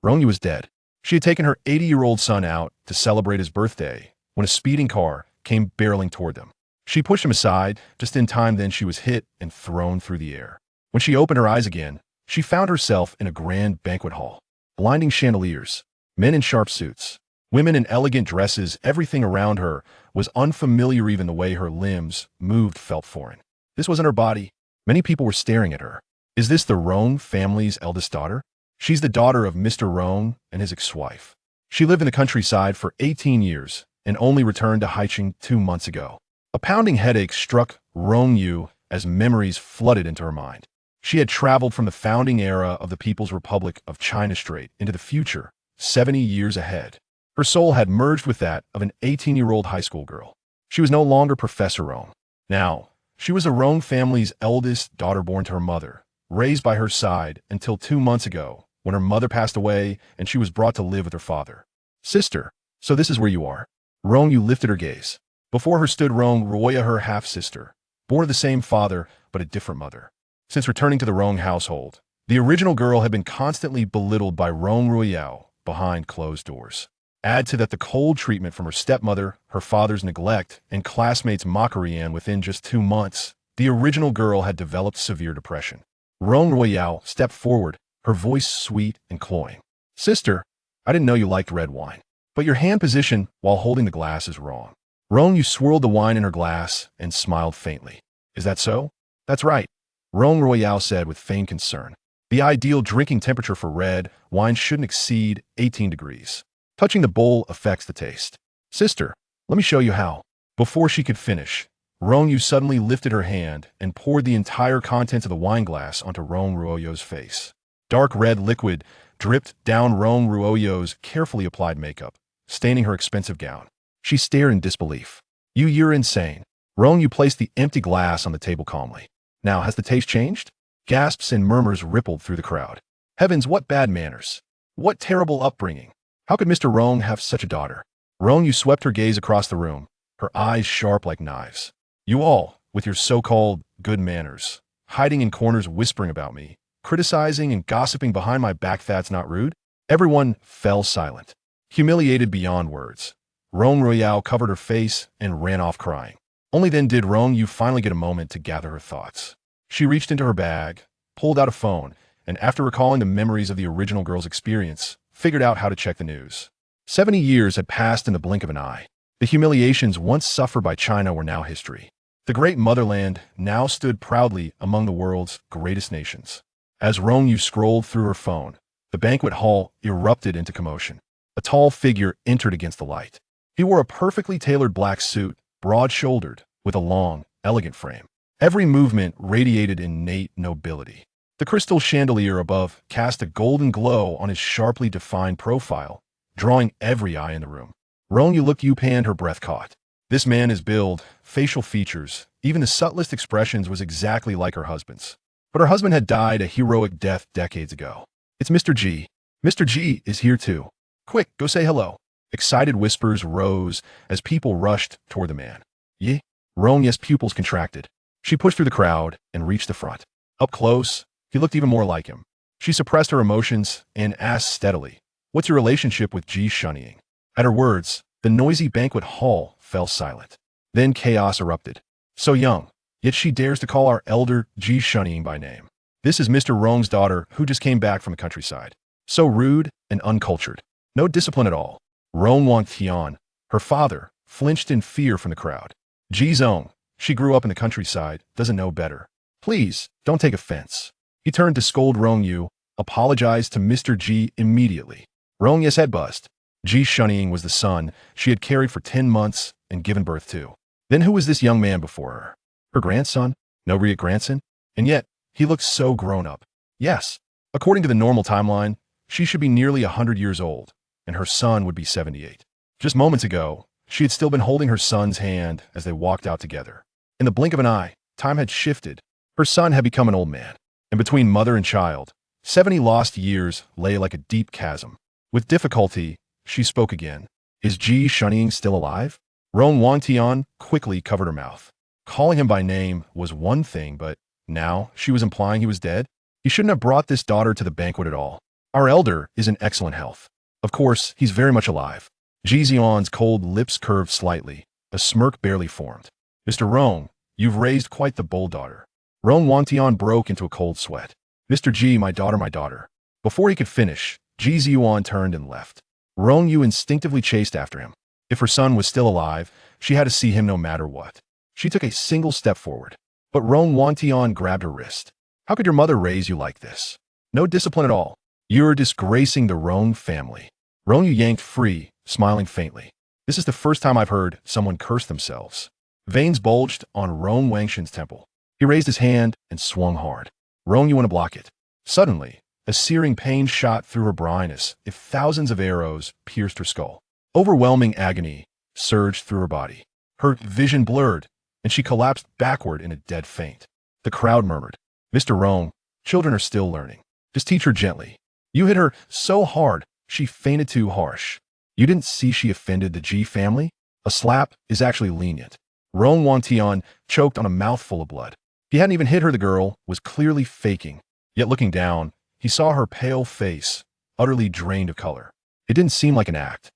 Rong Yu was dead. She had taken her 80-year-old son out to celebrate his birthday when a speeding car came barreling toward them. She pushed him aside, just in time then she was hit and thrown through the air. When she opened her eyes again, she found herself in a grand banquet hall. Blinding chandeliers, men in sharp suits, women in elegant dresses, everything around her was unfamiliar, even the way her limbs moved felt foreign. This wasn't her body. Many people were staring at her. Is this the Rong family's eldest daughter? She's the daughter of Mr. Rong and his ex-wife. She lived in the countryside for 18 years and only returned to Haicheng 2 months ago. A pounding headache struck Rong Yu as memories flooded into her mind. She had traveled from the founding era of the People's Republic of China straight into the future, 70 years ahead. Her soul had merged with that of an 18-year-old high school girl. She was no longer Professor Rong. Now, she was a Rong family's eldest daughter, born to her mother, raised by her side until 2 months ago, when her mother passed away and she was brought to live with her father. Sister, so this is where you are. Rong Yu lifted her gaze. Before her stood Rong Roya, her half-sister, born of the same father but a different mother. Since returning to the Rong household, the original girl had been constantly belittled by Rong Royale behind closed doors. Add to that the cold treatment from her stepmother, her father's neglect, and classmates' mockery, and within just 2 months, the original girl had developed severe depression. Rong Royale stepped forward, her voice sweet and cloying. Sister, I didn't know you liked red wine, but your hand position while holding the glass is wrong. Rong Yu swirled the wine in her glass and smiled faintly. Is that so? That's right, Rong Royale said with feigned concern. The ideal drinking temperature for red wine shouldn't exceed 18 degrees. Touching the bowl affects the taste. Sister, let me show you how. Before she could finish, Rong Yu suddenly lifted her hand and poured the entire contents of the wine glass onto Rong Ruoyo's face. Dark red liquid dripped down Rong Ruoyo's carefully applied makeup, staining her expensive gown. She stared in disbelief. You're insane. Rong Yu placed the empty glass on the table calmly. Now, has the taste changed? Gasps and murmurs rippled through the crowd. Heavens, what bad manners. What terrible upbringing. How could Mr. Rong have such a daughter? Rong Yu swept her gaze across the room, her eyes sharp like knives. You all, with your so-called good manners, hiding in corners whispering about me, criticizing and gossiping behind my back, that's not rude? Everyone fell silent, humiliated beyond words. Rong Royale covered her face and ran off crying. Only then did Rong Yu finally get a moment to gather her thoughts. She reached into her bag, pulled out a phone, and after recalling the memories of the original girl's experience, figured out how to check the news. 70 years had passed in the blink of an eye. The humiliations once suffered by China were now history. The great motherland now stood proudly among the world's greatest nations. As Rong Yu scrolled through her phone, the banquet hall erupted into commotion. A tall figure entered against the light. He wore a perfectly tailored black suit, broad-shouldered, with a long, elegant frame. Every movement radiated innate nobility. The crystal chandelier above cast a golden glow on his sharply defined profile, drawing every eye in the room. Rong Yu looked up, her breath caught. This man, his build, facial features, even the subtlest expressions was exactly like her husband's. But her husband had died a heroic death decades ago. It's Mr. G. Mr. G is here too. Quick, go say hello. Excited whispers rose as people rushed toward the man. Ye? Rong Yu's pupils contracted. She pushed through the crowd and reached the front. Up close, he looked even more like him. She suppressed her emotions and asked steadily, "What's your relationship with Ji Shunying?" At her words, the noisy banquet hall fell silent. Then chaos erupted. So young, yet she dares to call our elder Ji Shunying by name. This is Mr. Rong's daughter who just came back from the countryside. So rude and uncultured. No discipline at all. Rong Wangtian, her father, flinched in fear from the crowd. Ji Zong, she grew up in the countryside, doesn't know better. Please, don't take offense. He turned to scold Rong Yu, apologized to Mr. Ji immediately. Rong Yu's head buzzed. Ji Shunying was the son she had carried for 10 months and given birth to. Then who was this young man before her? Her grandson? No real grandson? And yet, he looked so grown up. Yes, according to the normal timeline, she should be nearly 100 years old, and her son would be 78. Just moments ago, she had still been holding her son's hand as they walked out together. In the blink of an eye, time had shifted. Her son had become an old man, and between mother and child, 70 lost years lay like a deep chasm. With difficulty, she spoke again. Is Ji Shunying still alive? Rong Wangtian quickly covered her mouth. Calling him by name was one thing, but now she was implying he was dead? He shouldn't have brought this daughter to the banquet at all. Our elder is in excellent health. Of course, he's very much alive. Ji Zion's cold lips curved slightly. A smirk barely formed. Mr. Rong, you've raised quite the bold daughter. Rong Wantian broke into a cold sweat. Mr. Ji, my daughter, my daughter. Before he could finish, Ji Ziyuan turned and left. Rong Yu instinctively chased after him. If her son was still alive, she had to see him no matter what. She took a single step forward. But Rong Wantian grabbed her wrist. How could your mother raise you like this? No discipline at all. You're disgracing the Rong family. Rong Yu yanked free, smiling faintly. This is the first time I've heard someone curse themselves. Veins bulged on Rong Wangshan's temple. He raised his hand and swung hard. Rong Yu went to block it. Suddenly, a searing pain shot through her brain as if thousands of arrows pierced her skull. Overwhelming agony surged through her body. Her vision blurred, and she collapsed backward in a dead faint. The crowd murmured, Mr. Rong, children are still learning. Just teach her gently. You hit her so hard, she fainted too harsh. You didn't see she offended the Ji family? A slap is actually lenient. Rong Wantian choked on a mouthful of blood. He hadn't even hit her. The girl was clearly faking. Yet looking down, he saw her pale face, utterly drained of color. It didn't seem like an act.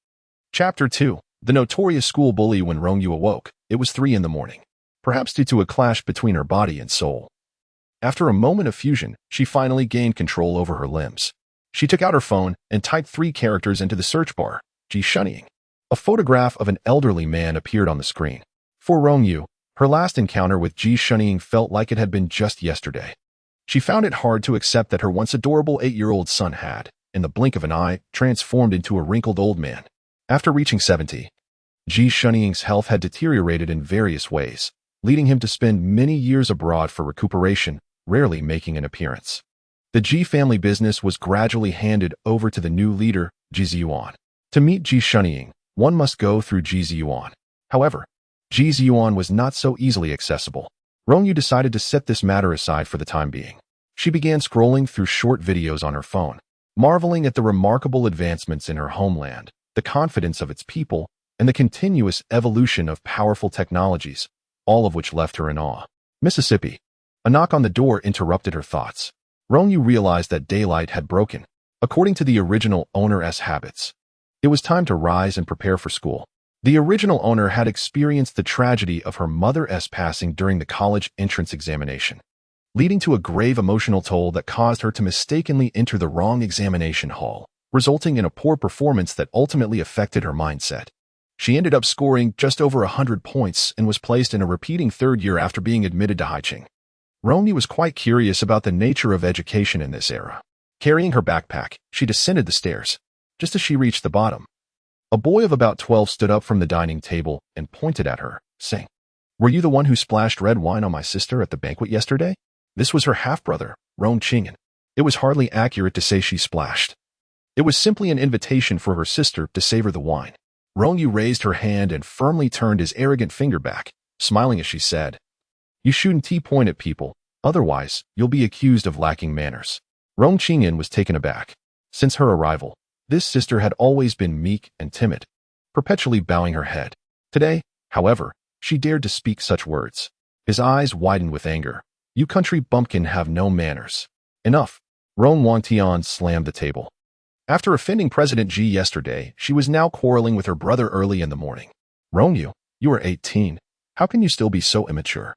Chapter 2. The notorious school bully. When Rong Yu awoke, it was 3 in the morning. Perhaps due to a clash between her body and soul. After a moment of fusion, she finally gained control over her limbs. She took out her phone and typed 3 characters into the search bar. Ji Shunnying. A photograph of an elderly man appeared on the screen. For Rong Yu, her last encounter with Ji Shunnying felt like it had been just yesterday. She found it hard to accept that her once adorable 8-year-old son had, in the blink of an eye, transformed into a wrinkled old man. After reaching 70, Ji Shunnying's health had deteriorated in various ways, leading him to spend many years abroad for recuperation, rarely making an appearance. The Ji family business was gradually handed over to the new leader, Ji Ziyuan. To meet Ji Shunnying, one must go through Ji Ziyuan. However, Ji Ziyuan was not so easily accessible. Rong Yu decided to set this matter aside for the time being. She began scrolling through short videos on her phone, marveling at the remarkable advancements in her homeland, the confidence of its people, and the continuous evolution of powerful technologies, all of which left her in awe. Mississippi. A knock on the door interrupted her thoughts. Rong Yu realized that daylight had broken, according to the original owner's habits. It was time to rise and prepare for school. The original owner had experienced the tragedy of her mother's passing during the college entrance examination, leading to a grave emotional toll that caused her to mistakenly enter the wrong examination hall, resulting in a poor performance that ultimately affected her mindset. She ended up scoring just over 100 points and was placed in a repeating 3rd year after being admitted to Haiching. Rong Yu was quite curious about the nature of education in this era. Carrying her backpack, she descended the stairs. Just as she reached the bottom, a boy of about 12 stood up from the dining table and pointed at her, saying, Were you the one who splashed red wine on my sister at the banquet yesterday? This was her half-brother, Rong Qingyan. It was hardly accurate to say she splashed. It was simply an invitation for her sister to savor the wine. Rong Yu raised her hand and firmly turned his arrogant finger back, smiling as she said, You shouldn't point at people, otherwise you'll be accused of lacking manners. Rong Qingyan was taken aback. Since her arrival, this sister had always been meek and timid, perpetually bowing her head. Today, however, she dared to speak such words. His eyes widened with anger. You country bumpkin have no manners. Enough. Rong Wantian slammed the table. After offending President Ji yesterday, she was now quarreling with her brother early in the morning. Rong Yu, you are 18. How can you still be so immature?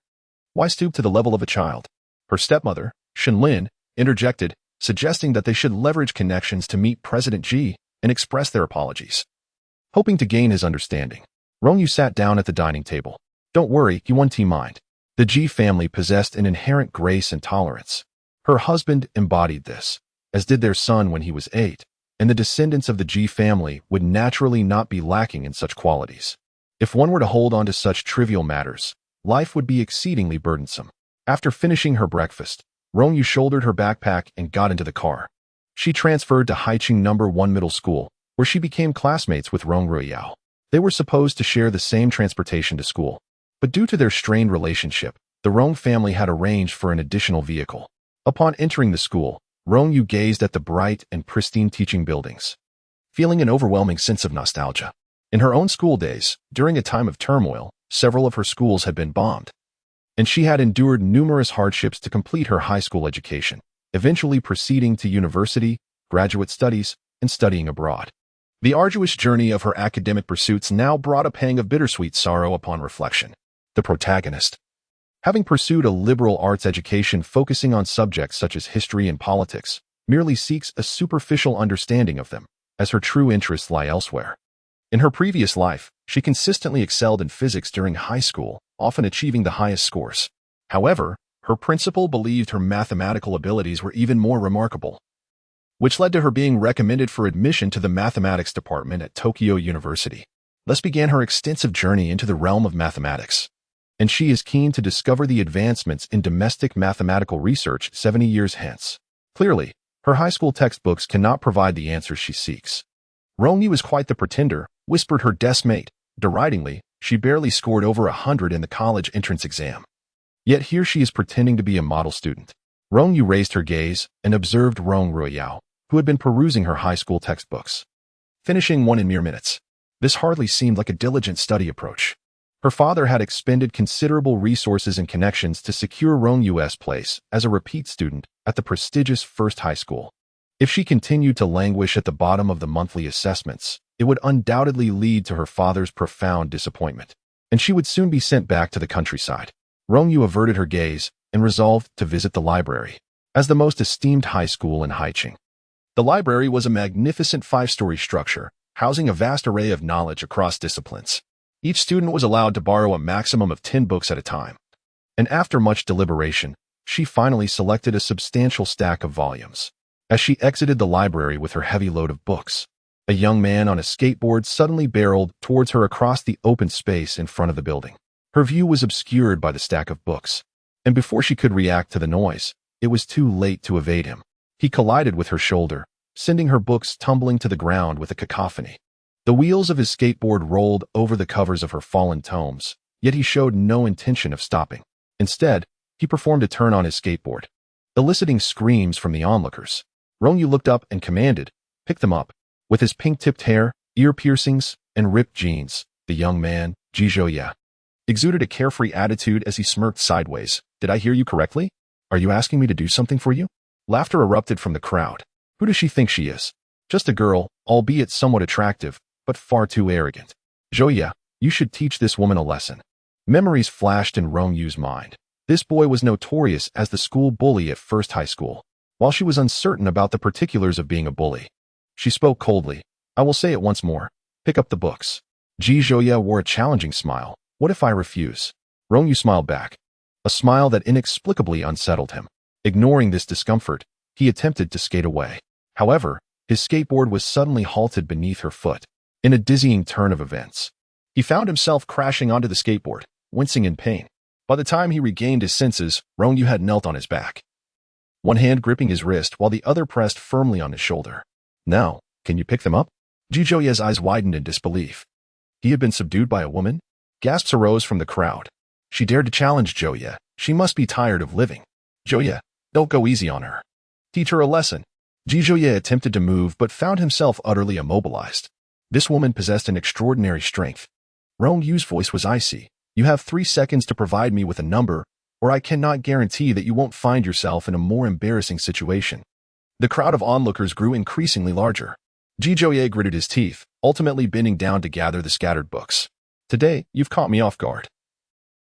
Why stoop to the level of a child? Her stepmother, Shenlin, interjected, suggesting that they should leverage connections to meet President Ji and express their apologies. Hoping to gain his understanding, Rong Yu sat down at the dining table. Don't worry, he won't mind. The Ji family possessed an inherent grace and tolerance. Her husband embodied this, as did their son when he was 8, and the descendants of the Ji family would naturally not be lacking in such qualities. If one were to hold on to such trivial matters, life would be exceedingly burdensome. After finishing her breakfast, Rong Yu shouldered her backpack and got into the car. She transferred to Haiching No. 1 Middle School, where she became classmates with Rong Ruiyao. They were supposed to share the same transportation to school, but due to their strained relationship, the Rong family had arranged for an additional vehicle. Upon entering the school, Rong Yu gazed at the bright and pristine teaching buildings, feeling an overwhelming sense of nostalgia. In her own school days, during a time of turmoil, several of her schools had been bombed, and she had endured numerous hardships to complete her high school education, eventually proceeding to university, graduate studies, and studying abroad. The arduous journey of her academic pursuits now brought a pang of bittersweet sorrow upon reflection. The protagonist, having pursued a liberal arts education focusing on subjects such as history and politics, merely seeks a superficial understanding of them, as her true interests lie elsewhere. In her previous life, she consistently excelled in physics during high school, often achieving the highest scores. However, her principal believed her mathematical abilities were even more remarkable, which led to her being recommended for admission to the mathematics department at Tokyo University. Thus began her extensive journey into the realm of mathematics. And she is keen to discover the advancements in domestic mathematical research 70 years hence. Clearly, her high school textbooks cannot provide the answers she seeks. Rong Yu is quite the pretender, whispered her deskmate. Deridingly, she barely scored over 100 in the college entrance exam. Yet here she is pretending to be a model student. Rong Yu raised her gaze and observed Rong Yu, who had been perusing her high school textbooks, finishing one in mere minutes. This hardly seemed like a diligent study approach. Her father had expended considerable resources and connections to secure Rong Yu's place as a repeat student at the prestigious First High School. If she continued to languish at the bottom of the monthly assessments, it would undoubtedly lead to her father's profound disappointment, and she would soon be sent back to the countryside. Rong Yu averted her gaze and resolved to visit the library, as the most esteemed high school in Haicheng. The library was a magnificent 5-story structure, housing a vast array of knowledge across disciplines. Each student was allowed to borrow a maximum of 10 books at a time. And after much deliberation, she finally selected a substantial stack of volumes. As she exited the library with her heavy load of books, a young man on a skateboard suddenly barreled towards her across the open space in front of the building. Her view was obscured by the stack of books, and before she could react to the noise, it was too late to evade him. He collided with her shoulder, sending her books tumbling to the ground with a cacophony. The wheels of his skateboard rolled over the covers of her fallen tomes, yet he showed no intention of stopping. Instead, he performed a turn on his skateboard, eliciting screams from the onlookers. Rong Yu looked up and commanded, "Pick them up." With his pink-tipped hair, ear piercings, and ripped jeans, the young man, Ji exuded a carefree attitude as he smirked sideways. "Did I hear you correctly? Are you asking me to do something for you?" Laughter erupted from the crowd. Who does she think she is? Just a girl, albeit somewhat attractive, but far too arrogant. "Joya, you should teach this woman a lesson." Memories flashed in Rong Yu's mind. This boy was notorious as the school bully at First High School. While she was uncertain about the particulars of being a bully, she spoke coldly. "I will say it once more. Pick up the books." Ji wore a challenging smile. "What if I refuse?" Rong Yu smiled back, a smile that inexplicably unsettled him. Ignoring this discomfort, he attempted to skate away. However, his skateboard was suddenly halted beneath her foot. In a dizzying turn of events, he found himself crashing onto the skateboard, wincing in pain. By the time he regained his senses, Rong Yu had knelt on his back, one hand gripping his wrist while the other pressed firmly on his shoulder. "Now, can you pick them up?" Ji eyes widened in disbelief. He had been subdued by a woman? Gasps arose from the crowd. She dared to challenge Joya. She must be tired of living. "Joya, don't go easy on her. Teach her a lesson." Ji attempted to move but found himself utterly immobilized. This woman possessed an extraordinary strength. Rong Yu's voice was icy. "You have 3 seconds to provide me with a number, or I cannot guarantee that you won't find yourself in a more embarrassing situation." The crowd of onlookers grew increasingly larger. Ji gritted his teeth, ultimately bending down to gather the scattered books. "Today, you've caught me off guard.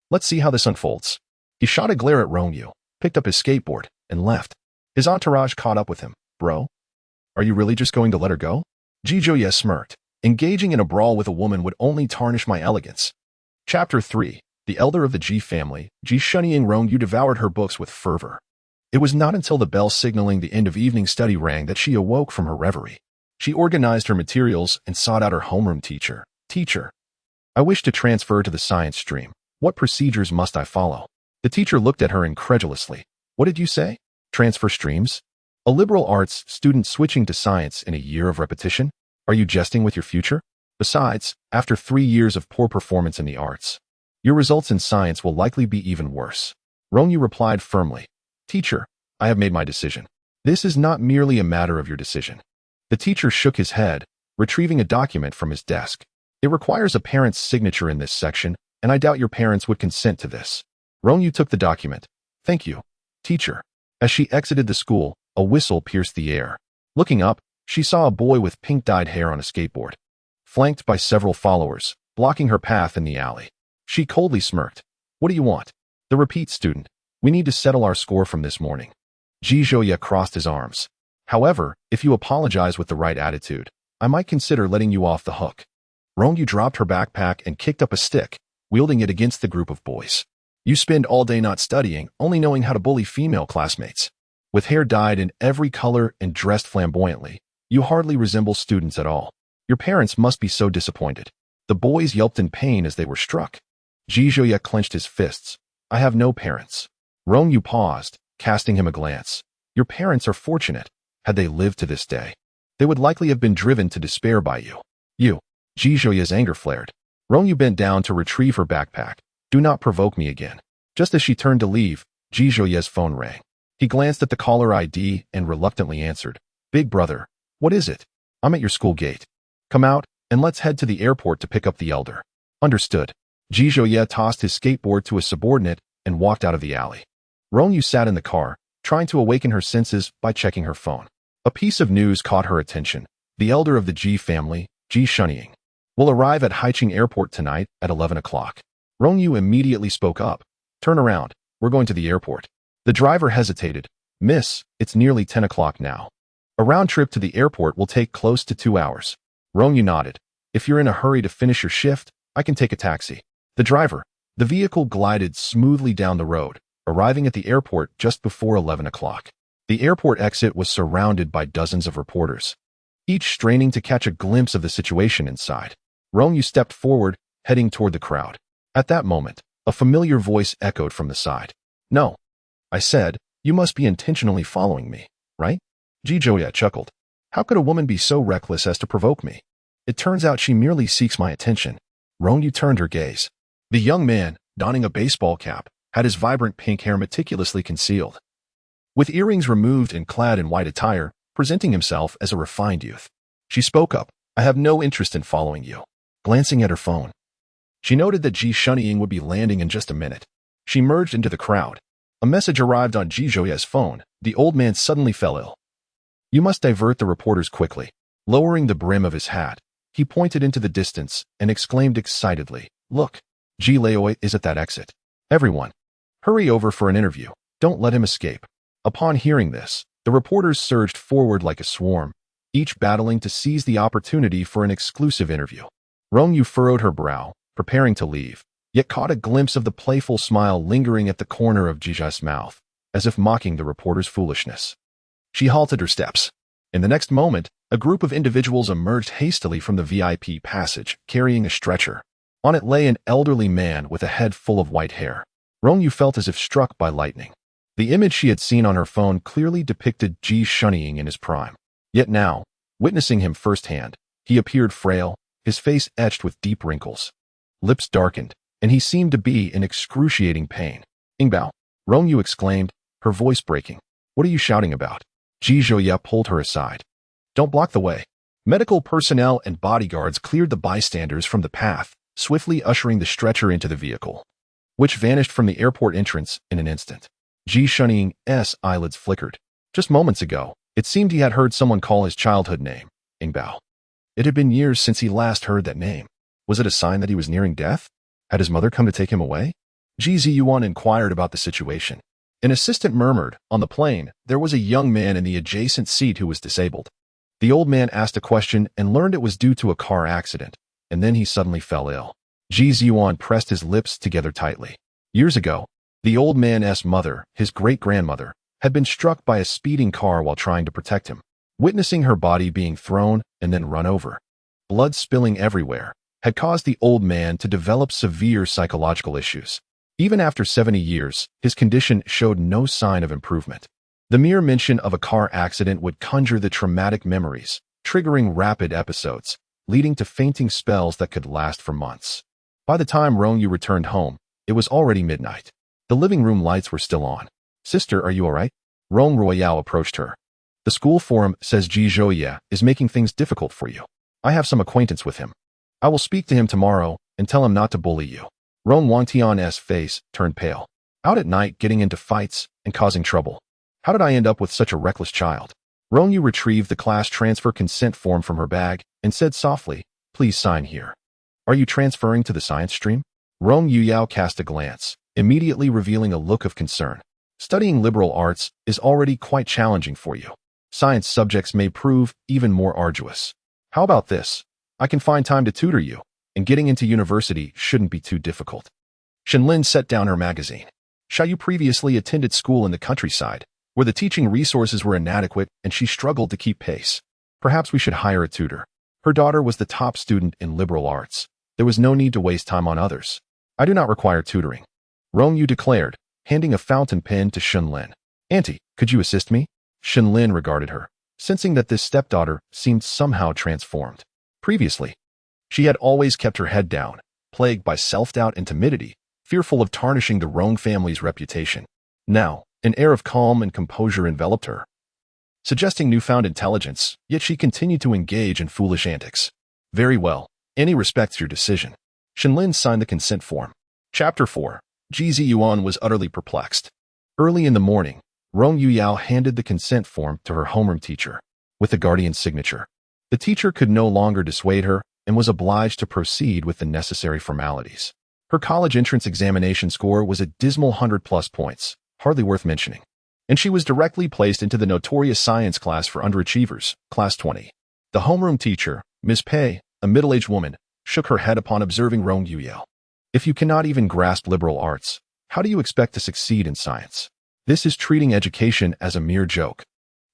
Let's see how this unfolds." He shot a glare at Rong Yu, picked up his skateboard, and left. His entourage caught up with him. "Bro, are you really just going to let her go?" Ji smirked. "Engaging in a brawl with a woman would only tarnish my elegance." Chapter 3. The elder of the Ji family, Ji shunnying Rong Yu devoured her books with fervor. It was not until the bell signaling the end of evening study rang that she awoke from her reverie. She organized her materials and sought out her homeroom teacher. "Teacher, I wish to transfer to the science stream. What procedures must I follow?" The teacher looked at her incredulously. "What did you say? Transfer streams? A liberal arts student switching to science in a year of repetition? Are you jesting with your future? Besides, after 3 years of poor performance in the arts, your results in science will likely be even worse." Rong Yu replied firmly. "Teacher, I have made my decision. This is not merely a matter of your decision." The teacher shook his head, retrieving a document from his desk. "It requires a parent's signature in this section, and I doubt your parents would consent to this." Rong Yu took the document. "Thank you, teacher." As she exited the school, a whistle pierced the air. Looking up, she saw a boy with pink-dyed hair on a skateboard, flanked by several followers, blocking her path in the alley. She coldly smirked. What do you want? The repeat student. We need to settle our score from this morning. Ji Zhouye crossed his arms. However, if you apologize with the right attitude, I might consider letting you off the hook. Rong Yu dropped her backpack and kicked up a stick, wielding it against the group of boys. You spend all day not studying, only knowing how to bully female classmates. With hair dyed in every color and dressed flamboyantly, you hardly resemble students at all. Your parents must be so disappointed. The boys yelped in pain as they were struck. Ji Zhouye clenched his fists. I have no parents. Rong Yu paused, casting him a glance. Your parents are fortunate. Had they lived to this day, they would likely have been driven to despair by you. You. Ji Zhouye's anger flared. Rong Yu bent down to retrieve her backpack. Do not provoke me again. Just as she turned to leave, Ji Zhouye's phone rang. He glanced at the caller ID and reluctantly answered. Big brother, what is it? I'm at your school gate. Come out, and let's head to the airport to pick up the elder. Understood. Ji Zhouye tossed his skateboard to a subordinate and walked out of the alley. Rong Yu sat in the car, trying to awaken her senses by checking her phone. A piece of news caught her attention. The elder of the Ji family, Ji Shunying, will arrive at Haicheng Airport tonight at 11 o'clock. Rong Yu immediately spoke up. Turn around. We're going to the airport. The driver hesitated. Miss, it's nearly 10 o'clock now. A round trip to the airport will take close to 2 hours. Rong Yu nodded. If you're in a hurry to finish your shift, I can take a taxi. The vehicle glided smoothly down the road, arriving at the airport just before 11 o'clock. The airport exit was surrounded by dozens of reporters, each straining to catch a glimpse of the situation inside. Rong Yu stepped forward, heading toward the crowd. At that moment, a familiar voice echoed from the side. No. I said, you must be intentionally following me, right? Ji Zhouye chuckled. How could a woman be so reckless as to provoke me? It turns out she merely seeks my attention. Rong Yu turned her gaze. The young man, donning a baseball cap, had his vibrant pink hair meticulously concealed, with earrings removed and clad in white attire, presenting himself as a refined youth. She spoke up. I have no interest in following you. Glancing at her phone, she noted that Ji Shunying would be landing in just a minute. She merged into the crowd. A message arrived on Ji Zhouye's phone. The old man suddenly fell ill. You must divert the reporters quickly. Lowering the brim of his hat, he pointed into the distance and exclaimed excitedly, Look, Ji Laoi is at that exit. Everyone, hurry over for an interview. Don't let him escape. Upon hearing this, the reporters surged forward like a swarm, each battling to seize the opportunity for an exclusive interview. Rong Yu furrowed her brow, preparing to leave, yet caught a glimpse of the playful smile lingering at the corner of Ji Zhouye's mouth, as if mocking the reporter's foolishness. She halted her steps. In the next moment, a group of individuals emerged hastily from the VIP passage, carrying a stretcher. On it lay an elderly man with a head full of white hair. Rong Yu felt as if struck by lightning. The image she had seen on her phone clearly depicted Ji Shunying in his prime. Yet now, witnessing him firsthand, he appeared frail, his face etched with deep wrinkles. Lips darkened, and he seemed to be in excruciating pain. Ingbao, Rong Yu exclaimed, her voice breaking. What are you shouting about? Ji Zhouye pulled her aside. Don't block the way. Medical personnel and bodyguards cleared the bystanders from the path, swiftly ushering the stretcher into the vehicle, which vanished from the airport entrance in an instant. Ji Shunying's eyelids flickered. Just moments ago, it seemed he had heard someone call his childhood name, Ingbao. It had been years since he last heard that name. Was it a sign that he was nearing death? Had his mother come to take him away? Ji Ziyuan inquired about the situation. An assistant murmured, on the plane, there was a young man in the adjacent seat who was disabled. The old man asked a question and learned it was due to a car accident, and then he suddenly fell ill. Ji Ziyuan pressed his lips together tightly. Years ago, the old man's mother, his great-grandmother, had been struck by a speeding car while trying to protect him. Witnessing her body being thrown and then run over, blood spilling everywhere, had caused the old man to develop severe psychological issues. Even after 70 years, his condition showed no sign of improvement. The mere mention of a car accident would conjure the traumatic memories, triggering rapid episodes, leading to fainting spells that could last for months. By the time Rong Yu returned home, it was already midnight. The living room lights were still on. Sister, are you all right? Rong Royale approached her. The school forum says Ji Zhouye is making things difficult for you. I have some acquaintance with him. I will speak to him tomorrow and tell him not to bully you. Rong Wangtian's face turned pale. Out at night getting into fights and causing trouble. How did I end up with such a reckless child? Rong Yu retrieved the class transfer consent form from her bag and said softly, "Please sign here." "Are you transferring to the science stream?" Rong Yu cast a glance, immediately revealing a look of concern. "Studying liberal arts is already quite challenging for you. Science subjects may prove even more arduous. How about this? I can find time to tutor you, and getting into university shouldn't be too difficult." Shenlin set down her magazine. Xiaoyu previously attended school in the countryside, where the teaching resources were inadequate and she struggled to keep pace. Perhaps we should hire a tutor. Her daughter was the top student in liberal arts. There was no need to waste time on others. "I do not require tutoring," Rong Yu declared, handing a fountain pen to Shenlin. "Auntie, could you assist me?" Shenlin regarded her, sensing that this stepdaughter seemed somehow transformed. Previously, she had always kept her head down, plagued by self-doubt and timidity, fearful of tarnishing the Rong family's reputation. Now, an air of calm and composure enveloped her, suggesting newfound intelligence, yet she continued to engage in foolish antics. "Very well. Annie respects your decision." Shenlin signed the consent form. Chapter 4. Jizi Yuan was utterly perplexed. Early in the morning, Rong Yu handed the consent form to her homeroom teacher, with the guardian's signature. The teacher could no longer dissuade her and was obliged to proceed with the necessary formalities. Her college entrance examination score was a dismal 100+ points, hardly worth mentioning, and she was directly placed into the notorious science class for underachievers, Class 20. The homeroom teacher, Ms. Pei, a middle-aged woman, shook her head upon observing Rong Yu. "If you cannot even grasp liberal arts, how do you expect to succeed in science? This is treating education as a mere joke."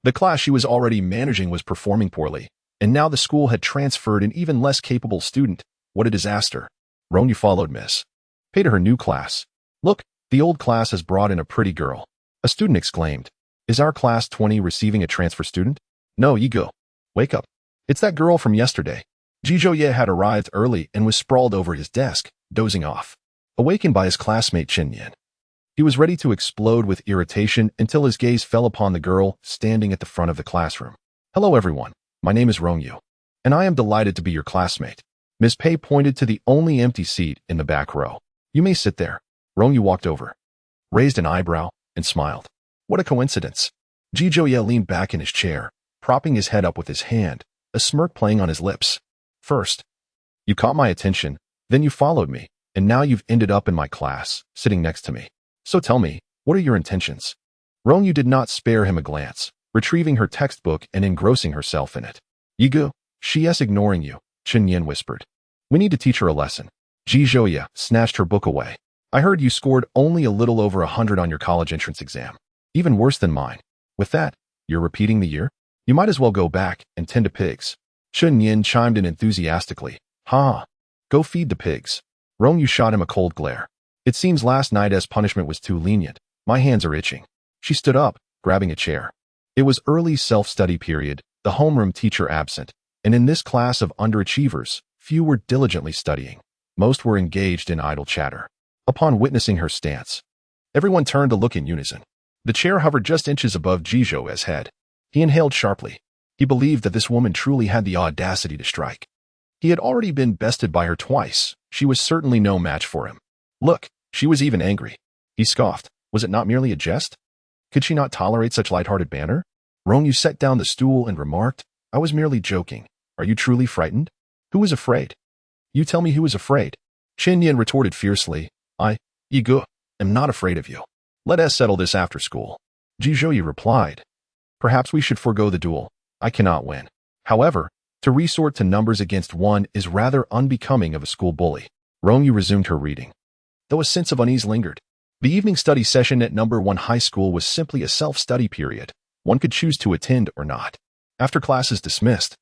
The class she was already managing was performing poorly, and now the school had transferred an even less capable student. What a disaster. Rong Yu followed Miss Pei to her new class. "Look, the old class has brought in a pretty girl," a student exclaimed. "Is our class 20 receiving a transfer student?" "No, Yigo. Wake up. It's that girl from yesterday." Zhizhouye had arrived early and was sprawled over his desk, dozing off. Awakened by his classmate Chen Yan, he was ready to explode with irritation until his gaze fell upon the girl standing at the front of the classroom. "Hello everyone, my name is Rong Yu, and I am delighted to be your classmate." Ms. Pei pointed to the only empty seat in the back row. "You may sit there." Rong Yu walked over, raised an eyebrow, and smiled. "What a coincidence." Zhizhouye leaned back in his chair, propping his head up with his hand, a smirk playing on his lips. "First, you caught my attention, then you followed me, and now you've ended up in my class, sitting next to me. So tell me, what are your intentions?" Rong Yu did not spare him a glance, retrieving her textbook and engrossing herself in it. "Yigu, she is ignoring you," Chen Yan whispered. "We need to teach her a lesson." Zhizhouye snatched her book away. "I heard you scored only a little over 100 on your college entrance exam. Even worse than mine. With that, you're repeating the year? You might as well go back and tend to pigs." Chen Yan chimed in enthusiastically. "Ha! Go feed the pigs." Rong Yu shot him a cold glare. "It seems last night as punishment was too lenient. My hands are itching." She stood up, grabbing a chair. It was early self-study period, the homeroom teacher absent, and in this class of underachievers, few were diligently studying. Most were engaged in idle chatter. Upon witnessing her stance, everyone turned to look in unison. The chair hovered just inches above Zhizhouye's head. He inhaled sharply. He believed that this woman truly had the audacity to strike. He had already been bested by her twice. She was certainly no match for him. Look, she was even angry. He scoffed. Was it not merely a jest? Could she not tolerate such light-hearted banter? Rong Yu set down the stool and remarked, "I was merely joking. Are you truly frightened? Who is afraid? You tell me who is afraid." Chen Yan retorted fiercely, Yigu, am not afraid of you. Let us settle this after school." Zhizhouye replied, "Perhaps we should forego the duel. I cannot win. However, to resort to numbers against one is rather unbecoming of a school bully." Rong Yu resumed her reading, though a sense of unease lingered. The evening study session at number 1 high school was simply a self-study period. One could choose to attend or not. After classes dismissed,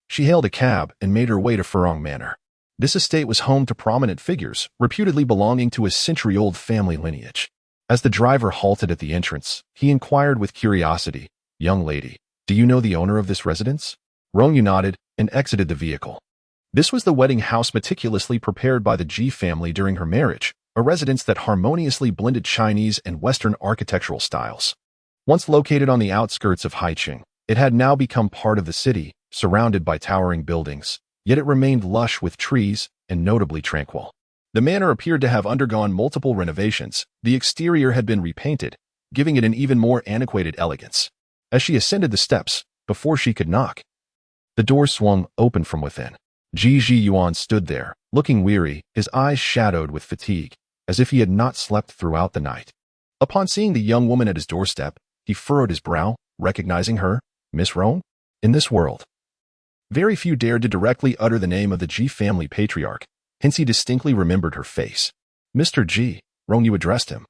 she hailed a cab and made her way to Furong Manor. This estate was home to prominent figures, reputedly belonging to a century-old family lineage. As the driver halted at the entrance, he inquired with curiosity, "Young lady, do you know the owner of this residence?" Rong Yu nodded and exited the vehicle. This was the wedding house meticulously prepared by the Ji family during her marriage, a residence that harmoniously blended Chinese and Western architectural styles. Once located on the outskirts of Haiqing, it had now become part of the city, surrounded by towering buildings, yet it remained lush with trees and notably tranquil. The manor appeared to have undergone multiple renovations. The exterior had been repainted, giving it an even more antiquated elegance. as she ascended the steps before she could knock. The door swung open from within. Ji Yuan stood there, looking weary, his eyes shadowed with fatigue, as if he had not slept throughout the night. Upon seeing the young woman at his doorstep, he furrowed his brow, recognizing her. Miss Rong? In this world, very few dared to directly utter the name of the Ji family patriarch, hence he distinctly remembered her face. Mr. Ji, Rong Yu addressed him.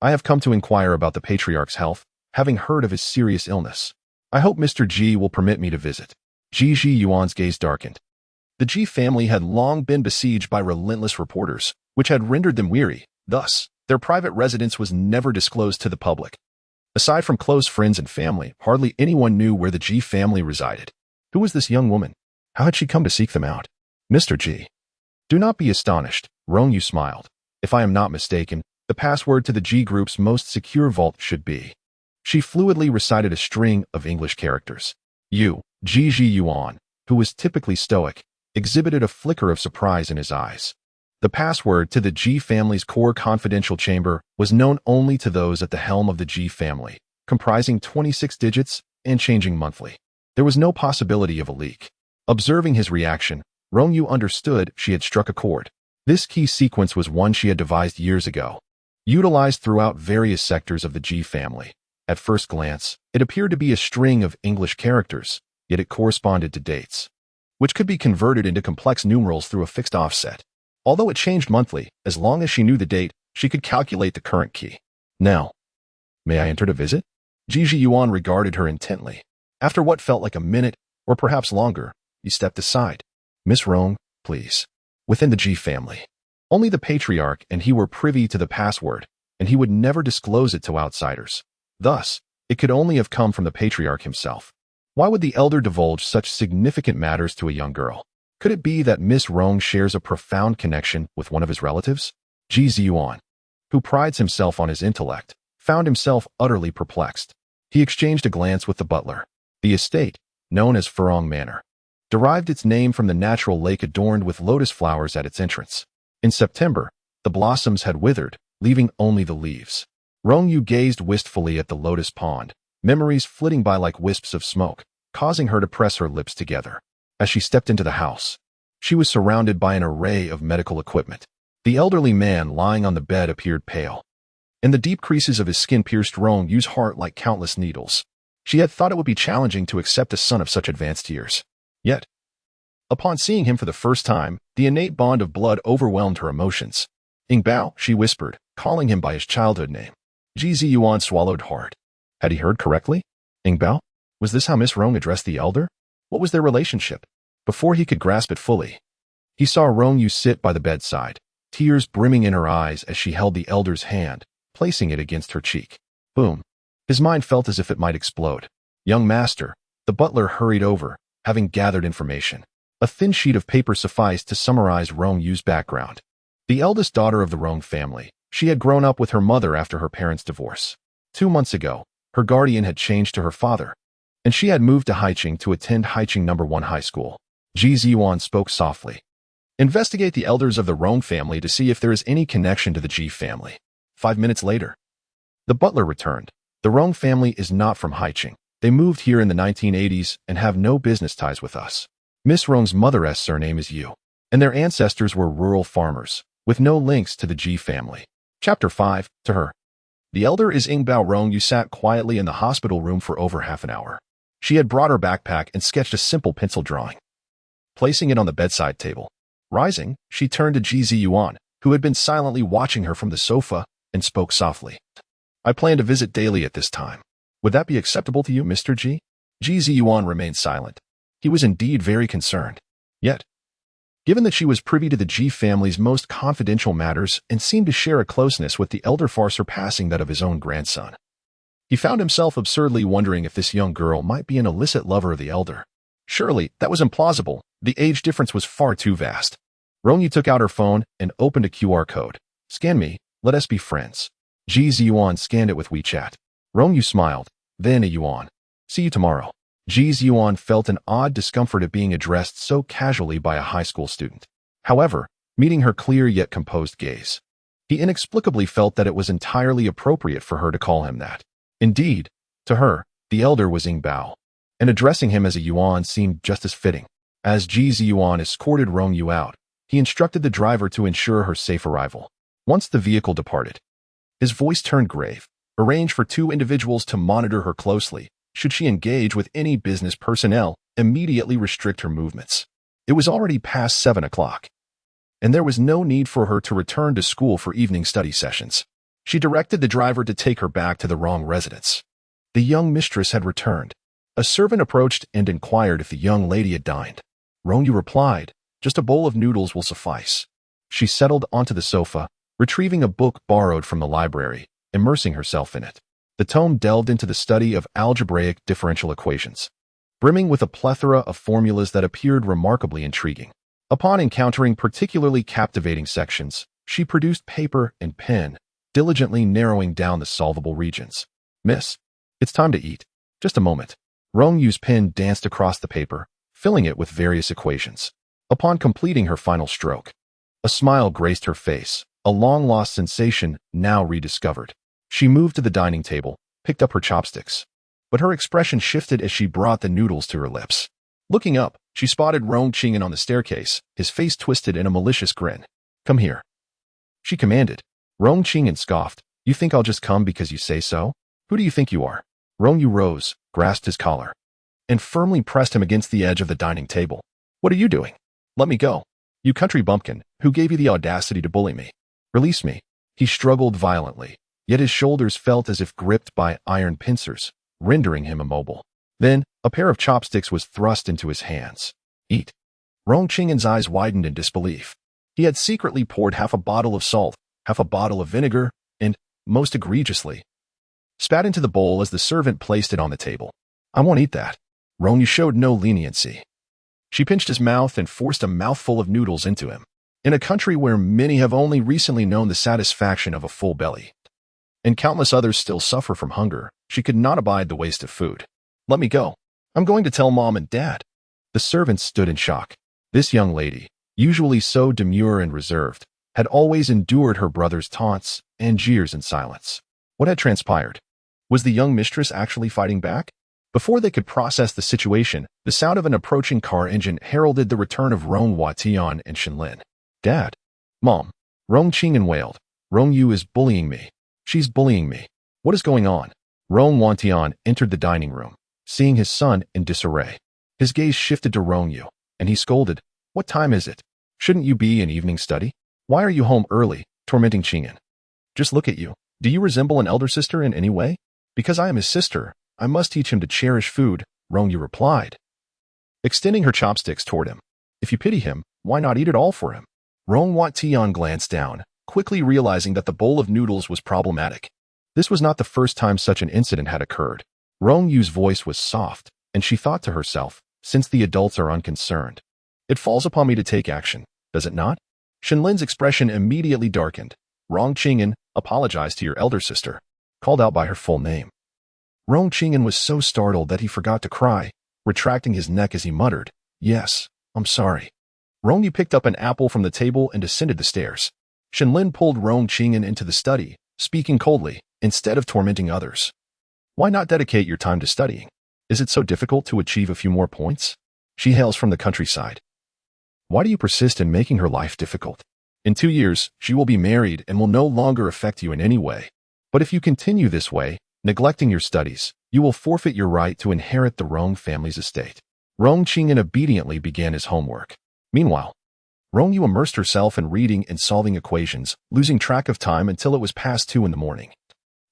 I have come to inquire about the patriarch's health, having heard of his serious illness. I hope Mr. Ji will permit me to visit. Ji Yuan's gaze darkened. The Ji family had long been besieged by relentless reporters, which had rendered them weary. Thus, their private residence was never disclosed to the public. Aside from close friends and family, hardly anyone knew where the Ji family resided. Who was this young woman? How had she come to seek them out? Mr. Ji. Do not be astonished, Rong Yu smiled. If I am not mistaken, the password to the Ji group's most secure vault should be. She fluidly recited a string of English characters. Ji Yuan, who was typically stoic, exhibited a flicker of surprise in his eyes. The password to the Ji family's core confidential chamber was known only to those at the helm of the Ji family, comprising 26 digits and changing monthly. There was no possibility of a leak. Observing his reaction, Rong Yu understood she had struck a chord. This key sequence was one she had devised years ago, utilized throughout various sectors of the Ji family. At first glance, it appeared to be a string of English characters, yet it corresponded to dates, which could be converted into complex numerals through a fixed offset. Although it changed monthly, as long as she knew the date, she could calculate the current key. Now, may I enter to visit? Ji Yuan regarded her intently. After what felt like a minute, or perhaps longer, he stepped aside. Miss Rong, please. Within the Ji family, only the patriarch and he were privy to the password, and he would never disclose it to outsiders. Thus, it could only have come from the patriarch himself. Why would the elder divulge such significant matters to a young girl? Could it be that Miss Rong shares a profound connection with one of his relatives? Ji Yuan, who prides himself on his intellect, found himself utterly perplexed. He exchanged a glance with the butler. The estate, known as Furong Manor, derived its name from the natural lake adorned with lotus flowers at its entrance. In September, the blossoms had withered, leaving only the leaves. Rong Yu gazed wistfully at the lotus pond, memories flitting by like wisps of smoke, causing her to press her lips together. As she stepped into the house, she was surrounded by an array of medical equipment. The elderly man lying on the bed appeared pale, and the deep creases of his skin pierced Rong Yu's heart like countless needles. She had thought it would be challenging to accept a son of such advanced years. Yet, upon seeing him for the first time, the innate bond of blood overwhelmed her emotions. Ing Bao, she whispered, calling him by his childhood name. Ji Yuan swallowed hard. Had he heard correctly? Ing Bao? Was this how Miss Rong addressed the elder? What was their relationship? Before he could grasp it fully, he saw Rong Yu sit by the bedside, tears brimming in her eyes as she held the elder's hand, placing it against her cheek. Boom. His mind felt as if it might explode. Young master, the butler hurried over, having gathered information. A thin sheet of paper sufficed to summarize Rong Yu's background. The eldest daughter of the Rong family, she had grown up with her mother after her parents' divorce. 2 months ago, her guardian had changed to her father, and she had moved to Haicheng to attend Haicheng No. 1 High School. Ji Yuan spoke softly. Investigate the elders of the Rong family to see if there is any connection to the Ji family. 5 minutes later, the butler returned. The Rong family is not from Haicheng. They moved here in the 1980s and have no business ties with us. Miss Rong's mother's surname is Yu, and their ancestors were rural farmers, with no links to the Ji family. Chapter 5, to her. The elder is Ing Bao. Rong Yu sat quietly in the hospital room for over half an hour. She had brought her backpack and sketched a simple pencil drawing, placing it on the bedside table. Rising, she turned to Ji Yuan, who had been silently watching her from the sofa, and spoke softly. I plan to visit daily at this time. Would that be acceptable to you, Mr. Ji? Ji Yuan remained silent. He was indeed very concerned. Yet, given that she was privy to the Ji family's most confidential matters and seemed to share a closeness with the elder far surpassing that of his own grandson, he found himself absurdly wondering if this young girl might be an illicit lover of the elder. Surely, that was implausible. The age difference was far too vast. Rong Yu took out her phone and opened a QR code. Scan me, let us be friends. Ji Yuan scanned it with WeChat. Rong Yu smiled. Then a yuan. See you tomorrow. Ji Yuan felt an odd discomfort at being addressed so casually by a high school student. However, meeting her clear yet composed gaze, he inexplicably felt that it was entirely appropriate for her to call him that. Indeed, to her, The elder was Ying Bao, and addressing him as a Yuan seemed just as fitting. As Ji Ziyuan escorted Rong Yu out, he instructed the driver to ensure her safe arrival. Once the vehicle departed, his voice turned grave. Arrange for 2 individuals to monitor her closely. Should she engage with any business personnel, immediately restrict her movements. It was already past 7 o'clock, and there was no need for her to return to school for evening study sessions. She directed the driver to take her back to the Rong residence. The young mistress had returned. A servant approached and inquired if the young lady had dined. Rong Yu replied, "Just a bowl of noodles will suffice." She settled onto the sofa, retrieving a book borrowed from the library, immersing herself in it. The tome delved into the study of algebraic differential equations, brimming with a plethora of formulas that appeared remarkably intriguing. Upon encountering particularly captivating sections, she produced paper and pen, diligently narrowing down the solvable regions. "Miss, it's time to eat." "Just a moment." Rong Yu's pen danced across the paper, filling it with various equations. Upon completing her final stroke, a smile graced her face, a long-lost sensation now rediscovered. She moved to the dining table, picked up her chopsticks, but her expression shifted as she brought the noodles to her lips. Looking up, she spotted Rong Qing'an on the staircase, his face twisted in a malicious grin. "Come here," she commanded. Rong Qing'an scoffed. "You think I'll just come because you say so? Who do you think you are?" Rong Yu rose, grasped his collar, and firmly pressed him against the edge of the dining table. "What are you doing? Let me go. You country bumpkin, who gave you the audacity to bully me? Release me." He struggled violently, yet his shoulders felt as if gripped by iron pincers, rendering him immobile. Then, a pair of chopsticks was thrust into his hands. "Eat." Rong Qing'an's eyes widened in disbelief. He had secretly poured half a bottle of salt, half a bottle of vinegar, and, most egregiously, spat into the bowl as the servant placed it on the table. "I won't eat that." Rong Yu showed no leniency. She pinched his mouth and forced a mouthful of noodles into him. In a country where many have only recently known the satisfaction of a full belly, and countless others still suffer from hunger, she could not abide the waste of food. "Let me go. I'm going to tell Mom and Dad." The servant stood in shock. This young lady, usually so demure and reserved, had always endured her brother's taunts and jeers in silence. What had transpired? Was the young mistress actually fighting back? Before they could process the situation, the sound of an approaching car engine heralded the return of Rong Watian and Shenlin. "Dad. Mom." Rong Qing'an wailed. "Rong Yu is bullying me. She's bullying me. What is going on?" Rong Watian entered the dining room, seeing his son in disarray. His gaze shifted to Rong Yu, and he scolded, "What time is it? Shouldn't you be in evening study? Why are you home early, tormenting Qing'an? Just look at you. Do you resemble an elder sister in any way?" "Because I am his sister, I must teach him to cherish food," Rong Yu replied, extending her chopsticks toward him. "If you pity him, why not eat it all for him?" Rong Watian glanced down, quickly realizing that the bowl of noodles was problematic. This was not the first time such an incident had occurred. Rong Yu's voice was soft, and she thought to herself, since the adults are unconcerned, it falls upon me to take action, does it not? Shenlin's expression immediately darkened. Rong Qing'an, apologize to your elder sister, called out by her full name. Rong Qing'an was so startled that he forgot to cry, retracting his neck as he muttered, "Yes, I'm sorry." Rong Yu picked up an apple from the table and descended the stairs. Shenlin pulled Rong Qing'an into the study, speaking coldly, "Instead of tormenting others, why not dedicate your time to studying? Is it so difficult to achieve a few more points? She hails from the countryside. Why do you persist in making her life difficult? In 2 years, she will be married and will no longer affect you in any way. But if you continue this way, neglecting your studies, you will forfeit your right to inherit the Rong family's estate." Rong Qing'an obediently began his homework. Meanwhile, Rong Yu immersed herself in reading and solving equations, losing track of time until it was past 2 in the morning,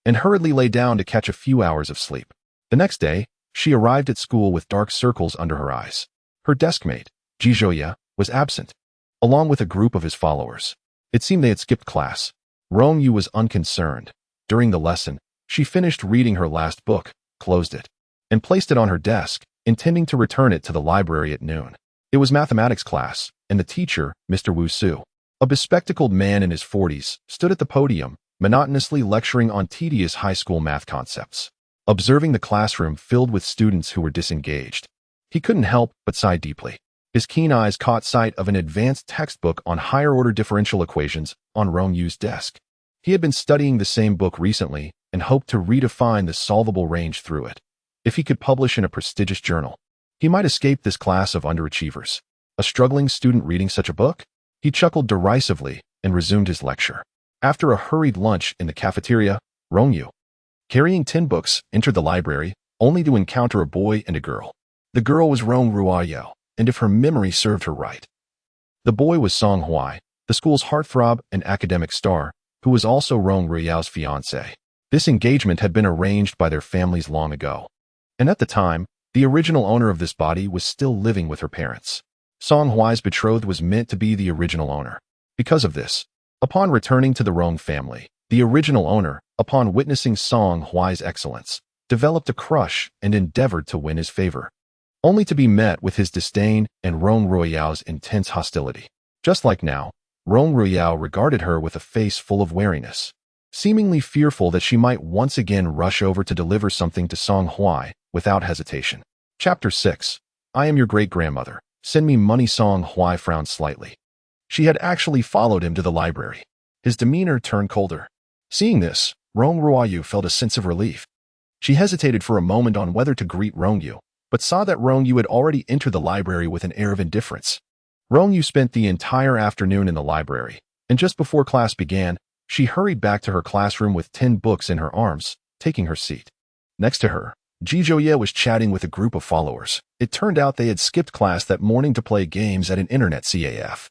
and hurriedly lay down to catch a few hours of sleep. The next day, she arrived at school with dark circles under her eyes. Her deskmate, Ji Zhouya, was absent, along with a group of his followers. It seemed they had skipped class. Rong Yu was unconcerned. During the lesson, she finished reading her last book, closed it, and placed it on her desk, intending to return it to the library at noon. It was mathematics class, and the teacher, Mr. Wu Su, a bespectacled man in his 40s, stood at the podium, monotonously lecturing on tedious high school math concepts. Observing the classroom filled with students who were disengaged, he couldn't help but sigh deeply. His keen eyes caught sight of an advanced textbook on higher-order differential equations on Rong Yu's desk. He had been studying the same book recently and hoped to redefine the solvable range through it. If he could publish in a prestigious journal, he might escape this class of underachievers. A struggling student reading such a book? He chuckled derisively and resumed his lecture. After a hurried lunch in the cafeteria, Rong Yu, carrying 10 books, entered the library, only to encounter a boy and a girl. The girl was Rong Yu, and if her memory served her right, the boy was Song Huai, the school's heartthrob and academic star, who was also Rong Yu's fiancé. This engagement had been arranged by their families long ago. And at the time, the original owner of this body was still living with her parents. Song Huai's betrothed was meant to be the original owner. Because of this, upon returning to the Rong family, the original owner, upon witnessing Song Huai's excellence, developed a crush and endeavored to win his favor, only to be met with his disdain and Rong Yu's intense hostility. Just like now, Rong Yu regarded her with a face full of wariness, seemingly fearful that she might once again rush over to deliver something to Song Huai without hesitation. Chapter 6. I am your great-grandmother. Send me money. Song Huai frowned slightly. She had actually followed him to the library. His demeanor turned colder. Seeing this, Rong Yu felt a sense of relief. She hesitated for a moment on whether to greet Rong Yu, but saw that Rong Yu had already entered the library with an air of indifference. Rong Yu spent the entire afternoon in the library, and just before class began, she hurried back to her classroom with 10 books in her arms, taking her seat. Next to her, Ji was chatting with a group of followers. It turned out they had skipped class that morning to play games at an internet CAF.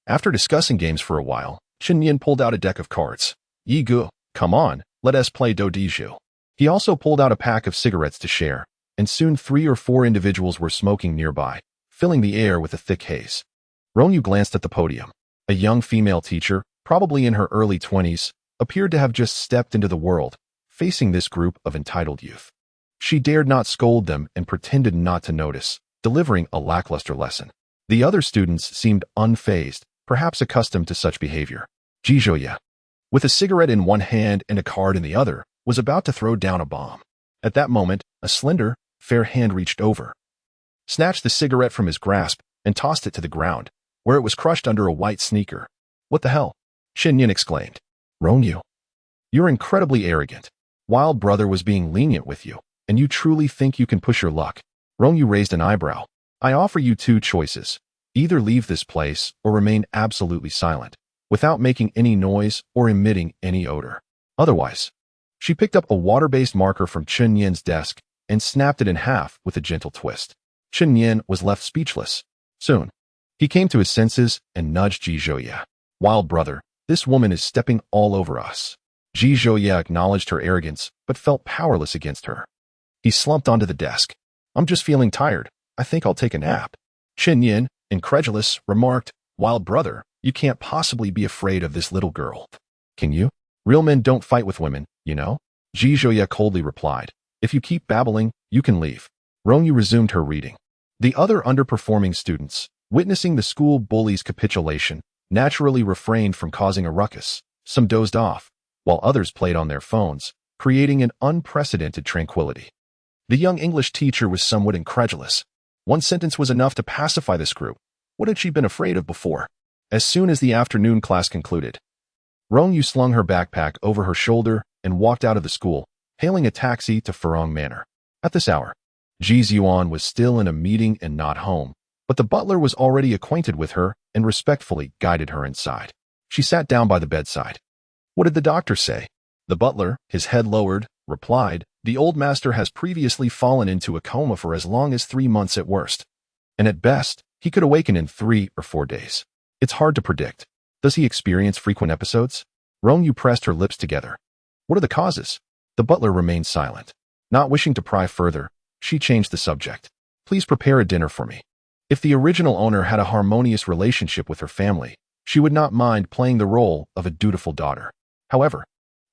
After discussing games for a while, Chen Yin pulled out a deck of cards. Yi Gu, come on, let us play Do Diju. He also pulled out a pack of cigarettes to share, and soon 3 or 4 individuals were smoking nearby, filling the air with a thick haze. Rong Yu glanced at the podium. A young female teacher, probably in her early 20s, appeared to have just stepped into the world, facing this group of entitled youth. She dared not scold them and pretended not to notice, delivering a lackluster lesson. The other students seemed unfazed, perhaps accustomed to such behavior. Ji, with a cigarette in one hand and a card in the other, was about to throw down a bomb. At that moment, a slender, fair hand reached over, snatched the cigarette from his grasp, and tossed it to the ground, where it was crushed under a white sneaker. What the hell? Chen Yin exclaimed. Rong Yu, you're incredibly arrogant. Wild brother was being lenient with you, and you truly think you can push your luck. Rong Yu raised an eyebrow. I offer you 2 choices. Either leave this place or remain absolutely silent, without making any noise or emitting any odor. Otherwise, she picked up a water-based marker from Chen Yin's desk and snapped it in half with a gentle twist. Chen Yin was left speechless. Soon, he came to his senses and nudged Ji. Wild brother, this woman is stepping all over us. Ji acknowledged her arrogance, but felt powerless against her. He slumped onto the desk. I'm just feeling tired. I think I'll take a nap. Chen Yin, incredulous, remarked, Wild brother, you can't possibly be afraid of this little girl. Can you? Real men don't fight with women, you know? Ji coldly replied. If you keep babbling, you can leave. Rong Yu resumed her reading. The other underperforming students, witnessing the school bully's capitulation, naturally refrained from causing a ruckus. Some dozed off, while others played on their phones, creating an unprecedented tranquility. The young English teacher was somewhat incredulous. One sentence was enough to pacify this group. What had she been afraid of before? As soon as the afternoon class concluded, Rong Yu slung her backpack over her shoulder and walked out of the school, hailing a taxi to Furong Manor. At this hour, Ji Yuan was still in a meeting and not home, but the butler was already acquainted with her and respectfully guided her inside. She sat down by the bedside. What did the doctor say? The butler, his head lowered, replied, the old master has previously fallen into a coma for as long as 3 months at worst. And at best, he could awaken in 3 or 4 days. It's hard to predict. Does he experience frequent episodes? Rong Yu pressed her lips together. What are the causes? The butler remained silent. Not wishing to pry further, she changed the subject. Please prepare a dinner for me. If the original owner had a harmonious relationship with her family, she would not mind playing the role of a dutiful daughter. However,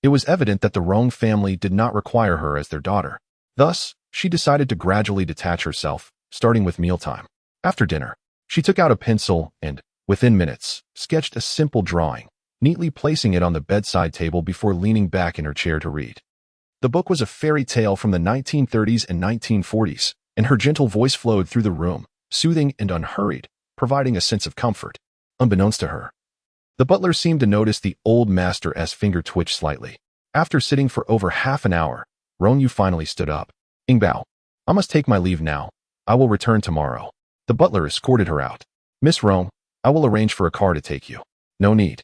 it was evident that the Rong family did not require her as their daughter. Thus, she decided to gradually detach herself, starting with mealtime. After dinner, she took out a pencil and, within minutes, sketched a simple drawing, neatly placing it on the bedside table before leaning back in her chair to read. The book was a fairy tale from the 1930s and 1940s, and her gentle voice flowed through the room, soothing and unhurried, providing a sense of comfort. Unbeknownst to her, the butler seemed to notice the old master's finger twitch slightly. After sitting for over half an hour, Rong Yu finally stood up. Ingbao, I must take my leave now. I will return tomorrow. The butler escorted her out. Miss Rong, I will arrange for a car to take you. No need.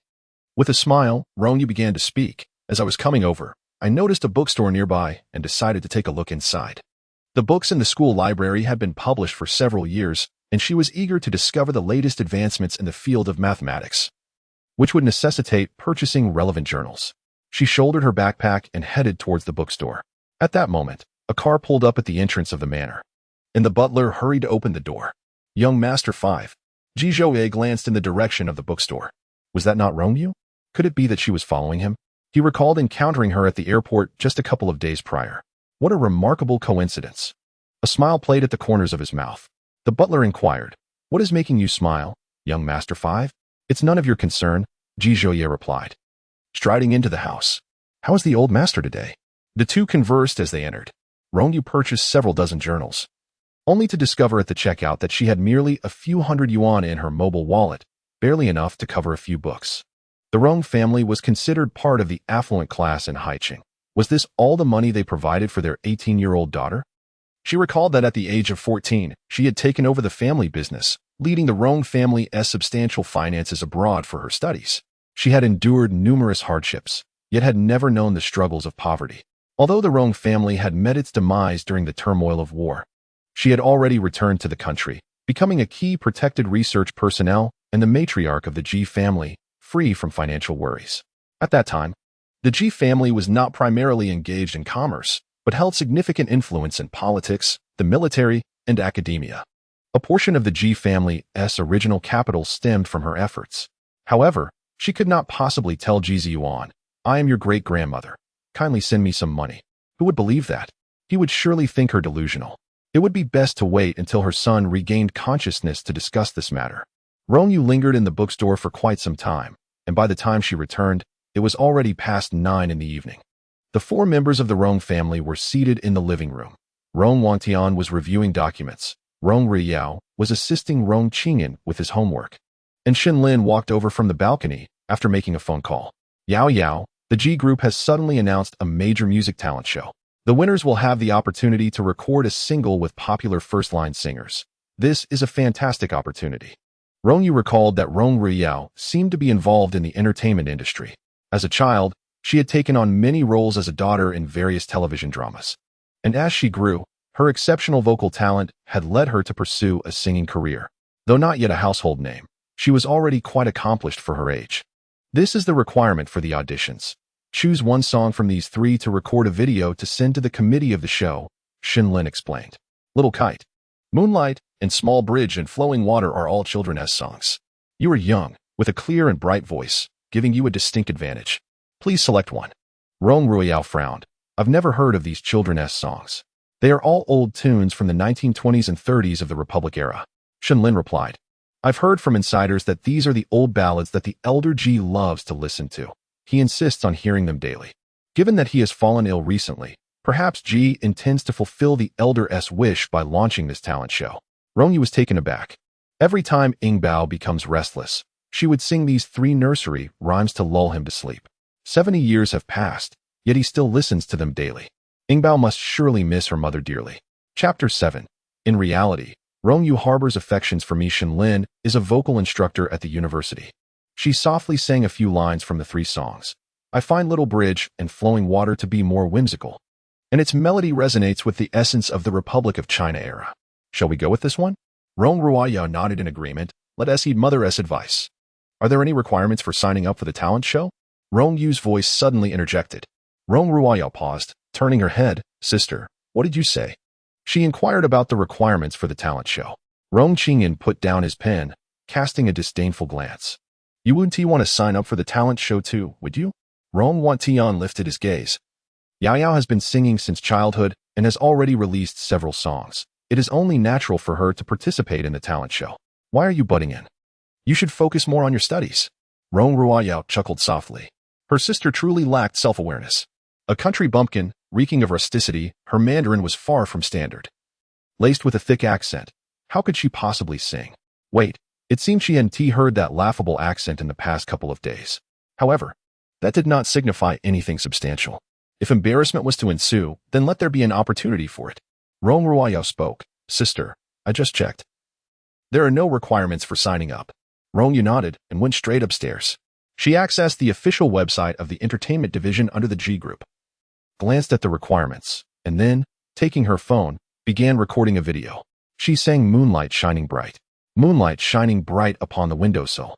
With a smile, Rong Yu began to speak. As I was coming over, I noticed a bookstore nearby and decided to take a look inside. The books in the school library had been published for several years, and she was eager to discover the latest advancements in the field of mathematics, which would necessitate purchasing relevant journals. She shouldered her backpack and headed towards the bookstore. At that moment, a car pulled up at the entrance of the manor, and the butler hurried to open the door. Young Master 5. Ji Zhouye glanced in the direction of the bookstore. Was that not Rong Yu? Could it be that she was following him? He recalled encountering her at the airport just a couple of days prior. What a remarkable coincidence. A smile played at the corners of his mouth. The butler inquired, "What is making you smile, young Master 5? It's none of your concern," Ji Zhouye replied, striding into the house. "How is the old master today?" The two conversed as they entered. Rong Yu purchased several dozen journals, only to discover at the checkout that she had merely a few hundred yuan in her mobile wallet, barely enough to cover a few books. The Rong family was considered part of the affluent class in Haicheng. Was this all the money they provided for their 18-year-old daughter? She recalled that at the age of 14, she had taken over the family business, leading the Rong family's substantial finances abroad for her studies. She had endured numerous hardships, yet had never known the struggles of poverty. Although the Rong family had met its demise during the turmoil of war, she had already returned to the country, becoming a key protected research personnel and the matriarch of the Ji family, free from financial worries. At that time, the Ji family was not primarily engaged in commerce, but held significant influence in politics, the military, and academia. A portion of the Ji family's original capital stemmed from her efforts. However, she could not possibly tell Ji Ziyuan, "I am your great-grandmother. Kindly send me some money." Who would believe that? He would surely think her delusional. It would be best to wait until her son regained consciousness to discuss this matter. Rong Yu lingered in the bookstore for quite some time, and by the time she returned, it was already past 9 in the evening. The 4 members of the Rong family were seated in the living room. Rong Wangtian was reviewing documents. Rong Riyao was assisting Rong Qingyan with his homework. And Xin Lin walked over from the balcony after making a phone call. Yao Yao, the G group has suddenly announced a major music talent show. The winners will have the opportunity to record a single with popular first-line singers. This is a fantastic opportunity. Rong Yu recalled that Rong Riyao seemed to be involved in the entertainment industry. As a child, she had taken on many roles as a daughter in various television dramas. And as she grew, her exceptional vocal talent had led her to pursue a singing career. Though not yet a household name, she was already quite accomplished for her age. This is the requirement for the auditions. Choose one song from these 3 to record a video to send to the committee of the show, Xin Lin explained. Little Kite, Moonlight, and Small Bridge and Flowing Water are all children's songs. You are young, with a clear and bright voice, giving you a distinct advantage. Please select one. Rong Ruiyao frowned. I've never heard of these children's songs. They are all old tunes from the 1920s and 30s of the Republic era. Xin Lin replied. I've heard from insiders that these are the old ballads that the elder Ji loves to listen to. He insists on hearing them daily. Given that he has fallen ill recently, perhaps Ji intends to fulfill the elder's wish by launching this talent show. Rong Yu was taken aback. Every time Ingbao becomes restless, she would sing these 3 nursery rhymes to lull him to sleep. 70 years have passed, yet he still listens to them daily. Ingbao must surely miss her mother dearly. Chapter 7. In reality, Rong Yu harbors affections for Mi Shenlin is a vocal instructor at the university. She softly sang a few lines from the 3 songs. I find Little Bridge and Flowing Water to be more whimsical, and its melody resonates with the essence of the Republic of China era. Shall we go with this one? Rong Ruiyao nodded in agreement. Let us heed mother's advice. Are there any requirements for signing up for the talent show? Rong Yu's voice suddenly interjected. Rong Ruiyao paused, turning her head. Sister, what did you say? She inquired about the requirements for the talent show. Rong Qingyan put down his pen, casting a disdainful glance. You wouldn't want to sign up for the talent show too, would you? Rong Wantian lifted his gaze. Yao Yao has been singing since childhood and has already released several songs. It is only natural for her to participate in the talent show. Why are you butting in? You should focus more on your studies. Rong Ruiyao chuckled softly. Her sister truly lacked self-awareness. A country bumpkin, reeking of rusticity, her Mandarin was far from standard. Laced with a thick accent, how could she possibly sing? Wait, it seemed she hadn't heard that laughable accent in the past couple of days. However, that did not signify anything substantial. If embarrassment was to ensue, then let there be an opportunity for it. Rong Yu spoke. Sister, I just checked. There are no requirements for signing up. Rong Yu nodded and went straight upstairs. She accessed the official website of the entertainment division under the G Group, glanced at the requirements, and then, taking her phone, began recording a video. She sang Moonlight Shining Bright. Moonlight shining bright upon the windowsill.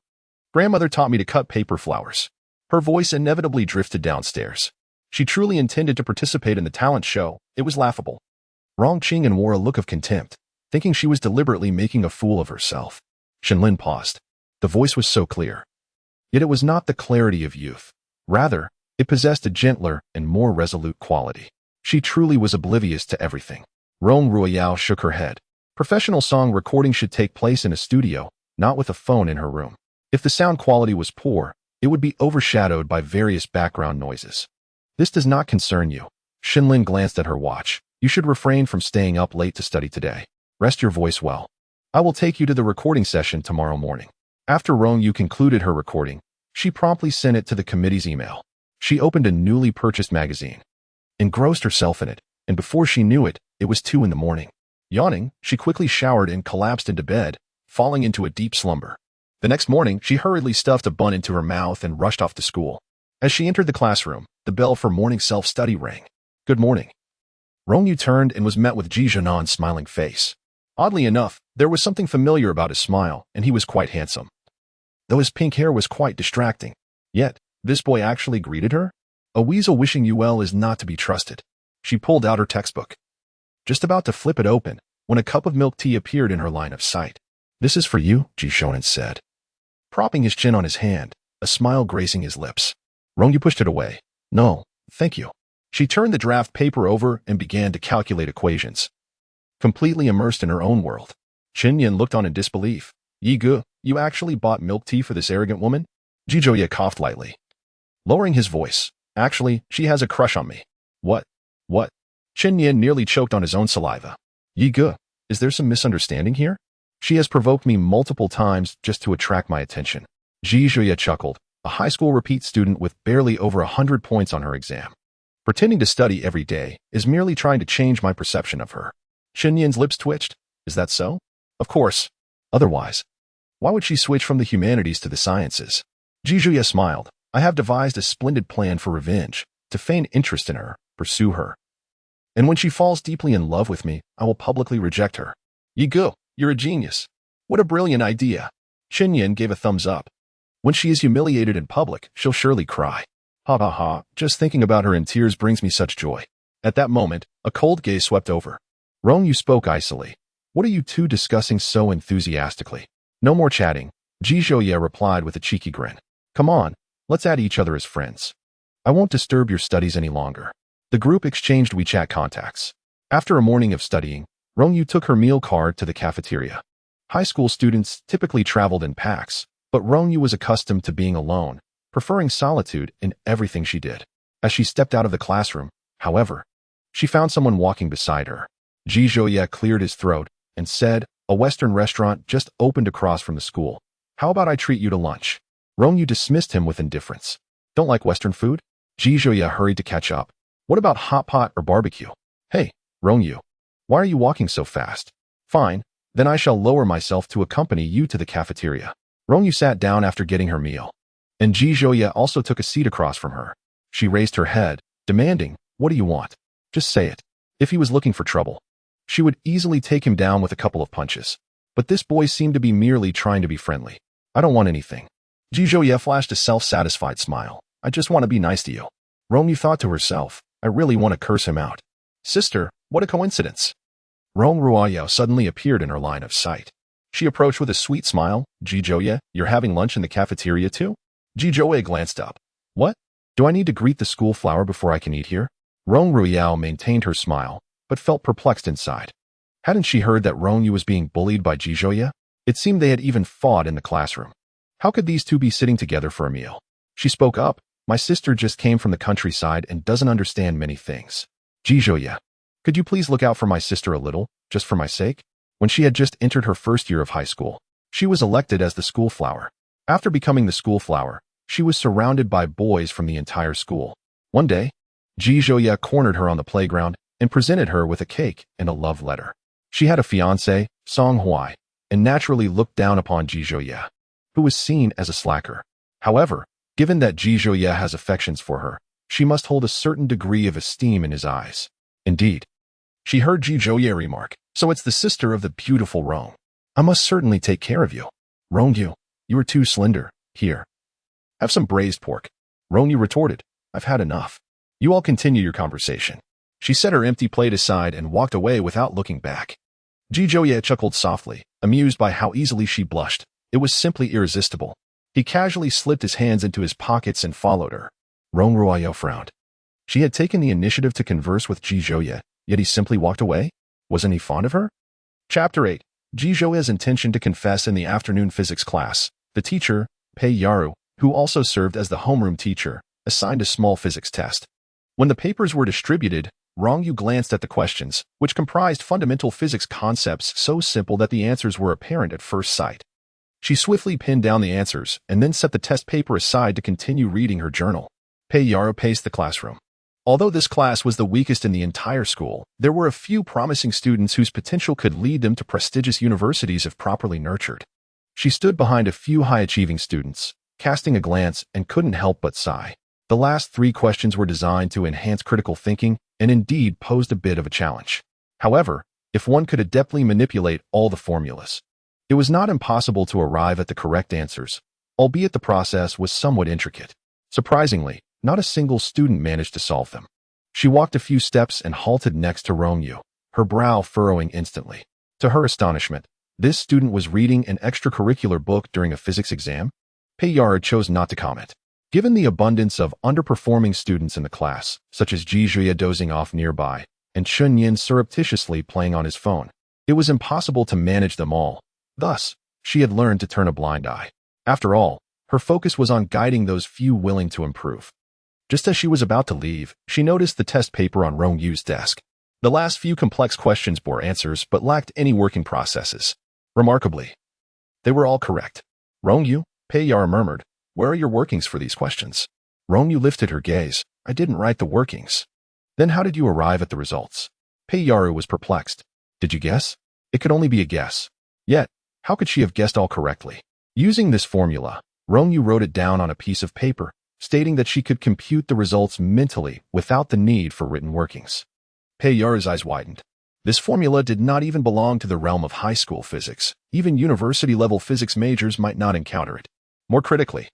Grandmother taught me to cut paper flowers. Her voice inevitably drifted downstairs. She truly intended to participate in the talent show. It was laughable. Rong Qing'an wore a look of contempt, thinking she was deliberately making a fool of herself. Shenlin paused. The voice was so clear. Yet it was not the clarity of youth. Rather, it possessed a gentler and more resolute quality. She truly was oblivious to everything. Rong Yu shook her head. Professional song recording should take place in a studio, not with a phone in her room. If the sound quality was poor, it would be overshadowed by various background noises. This does not concern you. Shenlin glanced at her watch. You should refrain from staying up late to study today. Rest your voice well. I will take you to the recording session tomorrow morning. After Rong Yu concluded her recording, she promptly sent it to the committee's email. She opened a newly purchased magazine, engrossed herself in it, and before she knew it, it was 2 a.m. Yawning, she quickly showered and collapsed into bed, falling into a deep slumber. The next morning, she hurriedly stuffed a bun into her mouth and rushed off to school. As she entered the classroom, the bell for morning self-study rang. Good morning. Rong Yu turned and was met with Ji Zhenan's smiling face. Oddly enough, there was something familiar about his smile, and he was quite handsome, though his pink hair was quite distracting. Yet, this boy actually greeted her? A weasel wishing you well is not to be trusted. She pulled out her textbook, just about to flip it open, when a cup of milk tea appeared in her line of sight. This is for you, Ji Zhenan said, propping his chin on his hand, a smile gracing his lips. Rong Yu pushed it away. No, thank you. She turned the draft paper over and began to calculate equations, completely immersed in her own world. Chen Yin looked on in disbelief. Yi Ge, you actually bought milk tea for this arrogant woman? Ji Zhouye coughed lightly, lowering his voice. Actually, she has a crush on me. What? Chen Yin nearly choked on his own saliva. Yi Ge, is there some misunderstanding here? She has provoked me multiple times just to attract my attention. Ji Zhouye chuckled, a high school repeat student with barely over 100 points on her exam. Pretending to study every day is merely trying to change my perception of her. Chen Yin's lips twitched. Is that so? Of course. Otherwise, why would she switch from the humanities to the sciences? Ji Zhouye smiled. I have devised a splendid plan for revenge, to feign interest in her, pursue her. And when she falls deeply in love with me, I will publicly reject her. Yi Ge, you're a genius. What a brilliant idea. Chen Yin gave a thumbs up. When she is humiliated in public, she'll surely cry. Ha ha ha, just thinking about her in tears brings me such joy. At that moment, a cold gaze swept over. Rong Yu spoke icily. What are you two discussing so enthusiastically? No more chatting. Ji Zhouye replied with a cheeky grin. Come on, let's add each other as friends. I won't disturb your studies any longer. The group exchanged WeChat contacts. After a morning of studying, Rong Yu took her meal card to the cafeteria. High school students typically traveled in packs, but Rong Yu was accustomed to being alone, preferring solitude in everything she did. As she stepped out of the classroom, however, she found someone walking beside her. Ji Zhouye cleared his throat and said, a Western restaurant just opened across from the school. How about I treat you to lunch? Rong Yu dismissed him with indifference. Don't like Western food? Ji Zhouye hurried to catch up. What about hot pot or barbecue? Hey, Rong Yu, why are you walking so fast? Fine, then I shall lower myself to accompany you to the cafeteria. Rong Yu sat down after getting her meal, and Ji Zhouye also took a seat across from her. She raised her head, demanding, what do you want? Just say it. If he was looking for trouble, she would easily take him down with a couple of punches. But this boy seemed to be merely trying to be friendly. I don't want anything. Ji Zhouye flashed a self-satisfied smile. I just want to be nice to you. Rong Yu thought to herself, I really want to curse him out. Sister, what a coincidence. Rong Yu suddenly appeared in her line of sight. She approached with a sweet smile. Ji Zhouye, you're having lunch in the cafeteria too? Ji Zhouye glanced up. What? Do I need to greet the school flower before I can eat here? Rong Yu maintained her smile, but felt perplexed inside. Hadn't she heard that Rong Yu was being bullied by Ji Zhouye? It seemed they had even fought in the classroom. How could these two be sitting together for a meal? She spoke up. My sister just came from the countryside and doesn't understand many things. Ji Zhouye, could you please look out for my sister a little, just for my sake? When she had just entered her first year of high school, she was elected as the school flower. After becoming the school flower, she was surrounded by boys from the entire school. One day, Ji Zhouye cornered her on the playground and presented her with a cake and a love letter. She had a fiancé, Song Huai, and naturally looked down upon Ji Zhouye, who was seen as a slacker. However, given that Ji Zhouye has affections for her, she must hold a certain degree of esteem in his eyes. Indeed, she heard Ji Zhouye remark, "So it's the sister of the beautiful Rong. I must certainly take care of you. Rong Yu, you are too slender. Here, have some braised pork." Rong Yu retorted, "I've had enough. You all continue your conversation." She set her empty plate aside and walked away without looking back. Ji Zhouye chuckled softly, amused by how easily she blushed. It was simply irresistible. He casually slipped his hands into his pockets and followed her. Rong Yu frowned. She had taken the initiative to converse with Ji Zhouye, yet he simply walked away? Wasn't he fond of her? Chapter 8. Ji Zhouye's intention to confess in the afternoon physics class. The teacher, Pei Yaru, who also served as the homeroom teacher, assigned a small physics test. When the papers were distributed, Rong Yu glanced at the questions, which comprised fundamental physics concepts so simple that the answers were apparent at first sight. She swiftly pinned down the answers and then set the test paper aside to continue reading her journal. Pei Yaru paced the classroom. Although this class was the weakest in the entire school, there were a few promising students whose potential could lead them to prestigious universities if properly nurtured. She stood behind a few high-achieving students, casting a glance and couldn't help but sigh. The last 3 questions were designed to enhance critical thinking and indeed posed a bit of a challenge. However, if one could adeptly manipulate all the formulas, it was not impossible to arrive at the correct answers, albeit the process was somewhat intricate. Surprisingly, not a single student managed to solve them. She walked a few steps and halted next to Rong Yu, her brow furrowing instantly. To her astonishment, this student was reading an extracurricular book during a physics exam. Pei Yaru chose not to comment. Given the abundance of underperforming students in the class, such as Ji Zhouye dozing off nearby and Chun Yin surreptitiously playing on his phone, it was impossible to manage them all. Thus, she had learned to turn a blind eye. After all, her focus was on guiding those few willing to improve. Just as she was about to leave, she noticed the test paper on Rong Yu's desk. The last few complex questions bore answers but lacked any working processes. Remarkably, they were all correct. "Rong Yu," Pei Yaru murmured, "where are your workings for these questions?" Rong Yu lifted her gaze. "I didn't write the workings." "Then how did you arrive at the results?" Pei Yaru was perplexed. "Did you guess?" It could only be a guess. Yet, how could she have guessed all correctly? Using this formula, Rong Yu wrote it down on a piece of paper, stating that she could compute the results mentally without the need for written workings. Pei Yaru's eyes widened. This formula did not even belong to the realm of high school physics. Even university-level physics majors might not encounter it. More critically,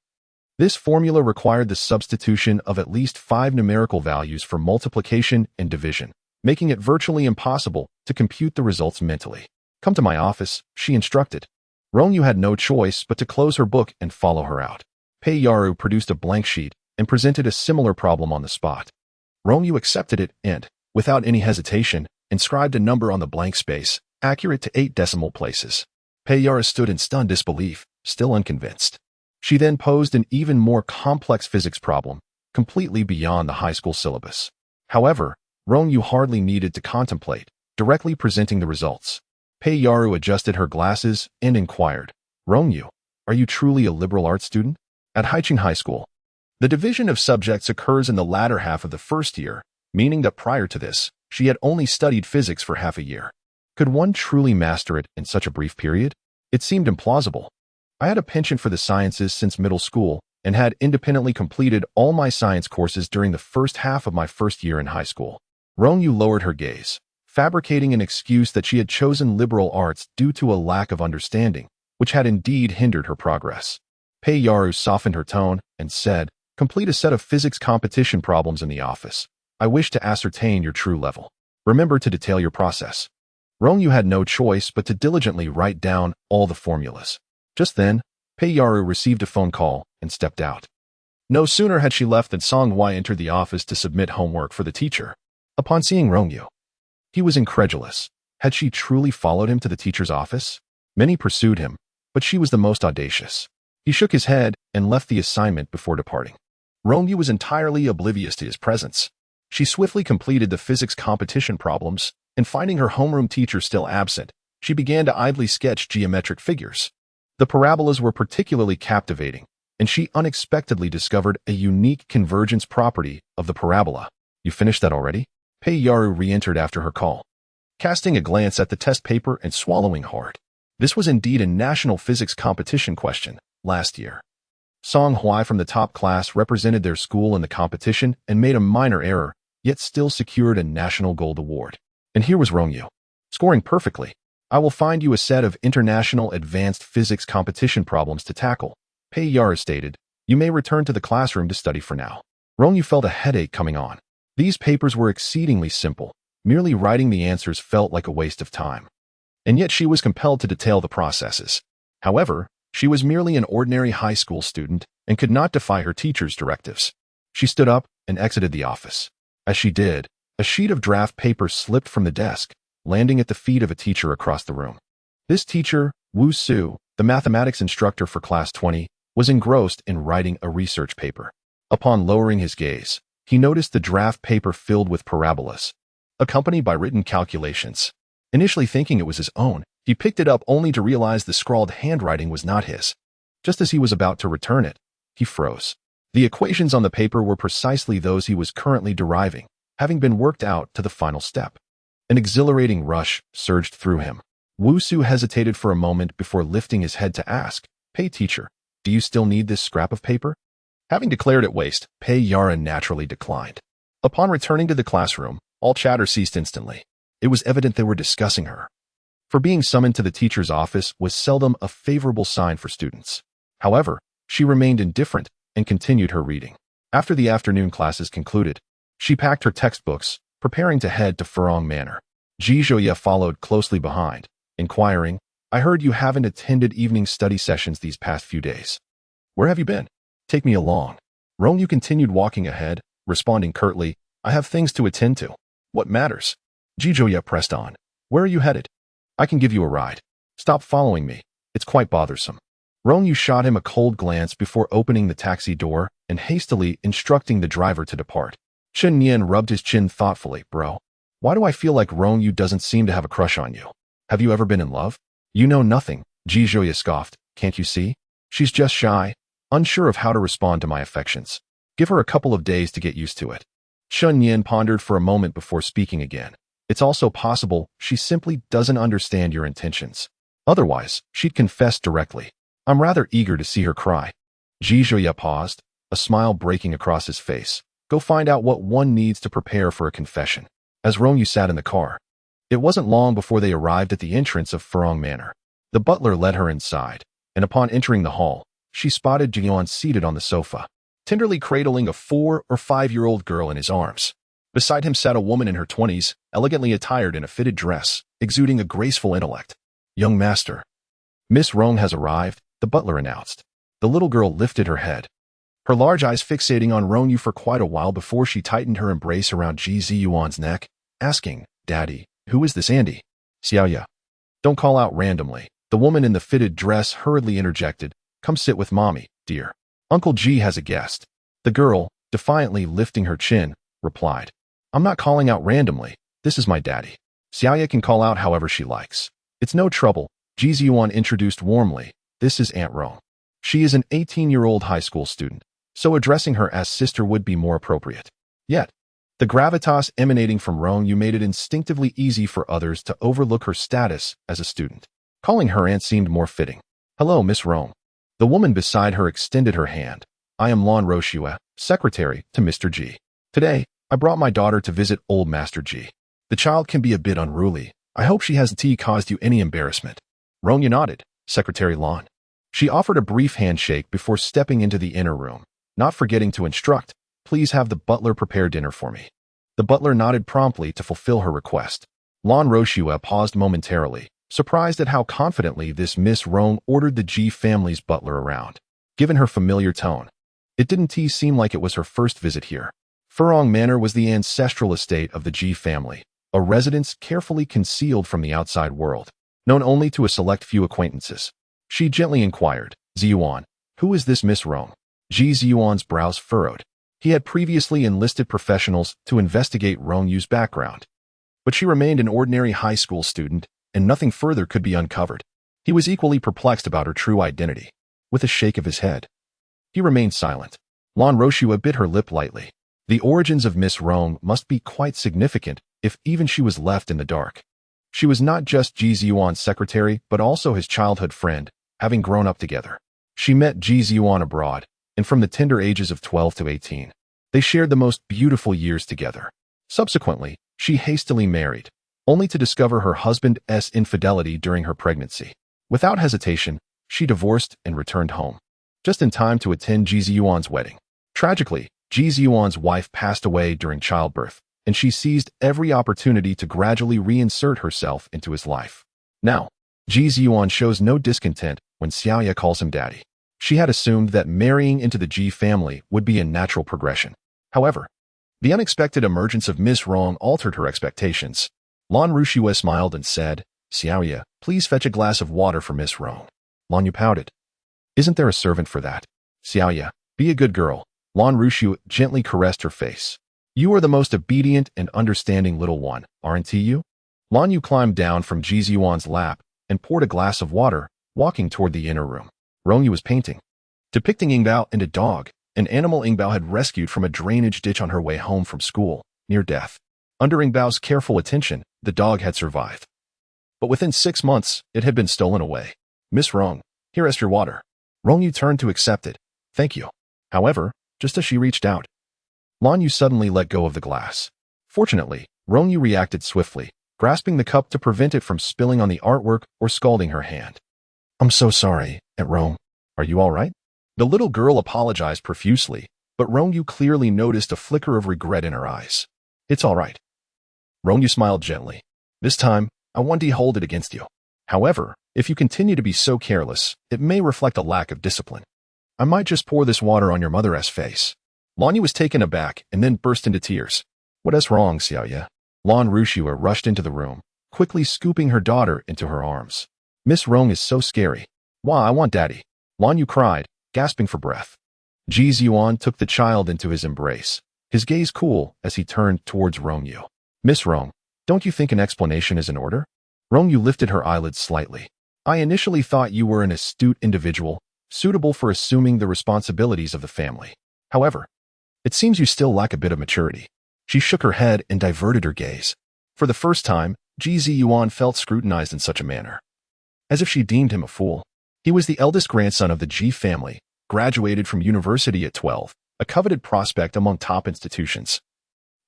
this formula required the substitution of at least 5 numerical values for multiplication and division, making it virtually impossible to compute the results mentally. "Come to my office," she instructed. Rong Yu had no choice but to close her book and follow her out. Pei Yaru produced a blank sheet and presented a similar problem on the spot. Rong Yu accepted it and, without any hesitation, inscribed a number on the blank space, accurate to 8 decimal places. Pei Yaru stood in stunned disbelief, still unconvinced. She then posed an even more complex physics problem, completely beyond the high school syllabus. However, Rong Yu hardly needed to contemplate, directly presenting the results. Pei Yaru adjusted her glasses and inquired, "Rong Yu, are you truly a liberal arts student?" At Haicheng High School, the division of subjects occurs in the latter half of the first year, meaning that prior to this, she had only studied physics for half a year. Could one truly master it in such a brief period? It seemed implausible. "I had a penchant for the sciences since middle school and had independently completed all my science courses during the first half of my first year in high school." Rong Yu lowered her gaze, fabricating an excuse that she had chosen liberal arts due to a lack of understanding, which had indeed hindered her progress. Pei Yaru softened her tone and said, "Complete a set of physics competition problems in the office. I wish to ascertain your true level. Remember to detail your process." Rong Yu had no choice but to diligently write down all the formulas. Just then, Pei Yaru received a phone call and stepped out. No sooner had she left than Song Huai entered the office to submit homework for the teacher. Upon seeing Rong Yu, he was incredulous. Had she truly followed him to the teacher's office? Many pursued him, but she was the most audacious. He shook his head and left the assignment before departing. Rong Yu was entirely oblivious to his presence. She swiftly completed the physics competition problems, and finding her homeroom teacher still absent, she began to idly sketch geometric figures. The parabolas were particularly captivating, and she unexpectedly discovered a unique convergence property of the parabola. "You finished that already?" Pei Yaru re-entered after her call, casting a glance at the test paper and swallowing hard. This was indeed a national physics competition question last year. Song Hui from the top class represented their school in the competition and made a minor error, yet still secured a national gold award. And here was Rong Yu, scoring perfectly. I will find you a set of international advanced physics competition problems to tackle, Pei Yaru stated. You may return to the classroom to study for now. Rong Yu felt a headache coming on. These papers were exceedingly simple. Merely writing the answers felt like a waste of time. And yet she was compelled to detail the processes. However, she was merely an ordinary high school student and could not defy her teacher's directives. She stood up and exited the office. As she did, a sheet of draft paper slipped from the desk, landing at the feet of a teacher across the room. This teacher, Wu Su, the mathematics instructor for class 20, was engrossed in writing a research paper. Upon lowering his gaze, he noticed the draft paper filled with parabolas, accompanied by written calculations. Initially thinking it was his own, he picked it up only to realize the scrawled handwriting was not his. Just as he was about to return it, he froze. The equations on the paper were precisely those he was currently deriving, having been worked out to the final step. An exhilarating rush surged through him. Wu Su hesitated for a moment before lifting his head to ask, "Pei teacher, do you still need this scrap of paper?" Having declared it waste, Pei Yaru naturally declined. Upon returning to the classroom, all chatter ceased instantly. It was evident they were discussing her. For being summoned to the teacher's office was seldom a favorable sign for students. However, she remained indifferent and continued her reading. After the afternoon classes concluded, she packed her textbooks, preparing to head to Furong Manor. Ji Zhouye followed closely behind, inquiring, "I heard you haven't attended evening study sessions these past few days. Where have you been? Take me along." Rong Yu continued walking ahead, responding curtly, "I have things to attend to. What matters?" Ji Zhouye pressed on. "Where are you headed? I can give you a ride. Stop following me. It's quite bothersome." Rong Yu shot him a cold glance before opening the taxi door and hastily instructing the driver to depart. Chen Nian rubbed his chin thoughtfully. "Bro, why do I feel like Rong Yu doesn't seem to have a crush on you? Have you ever been in love?" "You know nothing," Ji Zhouye scoffed. "Can't you see? She's just shy, unsure of how to respond to my affections. Give her a couple of days to get used to it." Chen Nian pondered for a moment before speaking again. "It's also possible she simply doesn't understand your intentions. Otherwise, she'd confess directly. I'm rather eager to see her cry." Ji Zhouye paused, a smile breaking across his face. "Go find out what one needs to prepare for a confession." As Rong Yu sat in the car, it wasn't long before they arrived at the entrance of Furong Manor. The butler led her inside, and upon entering the hall, she spotted Jian seated on the sofa, tenderly cradling a 4 or 5-year-old girl in his arms. Beside him sat a woman in her 20s, elegantly attired in a fitted dress, exuding a graceful intellect. "Young master, Miss Rong has arrived," the butler announced. The little girl lifted her head, her large eyes fixating on Rong Yu for quite a while before she tightened her embrace around Ji Ziyuan's neck, asking, "Daddy, who is this Andy?" "Xiaoya. Don't call out randomly," the woman in the fitted dress hurriedly interjected. "Come sit with mommy, dear. Uncle Ji has a guest." The girl, defiantly lifting her chin, replied, "I'm not calling out randomly. This is my daddy. Xiaoya can call out however she likes. It's no trouble." Ji Ziyuan introduced warmly. "This is Aunt Rong. She is an 18-year-old high school student, so addressing her as sister would be more appropriate." Yet, the gravitas emanating from Rong Yu made it instinctively easy for others to overlook her status as a student. Calling her aunt seemed more fitting. "Hello, Miss Rong." The woman beside her extended her hand. "I am Lan Roshua, secretary to Mr. Ji. Today, I brought my daughter to visit old Master Ji. The child can be a bit unruly. I hope she hasn't caused you any embarrassment." Rong Yu nodded. "Secretary Lan." She offered a brief handshake before stepping into the inner room, not forgetting to instruct, "Please have the butler prepare dinner for me." The butler nodded promptly to fulfill her request. Lan Roshua paused momentarily, surprised at how confidently this Miss Rong ordered the Ji family's butler around. Given her familiar tone, it didn't seem like it was her first visit here. Furong Manor was the ancestral estate of the Ji family, a residence carefully concealed from the outside world, known only to a select few acquaintances. She gently inquired, "Ziyuan, who is this Miss Rong?" Ji Ziyuan's brows furrowed. He had previously enlisted professionals to investigate Rong Yu's background, but she remained an ordinary high school student, and nothing further could be uncovered. He was equally perplexed about her true identity. With a shake of his head, he remained silent. Lan Roshua bit her lip lightly. The origins of Miss Rong must be quite significant if even she was left in the dark. She was not just Ji Ziyuan's secretary, but also his childhood friend, having grown up together. She met Ji Ziyuan abroad, and from the tender ages of 12 to 18, they shared the most beautiful years together. Subsequently, she hastily married, only to discover her husband's infidelity during her pregnancy. Without hesitation, she divorced and returned home, just in time to attend Ji Ziyuan's wedding. Tragically, Ji Ziyuan's wife passed away during childbirth, and she seized every opportunity to gradually reinsert herself into his life. Now, Ji Ziyuan shows no discontent when Xiaoya calls him daddy. She had assumed that marrying into the Ji family would be a natural progression. However, the unexpected emergence of Miss Rong altered her expectations. Lan Rushue smiled and said, "Xiaoya, please fetch a glass of water for Miss Rong." Lan Yu pouted. "Isn't there a servant for that?" "Xiaoya, be a good girl." Lan Rushue gently caressed her face. "You are the most obedient and understanding little one, aren't you?" Lan Yu climbed down from Ji Ziyuan's lap and poured a glass of water, walking toward the inner room. Rong Yu was painting, depicting Yingbao and a dog, an animal Yingbao had rescued from a drainage ditch on her way home from school, near death. Under Yingbao's careful attention, the dog had survived. But within 6 months, it had been stolen away. "Miss Rong, here is your water." Rong Yu turned to accept it. "Thank you." However, just as she reached out, Lan Yu suddenly let go of the glass. Fortunately, Rong Yu reacted swiftly, grasping the cup to prevent it from spilling on the artwork or scalding her hand. "I'm so sorry, Aunt Rong. Are you all right?" The little girl apologized profusely, but Rong Yu clearly noticed a flicker of regret in her eyes. "It's all right." Rong Yu smiled gently. "This time, I won't hold it against you. However, if you continue to be so careless, it may reflect a lack of discipline. I might just pour this water on your mother's face." Lan Yu was taken aback and then burst into tears. "What is wrong, Xiaoya?" Lan Rushue rushed into the room, quickly scooping her daughter into her arms. "Miss Rong is so scary. Why, I want daddy." Lan Yu cried, gasping for breath. Ji Ziyuan took the child into his embrace, his gaze cool as he turned towards Rong Yu. "Miss Rong, don't you think an explanation is in order?" Rong Yu lifted her eyelids slightly. "I initially thought you were an astute individual, suitable for assuming the responsibilities of the family. However, it seems you still lack a bit of maturity." She shook her head and diverted her gaze. For the first time, Ji Ziyuan felt scrutinized in such a manner, as if she deemed him a fool. He was the eldest grandson of the Ji family, graduated from university at 12, a coveted prospect among top institutions,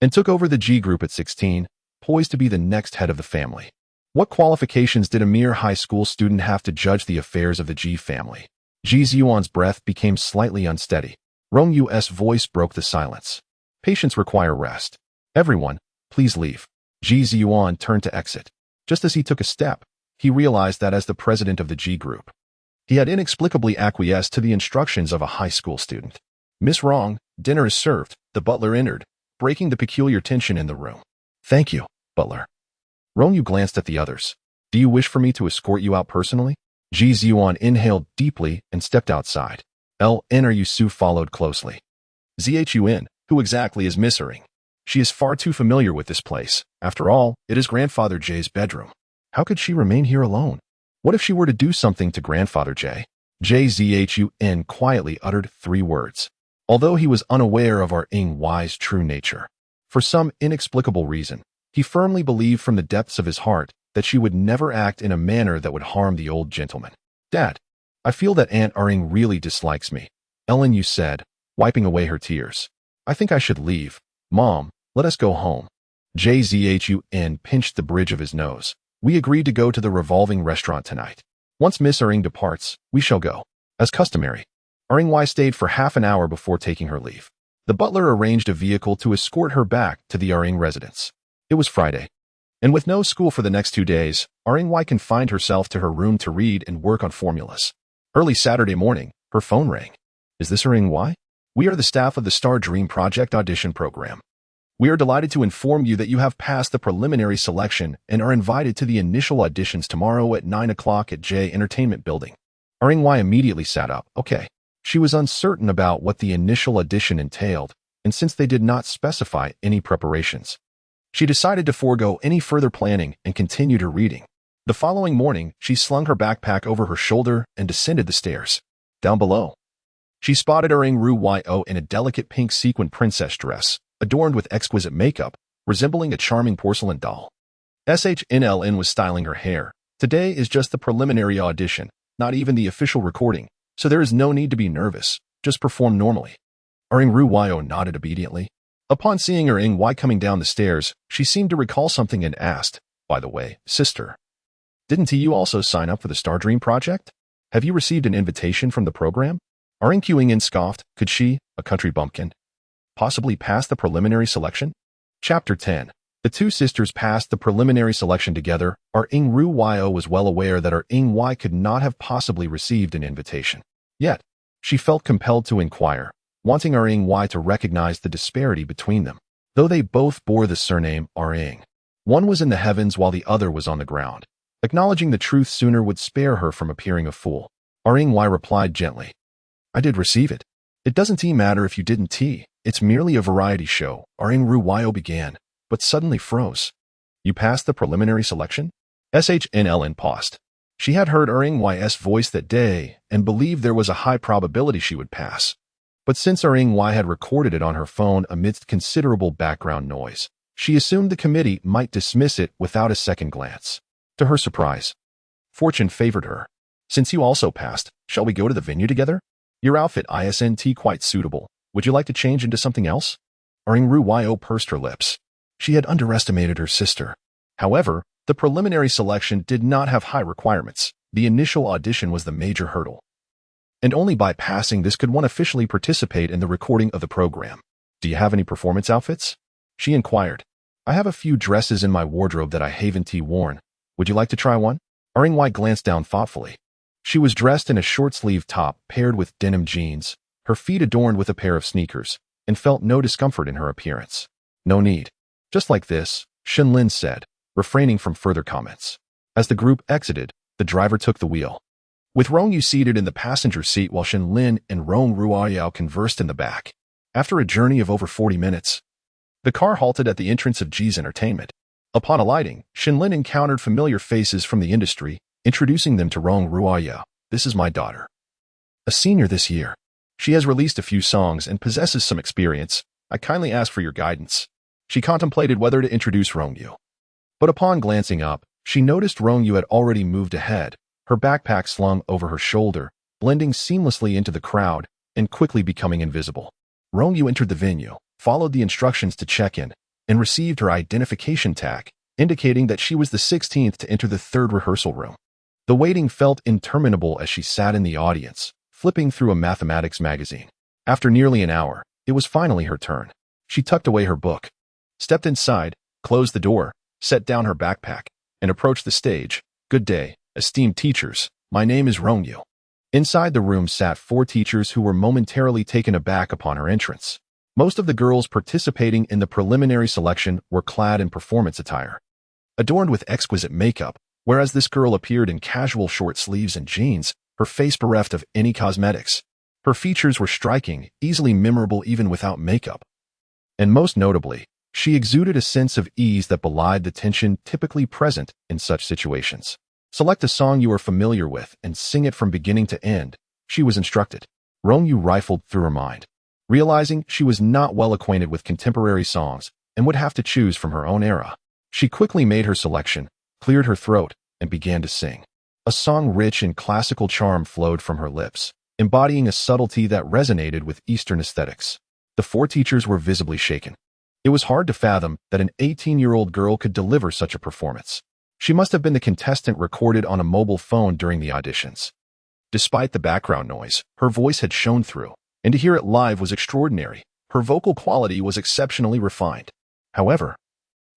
and took over the Ji group at 16, poised to be the next head of the family. What qualifications did a mere high school student have to judge the affairs of the Ji family? Ji Ziyuan's breath became slightly unsteady. Rong Yu's voice broke the silence. "Patients require rest. Everyone, please leave." Ji Ziyuan turned to exit. Just as he took a step, he realized that as the president of the Ji group, he had inexplicably acquiesced to the instructions of a high school student. "Miss Rong, dinner is served," the butler entered, breaking the peculiar tension in the room. "Thank you, butler." Rong Yu glanced at the others. "Do you wish for me to escort you out personally?" Ji Ziyuan inhaled deeply and stepped outside. N.R.U. Su followed closely. "Zhun, who exactly is Miss Ring? She is far too familiar with this place. After all, it is Grandfather Jay's bedroom. How could she remain here alone? What if she were to do something to Grandfather Jay?" Zhun quietly uttered 3 words, although he was unaware of Ying's true nature. For some inexplicable reason, he firmly believed from the depths of his heart that she would never act in a manner that would harm the old gentleman. "Dad, I feel that Aunt Ring really dislikes me," Ellen Yu said, wiping away her tears. "I think I should leave. Mom, let us go home." Zhun pinched the bridge of his nose. "We agreed to go to the revolving restaurant tonight. Once Miss Ring departs, we shall go, as customary." Ring stayed for half an hour before taking her leave. The butler arranged a vehicle to escort her back to the Ring residence. It was Friday, and with no school for the next 2 days, Ring confined herself to her room to read and work on formulas. Early Saturday morning, her phone rang. "Is this Ring? We are the staff of the Star Dream Project audition program. We are delighted to inform you that you have passed the preliminary selection and are invited to the initial auditions tomorrow at 9 o'clock at J Entertainment Building." Ring immediately sat up. Okay. She was uncertain about what the initial audition entailed, and since they did not specify any preparations, she decided to forego any further planning and continued her reading. The following morning, she slung her backpack over her shoulder and descended the stairs. Down below, she spotted Ring Ruyo in a delicate pink sequin princess dress, adorned with exquisite makeup, resembling a charming porcelain doll. SHNLN was styling her hair. Today is just the preliminary audition, not even the official recording, so there is no need to be nervous. Just perform normally. Ring Ruyo nodded obediently. Upon seeing Ring coming down the stairs, she seemed to recall something and asked, "By the way, sister, didn't you also sign up for the Star Dream project? Have you received an invitation from the program?" Ring Qing scoffed. Could she, a country bumpkin, possibly pass the preliminary selection? Chapter 10. The two sisters passed the preliminary selection together. Ring Ruyo was well aware that Ring could not have possibly received an invitation. Yet, she felt compelled to inquire, wanting Ring to recognize the disparity between them. Though they both bore the surname Ring, one was in the heavens while the other was on the ground. Acknowledging the truth sooner would spare her from appearing a fool. Ring replied gently, "I did receive it. It doesn't matter if you didn't. It's merely a variety show." Ring Ruyo began, but suddenly froze. "You passed the preliminary selection?" SHNLN paused. She had heard Ring's voice that day and believed there was a high probability she would pass. But since Ring had recorded it on her phone amidst considerable background noise, she assumed the committee might dismiss it without a second glance. To her surprise, fortune favored her. "Since you also passed, shall we go to the venue together? Your outfit isn't quite suitable. Would you like to change into something else?" Ring Ruyo pursed her lips. She had underestimated her sister. However, the preliminary selection did not have high requirements. The initial audition was the major hurdle. And only by passing this could one officially participate in the recording of the program. "Do you have any performance outfits?" she inquired. "I have a few dresses in my wardrobe that I haven't worn. Would you like to try one?" Ring glanced down thoughtfully. She was dressed in a short-sleeved top paired with denim jeans, her feet adorned with a pair of sneakers, and felt no discomfort in her appearance. "No need. Just like this," Shinlin said, refraining from further comments. As the group exited, the driver took the wheel, with Rong Yu seated in the passenger seat while Shinlin and Rong Ruyo conversed in the back. After a journey of over 40 minutes, the car halted at the entrance of G's Entertainment. Upon alighting, Shinlin encountered familiar faces from the industry, introducing them to Rong Ruyo. "This is my daughter, a senior this year. She has released a few songs and possesses some experience. I kindly ask for your guidance." She contemplated whether to introduce Rong Yu. But upon glancing up, she noticed Rong Yu had already moved ahead, her backpack slung over her shoulder, blending seamlessly into the crowd and quickly becoming invisible. Rong Yu entered the venue, followed the instructions to check in, and received her identification tag, indicating that she was the 16th to enter the third rehearsal room. The waiting felt interminable as she sat in the audience, flipping through a mathematics magazine. After nearly an hour, it was finally her turn. She tucked away her book, stepped inside, closed the door, set down her backpack, and approached the stage. "Good day, esteemed teachers. My name is Rong Yu." Inside the room sat 4 teachers who were momentarily taken aback upon her entrance. Most of the girls participating in the preliminary selection were clad in performance attire, adorned with exquisite makeup, whereas this girl appeared in casual short sleeves and jeans, her face bereft of any cosmetics. Her features were striking, easily memorable even without makeup. And most notably, she exuded a sense of ease that belied the tension typically present in such situations. "Select a song you are familiar with and sing it from beginning to end," she was instructed. Rong Yu rifled through her mind, realizing she was not well acquainted with contemporary songs and would have to choose from her own era. She quickly made her selection, cleared her throat, and began to sing. A song rich in classical charm flowed from her lips, embodying a subtlety that resonated with Eastern aesthetics. The 4 teachers were visibly shaken. It was hard to fathom that an 18-year-old girl could deliver such a performance. She must have been the contestant recorded on a mobile phone during the auditions. Despite the background noise, her voice had shone through, and to hear it live was extraordinary. Her vocal quality was exceptionally refined. However,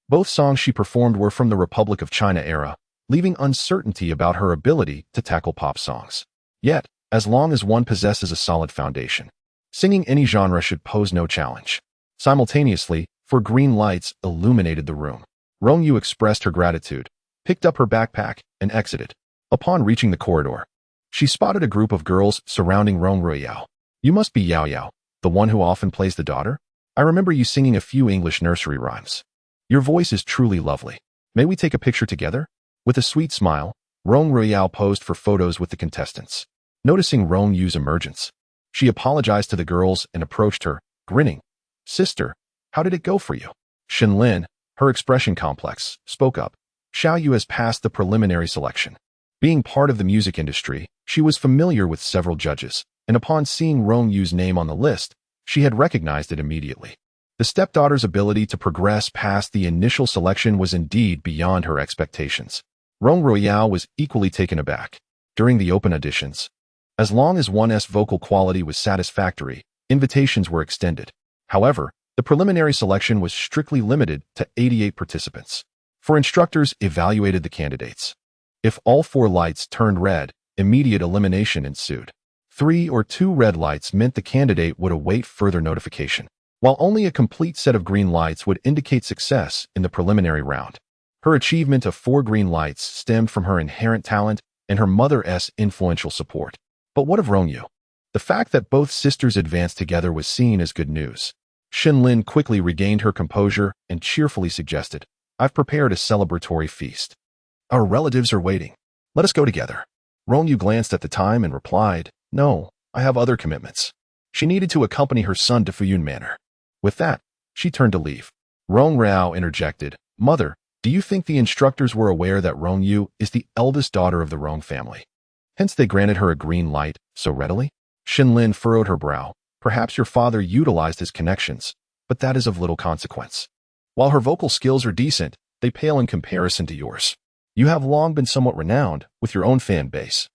both songs she performed were from the Republic of China era, leaving uncertainty about her ability to tackle pop songs. Yet, as long as one possesses a solid foundation, singing any genre should pose no challenge. Simultaneously, 4 green lights illuminated the room. Rong Yu expressed her gratitude, picked up her backpack, and exited. Upon reaching the corridor, she spotted a group of girls surrounding Rong Ruyo. "You must be Yao Yao, the one who often plays the daughter? I remember you singing a few English nursery rhymes. Your voice is truly lovely. May we take a picture together?" With a sweet smile, Rong Ruyo posed for photos with the contestants. Noticing Rong Yu's emergence, she apologized to the girls and approached her, grinning. "Sister, How did it go for you? Shenlin, her expression complex, spoke up. Xiao Yu has passed the preliminary selection. Being part of the music industry, she was familiar with several judges, and upon seeing Rong Yu's name on the list, she had recognized it immediately. The stepdaughter's ability to progress past the initial selection was indeed beyond her expectations. Rong Yu was equally taken aback. During the open auditions, as long as one's vocal quality was satisfactory, invitations were extended. However, the preliminary selection was strictly limited to 88 participants. Four instructors evaluated the candidates. If all 4 lights turned red, immediate elimination ensued. 3 or 2 red lights meant the candidate would await further notification, while only a complete set of green lights would indicate success in the preliminary round. Her achievement of 4 green lights stemmed from her inherent talent and her mother's influential support. But what of Rong Yu? The fact that both sisters advanced together was seen as good news. Shenlin quickly regained her composure and cheerfully suggested, "I've prepared a celebratory feast. Our relatives are waiting. Let us go together." Rong Yu glanced at the time and replied, "No, I have other commitments." She needed to accompany her son to Fuyun Manor. With that, she turned to leave. Rong Rao interjected, "Mother, do you think the instructors were aware that Rong Yu is the eldest daughter of the Rong family? Hence they granted her a green light so readily?" Shenlin furrowed her brow. "Perhaps your father utilized his connections, but that is of little consequence. While her vocal skills are decent, they pale in comparison to yours. You have long been somewhat renowned with your own fan base.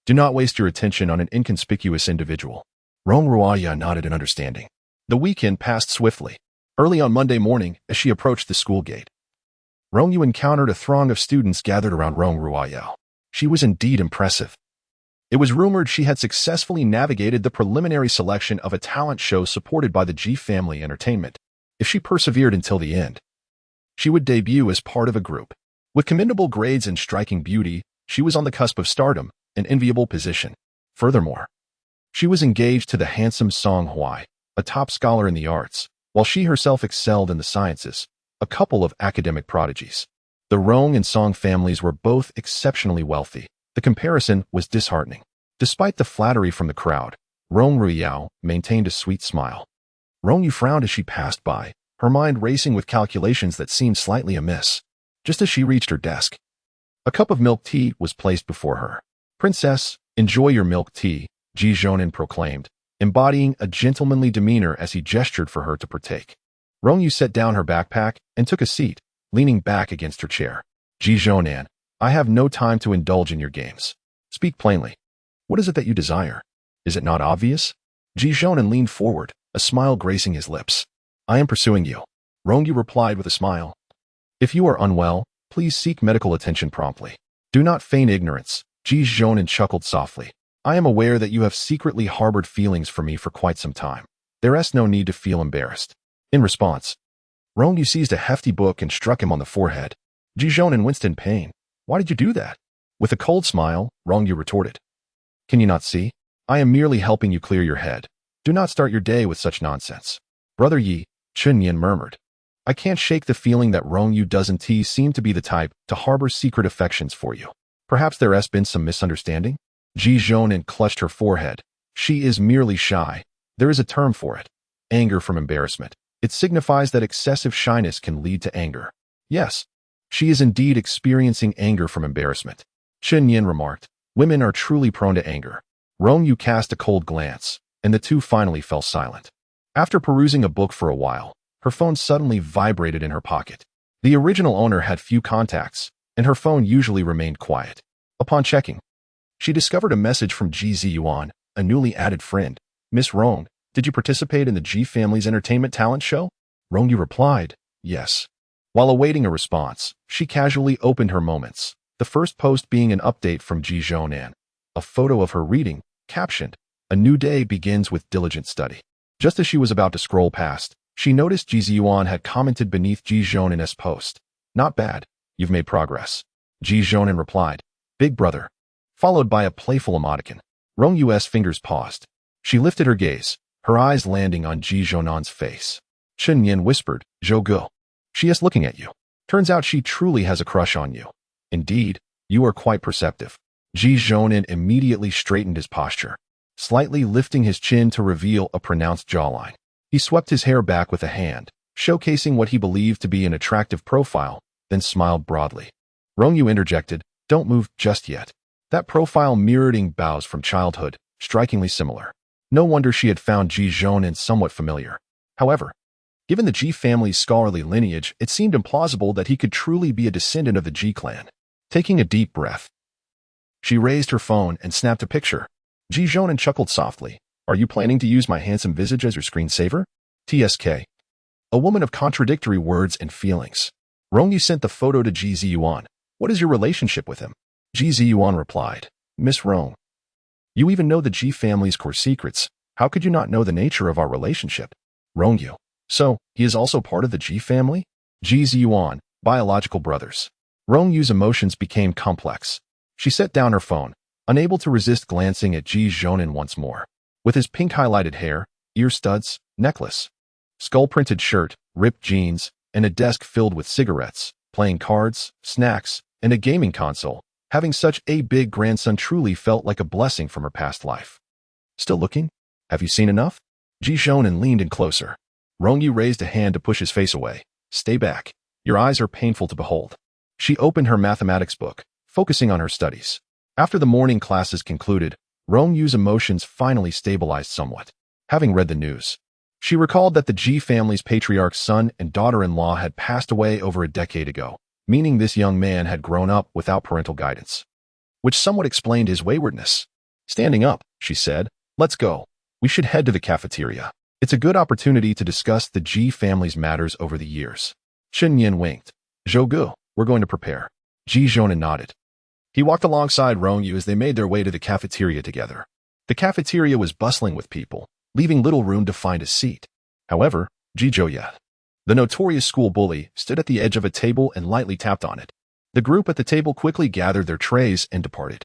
Do not waste your attention on an inconspicuous individual." Rong Ruaya nodded in understanding. The weekend passed swiftly. Early on Monday morning, as she approached the school gate, Rong Yu encountered a throng of students gathered around Rong Ruaya. She was indeed impressive. It was rumored she had successfully navigated the preliminary selection of a talent show supported by the Ji Family Entertainment. If she persevered until the end, she would debut as part of a group. With commendable grades and striking beauty, she was on the cusp of stardom, an enviable position. Furthermore, she was engaged to the handsome Song Huai, a top scholar in the arts, while she herself excelled in the sciences, a couple of academic prodigies. The Rong and Song families were both exceptionally wealthy. The comparison was disheartening. Despite the flattery from the crowd, Rong Ruyao maintained a sweet smile. Rong Yu frowned as she passed by, her mind racing with calculations that seemed slightly amiss. Just as she reached her desk, a cup of milk tea was placed before her. "Princess, enjoy your milk tea," Ji Zhonan proclaimed, embodying a gentlemanly demeanor as he gestured for her to partake. Rong Yu set down her backpack and took a seat, leaning back against her chair. "Ji Zhonan, I have no time to indulge in your games. Speak plainly. What is it that you desire? Is it not obvious?" Ji Zhonan leaned forward, a smile gracing his lips. "I am pursuing you," Rong Yu replied with a smile. "If you are unwell, please seek medical attention promptly. Do not feign ignorance." Ji Zhonan chuckled softly. "I am aware that you have secretly harbored feelings for me for quite some time. There is no need to feel embarrassed." In response, Rong Yu seized a hefty book and struck him on the forehead. Ji Zhonan winced in pain. "Why did you do that?" With a cold smile, Rong Yu retorted, "Can you not see? I am merely helping you clear your head. Do not start your day with such nonsense." "Brother Yi," Chun Yin murmured. "I can't shake the feeling that Rong Yu doesn't seem to be the type to harbor secret affections for you. Perhaps there has been some misunderstanding?" Ji Zhonan clutched her forehead. "She is merely shy. There is a term for it. Anger from embarrassment. It signifies that excessive shyness can lead to anger. Yes, she is indeed experiencing anger from embarrassment." Chun Yin remarked, "Women are truly prone to anger." Rong Yu cast a cold glance, and the two finally fell silent. After perusing a book for a while, her phone suddenly vibrated in her pocket. The original owner had few contacts, and her phone usually remained quiet. Upon checking, she discovered a message from Ji Ziyuan, a newly added friend. "Miss Rong, did you participate in the Ji family's entertainment talent show?" Rong Yu replied, "Yes." While awaiting a response, she casually opened her moments, the first post being an update from Ji Zhonan, a photo of her reading, captioned, "A new day begins with diligent study." Just as she was about to scroll past, she noticed Ji Ziyuan had commented beneath Ji Zhonan's post, "Not bad, you've made progress." Ji Zhonan replied, "Big brother," followed by a playful emoticon. Rong Yu's fingers paused. She lifted her gaze, her eyes landing on Ji Zhonan's face. Chun Yin whispered, "Zhou Gu. She is looking at you. Turns out she truly has a crush on you. Indeed, you are quite perceptive." Ji Zhonan immediately straightened his posture, slightly lifting his chin to reveal a pronounced jawline. He swept his hair back with a hand, showcasing what he believed to be an attractive profile, then smiled broadly. Rong Yu interjected, "Don't move just yet." That profile mirrored Ying Bao's from childhood, strikingly similar. No wonder she had found Ji Zhonin somewhat familiar. However, given the Ji family's scholarly lineage, it seemed implausible that he could truly be a descendant of the Ji clan. Taking a deep breath, she raised her phone and snapped a picture. Ji Zhonin chuckled softly. "Are you planning to use my handsome visage as your screensaver?" TSK. A woman of contradictory words and feelings. Rong Yu sent the photo to Ji Ziyuan. "What is your relationship with him?" Ji Ziyuan replied, "Miss Rong, you even know the Ji family's core secrets. How could you not know the nature of our relationship?" Rong Yu. "So, he is also part of the Ji family?" Ji Ziyuan, biological brothers. Rong Yu's emotions became complex. She set down her phone, unable to resist glancing at Ji Zhonin once more. With his pink highlighted hair, ear studs, necklace, skull-printed shirt, ripped jeans, and a desk filled with cigarettes, playing cards, snacks, and a gaming console, having such a big grandson truly felt like a blessing from her past life. "Still looking? Have you seen enough?" Ji Zhonin leaned in closer. Rong Yu raised a hand to push his face away. "Stay back. Your eyes are painful to behold." She opened her mathematics book, focusing on her studies. After the morning classes concluded, Rong Yu's emotions finally stabilized somewhat. Having read the news, she recalled that the Ji family's patriarch's son and daughter-in-law had passed away over a decade ago, meaning this young man had grown up without parental guidance, which somewhat explained his waywardness. Standing up, she said, "Let's go. We should head to the cafeteria. It's a good opportunity to discuss the Ji family's matters over the years." Chen Yin winked. "Zhou, we're going to prepare." Ji Zhonin nodded. He walked alongside Rong Yu as they made their way to the cafeteria together. The cafeteria was bustling with people, leaving little room to find a seat. However, Ji Zhouye, the notorious school bully, stood at the edge of a table and lightly tapped on it. The group at the table quickly gathered their trays and departed.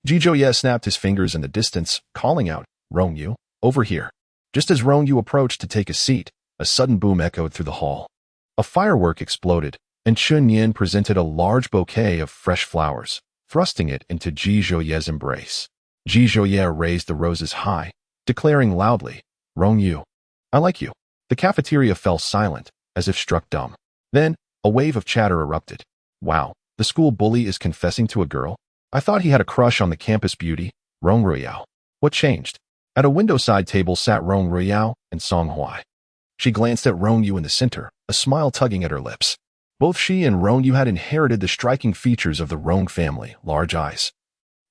Ji Zhouye snapped his fingers in the distance, calling out, "Rong Yu, over here." Just as Rong Yu approached to take a seat, a sudden boom echoed through the hall. A firework exploded, and Chun Yin presented a large bouquet of fresh flowers, thrusting it into Ji Zhouye's embrace. Ji Zhouye raised the roses high, declaring loudly, "Rong Yu, I like you." The cafeteria fell silent, as if struck dumb. Then, a wave of chatter erupted. "Wow, the school bully is confessing to a girl? I thought he had a crush on the campus beauty, Rong Ruiyao. What changed?" At a window-side table sat Rong Ruiyao and Song Huai. She glanced at Rong Yu in the center, a smile tugging at her lips. Both she and Rong Yu had inherited the striking features of the Rong family: large eyes,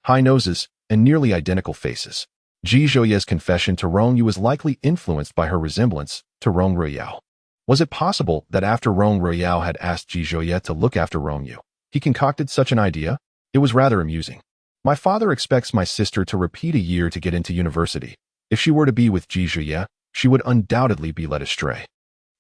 high noses, and nearly identical faces. Ji Zhouye's confession to Rong Yu was likely influenced by her resemblance to Rong Ruiyao. Was it possible that after Rong Ruiyao had asked Ji Zhouye to look after Rong Yu, he concocted such an idea? It was rather amusing. "My father expects my sister to repeat a year to get into university. If she were to be with Ji Zhouye, she would undoubtedly be led astray."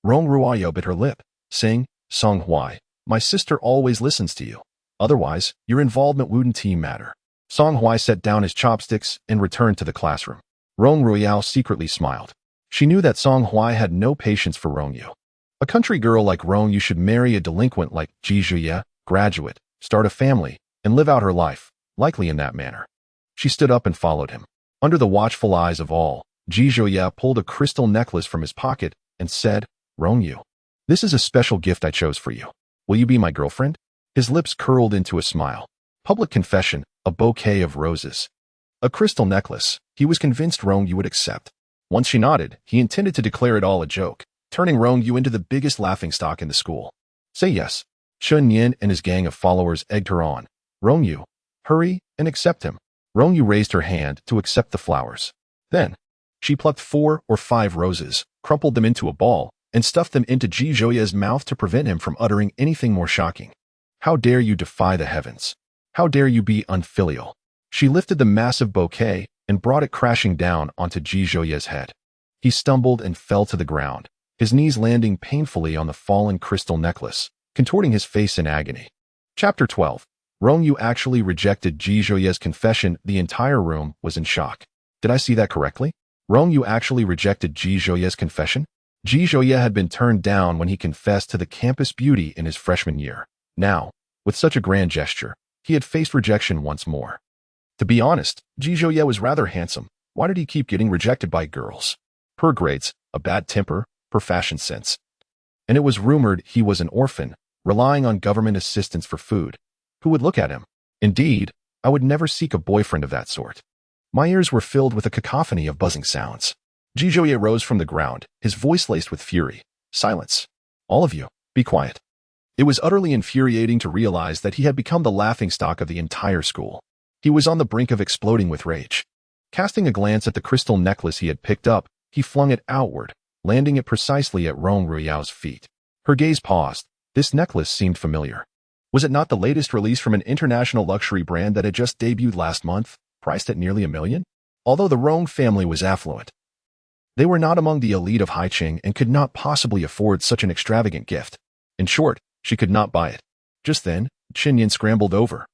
Rong Ruiyao bit her lip, saying, "Song Huai, my sister always listens to you. Otherwise, your involvement wouldn't matter." Song Huai set down his chopsticks and returned to the classroom. Rong Ruiyao secretly smiled. She knew that Song Huai had no patience for Rong Yu. A country girl like Rong Yu should marry a delinquent like Ji Zhouye, graduate, start a family, and live out her life, likely in that manner. She stood up and followed him. Under the watchful eyes of all, Ji Zhouye pulled a crystal necklace from his pocket and said, "Rong Yu, this is a special gift I chose for you. Will you be my girlfriend?" His lips curled into a smile. Public confession, a bouquet of roses, a crystal necklace. He was convinced Rong Yu would accept. Once she nodded, he intended to declare it all a joke, turning Rong Yu into the biggest laughingstock in the school. "Say yes." Chun Yin and his gang of followers egged her on. "Rong Yu, hurry and accept him." Rong Yu raised her hand to accept the flowers. Then, she plucked 4 or 5 roses, crumpled them into a ball, and stuffed them into Ji Zhouye's mouth to prevent him from uttering anything more shocking. "How dare you defy the heavens? How dare you be unfilial?" She lifted the massive bouquet and brought it crashing down onto Ji Zhouye's head. He stumbled and fell to the ground, his knees landing painfully on the fallen crystal necklace, contorting his face in agony. Chapter 12. Rong Yu actually rejected Ji Zhouye's confession. The entire room was in shock. Did I see that correctly? Rong Yu actually rejected Ji Zhouye's confession? Ji Zhouye had been turned down when he confessed to the campus beauty in his freshman year. Now, with such a grand gesture, he had faced rejection once more. To be honest, Ji Zhouye was rather handsome. Why did he keep getting rejected by girls? Poor grades, a bad temper, poor fashion sense. and it was rumored he was an orphan, relying on government assistance for food. Who would look at him? Indeed, I would never seek a boyfriend of that sort. My ears were filled with a cacophony of buzzing sounds. Jijoye rose from the ground, his voice laced with fury. Silence. All of you, be quiet. It was utterly infuriating to realize that he had become the laughingstock of the entire school. He was on the brink of exploding with rage. Casting a glance at the crystal necklace he had picked up, he flung it outward, landing it precisely at Rong Yu's feet. Her gaze paused. This necklace seemed familiar. Was it not the latest release from an international luxury brand that had just debuted last month, priced at nearly $1 million? Although the Rong family was affluent, they were not among the elite of Haiqing and could not possibly afford such an extravagant gift. In short, she could not buy it. Just then, Qinyan scrambled over,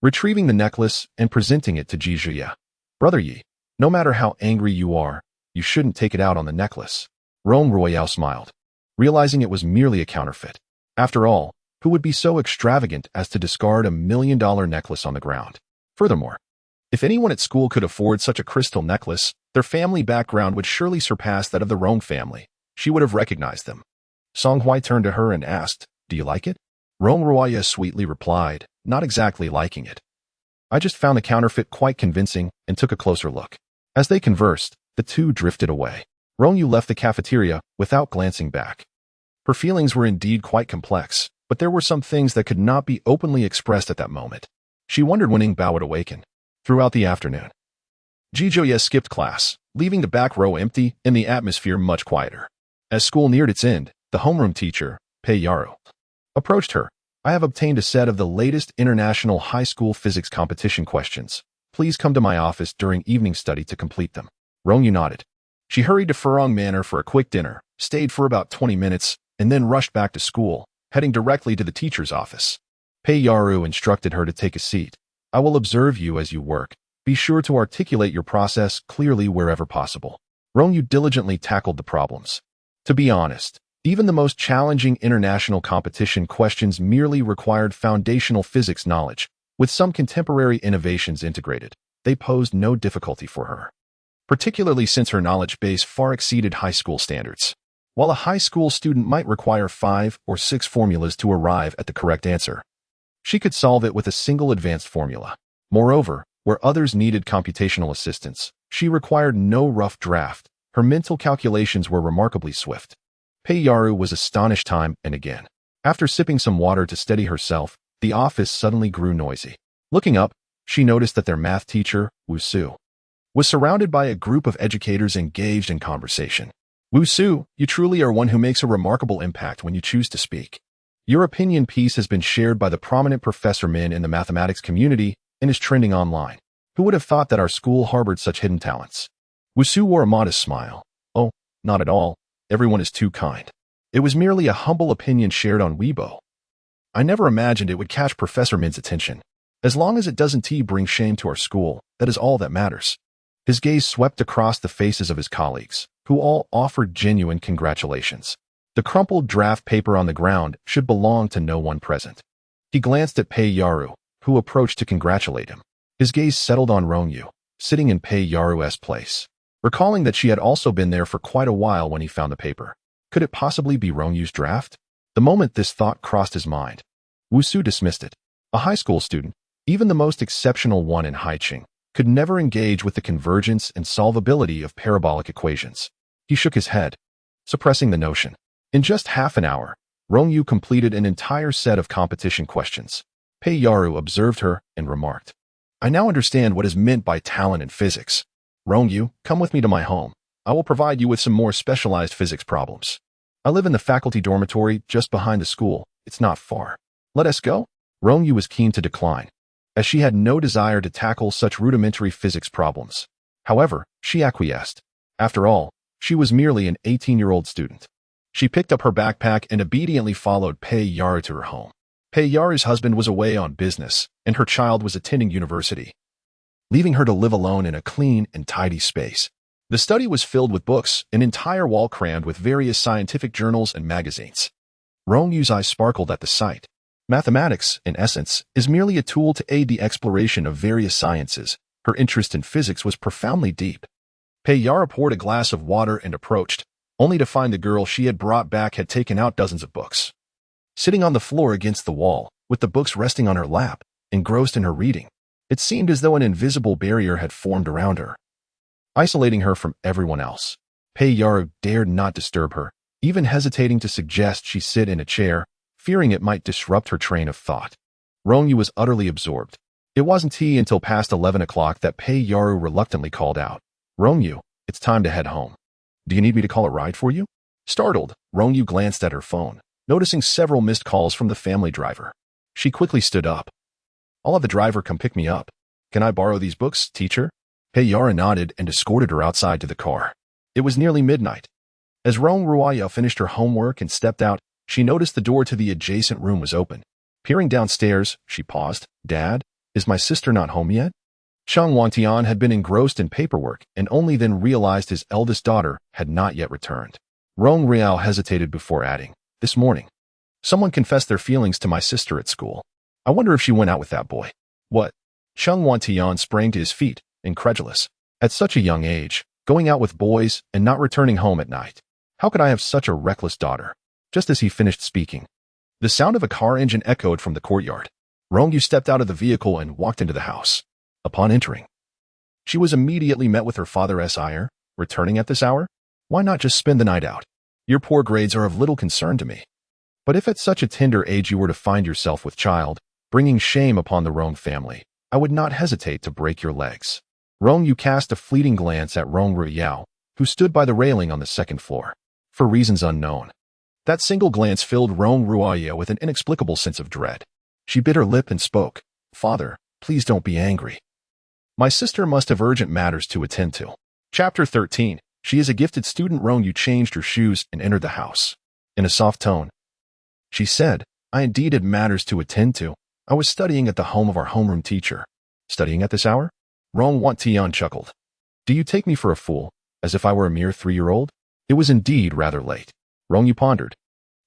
retrieving the necklace and presenting it to Jijuye. Brother Yi, no matter how angry you are, you shouldn't take it out on the necklace. Rong Yu smiled, realizing it was merely a counterfeit. After all, who would be so extravagant as to discard $1 million necklace on the ground? Furthermore, if anyone at school could afford such a crystal necklace, their family background would surely surpass that of the Rong family. She would have recognized them. Song Hui turned to her and asked, "Do you like it?" Rong Yu sweetly replied, not exactly liking it. I just found the counterfeit quite convincing and took a closer look. As they conversed, the two drifted away. Rong Yu left the cafeteria without glancing back. Her feelings were indeed quite complex, but there were some things that could not be openly expressed at that moment. She wondered when Ning Bao would awaken. Throughout the afternoon, Jijoye skipped class, leaving the back row empty and the atmosphere much quieter. As school neared its end, the homeroom teacher, Pei Yaru, approached her. I have obtained a set of the latest international high school physics competition questions. Please come to my office during evening study to complete them. Rong Yu nodded. She hurried to Furong Manor for a quick dinner, stayed for about 20 minutes, and then rushed back to school, heading directly to the teacher's office. Pei Yaru instructed her to take a seat. I will observe you as you work. Be sure to articulate your process clearly wherever possible. Rong Yu diligently tackled the problems. To be honest, even the most challenging international competition questions merely required foundational physics knowledge. With some contemporary innovations integrated, they posed no difficulty for her, particularly since her knowledge base far exceeded high school standards. While a high school student might require 5 or 6 formulas to arrive at the correct answer, she could solve it with a single advanced formula. Moreover, where others needed computational assistance, she required no rough draft. Her mental calculations were remarkably swift. Pei Yaru was astonished time and again. After sipping some water to steady herself, the office suddenly grew noisy. Looking up, she noticed that their math teacher, Wu Su, was surrounded by a group of educators engaged in conversation. Wu Su, you truly are one who makes a remarkable impact when you choose to speak. Your opinion piece has been shared by the prominent Professor Min in the mathematics community and is trending online. Who would have thought that our school harbored such hidden talents? Wu Su wore a modest smile. Oh, not at all. Everyone is too kind. It was merely a humble opinion shared on Weibo. I never imagined it would catch Professor Min's attention. As long as it doesn't bring shame to our school, that is all that matters. His gaze swept across the faces of his colleagues, who all offered genuine congratulations. The crumpled draft paper on the ground should belong to no one present. He glanced at Pei Yaru, who approached to congratulate him. His gaze settled on Rong Yu, sitting in Pei Yaru's place. Recalling that she had also been there for quite a while when he found the paper. Could it possibly be Rong Yu's draft? The moment this thought crossed his mind, Wu Su dismissed it. A high school student, even the most exceptional one in Haiqing, could never engage with the convergence and solvability of parabolic equations. He shook his head, suppressing the notion. In just half an hour, Rong Yu completed an entire set of competition questions. Pei Yaru observed her and remarked, I now understand what is meant by talent in physics. Rong Yu, come with me to my home. I will provide you with some more specialized physics problems. I live in the faculty dormitory just behind the school. It's not far. Let us go? Rong Yu was keen to decline, as she had no desire to tackle such rudimentary physics problems. However, she acquiesced. After all, she was merely an 18-year-old student. She picked up her backpack and obediently followed Pei Yaru to her home. Pei Yaru's husband was away on business, and her child was attending university, leaving her to live alone in a clean and tidy space. The study was filled with books, an entire wall crammed with various scientific journals and magazines. Rong Yu's eyes sparkled at the sight. Mathematics, in essence, is merely a tool to aid the exploration of various sciences. Her interest in physics was profoundly deep. Pei Yaru poured a glass of water and approached, only to find the girl she had brought back had taken out dozens of books. Sitting on the floor against the wall, with the books resting on her lap, engrossed in her reading, it seemed as though an invisible barrier had formed around her, isolating her from everyone else. Pei Yaru dared not disturb her, even hesitating to suggest she sit in a chair, fearing it might disrupt her train of thought. Rong Yu was utterly absorbed. It wasn't until past 11 o'clock that Pei Yaru reluctantly called out, "Rong Yu, it's time to head home. Do you need me to call a ride for you?" Startled, Rong Yu glanced at her phone, noticing several missed calls from the family driver. She quickly stood up. "I'll have the driver come pick me up. Can I borrow these books, teacher?" Pei Yaru nodded and escorted her outside to the car. It was nearly midnight. As Rong Yu finished her homework and stepped out, she noticed the door to the adjacent room was open. Peering downstairs, she paused. "Dad, is my sister not home yet?" Chang Wantian had been engrossed in paperwork and only then realized his eldest daughter had not yet returned. Rong Yu hesitated before adding, "This morning, someone confessed their feelings to my sister at school. I wonder if she went out with that boy." "What?" Chang Wantian sprang to his feet, incredulous. At such a young age, going out with boys and not returning home at night. How could I have such a reckless daughter? Just as he finished speaking, the sound of a car engine echoed from the courtyard. Rong Yu stepped out of the vehicle and walked into the house. Upon entering, she was immediately met with her father's ire. "Returning at this hour? Why not just spend the night out? Your poor grades are of little concern to me. But if at such a tender age you were to find yourself with child, bringing shame upon the Rong family, I would not hesitate to break your legs." Rong Yu cast a fleeting glance at Rong Yu, who stood by the railing on the second floor. For reasons unknown, that single glance filled Rong Yu with an inexplicable sense of dread. She bit her lip and spoke, "Father, please don't be angry. My sister must have urgent matters to attend to." Chapter 13. She is a gifted student. Rong Yu changed her shoes and entered the house. In a soft tone, she said, "I indeed had matters to attend to. I was studying at the home of our homeroom teacher." "Studying at this hour?" Rong Wantian chuckled. "Do you take me for a fool, as if I were a mere 3-year-old? It was indeed rather late." Rong Yu pondered.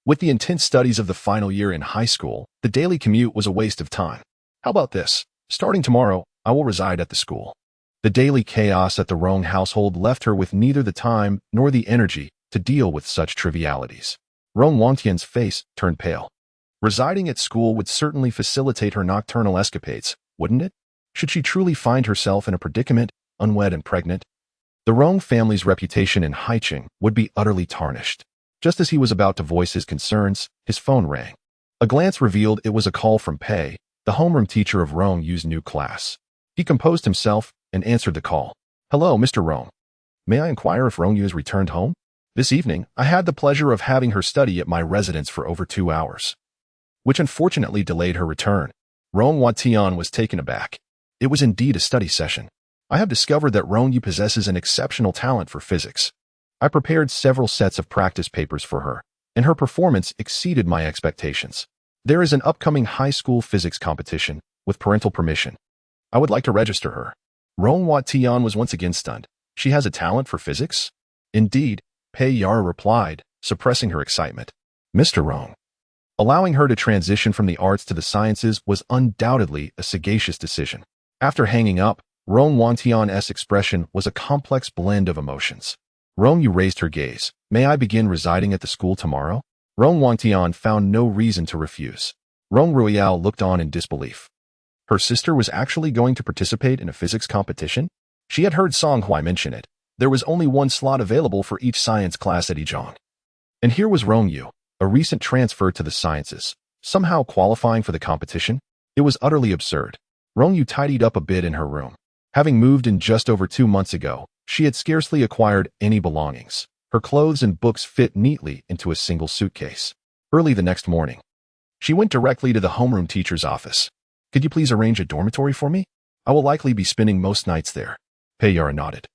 With the intense studies of the final year in high school, the daily commute was a waste of time. "How about this? Starting tomorrow, I will reside at the school." The daily chaos at the Rong household left her with neither the time nor the energy to deal with such trivialities. Rong Wantian's face turned pale. Residing at school would certainly facilitate her nocturnal escapades, wouldn't it? Should she truly find herself in a predicament, unwed and pregnant? The Rong family's reputation in Haicheng would be utterly tarnished. Just as he was about to voice his concerns, his phone rang. A glance revealed it was a call from Pei, the homeroom teacher of Rong Yu's new class. He composed himself and answered the call. "Hello, Mr. Rong. May I inquire if Rong Yu has returned home? This evening, I had the pleasure of having her study at my residence for over 2 hours, which unfortunately delayed her return." Rong Wantian was taken aback. It was indeed a study session. "I have discovered that Rong Yu possesses an exceptional talent for physics. I prepared several sets of practice papers for her, and her performance exceeded my expectations. There is an upcoming high school physics competition, with parental permission. I would like to register her." Rong Wantian was once again stunned. "She has a talent for physics?" "Indeed," Pei Yaru replied, suppressing her excitement. "Mr. Rong, allowing her to transition from the arts to the sciences was undoubtedly a sagacious decision." After hanging up, Rong Wantian's expression was a complex blend of emotions. Rong Yu raised her gaze. "May I begin residing at the school tomorrow?" Rong Wantian found no reason to refuse. Rong Yu looked on in disbelief. Her sister was actually going to participate in a physics competition? She had heard Song Hui mention it. There was only one slot available for each science class at Yizhong. And here was Rong Yu, a recent transfer to the sciences, somehow qualifying for the competition. It was utterly absurd. Rong Yu tidied up a bit in her room. Having moved in just over 2 months ago, she had scarcely acquired any belongings. Her clothes and books fit neatly into a single suitcase. Early the next morning, she went directly to the homeroom teacher's office. "Could you please arrange a dormitory for me? I will likely be spending most nights there." Pei Yaru nodded.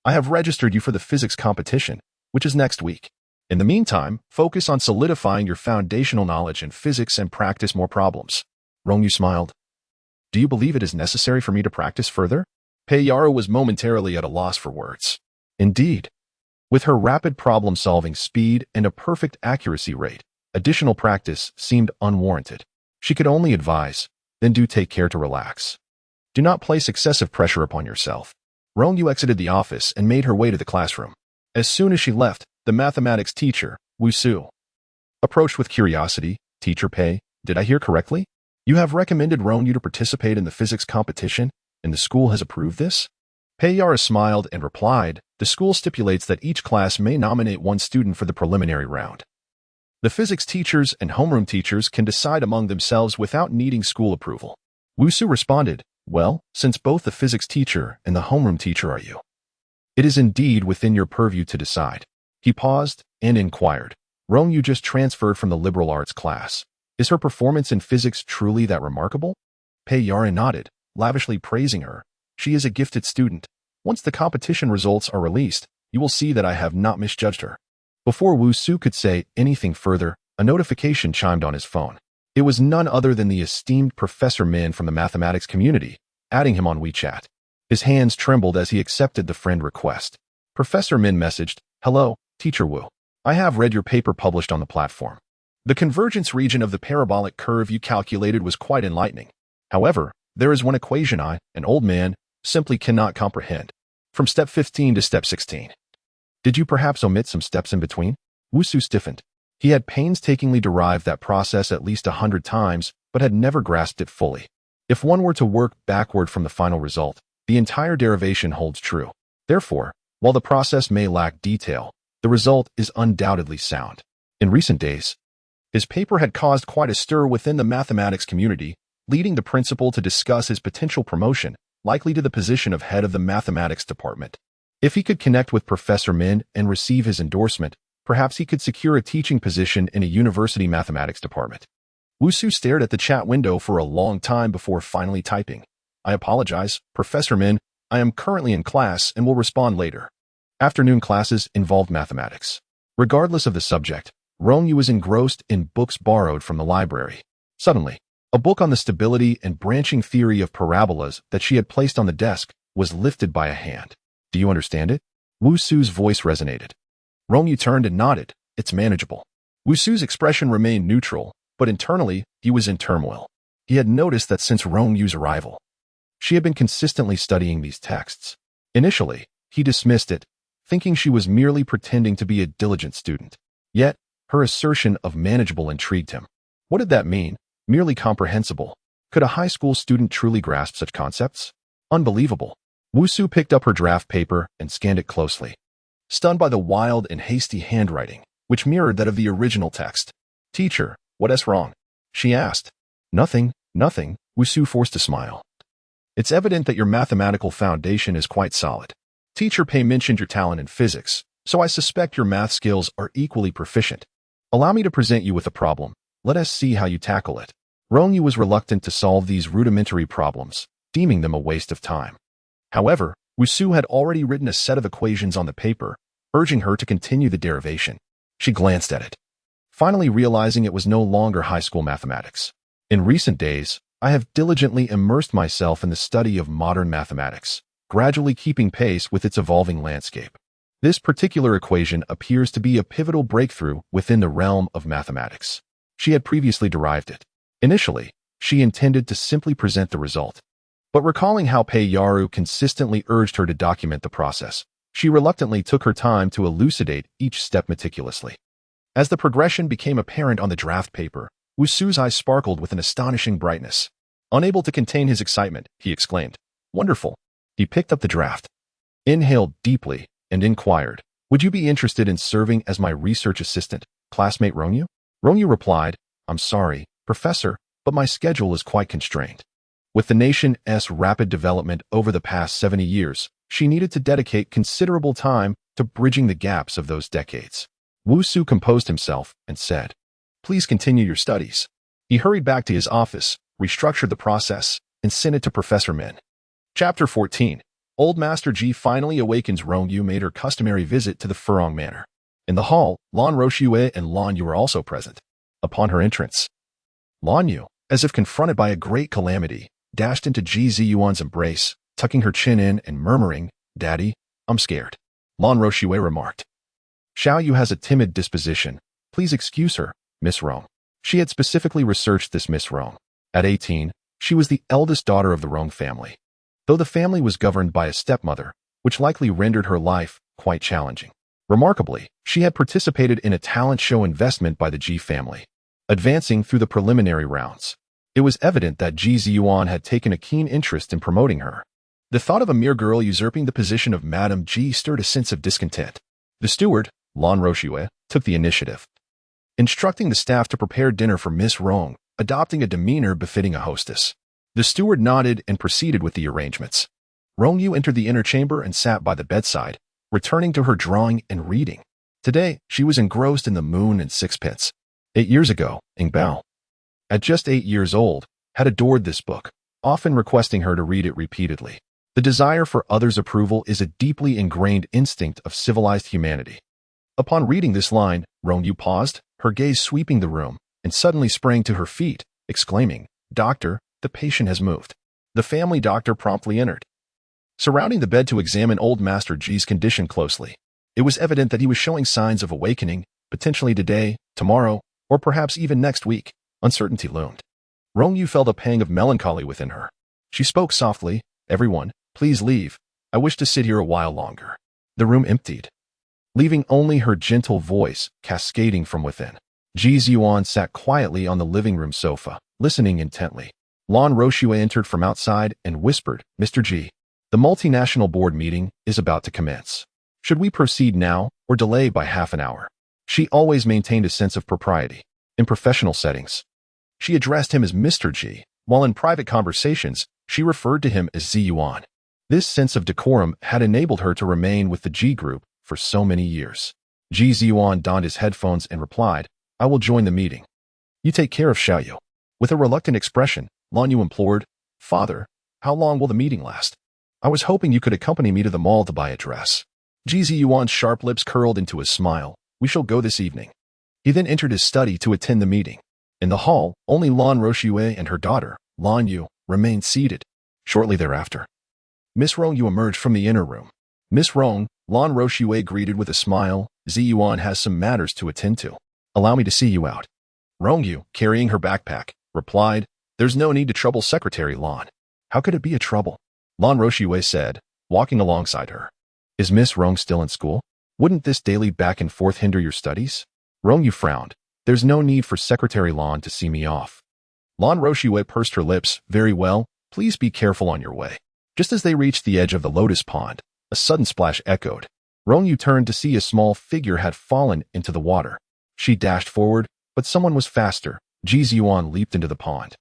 "I have registered you for the physics competition, which is next week. In the meantime, focus on solidifying your foundational knowledge in physics and practice more problems." Rong Yu smiled. "Do you believe it is necessary for me to practice further?" Pei Yaru was momentarily at a loss for words. Indeed, with her rapid problem-solving speed and a perfect accuracy rate, additional practice seemed unwarranted. She could only advise, "Then do take care to relax. Do not place excessive pressure upon yourself." Rong Yu exited the office and made her way to the classroom. As soon as she left, The mathematics teacher, Wu Su, approached with curiosity. Teacher Pei, did I hear correctly? You have recommended Rong Yu to participate in the physics competition, and the school has approved this? Pei Yara smiled and replied, the school stipulates that each class may nominate one student for the preliminary round. The physics teachers and homeroom teachers can decide among themselves without needing school approval. Wu Su responded, well, since both the physics teacher and the homeroom teacher are you, it is indeed within your purview to decide. He paused and inquired, Rong Yu just transferred from the liberal arts class. Is her performance in physics truly that remarkable? Pei Yara nodded, lavishly praising her. She is a gifted student. Once the competition results are released, you will see that I have not misjudged her. Before Wu Su could say anything further, a notification chimed on his phone. It was none other than the esteemed Professor Min from the mathematics community, adding him on WeChat. His hands trembled as he accepted the friend request. Professor Min messaged, hello, Teacher Wu. I have read your paper published on the platform. The convergence region of the parabolic curve you calculated was quite enlightening. However, there is one equation I, an old man, simply cannot comprehend. From step 15 to step 16. Did you perhaps omit some steps in between? Wu Su stiffened. He had painstakingly derived that process at least 100 times, but had never grasped it fully. If one were to work backward from the final result, the entire derivation holds true. Therefore, while the process may lack detail, the result is undoubtedly sound. In recent days, his paper had caused quite a stir within the mathematics community, leading the principal to discuss his potential promotion, likely to the position of head of the mathematics department. If he could connect with Professor Min and receive his endorsement, perhaps he could secure a teaching position in a university mathematics department. Wu Su stared at the chat window for a long time before finally typing. I apologize, Professor Min, I am currently in class and will respond later. Afternoon classes involved mathematics. Regardless of the subject, Rong Yu was engrossed in books borrowed from the library. Suddenly, a book on the stability and branching theory of parabolas that she had placed on the desk was lifted by a hand. Do you understand it? Wu Su's voice resonated. Rong Yu turned and nodded. It's manageable. Wu Su's expression remained neutral, but internally, he was in turmoil. He had noticed that since Rong Yu's arrival, she had been consistently studying these texts. Initially, he dismissed it, thinking she was merely pretending to be a diligent student. Yet, her assertion of manageable intrigued him. What did that mean? Merely comprehensible. Could a high school student truly grasp such concepts? Unbelievable. Wu Su picked up her draft paper and scanned it closely, stunned by the wild and hasty handwriting, which mirrored that of the original text. Teacher, what's wrong? She asked. Nothing, Wu Su forced a smile. It's evident that your mathematical foundation is quite solid. Teacher Pei mentioned your talent in physics, so I suspect your math skills are equally proficient. Allow me to present you with a problem. Let us see how you tackle it. Rong Yu was reluctant to solve these rudimentary problems, deeming them a waste of time. However, Wu Su had already written a set of equations on the paper, urging her to continue the derivation. She glanced at it, finally realizing it was no longer high school mathematics. In recent days, I have diligently immersed myself in the study of modern mathematics, gradually keeping pace with its evolving landscape. This particular equation appears to be a pivotal breakthrough within the realm of mathematics. She had previously derived it. Initially, she intended to simply present the result. But recalling how Pei Yaru consistently urged her to document the process, she reluctantly took her time to elucidate each step meticulously. As the progression became apparent on the draft paper, Wu Su's eyes sparkled with an astonishing brightness. Unable to contain his excitement, he exclaimed, "Wonderful." He picked up the draft, inhaled deeply, and inquired, "Would you be interested in serving as my research assistant, classmate Rong Yu?" Rong Yu replied, "I'm sorry, Professor, but my schedule is quite constrained." With the nation's rapid development over the past 70 years, she needed to dedicate considerable time to bridging the gaps of those decades. Wu Su composed himself and said, "Please continue your studies." He hurried back to his office, restructured the process, and sent it to Professor Min. Chapter 14. Old Master Ji finally awakens. Rong Yu made her customary visit to the Furong Manor. In the hall, Lan Roshue and Lan Yu were also present. Upon her entrance, Lan Yu, as if confronted by a great calamity, dashed into Ji Ziyuan's embrace, tucking her chin in and murmuring, "Daddy, I'm scared." Lan Roshue remarked, "Xiao Yu has a timid disposition. Please excuse her, Miss Rong." She had specifically researched this Miss Rong. At 18, she was the eldest daughter of the Rong family, though the family was governed by a stepmother, which likely rendered her life quite challenging. Remarkably, she had participated in a talent show investment by the Ji family, advancing through the preliminary rounds. It was evident that Ji Ziyuan had taken a keen interest in promoting her. The thought of a mere girl usurping the position of Madame Ji stirred a sense of discontent. The steward, Lan Roshue, took the initiative, instructing the staff to prepare dinner for Miss Rong, adopting a demeanor befitting a hostess. The steward nodded and proceeded with the arrangements. Rong Yu entered the inner chamber and sat by the bedside, returning to her drawing and reading. Today, she was engrossed in The Moon and Sixpence. 8 years ago, Ing Bao, at just 8 years old, had adored this book, often requesting her to read it repeatedly. The desire for others' approval is a deeply ingrained instinct of civilized humanity. Upon reading this line, Rong Yu paused, her gaze sweeping the room, and suddenly sprang to her feet, exclaiming, "Doctor, the patient has moved." The family doctor promptly entered, surrounding the bed to examine old Master Ji's condition closely. It was evident that he was showing signs of awakening, potentially today, tomorrow, or perhaps even next week. Uncertainty loomed. Rong Yu felt a pang of melancholy within her. She spoke softly, "Everyone, please leave. I wish to sit here a while longer." The room emptied, leaving only her gentle voice cascading from within. Ji Ziyuan sat quietly on the living room sofa, listening intently. Lan Roshue entered from outside and whispered, "Mr. Ji, the multinational board meeting is about to commence. Should we proceed now or delay by half an hour?" She always maintained a sense of propriety. In professional settings, she addressed him as Mr. Ji, while in private conversations, she referred to him as Ziyuan. This sense of decorum had enabled her to remain with the Ji group for so many years. Ji Ziyuan donned his headphones and replied, "I will join the meeting. You take care of Xiaoyu." With a reluctant expression, Lan Yu implored, "Father, how long will the meeting last? I was hoping you could accompany me to the mall to buy a dress." Ji Ziyuan's sharp lips curled into a smile. "We shall go this evening." He then entered his study to attend the meeting. In the hall, only Lan Roshue and her daughter, Lan Yu, remained seated. Shortly thereafter, Miss Rong Yu emerged from the inner room. "Miss Rong," Lan Roshue greeted with a smile, "Ziyuan has some matters to attend to. Allow me to see you out." Rong Yu, carrying her backpack, replied, "There's no need to trouble Secretary Lan." "How could it be a trouble?" Lan Roshue said, walking alongside her. "Is Miss Rong still in school? Wouldn't this daily back and forth hinder your studies?" Rong Yu frowned. "There's no need for Secretary Lan to see me off." Lan Roshue pursed her lips. "Very well, please be careful on your way." Just as they reached the edge of the lotus pond, a sudden splash echoed. Rong Yu turned to see a small figure had fallen into the water. She dashed forward, but someone was faster. Ji Ziyuan leaped into the pond,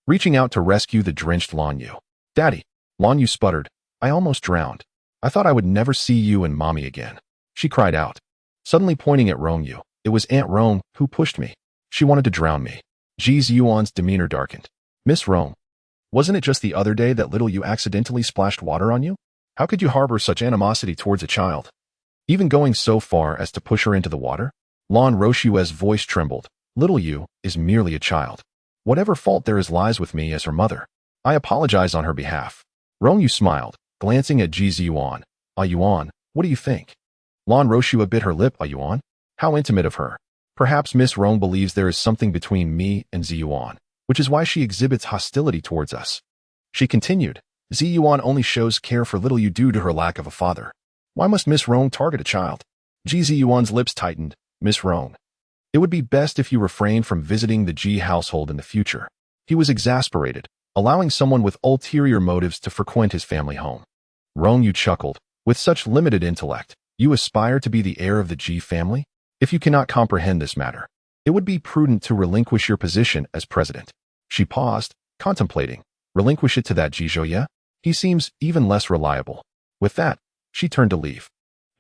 reaching out to rescue the drenched Lan Yu. "Daddy," Lan Yu sputtered, "I almost drowned. I thought I would never see you and Mommy again." She cried out, suddenly pointing at Rong Yu. "It was Aunt Rong who pushed me. She wanted to drown me." Ji Ziyuan's demeanor darkened. "Miss Rong, wasn't it just the other day that little you accidentally splashed water on you? How could you harbor such animosity towards a child? Even going so far as to push her into the water?" Lan Roshue's voice trembled. "Little you is merely a child. Whatever fault there is lies with me as her mother. I apologize on her behalf." Rong Yu smiled, glancing at Ji Ziyuan. "Ah Yuan, what do you think?" Lan Roshue bit her lip. "Ah Yuan? How intimate of her. Perhaps Miss Rong believes there is something between me and Ziyuan, which is why she exhibits hostility towards us." She continued, "Ziyuan only shows care for little you due to her lack of a father. Why must Miss Rong target a child?" Ji Ziyuan's lips tightened. "Miss Rong, it would be best if you refrained from visiting the Ji household in the future." He was exasperated, allowing someone with ulterior motives to frequent his family home. Rong Yu chuckled. "With such limited intellect, you aspire to be the heir of the Ji family? If you cannot comprehend this matter, it would be prudent to relinquish your position as president." She paused, contemplating. "Relinquish it to that Ji Zhouye? He seems even less reliable." With that, she turned to leave.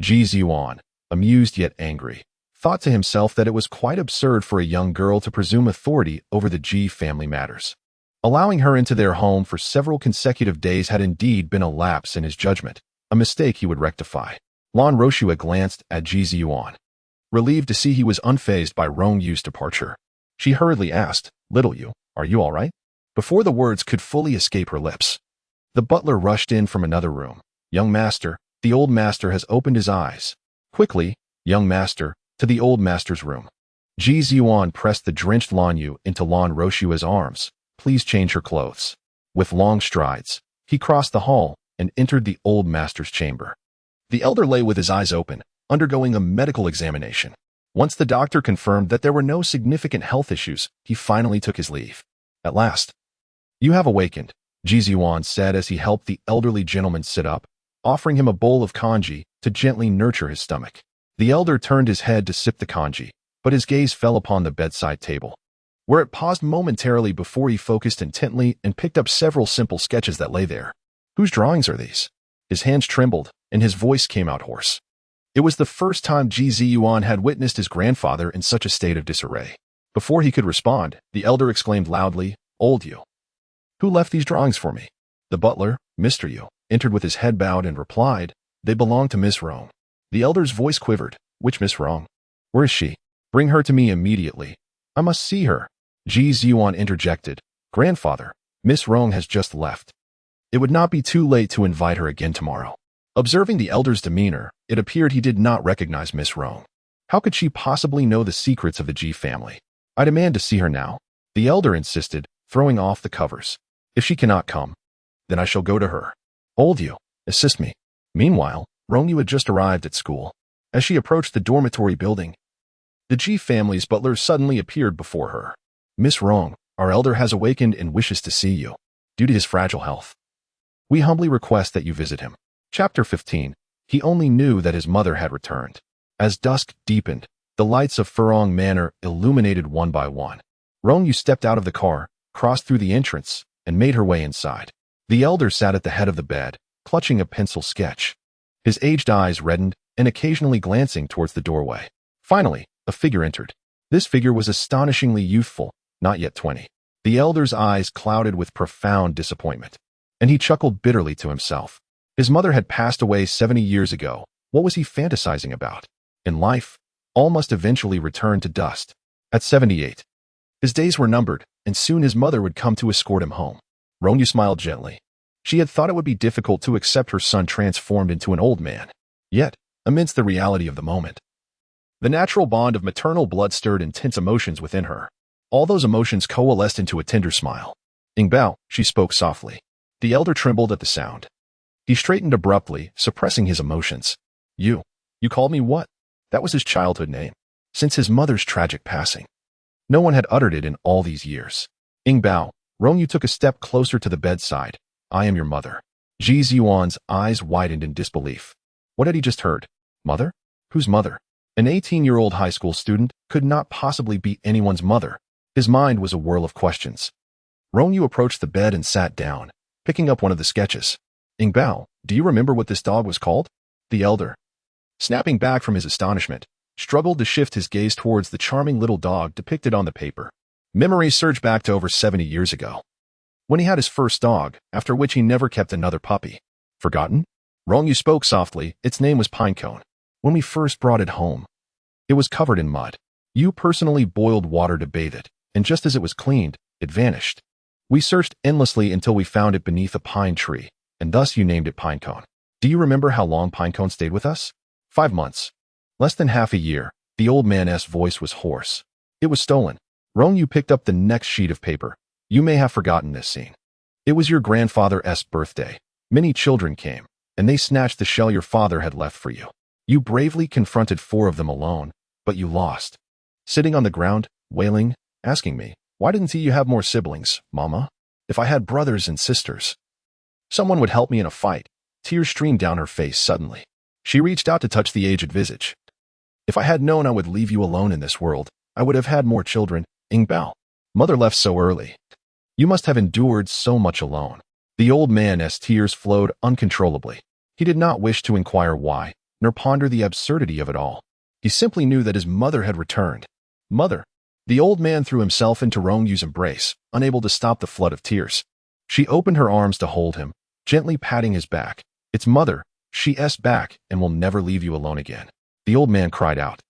Ji Ziyuan, amused yet angry, thought to himself that it was quite absurd for a young girl to presume authority over the Ji family matters. Allowing her into their home for several consecutive days had indeed been a lapse in his judgment, a mistake he would rectify. Lan Roshue glanced at Ji Ziyuan, relieved to see he was unfazed by Rong Yu's departure. She hurriedly asked, "Little you, are you all right?" Before the words could fully escape her lips, the butler rushed in from another room. "Young master, the old master has opened his eyes." Quickly, young master, to the old master's room. Ji Ziyuan pressed the drenched Lan Yu into Lan Roshue's arms. "Please change her clothes." With long strides, he crossed the hall and entered the old master's chamber. The elder lay with his eyes open, undergoing a medical examination. Once the doctor confirmed that there were no significant health issues, he finally took his leave. At last, "You have awakened," Ji Ziyuan said as he helped the elderly gentleman sit up, offering him a bowl of congee to gently nurture his stomach. The elder turned his head to sip the congee, but his gaze fell upon the bedside table, where it paused momentarily before he focused intently and picked up several simple sketches that lay there. "Whose drawings are these?" His hands trembled, and his voice came out hoarse. It was the first time Ji Ziyuan had witnessed his grandfather in such a state of disarray. Before he could respond, the elder exclaimed loudly, "Old Yu, who left these drawings for me?" The butler, Mr. Yu, entered with his head bowed and replied, "They belong to Miss Rong." The elder's voice quivered. "Which Miss Rong? Where is she? Bring her to me immediately. I must see her." Ji Ziyuan interjected, "Grandfather, Miss Rong has just left. It would not be too late to invite her again tomorrow." Observing the elder's demeanor, it appeared he did not recognize Miss Rong. How could she possibly know the secrets of the Ji family? "I demand to see her now," the elder insisted, throwing off the covers. "If she cannot come, then I shall go to her. Old Yu, assist me." Meanwhile, Rong Yu had just arrived at school. As she approached the dormitory building, the Ji family's butler suddenly appeared before her. "Miss Rong, our elder has awakened and wishes to see you. Due to his fragile health, we humbly request that you visit him." Chapter 15. He only knew that his mother had returned. As dusk deepened, the lights of Furong Manor illuminated one by one. Rong Yu stepped out of the car, crossed through the entrance, and made her way inside. The elder sat at the head of the bed, clutching a pencil sketch. His aged eyes reddened and occasionally glancing towards the doorway. Finally, a figure entered. This figure was astonishingly youthful, not yet 20. The elder's eyes clouded with profound disappointment, and he chuckled bitterly to himself. His mother had passed away 70 years ago. What was he fantasizing about? In life, all must eventually return to dust. At 78, his days were numbered, and soon his mother would come to escort him home. Rong Yu smiled gently. She had thought it would be difficult to accept her son transformed into an old man. Yet, amidst the reality of the moment, the natural bond of maternal blood stirred intense emotions within her. All those emotions coalesced into a tender smile. "Ingbao," she spoke softly. The elder trembled at the sound. He straightened abruptly, suppressing his emotions. You called me what?" That was his childhood name, since his mother's tragic passing. No one had uttered it in all these years. "Ingbao." Rong Yu took a step closer to the bedside. "I am your mother." Ji Ziyuan's eyes widened in disbelief. What had he just heard? Mother? Whose mother? An 18-year-old high school student could not possibly be anyone's mother. His mind was a whirl of questions. Rong Yu approached the bed and sat down, picking up one of the sketches. "Ingbao, do you remember what this dog was called?" The elder, snapping back from his astonishment, struggled to shift his gaze towards the charming little dog depicted on the paper. Memories surged back to over 70 years ago, when he had his first dog, after which he never kept another puppy. "Forgotten?" Rong Yu spoke softly. "Its name was Pinecone. When we first brought it home, it was covered in mud. You personally boiled water to bathe it, and just as it was cleaned, it vanished. We searched endlessly until we found it beneath a pine tree, and thus you named it Pinecone. Do you remember how long Pinecone stayed with us?" 5 months. Less than half a year. The old man's voice was hoarse. "It was stolen." Rong Yu picked up the next sheet of paper. "You may have forgotten this scene. It was your grandfather's birthday. Many children came, and they snatched the shell your father had left for you. You bravely confronted 4 of them alone, but you lost. Sitting on the ground, wailing, asking me, 'Why didn't you have more siblings, Mama? If I had brothers and sisters, someone would help me in a fight.'" Tears streamed down her face suddenly. She reached out to touch the aged visage. "If I had known I would leave you alone in this world, I would have had more children, Ingbao. Mother left so early. You must have endured so much alone." The old man's tears flowed uncontrollably. He did not wish to inquire why, nor ponder the absurdity of it all. He simply knew that his mother had returned. "Mother." The old man threw himself into Rong Yu's embrace, unable to stop the flood of tears. She opened her arms to hold him, gently patting his back. "It's Mother. She's back and will never leave you alone again." The old man cried out.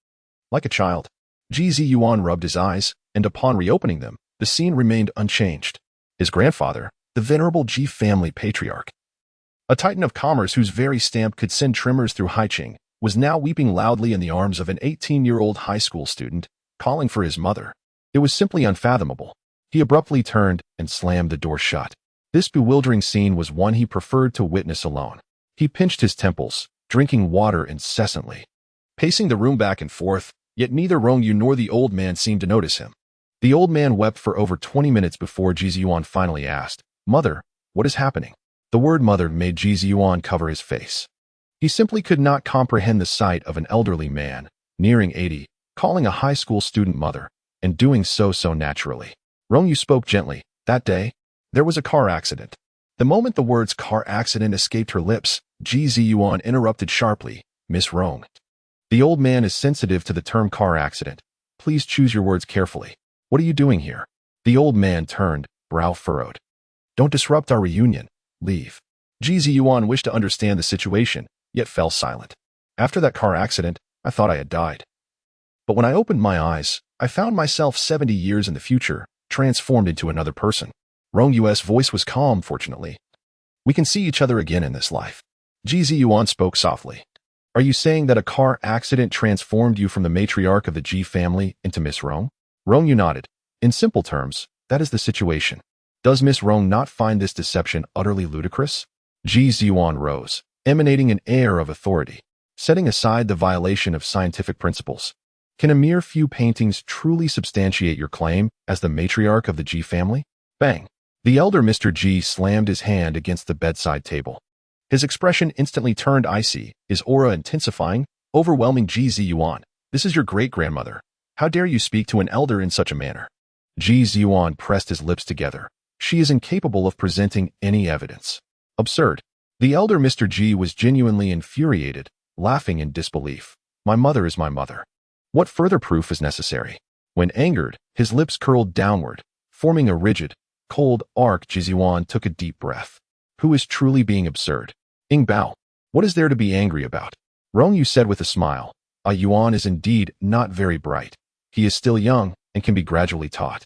Like a child, Ji Ziyuan rubbed his eyes, and upon reopening them, the scene remained unchanged. His grandfather, the venerable Ji family patriarch, a titan of commerce whose very stamp could send tremors through Haiching, was now weeping loudly in the arms of an 18-year-old high school student, calling for his mother. It was simply unfathomable. He abruptly turned and slammed the door shut. This bewildering scene was one he preferred to witness alone. He pinched his temples, drinking water incessantly. pacing the room back and forth, yet neither Rong Yu nor the old man seemed to notice him. The old man wept for over 20 minutes before Ji Ziyuan finally asked, "Mother, what is happening?" The word mother made Ji Ziyuan cover his face. He simply could not comprehend the sight of an elderly man, nearing 80, calling a high school student mother, and doing so naturally. Rong Yu spoke gently. That day, there was a car accident. The moment the words car accident escaped her lips, Ji Ziyuan interrupted sharply, "Miss Rong. The old man is sensitive to the term car accident. Please choose your words carefully. What are you doing here?" The old man turned, brow furrowed. "Don't disrupt our reunion. Leave." Ji Ziyuan wished to understand the situation, yet fell silent. "After that car accident, I thought I had died. But when I opened my eyes, I found myself 70 years in the future, transformed into another person." Rong Yu's voice was calm, fortunately. "We can see each other again in this life." Ji Ziyuan spoke softly. "Are you saying that a car accident transformed you from the matriarch of the Ji family into Miss Rong?" Rong Yu nodded. "In simple terms, that is the situation. Does Miss Rong not find this deception utterly ludicrous?" Ji Ziyuan rose, emanating an air of authority, setting aside the violation of scientific principles. "Can a mere few paintings truly substantiate your claim as the matriarch of the Ji family?" Bang! The elder Mr. Ji slammed his hand against the bedside table. His expression instantly turned icy, his aura intensifying, overwhelming Ji Ziyuan. "This is your great-grandmother. How dare you speak to an elder in such a manner?" Ji Ziyuan pressed his lips together. "She is incapable of presenting any evidence." Absurd. The elder Mr. Ji was genuinely infuriated, laughing in disbelief. "My mother is my mother. What further proof is necessary?" When angered, his lips curled downward, forming a rigid, cold arc. Ji Ziyuan took a deep breath. "Who is truly being absurd?" "Ing Bao. What is there to be angry about?" Rong Yu said with a smile. Yuan is indeed not very bright. He is still young and can be gradually taught."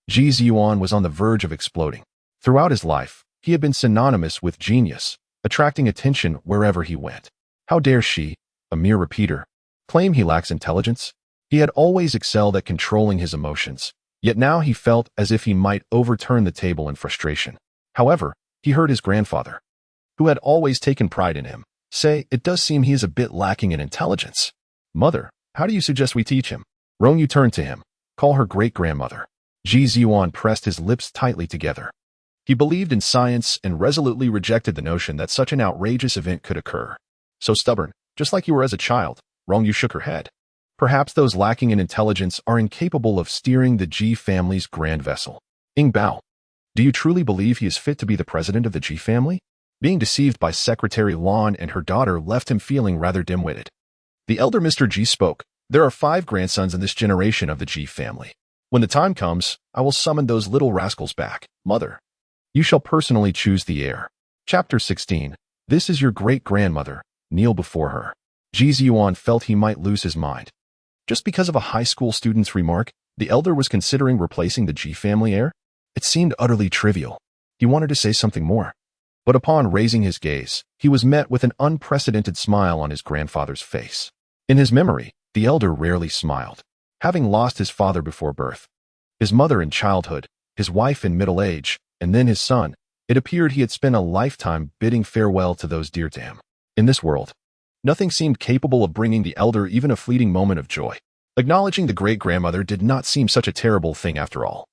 Ji Ziyuan was on the verge of exploding. Throughout his life, he had been synonymous with genius, attracting attention wherever he went. How dare she, a mere repeater, claim he lacks intelligence? He had always excelled at controlling his emotions, yet now he felt as if he might overturn the table in frustration. However, he heard his grandfather, who had always taken pride in him, say, "It does seem he is a bit lacking in intelligence. Mother, how do you suggest we teach him?" Rong Yu turned to him. "Call her great-grandmother." Ji Ziyuan pressed his lips tightly together. He believed in science and resolutely rejected the notion that such an outrageous event could occur. "So stubborn, just like you were as a child." Rong Yu shook her head. "Perhaps those lacking in intelligence are incapable of steering the Ji family's grand vessel." "Ing Bao, do you truly believe he is fit to be the president of the Ji family?" Being deceived by Secretary Lan and her daughter left him feeling rather dim-witted. The elder Mr. Ji spoke. "There are 5 grandsons in this generation of the Ji family. When the time comes, I will summon those little rascals back. Mother, you shall personally choose the heir." Chapter 16. This is your great-grandmother. Kneel before her. Ji Ziyuan felt he might lose his mind. Just because of a high school student's remark, the elder was considering replacing the Ji family heir? It seemed utterly trivial. He wanted to say something more. But upon raising his gaze, he was met with an unprecedented smile on his grandfather's face. In his memory, the elder rarely smiled. Having lost his father before birth, his mother in childhood, his wife in middle age, and then his son, it appeared he had spent a lifetime bidding farewell to those dear to him. In this world, nothing seemed capable of bringing the elder even a fleeting moment of joy. Acknowledging the great-grandmother did not seem such a terrible thing after all.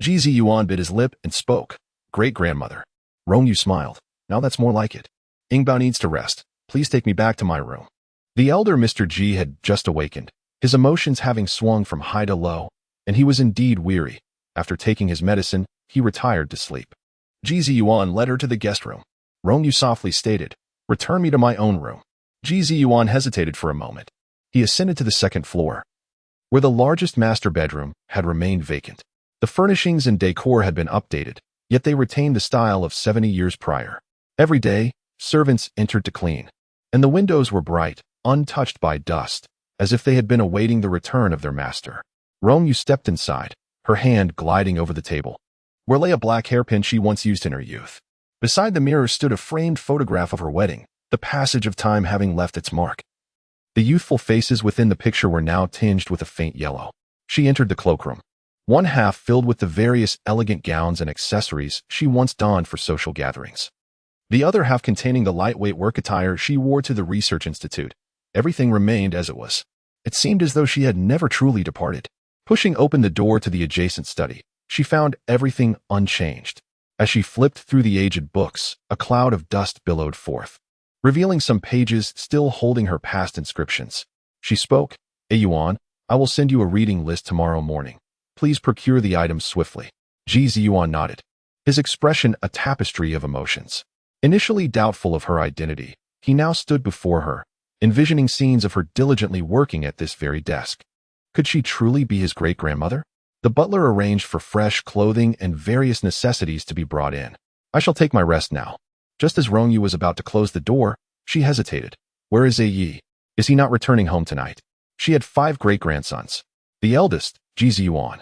Ji Ziyuan bit his lip and spoke. "Great-grandmother." Rong Yu smiled. "Now that's more like it. Ing Bao needs to rest. Please take me back to my room." The elder Mr. Ji had just awakened, his emotions having swung from high to low, and he was indeed weary. After taking his medicine, he retired to sleep. Ji Ziyuan led her to the guest room. Rong Yu softly stated, "Return me to my own room." Ji Ziyuan hesitated for a moment. He ascended to the second floor, where the largest master bedroom had remained vacant. The furnishings and decor had been updated, yet they retained the style of 70 years prior. Every day, servants entered to clean, and the windows were bright, untouched by dust, as if they had been awaiting the return of their master. Rong Yu stepped inside, her hand gliding over the table, where lay a black hairpin she once used in her youth. Beside the mirror stood a framed photograph of her wedding, the passage of time having left its mark. The youthful faces within the picture were now tinged with a faint yellow. She entered the cloakroom, one half filled with the various elegant gowns and accessories she once donned for social gatherings, the other half containing the lightweight work attire she wore to the research institute. Everything remained as it was. It seemed as though she had never truly departed. Pushing open the door to the adjacent study, she found everything unchanged. As she flipped through the aged books, a cloud of dust billowed forth, revealing some pages still holding her past inscriptions. She spoke, Yuan, I will send you a reading list tomorrow morning. Please procure the items swiftly. Yuan nodded, his expression a tapestry of emotions. Initially doubtful of her identity, he now stood before her, envisioning scenes of her diligently working at this very desk. Could she truly be his great-grandmother? The butler arranged for fresh clothing and various necessities to be brought in. I shall take my rest now. Just as Rong Yu was about to close the door, she hesitated. Where is Yi? Is he not returning home tonight? She had 5 great-grandsons. The eldest, Yuan,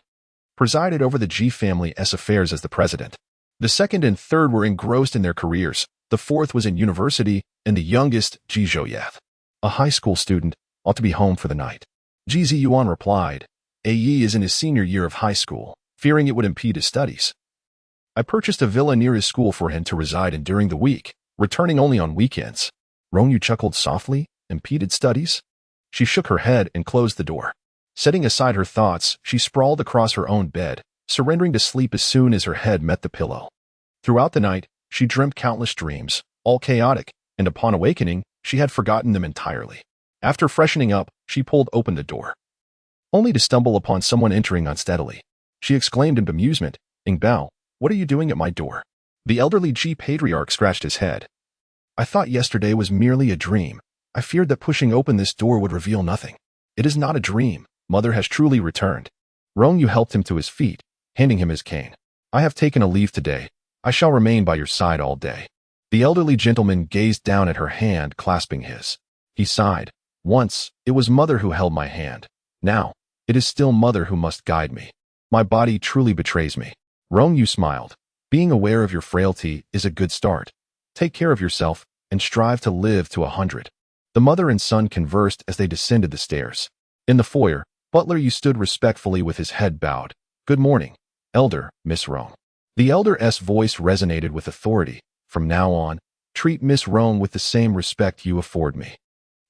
presided over the Ji family's affairs as the president. The second and third were engrossed in their careers. The fourth was in university, and the youngest, Zhouyath, a high school student, ought to be home for the night. Yuan replied, Yi is in his senior year of high school, fearing it would impede his studies. I purchased a villa near his school for him to reside in during the week, returning only on weekends. Rong Yu chuckled softly. Impeded studies? She shook her head and closed the door. Setting aside her thoughts, she sprawled across her own bed, surrendering to sleep as soon as her head met the pillow. Throughout the night, she dreamt countless dreams, all chaotic, and upon awakening, she had forgotten them entirely. After freshening up, she pulled open the door, only to stumble upon someone entering unsteadily. She exclaimed in bemusement, Bao, what are you doing at my door? The elderly Ji patriarch scratched his head. I thought yesterday was merely a dream. I feared that pushing open this door would reveal nothing. It is not a dream. Mother has truly returned. Rong Yu helped him to his feet, handing him his cane. I have taken a leave today. I shall remain by your side all day. The elderly gentleman gazed down at her hand, clasping his. He sighed. Once, it was Mother who held my hand. Now, it is still Mother who must guide me. My body truly betrays me. Rong Yu smiled. Being aware of your frailty is a good start. Take care of yourself and strive to live to 100. The mother and son conversed as they descended the stairs. In the foyer, Butler Yu stood respectfully with his head bowed. Good morning, Elder, Miss Rong. The elder's voice resonated with authority. From now on, treat Miss Rong with the same respect you afford me.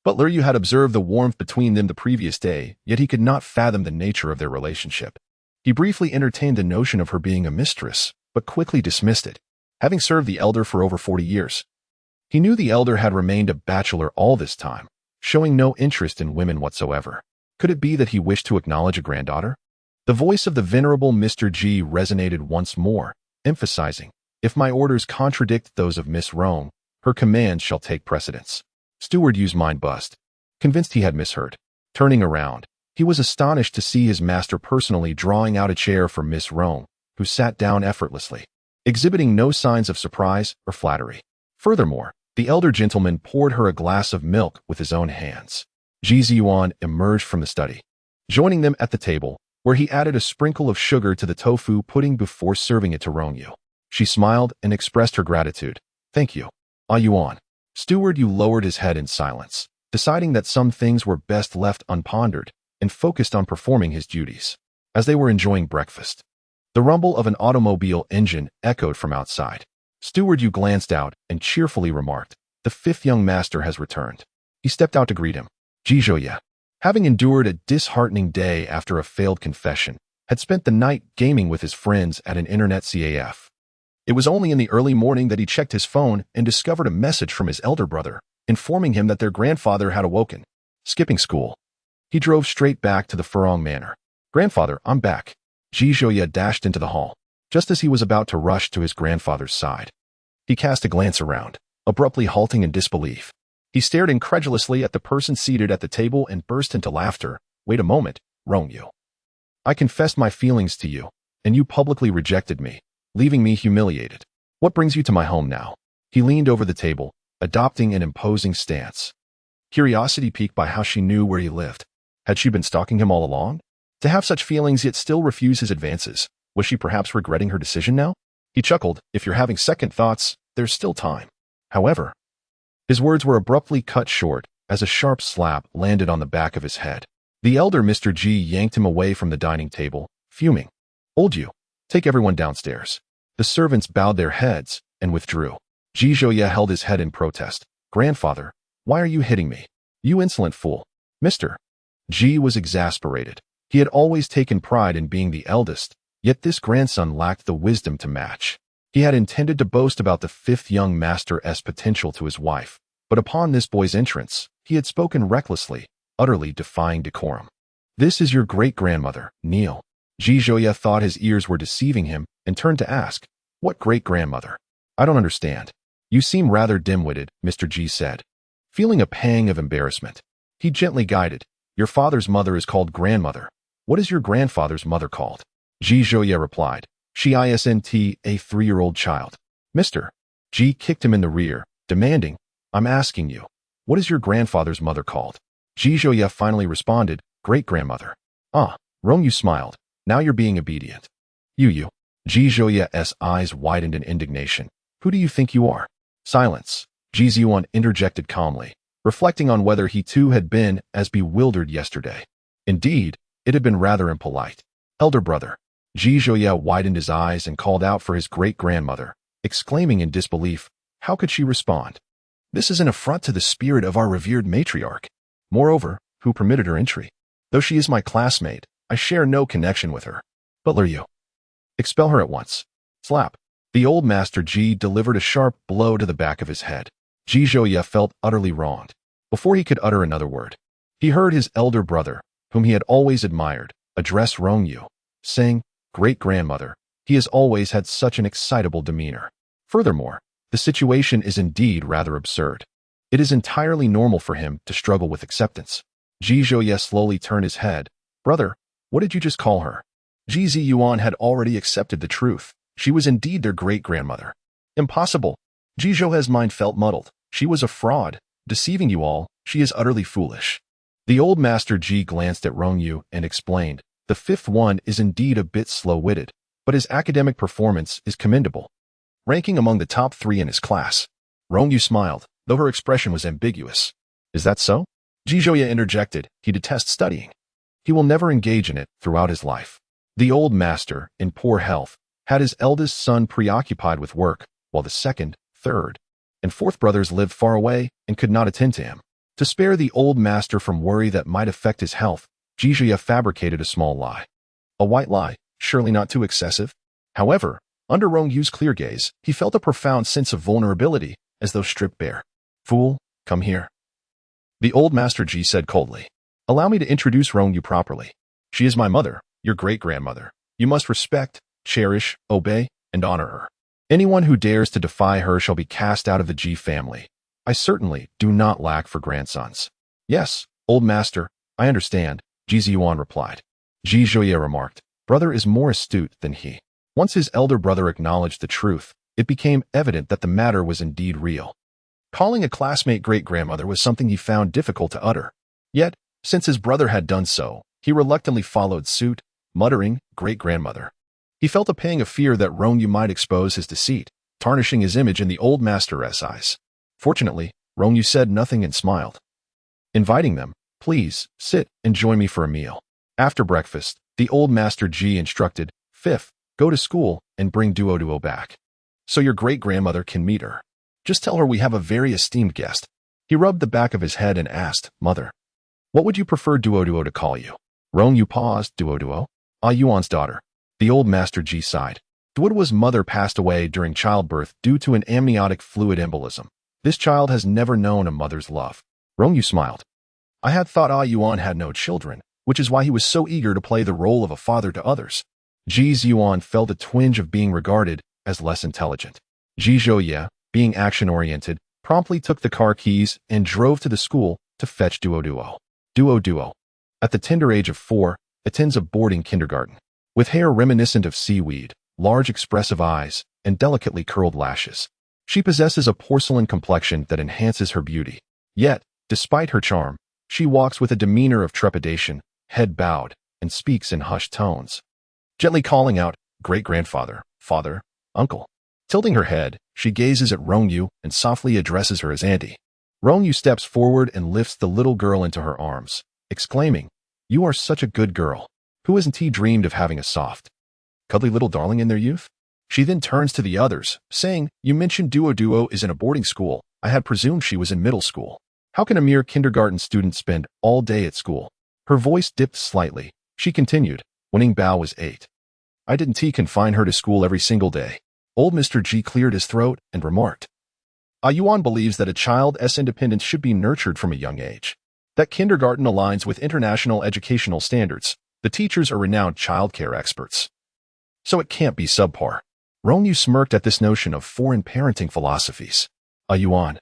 Butler Yu had observed the warmth between them the previous day, yet he could not fathom the nature of their relationship. He briefly entertained the notion of her being a mistress, but quickly dismissed it, having served the elder for over 40 years. He knew the elder had remained a bachelor all this time, showing no interest in women whatsoever. Could it be that he wished to acknowledge a granddaughter? The voice of the venerable Mr. Ji resonated once more, emphasizing, if my orders contradict those of Miss Rong, her commands shall take precedence. Steward Yu's mind buzzed, convinced he had misheard. Turning around, he was astonished to see his master personally drawing out a chair for Miss Rong, who sat down effortlessly, exhibiting no signs of surprise or flattery. Furthermore, the elder gentleman poured her a glass of milk with his own hands. Yuan emerged from the study, joining them at the table, where he added a sprinkle of sugar to the tofu pudding before serving it to Rong Yu. She smiled and expressed her gratitude. Thank you. Yuan. Steward Yu lowered his head in silence, deciding that some things were best left unpondered, and focused on performing his duties. As they were enjoying breakfast, the rumble of an automobile engine echoed from outside. Steward Yu glanced out and cheerfully remarked, the 5th young master has returned. He stepped out to greet him. Zhouyath, having endured a disheartening day after a failed confession, had spent the night gaming with his friends at an internet CAF. It was only in the early morning that he checked his phone and discovered a message from his elder brother, informing him that their grandfather had awoken. Skipping school, he drove straight back to the Furong Manor. Grandfather, I'm back. Zhouyath dashed into the hall, just as he was about to rush to his grandfather's side. He cast a glance around, abruptly halting in disbelief. He stared incredulously at the person seated at the table and burst into laughter. Wait a moment, Rong Yu. I confessed my feelings to you, and you publicly rejected me, leaving me humiliated. What brings you to my home now? He leaned over the table, adopting an imposing stance. Curiosity piqued by how she knew where he lived. Had she been stalking him all along? To have such feelings yet still refuse his advances, was she perhaps regretting her decision now? He chuckled, if you're having second thoughts, there's still time. However, his words were abruptly cut short as a sharp slap landed on the back of his head. The elder Mr. Ji yanked him away from the dining table, fuming. Old you, take everyone downstairs. The servants bowed their heads and withdrew. Zhouyath held his head in protest. Grandfather, why are you hitting me? You insolent fool. Mr. G was exasperated. He had always taken pride in being the eldest, yet this grandson lacked the wisdom to match. He had intended to boast about the fifth young master's potential to his wife, but upon this boy's entrance, he had spoken recklessly, utterly defying decorum. This is your great-grandmother, Neil. Ji Zhouye thought his ears were deceiving him and turned to ask, what great-grandmother? I don't understand. You seem rather dim-witted, Mr. Ji said. Feeling a pang of embarrassment, he gently guided, your father's mother is called grandmother. What is your grandfather's mother called? Ji Zhouye replied, she isn't a 3-year-old child. Mr. Ji kicked him in the rear, demanding, I'm asking you, what is your grandfather's mother called? Ji Zhouye finally responded, great-grandmother. Ah, Rong Yu smiled, now you're being obedient. You. Ji Zhouye's eyes widened in indignation. Who do you think you are? Silence. Ji Ziyuan interjected calmly, reflecting on whether he too had been as bewildered yesterday. Indeed, it had been rather impolite. Elder brother. Ji Zhouye widened his eyes and called out for his great-grandmother, exclaiming in disbelief, how could she respond? This is an affront to the spirit of our revered matriarch. Moreover, who permitted her entry? Though she is my classmate, I share no connection with her. Butler Yu. Expel her at once. Slap. The old master Ji delivered a sharp blow to the back of his head. Ji Zhouye felt utterly wronged. Before he could utter another word, he heard his elder brother, whom he had always admired, address Rong Yu, saying, great-grandmother, he has always had such an excitable demeanor. Furthermore, the situation is indeed rather absurd. It is entirely normal for him to struggle with acceptance. Ji Zhouye slowly turned his head. Brother, what did you just call her? Ji Ziyuan had already accepted the truth. She was indeed their great-grandmother. Impossible. Ji Zhouye's mind felt muddled. She was a fraud, deceiving you all. She is utterly foolish. The old master Ji glanced at Rong Yu and explained, the fifth one is indeed a bit slow-witted, but his academic performance is commendable, ranking among the top 3 in his class. Rong Yu smiled, though her expression was ambiguous. Is that so? Ji Zhouye interjected, he detests studying. He will never engage in it throughout his life. The old master, in poor health, had his eldest son preoccupied with work, while the second, third, and fourth brothers lived far away and could not attend to him. To spare the old master from worry that might affect his health, Ji Zhouye fabricated a small lie. A white lie, surely not too excessive. However, under Rong Yu's clear gaze, he felt a profound sense of vulnerability, as though stripped bare. Fool, come here. The old master Ji said coldly. Allow me to introduce Rong Yu properly. She is my mother, your great-grandmother. You must respect, cherish, obey, and honor her. Anyone who dares to defy her shall be cast out of the Ji family. I certainly do not lack for grandsons. Yes, old master, I understand, Ji Ziyuan replied. Ji Zhouye remarked, brother is more astute than he. Once his elder brother acknowledged the truth, it became evident that the matter was indeed real. Calling a classmate great-grandmother was something he found difficult to utter. Yet, since his brother had done so, he reluctantly followed suit, muttering, great-grandmother. He felt a pang of fear that Rong Yu might expose his deceit, tarnishing his image in the old master's eyes. Fortunately, Rong Yu said nothing and smiled. Inviting them, please, sit and join me for a meal. After breakfast, the old master Ji instructed, fifth, go to school and bring Duo back. So your great-grandmother can meet her. Just tell her we have a very esteemed guest. He rubbed the back of his head and asked, mother, what would you prefer Duo to call you? Rong Yu paused, Duo? Ah Yuan's daughter. The old master Ji sighed. Duo's mother passed away during childbirth due to an amniotic fluid embolism. This child has never known a mother's love. Rong Yu smiled. I had thought Ah Yuan had no children, which is why he was so eager to play the role of a father to others. Ji Ziyuan felt a twinge of being regarded as less intelligent. Ji Zhouye, being action-oriented, promptly took the car keys and drove to the school to fetch Duo. Duo, at the tender age of 4, attends a boarding kindergarten. With hair reminiscent of seaweed, large expressive eyes, and delicately curled lashes. She possesses a porcelain complexion that enhances her beauty. Yet, despite her charm, she walks with a demeanor of trepidation, head bowed, and speaks in hushed tones. Gently calling out, great-grandfather, father, uncle. Tilting her head, she gazes at Rong Yu and softly addresses her as auntie. Rong Yu steps forward and lifts the little girl into her arms, exclaiming, you are such a good girl. Who hasn't he dreamed of having a soft, cuddly little darling in their youth? She then turns to the others, saying, you mentioned Duo is in a boarding school. I had presumed she was in middle school. How can a mere kindergarten student spend all day at school? Her voice dipped slightly. She continued, winning Bao was 8. I didn't confine her to school every single day. Old Mr. G cleared his throat and remarked, Yuan believes that a child's independence should be nurtured from a young age. That kindergarten aligns with international educational standards. The teachers are renowned childcare experts. So it can't be subpar. Rong Yu smirked at this notion of foreign parenting philosophies. Yuan,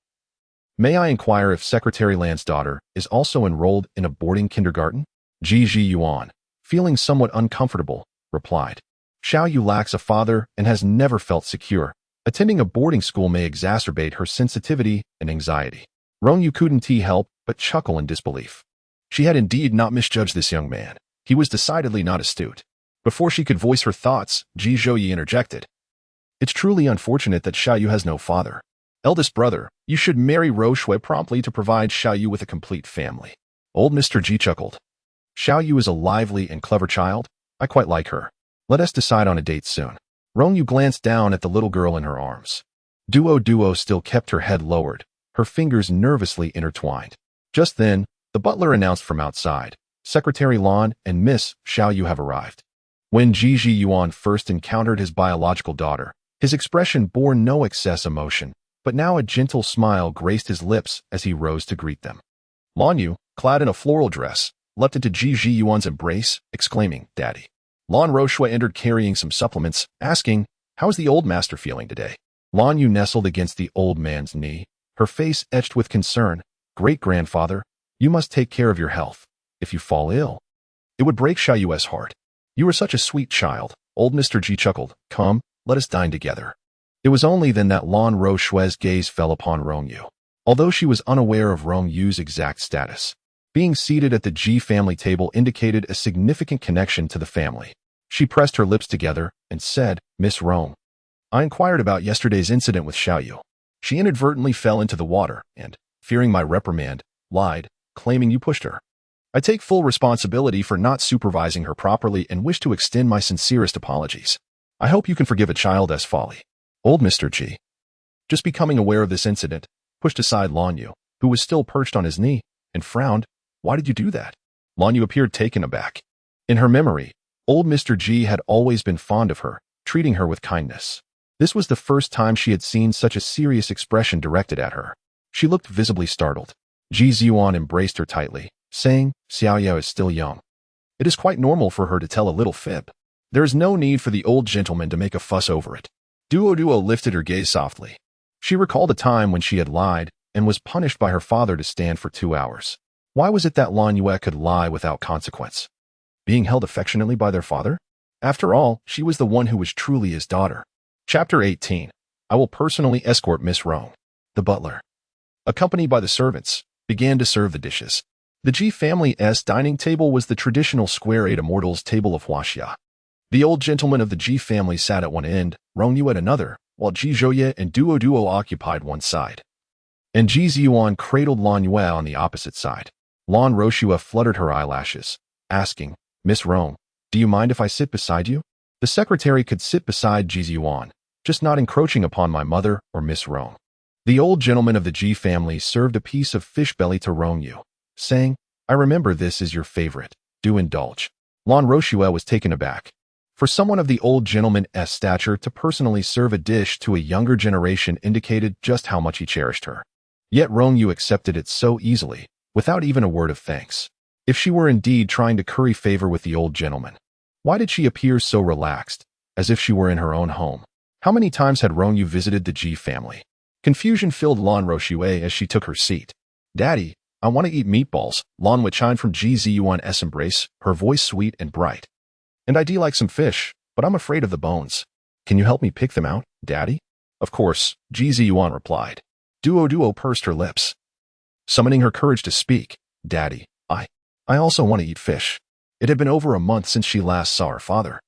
may I inquire if Secretary Lan's daughter is also enrolled in a boarding kindergarten? Ji Yuan, feeling somewhat uncomfortable, replied. Xiao Yu lacks a father and has never felt secure. Attending a boarding school may exacerbate her sensitivity and anxiety. Rong Yu couldn't help but chuckle in disbelief. She had indeed not misjudged this young man. He was decidedly not astute. Before she could voice her thoughts, Ji Zhouyi interjected. It's truly unfortunate that Xiao Yu has no father. Eldest brother, you should marry Ro Shui promptly to provide Xiao Yu with a complete family. Old Mr. Ji chuckled. Xiao Yu is a lively and clever child. I quite like her. Let us decide on a date soon. Rong Yu glanced down at the little girl in her arms. Duo still kept her head lowered, her fingers nervously intertwined. Just then, the butler announced from outside, Secretary Lan and Miss Xiao Yu have arrived. When Ji Yuan first encountered his biological daughter, his expression bore no excess emotion, but now a gentle smile graced his lips as he rose to greet them. Lan Yu, clad in a floral dress, leapt into Ji Yuan's embrace, exclaiming, Daddy. Lan Roshua entered carrying some supplements, asking, How's the old master feeling today? Lan Yu nestled against the old man's knee, her face etched with concern. Great-grandfather, you must take care of your health. If you fall ill, it would break Xiao Yu's heart. You are such a sweet child. Old Mr. Ji chuckled. Come, let us dine together. It was only then that Lan Roshua's gaze fell upon Rong Yu. Although she was unaware of Rong Yu's exact status, being seated at the Ji family table indicated a significant connection to the family. She pressed her lips together and said, Miss Rong, I inquired about yesterday's incident with Xiao Yu. She inadvertently fell into the water and, fearing my reprimand, lied, claiming you pushed her. I take full responsibility for not supervising her properly and wish to extend my sincerest apologies. I hope you can forgive a child's folly. Old Mr. Ji, just becoming aware of this incident, pushed aside Lan Yu, who was still perched on his knee, and frowned. Why did you do that? Lan Yu appeared taken aback. In her memory, old Mr. Ji had always been fond of her, treating her with kindness. This was the first time she had seen such a serious expression directed at her. She looked visibly startled. Ji Yuan embraced her tightly, saying, Xiao Yu is still young. It is quite normal for her to tell a little fib. There is no need for the old gentleman to make a fuss over it. Duo lifted her gaze softly. She recalled a time when she had lied and was punished by her father to stand for 2 hours. Why was it that Lan Yue could lie without consequence? Being held affectionately by their father? After all, she was the one who was truly his daughter. Chapter 18. I will personally escort Miss Rong. The butler, accompanied by the servants, began to serve the dishes. The Ji family's dining table was the traditional square 8 immortals table of Huaxia. The old gentleman of the Ji family sat at one end, Rong Yu at another, while Ji Zhouye and Duo occupied one side. And Ji Yuan cradled Lan Yue on the opposite side. Lan Roshua fluttered her eyelashes, asking, Miss Rong, do you mind if I sit beside you? The secretary could sit beside Ji Yuan, just not encroaching upon my mother or Miss Rong. The old gentleman of the Ji family served a piece of fish belly to Rong Yu, saying, I remember this is your favorite. Do indulge. Lan Roshua was taken aback. For someone of the old gentleman's stature to personally serve a dish to a younger generation indicated just how much he cherished her. Yet Rong Yu accepted it so easily, without even a word of thanks. If she were indeed trying to curry favor with the old gentleman, why did she appear so relaxed, as if she were in her own home? How many times had Rong Yu visited the Ji family? Confusion filled Lan Roshue as she took her seat. Daddy, I want to eat meatballs, Lan would chime from Ji Yuan's embrace, her voice sweet and bright. And I do like some fish, but I'm afraid of the bones. Can you help me pick them out, Daddy? Of course, Ji Yuan replied. Duo pursed her lips, summoning her courage to speak. Daddy, I also want to eat fish. It had been over a month since she last saw her father.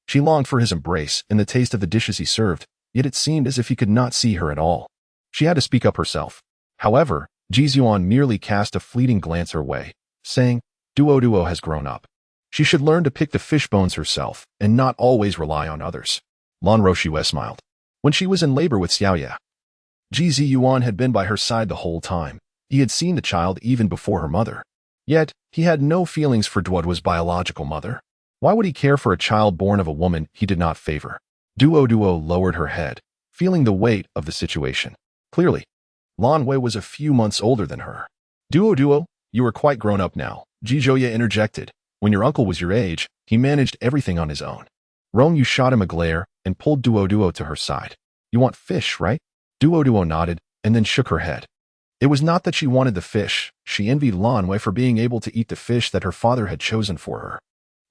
She longed for his embrace and the taste of the dishes he served, yet it seemed as if he could not see her at all. She had to speak up herself. However, Ji Yuan merely cast a fleeting glance her way, saying, Duo has grown up. She should learn to pick the fish bones herself and not always rely on others. Lan Roshue smiled. When she was in labor with Xiao Ye, Ji Yuan had been by her side the whole time, He had seen the child even before her mother. Yet, he had no feelings for Duoduo's biological mother. Why would he care for a child born of a woman he did not favor? Duoduo lowered her head, feeling the weight of the situation. Clearly, Lan Wei was a few months older than her. Duoduo, you are quite grown up now, Jijoye interjected. When your uncle was your age, he managed everything on his own. Rong Yu shot him a glare and pulled Duoduo to her side. You want fish, right? Duoduo nodded and then shook her head. It was not that she wanted the fish, she envied Lan Wei for being able to eat the fish that her father had chosen for her.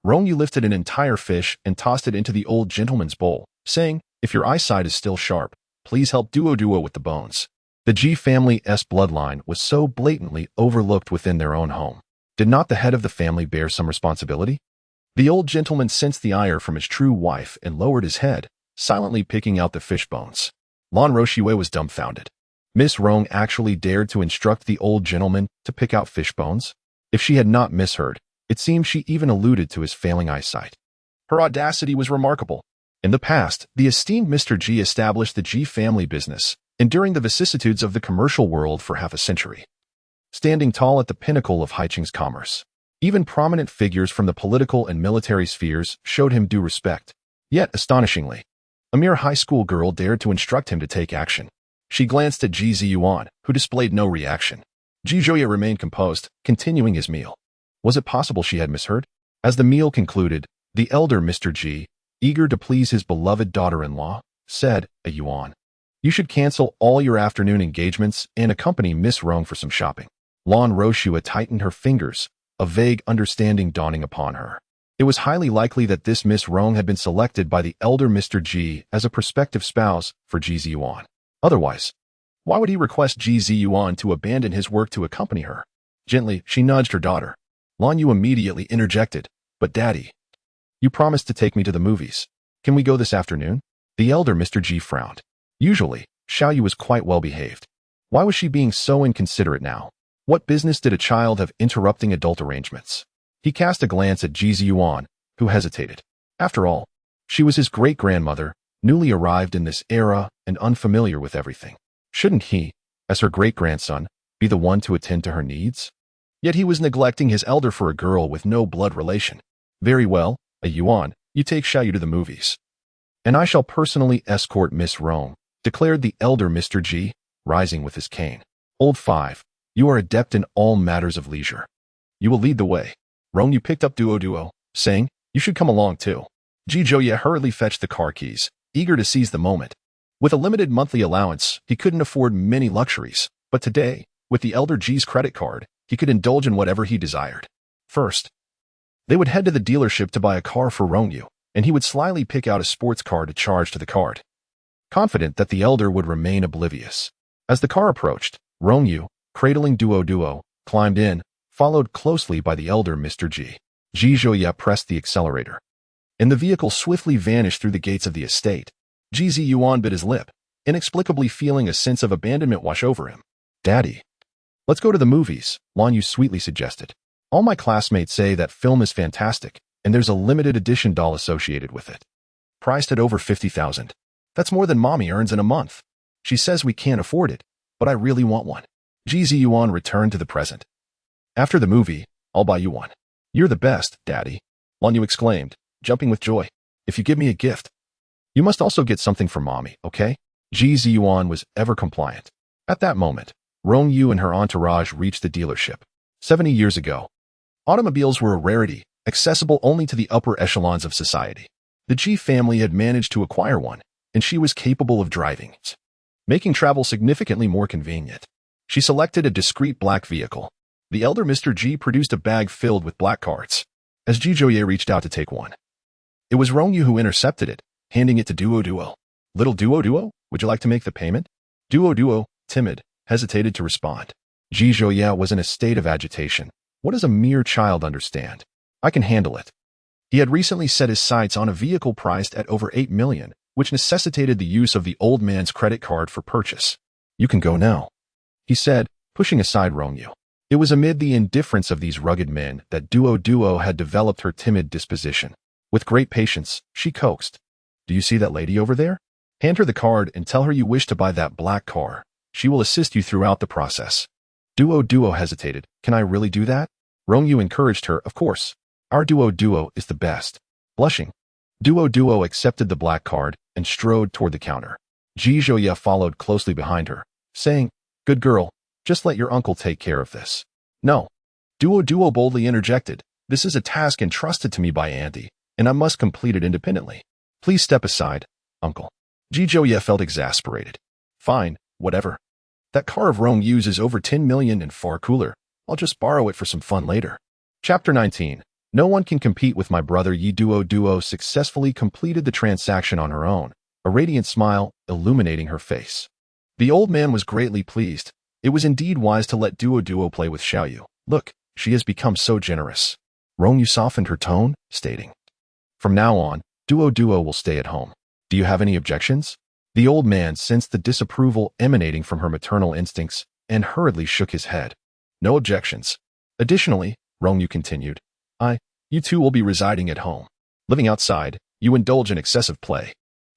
Rong Yu lifted an entire fish and tossed it into the old gentleman's bowl, saying, if your eyesight is still sharp, please help Duoduo with the bones. The Ji family's bloodline was so blatantly overlooked within their own home. Did not the head of the family bear some responsibility? The old gentleman sensed the ire from his true wife and lowered his head, silently picking out the fish bones. Lan Roshue was dumbfounded. Miss Rong actually dared to instruct the old gentleman to pick out fish bones? If she had not misheard, it seemed she even alluded to his failing eyesight. Her audacity was remarkable. In the past, the esteemed Mr. Ji established the Ji family business, enduring the vicissitudes of the commercial world for half a century. Standing tall at the pinnacle of Haicheng's commerce, even prominent figures from the political and military spheres showed him due respect. Yet, astonishingly, a mere high school girl dared to instruct him to take action. She glanced at Ji Ziyuan, who displayed no reaction. Ji Zhouye remained composed, continuing his meal. Was it possible she had misheard? As the meal concluded, the elder Mr. Ji, eager to please his beloved daughter-in-law, said, Yuan, you should cancel all your afternoon engagements and accompany Miss Rong for some shopping. Lan Roshua tightened her fingers, a vague understanding dawning upon her. It was highly likely that this Miss Rong had been selected by the elder Mr. Ji as a prospective spouse for Ji Ziyuan. Otherwise, why would he request Ji Ziyuan to abandon his work to accompany her? Gently, she nudged her daughter. Lan Yu immediately interjected, but Daddy, you promised to take me to the movies. Can we go this afternoon? The elder Mr. Ji frowned. Usually, Xiaoyu was quite well behaved. Why was she being so inconsiderate now? What business did a child have interrupting adult arrangements? He cast a glance at Ji Ziyuan, who hesitated. After all, she was his great-grandmother, newly arrived in this era and unfamiliar with everything. Shouldn't he, as her great-grandson, be the one to attend to her needs? Yet he was neglecting his elder for a girl with no blood relation. Very well, Yuan, you take Xiaoyu to the movies. And I shall personally escort Miss Rong, declared the elder Mr. Ji, rising with his cane. Old 5, you are adept in all matters of leisure. You will lead the way. Rong Yu picked up Duo, saying, you should come along too. Ji Zhouye hurriedly fetched the car keys, eager to seize the moment. With a limited monthly allowance, he couldn't afford many luxuries, but today, with the elder Ji's credit card, he could indulge in whatever he desired. First, they would head to the dealership to buy a car for Rong Yu, and he would slyly pick out a sports car to charge to the card, confident that the elder would remain oblivious. As the car approached, Rong Yu, cradling Duo, climbed in, followed closely by the elder Mr. Ji. Ji Zhouye pressed the accelerator, and the vehicle swiftly vanished through the gates of the estate. Ji Ziyuan bit his lip, inexplicably feeling a sense of abandonment wash over him. Daddy, let's go to the movies, Lan Yu sweetly suggested. All my classmates say that film is fantastic, and there's a limited edition doll associated with it. Priced at over 50,000. That's more than Mommy earns in a month. She says we can't afford it, but I really want one. Ji Ziyuan returned to the present. After the movie, I'll buy you one. You're the best, Daddy, Lan Yu exclaimed, jumping with joy. If you give me a gift, you must also get something for Mommy, okay? Ji Ziyuan was ever compliant. At that moment, Rong Yu and her entourage reached the dealership. 70 years ago, automobiles were a rarity, accessible only to the upper echelons of society. The Ji family had managed to acquire one, and she was capable of driving it, making travel significantly more convenient. She selected a discreet black vehicle. The elder Mr. Ji produced a bag filled with black cards, as Ji Zhouye reached out to take one. It was Rong Yu who intercepted it, handing it to Duo. Little Duo, would you like to make the payment? Duo, timid, hesitated to respond. Ji Zhouye was in a state of agitation. What does a mere child understand? I can handle it. He had recently set his sights on a vehicle priced at over 8 million, which necessitated the use of the old man's credit card for purchase. You can go now, he said, pushing aside Rong Yu. It was amid the indifference of these rugged men that Duo had developed her timid disposition. With great patience, she coaxed. Do you see that lady over there? Hand her the card and tell her you wish to buy that black car. She will assist you throughout the process. Duo hesitated. Can I really do that? Rong Yu encouraged her, of course. Our duo is the best. Blushing, Duo accepted the black card and strode toward the counter. Ji Zhouye followed closely behind her, saying, Good girl, just let your uncle take care of this. No. Duo boldly interjected. This is a task entrusted to me by Auntie, and I must complete it independently. Please step aside, uncle. Ji Zhouye felt exasperated. Fine, whatever. That car of Rong Yu's is over 10 million and far cooler. I'll just borrow it for some fun later. Chapter 19. No one can compete with my brother Yi. Duo successfully completed the transaction on her own, a radiant smile illuminating her face. The old man was greatly pleased. It was indeed wise to let Duo play with Xiaoyu. Look, she has become so generous. Rong Yu softened her tone, stating, From now on, Duo will stay at home. Do you have any objections? The old man sensed the disapproval emanating from her maternal instincts and hurriedly shook his head. No objections. Additionally, Rong Yu continued, you two will be residing at home. Living outside, you indulge in excessive play.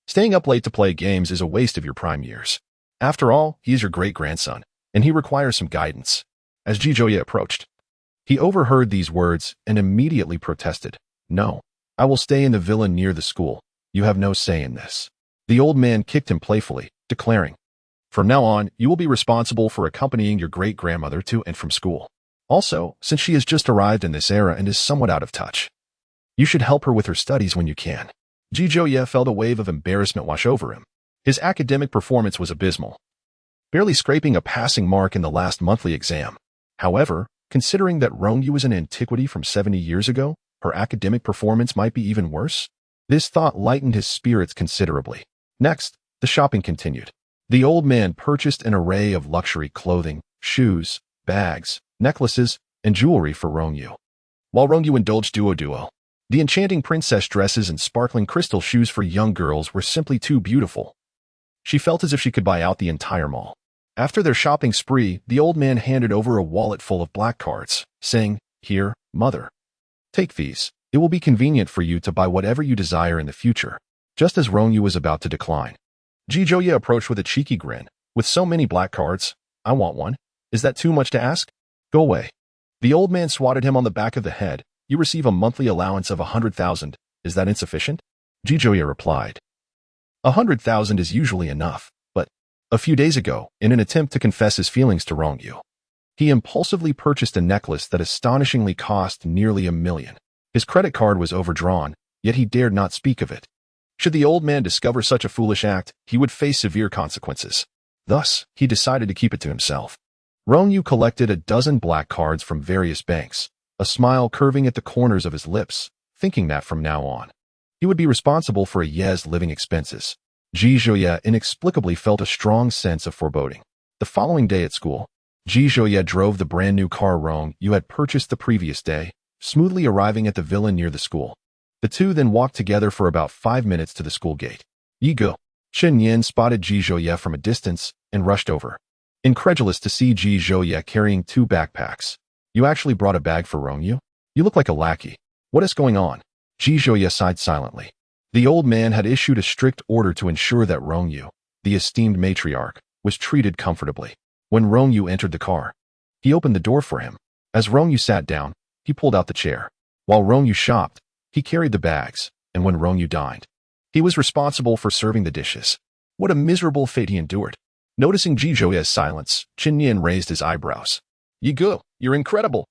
Staying up late to play games is a waste of your prime years. After all, he is your great-grandson, and he requires some guidance. As Ji Zhouye approached, he overheard these words and immediately protested. No, I will stay in the villa near the school. You have no say in this. The old man kicked him playfully, declaring, From now on, you will be responsible for accompanying your great-grandmother to and from school. Also, since she has just arrived in this era and is somewhat out of touch, you should help her with her studies when you can. Ji Zhouye felt a wave of embarrassment wash over him. His academic performance was abysmal, barely scraping a passing mark in the last monthly exam. However, considering that Rong Yu was an antiquity from 70 years ago, her academic performance might be even worse. This thought lightened his spirits considerably. Next, the shopping continued. The old man purchased an array of luxury clothing, shoes, bags, necklaces, and jewelry for Rong Yu. While Rong Yu indulged Duo, the enchanting princess dresses and sparkling crystal shoes for young girls were simply too beautiful. She felt as if she could buy out the entire mall. After their shopping spree, the old man handed over a wallet full of black cards, saying, Here, mother. Take these. It will be convenient for you to buy whatever you desire in the future. Just as Rong Yu was about to decline, Ji Zhouye approached with a cheeky grin. With so many black cards, I want one. Is that too much to ask? Go away. The old man swatted him on the back of the head. You receive a monthly allowance of 100,000. Is that insufficient? Ji Zhouye replied, 100,000 is usually enough, but a few days ago, in an attempt to confess his feelings to Rong Yu, he impulsively purchased a necklace that astonishingly cost nearly 1 million. His credit card was overdrawn, yet he dared not speak of it. Should the old man discover such a foolish act, he would face severe consequences. Thus, he decided to keep it to himself. Rong Yu collected a dozen black cards from various banks, a smile curving at the corners of his lips, thinking that from now on, he would be responsible for a year's living expenses. Ji Zhouye inexplicably felt a strong sense of foreboding. The following day at school, Ji Zhouye drove the brand-new car Rong Yu had purchased the previous day, smoothly arriving at the villa near the school. The two then walked together for about 5 minutes to the school gate. Yi go. Chen Yan spotted Ji Zhouye from a distance and rushed over, incredulous to see Ji Zhouye carrying 2 backpacks. You actually brought a bag for Rong Yu? You look like a lackey. What is going on? Ji Zhouye sighed silently. The old man had issued a strict order to ensure that Rong Yu, the esteemed matriarch, was treated comfortably. When Rong Yu entered the car, he opened the door for him. As Rong Yu sat down, he pulled out the chair. While Rong Yu shopped, he carried the bags, and when Rong Yu dined, he was responsible for serving the dishes. What a miserable fate he endured. Noticing Ji Zhouye's silence, Chen Yan raised his eyebrows. Yi go, you're incredible.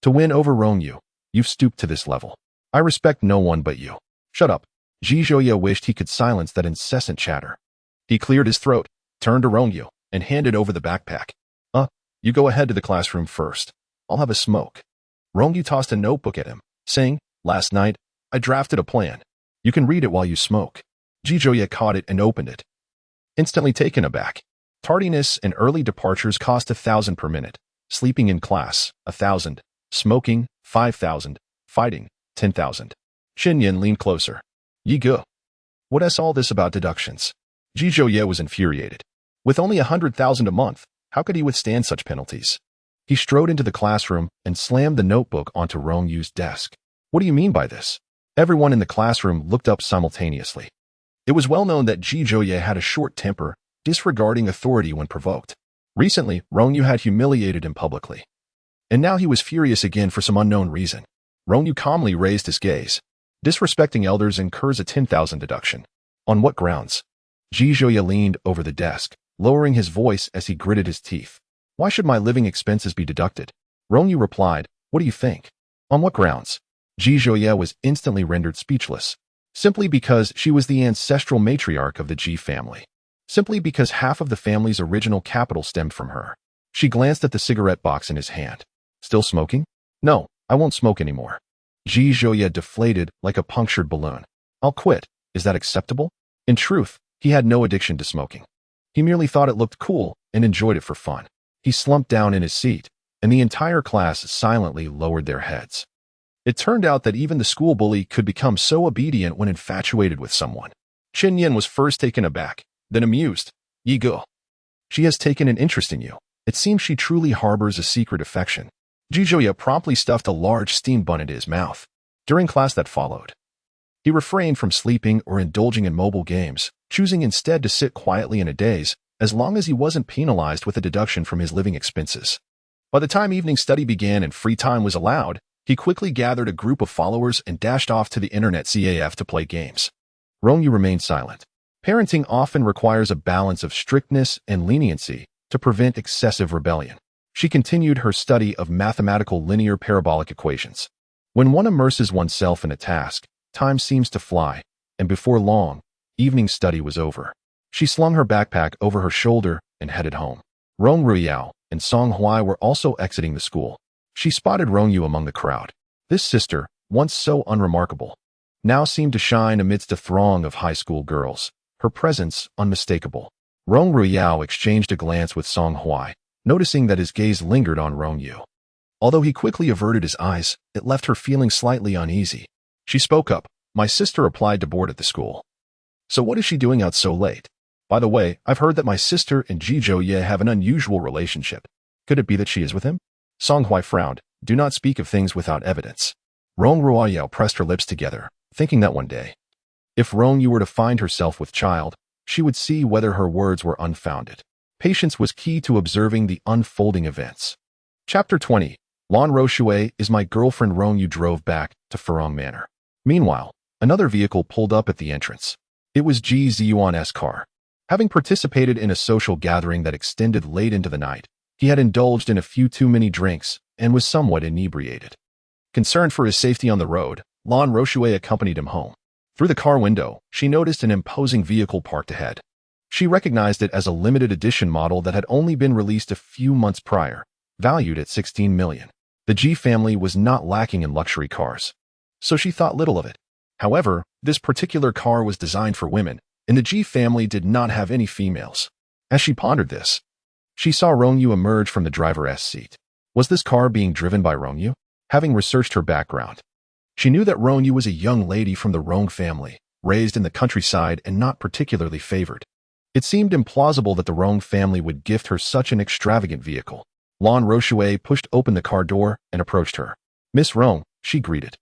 To win over Rong Yu, you've stooped to this level. I respect no one but you. Shut up. Ji Zhouye wished he could silence that incessant chatter. He cleared his throat, turned to Rong Yu, and handed over the backpack. You go ahead to the classroom first. I'll have a smoke. Rong Yu tossed a notebook at him, saying, Last night, I drafted a plan. You can read it while you smoke. Ji Zhouye caught it and opened it, instantly taken aback. Tardiness and early departures cost 1,000 per minute. Sleeping in class, 1,000. Smoking, 5,000. Fighting, 10,000. Chen Yan leaned closer. Yi go. What is all this about deductions? Ji Zhouye was infuriated. With only 100,000 a month, how could he withstand such penalties? He strode into the classroom and slammed the notebook onto Rong Yu's desk. What do you mean by this? Everyone in the classroom looked up simultaneously. It was well known that Ji Zhouye had a short temper, disregarding authority when provoked. Recently, Rong Yu had humiliated him publicly. And now he was furious again for some unknown reason. Rong Yu calmly raised his gaze. Disrespecting elders incurs a 10,000 deduction. On what grounds? Ji Zhouye leaned over the desk, lowering his voice as he gritted his teeth. Why should my living expenses be deducted? Rong Yu replied, what do you think? On what grounds? Ji Zhouye was instantly rendered speechless. Simply because she was the ancestral matriarch of the Ji family. Simply because half of the family's original capital stemmed from her. She glanced at the cigarette box in his hand. Still smoking? No, I won't smoke anymore. Ji Zhouye deflated like a punctured balloon. I'll quit. Is that acceptable? In truth, he had no addiction to smoking. He merely thought it looked cool and enjoyed it for fun. He slumped down in his seat, and the entire class silently lowered their heads. It turned out that even the school bully could become so obedient when infatuated with someone. Chen Yin was first taken aback, then amused. Yi Ge. She has taken an interest in you. It seems she truly harbors a secret affection. Ji Zhouye promptly stuffed a large steam bun into his mouth. During class that followed, he refrained from sleeping or indulging in mobile games, choosing instead to sit quietly in a daze, as long as he wasn't penalized with a deduction from his living expenses. By the time evening study began and free time was allowed, he quickly gathered a group of followers and dashed off to the internet CAF to play games. Rong Yu remained silent. Parenting often requires a balance of strictness and leniency to prevent excessive rebellion. She continued her study of mathematical linear parabolic equations. When one immerses oneself in a task, time seems to fly, and before long, evening study was over. She slung her backpack over her shoulder and headed home. Rong Ruyao and Song Huai were also exiting the school. She spotted Rong Yu among the crowd. This sister, once so unremarkable, now seemed to shine amidst a throng of high school girls, her presence unmistakable. Rong Ruyao exchanged a glance with Song Huai, noticing that his gaze lingered on Rong Yu. Although he quickly averted his eyes, it left her feeling slightly uneasy. She spoke up. My sister applied to board at the school. So what is she doing out so late? By the way, I've heard that my sister and Ji Zhouye have an unusual relationship. Could it be that she is with him? Song Huai frowned. Do not speak of things without evidence. Rong Ruyao pressed her lips together, thinking that one day, if Rong Yu were to find herself with child, she would see whether her words were unfounded. Patience was key to observing the unfolding events. Chapter 20. Lan Roshue is my girlfriend. Rong Yu drove back to Furong Manor. Meanwhile, another vehicle pulled up at the entrance. It was Ji Ziyuan's car. Having participated in a social gathering that extended late into the night, he had indulged in a few too many drinks and was somewhat inebriated. Concerned for his safety on the road, Lan Roshue accompanied him home. Through the car window, she noticed an imposing vehicle parked ahead. She recognized it as a limited edition model that had only been released a few months prior, valued at 16 million. The Ji family was not lacking in luxury cars, so she thought little of it. However, this particular car was designed for women, and the Ji family did not have any females. As she pondered this, she saw Rong Yu emerge from the driver's seat. Was this car being driven by Rong Yu? Having researched her background, she knew that Rong Yu was a young lady from the Rong family, raised in the countryside and not particularly favored. It seemed implausible that the Rong family would gift her such an extravagant vehicle. Lan Roshue pushed open the car door and approached her. Miss Rong, she greeted.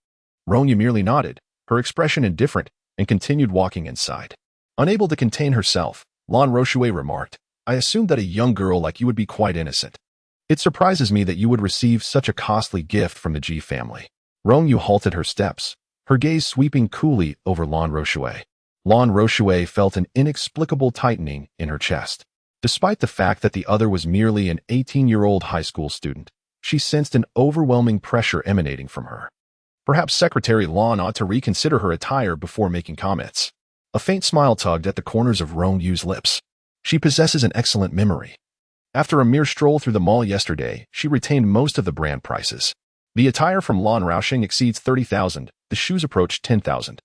Rong Yu merely nodded, her expression indifferent, and continued walking inside. Unable to contain herself, Lan Roshue remarked, I assumed that a young girl like you would be quite innocent. It surprises me that you would receive such a costly gift from the Ji family. Rong Yu halted her steps, her gaze sweeping coolly over Lan Roshue. Lan Roshue felt an inexplicable tightening in her chest. Despite the fact that the other was merely an 18-year-old high school student, she sensed an overwhelming pressure emanating from her. Perhaps Secretary Lan ought to reconsider her attire before making comments. A faint smile tugged at the corners of Rong Yu's lips. She possesses an excellent memory. After a mere stroll through the mall yesterday, she retained most of the brand prices. The attire from Lan Roushing exceeds 30,000, the shoes approach 10,000.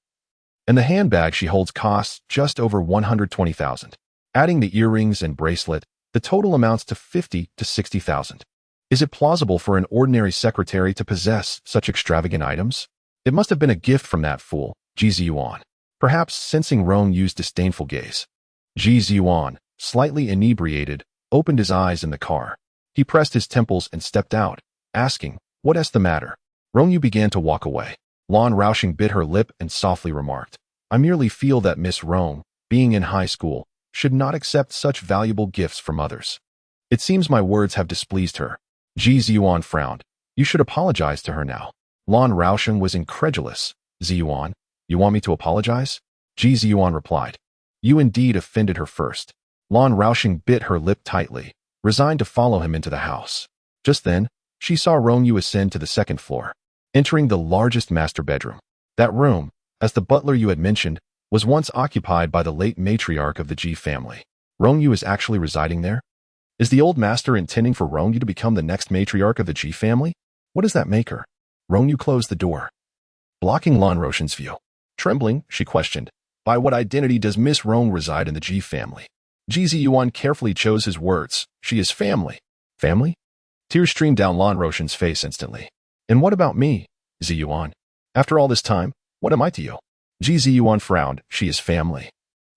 And the handbag she holds costs just over 120,000. Adding the earrings and bracelet, the total amounts to 50 to 60,000. Is it plausible for an ordinary secretary to possess such extravagant items? It must have been a gift from that fool, Ji Ziyuan. Perhaps sensing Rong Yu's disdainful gaze, Ji Ziyuan, slightly inebriated, opened his eyes in the car. He pressed his temples and stepped out, asking, What's the matter? Rong Yu began to walk away. Lan Roushing bit her lip and softly remarked, I merely feel that Miss Rong, being in high school, should not accept such valuable gifts from others. It seems my words have displeased her. Ji Ziyuan frowned. You should apologize to her now. Lan Raosheng was incredulous. Ziyuan, you want me to apologize? Ji Ziyuan replied. You indeed offended her first. Lan Raosheng bit her lip tightly, resigned to follow him into the house. Just then, she saw Rong Yu ascend to the second floor, entering the largest master bedroom. That room, as the butler you had mentioned, was once occupied by the late matriarch of the Ji family. Rong Yu is actually residing there? Is the old master intending for Rong Yu to become the next matriarch of the Ji family? What does that make her? Rong Yu closed the door, blocking Lan Raosheng's view. Trembling, she questioned, by what identity does Miss Rong reside in the Ji family? Ji Ziyuan carefully chose his words. She is family. Family? Tears streamed down Lan Raosheng's face instantly. And what about me, Ziyuan? After all this time, what am I to you? Ji Ziyuan frowned. She is family.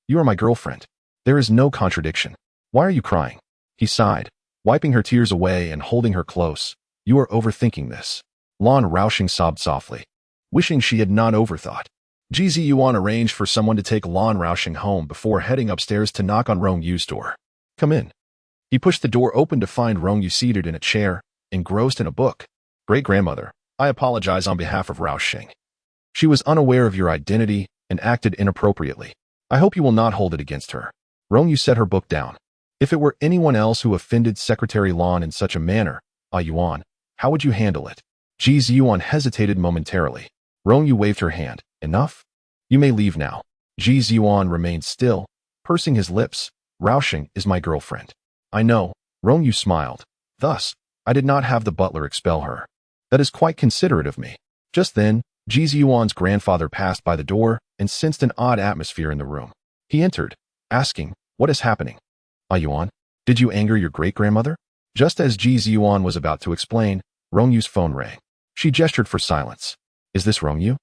You are my girlfriend. There is no contradiction. Why are you crying? He sighed, wiping her tears away and holding her close. You are overthinking this. Lan Raosheng sobbed softly, wishing she had not overthought. Ji Ziyuan arranged for someone to take Lan Raosheng home before heading upstairs to knock on Rong Yu's door. Come in. He pushed the door open to find Rong Yu seated in a chair, engrossed in a book. Great-grandmother, I apologize on behalf of Raosheng. She was unaware of your identity and acted inappropriately. I hope you will not hold it against her. Rong Yu set her book down. If it were anyone else who offended Secretary Lan in such a manner, Yuan, how would you handle it? Ji Ziyuan hesitated momentarily. Rong Yu waved her hand. Enough? You may leave now. Ji Ziyuan remained still, pursing his lips. Raosheng is my girlfriend. I know. Rong Yu smiled. Thus, I did not have the butler expel her. That is quite considerate of me. Just then, Ji Ziyuan's grandfather passed by the door and sensed an odd atmosphere in the room. He entered, asking, what is happening? Yuan, did you anger your great-grandmother? Just as Ji Ziyuan was about to explain, Rong Yu's phone rang. She gestured for silence. Is this Rong Yu?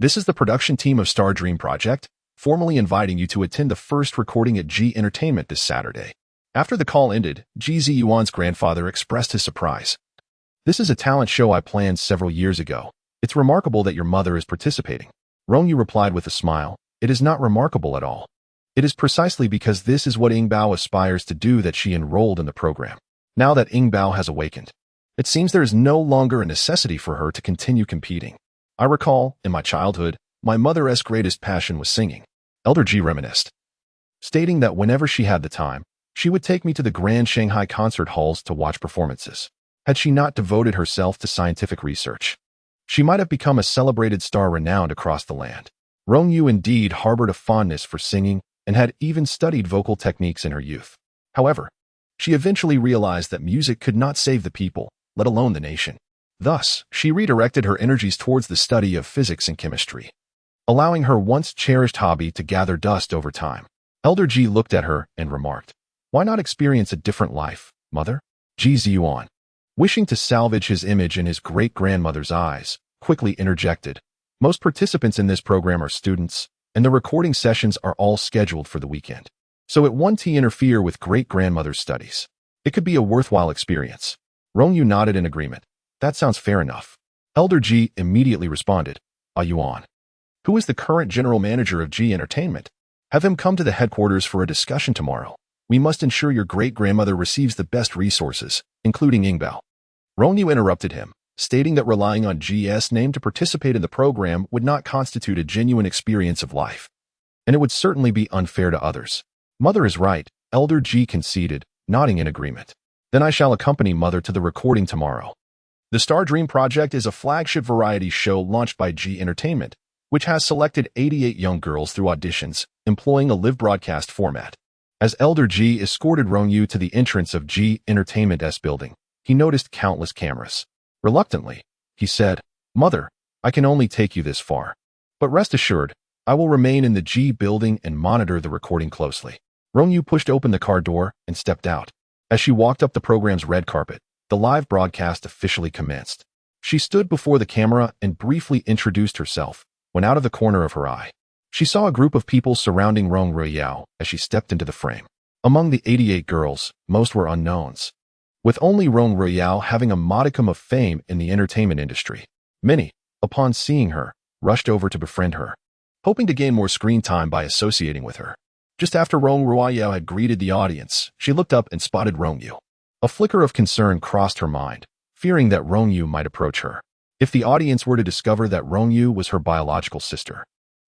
This is the production team of Star Dream Project, formally inviting you to attend the first recording at G Entertainment this Saturday. After the call ended, Ji Ziyuan's grandfather expressed his surprise. This is a talent show I planned several years ago. It's remarkable that your mother is participating. Rong Yu replied with a smile. It is not remarkable at all. It is precisely because this is what Yingbao aspires to do that she enrolled in the program. Now that Yingbao has awakened, it seems there is no longer a necessity for her to continue competing. I recall, in my childhood, my mother's greatest passion was singing. Elder Ji reminisced, stating that whenever she had the time, she would take me to the Grand Shanghai concert halls to watch performances. Had she not devoted herself to scientific research, she might have become a celebrated star renowned across the land. Rong Yu indeed harbored a fondness for singing and had even studied vocal techniques in her youth. However, she eventually realized that music could not save the people, let alone the nation. Thus, she redirected her energies towards the study of physics and chemistry, allowing her once cherished hobby to gather dust over time. Elder Ji looked at her and remarked, why not experience a different life, mother? Ji Ziyuan, wishing to salvage his image in his great-grandmother's eyes, quickly interjected. Most participants in this program are students, and the recording sessions are all scheduled for the weekend. So it won't interfere with great-grandmother's studies. It could be a worthwhile experience. Rong Yu nodded in agreement. That sounds fair enough. Elder Ji immediately responded, Yuan, who is the current general manager of G Entertainment? Have him come to the headquarters for a discussion tomorrow. We must ensure your great-grandmother receives the best resources, including Yingbao. Rong Yu interrupted him, stating that relying on G's name to participate in the program would not constitute a genuine experience of life, and it would certainly be unfair to others. Mother is right, Elder Ji conceded, nodding in agreement. Then I shall accompany Mother to the recording tomorrow. The Star Dream Project is a flagship variety show launched by G Entertainment, which has selected 88 young girls through auditions, employing a live broadcast format. As Elder Ji escorted Rong Yu to the entrance of G Entertainment's building, he noticed countless cameras. Reluctantly, he said, Mother, I can only take you this far. But rest assured, I will remain in the G building and monitor the recording closely. Rong Yu pushed open the car door and stepped out. As she walked up the program's red carpet, the live broadcast officially commenced. She stood before the camera and briefly introduced herself, when out of the corner of her eye, she saw a group of people surrounding Rong Yu as she stepped into the frame. Among the 88 girls, most were unknowns, with only Rong Yu having a modicum of fame in the entertainment industry. Many, upon seeing her, rushed over to befriend her, hoping to gain more screen time by associating with her. Just after Rong Yu had greeted the audience, she looked up and spotted Rong Yu. A flicker of concern crossed her mind, fearing that Rong Yu might approach her. If the audience were to discover that Rong Yu was her biological sister,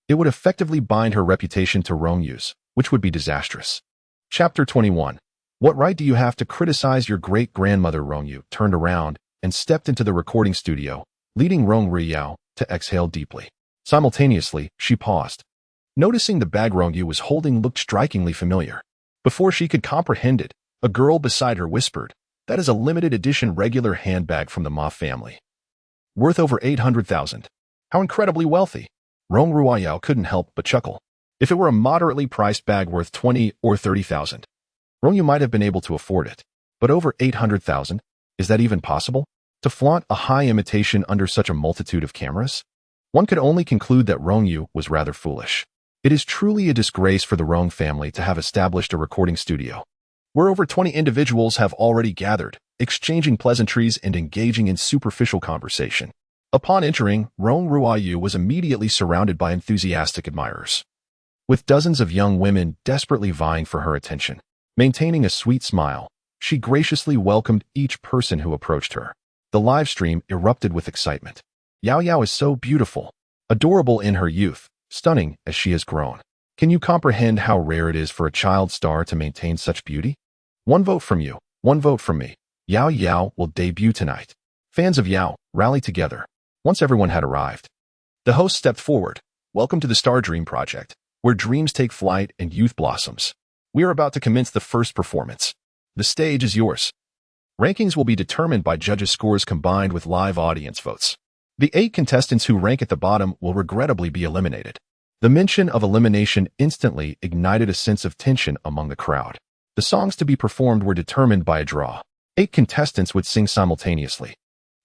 it would effectively bind her reputation to Rong Yu's, which would be disastrous. Chapter 21. What right do you have to criticize your great-grandmother? Rong Yu turned around and stepped into the recording studio, leading Rong Yu to exhale deeply. Simultaneously, she paused. Noticing the bag Rong Yu was holding looked strikingly familiar. Before she could comprehend it, a girl beside her whispered, "That is a limited edition regular handbag from the Ma family. Worth over 800,000. How incredibly wealthy." Rong Yu couldn't help but chuckle. If it were a moderately priced bag worth 20 or 30,000, Rong Yu might have been able to afford it. But over 800,000? Is that even possible? To flaunt a high imitation under such a multitude of cameras? One could only conclude that Rong Yu was rather foolish. It is truly a disgrace for the Rong family to have established a recording studio, where over 20 individuals have already gathered, exchanging pleasantries and engaging in superficial conversation. Upon entering, Rong Yu was immediately surrounded by enthusiastic admirers, with dozens of young women desperately vying for her attention. Maintaining a sweet smile, she graciously welcomed each person who approached her. The live stream erupted with excitement. Yao is so beautiful, adorable in her youth, stunning as she has grown. Can you comprehend how rare it is for a child star to maintain such beauty? One vote from you, one vote from me. Yao will debut tonight. Fans of Yao, rally together. Once everyone had arrived, the host stepped forward. Welcome to the Star Dream Project, where dreams take flight and youth blossoms. We are about to commence the first performance. The stage is yours. Rankings will be determined by judges' scores combined with live audience votes. The 8 contestants who rank at the bottom will regrettably be eliminated. The mention of elimination instantly ignited a sense of tension among the crowd. The songs to be performed were determined by a draw. 8 contestants would sing simultaneously,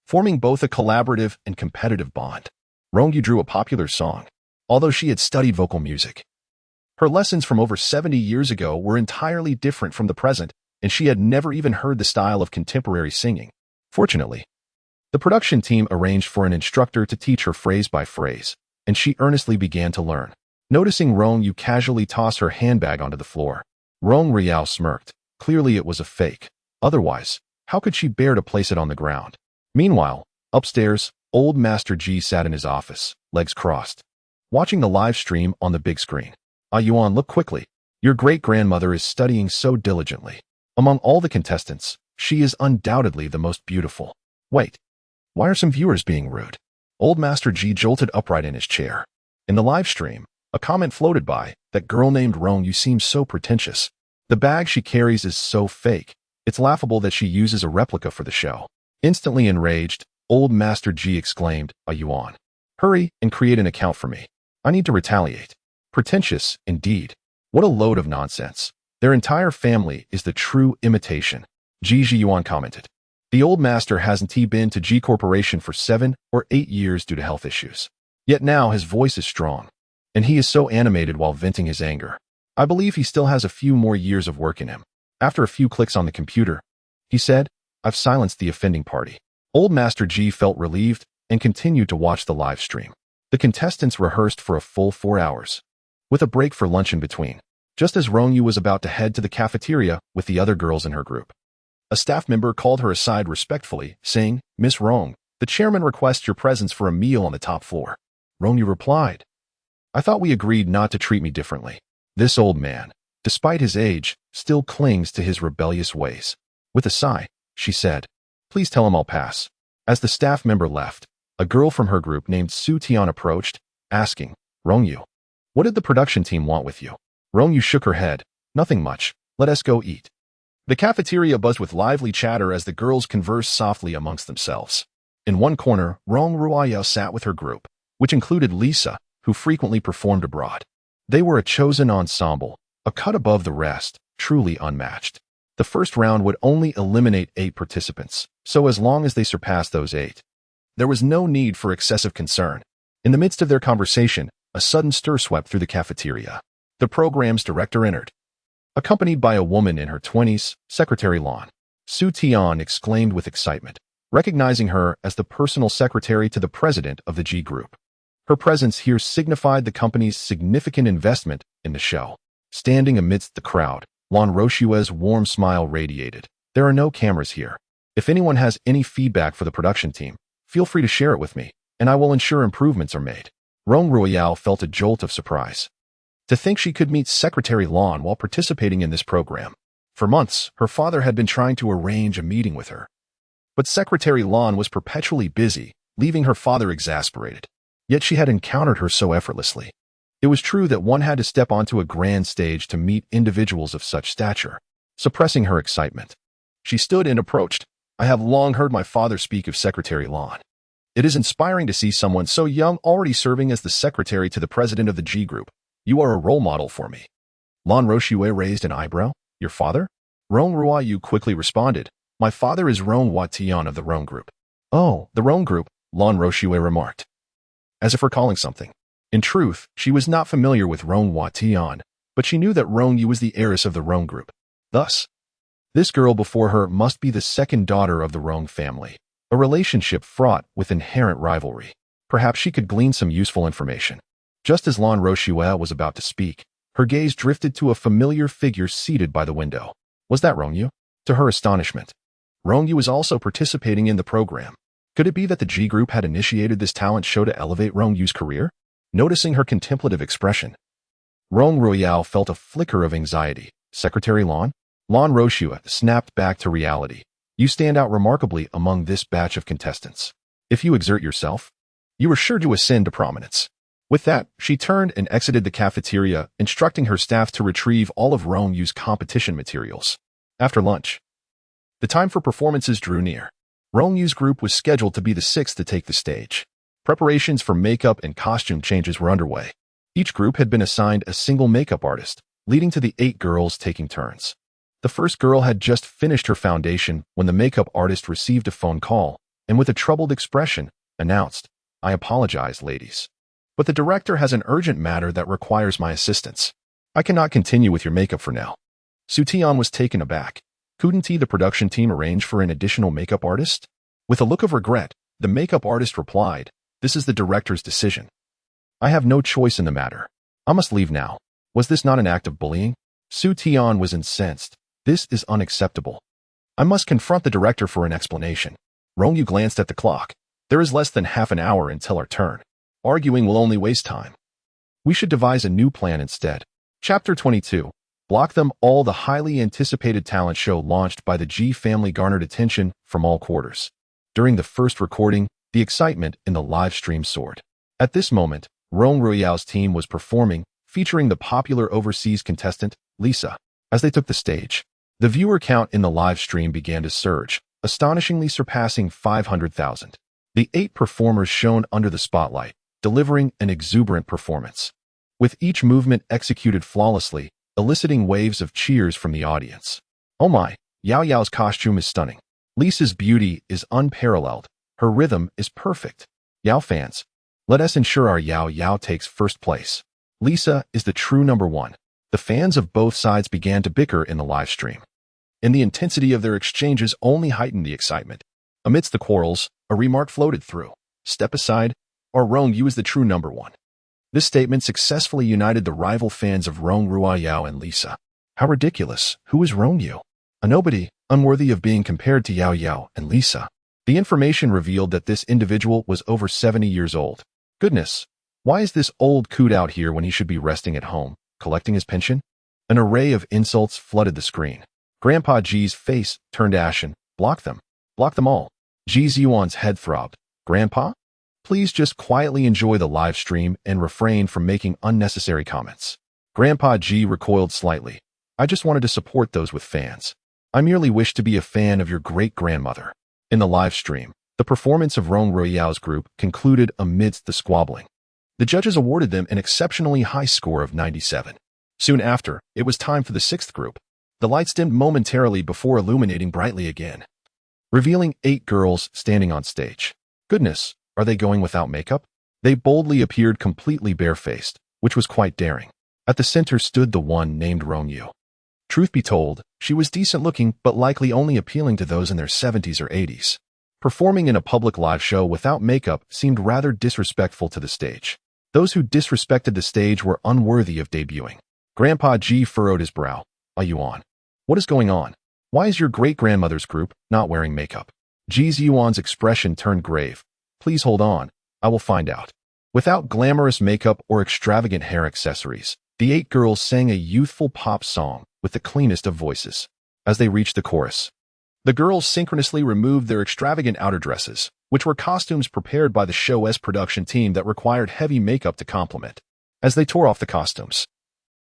forming both a collaborative and competitive bond. Rong Yu drew a popular song, although she had studied vocal music. Her lessons from over 70 years ago were entirely different from the present, and she had never even heard the style of contemporary singing. Fortunately, the production team arranged for an instructor to teach her phrase by phrase, and she earnestly began to learn. Noticing Rong Yu casually toss her handbag onto the floor, Rong Yu smirked. Clearly it was a fake. Otherwise, how could she bear to place it on the ground? Meanwhile, upstairs, old Master G sat in his office, legs crossed, watching the live stream on the big screen. Yuan, look quickly. Your great-grandmother is studying so diligently. Among all the contestants, she is undoubtedly the most beautiful. Wait, why are some viewers being rude? Old Master G jolted upright in his chair. In the live stream, a comment floated by, that girl named Rong Yu seems so pretentious. The bag she carries is so fake. It's laughable that she uses a replica for the show. Instantly enraged, old Master G exclaimed, Yuan, hurry and create an account for me. I need to retaliate. Pretentious, indeed. What a load of nonsense. Their entire family is the true imitation. Ji Yuan commented. The old master hasn't been to G Corporation for 7 or 8 years due to health issues. Yet now his voice is strong, and he is so animated while venting his anger. I believe he still has a few more years of work in him. After a few clicks on the computer, he said, I've silenced the offending party. Old Master G felt relieved and continued to watch the live stream. The contestants rehearsed for a full 4 hours, with a break for lunch in between. Just as Rong Yu was about to head to the cafeteria with the other girls in her group, a staff member called her aside respectfully, saying, Miss Rong, the chairman requests your presence for a meal on the top floor. Rong Yu replied, I thought we agreed not to treat me differently. This old man, despite his age, still clings to his rebellious ways. With a sigh, she said, Please tell him I'll pass. As the staff member left, a girl from her group named Su Tian approached, asking, Rong Yu, what did the production team want with you? Rong Yu shook her head. Nothing much. Let us go eat. The cafeteria buzzed with lively chatter as the girls conversed softly amongst themselves. In one corner, Rong Yu sat with her group, which included Lisa, who frequently performed abroad. They were a chosen ensemble, a cut above the rest, truly unmatched. The first round would only eliminate 8 participants, so as long as they surpassed those 8, there was no need for excessive concern. In the midst of their conversation, a sudden stir swept through the cafeteria. The program's director entered, accompanied by a woman in her 20s, Secretary Lan. Su Tian exclaimed with excitement, recognizing her as the personal secretary to the president of the G Group. Her presence here signified the company's significant investment in the show. Standing amidst the crowd, Lan Roshua's warm smile radiated. There are no cameras here. If anyone has any feedback for the production team, feel free to share it with me, and I will ensure improvements are made. Rong Yu felt a jolt of surprise. To think she could meet Secretary Lan while participating in this program. For months, her father had been trying to arrange a meeting with her. But Secretary Lan was perpetually busy, leaving her father exasperated. Yet she had encountered her so effortlessly. It was true that one had to step onto a grand stage to meet individuals of such stature. Suppressing her excitement, she stood and approached. I have long heard my father speak of Secretary Lan. It is inspiring to see someone so young already serving as the secretary to the president of the G Group. You are a role model for me. Lan Roshue raised an eyebrow. Your father? Rong Yu quickly responded. My father is Rong Tian of the Rong Group. Oh, the Rong Group, Lan Roshue remarked, as if recalling something. In truth, she was not familiar with Rong Tian, but she knew that Rong Yu was the heiress of the Rong Group. Thus, this girl before her must be the second daughter of the Rong family, a relationship fraught with inherent rivalry. Perhaps she could glean some useful information. Just as Lan Roshue was about to speak, her gaze drifted to a familiar figure seated by the window. Was that Rong Yu? To her astonishment, Rong Yu was also participating in the program. Could it be that the G Group had initiated this talent show to elevate Rong Yu's career? Noticing her contemplative expression, Rong Yu felt a flicker of anxiety. Secretary Lan? Lan Roshue snapped back to reality. You stand out remarkably among this batch of contestants. If you exert yourself, you are sure to ascend to prominence. With that, she turned and exited the cafeteria, instructing her staff to retrieve all of Rong Yu's competition materials. After lunch, the time for performances drew near. Rong Yu's group was scheduled to be the sixth to take the stage. Preparations for makeup and costume changes were underway. Each group had been assigned a single makeup artist, leading to the 8 girls taking turns. The first girl had just finished her foundation when the makeup artist received a phone call and with a troubled expression, announced, I apologize, ladies, but the director has an urgent matter that requires my assistance. I cannot continue with your makeup for now. Su Tian was taken aback. Couldn't the production team arrange for an additional makeup artist? With a look of regret, the makeup artist replied, This is the director's decision. I have no choice in the matter. I must leave now. Was this not an act of bullying? Su Tian was incensed. This is unacceptable. I must confront the director for an explanation. Rong Yu glanced at the clock. There is less than half an hour until our turn. Arguing will only waste time. We should devise a new plan instead. Chapter 22. Block them all. The highly anticipated talent show launched by the G family garnered attention from all quarters. During the first recording, the excitement in the live stream soared. At this moment, Rong Yu's team was performing, featuring the popular overseas contestant, Lisa. As they took the stage, the viewer count in the live stream began to surge, astonishingly surpassing 500,000. The 8 performers shone under the spotlight, delivering an exuberant performance, with each movement executed flawlessly, eliciting waves of cheers from the audience. Oh my, Yao Yao's costume is stunning. Lisa's beauty is unparalleled. Her rhythm is perfect. Yao fans, let us ensure our Yao Yao takes first place. Lisa is the true number 1. The fans of both sides began to bicker in the live stream, and the intensity of their exchanges only heightened the excitement. Amidst the quarrels, a remark floated through. Step aside, or Rong Yu is the true number 1. This statement successfully united the rival fans of Rong Yao and Lisa. How ridiculous. Who is Rong Yu? A nobody, unworthy of being compared to Yao Yao and Lisa. The information revealed that this individual was over 70 years old. Goodness, why is this old coot out here when he should be resting at home, collecting his pension? An array of insults flooded the screen. Grandpa G's face turned ashen. Block them. Block them all. Ji Ziyuan's head throbbed. Grandpa? Please just quietly enjoy the live stream and refrain from making unnecessary comments. Grandpa G recoiled slightly. I just wanted to support those with fans. I merely wish to be a fan of your great-grandmother. In the live stream, the performance of Rong Yu's group concluded amidst the squabbling. The judges awarded them an exceptionally high score of 97. Soon after, it was time for the 6th group. The lights dimmed momentarily before illuminating brightly again, revealing 8 girls standing on stage. Goodness, are they going without makeup? They boldly appeared completely barefaced, which was quite daring. At the center stood the one named Rong Yu. Truth be told, she was decent looking but likely only appealing to those in their 70s or 80s. Performing in a public live show without makeup seemed rather disrespectful to the stage. Those who disrespected the stage were unworthy of debuting. Grandpa G furrowed his brow. Are you on? What is going on? Why is your great-grandmother's group not wearing makeup? Ji Yuan's expression turned grave. Please hold on. I will find out. Without glamorous makeup or extravagant hair accessories, the 8 girls sang a youthful pop song with the cleanest of voices. As they reached the chorus, the girls synchronously removed their extravagant outer dresses, which were costumes prepared by the show's production team that required heavy makeup to complement. As they tore off the costumes,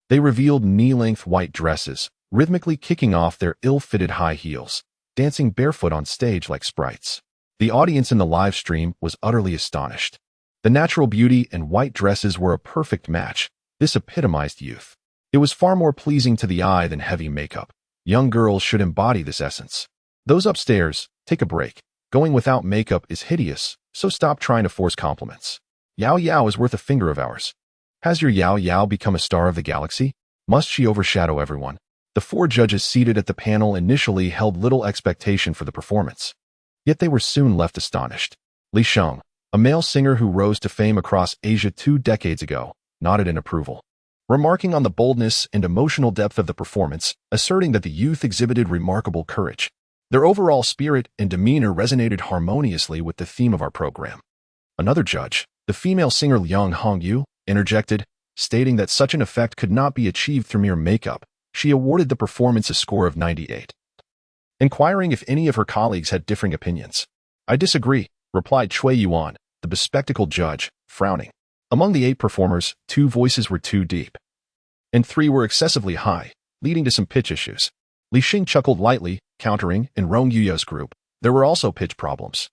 they revealed knee-length white dresses, rhythmically kicking off their ill-fitted high heels, dancing barefoot on stage like sprites. The audience in the live stream was utterly astonished. The natural beauty and white dresses were a perfect match. This epitomized youth. It was far more pleasing to the eye than heavy makeup. Young girls should embody this essence. Those upstairs, take a break. Going without makeup is hideous, so stop trying to force compliments. Yao Yao is worth a finger of ours. Has your Yao Yao become a star of the galaxy? Must she overshadow everyone? The 4 judges seated at the panel initially held little expectation for the performance. Yet they were soon left astonished. Li Sheng, a male singer who rose to fame across Asia 2 decades ago, nodded in approval, remarking on the boldness and emotional depth of the performance, asserting that the youth exhibited remarkable courage. Their overall spirit and demeanor resonated harmoniously with the theme of our program. Another judge, the female singer Rong Yu, interjected, stating that such an effect could not be achieved through mere makeup. She awarded the performance a score of 98. Inquiring if any of her colleagues had differing opinions. I disagree, replied Cui Yuan, the bespectacled judge, frowning. Among the 8 performers, 2 voices were too deep, and 3 were excessively high, leading to some pitch issues. Li Xing chuckled lightly, countering, in Rong Yu's group, there were also pitch problems.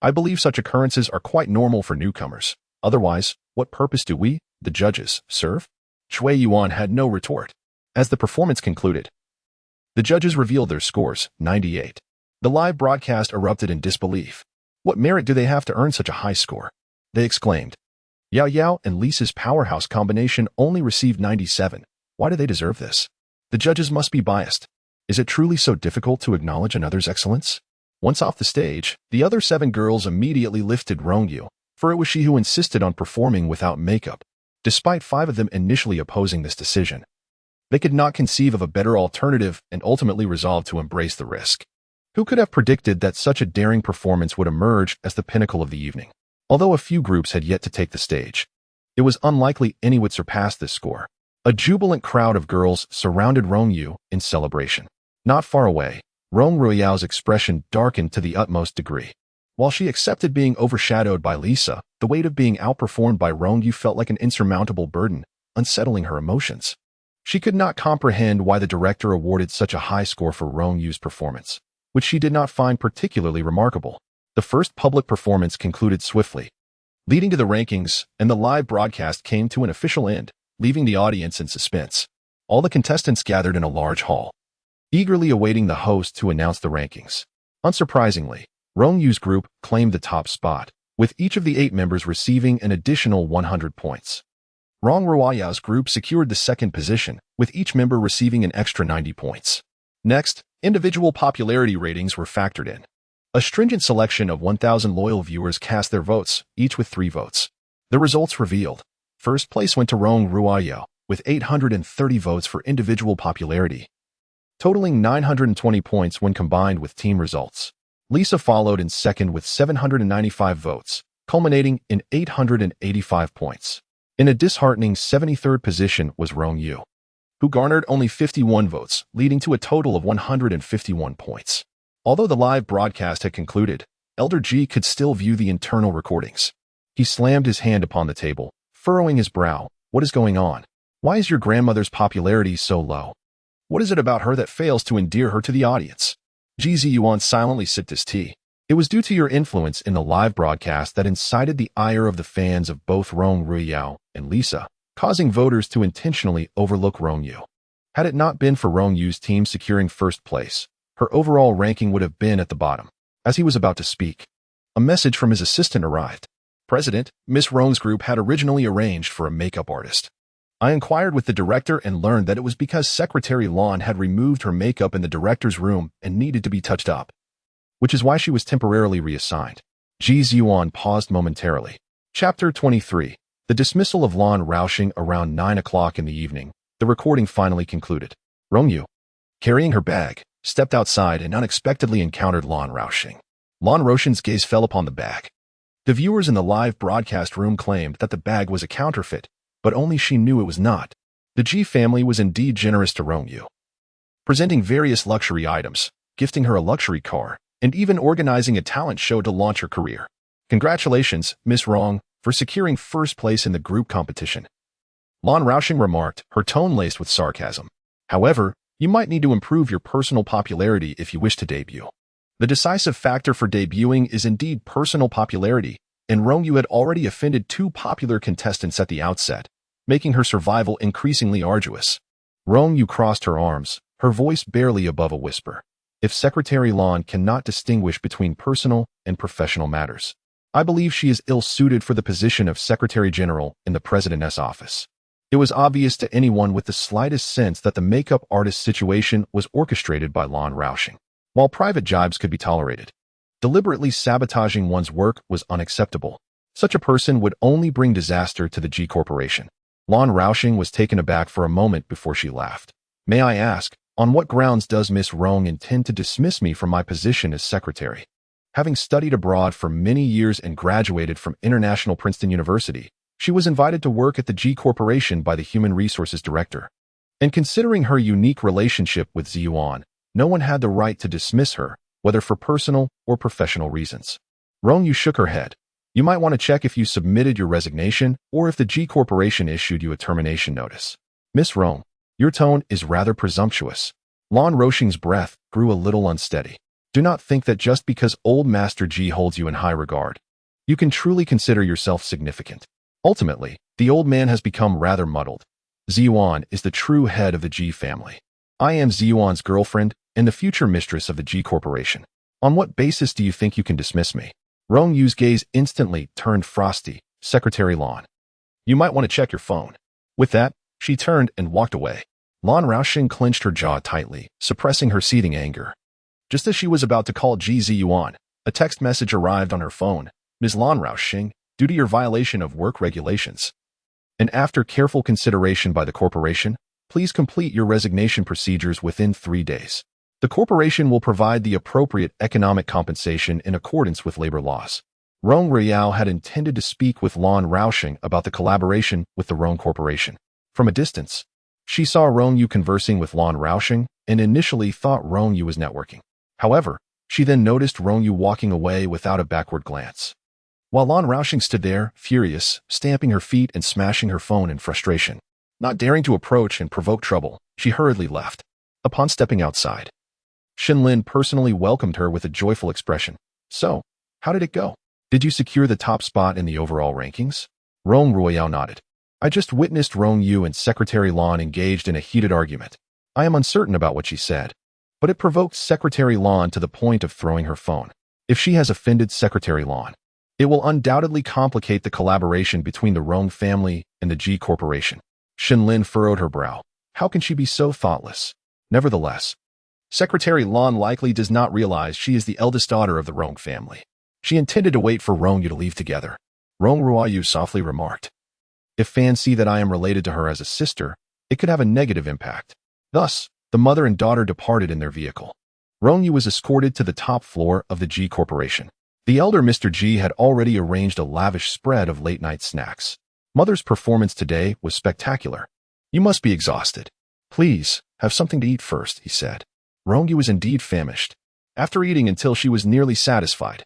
I believe such occurrences are quite normal for newcomers. Otherwise, what purpose do we, the judges, serve? Cui Yuan had no retort. As the performance concluded, the judges revealed their scores, 98. The live broadcast erupted in disbelief. What merit do they have to earn such a high score? They exclaimed. Yao Yao and Lisa's powerhouse combination only received 97. Why do they deserve this? The judges must be biased. Is it truly so difficult to acknowledge another's excellence? Once off the stage, the other 7 girls immediately lifted Rong Yu, for it was she who insisted on performing without makeup. Despite 5 of them initially opposing this decision, they could not conceive of a better alternative and ultimately resolved to embrace the risk. Who could have predicted that such a daring performance would emerge as the pinnacle of the evening? Although a few groups had yet to take the stage, it was unlikely any would surpass this score. A jubilant crowd of girls surrounded Rong Yu in celebration. Not far away, Rong Ruiyao's expression darkened to the utmost degree. While she accepted being overshadowed by Lisa, the weight of being outperformed by Rong Yu felt like an insurmountable burden, unsettling her emotions. She could not comprehend why the director awarded such a high score for Rong Yu's performance, which she did not find particularly remarkable. The first public performance concluded swiftly, leading to the rankings, and the live broadcast came to an official end, leaving the audience in suspense. All the contestants gathered in a large hall, eagerly awaiting the host to announce the rankings. Unsurprisingly, Rong Yu's group claimed the top spot, with each of the 8 members receiving an additional 100 points. Rong Ruiyao's group secured the second position, with each member receiving an extra 90 points. Next, individual popularity ratings were factored in. A stringent selection of 1,000 loyal viewers cast their votes, each with 3 votes. The results revealed. First place went to Rong Ruiyao, with 830 votes for individual popularity, totaling 920 points when combined with team results. Lisa followed in second with 795 votes, culminating in 885 points. In a disheartening 73rd position was Rong Yu, who garnered only 51 votes, leading to a total of 151 points. Although the live broadcast had concluded, Elder Ji could still view the internal recordings. He slammed his hand upon the table, furrowing his brow. What is going on? Why is your grandmother's popularity so low? What is it about her that fails to endear her to the audience? Ji Yuan silently sipped his tea. It was due to your influence in the live broadcast that incited the ire of the fans of both Rong Ruiyao and Lisa, causing voters to intentionally overlook Rong Yu. Had it not been for Rong Yu's team securing first place, her overall ranking would have been at the bottom. As he was about to speak, a message from his assistant arrived. President, Miss Rong's group had originally arranged for a makeup artist. I inquired with the director and learned that it was because Secretary Lan had removed her makeup in the director's room and needed to be touched up, which is why she was temporarily reassigned. Ji Yuan paused momentarily. Chapter 23. The dismissal of Lan Roushing around 9 o'clock in the evening. The recording finally concluded. Rong Yu, carrying her bag, stepped outside and unexpectedly encountered Lan Roushing. Lan Roushing's gaze fell upon the bag. The viewers in the live broadcast room claimed that the bag was a counterfeit, but only she knew it was not. The Ji family was indeed generous to Rong Yu, presenting various luxury items, gifting her a luxury car, and even organizing a talent show to launch her career. Congratulations, Miss Rong, for securing first place in the group competition. Lan Roushing remarked, her tone laced with sarcasm. However, you might need to improve your personal popularity if you wish to debut. The decisive factor for debuting is indeed personal popularity, and Rong Yu had already offended 2 popular contestants at the outset, making her survival increasingly arduous. Rong Yu crossed her arms, her voice barely above a whisper. If Secretary Lan cannot distinguish between personal and professional matters, I believe she is ill-suited for the position of Secretary General in the President's office. It was obvious to anyone with the slightest sense that the makeup artist situation was orchestrated by Lan Roushing. While private jibes could be tolerated, deliberately sabotaging one's work was unacceptable. Such a person would only bring disaster to the Ji Corporation. Lan Roushing was taken aback for a moment before she laughed. May I ask, on what grounds does Miss Rong intend to dismiss me from my position as secretary? Having studied abroad for many years and graduated from International Princeton University, she was invited to work at the Ji Corporation by the Human Resources Director. And considering her unique relationship with Ziyuan, no one had the right to dismiss her, whether for personal or professional reasons. Rong Yu shook her head. You might want to check if you submitted your resignation or if the Ji Corporation issued you a termination notice. Miss Rong, your tone is rather presumptuous. Lan Roushing's breath grew a little unsteady. Do not think that just because old Master Ji holds you in high regard, you can truly consider yourself significant. Ultimately, the old man has become rather muddled. Ziyuan is the true head of the Ji family. I am Ziyuan's girlfriend and the future mistress of the Ji Corporation. On what basis do you think you can dismiss me? Rong Yu's gaze instantly turned frosty. Secretary Lan, you might want to check your phone. With that, she turned and walked away. Lan Roushing clenched her jaw tightly, suppressing her seething anger. Just as she was about to call Ji Ziyuan, a text message arrived on her phone. Ms. Lan Roushing, due to your violation of work regulations, and after careful consideration by the corporation, please complete your resignation procedures within 3 days. The corporation will provide the appropriate economic compensation in accordance with labor laws. Rong Yu had intended to speak with Lan Roushing about the collaboration with the Rong Corporation. From a distance, she saw Rong Yu conversing with Lan Roushing and initially thought Rong Yu was networking. However, she then noticed Rong Yu walking away without a backward glance. While Lan Roushing stood there, furious, stamping her feet and smashing her phone in frustration. Not daring to approach and provoke trouble, she hurriedly left. Upon stepping outside, Shenlin personally welcomed her with a joyful expression. So, how did it go? Did you secure the top spot in the overall rankings? Rong Yu nodded. I just witnessed Rong Yu and Secretary Lan engaged in a heated argument. I am uncertain about what she said, but it provoked Secretary Lan to the point of throwing her phone. If she has offended Secretary Lan, it will undoubtedly complicate the collaboration between the Rong family and the Ji Corporation. Shenlin furrowed her brow. How can she be so thoughtless? Nevertheless, Secretary Lan likely does not realize she is the eldest daughter of the Rong family. She intended to wait for Rong Yu to leave together. Rong Yu softly remarked. If fans see that I am related to her as a sister, it could have a negative impact. Thus, the mother and daughter departed in their vehicle. Rong Yu was escorted to the top floor of the Ji Corporation. The elder Mr. Ji had already arranged a lavish spread of late-night snacks. Mother's performance today was spectacular. You must be exhausted. Please, have something to eat first, he said. Rong Yu was indeed famished. After eating until she was nearly satisfied,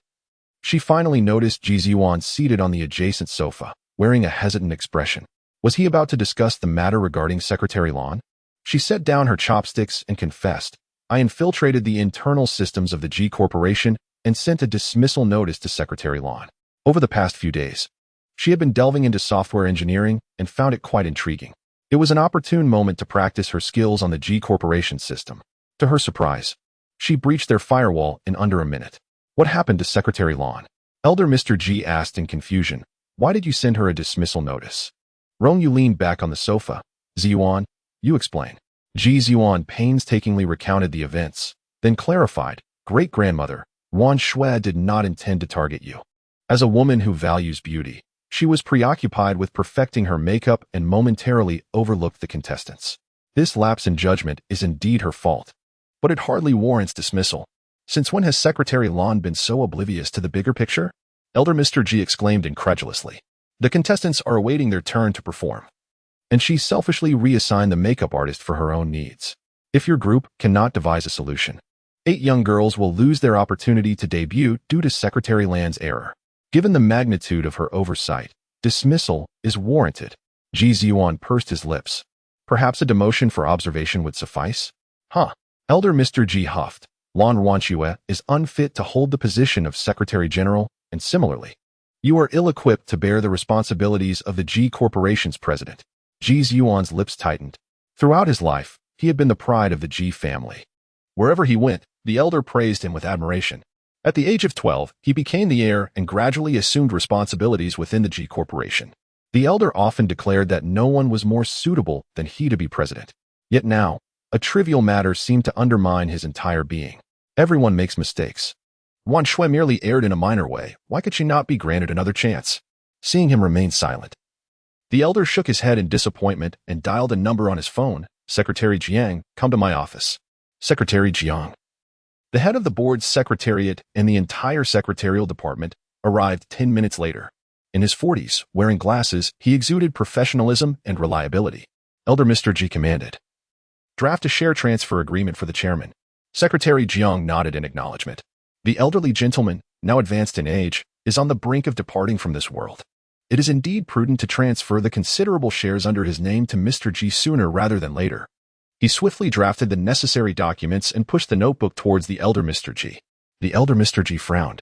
she finally noticed Ji Ziyuan seated on the adjacent sofa, wearing a hesitant expression. Was he about to discuss the matter regarding Secretary Lan? She set down her chopsticks and confessed, I infiltrated the internal systems of the Ji Corporation and sent a dismissal notice to Secretary Lan. Over the past few days, she had been delving into software engineering and found it quite intriguing. It was an opportune moment to practice her skills on the Ji Corporation system. To her surprise, she breached their firewall in under a minute. What happened to Secretary Lan? Elder Mr. Ji asked in confusion. Why did you send her a dismissal notice? Rong Yu leaned back on the sofa. Ziyuan, you explain. Ji Ziyuan painstakingly recounted the events, then clarified, Great-grandmother, Wan Shui did not intend to target you. As a woman who values beauty, she was preoccupied with perfecting her makeup and momentarily overlooked the contestants. This lapse in judgment is indeed her fault. but it hardly warrants dismissal. Since when has Secretary Lan been so oblivious to the bigger picture? Elder Mr. G exclaimed incredulously. The contestants are awaiting their turn to perform, and she selfishly reassigned the makeup artist for her own needs. If your group cannot devise a solution, 8 young girls will lose their opportunity to debut due to Secretary Lan's error. Given the magnitude of her oversight, dismissal is warranted. Ji Ziyuan pursed his lips. Perhaps a demotion for observation would suffice? Elder Mr. G huffed. Lan Wanshue is unfit to hold the position of Secretary General, and similarly, you are ill-equipped to bear the responsibilities of the G Corporation's president. Ji Ziyuan's lips tightened. Throughout his life, he had been the pride of the Ji family. Wherever he went, the elder praised him with admiration. At the age of 12, he became the heir and gradually assumed responsibilities within the G Corporation. The elder often declared that no one was more suitable than he to be president. Yet now, a trivial matter seemed to undermine his entire being. Everyone makes mistakes. Wanshue merely erred in a minor way. Why could she not be granted another chance? Seeing him remain silent, the elder shook his head in disappointment and dialed a number on his phone. Secretary Jiang, come to my office. Secretary Jiang. The head of the board's secretariat and the entire secretarial department arrived 10 minutes later. In his 40s, wearing glasses, he exuded professionalism and reliability. Elder Mr. G commanded. Draft a share transfer agreement for the chairman. Secretary Jiang nodded in acknowledgement. The elderly gentleman, now advanced in age, is on the brink of departing from this world. It is indeed prudent to transfer the considerable shares under his name to Mr. G sooner rather than later. He swiftly drafted the necessary documents and pushed the notebook towards the elder Mr. G. The elder Mr. G frowned.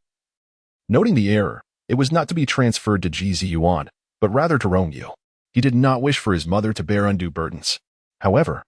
Noting the error, it was not to be transferred to Ji Ziyuan, but rather to Rong Yu. He did not wish for his mother to bear undue burdens. However,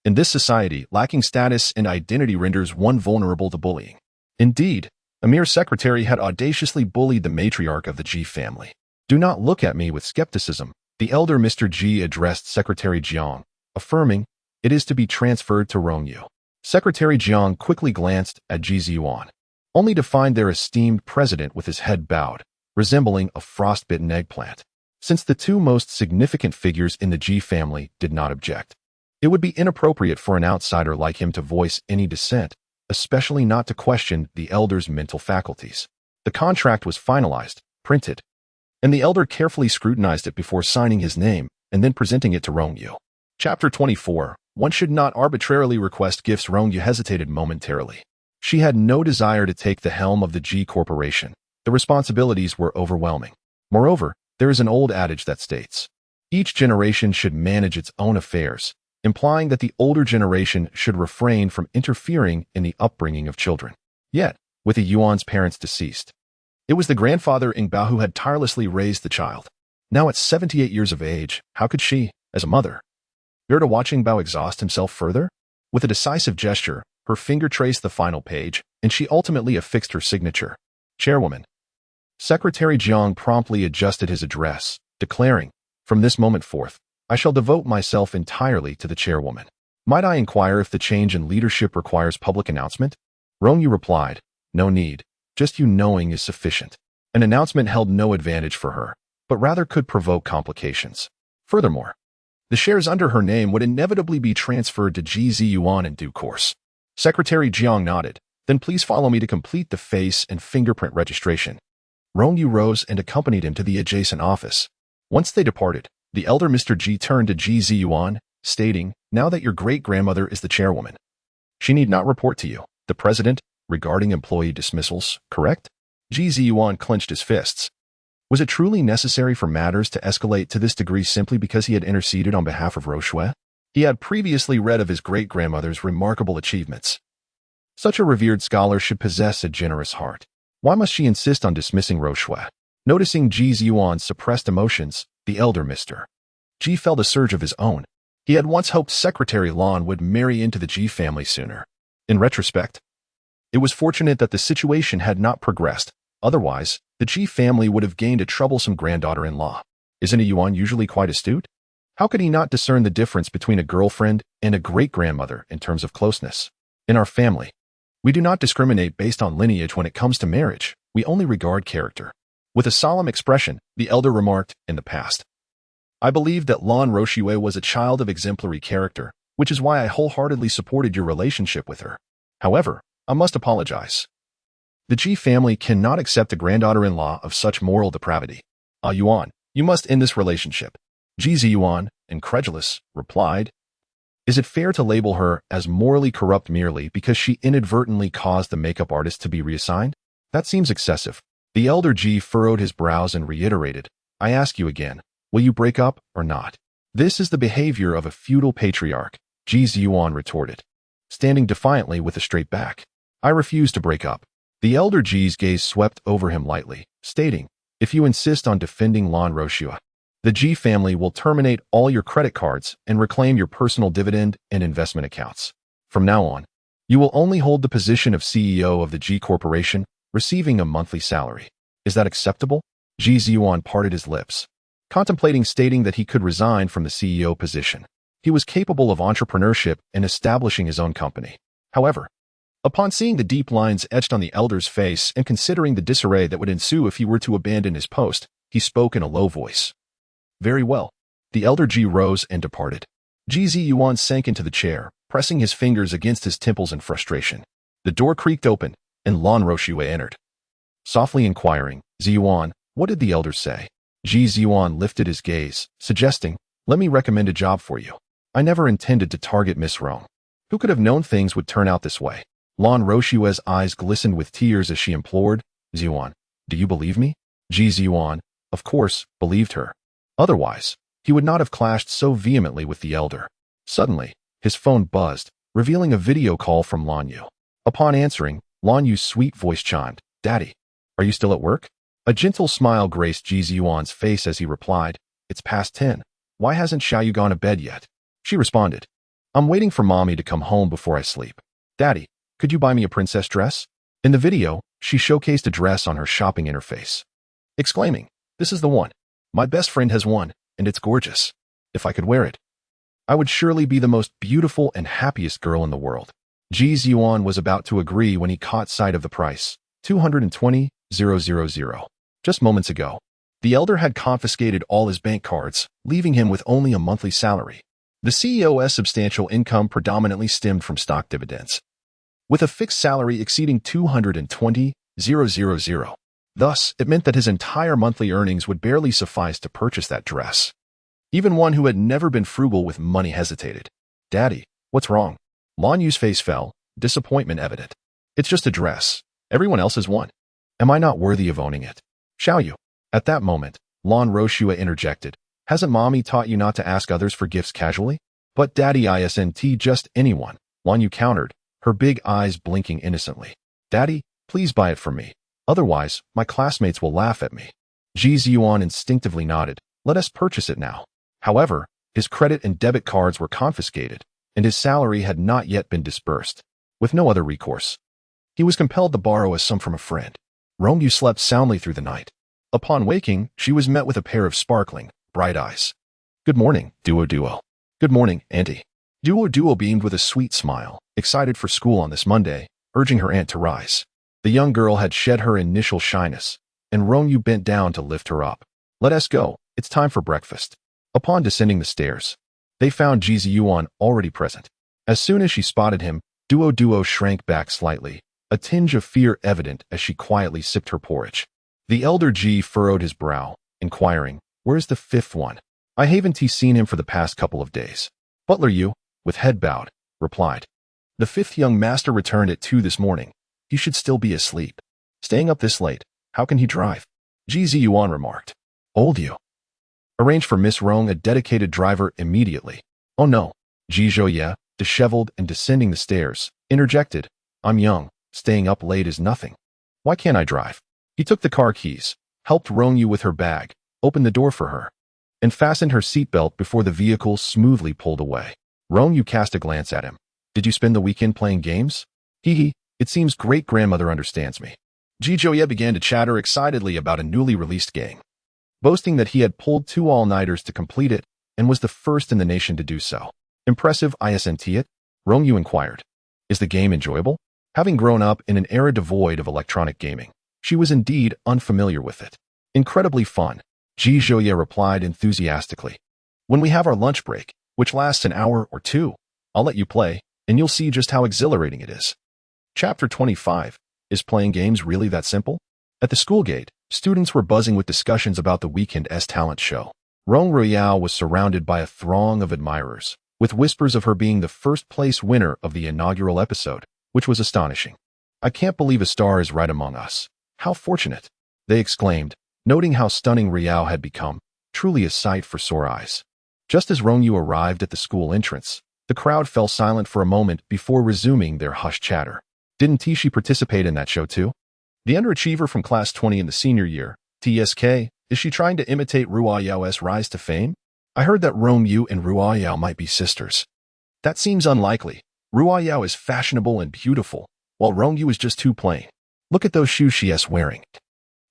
in this society, lacking status and identity renders one vulnerable to bullying. Indeed, a mere secretary had audaciously bullied the matriarch of the Ji family. Do not look at me with skepticism, the elder Mr. G addressed Secretary Jiang, affirming, it is to be transferred to Rong Yu. Secretary Jiang quickly glanced at Ji Ziyuan, only to find their esteemed president with his head bowed, resembling a frostbitten eggplant. Since the two most significant figures in the Ji family did not object, it would be inappropriate for an outsider like him to voice any dissent, especially not to question the elder's mental faculties. The contract was finalized, printed, and the elder carefully scrutinized it before signing his name and then presenting it to Rong Yu. Chapter 24. One should not arbitrarily request gifts. Rong Yu hesitated momentarily. She had no desire to take the helm of the G Corporation. The responsibilities were overwhelming. Moreover, there is an old adage that states, each generation should manage its own affairs, implying that the older generation should refrain from interfering in the upbringing of children. Yet, with the Yuan's parents deceased, it was the grandfather Ing Bao who had tirelessly raised the child. Now at 78 years of age, how could she, as a mother, bear to watching Bao exhaust himself further? With a decisive gesture, her finger traced the final page, and she ultimately affixed her signature. Chairwoman. Secretary Jiang promptly adjusted his address, declaring, from this moment forth, I shall devote myself entirely to the chairwoman. Might I inquire if the change in leadership requires public announcement? Rong Yu replied, no need, just you knowing is sufficient. An announcement held no advantage for her, but rather could provoke complications. Furthermore, the shares under her name would inevitably be transferred to Ji Ziyuan in due course. Secretary Jiang nodded, then please follow me to complete the face and fingerprint registration. Rong Yu rose and accompanied him to the adjacent office. Once they departed, the elder Mr. G turned to Ji Ziyuan, stating, now that your great-grandmother is the chairwoman, she need not report to you, the president, regarding employee dismissals, correct? Ji Ziyuan clenched his fists. Was it truly necessary for matters to escalate to this degree simply because he had interceded on behalf of Roshue? He had previously read of his great-grandmother's remarkable achievements. Such a revered scholar should possess a generous heart. Why must she insist on dismissing Roshue? Noticing Ji Ziyuan's suppressed emotions, the elder Mr. G felt a surge of his own. He had once hoped Secretary Lan would marry into the G family sooner. In retrospect, it was fortunate that the situation had not progressed. Otherwise, the G family would have gained a troublesome granddaughter-in-law. Isn't a Yuan usually quite astute? How could he not discern the difference between a girlfriend and a great-grandmother in terms of closeness? In our family, we do not discriminate based on lineage when it comes to marriage. We only regard character. With a solemn expression, the elder remarked, in the past, I believe that Lan Roshue was a child of exemplary character, which is why I wholeheartedly supported your relationship with her. However, I must apologize. The Ji family cannot accept a granddaughter-in-law of such moral depravity. Ah Yuan, you must end this relationship. Ji Ziyuan, incredulous, replied, is it fair to label her as morally corrupt merely because she inadvertently caused the makeup artist to be reassigned? That seems excessive. The elder Ji furrowed his brows and reiterated, I ask you again, will you break up or not? This is the behavior of a feudal patriarch, Ji Ziyuan retorted, standing defiantly with a straight back. I refuse to break up. The elder Ji's gaze swept over him lightly, stating, if you insist on defending Lan Roshua, the Ji family will terminate all your credit cards and reclaim your personal dividend and investment accounts. From now on, you will only hold the position of CEO of the Ji Corporation, receiving a monthly salary. Is that acceptable? Ji Ziyuan parted his lips, contemplating stating that he could resign from the CEO position. He was capable of entrepreneurship and establishing his own company. However, upon seeing the deep lines etched on the elder's face and considering the disarray that would ensue if he were to abandon his post, he spoke in a low voice. Very well. The elder Ji rose and departed. Ji Ziyuan sank into the chair, pressing his fingers against his temples in frustration. The door creaked open, and Lan Roshua entered. Softly inquiring, Ziyuan, what did the elder say? Ji Ziyuan lifted his gaze, suggesting, let me recommend a job for you. I never intended to target Miss Rong. Who could have known things would turn out this way? Lan Roshua's eyes glistened with tears as she implored, Ziyuan, do you believe me? Ji Ziyuan, of course, believed her. Otherwise, he would not have clashed so vehemently with the elder. Suddenly, his phone buzzed, revealing a video call from Rong Yu. Upon answering, Rong Yu's sweet voice chimed, Daddy, are you still at work? A gentle smile graced Ji Ziyuan's face as he replied, it's past 10. Why hasn't Xiaoyu gone to bed yet? She responded, I'm waiting for Mommy to come home before I sleep. Daddy, could you buy me a princess dress? In the video, she showcased a dress on her shopping interface, exclaiming, this is the one. My best friend has one, and it's gorgeous. If I could wear it, I would surely be the most beautiful and happiest girl in the world. Ji Ziyuan was about to agree when he caught sight of the price, 220,000. Just moments ago, the elder had confiscated all his bank cards, leaving him with only a monthly salary. The CEO's substantial income predominantly stemmed from stock dividends, with a fixed salary exceeding 220,000. Thus, it meant that his entire monthly earnings would barely suffice to purchase that dress. Even one who had never been frugal with money hesitated. Daddy, what's wrong? Rong Yu's face fell, disappointment evident. It's just a dress. Everyone else has one. Am I not worthy of owning it? Xiaoyu. At that moment, Lan Roshua interjected. Hasn't Mommy taught you not to ask others for gifts casually? But Daddy isn't just anyone, Rong Yu countered, her big eyes blinking innocently. Daddy, please buy it for me. Otherwise, my classmates will laugh at me. Ji Ziyuan instinctively nodded. Let us purchase it now. However, his credit and debit cards were confiscated, and his salary had not yet been disbursed. With no other recourse, he was compelled to borrow a sum from a friend. Rong Yu slept soundly through the night. Upon waking, she was met with a pair of sparkling, bright eyes. Good morning, Duo. Good morning, Auntie. Duo beamed with a sweet smile, excited for school on this Monday, urging her aunt to rise. The young girl had shed her initial shyness, and Rong Yu bent down to lift her up. Let us go. It's time for breakfast. Upon descending the stairs, they found Ji Ziyuan already present. As soon as she spotted him, Duo shrank back slightly, a tinge of fear evident as she quietly sipped her porridge. The elder Ji furrowed his brow, inquiring, where's the fifth one? I haven't seen him for the past couple of days. Butler Yu, with head bowed, replied. The fifth young master returned at 2 this morning. He should still be asleep. Staying up this late, how can he drive? Ji Ziyuan remarked. Old Yu. Arrange for Miss Rong a dedicated driver immediately. Oh no. Ji Zhouye, disheveled and descending the stairs, interjected. I'm young. Staying up late is nothing. Why can't I drive? He took the car keys, helped Rong Yu with her bag, opened the door for her, and fastened her seatbelt before the vehicle smoothly pulled away. Rong Yu cast a glance at him. Did you spend the weekend playing games? Hee. It seems great-grandmother understands me. Ji Zhouye began to chatter excitedly about a newly released game, boasting that he had pulled 2 all-nighters to complete it and was the first in the nation to do so. Impressive, isn't it? Rong Yu inquired. Is the game enjoyable? Having grown up in an era devoid of electronic gaming, she was indeed unfamiliar with it. Incredibly fun, Ji Zhouye replied enthusiastically. When we have our lunch break, which lasts an hour or 2, I'll let you play, and you'll see just how exhilarating it is. Chapter 25. Is playing games really that simple? At the school gate, students were buzzing with discussions about the weekend's talent show. Rong Yu was surrounded by a throng of admirers, with whispers of her being the first-place winner of the inaugural episode, which was astonishing. "I can't believe a star is right among us. How fortunate," they exclaimed, noting how stunning Riao had become, truly a sight for sore eyes. Just as Rong Yu arrived at the school entrance, the crowd fell silent for a moment before resuming their hushed chatter. Didn't she participate in that show too? The underachiever from class 20 in the senior year, TSK, is she trying to imitate Ruoyao's rise to fame? I heard that Rong Yu and Ruoyao might be sisters. That seems unlikely. Ruoyao is fashionable and beautiful, while Rong Yu is just too plain. Look at those shoes she is wearing.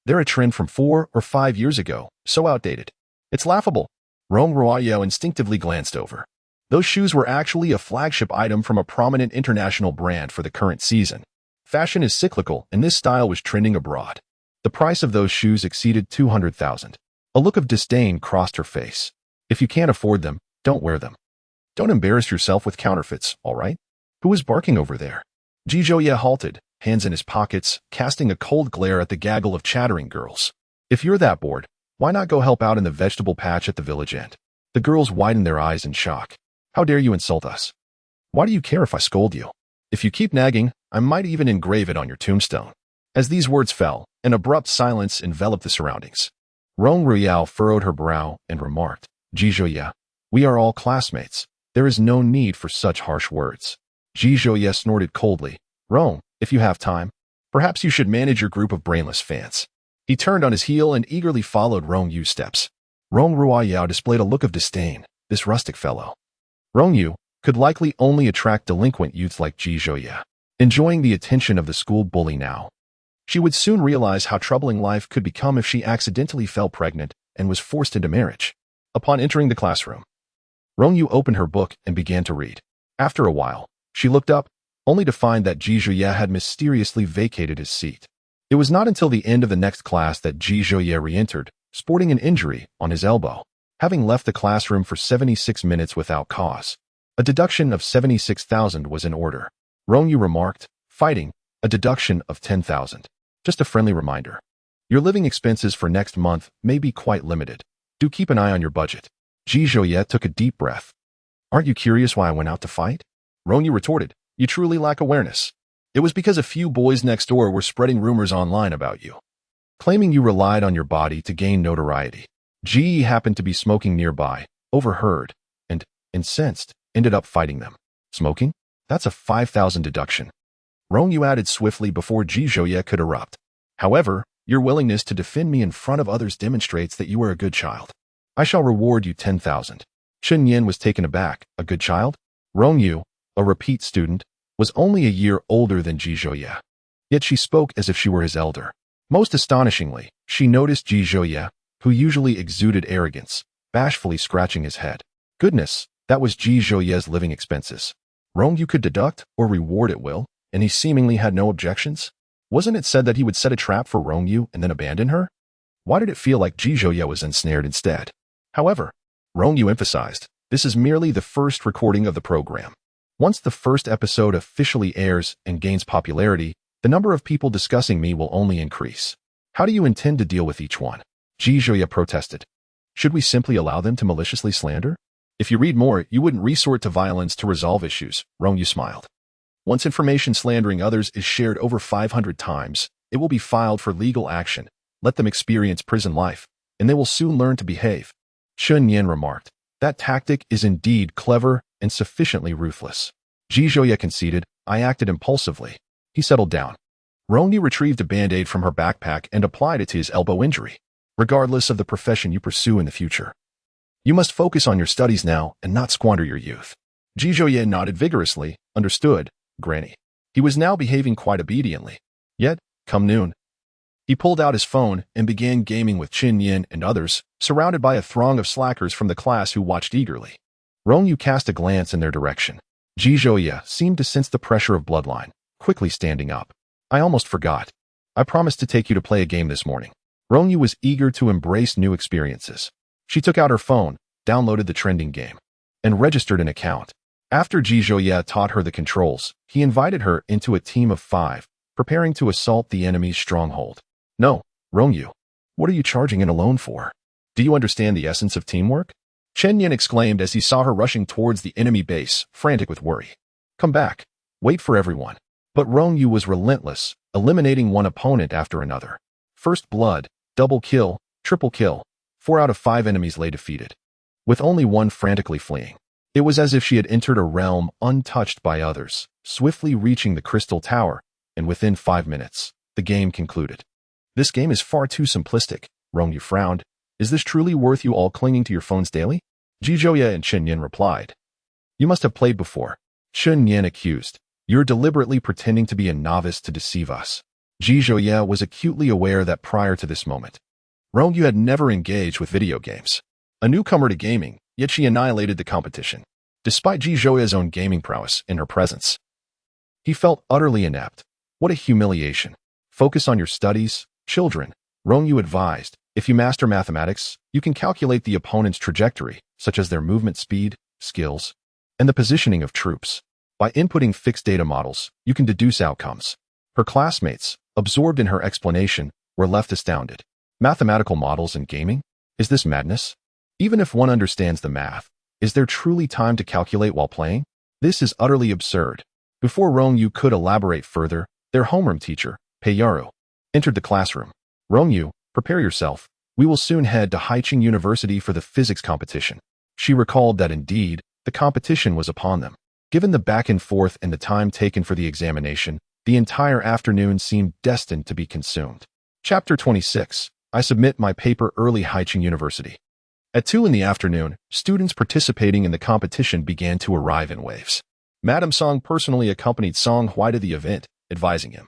They're a trend from 4 or 5 years ago, so outdated. It's laughable. Rong Ruoyao instinctively glanced over. Those shoes were actually a flagship item from a prominent international brand for the current season. Fashion is cyclical, and this style was trending abroad. The price of those shoes exceeded 200,000. A look of disdain crossed her face. If you can't afford them, don't wear them. Don't embarrass yourself with counterfeits, all right? Who is barking over there? Ji Zhouye halted, hands in his pockets, casting a cold glare at the gaggle of chattering girls. If you're that bored, why not go help out in the vegetable patch at the village end? The girls widened their eyes in shock. How dare you insult us? Why do you care if I scold you? If you keep nagging, I might even engrave it on your tombstone. As these words fell, an abrupt silence enveloped the surroundings. Rong Yu furrowed her brow and remarked, "Ji Zhouye, we are all classmates. There is no need for such harsh words." Ji Zhouye snorted coldly. "Rong, if you have time, perhaps you should manage your group of brainless fans." He turned on his heel and eagerly followed Rong Yu's steps. Rong Ruoyao displayed a look of disdain. This rustic fellow, Rong Yu, could likely only attract delinquent youths like Ji Zhouye, enjoying the attention of the school bully now. She would soon realize how troubling life could become if she accidentally fell pregnant and was forced into marriage. Upon entering the classroom, Rong Yu opened her book and began to read. After a while, she looked up, only to find that Ji Zhouye had mysteriously vacated his seat. It was not until the end of the next class that Ji Zhouye re-entered, sporting an injury on his elbow, having left the classroom for 76 minutes without cause. A deduction of 76,000 was in order. Rong Yu remarked, fighting, a deduction of 10,000. Just a friendly reminder. Your living expenses for next month may be quite limited. Do keep an eye on your budget. Ji Zhouye took a deep breath. Aren't you curious why I went out to fight? Rong Yu retorted, you truly lack awareness. It was because a few boys next door were spreading rumors online about you, claiming you relied on your body to gain notoriety. Ji happened to be smoking nearby, overheard, and, incensed, ended up fighting them. Smoking? That's a 5,000 deduction. Rong Yu added swiftly before Ji Zhouye could erupt. However, your willingness to defend me in front of others demonstrates that you are a good child. I shall reward you 10,000. Chen Yin was taken aback. A good child? Rong Yu, a repeat student, was only a year older than Ji Zhouye. Yet she spoke as if she were his elder. Most astonishingly, she noticed Ji Zhouye, who usually exuded arrogance, bashfully scratching his head. Goodness, that was Ji Zhouye's living expenses. Rong Yu could deduct or reward at will, and he seemingly had no objections. Wasn't it said that he would set a trap for Rong Yu and then abandon her? Why did it feel like Ji Zhouye was ensnared instead? However, Rong Yu emphasized, this is merely the first recording of the program. Once the first episode officially airs and gains popularity, the number of people discussing me will only increase. How do you intend to deal with each one? Ji Zhouye protested. Should we simply allow them to maliciously slander? If you read more, you wouldn't resort to violence to resolve issues, Rong Yu smiled. Once information slandering others is shared over 500 times, it will be filed for legal action. Let them experience prison life, and they will soon learn to behave. Chen Yin remarked, that tactic is indeed clever and sufficiently ruthless. Ji Zhouye conceded, I acted impulsively. He settled down. Rong Yu retrieved a band-aid from her backpack and applied it to his elbow injury. Regardless of the profession you pursue in the future, you must focus on your studies now and not squander your youth. Ji Zhouye nodded vigorously. Understood, Granny. He was now behaving quite obediently. Yet, come noon, he pulled out his phone and began gaming with Chen Yin and others, surrounded by a throng of slackers from the class who watched eagerly. Rong Yu cast a glance in their direction. Ji Zhouye seemed to sense the pressure of bloodline, quickly standing up. I almost forgot. I promised to take you to play a game this morning. Rong Yu was eager to embrace new experiences. She took out her phone, downloaded the trending game, and registered an account. After Ji Zhouye taught her the controls, he invited her into a team of 5, preparing to assault the enemy's stronghold. No, Rong Yu. What are you charging in alone for? Do you understand the essence of teamwork? Chen Yin exclaimed as he saw her rushing towards the enemy base, frantic with worry. Come back. Wait for everyone. But Rong Yu was relentless, eliminating one opponent after another. First blood, double kill, triple kill. 4 out of 5 enemies lay defeated, with only one frantically fleeing. It was as if she had entered a realm untouched by others, swiftly reaching the crystal tower, and within 5 minutes, the game concluded. This game is far too simplistic, Rong Yu frowned. Is this truly worth you all clinging to your phones daily? Ji Zhouye and Chen Yin replied. You must have played before. Chen Yin accused. You're deliberately pretending to be a novice to deceive us. Ji Zhouye was acutely aware that prior to this moment, Rong Yu had never engaged with video games. A newcomer to gaming, yet she annihilated the competition. Despite Ji Zhouye's own gaming prowess in her presence, he felt utterly inept. What a humiliation. Focus on your studies, children, Rong Yu advised. If you master mathematics, you can calculate the opponent's trajectory, such as their movement speed, skills, and the positioning of troops. By inputting fixed data models, you can deduce outcomes. Her classmates, absorbed in her explanation, were left astounded. Mathematical models in gaming? Is this madness? Even if one understands the math, is there truly time to calculate while playing? This is utterly absurd. Before Rong Yu could elaborate further, their homeroom teacher, Peiyaru, entered the classroom. Rong Yu, prepare yourself. We will soon head to Haiqing University for the physics competition. She recalled that indeed, the competition was upon them. Given the back and forth and the time taken for the examination, the entire afternoon seemed destined to be consumed. Chapter 26. I submit my paper early. Haiqing University. At 2 in the afternoon, students participating in the competition began to arrive in waves. Madame Song personally accompanied Song Hui to the event, advising him.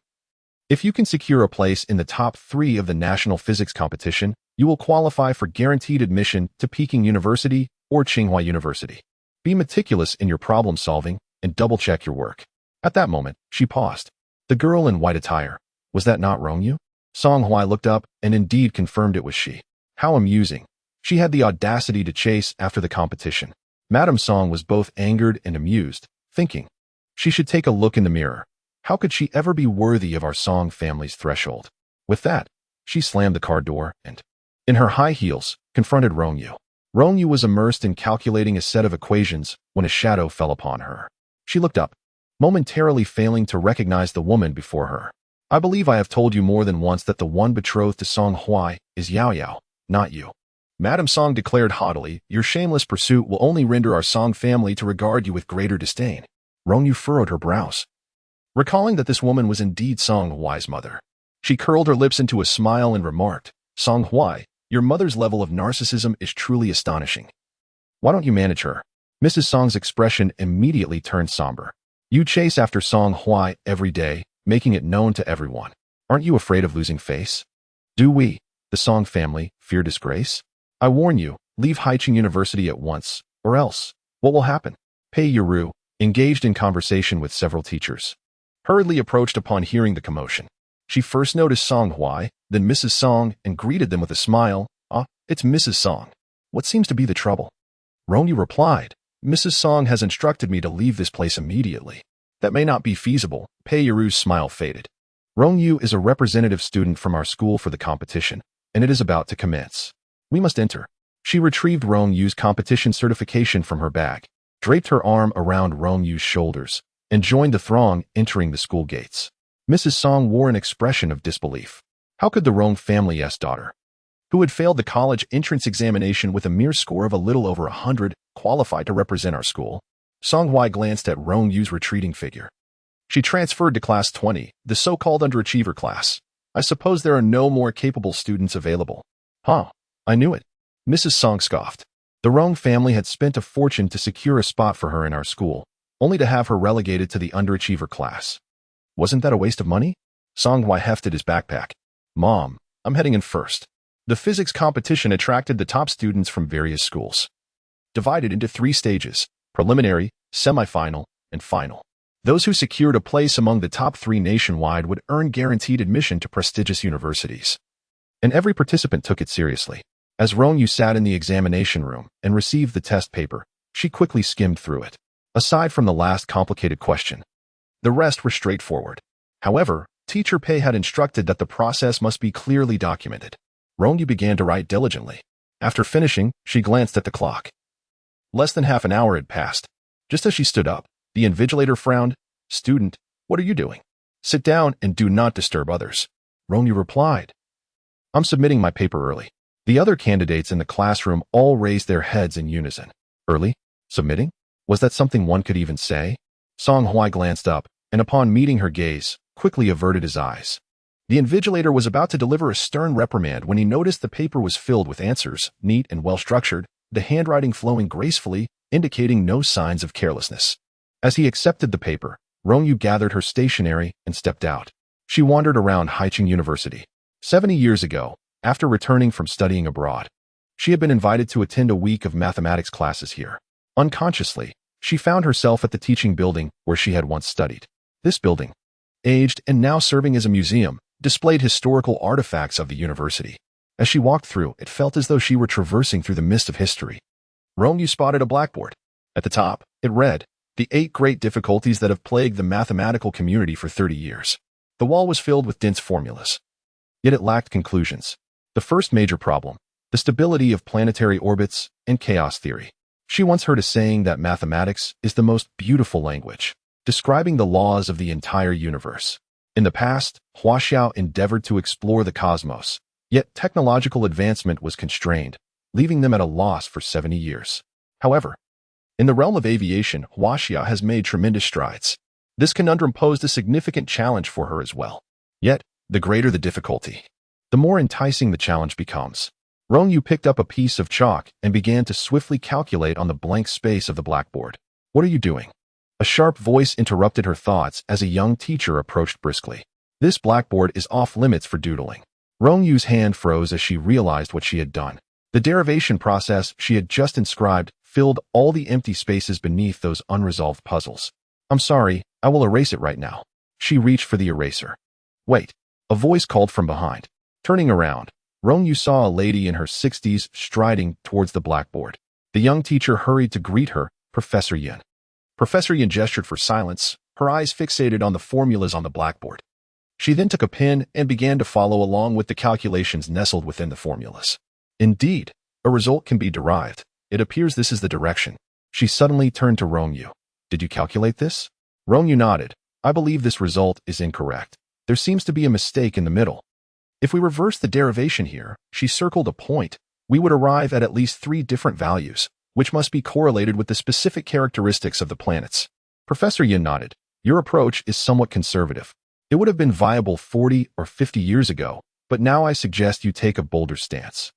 If you can secure a place in the top 3 of the national physics competition, you will qualify for guaranteed admission to Peking University or Tsinghua University. Be meticulous in your problem solving and double-check your work. At that moment, she paused. The girl in white attire, was that not Rong Yu? Song Hui looked up and indeed confirmed it was she. How amusing. She had the audacity to chase after the competition. Madame Song was both angered and amused, thinking, she should take a look in the mirror. How could she ever be worthy of our Song family's threshold? With that, she slammed the car door and, in her high heels, confronted Rong Yu. Rong Yu was immersed in calculating a set of equations when a shadow fell upon her. She looked up, momentarily failing to recognize the woman before her. I believe I have told you more than once that the one betrothed to Song Hui is Yao Yao, not you. Madame Song declared haughtily, your shameless pursuit will only render our Song family to regard you with greater disdain. Rong Yu furrowed her brows, recalling that this woman was indeed Song Hui's mother. She curled her lips into a smile and remarked, Song Hui, your mother's level of narcissism is truly astonishing. Why don't you manage her? Mrs. Song's expression immediately turned somber. You chase after Song Hui every day, making it known to everyone. Aren't you afraid of losing face? Do we, the Song family, fear disgrace? I warn you, leave Haiqing University at once, or else, what will happen? Peiyaru, engaged in conversation with several teachers, hurriedly approached upon hearing the commotion. She first noticed Song Hui, then Mrs. Song, and greeted them with a smile. It's Mrs. Song. What seems to be the trouble? Rong Yu replied, Mrs. Song has instructed me to leave this place immediately. That may not be feasible. Peiyaru's smile faded. Rong Yu is a representative student from our school for the competition, and it is about to commence. We must enter. She retrieved Rong Yu's competition certification from her bag, draped her arm around Rong Yu's shoulders, and joined the throng entering the school gates. Mrs. Song wore an expression of disbelief. How could the Rong family's daughter, who had failed the college entrance examination with a mere score of a little over 100, qualify to represent our school? Song Hui glanced at Rong Yu's retreating figure. She transferred to class 20, the so-called underachiever class. I suppose there are no more capable students available. Huh, I knew it. Mrs. Song scoffed. The Rong family had spent a fortune to secure a spot for her in our school, only to have her relegated to the underachiever class. Wasn't that a waste of money? Song Hui hefted his backpack. Mom, I'm heading in first. The physics competition attracted the top students from various schools, divided into 3 stages: preliminary, semifinal, and final. Those who secured a place among the top 3 nationwide would earn guaranteed admission to prestigious universities. And every participant took it seriously. As Rong Yu sat in the examination room and received the test paper, she quickly skimmed through it. aside from the last complicated question. The rest were straightforward. However, Teacher Pei had instructed that the process must be clearly documented. Rong Yu began to write diligently. After finishing, she glanced at the clock. Less than half an hour had passed. Just as she stood up, the invigilator frowned. "Student, what are you doing? Sit down and do not disturb others." Rong Yu replied, "I'm submitting my paper early." The other candidates in the classroom all raised their heads in unison. Early? Submitting? Was that something one could even say? Song Huai glanced up, and upon meeting her gaze, quickly averted his eyes. The invigilator was about to deliver a stern reprimand when he noticed the paper was filled with answers, neat and well-structured, the handwriting flowing gracefully, indicating no signs of carelessness. As he accepted the paper, Rong Yu gathered her stationery and stepped out. She wandered around Haicheng University. 70 years ago, after returning from studying abroad, she had been invited to attend a week of mathematics classes here. Unconsciously, she found herself at the teaching building where she had once studied. This building, aged and now serving as a museum, displayed historical artifacts of the university. As she walked through, it felt as though she were traversing through the mist of history. Rong Yu spotted a blackboard. At the top, it read, "The 8 great difficulties that have plagued the mathematical community for 30 years. The wall was filled with dense formulas. Yet it lacked conclusions. The first major problem, the stability of planetary orbits and chaos theory. She once heard a saying that mathematics is the most beautiful language, describing the laws of the entire universe. In the past, Huaxiao endeavored to explore the cosmos, yet technological advancement was constrained, leaving them at a loss for 70 years. However, in the realm of aviation, Huaxia has made tremendous strides. This conundrum posed a significant challenge for her as well. Yet, the greater the difficulty, the more enticing the challenge becomes. Rong Yu picked up a piece of chalk and began to swiftly calculate on the blank space of the blackboard. "What are you doing?" A sharp voice interrupted her thoughts as a young teacher approached briskly. "This blackboard is off limits for doodling." Rong Yu's hand froze as she realized what she had done. The derivation process she had just inscribed filled all the empty spaces beneath those unresolved puzzles. "I'm sorry, I will erase it right now." She reached for the eraser. "Wait," a voice called from behind. Turning around, Rong Yu saw a lady in her 60s striding towards the blackboard. The young teacher hurried to greet her, Professor Yin. Professor Yin gestured for silence, her eyes fixated on the formulas on the blackboard. She then took a pen and began to follow along with the calculations nestled within the formulas. Indeed, a result can be derived. It appears this is the direction. She suddenly turned to Rong Yu. "Did you calculate this?" Rong Yu nodded. "I believe this result is incorrect. There seems to be a mistake in the middle. If we reverse the derivation here," she circled a point, "we would arrive at least 3 different values, which must be correlated with the specific characteristics of the planets." Professor Yin nodded. "Your approach is somewhat conservative. It would have been viable 40 or 50 years ago, but now I suggest you take a bolder stance."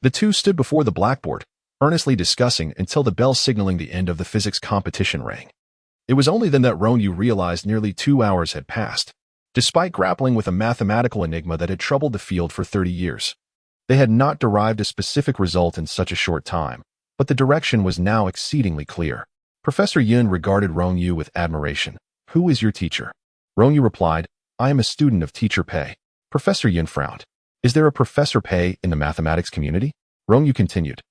The two stood before the blackboard, earnestly discussing until the bell signaling the end of the physics competition rang. It was only then that Rong Yu realized nearly 2 hours had passed. Despite grappling with a mathematical enigma that had troubled the field for 30 years, they had not derived a specific result in such a short time, but the direction was now exceedingly clear. Professor Yin regarded Rong Yu with admiration. "Who is your teacher?" Rong Yu replied, "I am a student of Teacher Pei." Professor Yin frowned. "Is there a Professor Pei in the mathematics community?" Rong Yu continued.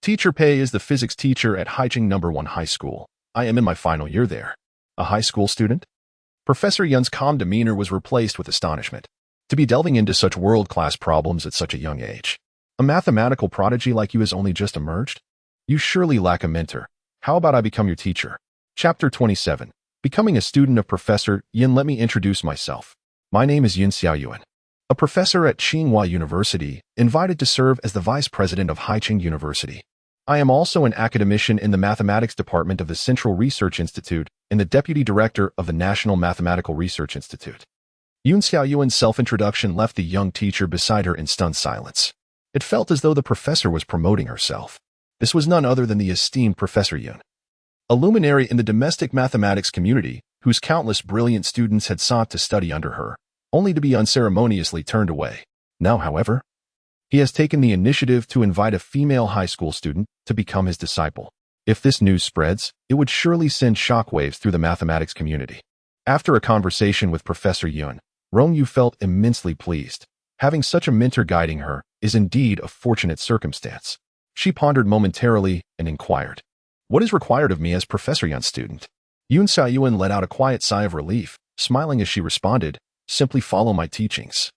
"Teacher Pei is the physics teacher at Haicheng No. 1 High School. I am in my final year there." "A high school student?" Professor Yun's calm demeanor was replaced with astonishment. To be delving into such world-class problems at such a young age. "A mathematical prodigy like you has only just emerged? You surely lack a mentor. How about I become your teacher?" Chapter 27. Becoming a student of Professor Yin. Let me introduce myself. My name is Yin Xiaoyuan, a professor at Tsinghua University, invited to serve as the vice president of Haicheng University. I am also an academician in the mathematics department of the Central Research Institute and the deputy director of the National Mathematical Research Institute. Yun Xiaoyuan's self-introduction left the young teacher beside her in stunned silence. It felt as though the professor was promoting herself. This was none other than the esteemed Professor Yun, a luminary in the domestic mathematics community whose countless brilliant students had sought to study under her, only to be unceremoniously turned away. Now, however, he has taken the initiative to invite a female high school student to become his disciple. If this news spreads, it would surely send shockwaves through the mathematics community. After a conversation with Professor Yun, Rong Yu felt immensely pleased. Having such a mentor guiding her is indeed a fortunate circumstance. She pondered momentarily and inquired, What is required of me as Professor Yun's student? Yun Xiaoyuan let out a quiet sigh of relief, smiling as she responded, simply follow my teachings.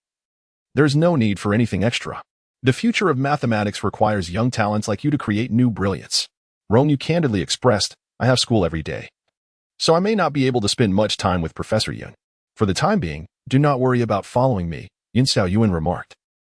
There's no need for anything extra. The future of mathematics requires young talents like you to create new brilliance. Rong Yu candidly expressed, I have school every day, so I may not be able to spend much time with Professor Yun. For the time being, do not worry about following me, Yun Xiaoyuan remarked.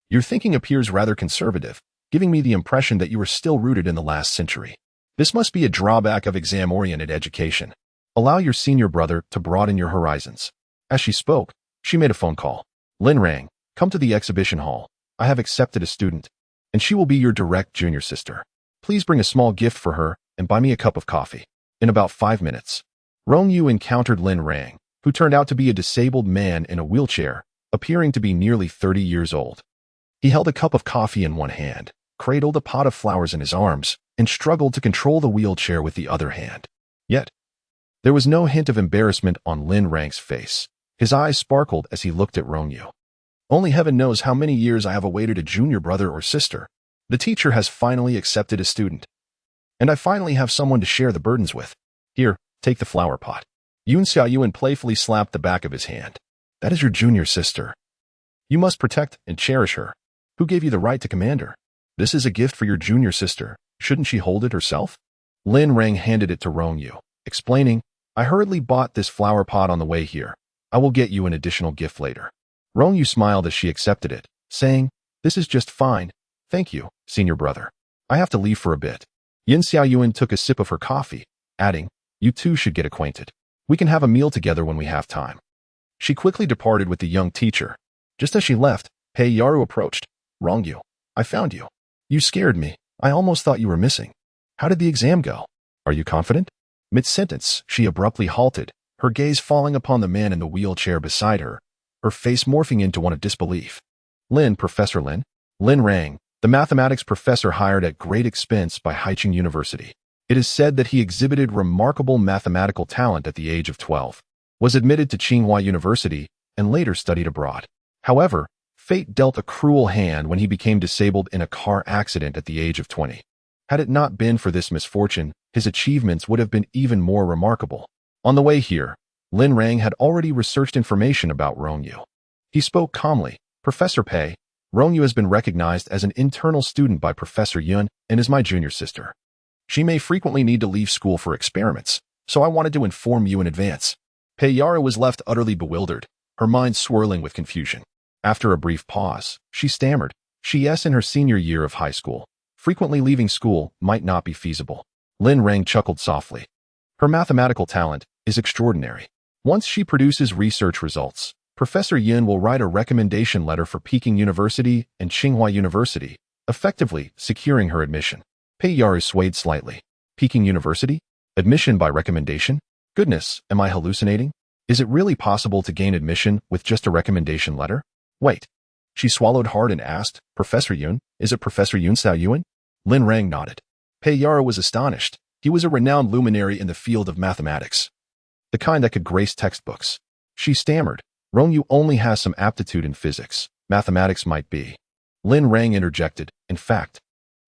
Your thinking appears rather conservative, giving me the impression that you are still rooted in the last century. This must be a drawback of exam-oriented education. Allow your senior brother to broaden your horizons. As she spoke, she made a phone call. Lin rang, come to the exhibition hall. I have accepted a student, and she will be your direct junior sister. Please bring a small gift for her and buy me a cup of coffee. In about 5 minutes, Rong Yu encountered Lin Rang, who turned out to be a disabled man in a wheelchair, appearing to be nearly 30 years old. He held a cup of coffee in one hand, cradled a pot of flowers in his arms, and struggled to control the wheelchair with the other hand. Yet, there was no hint of embarrassment on Lin Rang's face. His eyes sparkled as he looked at Rong Yu. Only heaven knows how many years I have awaited a junior brother or sister. The teacher has finally accepted a student. And I finally have someone to share the burdens with. Here, take the flower pot. Yun Xiaoyuan playfully slapped the back of his hand. That is your junior sister. You must protect and cherish her. Who gave you the right to command her? This is a gift for your junior sister. Shouldn't she hold it herself? Lin Rang handed it to Rong Yu, explaining, I hurriedly bought this flower pot on the way here. I will get you an additional gift later. Rong Yu smiled as she accepted it, saying, this is just fine. Thank you, senior brother. I have to leave for a bit. Yun Xiaoyuan took a sip of her coffee, adding, you two should get acquainted. We can have a meal together when we have time. She quickly departed with the young teacher. Just as she left, Pei Yaru approached. Rong Yu, I found you. You scared me. I almost thought you were missing. How did the exam go? Are you confident? Mid-sentence, she abruptly halted, her gaze falling upon the man in the wheelchair beside her, her face morphing into one of disbelief. Lin, Professor Lin? Lin Rang, the mathematics professor hired at great expense by Haicheng University. It is said that he exhibited remarkable mathematical talent at the age of 12, was admitted to Tsinghua University, and later studied abroad. However, fate dealt a cruel hand when he became disabled in a car accident at the age of 20. Had it not been for this misfortune, his achievements would have been even more remarkable. On the way here, Lin Rang had already researched information about Rong Yu. He spoke calmly, Professor Pei, Rong Yu has been recognized as an internal student by Professor Yun and is my junior sister. She may frequently need to leave school for experiments, so I wanted to inform you in advance. Pei Yara was left utterly bewildered, her mind swirling with confusion. After a brief pause, she stammered, she is in her senior year of high school. Frequently leaving school might not be feasible. Lin Rang chuckled softly. Her mathematical talent is extraordinary. Once she produces research results, Professor Yin will write a recommendation letter for Peking University and Tsinghua University, effectively securing her admission. Pei Yaru swayed slightly. Peking University? Admission by recommendation? Goodness, am I hallucinating? Is it really possible to gain admission with just a recommendation letter? Wait. She swallowed hard and asked, Professor Yun, is it Professor Yun Xiaoyuan? Lin Rang nodded. Pei Yaru was astonished. He was a renowned luminary in the field of mathematics, the kind that could grace textbooks. She stammered, Rong Yu only has some aptitude in physics. Mathematics might be. Lin Rang interjected, in fact,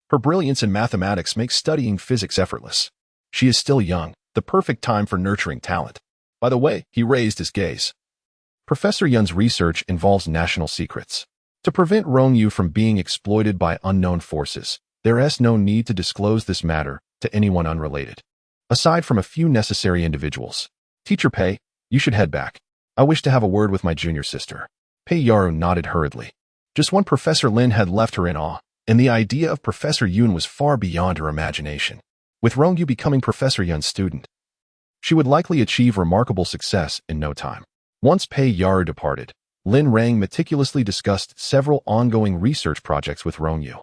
her brilliance in mathematics makes studying physics effortless. She is still young, the perfect time for nurturing talent. By the way, he raised his gaze. Professor Yun's research involves national secrets. To prevent Rong Yu from being exploited by unknown forces, there is no need to disclose this matter to anyone unrelated. Aside from a few necessary individuals. Teacher Pei, you should head back. I wish to have a word with my junior sister. Pei Yaru nodded hurriedly. Just when Professor Lin had left her in awe, and the idea of Professor Yun was far beyond her imagination. With Rong Yu becoming Professor Yun's student, she would likely achieve remarkable success in no time. Once Pei Yaru departed, Lin Rang meticulously discussed several ongoing research projects with Rong Yu.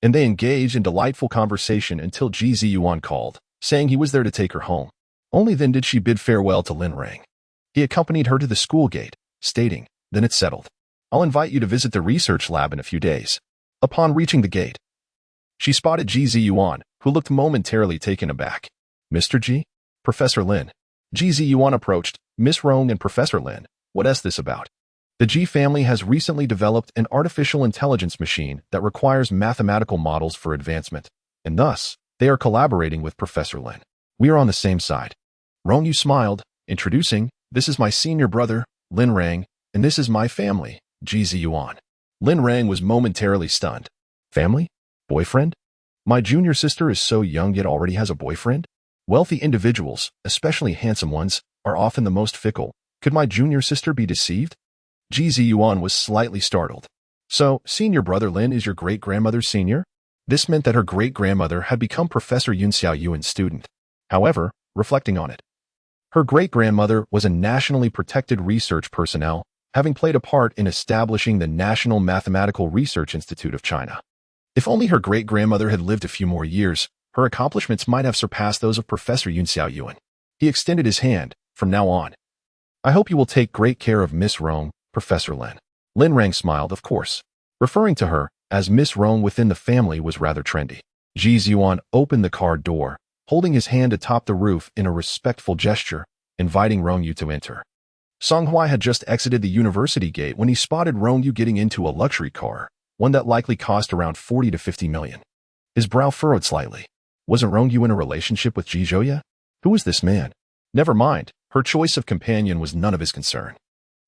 And they engaged in delightful conversation until Ji Ziyuan called, saying he was there to take her home. Only then did she bid farewell to Lin Rang. He accompanied her to the school gate, stating, then it's settled. I'll invite you to visit the research lab in a few days. Upon reaching the gate, she spotted Ji Ziyuan, who looked momentarily taken aback. Mr. Ji? Professor Lin. Ji Ziyuan approached, Miss Rong and Professor Lin, what is this about? The Ji family has recently developed an artificial intelligence machine that requires mathematical models for advancement, and thus, They are collaborating with Professor Lin. We are on the same side. Rong Yu smiled, introducing, "This is my senior brother, Lin Rang, and this is my family, Ji Ziyuan." Lin Rang was momentarily stunned. Family? Boyfriend? My junior sister is so young yet already has a boyfriend? Wealthy individuals, especially handsome ones, are often the most fickle. Could my junior sister be deceived? Ji Ziyuan was slightly startled. So, senior brother Lin is your great-grandmother's senior? This meant that her great-grandmother had become Professor Yun Xiao Yuan's student. However, reflecting on it, her great-grandmother was a nationally protected research personnel, having played a part in establishing the National Mathematical Research Institute of China. If only her great-grandmother had lived a few more years, her accomplishments might have surpassed those of Professor Yun Xiao Yuan. He extended his hand. From now on, I hope you will take great care of Miss Rong, Professor Lin. Lin Rang smiled, of course. Referring to her as Miss Rong within the family was rather trendy. Ji Ziyuan opened the car door, holding his hand atop the roof in a respectful gesture, inviting Rong Yu to enter. Song Hui had just exited the university gate when he spotted Rong Yu getting into a luxury car, one that likely cost around 40 to 50 million. His brow furrowed slightly. Wasn't Rong Yu in a relationship with Ji Zhouya? Who was this man? Never mind, her choice of companion was none of his concern.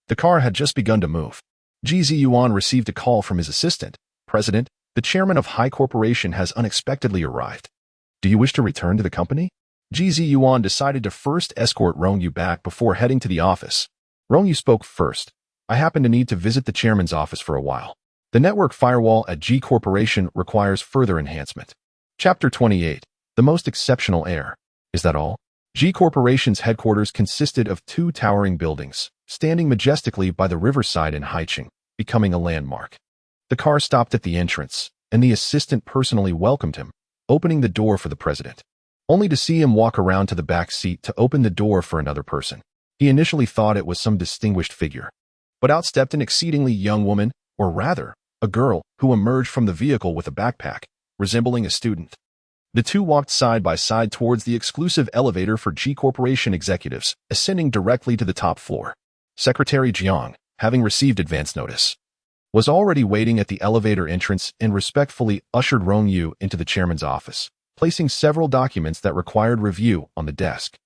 The car had just begun to move. Ji Ziyuan received a call from his assistant. "President, the chairman of High Corporation has unexpectedly arrived. Do you wish to return to the company?" Ji Ziyuan decided to first escort Rong Yu back before heading to the office. Rong Yu spoke first. "I happen to need to visit the chairman's office for a while. The network firewall at G Corporation requires further enhancement." Chapter 28. The Most Exceptional Heir. Is that all? G Corporation's headquarters consisted of two towering buildings, standing majestically by the riverside in Haicheng, becoming a landmark. The car stopped at the entrance, and the assistant personally welcomed him, opening the door for the president, only to see him walk around to the back seat to open the door for another person. He initially thought it was some distinguished figure, but out stepped an exceedingly young woman, or rather, a girl, who emerged from the vehicle with a backpack, resembling a student. The two walked side by side towards the exclusive elevator for G Corporation executives, ascending directly to the top floor. Secretary Jiang, having received advance notice, was already waiting at the elevator entrance and respectfully ushered Rong Yu into the chairman's office, placing several documents that required review on the desk.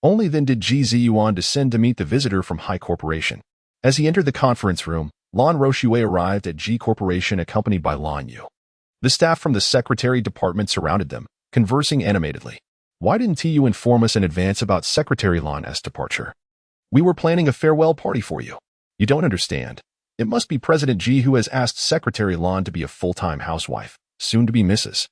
Only then did Ji Ziyuan descend to meet the visitor from High Corporation. As he entered the conference room, Lan Roshue arrived at G Corporation accompanied by Lan Yu. The staff from the secretary department surrounded them, conversing animatedly. "Why didn't you inform us in advance about Secretary Lan's departure? We were planning a farewell party for you." "You don't understand. It must be President Ji who has asked Secretary Lan to be a full-time housewife, soon to be Mrs.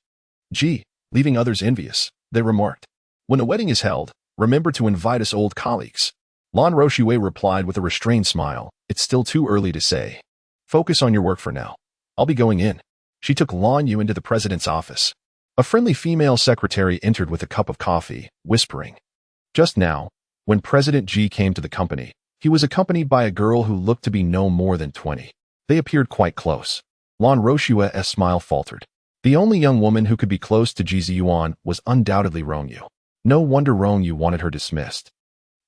Ji, leaving others envious," they remarked. "When a wedding is held, remember to invite us old colleagues." Lan Roshue replied with a restrained smile, "It's still too early to say. Focus on your work for now. I'll be going in." She took Lan Yu into the president's office. A friendly female secretary entered with a cup of coffee, whispering. Just now, when President Ji came to the company, he was accompanied by a girl who looked to be no more than 20. They appeared quite close. Lan Roshue's smile faltered. The only young woman who could be close to Ji Ziyuan was undoubtedly Rong Yu. No wonder Rong Yu wanted her dismissed.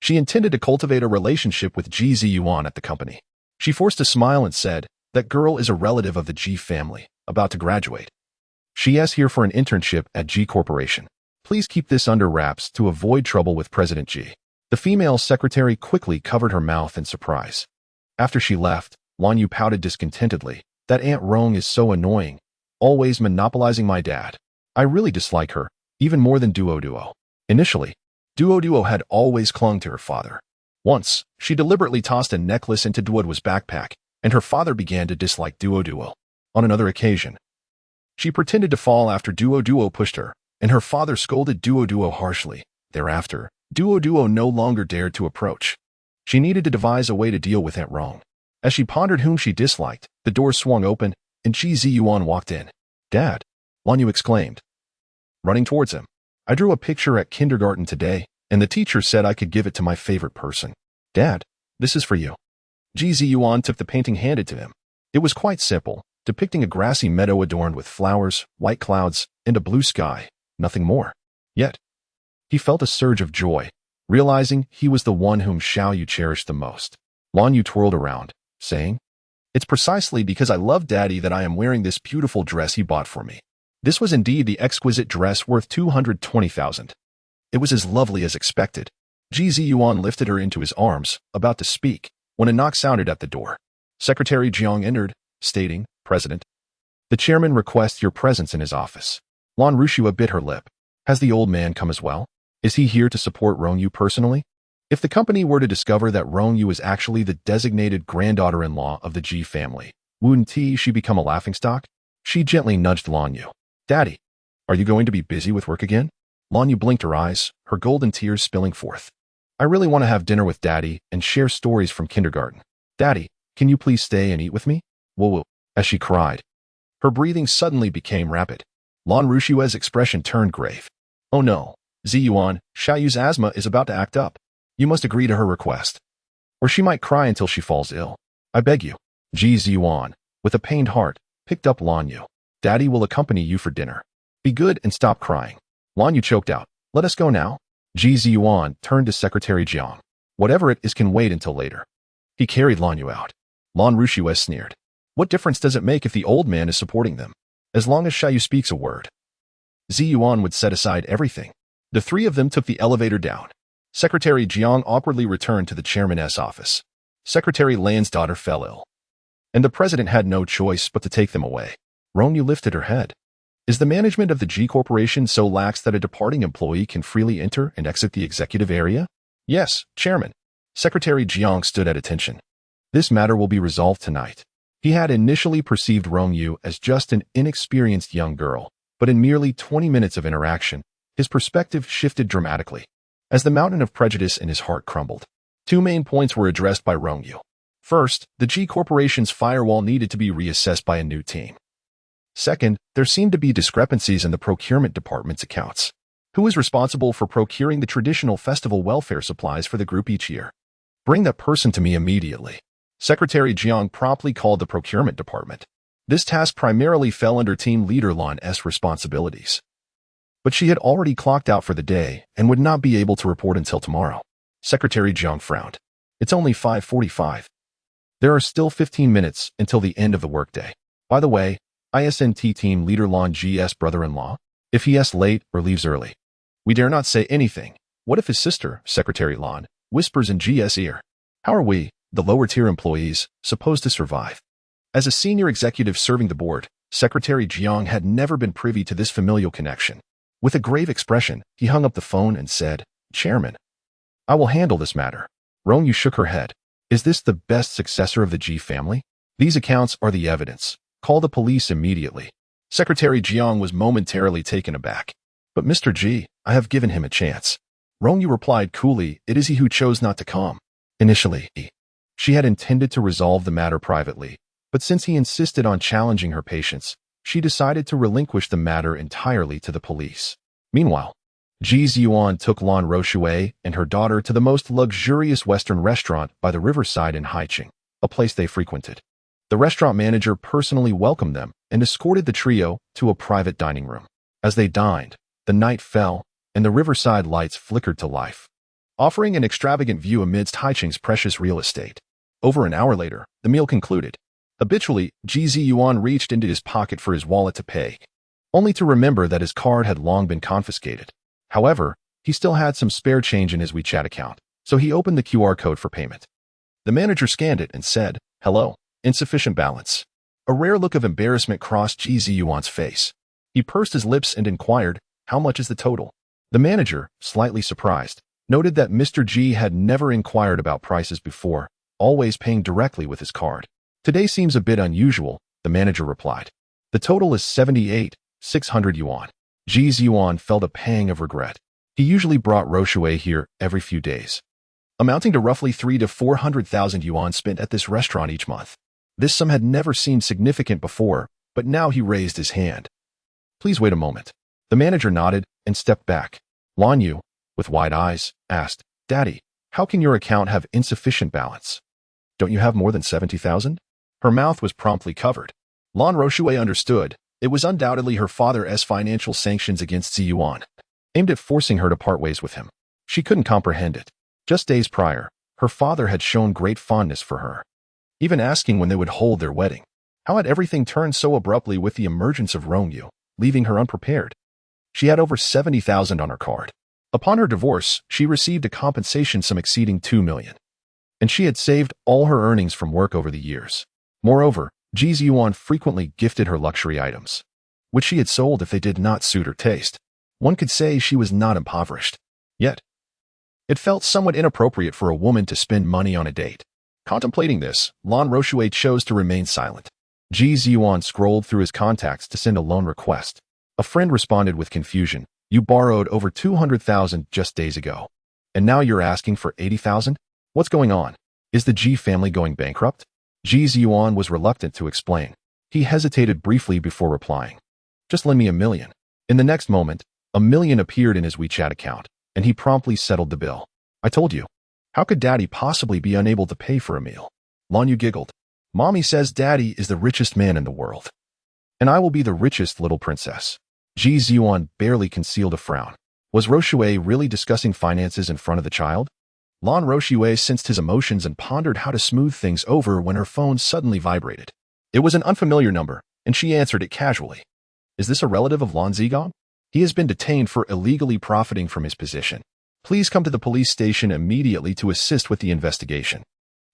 She intended to cultivate a relationship with Ji Ziyuan at the company. She forced a smile and said, "That girl is a relative of the Ji family, about to graduate. She is here for an internship at G Corporation. Please keep this under wraps to avoid trouble with President Ji." The female secretary quickly covered her mouth in surprise. After she left, Lan Yu pouted discontentedly. "That Aunt Rong is so annoying, always monopolizing my dad. I really dislike her, even more than Duo. Initially, Duo had always clung to her father. Once, she deliberately tossed a necklace into Duo's backpack, and her father began to dislike Duo. On another occasion, she pretended to fall after Duo pushed her, and her father scolded Duo harshly. Thereafter, Duo no longer dared to approach. She needed to devise a way to deal with Aunt Rong. As she pondered whom she disliked, the door swung open, and Ji Ziyuan walked in. "Dad," Lan Yu exclaimed, running towards him. "I drew a picture at kindergarten today, and the teacher said I could give it to my favorite person. Dad, this is for you." Ji Ziyuan took the painting handed to him. It was quite simple, depicting a grassy meadow adorned with flowers, white clouds, and a blue sky, nothing more. Yet, he felt a surge of joy, realizing he was the one whom Xiao Yu cherished the most. Lan Yu twirled around, saying, "It's precisely because I love Daddy that I am wearing this beautiful dress he bought for me." This was indeed the exquisite dress worth 220,000. It was as lovely as expected. Ji Ziyuan lifted her into his arms, about to speak, when a knock sounded at the door. Secretary Jiang entered, stating, "President, the chairman requests your presence in his office." Lan Rushua bit her lip. Has the old man come as well? Is he here to support Rong Yu personally? If the company were to discover that Rong Yu is actually the designated granddaughter-in-law of the Ji family, wouldn't she become a laughingstock? She gently nudged Lan Yu. "Daddy, are you going to be busy with work again?" Lan Yu blinked her eyes, her golden tears spilling forth. "I really want to have dinner with Daddy and share stories from kindergarten. Daddy, can you please stay and eat with me?" Whoa, as she cried. Her breathing suddenly became rapid. Lan Rushua's expression turned grave. "Oh no, Ziyuan, Xiaoyu's asthma is about to act up. You must agree to her request, or she might cry until she falls ill. I beg you." Ji Ziyuan, with a pained heart, picked up Lan Yu. "Daddy will accompany you for dinner. Be good and stop crying." Lan Yu choked out. "Let us go now." Ji Ziyuan turned to Secretary Jiang. "Whatever it is can wait until later." He carried Lan Yu out. Lan Rushua sneered. "What difference does it make if the old man is supporting them? As long as Xiaoyu speaks a word." Ziyuan would set aside everything. The three of them took the elevator down. Secretary Jiang awkwardly returned to the chairman's office. Secretary Lan's daughter fell ill, and the president had no choice but to take them away. Rong Yu lifted her head. Is the management of the G Corporation so lax that a departing employee can freely enter and exit the executive area? Yes, Chairman. Secretary Jiang stood at attention. This matter will be resolved tonight. He had initially perceived Rong Yu as just an inexperienced young girl, but in merely 20 minutes of interaction, his perspective shifted dramatically. As the mountain of prejudice in his heart crumbled, two main points were addressed by Rong Yu. First, the G Corporation's firewall needed to be reassessed by a new team. Second, there seemed to be discrepancies in the procurement department's accounts. Who is responsible for procuring the traditional festival welfare supplies for the group each year? Bring that person to me immediately. Secretary Jiang promptly called the procurement department. This task primarily fell under team leader Lan's responsibilities. But she had already clocked out for the day and would not be able to report until tomorrow. Secretary Jiang frowned. It's only 5:45. There are still 15 minutes until the end of the workday. By the way, ISNT team leader Lan G's brother-in-law, if he is late or leaves early, we dare not say anything. What if his sister, Secretary Lan, whispers in G's ear? How are we, the lower-tier employees, supposed to survive? As a senior executive serving the board, Secretary Jiang had never been privy to this familial connection. With a grave expression, he hung up the phone and said, "Chairman, I will handle this matter." Rong Yu shook her head. Is this the best successor of the Ji family? These accounts are the evidence. Call the police immediately. Secretary Jiang was momentarily taken aback. But Mr. Ji, I have given him a chance. Rong Yu replied coolly, it is he who chose not to come. Initially, she had intended to resolve the matter privately, but since he insisted on challenging her patience, she decided to relinquish the matter entirely to the police. Meanwhile, Ji Ziyuan took Lan Rushua and her daughter to the most luxurious Western restaurant by the riverside in Haicheng, a place they frequented. The restaurant manager personally welcomed them and escorted the trio to a private dining room. As they dined, the night fell, and the riverside lights flickered to life, offering an extravagant view amidst Haicheng's precious real estate. Over an hour later, the meal concluded. Habitually, Ji Ziyuan reached into his pocket for his wallet to pay, only to remember that his card had long been confiscated. However, he still had some spare change in his WeChat account, so he opened the QR code for payment. The manager scanned it and said, "Hello, insufficient balance." A rare look of embarrassment crossed Ji Ziyuan's face. He pursed his lips and inquired, "How much is the total?" The manager, slightly surprised, noted that Mr. Ji had never inquired about prices before, always paying directly with his card. "Today seems a bit unusual," the manager replied. "The total is 78,600 yuan. Ji Ziyuan felt a pang of regret. He usually brought Rushua here every few days, amounting to roughly 300,000 to 400,000 yuan spent at this restaurant each month. This sum had never seemed significant before, but now he raised his hand. "Please wait a moment." The manager nodded and stepped back. Lan Yu, with wide eyes, asked, "Daddy, how can your account have insufficient balance? Don't you have more than 70,000? Her mouth was promptly covered. Lan Rushua understood. It was undoubtedly her father's financial sanctions against Ziyuan, aimed at forcing her to part ways with him. She couldn't comprehend it. Just days prior, her father had shown great fondness for her, even asking when they would hold their wedding. How had everything turned so abruptly with the emergence of Rong Yu? leaving her unprepared. She had over 70,000 on her card. Upon her divorce, she received a compensation sum exceeding 2 million. And she had saved all her earnings from work over the years. Moreover, Ji Ziyuan frequently gifted her luxury items, which she had sold if they did not suit her taste. One could say she was not impoverished. Yet, it felt somewhat inappropriate for a woman to spend money on a date. Contemplating this, Lan Roshue chose to remain silent. Ji Ziyuan scrolled through his contacts to send a loan request. A friend responded with confusion. You borrowed over 200,000 just days ago. And now you're asking for 80,000? What's going on? Is the Ji family going bankrupt? Ji Ziyuan was reluctant to explain. He hesitated briefly before replying. Just lend me $1 million. In the next moment, $1 million appeared in his WeChat account, and he promptly settled the bill. I told you. How could Daddy possibly be unable to pay for a meal? Rong Yu giggled. Mommy says Daddy is the richest man in the world. And I will be the richest little princess. Ji Ziyuan barely concealed a frown. Was Roshue really discussing finances in front of the child? Lan Roshue sensed his emotions and pondered how to smooth things over when her phone suddenly vibrated. It was an unfamiliar number, and she answered it casually. Is this a relative of Lan Zigong? He has been detained for illegally profiting from his position. Please come to the police station immediately to assist with the investigation.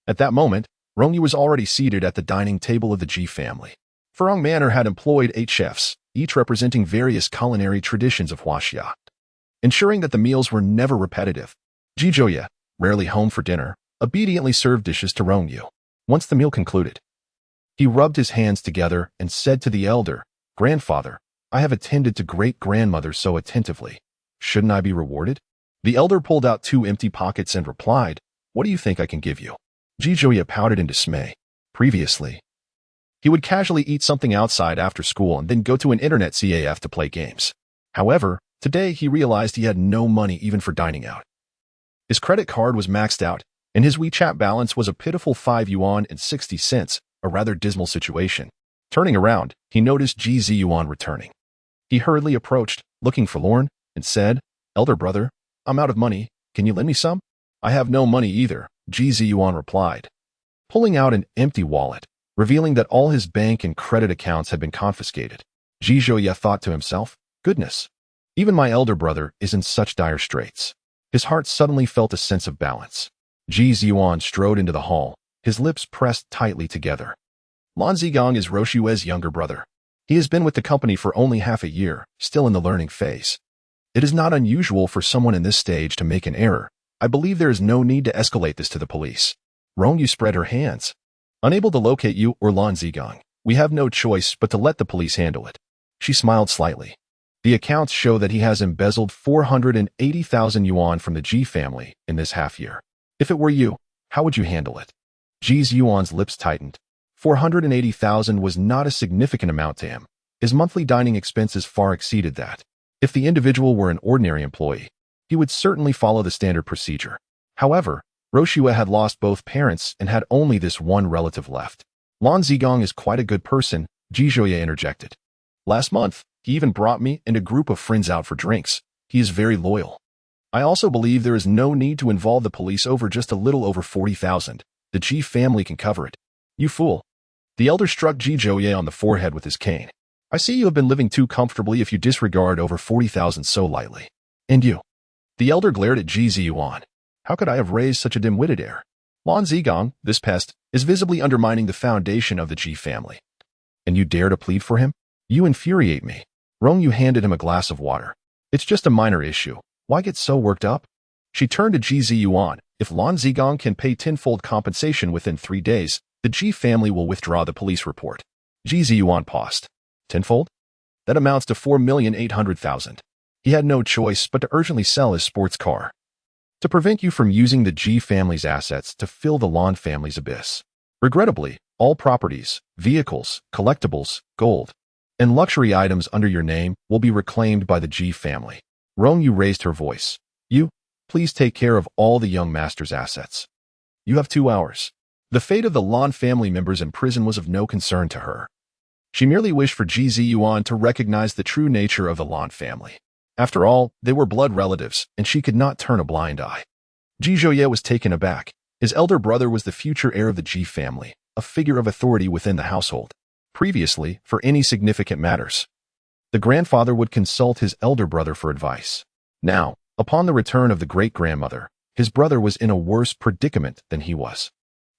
At that moment, Rong Yu was already seated at the dining table of the Ji family. Furong Manor had employed 8 chefs, each representing various culinary traditions of Huaxia, ensuring that the meals were never repetitive. Ji Zhouye, rarely home for dinner, obediently served dishes to Rong Yu. Once the meal concluded, he rubbed his hands together and said to the elder, Grandfather, I have attended to great-grandmother so attentively. Shouldn't I be rewarded? The elder pulled out 2 empty pockets and replied, What do you think I can give you? Ji Zhouye pouted in dismay. Previously, he would casually eat something outside after school and then go to an internet CAF to play games. However, today he realized he had no money even for dining out. His credit card was maxed out, and his WeChat balance was a pitiful 5 yuan and 60 cents, a rather dismal situation. Turning around, he noticed Ji Ziyuan returning. He hurriedly approached, looking forlorn, and said, Elder brother, I'm out of money. Can you lend me some? I have no money either, Ji Ziyuan replied, pulling out an empty wallet, revealing that all his bank and credit accounts had been confiscated. Ji Zhouye thought to himself, Goodness, even my elder brother is in such dire straits. His heart suddenly felt a sense of balance. Ji Ziyuan strode into the hall, his lips pressed tightly together. Lan Zigong is Roshue's younger brother. He has been with the company for only half a year, still in the learning phase. It is not unusual for someone in this stage to make an error. I believe there is no need to escalate this to the police. Rong Yu spread her hands. Unable to locate you or Lan Zigong, we have no choice but to let the police handle it. She smiled slightly. The accounts show that he has embezzled 480,000 yuan from the Ji family in this half year. If it were you, how would you handle it? Ji Ziyuan's lips tightened. 480,000 was not a significant amount to him. His monthly dining expenses far exceeded that. If the individual were an ordinary employee, he would certainly follow the standard procedure. However, Roshue had lost both parents and had only this one relative left. Lan Zigong is quite a good person, Ji Zhouye interjected. Last month, he even brought me and a group of friends out for drinks. He is very loyal. I also believe there is no need to involve the police over just a little over 40,000. The Ji family can cover it. You fool. The elder struck Ji Zhouye on the forehead with his cane. I see you have been living too comfortably if you disregard over 40,000 so lightly. And you. The elder glared at Ji Ziyuan. How could I have raised such a dim-witted air? Lan Zigong, this pest, is visibly undermining the foundation of the Ji family. And you dare to plead for him? You infuriate me. Rong Yu handed him a glass of water. It's just a minor issue. Why get so worked up? She turned to Ji Ziyuan. If Lan Zigong can pay tenfold compensation within 3 days, the Ji family will withdraw the police report. Ji Ziyuan paused. Tenfold? That amounts to 4,800,000. He had no choice but to urgently sell his sports car to prevent you from using the Ji family's assets to fill the Lan family's abyss. Regrettably, all properties, vehicles, collectibles, gold, and luxury items under your name will be reclaimed by the Ji family. Rong Yu raised her voice. You, please take care of all the young master's assets. You have 2 hours. The fate of the Lan family members in prison was of no concern to her. She merely wished for Ji Ziyuan to recognize the true nature of the Lan family. After all, they were blood relatives, and she could not turn a blind eye. Ji Zhouye was taken aback. His elder brother was the future heir of the Ji family, a figure of authority within the household. Previously, for any significant matters, The grandfather would consult his elder brother for advice. Now, upon the return of the great-grandmother, his brother was in a worse predicament than he was.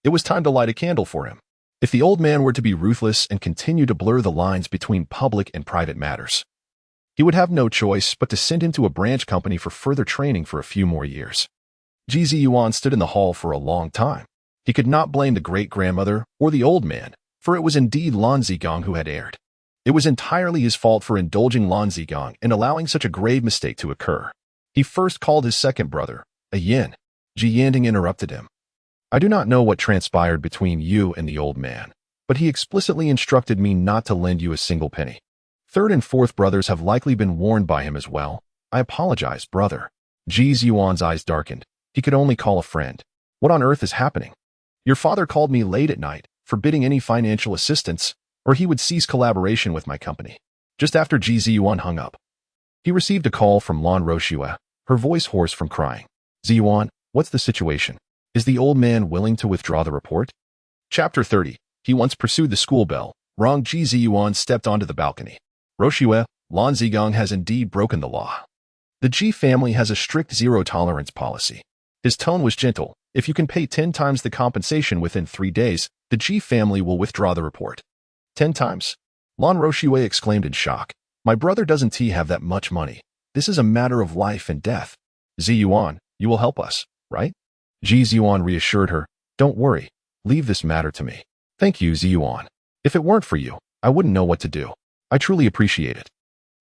It was time to light a candle for him. If the old man were to be ruthless and continue to blur the lines between public and private matters, he would have no choice but to send him to a branch company for further training for a few more years. Ji Ziyuan stood in the hall for a long time. He could not blame the great-grandmother or the old man, for it was indeed Lan Zigong who had erred. It was entirely his fault for indulging Lan Zigong and allowing such a grave mistake to occur. He first called his second brother, a yin. Ji Yanding interrupted him. I do not know what transpired between you and the old man, but he explicitly instructed me not to lend you a single penny. Third and fourth brothers have likely been warned by him as well. I apologize, brother. Ji Ziyuan's eyes darkened. He could only call a friend. What on earth is happening? Your father called me late at night, forbidding any financial assistance, or he would cease collaboration with my company. Just after Ji Ziyuan hung up, he received a call from Lan Roshue, her voice hoarse from crying. Ziyuan, what's the situation? Is the old man willing to withdraw the report? Chapter 30. He once pursued the school bell. Wrong. Ji Ziyuan stepped onto the balcony. Roshue, Lan Zigong has indeed broken the law. The Ji family has a strict zero-tolerance policy. His tone was gentle. If you can pay 10 times the compensation within 3 days, the Ji family will withdraw the report. 10 times? Lan Roshue exclaimed in shock. My brother doesn't have that much money. This is a matter of life and death. Ziyuan, you will help us, right? Ji Ziyuan reassured her. Don't worry. Leave this matter to me. Thank you, Ziyuan. If it weren't for you, I wouldn't know what to do. I truly appreciate it.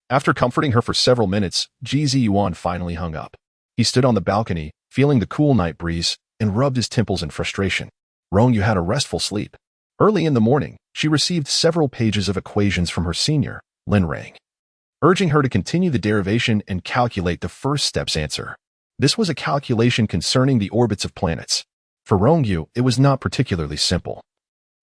After comforting her for several minutes, Ji Ziyuan finally hung up. He stood on the balcony, feeling the cool night breeze, and rubbed his temples in frustration. Rong Yu had a restful sleep. Early in the morning, she received several pages of equations from her senior, Lin Rang, urging her to continue the derivation and calculate the first step's answer. This was a calculation concerning the orbits of planets. For Rong Yu, it was not particularly simple,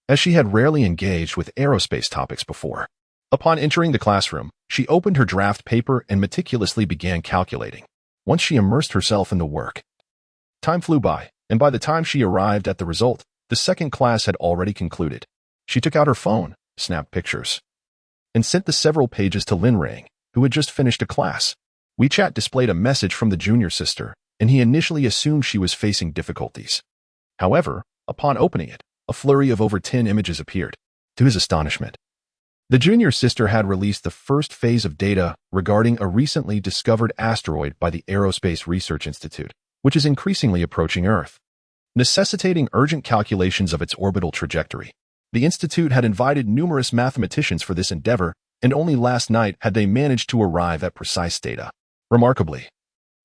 as she had rarely engaged with aerospace topics before. Upon entering the classroom, she opened her draft paper and meticulously began calculating. Once she immersed herself in the work, time flew by, and by the time she arrived at the result, the second class had already concluded. She took out her phone, snapped pictures, and sent the several pages to Lin Rang, who had just finished a class. WeChat displayed a message from the junior sister, and he initially assumed she was facing difficulties. However, upon opening it, a flurry of over 10 images appeared. To his astonishment, the junior sister had released the first phase of data regarding a recently discovered asteroid by the Aerospace Research Institute, which is increasingly approaching Earth, necessitating urgent calculations of its orbital trajectory. The institute had invited numerous mathematicians for this endeavor, and only last night had they managed to arrive at precise data. Remarkably,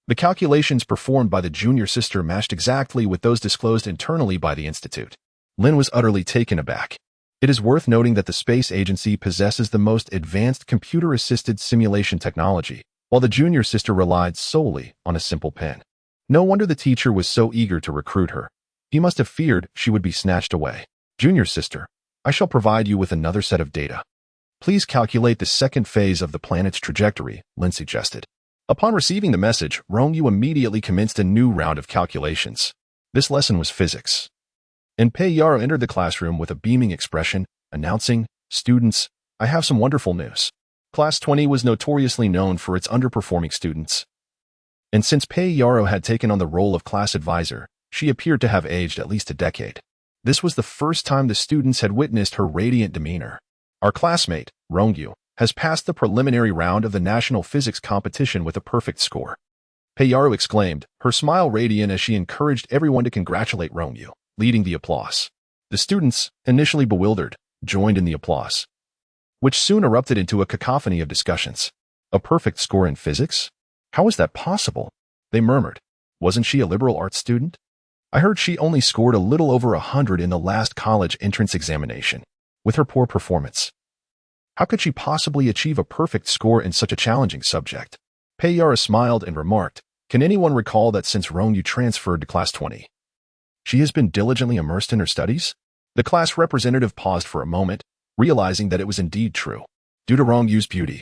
the calculations performed by the junior sister matched exactly with those disclosed internally by the institute. Lin was utterly taken aback. It is worth noting that the space agency possesses the most advanced computer-assisted simulation technology, while the junior sister relied solely on a simple pen. No wonder the teacher was so eager to recruit her. He must have feared she would be snatched away. Junior sister, I shall provide you with another set of data. Please calculate the second phase of the planet's trajectory, Lin suggested. Upon receiving the message, Rong Yu immediately commenced a new round of calculations. This lesson was physics. And Pei Yaro entered the classroom with a beaming expression, announcing, Students, I have some wonderful news. Class 20 was notoriously known for its underperforming students. And since Pei Yaro had taken on the role of class advisor, she appeared to have aged at least a decade. This was the first time the students had witnessed her radiant demeanor. Our classmate, Rong Yu, has passed the preliminary round of the national physics competition with a perfect score. Pei Yaro exclaimed, her smile radiant as she encouraged everyone to congratulate Rong Yu, leading the applause. The students, initially bewildered, joined in the applause, which soon erupted into a cacophony of discussions. A perfect score in physics? How is that possible? They murmured. Wasn't she a liberal arts student? I heard she only scored a little over 100 in the last college entrance examination. With her poor performance, how could she possibly achieve a perfect score in such a challenging subject? Pei Yaro smiled and remarked, Can anyone recall that since Rong Yu transferred to class 20, she has been diligently immersed in her studies? The class representative paused for a moment, realizing that it was indeed true. Due to Rong Yu's beauty,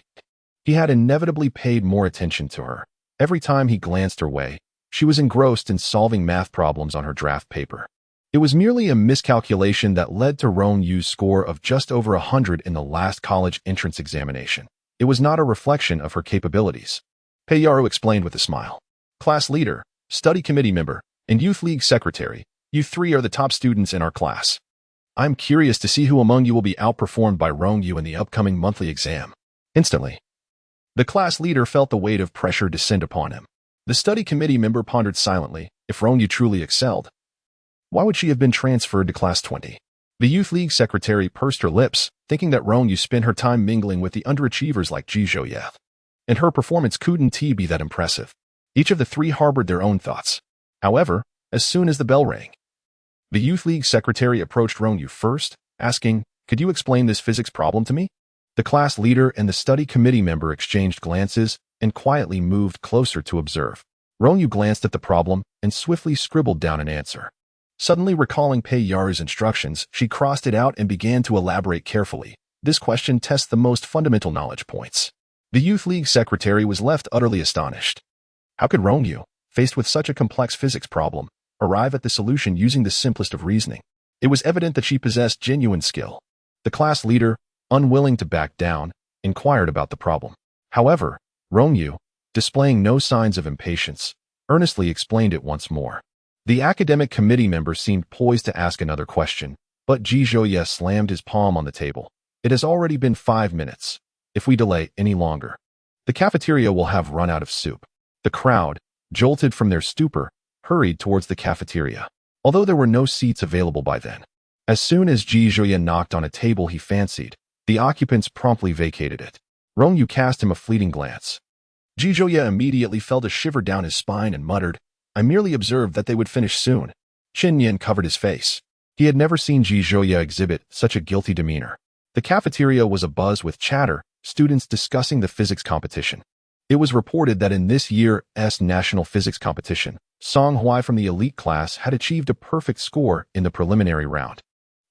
he had inevitably paid more attention to her. Every time he glanced her way, she was engrossed in solving math problems on her draft paper. It was merely a miscalculation that led to Rong Yu's score of just over 100 in the last college entrance examination. It was not a reflection of her capabilities. Peiyaru explained with a smile. Class leader, study committee member, and youth league secretary, you three are the top students in our class. I'm curious to see who among you will be outperformed by Rong Yu in the upcoming monthly exam. Instantly, the class leader felt the weight of pressure descend upon him. The study committee member pondered silently. If Rong Yu truly excelled, why would she have been transferred to class 20? The youth league secretary pursed her lips, thinking that Rong Yu spent her time mingling with the underachievers like Ji Zhouye. And her performance couldn't be that impressive. Each of the three harbored their own thoughts. However, as soon as the bell rang, the youth league secretary approached Rong Yu first, asking, "Could you explain this physics problem to me?" The class leader and the study committee member exchanged glances and quietly moved closer to observe. Rong Yu glanced at the problem and swiftly scribbled down an answer. Suddenly recalling Peiyaru's instructions, she crossed it out and began to elaborate carefully. This question tests the most fundamental knowledge points. The youth league secretary was left utterly astonished. How could Rong Yu, faced with such a complex physics problem, arrive at the solution using the simplest of reasoning? It was evident that she possessed genuine skill. The class leader, unwilling to back down, inquired about the problem. However, Rong Yu, displaying no signs of impatience, earnestly explained it once more. The academic committee member seemed poised to ask another question, but Ji Zhouye slammed his palm on the table. It has already been 5 minutes. If we delay any longer, the cafeteria will have run out of soup. The crowd, jolted from their stupor, hurried towards the cafeteria, although there were no seats available by then. As soon as Ji Zhouye knocked on a table he fancied, the occupants promptly vacated it. Rong Yu cast him a fleeting glance. Ji Zhouye immediately felt a shiver down his spine and muttered, "I merely observed that they would finish soon." Qin Yin covered his face. He had never seen Ji Zhouye exhibit such a guilty demeanor. The cafeteria was abuzz with chatter, students discussing the physics competition. It was reported that in this year's national physics competition, Song Hui from the elite class had achieved a perfect score in the preliminary round,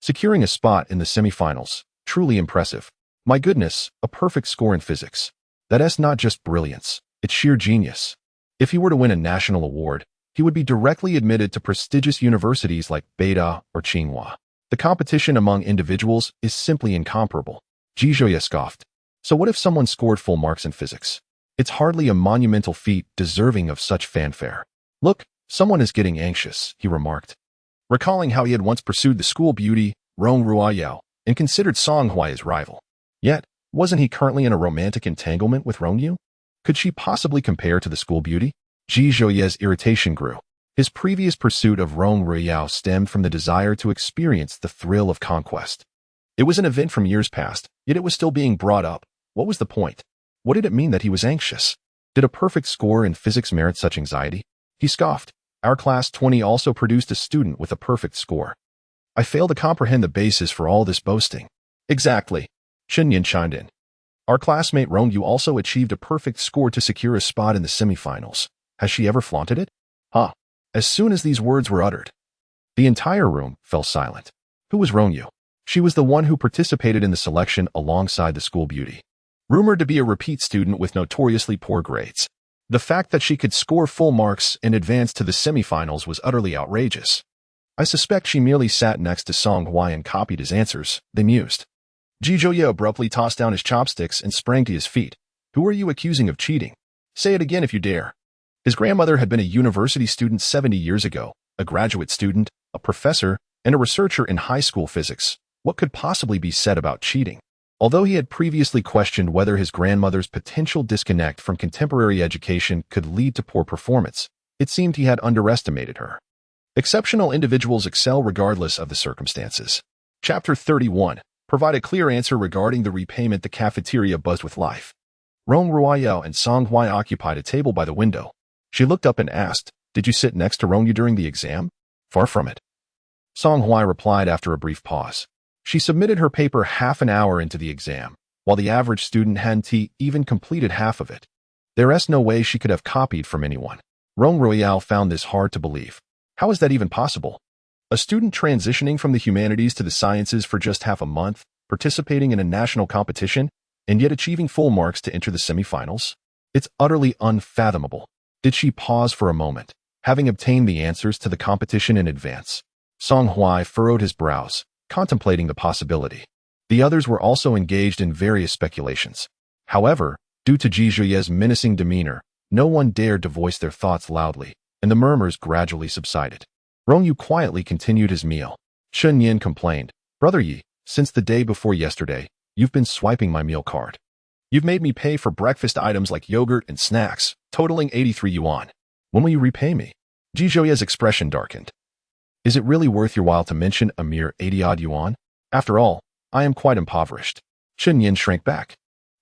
securing a spot in the semifinals. Truly impressive. My goodness, a perfect score in physics. That's not just brilliance, it's sheer genius. If he were to win a national award, he would be directly admitted to prestigious universities like Beida or Tsinghua. The competition among individuals is simply incomparable. Ji Zhouye scoffed. So what if someone scored full marks in physics? It's hardly a monumental feat deserving of such fanfare. Look, someone is getting anxious, he remarked. Recalling how he had once pursued the school beauty, Rong Yu, and considered Song Hui his rival. Yet, wasn't he currently in a romantic entanglement with Rong Yu? Could she possibly compare to the school beauty? Ji Zhouye's irritation grew. His previous pursuit of Rong Yu stemmed from the desire to experience the thrill of conquest. It was an event from years past, yet it was still being brought up. What was the point? What did it mean that he was anxious? Did a perfect score in physics merit such anxiety? He scoffed. Our class 20 also produced a student with a perfect score. I fail to comprehend the basis for all this boasting. Exactly. Qin Yin chimed in. Our classmate Rong Yu also achieved a perfect score to secure a spot in the semifinals. Has she ever flaunted it? Huh. As soon as these words were uttered, the entire room fell silent. Who was Rong Yu? She was the one who participated in the selection alongside the school beauty, rumored to be a repeat student with notoriously poor grades. The fact that she could score full marks and advance to the semifinals was utterly outrageous. I suspect she merely sat next to Song Hui and copied his answers, they mused. Ji Zhouye abruptly tossed down his chopsticks and sprang to his feet. Who are you accusing of cheating? Say it again if you dare. His grandmother had been a university student 70 years ago, a graduate student, a professor, and a researcher in high school physics. What could possibly be said about cheating? Although he had previously questioned whether his grandmother's potential disconnect from contemporary education could lead to poor performance, it seemed he had underestimated her. Exceptional individuals excel regardless of the circumstances. Chapter 31. Provide a clear answer regarding the repayment. The cafeteria buzzed with life. Rong Yu and Song Hui occupied a table by the window. She looked up and asked, "Did you sit next to Rong Yu during the exam?" "Far from it," Song Hui replied after a brief pause. She submitted her paper half an hour into the exam, while the average student hadn't even completed half of it. There's no way she could have copied from anyone. Rong Yu found this hard to believe. How is that even possible? A student transitioning from the humanities to the sciences for just half a month, participating in a national competition, and yet achieving full marks to enter the semifinals? It's utterly unfathomable. Did she pause for a moment, having obtained the answers to the competition in advance? Song Hui furrowed his brows, contemplating the possibility. The others were also engaged in various speculations. However, due to Ji Zhuye's menacing demeanor, no one dared to voice their thoughts loudly, and the murmurs gradually subsided. Rong Yu quietly continued his meal. Chen Yin complained, "Brother Yi, since the day before yesterday, you've been swiping my meal card. You've made me pay for breakfast items like yogurt and snacks, totaling 83 yuan. When will you repay me?" Ji Zhuye's expression darkened. "Is it really worth your while to mention a mere 80-odd yuan? After all, I am quite impoverished." Chen Yin shrank back.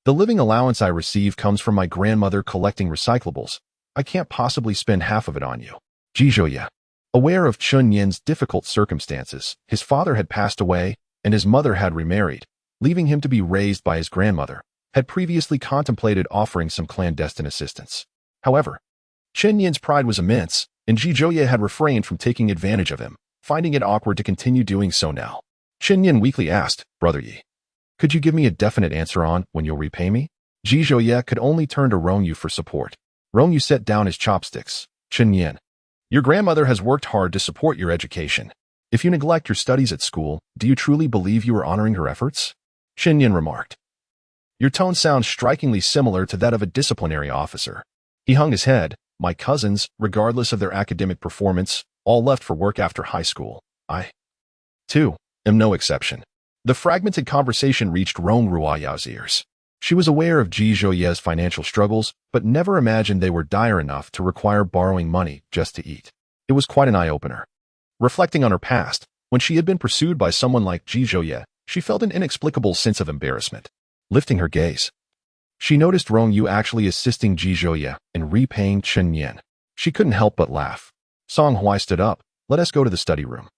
"The living allowance I receive comes from my grandmother collecting recyclables. I can't possibly spend half of it on you." Ji Zhuye, aware of Chen Yin's difficult circumstances, his father had passed away and his mother had remarried, leaving him to be raised by his grandmother, had previously contemplated offering some clandestine assistance. However, Chen Yin's pride was immense, and Ji Zhuye had refrained from taking advantage of him, finding it awkward to continue doing so now. Chen Yin weakly asked, "Brother Yi, could you give me a definite answer on when you'll repay me?" Ji Zhuye could only turn to Rong Yu for support. Rong Yu set down his chopsticks. "Chen Yin, your grandmother has worked hard to support your education. If you neglect your studies at school, do you truly believe you are honoring her efforts?" Chen Yin remarked. "Your tone sounds strikingly similar to that of a disciplinary officer." He hung his head. "My cousins, regardless of their academic performance, all left for work after high school. I, too, am no exception." The fragmented conversation reached Rong Ruoyao's ears. She was aware of Ji Zhuye's financial struggles, but never imagined they were dire enough to require borrowing money just to eat. It was quite an eye-opener. Reflecting on her past, when she had been pursued by someone like Ji Zhuye, she felt an inexplicable sense of embarrassment. Lifting her gaze, she noticed Rong Yu actually assisting Ji Zhuye in repaying Chen Yin. She couldn't help but laugh. Song Huai stood up. "Let us go to the study room."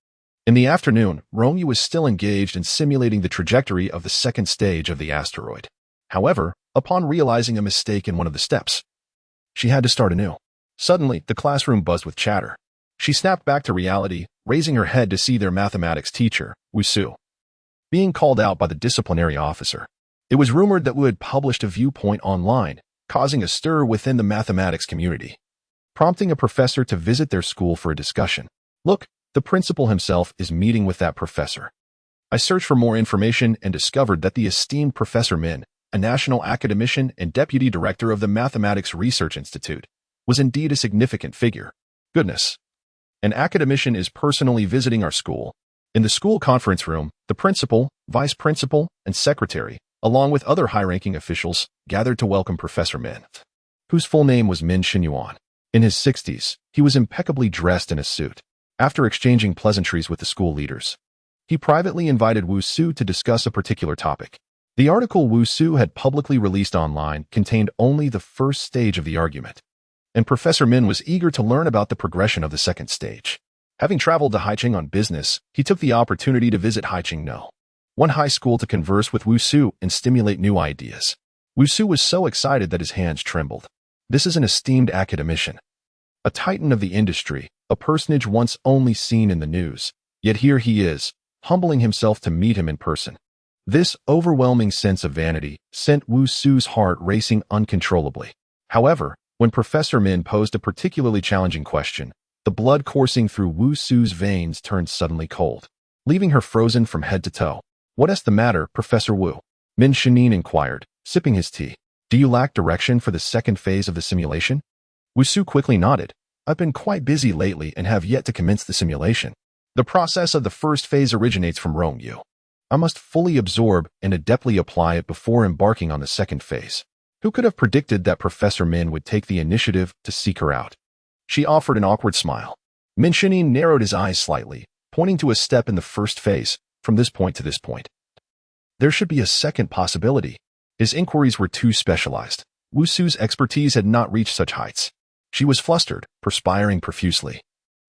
In the afternoon, Rong Yu was still engaged in simulating the trajectory of the second stage of the asteroid. However, upon realizing a mistake in one of the steps, she had to start anew. Suddenly, the classroom buzzed with chatter. She snapped back to reality, raising her head to see their mathematics teacher, Wu Su, being called out by the disciplinary officer. It was rumored that Wu had published a viewpoint online, causing a stir within the mathematics community, prompting a professor to visit their school for a discussion. "Look, the principal himself is meeting with that professor." I searched for more information and discovered that the esteemed Professor Min, a national academician and deputy director of the Mathematics Research Institute, was indeed a significant figure. Goodness. An academician is personally visiting our school. In the school conference room, the principal, vice principal, and secretary, along with other high-ranking officials, gathered to welcome Professor Min, whose full name was Min Xinyuan. In his 60s, he was impeccably dressed in a suit. After exchanging pleasantries with the school leaders, he privately invited Wu Su to discuss a particular topic. The article Wu Su had publicly released online contained only the first stage of the argument, and Professor Min was eager to learn about the progression of the second stage. Having traveled to Haicheng on business, he took the opportunity to visit Haicheng No, one high school, to converse with Wu Su and stimulate new ideas. Wu Su was so excited that his hands trembled. This is an esteemed academician, a titan of the industry, a personage once only seen in the news, yet here he is, humbling himself to meet him in person. This overwhelming sense of vanity sent Wu Su's heart racing uncontrollably. However, when Professor Min posed a particularly challenging question, the blood coursing through Wu Su's veins turned suddenly cold, leaving her frozen from head to toe. "What is the matter, Professor Wu?" Min Shinin inquired, sipping his tea. "Do you lack direction for the second phase of the simulation?" Wu Su quickly nodded. "I've been quite busy lately and have yet to commence the simulation. The process of the first phase originates from Rong Yu. I must fully absorb and adeptly apply it before embarking on the second phase." Who could have predicted that Professor Min would take the initiative to seek her out? She offered an awkward smile. Min Shinin narrowed his eyes slightly, pointing to a step in the first phase, from this point to this point. There should be a second possibility. His inquiries were too specialized. Wu Su's expertise had not reached such heights. She was flustered, perspiring profusely,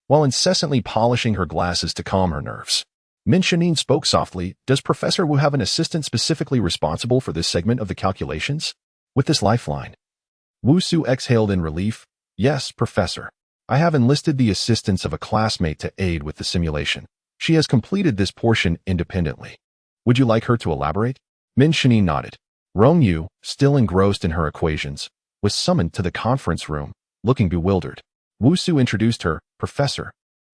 while incessantly polishing her glasses to calm her nerves. Min Shinin spoke softly. "Does Professor Wu have an assistant specifically responsible for this segment of the calculations? With this lifeline?" Wu Su exhaled in relief. "Yes, Professor. I have enlisted the assistance of a classmate to aid with the simulation. She has completed this portion independently. Would you like her to elaborate?" Min Shinin nodded. Rong Yu, still engrossed in her equations, was summoned to the conference room, looking bewildered. Wu Su introduced her. "Professor,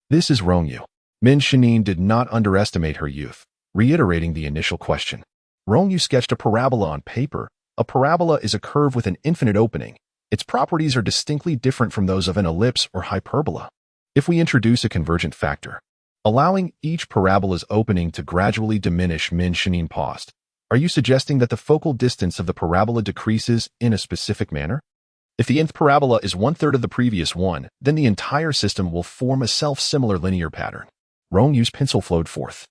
this is Rong Yu." Min Shinin did not underestimate her youth, reiterating the initial question. Rong Yu sketched a parabola on paper, A parabola is a curve with an infinite opening. Its properties are distinctly different from those of an ellipse or hyperbola. If we introduce a convergent factor, allowing each parabola's opening to gradually diminish, Min Shanin paused. Are you suggesting that the focal distance of the parabola decreases in a specific manner? If the nth parabola is one-third of the previous one, then the entire system will form a self-similar linear pattern. Rong Yu's pencil flowed forth,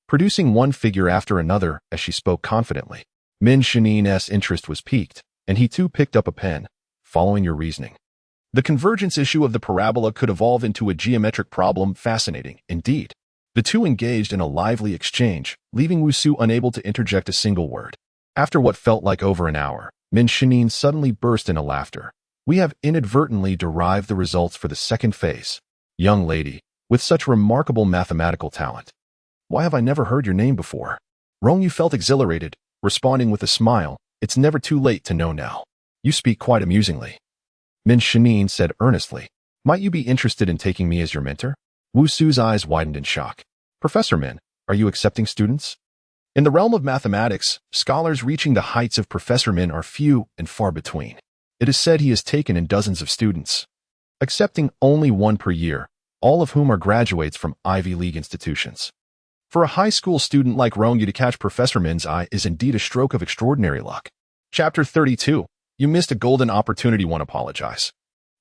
producing one figure after another as she spoke confidently. Min Shanin's interest was piqued, and he too picked up a pen, following your reasoning. The convergence issue of the parabola could evolve into a geometric problem. Fascinating, indeed. The two engaged in a lively exchange, leaving Wusu unable to interject a single word. After what felt like over an hour, Min Shanin suddenly burst into laughter. We have inadvertently derived the results for the second phase. Young lady, with such remarkable mathematical talent. Why have I never heard your name before? Rong Yu felt exhilarated, responding with a smile. It's never too late to know now. You speak quite amusingly. Min Shanin said earnestly. Might you be interested in taking me as your mentor? Wu Su's eyes widened in shock. Professor Min, are you accepting students? In the realm of mathematics, scholars reaching the heights of Professor Min are few and far between. It is said he has taken in dozens of students, accepting only one per year, all of whom are graduates from Ivy League institutions. For a high school student like Rong Yu to catch Professor Min's eye is indeed a stroke of extraordinary luck. Chapter 32. You missed a golden opportunity. One apologize.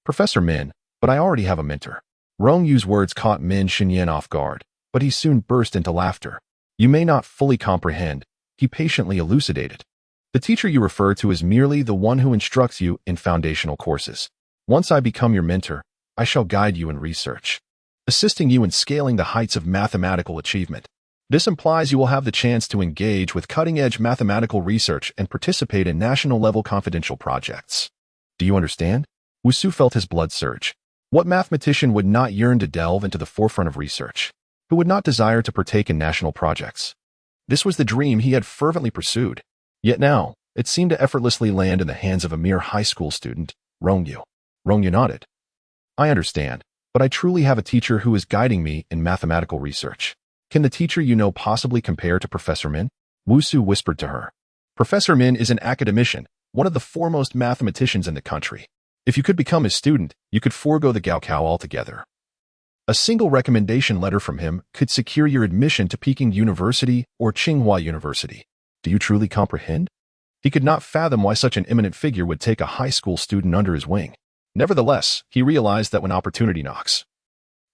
Professor Min, but I already have a mentor. Rong Yu's words caught Min Shanin off guard, but he soon burst into laughter. You may not fully comprehend, he patiently elucidated. The teacher you refer to is merely the one who instructs you in foundational courses. Once I become your mentor, I shall guide you in research, assisting you in scaling the heights of mathematical achievement. This implies you will have the chance to engage with cutting-edge mathematical research and participate in national-level confidential projects. Do you understand? Wusu felt his blood surge. What mathematician would not yearn to delve into the forefront of research? Who would not desire to partake in national projects? This was the dream he had fervently pursued. Yet now, it seemed to effortlessly land in the hands of a mere high school student, Rong Yu. Rong Yu nodded. I understand, but I truly have a teacher who is guiding me in mathematical research. Can the teacher you know possibly compare to Professor Min? Wusu whispered to her. Professor Min is an academician, one of the foremost mathematicians in the country. If you could become his student, you could forego the Gaokao altogether. A single recommendation letter from him could secure your admission to Peking University or Tsinghua University. Do you truly comprehend? He could not fathom why such an eminent figure would take a high school student under his wing. Nevertheless, he realized that when opportunity knocks,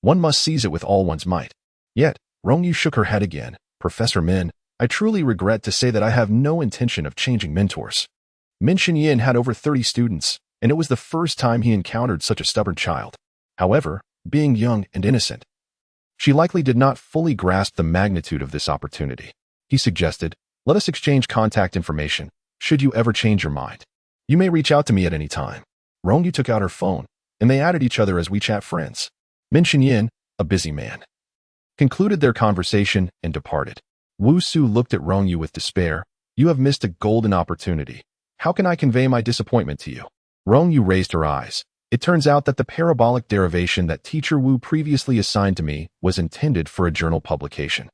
one must seize it with all one's might. Yet, Rong Yu shook her head again. Professor Min, I truly regret to say that I have no intention of changing mentors. Min Shanin had over 30 students, and it was the first time he encountered such a stubborn child. However, being young and innocent, she likely did not fully grasp the magnitude of this opportunity. He suggested, let us exchange contact information. Should you ever change your mind, you may reach out to me at any time. Rong Yu took out her phone, and they added each other as WeChat friends. Min Shanin, a busy man, concluded their conversation and departed. Wu Su looked at Rong Yu with despair. You have missed a golden opportunity. How can I convey my disappointment to you? Rong Yu raised her eyes. It turns out that the parabolic derivation that teacher Wu previously assigned to me was intended for a journal publication.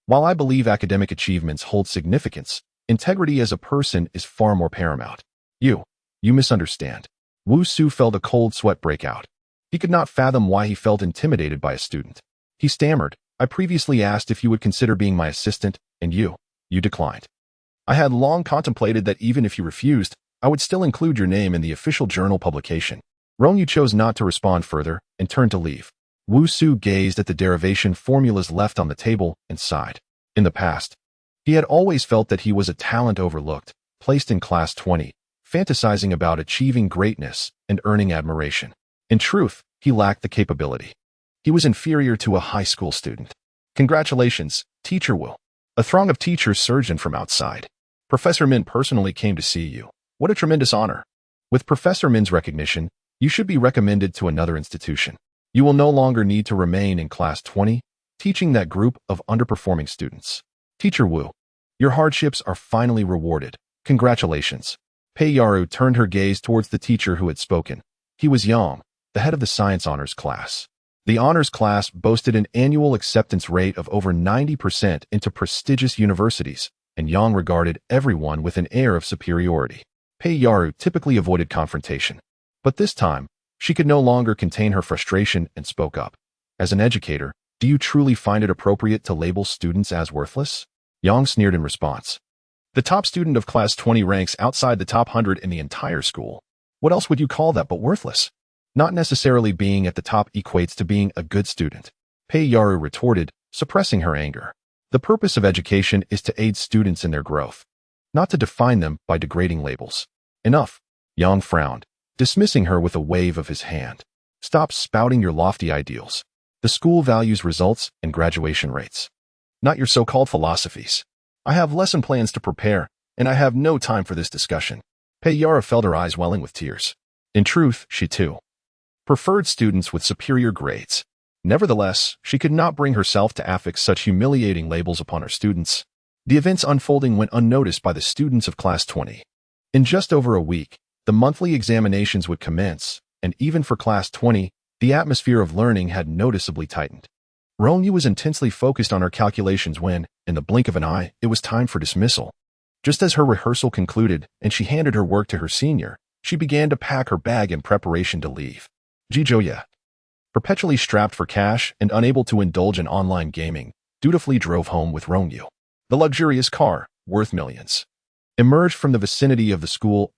While I believe academic achievements hold significance, integrity as a person is far more paramount. You misunderstand. Wu Su felt a cold sweat break out. He could not fathom why he felt intimidated by a student. He stammered, I previously asked if you would consider being my assistant, and you declined. I had long contemplated that even if you refused, I would still include your name in the official journal publication. Rong Yu chose not to respond further and turned to leave. Wu Su gazed at the derivation formulas left on the table and sighed. In the past, he had always felt that he was a talent overlooked, placed in class 20, fantasizing about achieving greatness and earning admiration. In truth, he lacked the capability. He was inferior to a high school student. Congratulations, Teacher Wu. A throng of teachers surged in from outside. Professor Min personally came to see you. What a tremendous honor. With Professor Min's recognition, you should be recommended to another institution. You will no longer need to remain in class 20, teaching that group of underperforming students. Teacher Wu, your hardships are finally rewarded. Congratulations. Pei Yaru turned her gaze towards the teacher who had spoken. He was Yang, the head of the science honors class. The honors class boasted an annual acceptance rate of over 90% into prestigious universities, and Yang regarded everyone with an air of superiority. Pei Yaru typically avoided confrontation. But this time, she could no longer contain her frustration and spoke up. As an educator, do you truly find it appropriate to label students as worthless? Yang sneered in response. The top student of class 20 ranks outside the top 100 in the entire school. What else would you call that but worthless? Not necessarily being at the top equates to being a good student, Pei Yaru retorted, suppressing her anger. The purpose of education is to aid students in their growth, not to define them by degrading labels. Enough, Yang frowned, dismissing her with a wave of his hand. Stop spouting your lofty ideals. The school values results and graduation rates, not your so-called philosophies. I have lesson plans to prepare, and I have no time for this discussion. Pei Yaru felt her eyes welling with tears. In truth, she too preferred students with superior grades. Nevertheless, she could not bring herself to affix such humiliating labels upon her students. The events unfolding went unnoticed by the students of class 20. In just over a week, the monthly examinations would commence, and even for class 20, the atmosphere of learning had noticeably tightened. Rong Yu was intensely focused on her calculations when, in the blink of an eye, it was time for dismissal. Just as her rehearsal concluded and she handed her work to her senior, she began to pack her bag in preparation to leave. Jijoya, perpetually strapped for cash and unable to indulge in online gaming, dutifully drove home with Rong Yu. The luxurious car, worth millions, emerged from the vicinity of the school's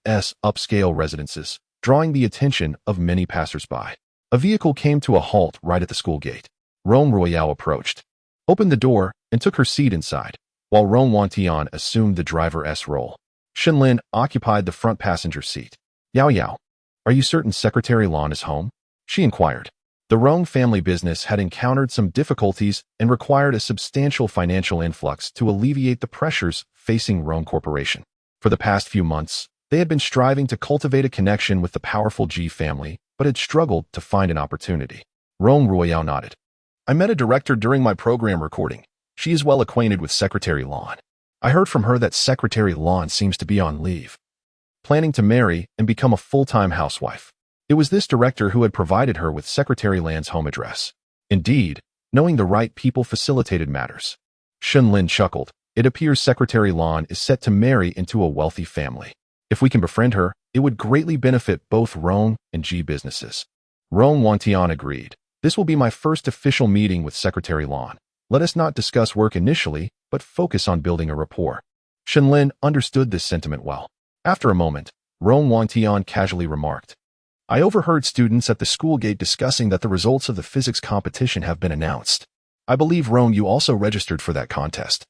upscale residences, drawing the attention of many passersby. A vehicle came to a halt right at the school gate. Rong Royale approached, opened the door, and took her seat inside, while Rong Wantian assumed the driver's role. Shenlin occupied the front passenger seat. Yao Yao, are you certain Secretary Lan is home? She inquired. The Rong family business had encountered some difficulties and required a substantial financial influx to alleviate the pressures facing Rong Corporation. For the past few months, they had been striving to cultivate a connection with the powerful Ji family, but had struggled to find an opportunity. Rong Royale nodded. I met a director during my program recording. She is well acquainted with Secretary Lan. I heard from her that Secretary Lan seems to be on leave, planning to marry and become a full-time housewife. It was this director who had provided her with Secretary Lan's home address. Indeed, knowing the right people facilitated matters. Shenlin chuckled. It appears Secretary Lan is set to marry into a wealthy family. If we can befriend her, it would greatly benefit both Rong and Ji businesses. Rong Wantian agreed. This will be my first official meeting with Secretary Lan. Let us not discuss work initially, but focus on building a rapport. Shenlin understood this sentiment well. After a moment, Rong Wantian casually remarked, I overheard students at the school gate discussing that the results of the physics competition have been announced. I believe Rong Yu also registered for that contest.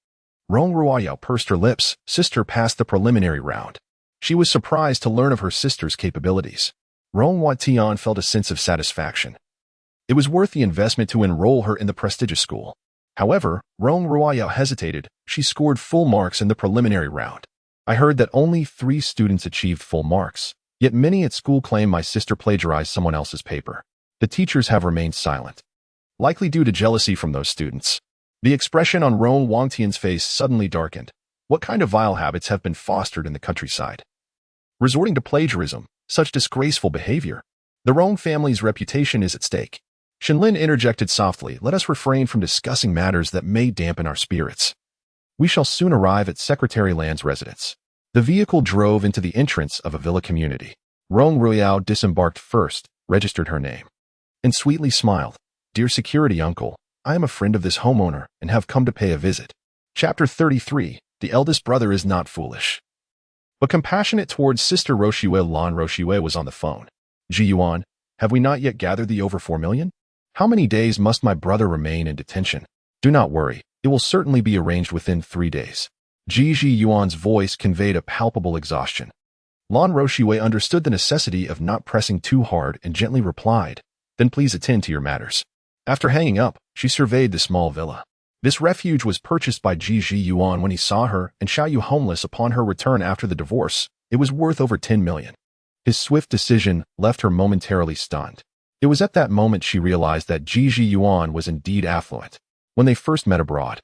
Rong Ruoyao pursed her lips. Sister passed the preliminary round. She was surprised to learn of her sister's capabilities. Rong Wantian felt a sense of satisfaction. It was worth the investment to enroll her in the prestigious school. However, Rong Ruoyao hesitated. She scored full marks in the preliminary round. I heard that only 3 students achieved full marks. Yet many at school claim my sister plagiarized someone else's paper. The teachers have remained silent, likely due to jealousy from those students. The expression on Rong Wantian's face suddenly darkened. What kind of vile habits have been fostered in the countryside? Resorting to plagiarism, such disgraceful behavior. The Rong family's reputation is at stake. Shenlin interjected softly, let us refrain from discussing matters that may dampen our spirits. We shall soon arrive at Secretary Lan's residence. The vehicle drove into the entrance of a villa community. Rong Royale disembarked first, registered her name, and sweetly smiled. Dear security uncle, I am a friend of this homeowner and have come to pay a visit. Chapter 33. The eldest brother is not foolish, but compassionate towards sister Roshue. Lan Roshue was on the phone. Ji Yuan, have we not yet gathered the over 4 million? How many days must my brother remain in detention? Do not worry, it will certainly be arranged within 3 days. Ji Yuan's voice conveyed a palpable exhaustion. Lan Roshue understood the necessity of not pressing too hard and gently replied, then please attend to your matters. After hanging up, she surveyed the small villa. This refuge was purchased by Ji Yuan when he saw her and Xiaoyu homeless upon her return after the divorce. It was worth over 10 million. His swift decision left her momentarily stunned. It was at that moment she realized that Ji Yuan was indeed affluent. When they first met abroad,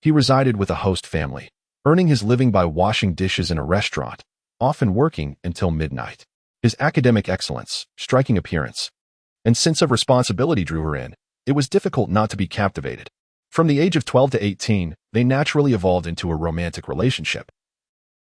he resided with a host family, earning his living by washing dishes in a restaurant, often working until midnight. His academic excellence, striking appearance, and sense of responsibility drew her in. It was difficult not to be captivated. From the age of 12 to 18, they naturally evolved into a romantic relationship.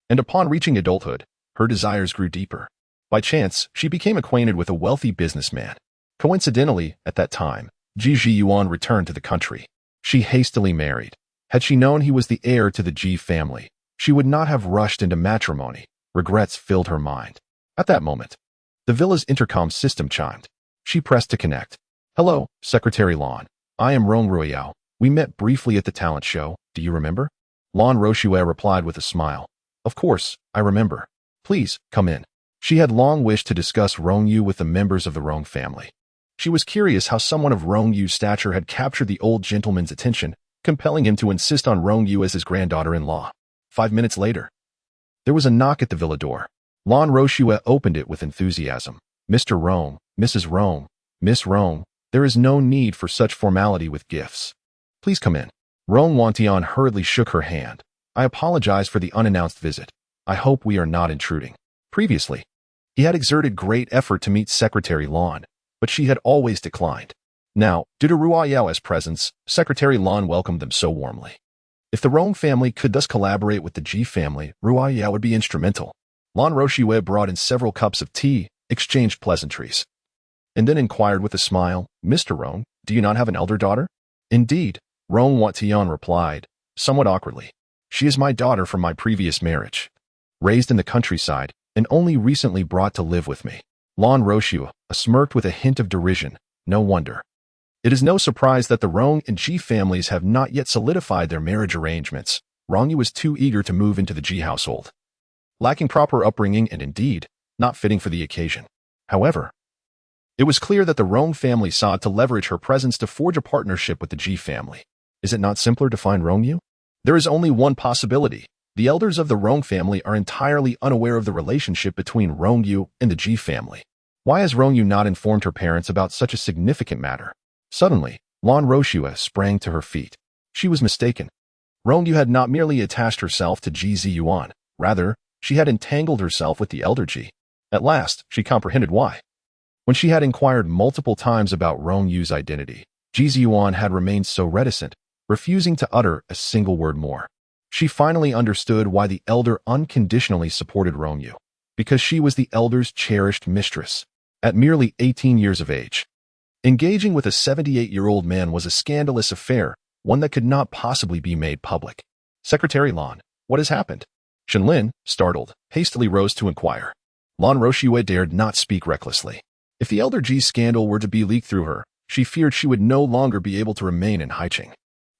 And upon reaching adulthood, her desires grew deeper. By chance, she became acquainted with a wealthy businessman. Coincidentally, at that time, Ji Yuan returned to the country. She hastily married. Had she known he was the heir to the Ji family, she would not have rushed into matrimony. Regrets filled her mind. At that moment, the villa's intercom system chimed. She pressed to connect. "Hello, Secretary Lan. I am Rong Yu. We met briefly at the talent show. Do you remember?" Lan Roshue replied with a smile. "Of course, I remember. Please, come in." She had long wished to discuss Rong Yu with the members of the Rong family. She was curious how someone of Rong Yu's stature had captured the old gentleman's attention, compelling him to insist on Rong Yu as his granddaughter-in-law. 5 minutes later, there was a knock at the villa door. Lan Roshue opened it with enthusiasm. "Mr. Rong, Mrs. Rong, Miss Rong, there is no need for such formality with gifts. Please come in." Rong Wantian hurriedly shook her hand. "I apologize for the unannounced visit. I hope we are not intruding." Previously, he had exerted great effort to meet Secretary Lan, but she had always declined. Now, due to Ruayao's presence, Secretary Lan welcomed them so warmly. If the Rong family could thus collaborate with the Ji family, Ruayao would be instrumental. Lan Roshue brought in several cups of tea, exchanged pleasantries, and then inquired with a smile, "Mr. Rong, do you not have an elder daughter?" "Indeed," Rong Wantian replied, somewhat awkwardly. "She is my daughter from my previous marriage, raised in the countryside, and only recently brought to live with me." Lan Roshue smirked with a hint of derision. "No wonder. It is no surprise that the Rong and Ji families have not yet solidified their marriage arrangements. Rong Yu was too eager to move into the Ji household, lacking proper upbringing and indeed not fitting for the occasion. However, it was clear that the Rong family sought to leverage her presence to forge a partnership with the Ji family. Is it not simpler to find Rong Yu? There is only one possibility. The elders of the Rong family are entirely unaware of the relationship between Rong Yu and the Ji family. Why has Rong Yu not informed her parents about such a significant matter? Suddenly, Lan Roshue sprang to her feet. She was mistaken. Rong Yu had not merely attached herself to Ji Ziyuan, rather, she had entangled herself with the elder Ji. At last, she comprehended why. When she had inquired multiple times about Rong Yu's identity, Ji Ziyuan had remained so reticent, refusing to utter a single word more. She finally understood why the elder unconditionally supported Rong Yu, because she was the elder's cherished mistress. At merely 18 years of age, engaging with a 78-year-old man was a scandalous affair, one that could not possibly be made public. "Secretary Lan, what has happened?" Shenlin, startled, hastily rose to inquire. Lan Roshue dared not speak recklessly. If the elder Ji's scandal were to be leaked through her, she feared she would no longer be able to remain in Haicheng.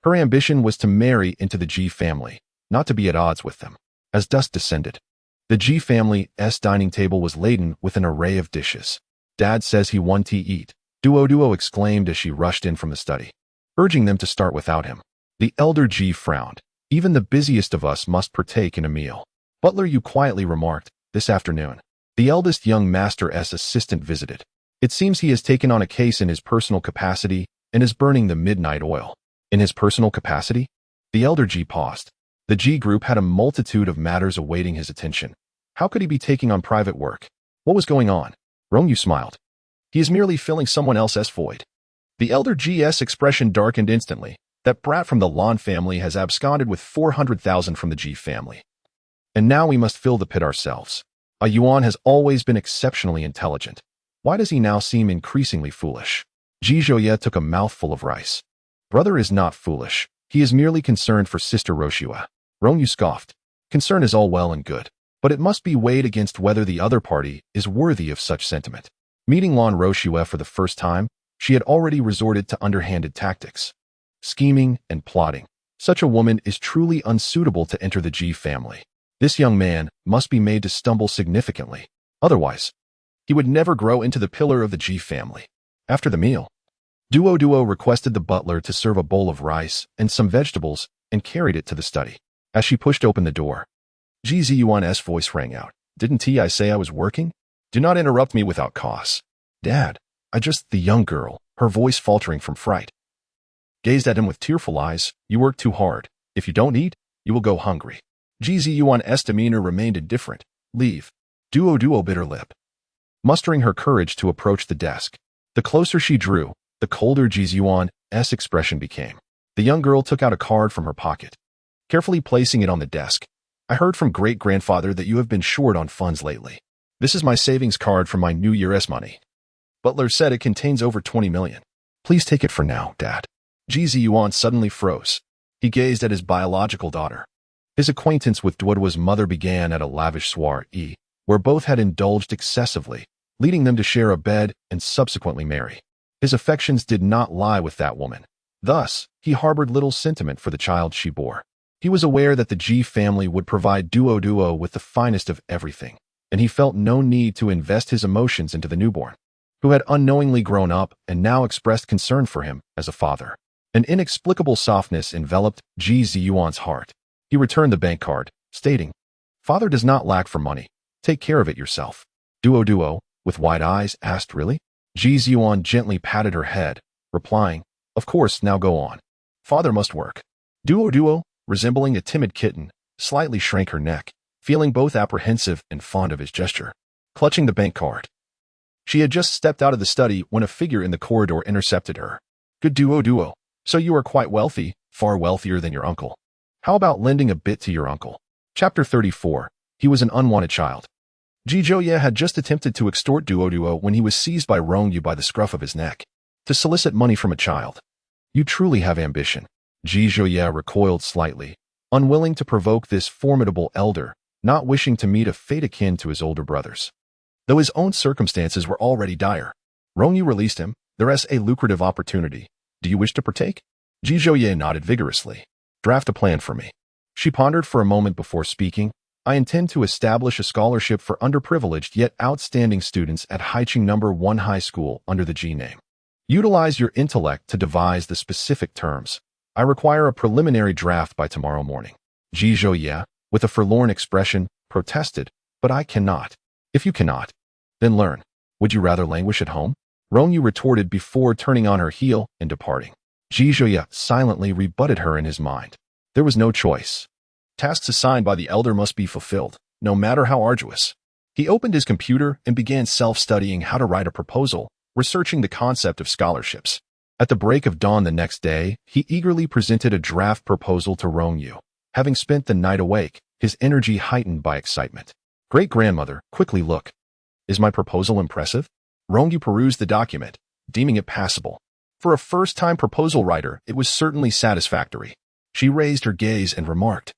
Her ambition was to marry into the Ji family, not to be at odds with them. As dusk descended, the Ji family's dining table was laden with an array of dishes. "Dad says he want to eat," Duo exclaimed as she rushed in from the study, urging them to start without him. The elder Ji frowned. "Even the busiest of us must partake in a meal." Butler Yu quietly remarked, "This afternoon, the eldest young master's assistant visited. It seems he has taken on a case in his personal capacity and is burning the midnight oil." In his personal capacity? The elder Ji paused. The Ji group had a multitude of matters awaiting his attention. How could he be taking on private work? What was going on? Rong Yu smiled. "He is merely filling someone else's void." The elder G's expression darkened instantly. "That brat from the Lan family has absconded with 400,000 from the Ji family. And now we must fill the pit ourselves. A Yuan has always been exceptionally intelligent. Why does he now seem increasingly foolish?" Ji Zhouye took a mouthful of rice. "Brother is not foolish. He is merely concerned for Sister Roshue." Rong Yu scoffed. "Concern is all well and good, but it must be weighed against whether the other party is worthy of such sentiment." Meeting Lan Roshue for the first time, she had already resorted to underhanded tactics, scheming and plotting. Such a woman is truly unsuitable to enter the Ji family. This young man must be made to stumble significantly. Otherwise, he would never grow into the pillar of the Ji family. After the meal, Duo requested the butler to serve a bowl of rice and some vegetables and carried it to the study. As she pushed open the door, Ji Ziyuan's voice rang out. "Didn't I say I was working? Do not interrupt me without cause." "Dad, the young girl," her voice faltering from fright, gazed at him with tearful eyes. "You work too hard. If you don't eat, you will go hungry." Ji Ziyuan's demeanor remained indifferent. "Leave." Duo bit her lip, mustering her courage to approach the desk. The closer she drew, the colder Ji Ziyuan's expression became. The young girl took out a card from her pocket, carefully placing it on the desk. I heard from great-grandfather that you have been short on funds lately. This is my savings card for my New Year's money. Butler said it contains over 20 million. Please take it for now, Dad. Ji Ziyuan suddenly froze. He gazed at his biological daughter. His acquaintance with Duoduo's mother began at a lavish soiree, where both had indulged excessively, leading them to share a bed and subsequently marry. His affections did not lie with that woman. Thus, he harbored little sentiment for the child she bore. He was aware that the Ji family would provide Duoduo with the finest of everything, and he felt no need to invest his emotions into the newborn, who had unknowingly grown up and now expressed concern for him as a father. An inexplicable softness enveloped Ji Ziyuan's heart. He returned the bank card, stating, "Father does not lack for money. Take care of it yourself." Duo, with wide eyes, asked, "Really?" Ji Ziyuan gently patted her head, replying, "Of course, now go on. Father must work." Duo, resembling a timid kitten, slightly shrank her neck, feeling both apprehensive and fond of his gesture, clutching the bank card. She had just stepped out of the study when a figure in the corridor intercepted her. "Good Duo, so you are quite wealthy, far wealthier than your uncle. How about lending a bit to your uncle?" Chapter 34. He was an unwanted child. Ji Zhouye had just attempted to extort Duo when he was seized by Rong Yu by the scruff of his neck. To solicit money from a child. You truly have ambition. Ji Zhouye recoiled slightly, unwilling to provoke this formidable elder, not wishing to meet a fate akin to his older brothers. Though his own circumstances were already dire, Rong Yu released him. There's a lucrative opportunity. Do you wish to partake? Ji Zhouye nodded vigorously. Draft a plan for me. She pondered for a moment before speaking. I intend to establish a scholarship for underprivileged yet outstanding students at Haiqing No. 1 High School under the G name. Utilize your intellect to devise the specific terms. I require a preliminary draft by tomorrow morning. Ji Zhouye, with a forlorn expression, protested, but I cannot. If you cannot, then learn. Would you rather languish at home? Rong Yu retorted before turning on her heel and departing. Ji Zhouye silently rebutted her in his mind. There was no choice. Tasks assigned by the elder must be fulfilled, no matter how arduous. He opened his computer and began self-studying how to write a proposal, researching the concept of scholarships. At the break of dawn the next day, he eagerly presented a draft proposal to Rong Yu. Having spent the night awake, his energy heightened by excitement. Great-grandmother, quickly look. Is my proposal impressive? Rong Yu perused the document, deeming it passable. For a first-time proposal writer, it was certainly satisfactory. She raised her gaze and remarked,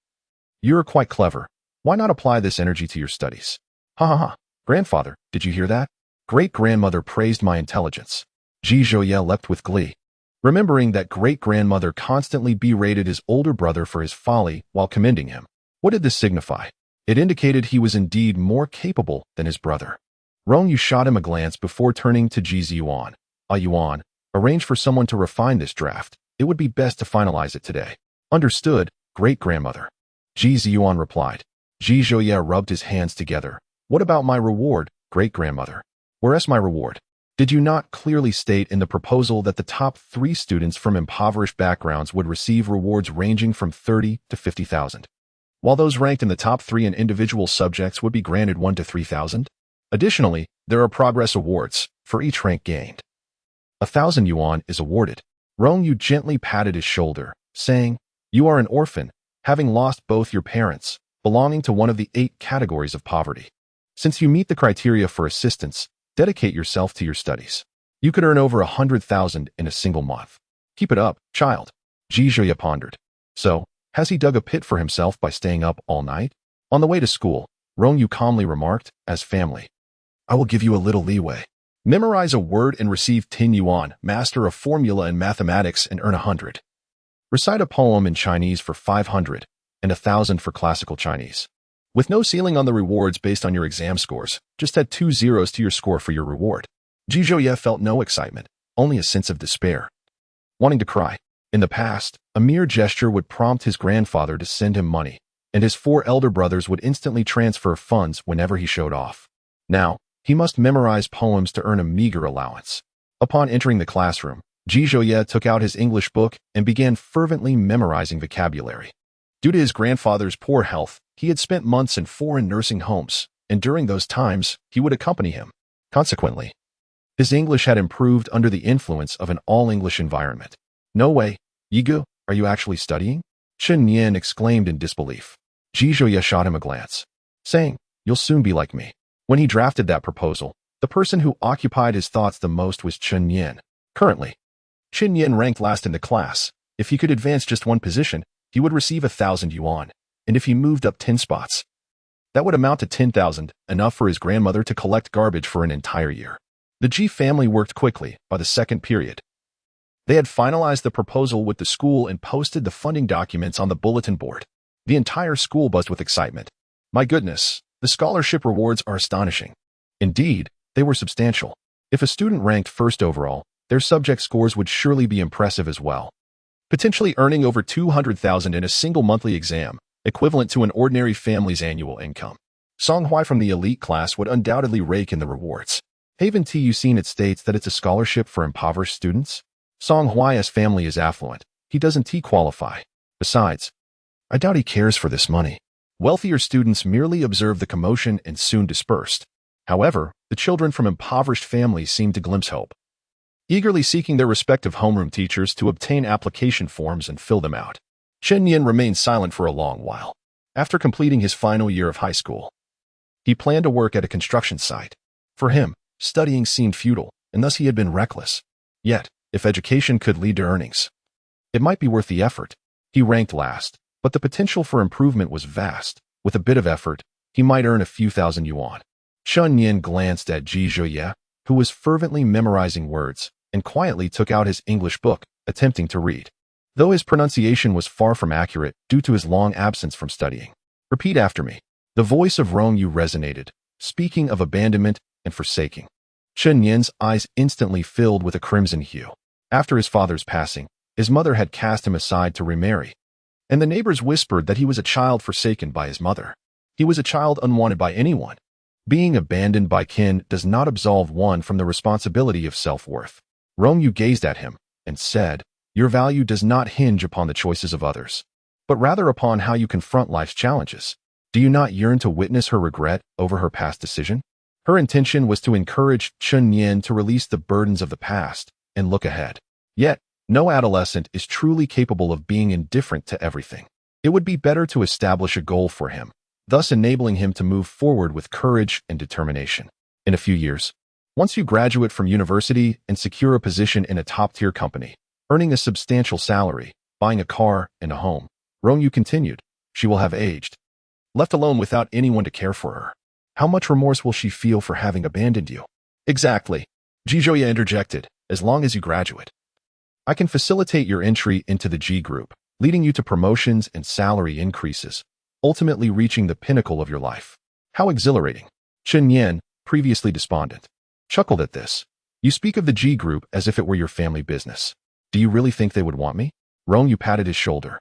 "You're quite clever. Why not apply this energy to your studies?" Ha ha ha. Grandfather, did you hear that? Great-grandmother praised my intelligence. Ji Zhouye leapt with glee, remembering that great-grandmother constantly berated his older brother for his folly while commending him. What did this signify? It indicated he was indeed more capable than his brother. Rong Yu shot him a glance before turning to Ji Ziyuan. Yuan, arrange for someone to refine this draft. It would be best to finalize it today. Understood, great-grandmother. Ji Ziyuan replied. Ji Zhouye rubbed his hands together. What about my reward, great-grandmother? Where's my reward? Did you not clearly state in the proposal that the top 3 students from impoverished backgrounds would receive rewards ranging from 30 to 50,000? While those ranked in the top 3 in individual subjects would be granted 1 to 3,000? Additionally, there are progress awards for each rank gained. 1,000 yuan is awarded. Rong Yu gently patted his shoulder, saying, You are an orphan, having lost both your parents, belonging to one of the 8 categories of poverty. Since you meet the criteria for assistance, dedicate yourself to your studies. You could earn over 100,000 in a single month. Keep it up, child. Ji Zhouye pondered. So, has he dug a pit for himself by staying up all night? On the way to school, Rong Yu calmly remarked, as family, I will give you a little leeway. Memorize a word and receive 10 yuan, master a formula in mathematics and earn 100. Recite a poem in Chinese for 500, and 1,000 for classical Chinese. With no ceiling on the rewards based on your exam scores, just add 2 zeros to your score for your reward. Ji Zhouye felt no excitement, only a sense of despair. Wanting to cry. In the past, a mere gesture would prompt his grandfather to send him money, and his 4 elder brothers would instantly transfer funds whenever he showed off. Now, he must memorize poems to earn a meager allowance. Upon entering the classroom, Ji Zhouye took out his English book and began fervently memorizing vocabulary. Due to his grandfather's poor health, he had spent months in foreign nursing homes, and during those times, he would accompany him. Consequently, his English had improved under the influence of an all-English environment. No way, Yigu, are you actually studying? Chen Nian exclaimed in disbelief. Ji Zhouye shot him a glance, saying, "You'll soon be like me." When he drafted that proposal, the person who occupied his thoughts the most was Chen Yin. Currently, Chen Yin ranked last in the class. If he could advance just one position, he would receive 1,000 yuan, and if he moved up 10 spots, that would amount to 10,000, enough for his grandmother to collect garbage for an entire year. The Ji family worked quickly. By the second period, they had finalized the proposal with the school and posted the funding documents on the bulletin board. The entire school buzzed with excitement. My goodness, the scholarship rewards are astonishing. Indeed, they were substantial. If a student ranked first overall, their subject scores would surely be impressive as well, potentially earning over 200,000 in a single monthly exam, equivalent to an ordinary family's annual income. Song Hui from the elite class would undoubtedly rake in the rewards. Haven't you seen it states that it's a scholarship for impoverished students? Song Hui's family is affluent. He doesn't qualify. Besides, I doubt he cares for this money. Wealthier students merely observed the commotion and soon dispersed. However, the children from impoverished families seemed to glimpse hope, eagerly seeking their respective homeroom teachers to obtain application forms and fill them out. Chen Yin remained silent for a long while. After completing his final year of high school, he planned to work at a construction site. For him, studying seemed futile, and thus he had been reckless. Yet, if education could lead to earnings, it might be worth the effort. He ranked last, but the potential for improvement was vast. With a bit of effort, he might earn a few thousand yuan. Chen Yin glanced at Ji Zhouye, who was fervently memorizing words, and quietly took out his English book, attempting to read, though his pronunciation was far from accurate due to his long absence from studying. Repeat after me. The voice of Rong Yu resonated, speaking of abandonment and forsaking. Chen Yin's eyes instantly filled with a crimson hue. After his father's passing, his mother had cast him aside to remarry, and the neighbors whispered that he was a child forsaken by his mother. He was a child unwanted by anyone. Being abandoned by kin does not absolve one from the responsibility of self-worth. Rong Yu gazed at him and said, "Your value does not hinge upon the choices of others, but rather upon how you confront life's challenges. Do you not yearn to witness her regret over her past decision?" Her intention was to encourage Chen Yin to release the burdens of the past and look ahead. Yet, no adolescent is truly capable of being indifferent to everything. It would be better to establish a goal for him, thus enabling him to move forward with courage and determination. In a few years, once you graduate from university and secure a position in a top-tier company, earning a substantial salary, buying a car and a home, Rong Yu continued, she will have aged, left alone without anyone to care for her. How much remorse will she feel for having abandoned you? Exactly. Ji Zhouye interjected, as long as you graduate, I can facilitate your entry into the G group, leading you to promotions and salary increases, ultimately reaching the pinnacle of your life. How exhilarating. Chen Yin, previously despondent, chuckled at this. You speak of the G group as if it were your family business. Do you really think they would want me? Rong Yu patted his shoulder.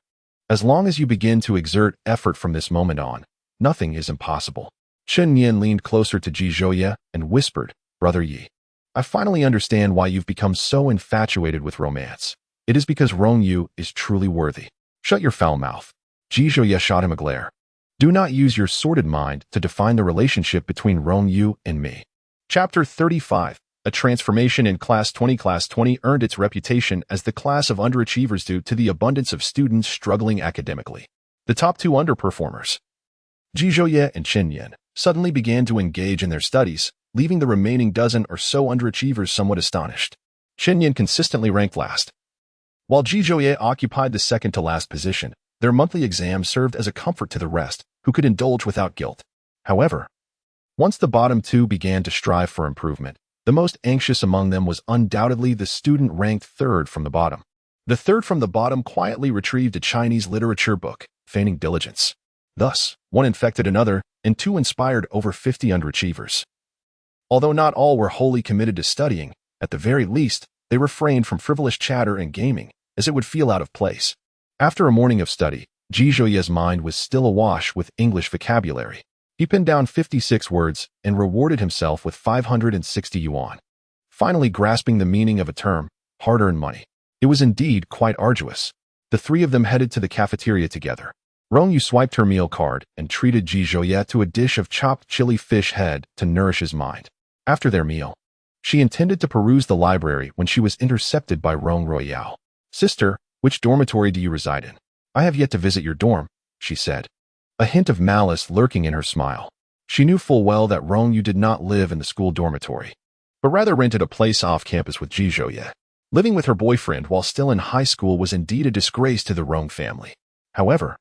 As long as you begin to exert effort from this moment on, nothing is impossible. Chen Yin leaned closer to Ji Zhouye and whispered, Brother Yi, I finally understand why you've become so infatuated with romance. It is because Rong Yu is truly worthy. Shut your foul mouth. Ji Zhouye shot him a glare. Do not use your sordid mind to define the relationship between Rong Yu and me. Chapter 35. A transformation in Class 20. Class 20 earned its reputation as the class of underachievers due to the abundance of students struggling academically. The top two underperformers, Ji Zhouye and Chen Yin, suddenly began to engage in their studies, leaving the remaining dozen or so underachievers somewhat astonished. Chen Yin consistently ranked last, while Ji Zhouye occupied the second-to-last position. Their monthly exams served as a comfort to the rest, who could indulge without guilt. However, once the bottom two began to strive for improvement, the most anxious among them was undoubtedly the student ranked third from the bottom. The third from the bottom quietly retrieved a Chinese literature book, feigning diligence. Thus, one infected another, and two inspired over 50 underachievers. Although not all were wholly committed to studying, at the very least, they refrained from frivolous chatter and gaming, as it would feel out of place. After a morning of study, Ji Zhouye's mind was still awash with English vocabulary. He pinned down 56 words and rewarded himself with 560 yuan. Finally grasping the meaning of a term, hard-earned money. It was indeed quite arduous. The three of them headed to the cafeteria together. Rong Yu swiped her meal card and treated Ji Zhouye to a dish of chopped chili fish head to nourish his mind. After their meal, she intended to peruse the library when she was intercepted by Rong Yu. Sister, which dormitory do you reside in? I have yet to visit your dorm, she said. a hint of malice lurking in her smile. She knew full well that Rong Yu did not live in the school dormitory, but rather rented a place off campus with Ji Zhouye. Living with her boyfriend while still in high school was indeed a disgrace to the Rong family. However,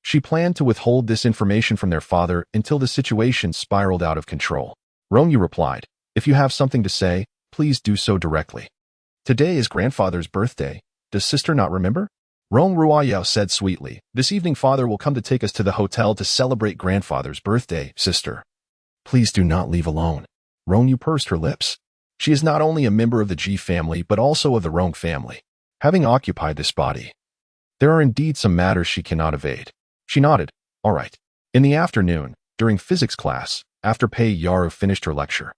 she planned to withhold this information from their father until the situation spiraled out of control. Rong Yu replied, "If you have something to say, please do so directly. Today is grandfather's birthday. Does sister not remember?" Rong Ruoyao said sweetly, "This evening father will come to take us to the hotel to celebrate grandfather's birthday, sister. Please do not leave alone." Rong Yu pursed her lips. She is not only a member of the Ji family but also of the Rong family. Having occupied this body, there are indeed some matters she cannot evade. She nodded. All right. In the afternoon, during physics class, after Pei Yaru finished her lecture,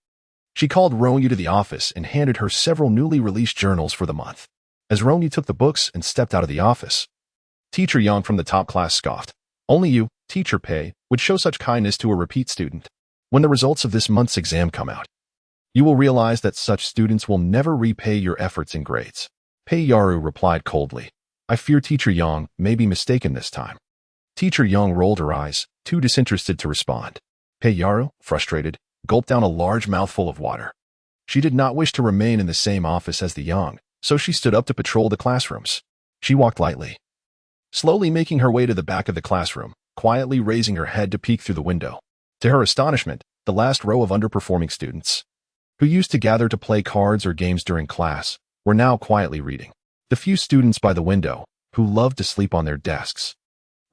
she called Rong Yu to the office and handed her several newly released journals for the month. As Rong Yu took the books and stepped out of the office, Teacher Yang from the top class scoffed. "Only you, Teacher Pei, would show such kindness to a repeat student. When the results of this month's exam come out, you will realize that such students will never repay your efforts and grades." Pei Yaru replied coldly. "I fear Teacher Yang may be mistaken this time." Teacher Yang rolled her eyes, too disinterested to respond. Pei Yaru, frustrated, gulped down a large mouthful of water. She did not wish to remain in the same office as the Yang, so she stood up to patrol the classrooms. She walked lightly, slowly making her way to the back of the classroom, quietly raising her head to peek through the window. To her astonishment, the last row of underperforming students, who used to gather to play cards or games during class, were now quietly reading. The few students by the window, who loved to sleep on their desks,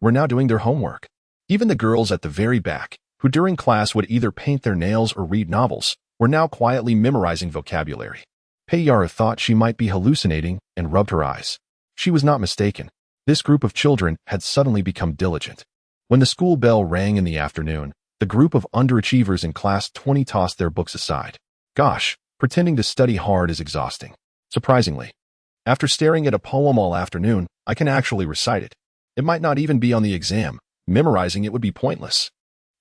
were now doing their homework. Even the girls at the very back, who during class would either paint their nails or read novels, were now quietly memorizing vocabulary. Pei Yaru thought she might be hallucinating and rubbed her eyes. She was not mistaken. This group of children had suddenly become diligent. When the school bell rang in the afternoon, the group of underachievers in class 20 tossed their books aside. Gosh, pretending to study hard is exhausting. Surprisingly, after staring at a poem all afternoon, I can actually recite it. It might not even be on the exam. Memorizing it would be pointless.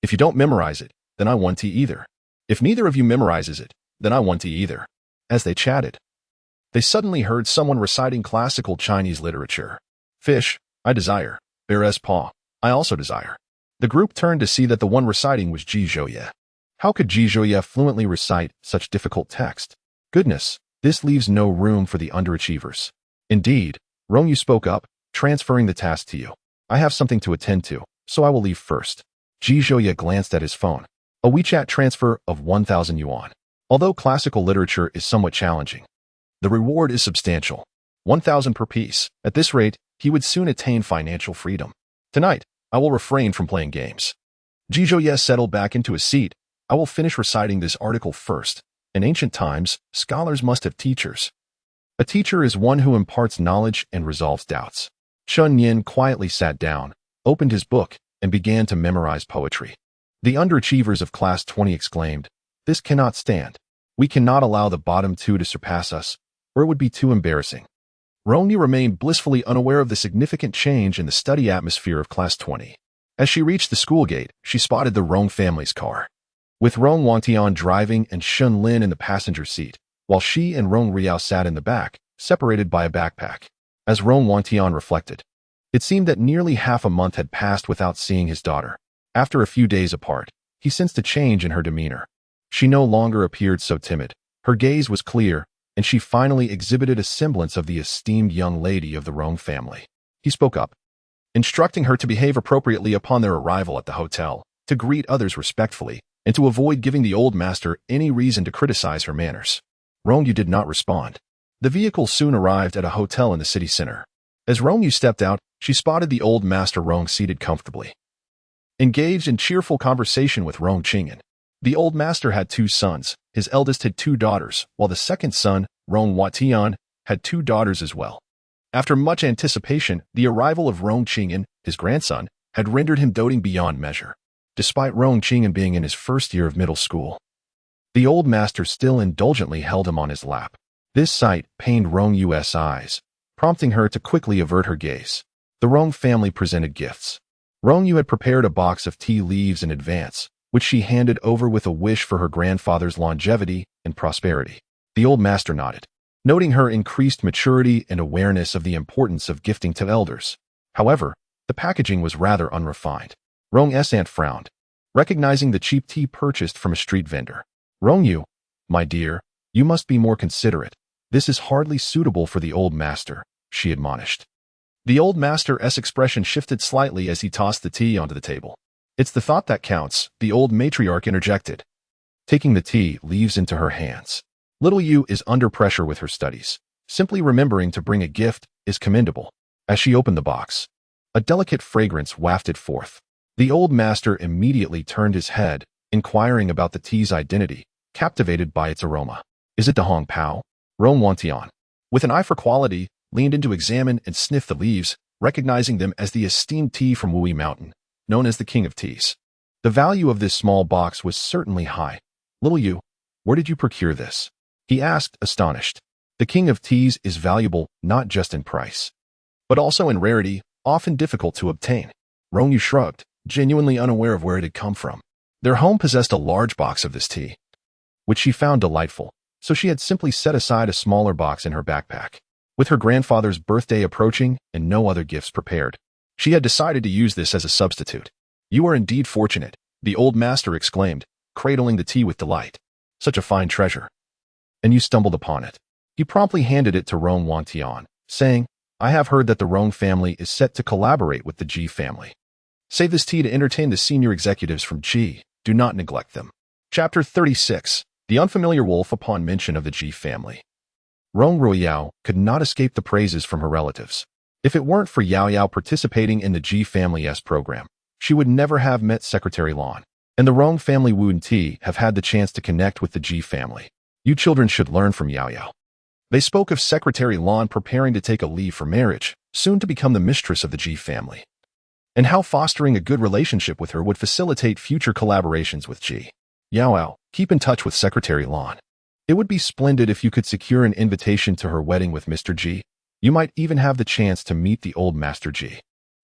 If you don't memorize it, then I want to either. If neither of you memorizes it, then I want to either." As they chatted, they suddenly heard someone reciting classical Chinese literature. "Fish, I desire. Bear as paw, I also desire." The group turned to see that the one reciting was Ji Zhouye. How could Ji Zhouye fluently recite such difficult text? Goodness, this leaves no room for the underachievers. Indeed, Rong Yu spoke up, transferring the task to you. "I have something to attend to, so I will leave first." Ji Zhouye glanced at his phone. A WeChat transfer of 1,000 yuan. Although classical literature is somewhat challenging, the reward is substantial. 1,000 per piece. At this rate, he would soon attain financial freedom. "Tonight, I will refrain from playing games." Ji Zhouye settled back into his seat. "I will finish reciting this article first. In ancient times, scholars must have teachers. A teacher is one who imparts knowledge and resolves doubts." Chun Yin quietly sat down, opened his book, and began to memorize poetry. The underachievers of class 20 exclaimed, "This cannot stand. We cannot allow the bottom two to surpass us, or it would be too embarrassing." Rong Yu remained blissfully unaware of the significant change in the study atmosphere of class 20. As she reached the school gate, she spotted the Rong family's car, with Rong Wantian driving and Shun Lin in the passenger seat, while she and Rong Riao sat in the back, separated by a backpack. As Rong Wantian reflected, it seemed that nearly half a month had passed without seeing his daughter. After a few days apart, he sensed a change in her demeanor. She no longer appeared so timid. Her gaze was clear, and she finally exhibited a semblance of the esteemed young lady of the Rong family. He spoke up, instructing her to behave appropriately upon their arrival at the hotel, to greet others respectfully, and to avoid giving the old master any reason to criticize her manners. Rong Yu did not respond. The vehicle soon arrived at a hotel in the city center. As Rong Yu stepped out, she spotted the old master Rong seated comfortably, engaged in cheerful conversation with Rong Qingyan. The old master had 2 sons. His eldest had 2 daughters, while the second son, Rong Watian, had 2 daughters as well. After much anticipation, the arrival of Rong Qingyan, his grandson, had rendered him doting beyond measure. Despite Rong Qingyan being in his first year of middle school, the old master still indulgently held him on his lap. This sight pained Rong Yu's eyes, prompting her to quickly avert her gaze. The Rong family presented gifts. Rong Yu had prepared a box of tea leaves in advance, which she handed over with a wish for her grandfather's longevity and prosperity. The old master nodded, noting her increased maturity and awareness of the importance of gifting to elders. However, the packaging was rather unrefined. Rong's aunt frowned, recognizing the cheap tea purchased from a street vendor. Rong Yu, my dear, you must be more considerate. This is hardly suitable for the old master, she admonished. The old master's expression shifted slightly as he tossed the tea onto the table. It's the thought that counts, the old matriarch interjected, taking the tea leaves into her hands. Little Yu is under pressure with her studies. Simply remembering to bring a gift is commendable. As she opened the box, a delicate fragrance wafted forth. The old master immediately turned his head, inquiring about the tea's identity, captivated by its aroma. Is it the Hong Pao? Rong Wantian, with an eye for quality, leaned in to examine and sniff the leaves, recognizing them as the esteemed tea from Wui Mountain, known as the king of teas. The value of this small box was certainly high. Little Yu, where did you procure this? He asked, astonished. The king of teas is valuable not just in price, but also in rarity, often difficult to obtain. Rong Yu shrugged, genuinely unaware of where it had come from. Their home possessed a large box of this tea, which she found delightful, so she had simply set aside a smaller box in her backpack. With her grandfather's birthday approaching and no other gifts prepared, she had decided to use this as a substitute. You are indeed fortunate, the old master exclaimed, cradling the tea with delight. Such a fine treasure. And you stumbled upon it. He promptly handed it to Rong Wantian, saying, I have heard that the Rong family is set to collaborate with the Ji family. Save this tea to entertain the senior executives from Ji. Do not neglect them. Chapter 36. The Unfamiliar Wolf upon mention of the Ji family. Rong Ruiyao could not escape the praises from her relatives. If it weren't for Yao Yao participating in the Ji family's program, she would never have met Secretary Lan. And the Rong family Wu and Ti have had the chance to connect with the Ji family. You children should learn from Yao Yao. They spoke of Secretary Lan preparing to take a leave for marriage, soon to become the mistress of the Ji family, and how fostering a good relationship with her would facilitate future collaborations with Ji. Yao Yao, keep in touch with Secretary Lan. It would be splendid if you could secure an invitation to her wedding with Mr. Ji. You might even have the chance to meet the old Master Ji.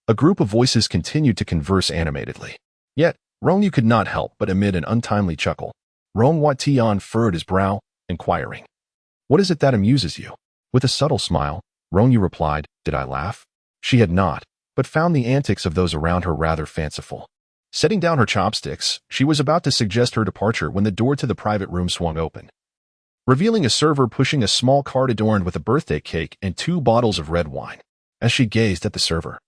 A group of voices continued to converse animatedly. Yet, Rong Yu could not help but emit an untimely chuckle. Rong Wantian furrowed his brow, inquiring, what is it that amuses you? With a subtle smile, Rong Yu replied, did I laugh? She had not, but found the antics of those around her rather fanciful. Setting down her chopsticks, she was about to suggest her departure when the door to the private room swung open, revealing a server pushing a small cart adorned with a birthday cake and 2 bottles of red wine. As she gazed at the server,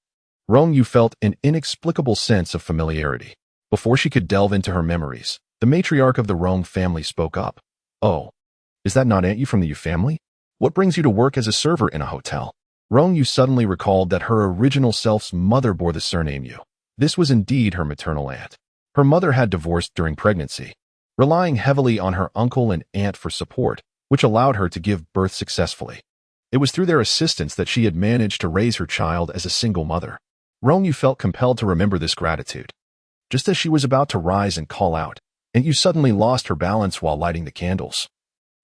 Rong Yu felt an inexplicable sense of familiarity. Before she could delve into her memories, the matriarch of the Rong family spoke up. Oh, is that not Aunt Yu from the Yu family? What brings you to work as a server in a hotel? Rong Yu suddenly recalled that her original self's mother bore the surname Yu. This was indeed her maternal aunt. Her mother had divorced during pregnancy, relying heavily on her uncle and aunt for support, which allowed her to give birth successfully. It was through their assistance that she had managed to raise her child as a single mother. Rong Yu felt compelled to remember this gratitude. Just as she was about to rise and call out, Aunt Yu suddenly lost her balance while lighting the candles,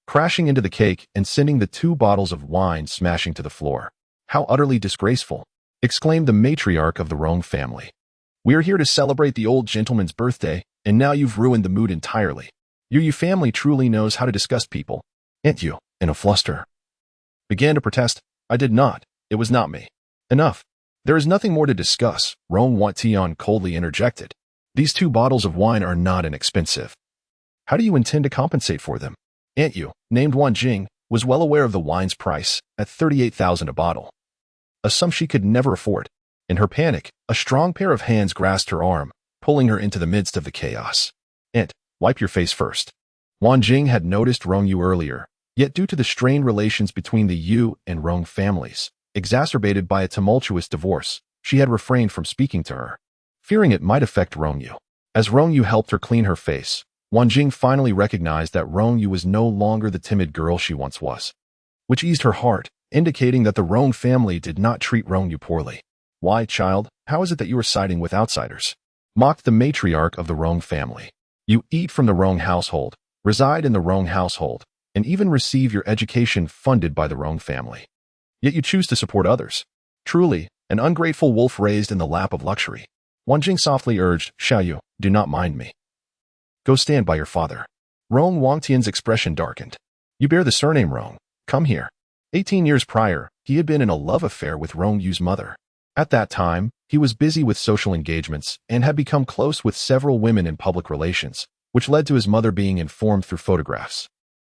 crashing into the cake and sending the 2 bottles of wine smashing to the floor. How utterly disgraceful, exclaimed the matriarch of the Rong family. We are here to celebrate the old gentleman's birthday, and now you've ruined the mood entirely. Your Yu family truly knows how to disgust people. Aunt Yu, in a fluster, began to protest. I did not. It was not me. Enough. There is nothing more to discuss, Rong Wantian coldly interjected. These 2 bottles of wine are not inexpensive. How do you intend to compensate for them? Aunt Yu, named Wan Jing, was well aware of the wine's price, at 38,000 a bottle, a sum she could never afford. In her panic, a strong pair of hands grasped her arm, pulling her into the midst of the chaos. Aunt, wipe your face first. Wan Jing had noticed Rong Yu earlier, yet due to the strained relations between the Yu and Rong families, exacerbated by a tumultuous divorce, she had refrained from speaking to her, fearing it might affect Rong Yu. As Rong Yu helped her clean her face, Wan Jing finally recognized that Rong Yu was no longer the timid girl she once was, which eased her heart, indicating that the Rong family did not treat Rong Yu poorly. Why, child, how is it that you are siding with outsiders? Mocked the matriarch of the Rong family. You eat from the Rong household, reside in the Rong household, and even receive your education funded by the Rong family. Yet you choose to support others. Truly, an ungrateful wolf raised in the lap of luxury. Wan Jing softly urged, Xiaoyu, do not mind me. Go stand by your father. Rong Wangtian's expression darkened. You bear the surname Rong. Come here. 18 years prior, he had been in a love affair with Rong Yu's mother. At that time, He was busy with social engagements and had become close with several women in public relations, which led to his mother being informed through photographs.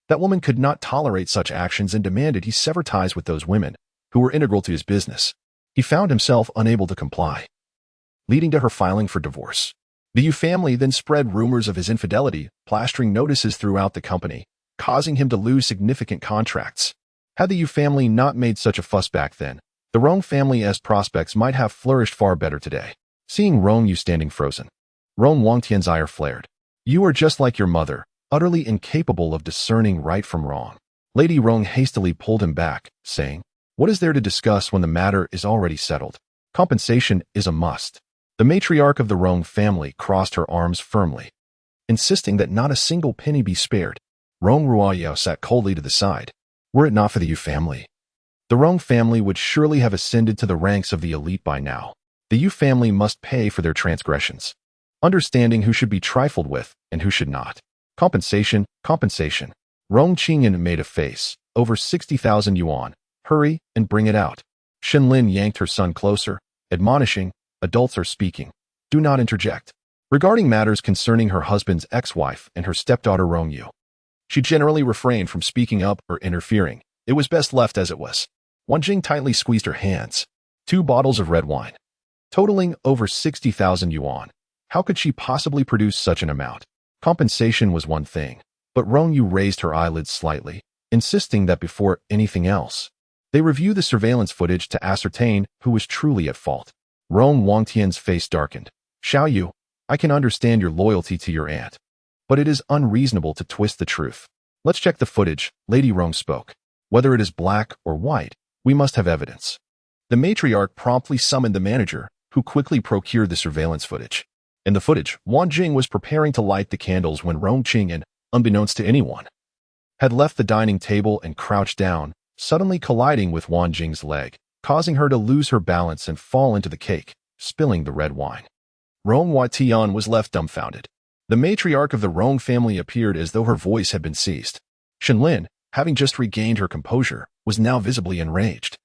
That woman could not tolerate such actions and demanded he sever ties with those women, who were integral to his business. He found himself unable to comply, leading to her filing for divorce. The Yu family then spread rumors of his infidelity, plastering notices throughout the company, causing him to lose significant contracts. Had the Yu family not made such a fuss back then, the Rong family's prospects might have flourished far better today. Seeing Rong Yu standing frozen, Rong Wangtian's ire flared. You are just like your mother, utterly incapable of discerning right from wrong. Lady Rong hastily pulled him back, saying, "What is there to discuss when the matter is already settled? Compensation is a must." The matriarch of the Rong family crossed her arms firmly, insisting that not a single penny be spared. Rong Ruoyao sat coldly to the side. Were it not for the Yu family, the Rong family would surely have ascended to the ranks of the elite by now. The Yu family must pay for their transgressions, understanding who should be trifled with and who should not. Compensation, compensation. Rong Qingyan made a face. Over 60,000 yuan. Hurry and bring it out. Shenlin yanked her son closer, admonishing, adults are speaking. Do not interject. Regarding matters concerning her husband's ex-wife and her stepdaughter Rong Yu, she generally refrained from speaking up or interfering. It was best left as it was. Wan Jing tightly squeezed her hands. 2 bottles of red wine, totaling over 60,000 yuan. How could she possibly produce such an amount? Compensation was one thing, but Rong Yu raised her eyelids slightly, insisting that before anything else, they review the surveillance footage to ascertain who was truly at fault. Rong Wangtian's face darkened. Xiao Yu, I can understand your loyalty to your aunt, but it is unreasonable to twist the truth. Let's check the footage, Lady Rong spoke. Whether it is black or white, we must have evidence. The matriarch promptly summoned the manager, who quickly procured the surveillance footage. In the footage, Wan Jing was preparing to light the candles when Rong Qingyan, unbeknownst to anyone, had left the dining table and crouched down, suddenly colliding with Wan Jing's leg, causing her to lose her balance and fall into the cake, spilling the red wine. Rong Watian was left dumbfounded. The matriarch of the Rong family appeared as though her voice had been seized. Shenlin, having just regained her composure, was now visibly enraged,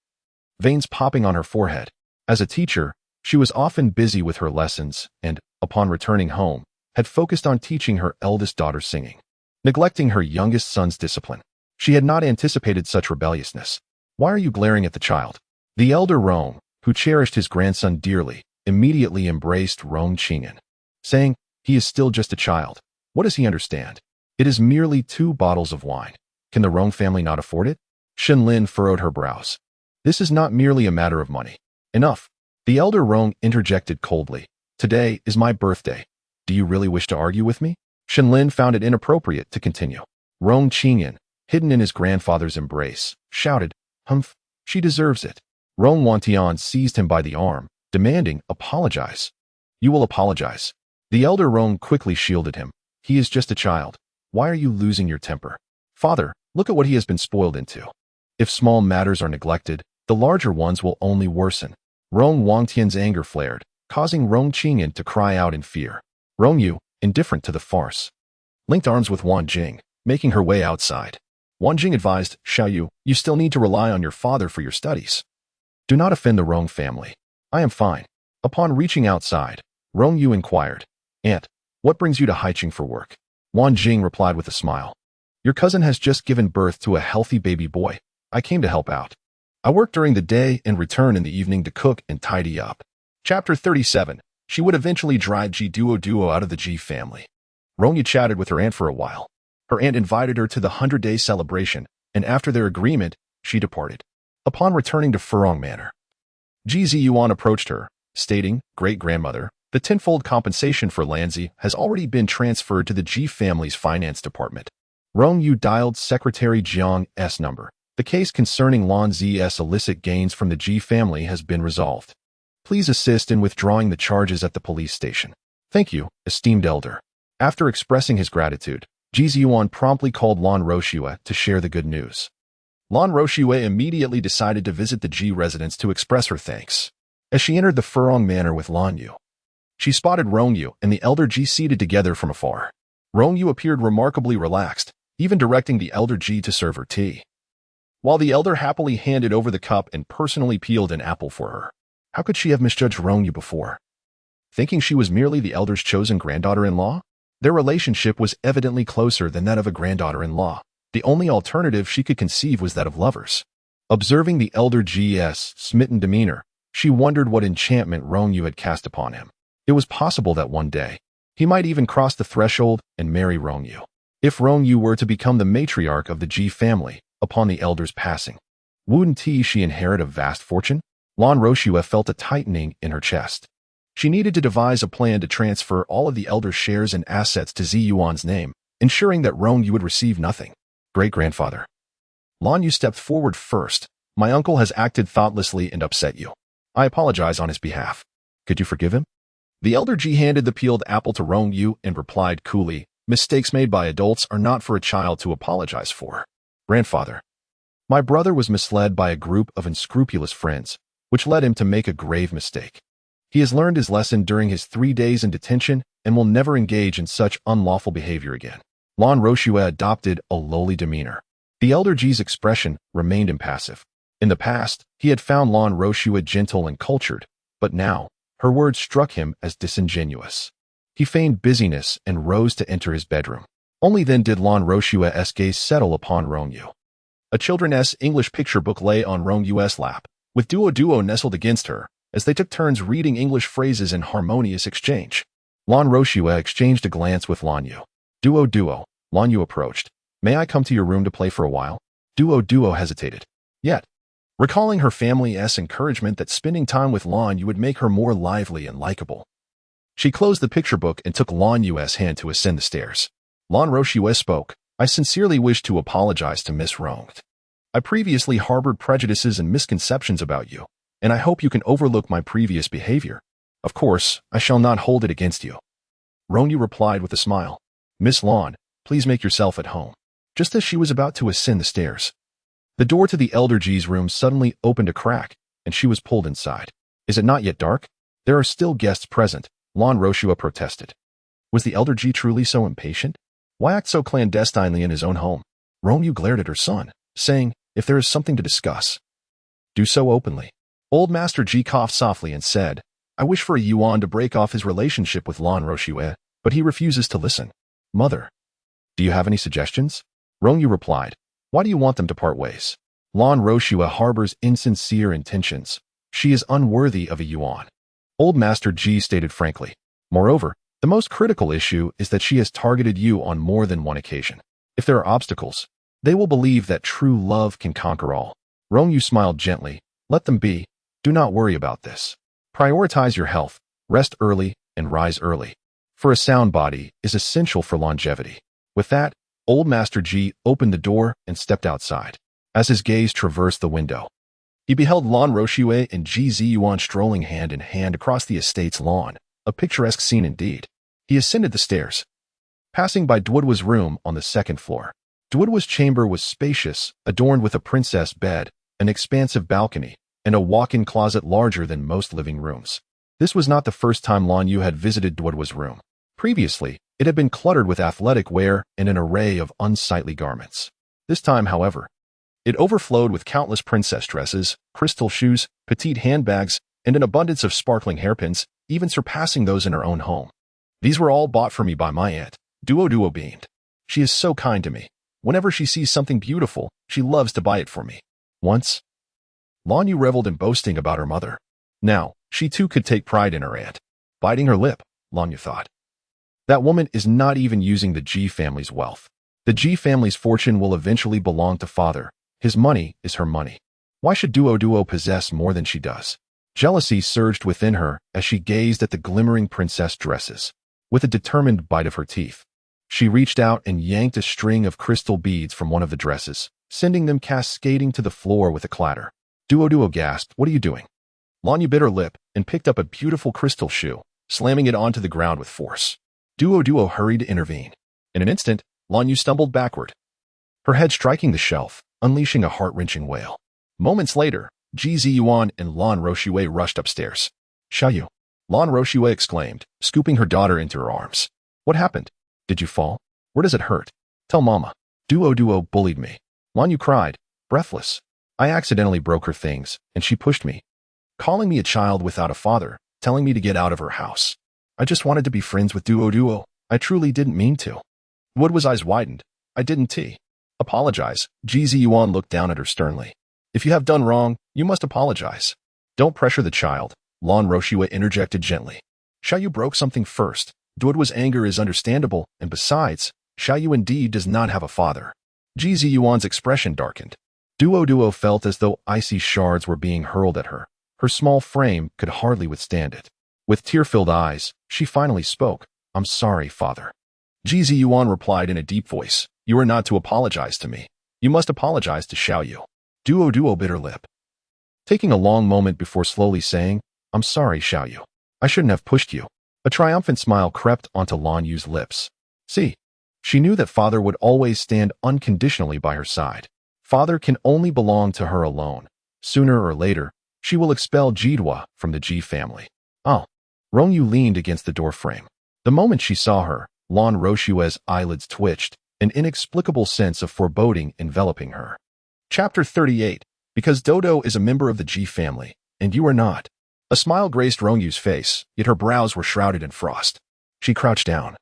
veins popping on her forehead. As a teacher, she was often busy with her lessons and, upon returning home, had focused on teaching her eldest daughter singing, neglecting her youngest son's discipline. She had not anticipated such rebelliousness. Why are you glaring at the child? The elder Rong, who cherished his grandson dearly, immediately embraced Rong Qingyan, saying, he is still just a child. What does he understand? It is merely 2 bottles of wine. Can the Rong family not afford it? Shenlin furrowed her brows. This is not merely a matter of money. Enough. The elder Rong interjected coldly. Today is my birthday. Do you really wish to argue with me? Shenlin found it inappropriate to continue. Rong Qingyan, hidden in his grandfather's embrace, shouted, Humph, she deserves it. Rong Wantian seized him by the arm, demanding, apologize. You will apologize. The elder Rong quickly shielded him. He is just a child. Why are you losing your temper? Father, look at what he has been spoiled into. If small matters are neglected, the larger ones will only worsen. Rong Wangtian's anger flared, causing Rong Qingyan to cry out in fear. Rong Yu, indifferent to the farce, linked arms with Wan Jing, making her way outside. Wan Jing advised, Xiao Yu, you still need to rely on your father for your studies. Do not offend the Rong family. I am fine. Upon reaching outside, Rong Yu inquired, Aunt, what brings you to Haiqing for work? Wan Jing replied with a smile. Your cousin has just given birth to a healthy baby boy. I came to help out. I work during the day and return in the evening to cook and tidy up. Chapter 37. She would eventually drive Ji Duo out of the Ji family. Rong Yu chatted with her aunt for a while. Her aunt invited her to the 100-day celebration, and after their agreement, she departed. Upon returning to Furong Manor, Ji Ziyuan approached her, stating, Great-grandmother, the tenfold compensation for Lanzi has already been transferred to the Ji family's finance department. Rong Yu dialed Secretary Jiang's number. The case concerning Lan Zi's illicit gains from the Ji family has been resolved. Please assist in withdrawing the charges at the police station. Thank you, esteemed elder. After expressing his gratitude, Ji Ziyuan promptly called Lan Roshue to share the good news. Lan Roshue immediately decided to visit the Ji residence to express her thanks. As she entered the Furong Manor with Lan Yu, she spotted Rong Yu and the elder Ji seated together from afar. Rong Yu appeared remarkably relaxed, even directing the elder Ji to serve her tea, while the elder happily handed over the cup and personally peeled an apple for her. How could she have misjudged Rong Yu before? Thinking she was merely the elder's chosen granddaughter-in-law? Their relationship was evidently closer than that of a granddaughter-in-law. The only alternative she could conceive was that of lovers. Observing the elder G's smitten demeanor, she wondered what enchantment Rong Yu had cast upon him. It was possible that one day, he might even cross the threshold and marry Rong Yu. If Rong Yu were to become the matriarch of the Ji family upon the elder's passing, wouldn't she inherit a vast fortune? Lan Roshua felt a tightening in her chest. She needed to devise a plan to transfer all of the elder's shares and assets to Zi Yuan's name, ensuring that Rong Yu would receive nothing. Great-grandfather. Lan Yu stepped forward first. My uncle has acted thoughtlessly and upset you. I apologize on his behalf. Could you forgive him? The elder Ji handed the peeled apple to Rong Yu and replied coolly, mistakes made by adults are not for a child to apologize for. Grandfather. My brother was misled by a group of unscrupulous friends, which led him to make a grave mistake. He has learned his lesson during his 3 days in detention and will never engage in such unlawful behavior again. Lan Roshua adopted a lowly demeanor. The elder Ji's expression remained impassive. In the past, he had found Lan Roshua gentle and cultured, but now, her words struck him as disingenuous. He feigned busyness and rose to enter his bedroom. Only then did Lan Roshua's gaze settle upon Rong Yu. A children's English picture book lay on Rong Yu's lap, with Duo nestled against her, as they took turns reading English phrases in harmonious exchange. Lan Roshua exchanged a glance with Lan Yu. Duo, Lan Yu approached. May I come to your room to play for a while? Duo hesitated. Yet, recalling her family's encouragement that spending time with Lan Yu would make her more lively and likable. She closed the picture book and took Lan Yu's hand to ascend the stairs. Lan Roshua spoke. I sincerely wish to apologize to Miss Rong. I previously harbored prejudices and misconceptions about you, and I hope you can overlook my previous behavior. Of course, I shall not hold it against you. Rong Yu replied with a smile. Miss Lan, please make yourself at home. Just as she was about to ascend the stairs, the door to the elder Ji's room suddenly opened a crack, and she was pulled inside. Is it not yet dark? There are still guests present, Lan Roshua protested. Was the elder Ji truly so impatient? Why act so clandestinely in his own home? Rong Yu glared at her son, saying, if there is something to discuss, do so openly. Old Master Ji coughed softly and said, I wish for a Yuan to break off his relationship with Lan Roshua, but he refuses to listen. Mother, do you have any suggestions? Rong Yu replied, why do you want them to part ways? Lan Roshua harbors insincere intentions. She is unworthy of a Yuan. Old Master Ji stated frankly. Moreover, the most critical issue is that she has targeted you on more than one occasion. If there are obstacles, they will believe that true love can conquer all. Rong Yu smiled gently. Let them be. Do not worry about this. Prioritize your health, rest early, and rise early. For a sound body is essential for longevity. With that, Old Master Ji opened the door and stepped outside. As his gaze traversed the window, he beheld Lan Roshua and Ji Ziyuan strolling hand in hand across the estate's lawn, a picturesque scene indeed. He ascended the stairs, passing by Duoduo's room on the second floor. Duoduo's chamber was spacious, adorned with a princess bed, an expansive balcony, and a walk-in closet larger than most living rooms. This was not the first time Lan Yu had visited Duoduo's room. Previously, it had been cluttered with athletic wear and an array of unsightly garments. This time, however, it overflowed with countless princess dresses, crystal shoes, petite handbags, and an abundance of sparkling hairpins, even surpassing those in her own home. These were all bought for me by my aunt. Duo beamed. She is so kind to me. Whenever she sees something beautiful, she loves to buy it for me. Once, Lan Yu reveled in boasting about her mother. Now, she too could take pride in her aunt. Biting her lip, Lan Yu thought. That woman is not even using the Ji family's wealth. The Ji family's fortune will eventually belong to father. His money is her money. Why should Duo possess more than she does? Jealousy surged within her as she gazed at the glimmering princess dresses. With a determined bite of her teeth, she reached out and yanked a string of crystal beads from one of the dresses, sending them cascading to the floor with a clatter. Duo gasped, what are you doing? Lan Yu bit her lip and picked up a beautiful crystal shoe, slamming it onto the ground with force. Duo hurried to intervene. In an instant, Lan Yu stumbled backward, her head striking the shelf, unleashing a heart-wrenching wail. Moments later, Ji Ziyuan and Lan Roshua rushed upstairs. Xiaoyu, Lan Roshua exclaimed, scooping her daughter into her arms. What happened? Did you fall? Where does it hurt? Tell Mama. Duo bullied me. Lan Yu cried, breathless. I accidentally broke her things, and she pushed me. calling me a child without a father, telling me to get out of her house. I just wanted to be friends with Duo. I truly didn't mean to. Wood's eyes widened. I didn't apologize. Ji Yuan looked down at her sternly. If you have done wrong, you must apologize. Don't pressure the child, Lan Roshua interjected gently. Xiaoyu broke something first. Duo's anger is understandable, and besides, Xiaoyu indeed does not have a father. Ji Yuan's expression darkened. Duo felt as though icy shards were being hurled at her. Her small frame could hardly withstand it. With tear-filled eyes, she finally spoke. I'm sorry, father. Ji Yuan replied in a deep voice. You are not to apologize to me. You must apologize to Xiaoyu. Duo bit her lip, taking a long moment before slowly saying, I'm sorry, Xiaoyu. I shouldn't have pushed you. A triumphant smile crept onto Lan Yu's lips. See, she knew that father would always stand unconditionally by her side. Father can only belong to her alone. Sooner or later, she will expel Jidwa from the Ji family. Oh. Rong Yu leaned against the doorframe. The moment she saw her, Lan Roshua's eyelids twitched, an inexplicable sense of foreboding enveloping her. Chapter 38. Because Dodo is a member of the Ji family, and you are not. A smile graced Rong Yu's face, yet her brows were shrouded in frost. She crouched down,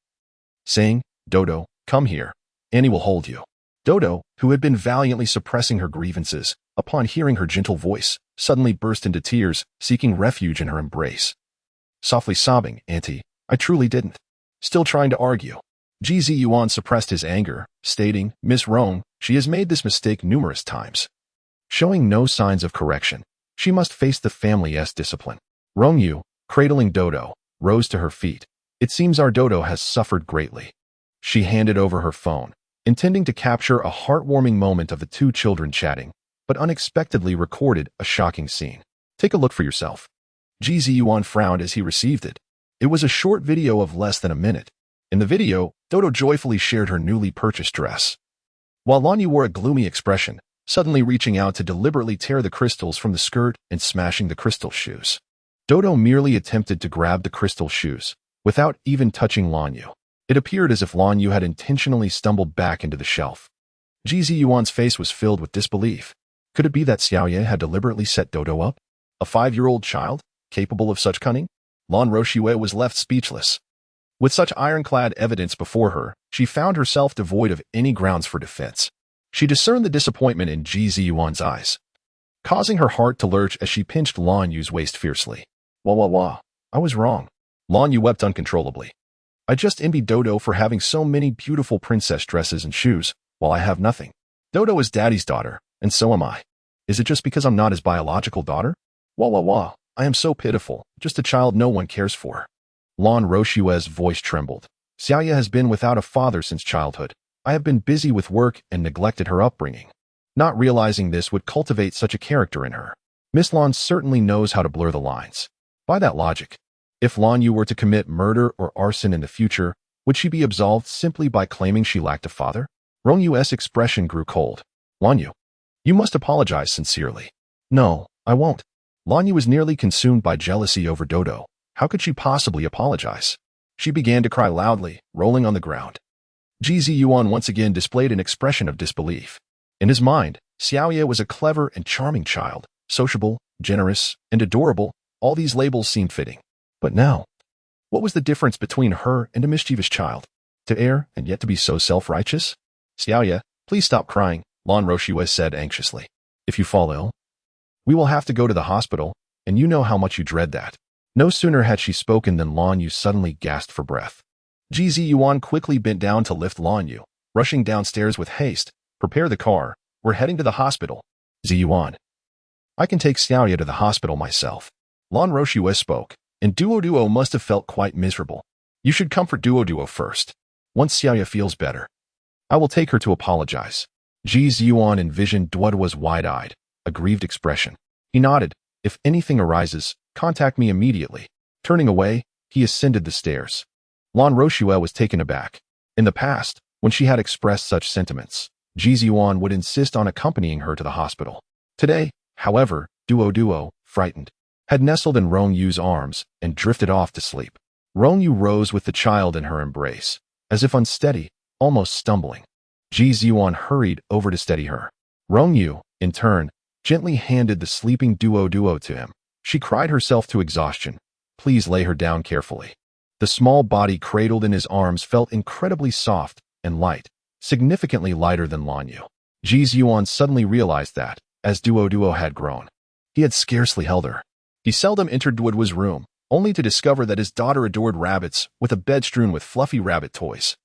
saying, Dodo, come here. Annie will hold you. Dodo, who had been valiantly suppressing her grievances, upon hearing her gentle voice, suddenly burst into tears, seeking refuge in her embrace. Softly sobbing, Auntie, I truly didn't. Still trying to argue. Ji Yuan suppressed his anger, stating, Miss Rong, she has made this mistake numerous times. Showing no signs of correction, she must face the family's discipline. Rong Yu, cradling Dodo, rose to her feet. It seems our Dodo has suffered greatly. She handed over her phone, intending to capture a heartwarming moment of the two children chatting, but unexpectedly recorded a shocking scene. Take a look for yourself. Ji Yuan frowned as he received it. It was a short video of less than a minute. In the video, Dodo joyfully shared her newly purchased dress, while Lan Yu wore a gloomy expression, suddenly reaching out to deliberately tear the crystals from the skirt and smashing the crystal shoes. Dodo merely attempted to grab the crystal shoes, without even touching Lan Yu. It appeared as if Lan Yu had intentionally stumbled back into the shelf. Ji Yuan's face was filled with disbelief. Could it be that Xiaoye had deliberately set Dodo up? A 5-year-old child, capable of such cunning? Lan Roshue was left speechless. With such ironclad evidence before her, she found herself devoid of any grounds for defense. She discerned the disappointment in Ji Yuan's eyes, causing her heart to lurch as she pinched Lan Yu's waist fiercely. Wah. I was wrong. Lan Yu wept uncontrollably. I just envy Dodo for having so many beautiful princess dresses and shoes, while I have nothing. Dodo is daddy's daughter, and so am I. Is it just because I'm not his biological daughter? Wah. I am so pitiful, just a child no one cares for. Lan Roshue's voice trembled. Xiaoye has been without a father since childhood. I have been busy with work and neglected her upbringing. Not realizing this would cultivate such a character in her. Miss Lan certainly knows how to blur the lines. By that logic, if Lan Yu were to commit murder or arson in the future, would she be absolved simply by claiming she lacked a father? Rong Yu's expression grew cold. Lan Yu, you must apologize sincerely. No, I won't. Lan Yu was nearly consumed by jealousy over Dodo. How could she possibly apologize? She began to cry loudly, rolling on the ground. Ji Yuan once again displayed an expression of disbelief. In his mind, Xiaoye was a clever and charming child, sociable, generous, and adorable. All these labels seemed fitting. But now, what was the difference between her and a mischievous child? To err and yet to be so self-righteous? Xiaoye, please stop crying, Lan Roshue said anxiously. If you fall ill, we will have to go to the hospital, and you know how much you dread that. No sooner had she spoken than Lan Yu suddenly gasped for breath. Ji Yuan quickly bent down to lift Lan Yu, rushing downstairs with haste. Prepare the car. We're heading to the hospital. Ji Yuan, I can take Xiaoye to the hospital myself. Lan Roshue spoke, and Duo must have felt quite miserable. You should comfort Duo first. Once Xiaoye feels better, I will take her to apologize. Ji Yuan envisioned Duo's wide-eyed, aggrieved expression. He nodded. If anything arises, contact me immediately. Turning away, he ascended the stairs. Lan Roshue was taken aback. In the past, when she had expressed such sentiments, Ji Yuan would insist on accompanying her to the hospital. Today, however, Duo, frightened, had nestled in Rong Yu's arms and drifted off to sleep. Rong Yu rose with the child in her embrace, as if unsteady, almost stumbling. Ji Yuan hurried over to steady her. Rong Yu, in turn, gently handed the sleeping Duo to him. She cried herself to exhaustion. Please lay her down carefully. The small body cradled in his arms felt incredibly soft and light, significantly lighter than Rong Yu. Ji Yuan suddenly realized that, as Duo had grown, he had scarcely held her. He seldom entered Duo's room, only to discover that his daughter adored rabbits with a bed strewn with fluffy rabbit toys.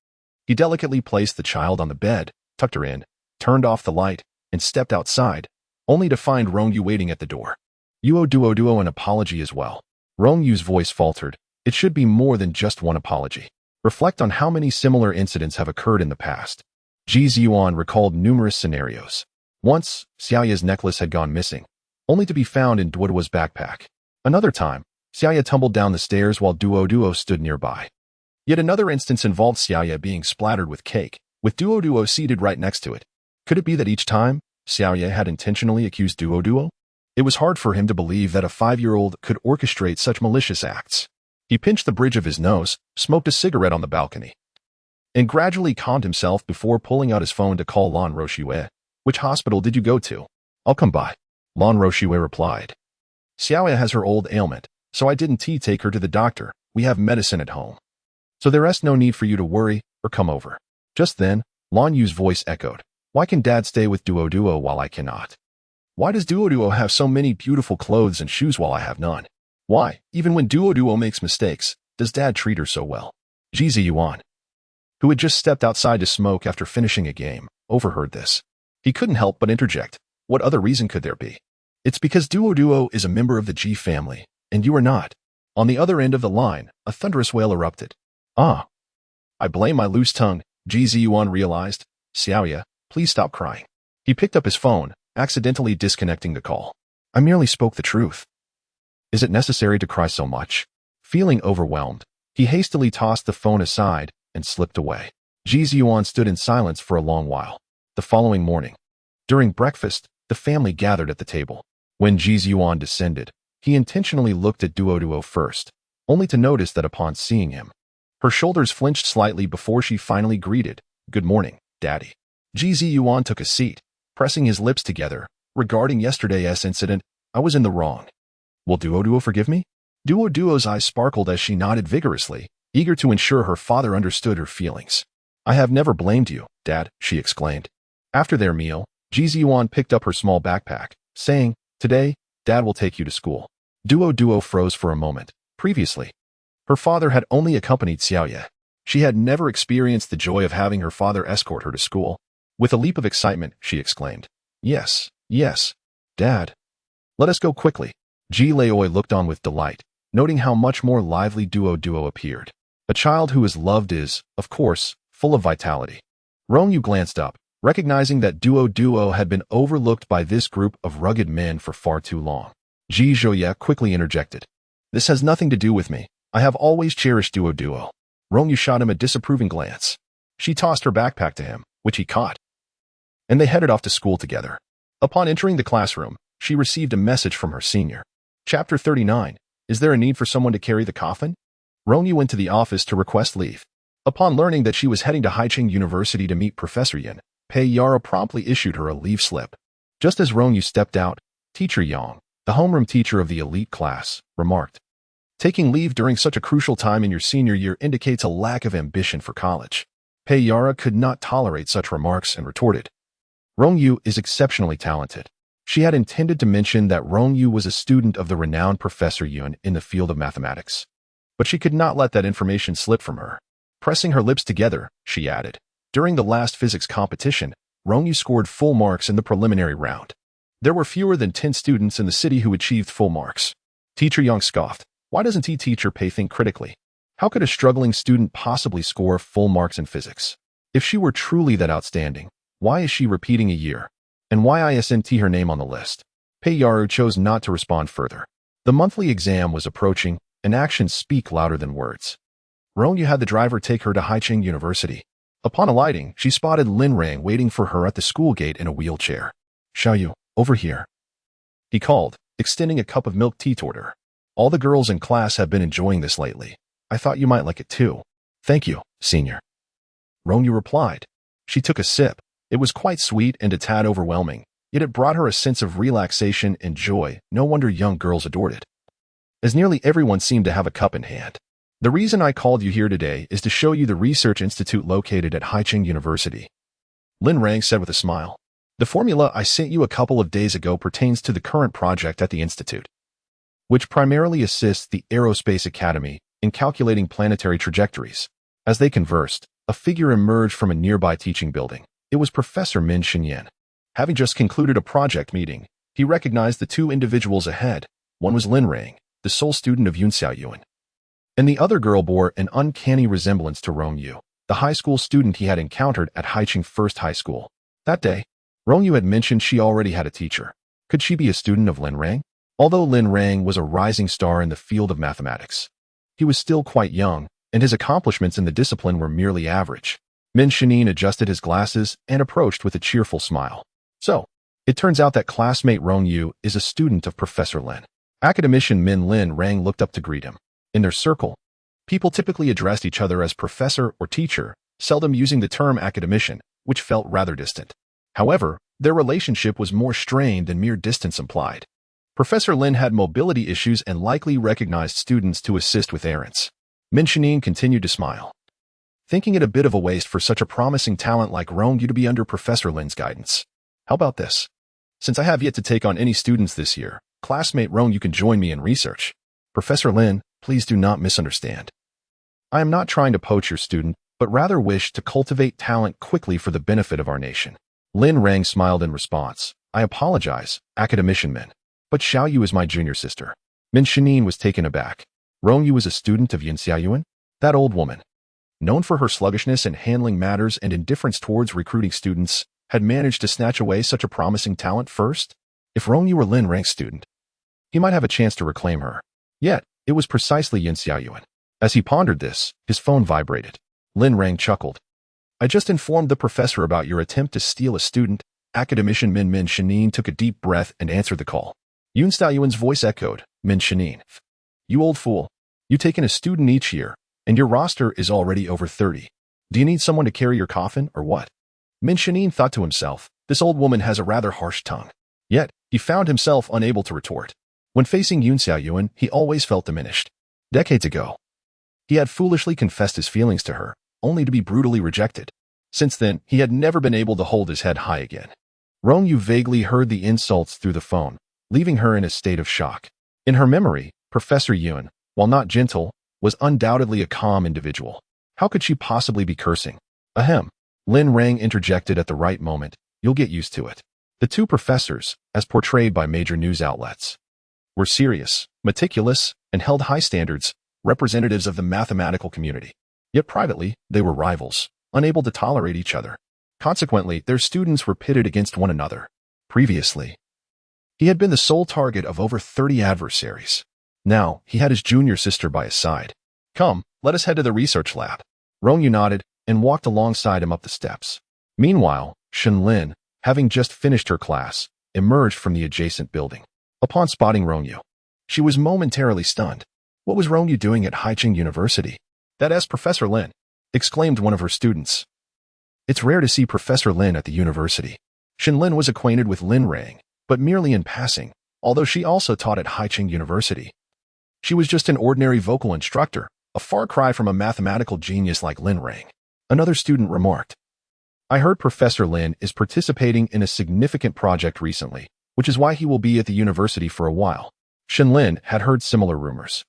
He delicately placed the child on the bed, tucked her in, turned off the light, and stepped outside, only to find Rong Yu waiting at the door. You owe Duo an apology as well. Rong Yu's voice faltered. It should be more than just one apology. Reflect on how many similar incidents have occurred in the past. Ji Yuan recalled numerous scenarios. Once, Xiaoya's necklace had gone missing, only to be found in Duo's backpack. Another time, Xiaoya tumbled down the stairs while Duo stood nearby. Yet another instance involved Xiaoya being splattered with cake, with Duo seated right next to it. Could it be that each time, Xiaoya had intentionally accused Duo? It was hard for him to believe that a 5-year-old could orchestrate such malicious acts. He pinched the bridge of his nose, smoked a cigarette on the balcony, and gradually calmed himself before pulling out his phone to call Lan Roshue. Which hospital did you go to? I'll come by. Lan Roshue replied. Xiaoya has her old ailment, so I didn't take her to the doctor. We have medicine at home. So there is no need for you to worry or come over. Just then, Rong Yu's voice echoed. Why can Dad stay with Duo while I cannot? Why does Duo have so many beautiful clothes and shoes while I have none? Why, even when Duo makes mistakes, does Dad treat her so well? Ji Yuan, who had just stepped outside to smoke after finishing a game, overheard this. He couldn't help but interject. What other reason could there be? It's because Duo is a member of the Ji family, and you are not. On the other end of the line, a thunderous wail erupted. I blame my loose tongue, Ji Yuan realized. Xiaoya, please stop crying. He picked up his phone, accidentally disconnecting the call. I merely spoke the truth. Is it necessary to cry so much? Feeling overwhelmed, he hastily tossed the phone aside and slipped away. Ji Yuan stood in silence for a long while. The following morning, during breakfast, the family gathered at the table. When Ji Yuan descended, he intentionally looked at Duo first, only to notice that upon seeing him, her shoulders flinched slightly before she finally greeted, Good morning, Daddy. Ji Yuan took a seat, pressing his lips together. Regarding yesterday's incident, I was in the wrong. Will Duo forgive me? Duo's eyes sparkled as she nodded vigorously, eager to ensure her father understood her feelings. I have never blamed you, Dad, she exclaimed. After their meal, Ji Yuan picked up her small backpack, saying, Today, Dad will take you to school. Duo froze for a moment. Previously, her father had only accompanied Xiaoya. She had never experienced the joy of having her father escort her to school. With a leap of excitement, she exclaimed, Yes, Dad. Let us go quickly. Ji Laoi looked on with delight, noting how much more lively Duo appeared. A child who is loved is, of course, full of vitality. Rong Yu glanced up, recognizing that Duo had been overlooked by this group of rugged men for far too long. Ji Zhouye quickly interjected. This has nothing to do with me. I have always cherished Duo. Rong Yu shot him a disapproving glance. She tossed her backpack to him, which he caught, and they headed off to school together. Upon entering the classroom, she received a message from her senior. Chapter 39. Is there a need for someone to carry the coffin? Rong Yu went to the office to request leave. Upon learning that she was heading to Haicheng University to meet Professor Yin, Pei Yara promptly issued her a leave slip. Just as Rong Yu stepped out, Teacher Yang, the homeroom teacher of the elite class, remarked, Taking leave during such a crucial time in your senior year indicates a lack of ambition for college. Pei Yara could not tolerate such remarks and retorted, Rong Yu is exceptionally talented. She had intended to mention that Rong Yu was a student of the renowned Professor Yun in the field of mathematics, but she could not let that information slip from her. Pressing her lips together, she added, During the last physics competition, Rong Yu scored full marks in the preliminary round. There were fewer than 10 students in the city who achieved full marks. Teacher Yang scoffed. Why doesn't teacher Pei think critically? How could a struggling student possibly score full marks in physics? If she were truly that outstanding, why is she repeating a year? And why isn't her name on the list? Pei Yaru chose not to respond further. The monthly exam was approaching, and actions speak louder than words. Rong Yu had the driver take her to Haicheng University. Upon alighting, she spotted Lin Rang waiting for her at the school gate in a wheelchair. Xiaoyu, over here, he called, extending a cup of milk tea toward her. All the girls in class have been enjoying this lately. I thought you might like it too. Thank you, senior. Rong Yu replied. She took a sip. It was quite sweet and a tad overwhelming, yet it brought her a sense of relaxation and joy. No wonder young girls adored it. as nearly everyone seemed to have a cup in hand. The reason I called you here today is to show you the research institute located at Haicheng University. Lin Rang said with a smile. The formula I sent you a couple of days ago pertains to the current project at the institute, which primarily assists the Aerospace Academy in calculating planetary trajectories. As they conversed, a figure emerged from a nearby teaching building. It was Professor Min Shenyan. Having just concluded a project meeting, he recognized the two individuals ahead. One was Lin Rang, the sole student of Yun Xiaoyuan, and the other girl bore an uncanny resemblance to Rong Yu, the high school student he had encountered at Haicheng First High School. That day, Rong Yu had mentioned she already had a teacher. Could she be a student of Lin Rang? Although Lin Rang was a rising star in the field of mathematics, he was still quite young, and his accomplishments in the discipline were merely average. Min Shenyan adjusted his glasses and approached with a cheerful smile. So, it turns out that classmate Rong Yu is a student of Professor Lin. Academician Lin Rang looked up to greet him. In their circle, people typically addressed each other as professor or teacher, seldom using the term academician, which felt rather distant. However, their relationship was more strained than mere distance implied. Professor Lin had mobility issues and likely recognized students to assist with errands. Min Shenyan continued to smile, thinking it a bit of a waste for such a promising talent like Rong Yu to be under Professor Lin's guidance. How about this? Since I have yet to take on any students this year, classmate Rong Yu can join me in research. Professor Lin, please do not misunderstand. I am not trying to poach your student, but rather wish to cultivate talent quickly for the benefit of our nation. Lin Rang smiled in response. I apologize, academician Min, but Xiao Yu is my junior sister. Min Shenyan was taken aback. Rong Yu is a student of Yun Xiaoyuan? That old woman, known for her sluggishness in handling matters and indifference towards recruiting students, had managed to snatch away such a promising talent first? If Rong Yu were Lin Rang's student, he might have a chance to reclaim her. Yet, it was precisely Yun Xiaoyuan. As he pondered this, his phone vibrated. Lin Rang chuckled. I just informed the professor about your attempt to steal a student. Academician Min Shenyan took a deep breath and answered the call. Yun Xiaoyuan's voice echoed. Min Shenyan. You old fool. You take in a student each year, and your roster is already over 30. Do you need someone to carry your coffin, or what? Min Shenyan thought to himself, this old woman has a rather harsh tongue. Yet, he found himself unable to retort. When facing Yun Xiaoyuan, he always felt diminished. Decades ago, he had foolishly confessed his feelings to her, only to be brutally rejected. Since then, he had never been able to hold his head high again. Rong Yu vaguely heard the insults through the phone, leaving her in a state of shock. In her memory, Professor Yun, while not gentle, was undoubtedly a calm individual. How could she possibly be cursing? Ahem. Lin Rang interjected at the right moment. You'll get used to it. The two professors, as portrayed by major news outlets, were serious, meticulous, and held high standards, representatives of the mathematical community. Yet privately, they were rivals, unable to tolerate each other. Consequently, their students were pitted against one another. Previously, he had been the sole target of over 30 adversaries. Now, he had his junior sister by his side. Come, let us head to the research lab. Rong Yu nodded and walked alongside him up the steps. Meanwhile, Shen Lin, having just finished her class, emerged from the adjacent building. Upon spotting Rong Yu, she was momentarily stunned. What was Rong Yu doing at Haicheng University? That is Professor Lin, exclaimed one of her students. It's rare to see Professor Lin at the university. Shen Lin was acquainted with Lin Rang, but merely in passing, although she also taught at Haicheng University. She was just an ordinary vocal instructor, a far cry from a mathematical genius like Lin Rang. Another student remarked, I heard Professor Lin is participating in a significant project recently, which is why he will be at the university for a while. Shen Lin had heard similar rumors.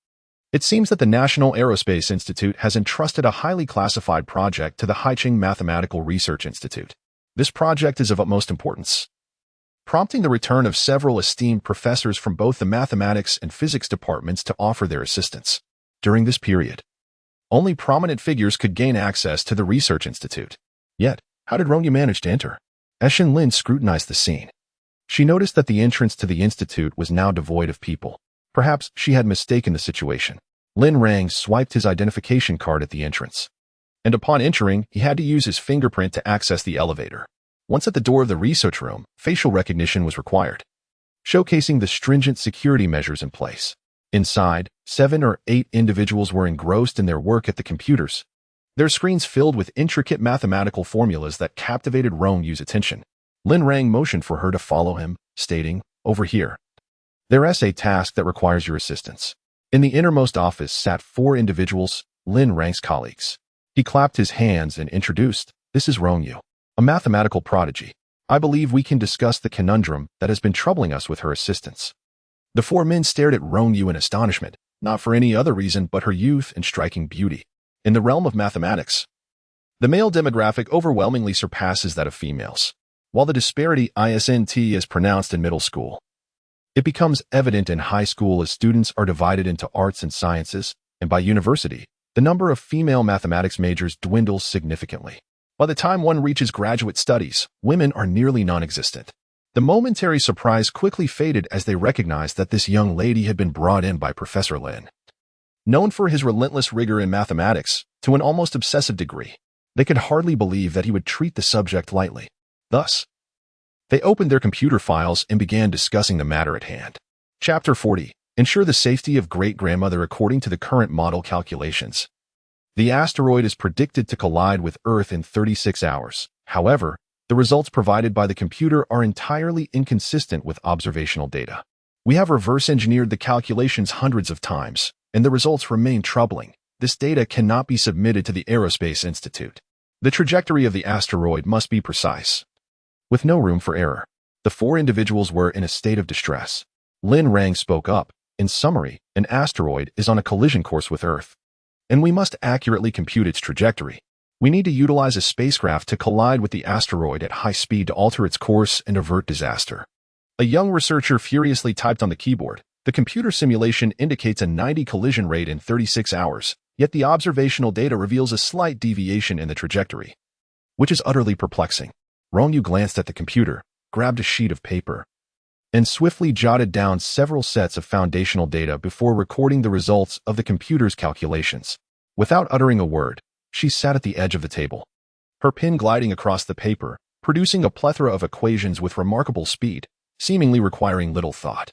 It seems that the National Aerospace Institute has entrusted a highly classified project to the Haicheng Mathematical Research Institute. This project is of utmost importance, prompting the return of several esteemed professors from both the mathematics and physics departments to offer their assistance. During this period, only prominent figures could gain access to the research institute. Yet, how did Rong Yu manage to enter? As Shen Lin scrutinized the scene, she noticed that the entrance to the institute was now devoid of people. Perhaps she had mistaken the situation. Lin Rang swiped his identification card at the entrance, and upon entering, he had to use his fingerprint to access the elevator. Once at the door of the research room, facial recognition was required, showcasing the stringent security measures in place. Inside, 7 or 8 individuals were engrossed in their work at the computers, their screens filled with intricate mathematical formulas that captivated Rong Yu's attention. Lin Rang motioned for her to follow him, stating, Over here. There is a task that requires your assistance. In the innermost office sat 4 individuals, Lin Rang's colleagues. He clapped his hands and introduced, "This is Rong Yu, a mathematical prodigy. I believe we can discuss the conundrum that has been troubling us with her assistance." The 4 men stared at Rong Yu in astonishment, not for any other reason but her youth and striking beauty. In the realm of mathematics, the male demographic overwhelmingly surpasses that of females. While the disparity isn't as pronounced in middle school, it becomes evident in high school as students are divided into arts and sciences, and by university, the number of female mathematics majors dwindles significantly. By the time one reaches graduate studies, women are nearly non-existent. The momentary surprise quickly faded as they recognized that this young lady had been brought in by Professor Lin. Known for his relentless rigor in mathematics, to an almost obsessive degree, they could hardly believe that he would treat the subject lightly. Thus, they opened their computer files and began discussing the matter at hand. Chapter 40. Ensure the safety of great-grandmother according to the current model calculations. The asteroid is predicted to collide with Earth in 36 hours. However, the results provided by the computer are entirely inconsistent with observational data. We have reverse-engineered the calculations hundreds of times, and the results remain troubling. This data cannot be submitted to the Aerospace Institute. The trajectory of the asteroid must be precise, with no room for error. The 4 individuals were in a state of distress. Lin Rang spoke up. In summary, an asteroid is on a collision course with Earth, and we must accurately compute its trajectory. We need to utilize a spacecraft to collide with the asteroid at high speed to alter its course and avert disaster. A young researcher furiously typed on the keyboard. The computer simulation indicates a 90 collision rate in 36 hours, yet the observational data reveals a slight deviation in the trajectory, which is utterly perplexing. Rong Yu glanced at the computer, grabbed a sheet of paper, and swiftly jotted down several sets of foundational data before recording the results of the computer's calculations. Without uttering a word, she sat at the edge of the table, her pen gliding across the paper, producing a plethora of equations with remarkable speed, seemingly requiring little thought.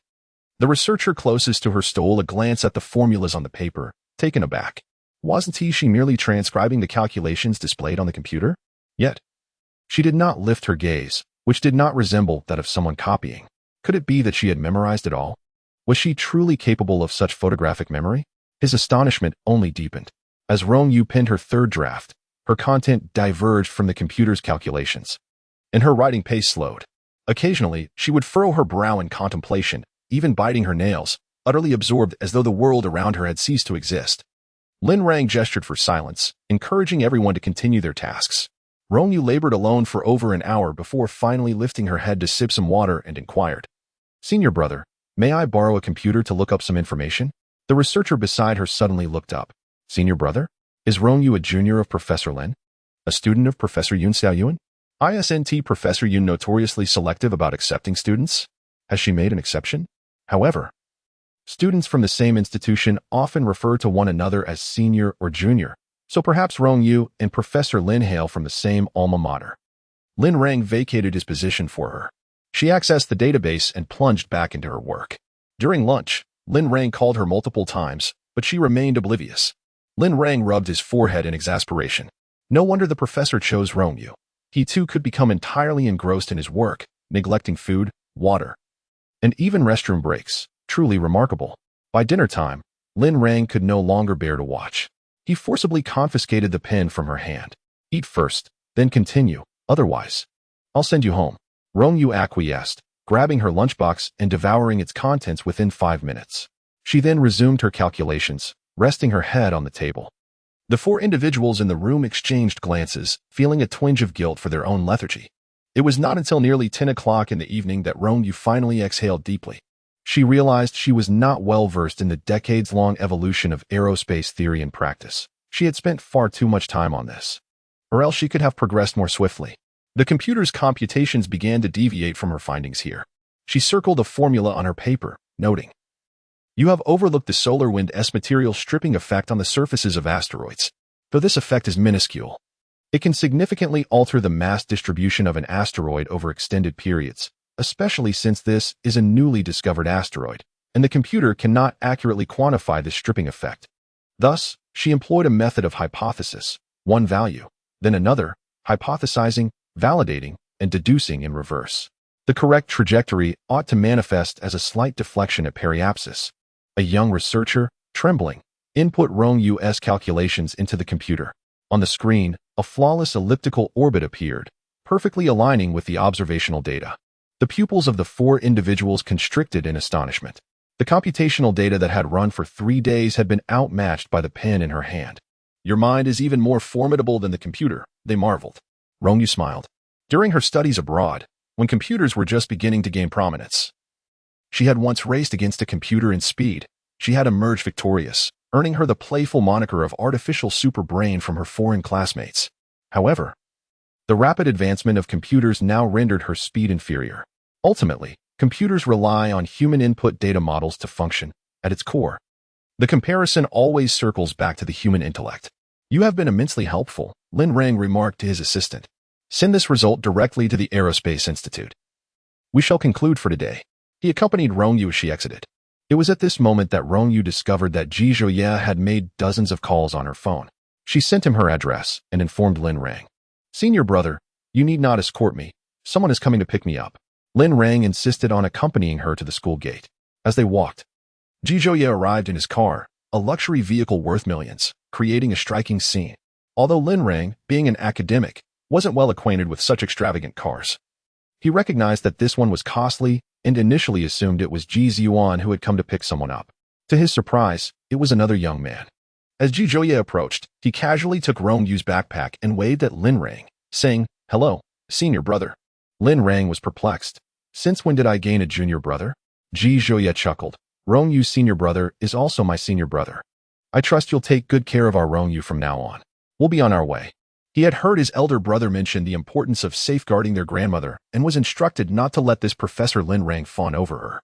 The researcher closest to her stole a glance at the formulas on the paper, taken aback. Wasn't she merely transcribing the calculations displayed on the computer? Yet, she did not lift her gaze, which did not resemble that of someone copying. Could it be that she had memorized it all? Was she truly capable of such photographic memory? His astonishment only deepened. As Rong Yu penned her 3rd draft, her content diverged from the computer's calculations, and her writing pace slowed. Occasionally, she would furrow her brow in contemplation, even biting her nails, utterly absorbed as though the world around her had ceased to exist. Lin Rang gestured for silence, encouraging everyone to continue their tasks. Rong Yu labored alone for over an hour before finally lifting her head to sip some water and inquired, "Senior brother, may I borrow a computer to look up some information?" The researcher beside her suddenly looked up. "Senior brother? Is Rong Yu a junior of Professor Lin? A student of Professor Yun Xiaoyuan? Isn't Professor Yun notoriously selective about accepting students? Has she made an exception?" However, students from the same institution often refer to one another as senior or junior, so perhaps Rong Yu and Professor Lin hail from the same alma mater. Lin Rang vacated his position for her. She accessed the database and plunged back into her work. During lunch, Lin Rang called her multiple times, but she remained oblivious. Lin Rang rubbed his forehead in exasperation. No wonder the professor chose Rong Yu. He too could become entirely engrossed in his work, neglecting food, water, and even restroom breaks. Truly remarkable. By dinner time, Lin Rang could no longer bear to watch. He forcibly confiscated the pen from her hand. "Eat first, then continue. Otherwise, I'll send you home." Rong Yu acquiesced, grabbing her lunchbox and devouring its contents within 5 minutes. She then resumed her calculations, resting her head on the table. The 4 individuals in the room exchanged glances, feeling a twinge of guilt for their own lethargy. It was not until nearly 10 o'clock in the evening that Rong Yu finally exhaled deeply. She realized she was not well versed in the decades-long evolution of aerospace theory and practice. She had spent far too much time on this, or else she could have progressed more swiftly. The computer's computations began to deviate from her findings here. She circled a formula on her paper, noting, "You have overlooked the solar wind S material stripping effect on the surfaces of asteroids. Though this effect is minuscule, it can significantly alter the mass distribution of an asteroid over extended periods, especially since this is a newly discovered asteroid, and the computer cannot accurately quantify this stripping effect." Thus, she employed a method of hypothesis, one value, then another, hypothesizing, validating, and deducing in reverse. The correct trajectory ought to manifest as a slight deflection at periapsis. A young researcher, Trembling, input Rong Yu's calculations into the computer. On the screen, a flawless elliptical orbit appeared, perfectly aligning with the observational data. The pupils of the four individuals constricted in astonishment. The computational data that had run for 3 days had been outmatched by the pen in her hand. Your mind is even more formidable than the computer, they marveled. Rong Yu smiled. During her studies abroad, when computers were just beginning to gain prominence, she had once raced against a computer in speed. She had emerged victorious, earning her the playful moniker of artificial superbrain from her foreign classmates. However, the rapid advancement of computers now rendered her speed inferior. Ultimately, computers rely on human input data models to function. At its core, the comparison always circles back to the human intellect. You have been immensely helpful, Lin Rang remarked to his assistant. Send this result directly to the Aerospace Institute. We shall conclude for today. He accompanied Rong Yu as she exited. It was at this moment that Rong Yu discovered that Ji Zhouye had made dozens of calls on her phone. She sent him her address and informed Lin Rang. Senior brother, you need not escort me. Someone is coming to pick me up. Lin Rang insisted on accompanying her to the school gate. As they walked, Ji Zhouye arrived in his car, a luxury vehicle worth millions, creating a striking scene. Although Lin Rang, being an academic, wasn't well acquainted with such extravagant cars, he recognized that this one was costly and initially assumed it was Ji Ziyuan who had come to pick someone up. To his surprise, it was another young man. As Ji Zhouye approached, he casually took Rong Yu's backpack and waved at Lin Rang, saying, "Hello, senior brother." Lin Rang was perplexed. Since when did I gain a junior brother? Ji Zhouye chuckled. Rong Yu's senior brother is also my senior brother. I trust you'll take good care of our Rong Yu from now on. We'll be on our way. He had heard his elder brother mention the importance of safeguarding their grandmother and was instructed not to let this Professor Lin Rang fawn over her.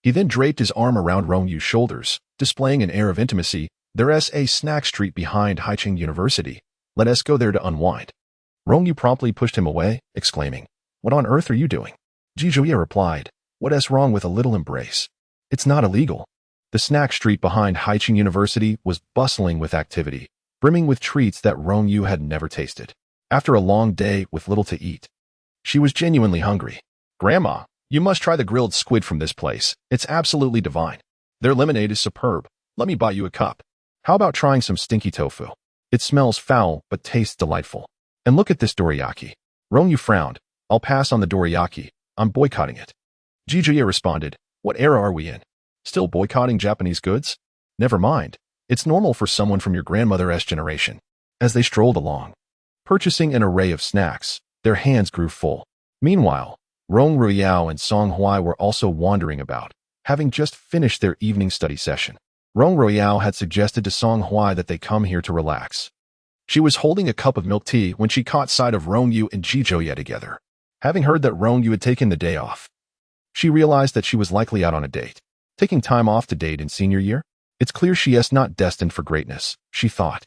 He then draped his arm around Rong Yu's shoulders, displaying an air of intimacy. There's a snack street behind Haicheng University. Let us go there to unwind. Rong Yu promptly pushed him away, exclaiming, "What on earth are you doing?" Ji Zhouye replied, "What's wrong with a little embrace? It's not illegal." The snack street behind Haicheng University was bustling with activity, brimming with treats that Rong Yu had never tasted. After a long day with little to eat, she was genuinely hungry. "Grandma, you must try the grilled squid from this place. It's absolutely divine. Their lemonade is superb. Let me buy you a cup. How about trying some stinky tofu? It smells foul but tastes delightful. And look at this dorayaki." Rong Yu frowned. "I'll pass on the dorayaki. I'm boycotting it." Ji Zhouye responded, "What era are we in? Still boycotting Japanese goods? Never mind. It's normal for someone from your grandmother's generation." As they strolled along, purchasing an array of snacks, their hands grew full. Meanwhile, Rong Ruiyao and Song Hui were also wandering about, having just finished their evening study session. Rong Ruiyao had suggested to Song Hui that they come here to relax. She was holding a cup of milk tea when she caught sight of Rong Yu and Ji Zhouye together. Having heard that Rong Yu had taken the day off, she realized that she was likely out on a date. Taking time off to date in senior year? It's clear she is not destined for greatness, she thought.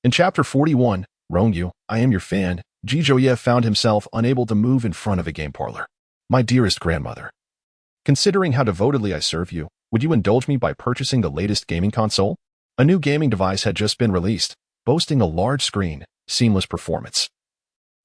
In chapter 41, Rong Yu, I am your fan, Ji Zhouye found himself unable to move in front of a game parlor. "My dearest grandmother, considering how devotedly I serve you, would you indulge me by purchasing the latest gaming console?" A new gaming device had just been released, boasting a large screen, seamless performance,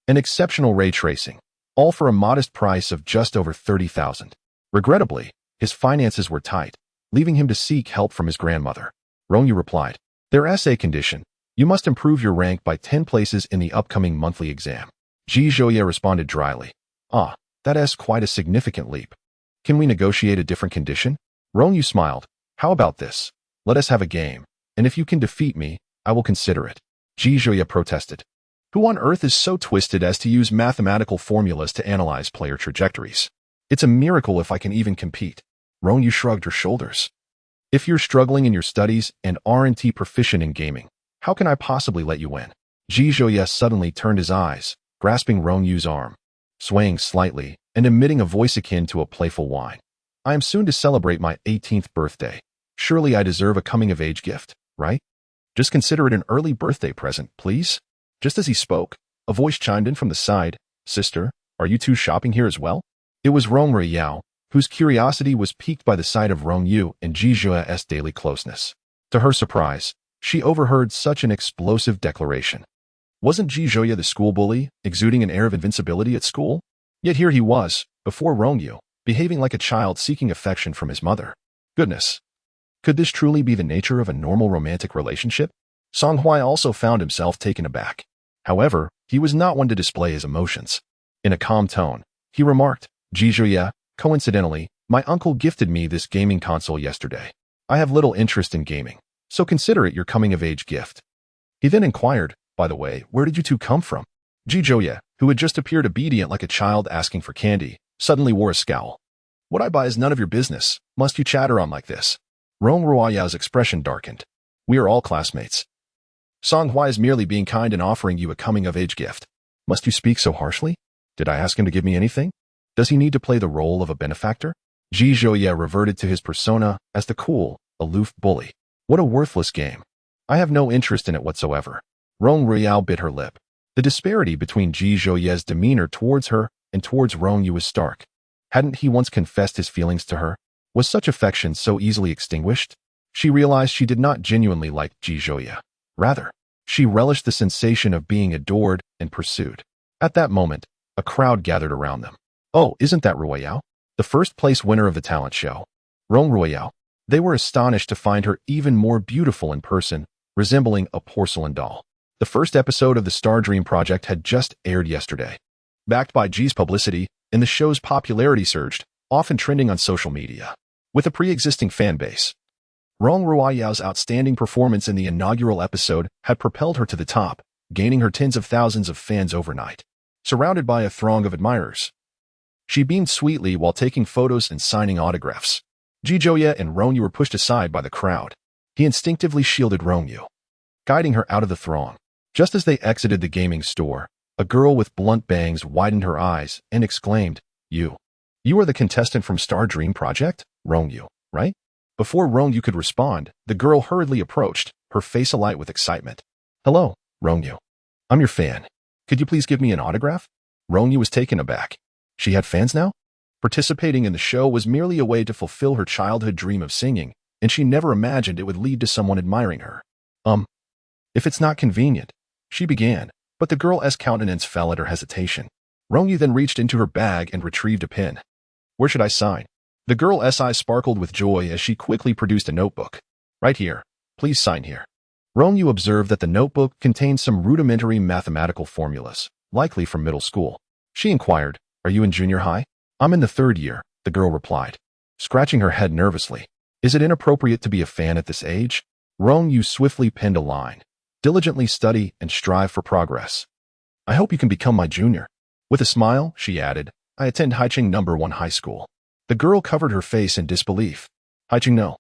and exceptional ray tracing, all for a modest price of just over 30,000. Regrettably, his finances were tight, leaving him to seek help from his grandmother. Rong Yu replied, "There's a condition. You must improve your rank by 10 places in the upcoming monthly exam." Ji Zhouye responded dryly, "Ah, that is quite a significant leap. Can we negotiate a different condition?" Rong Yu smiled. "How about this? Let us have a game, and if you can defeat me, I will consider it." Ji Zhouye protested. Who on earth is so twisted as to use mathematical formulas to analyze player trajectories? It's a miracle if I can even compete. Rong Yu shrugged her shoulders. If you're struggling in your studies and aren't proficient in gaming, how can I possibly let you win? Ji Zhouye suddenly turned his eyes, grasping Rong Yu's arm, swaying slightly, and emitting a voice akin to a playful whine. "I am soon to celebrate my 18th birthday. Surely I deserve a coming-of-age gift, right? Just consider it an early birthday present, please." Just as he spoke, a voice chimed in from the side, "Sister, are you two shopping here as well?" It was Rong Ruiyao, whose curiosity was piqued by the sight of Rong Yu and Ji Zhouye's daily closeness. To her surprise, she overheard such an explosive declaration. Wasn't Ji Zhouye the school bully, exuding an air of invincibility at school? Yet here he was, before Rong Yu, behaving like a child seeking affection from his mother. Goodness! Could this truly be the nature of a normal romantic relationship? Song Hui also found himself taken aback. However, he was not one to display his emotions. In a calm tone, he remarked, "Jizhuya, coincidentally, my uncle gifted me this gaming console yesterday. I have little interest in gaming, so consider it your coming-of-age gift." He then inquired, "By the way, where did you two come from?" Jizhuya, who had just appeared obedient like a child asking for candy, suddenly wore a scowl. "What I buy is none of your business. Must you chatter on like this?" Rong Ruoyao's expression darkened. "We are all classmates. Song Hui is merely being kind and offering you a coming-of-age gift. Must you speak so harshly? Did I ask him to give me anything? Does he need to play the role of a benefactor?" Ji Zhouye reverted to his persona as the cool, aloof bully. "What a worthless game. I have no interest in it whatsoever." Rong Ruoyao bit her lip. The disparity between Ji Zhouye's demeanor towards her and towards Rong Yu was stark. Hadn't he once confessed his feelings to her? Was such affection so easily extinguished? She realized she did not genuinely like Ji Zhouye. Rather, she relished the sensation of being adored and pursued. At that moment, a crowd gathered around them. "Oh, isn't that Ruoyao? The first-place winner of the talent show. Rong Ruoyao." They were astonished to find her even more beautiful in person, resembling a porcelain doll. The first episode of the Star Dream project had just aired yesterday. Backed by Ji's publicity, and the show's popularity surged, often trending on social media. With a pre-existing fan base, Rong Ruoyao's outstanding performance in the inaugural episode had propelled her to the top, gaining her tens of thousands of fans overnight. Surrounded by a throng of admirers, she beamed sweetly while taking photos and signing autographs. Ji Zhouye and Rong Yu were pushed aside by the crowd. He instinctively shielded Rong Yu, guiding her out of the throng. Just as they exited the gaming store, a girl with blunt bangs widened her eyes and exclaimed, You are the contestant from Star Dream Project, Rong Yu, right?" Before Rong Yu could respond, the girl hurriedly approached, her face alight with excitement. "Hello, Rong Yu. I'm your fan. Could you please give me an autograph?" Rong Yu was taken aback. She had fans now? Participating in the show was merely a way to fulfill her childhood dream of singing, and she never imagined it would lead to someone admiring her. If it's not convenient," she began, but the girl's countenance fell at her hesitation. Rong Yu then reached into her bag and retrieved a pen. "Where should I sign?" The girl's eyes sparkled with joy as she quickly produced a notebook. "Right here. Please sign here." Rong Yu observed that the notebook contained some rudimentary mathematical formulas, likely from middle school. She inquired, "Are you in junior high?" "I'm in the 3rd year," the girl replied, scratching her head nervously. "Is it inappropriate to be a fan at this age?" Rong Yu swiftly penned a line. "Diligently study and strive for progress. I hope you can become my junior." With a smile, she added, "I attend Haicheng No. 1 High School." The girl covered her face in disbelief. Haicheng No.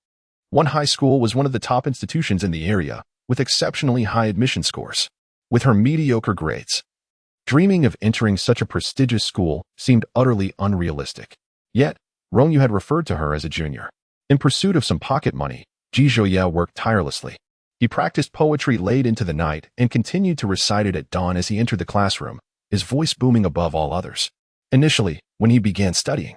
1 High School was one of the top institutions in the area, with exceptionally high admission scores. With her mediocre grades, dreaming of entering such a prestigious school seemed utterly unrealistic. Yet, Rong Yu had referred to her as a junior. In pursuit of some pocket money, Ji Zhouye worked tirelessly. He practiced poetry late into the night and continued to recite it at dawn as he entered the classroom, his voice booming above all others. Initially, when he began studying,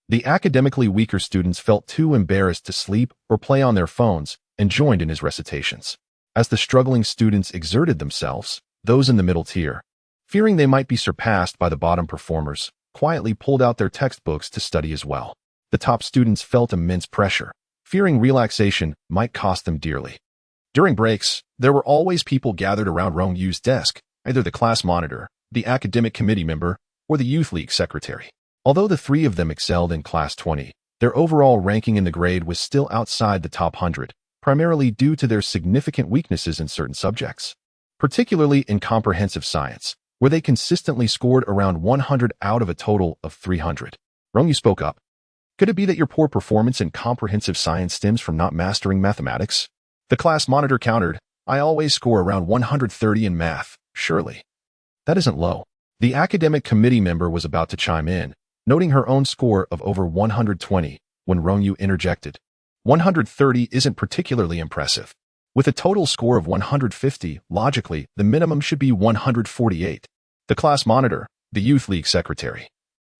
the academically weaker students felt too embarrassed to sleep or play on their phones and joined in his recitations. As the struggling students exerted themselves, those in the middle tier, fearing they might be surpassed by the bottom performers, quietly pulled out their textbooks to study as well. The top students felt immense pressure, fearing relaxation might cost them dearly. During breaks, there were always people gathered around Rong Yu's desk, either the class monitor, the academic committee member, or the youth league secretary. Although the 3 of them excelled in class 20, their overall ranking in the grade was still outside the top 100, primarily due to their significant weaknesses in certain subjects, particularly in comprehensive science, where they consistently scored around 100 out of a total of 300. Rong Yu spoke up. "Could it be that your poor performance in comprehensive science stems from not mastering mathematics?" The class monitor countered, "I always score around 130 in math, surely. That isn't low." The academic committee member was about to chime in, noting her own score of over 120, when Rong Yu interjected. 130 isn't particularly impressive. With a total score of 150, logically, the minimum should be 148. The class monitor, the youth league secretary,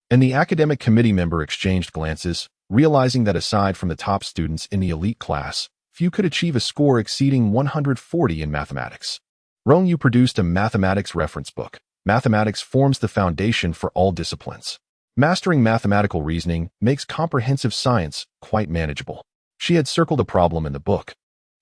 and the academic committee member exchanged glances, realizing that aside from the top students in the elite class, few could achieve a score exceeding 140 in mathematics. Rong Yu produced a mathematics reference book. Mathematics forms the foundation for all disciplines. Mastering mathematical reasoning makes comprehensive science quite manageable. She had circled a problem in the book,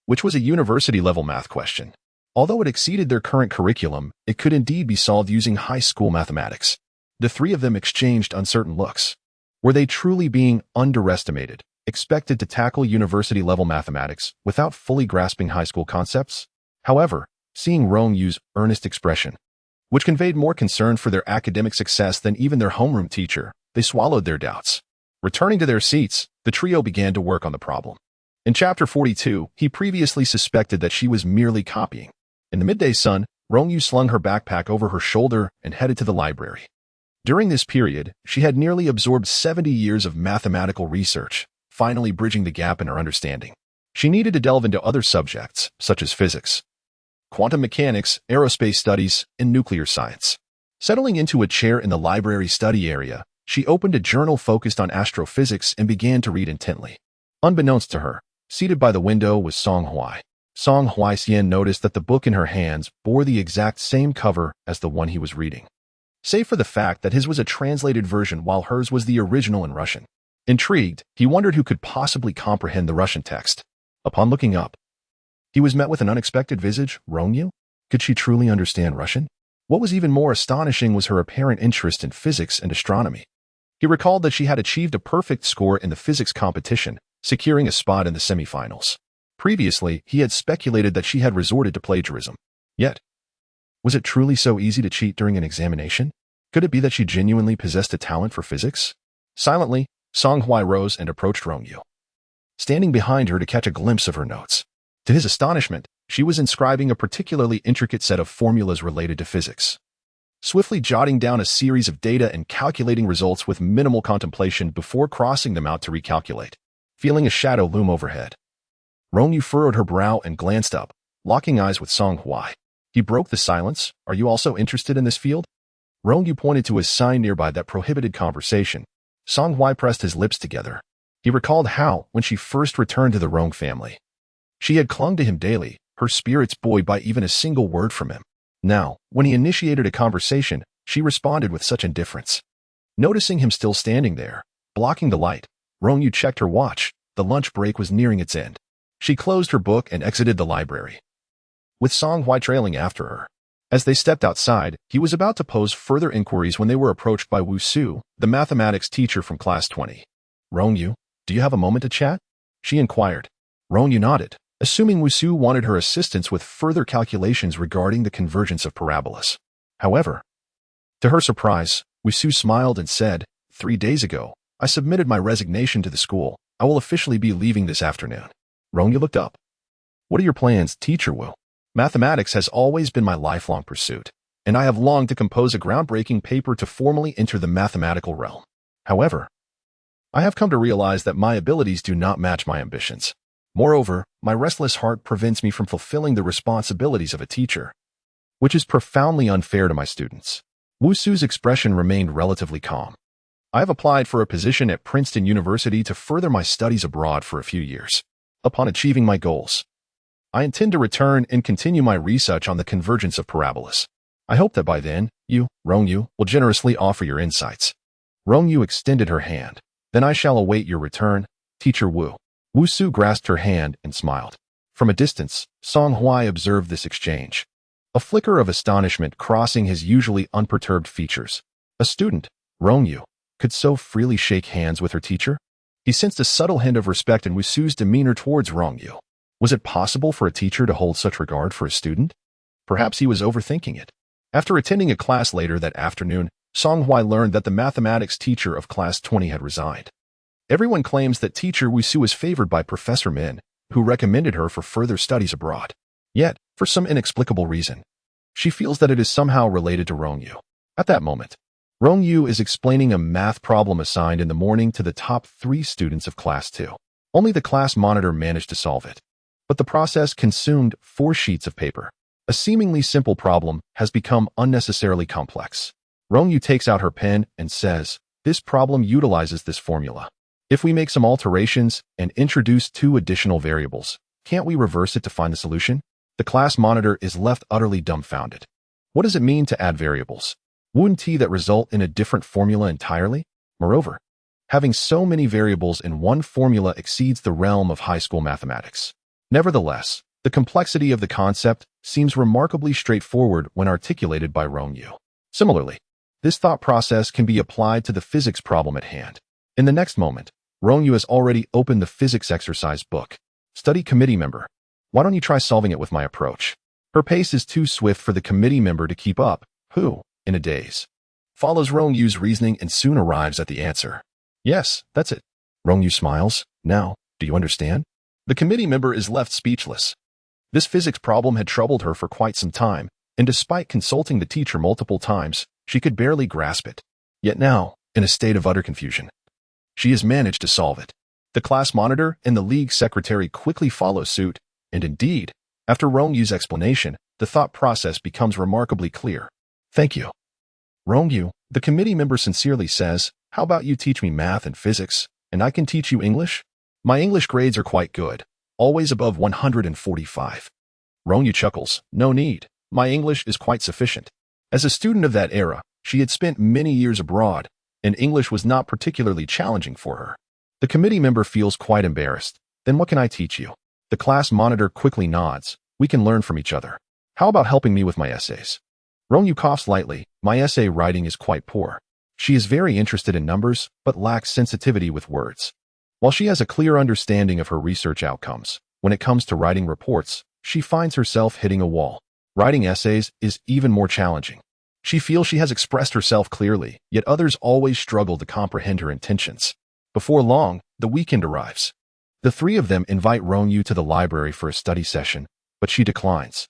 which was a university-level math question. Although it exceeded their current curriculum, it could indeed be solved using high school mathematics. The three of them exchanged uncertain looks. Were they truly being underestimated, expected to tackle university-level mathematics without fully grasping high school concepts? However, seeing Rong Yu's earnest expression, which conveyed more concern for their academic success than even their homeroom teacher, they swallowed their doubts. Returning to their seats, the trio began to work on the problem. In Chapter 42, he previously suspected that she was merely copying. In the midday sun, Rong Yu slung her backpack over her shoulder and headed to the library. During this period, she had nearly absorbed 70 years of mathematical research, finally bridging the gap in her understanding. She needed to delve into other subjects, such as physics, quantum mechanics, aerospace studies, and nuclear science. Settling into a chair in the library study area, she opened a journal focused on astrophysics and began to read intently. Unbeknownst to her, seated by the window was Song Hui. Song Hui-hsien noticed that the book in her hands bore the exact same cover as the one he was reading, save for the fact that his was a translated version while hers was the original in Russian. Intrigued, he wondered who could possibly comprehend the Russian text. Upon looking up, he was met with an unexpected visage. Rong Yu? Could she truly understand Russian? What was even more astonishing was her apparent interest in physics and astronomy. He recalled that she had achieved a perfect score in the physics competition, securing a spot in the semifinals. Previously, he had speculated that she had resorted to plagiarism. Yet, was it truly so easy to cheat during an examination? Could it be that she genuinely possessed a talent for physics? Silently, Song Hui rose and approached Rong Yu, standing behind her to catch a glimpse of her notes. To his astonishment, she was inscribing a particularly intricate set of formulas related to physics, swiftly jotting down a series of data and calculating results with minimal contemplation before crossing them out to recalculate. Feeling a shadow loom overhead, Rong Yu furrowed her brow and glanced up, locking eyes with Song Hui. He broke the silence. Are you also interested in this field? Rong Yu pointed to a sign nearby that prohibited conversation. Song Hui pressed his lips together. He recalled how, when she first returned to the Rong family, she had clung to him daily, her spirits buoyed by even a single word from him. Now, when he initiated a conversation, she responded with such indifference. Noticing him still standing there, blocking the light, Rong Yu checked her watch. The lunch break was nearing its end. She closed her book and exited the library, with Song Hui trailing after her. As they stepped outside, he was about to pose further inquiries when they were approached by Wu Su, the mathematics teacher from class 20. Rong Yu, do you have a moment to chat? She inquired. Rong Yu nodded, assuming Wu Su wanted her assistance with further calculations regarding the convergence of parabolas. However, to her surprise, Wu Su smiled and said, 3 days ago, I submitted my resignation to the school. I will officially be leaving this afternoon. Rong Yu looked up. What are your plans, Teacher Wu? Mathematics has always been my lifelong pursuit, and I have longed to compose a groundbreaking paper to formally enter the mathematical realm. However, I have come to realize that my abilities do not match my ambitions. Moreover, my restless heart prevents me from fulfilling the responsibilities of a teacher, which is profoundly unfair to my students. Wu Su's expression remained relatively calm. I have applied for a position at Princeton University to further my studies abroad for a few years. Upon achieving my goals, I intend to return and continue my research on the convergence of parabolas. I hope that by then, you, Rong Yu, will generously offer your insights. Rong Yu extended her hand. Then I shall await your return, Teacher Wu. Wu Su grasped her hand and smiled. From a distance, Song Hui observed this exchange, a flicker of astonishment crossing his usually unperturbed features. A student, Rong Yu, could so freely shake hands with her teacher? He sensed a subtle hint of respect in Wu Su's demeanor towards Rong Yu. Was it possible for a teacher to hold such regard for a student? Perhaps he was overthinking it. After attending a class later that afternoon, Song Hui learned that the mathematics teacher of class 20 had resigned. Everyone claims that teacher Wu Su is favored by Professor Min, who recommended her for further studies abroad. Yet, for some inexplicable reason, she feels that it is somehow related to Rong Yu. At that moment, Rong Yu is explaining a math problem assigned in the morning to the top 3 students of class 2. Only the class monitor managed to solve it. But the process consumed 4 sheets of paper. A seemingly simple problem has become unnecessarily complex. Rong Yu takes out her pen and says, this problem utilizes this formula. If we make some alterations and introduce 2 additional variables, can't we reverse it to find the solution? The class monitor is left utterly dumbfounded. What does it mean to add variables? Wouldn't that result in a different formula entirely? Moreover, Having so many variables in one formula exceeds the realm of high school mathematics. Nevertheless, the complexity of the concept seems remarkably straightforward when articulated by Rong Yu. Similarly, this thought process can be applied to the physics problem at hand. In the next moment, Rong Yu has already opened the physics exercise book. Study committee member. Why don't you try solving it with my approach? Her pace is too swift for the committee member to keep up, who, in a daze, follows Rong Yu's reasoning and soon arrives at the answer. Yes, that's it. Rong Yu smiles. Now, do you understand? The committee member is left speechless. This physics problem had troubled her for quite some time, and despite consulting the teacher multiple times, she could barely grasp it. Yet now, in a state of utter confusion, she has managed to solve it. The class monitor and the league secretary quickly follow suit, and indeed, after Rong Yu's explanation, the thought process becomes remarkably clear. Thank you. Rong Yu, the committee member sincerely says, how about you teach me math and physics, and I can teach you English? My English grades are quite good, always above 145. Rong Yu chuckles, no need, my English is quite sufficient. As a student of that era, she had spent many years abroad, and English was not particularly challenging for her. The committee member feels quite embarrassed. Then what can I teach you? The class monitor quickly nods. We can learn from each other. How about helping me with my essays? Rong Yu coughs lightly. My essay writing is quite poor. She is very interested in numbers, but lacks sensitivity with words. While she has a clear understanding of her research outcomes, when it comes to writing reports, she finds herself hitting a wall. Writing essays is even more challenging. She feels she has expressed herself clearly, yet others always struggle to comprehend her intentions. Before long, the weekend arrives. The three of them invite Rong Yu to the library for a study session, but she declines,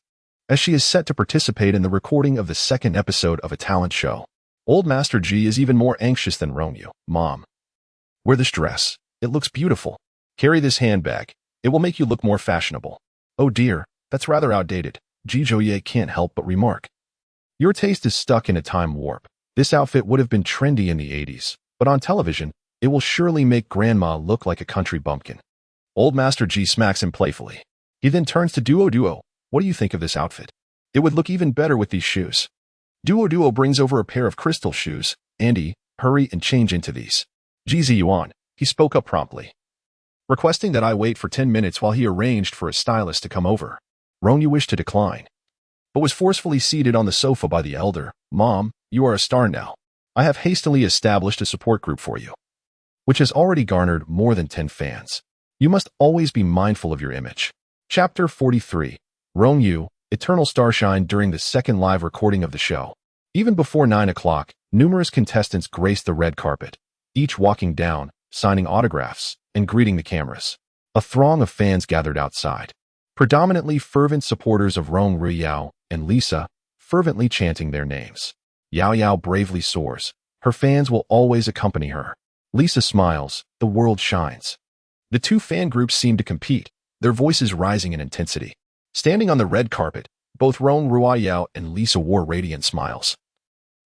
as she is set to participate in the recording of the second episode of a talent show. Old Master G is even more anxious than Rong Yu. Mom, wear this dress. It looks beautiful. Carry this handbag. It will make you look more fashionable. Oh dear, that's rather outdated. Ji Joye can't help but remark. Your taste is stuck in a time warp. This outfit would have been trendy in the 80s, but on television, it will surely make Grandma look like a country bumpkin. Old Master G smacks him playfully. He then turns to Duo. What do you think of this outfit? It would look even better with these shoes. Duo brings over a pair of crystal shoes. Andy, hurry and change into these. Ji Yuan, he spoke up promptly, requesting that I wait for 10 minutes while he arranged for a stylist to come over. Rong Yu wished to decline, but was forcefully seated on the sofa by the elder. Mom, you are a star now. I have hastily established a support group for you, which has already garnered more than 10 fans. You must always be mindful of your image. Chapter 43. Rong Yu, Eternal Starshine. During the second live recording of the show, even before 9 o'clock, numerous contestants graced the red carpet, each walking down, signing autographs, and greeting the cameras. A throng of fans gathered outside, predominantly fervent supporters of Rong Yu and Lisa, fervently chanting their names. Yao bravely soars. Her fans will always accompany her. Lisa smiles. The world shines. The two fan groups seem to compete, their voices rising in intensity. Standing on the red carpet, both Rong Yu and Lisa wore radiant smiles,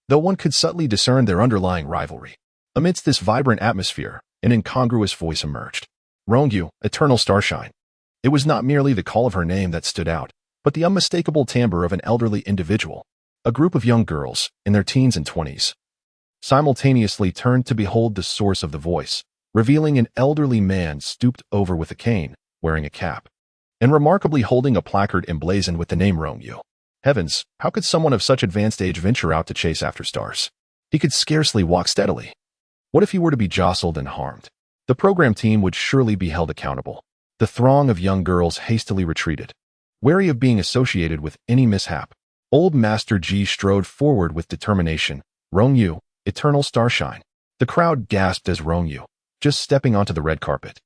though one could subtly discern their underlying rivalry. Amidst this vibrant atmosphere, an incongruous voice emerged. Rong Yu, Eternal Starshine. It was not merely the call of her name that stood out, but the unmistakable timbre of an elderly individual. A group of young girls, in their teens and 20s, simultaneously turned to behold the source of the voice, revealing an elderly man stooped over with a cane, wearing a cap, and remarkably holding a placard emblazoned with the name Rong Yu. Heavens, how could someone of such advanced age venture out to chase after stars? He could scarcely walk steadily. What if he were to be jostled and harmed? The program team would surely be held accountable. The throng of young girls hastily retreated, wary of being associated with any mishap. Old Master G strode forward with determination. Rong Yu, Eternal Starshine. The crowd gasped as Rong Yu, just stepping onto the red carpet,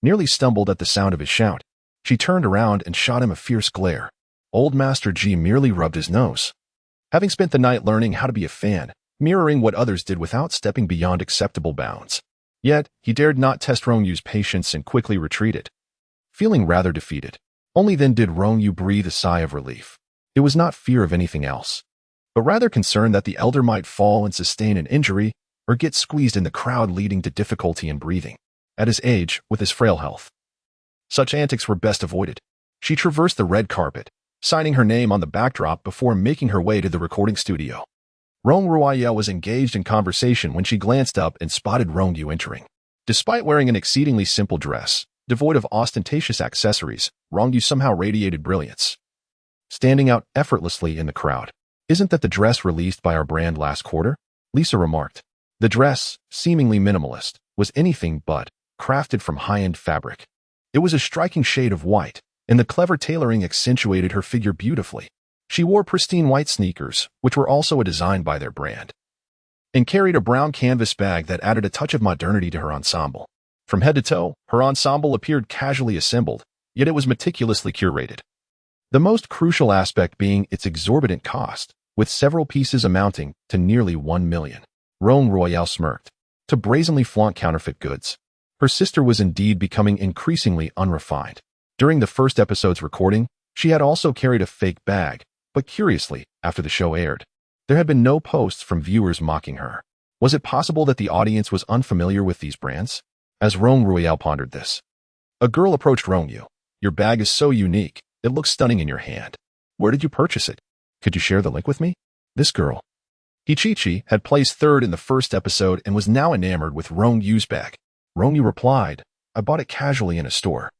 nearly stumbled at the sound of his shout. She turned around and shot him a fierce glare. Old Master G merely rubbed his nose. Having spent the night learning how to be a fan, mirroring what others did without stepping beyond acceptable bounds. Yet, he dared not test Rong Yu's patience and quickly retreated, feeling rather defeated. Only then did Rong Yu breathe a sigh of relief. It was not fear of anything else, but rather concern that the elder might fall and sustain an injury or get squeezed in the crowd, leading to difficulty in breathing. At his age, with his frail health, such antics were best avoided. She traversed the red carpet, signing her name on the backdrop before making her way to the recording studio. Rong Yu was engaged in conversation when she glanced up and spotted Rong Yu entering. Despite wearing an exceedingly simple dress, devoid of ostentatious accessories, Rong Yu somehow radiated brilliance, standing out effortlessly in the crowd. "Isn't that the dress released by our brand last quarter?" Lisa remarked. The dress, seemingly minimalist, was anything but crafted from high-end fabric. It was a striking shade of white, and the clever tailoring accentuated her figure beautifully. She wore pristine white sneakers, which were also a design by their brand, and carried a brown canvas bag that added a touch of modernity to her ensemble. From head to toe, her ensemble appeared casually assembled, yet it was meticulously curated. The most crucial aspect being its exorbitant cost, with several pieces amounting to nearly 1 million. Rong Yu smirked. To brazenly flaunt counterfeit goods. Her sister was indeed becoming increasingly unrefined. During the first episode's recording, she had also carried a fake bag, but curiously, after the show aired, there had been no posts from viewers mocking her. Was it possible that the audience was unfamiliar with these brands? As Rong Yu pondered this, a girl approached Rong Yu. "Your bag is so unique, it looks stunning in your hand. Where did you purchase it? Could you share the link with me?" This girl, Hichichi, had placed third in the first episode and was now enamored with Rong Yu's bag. Rong Yu replied, "I bought it casually in a store.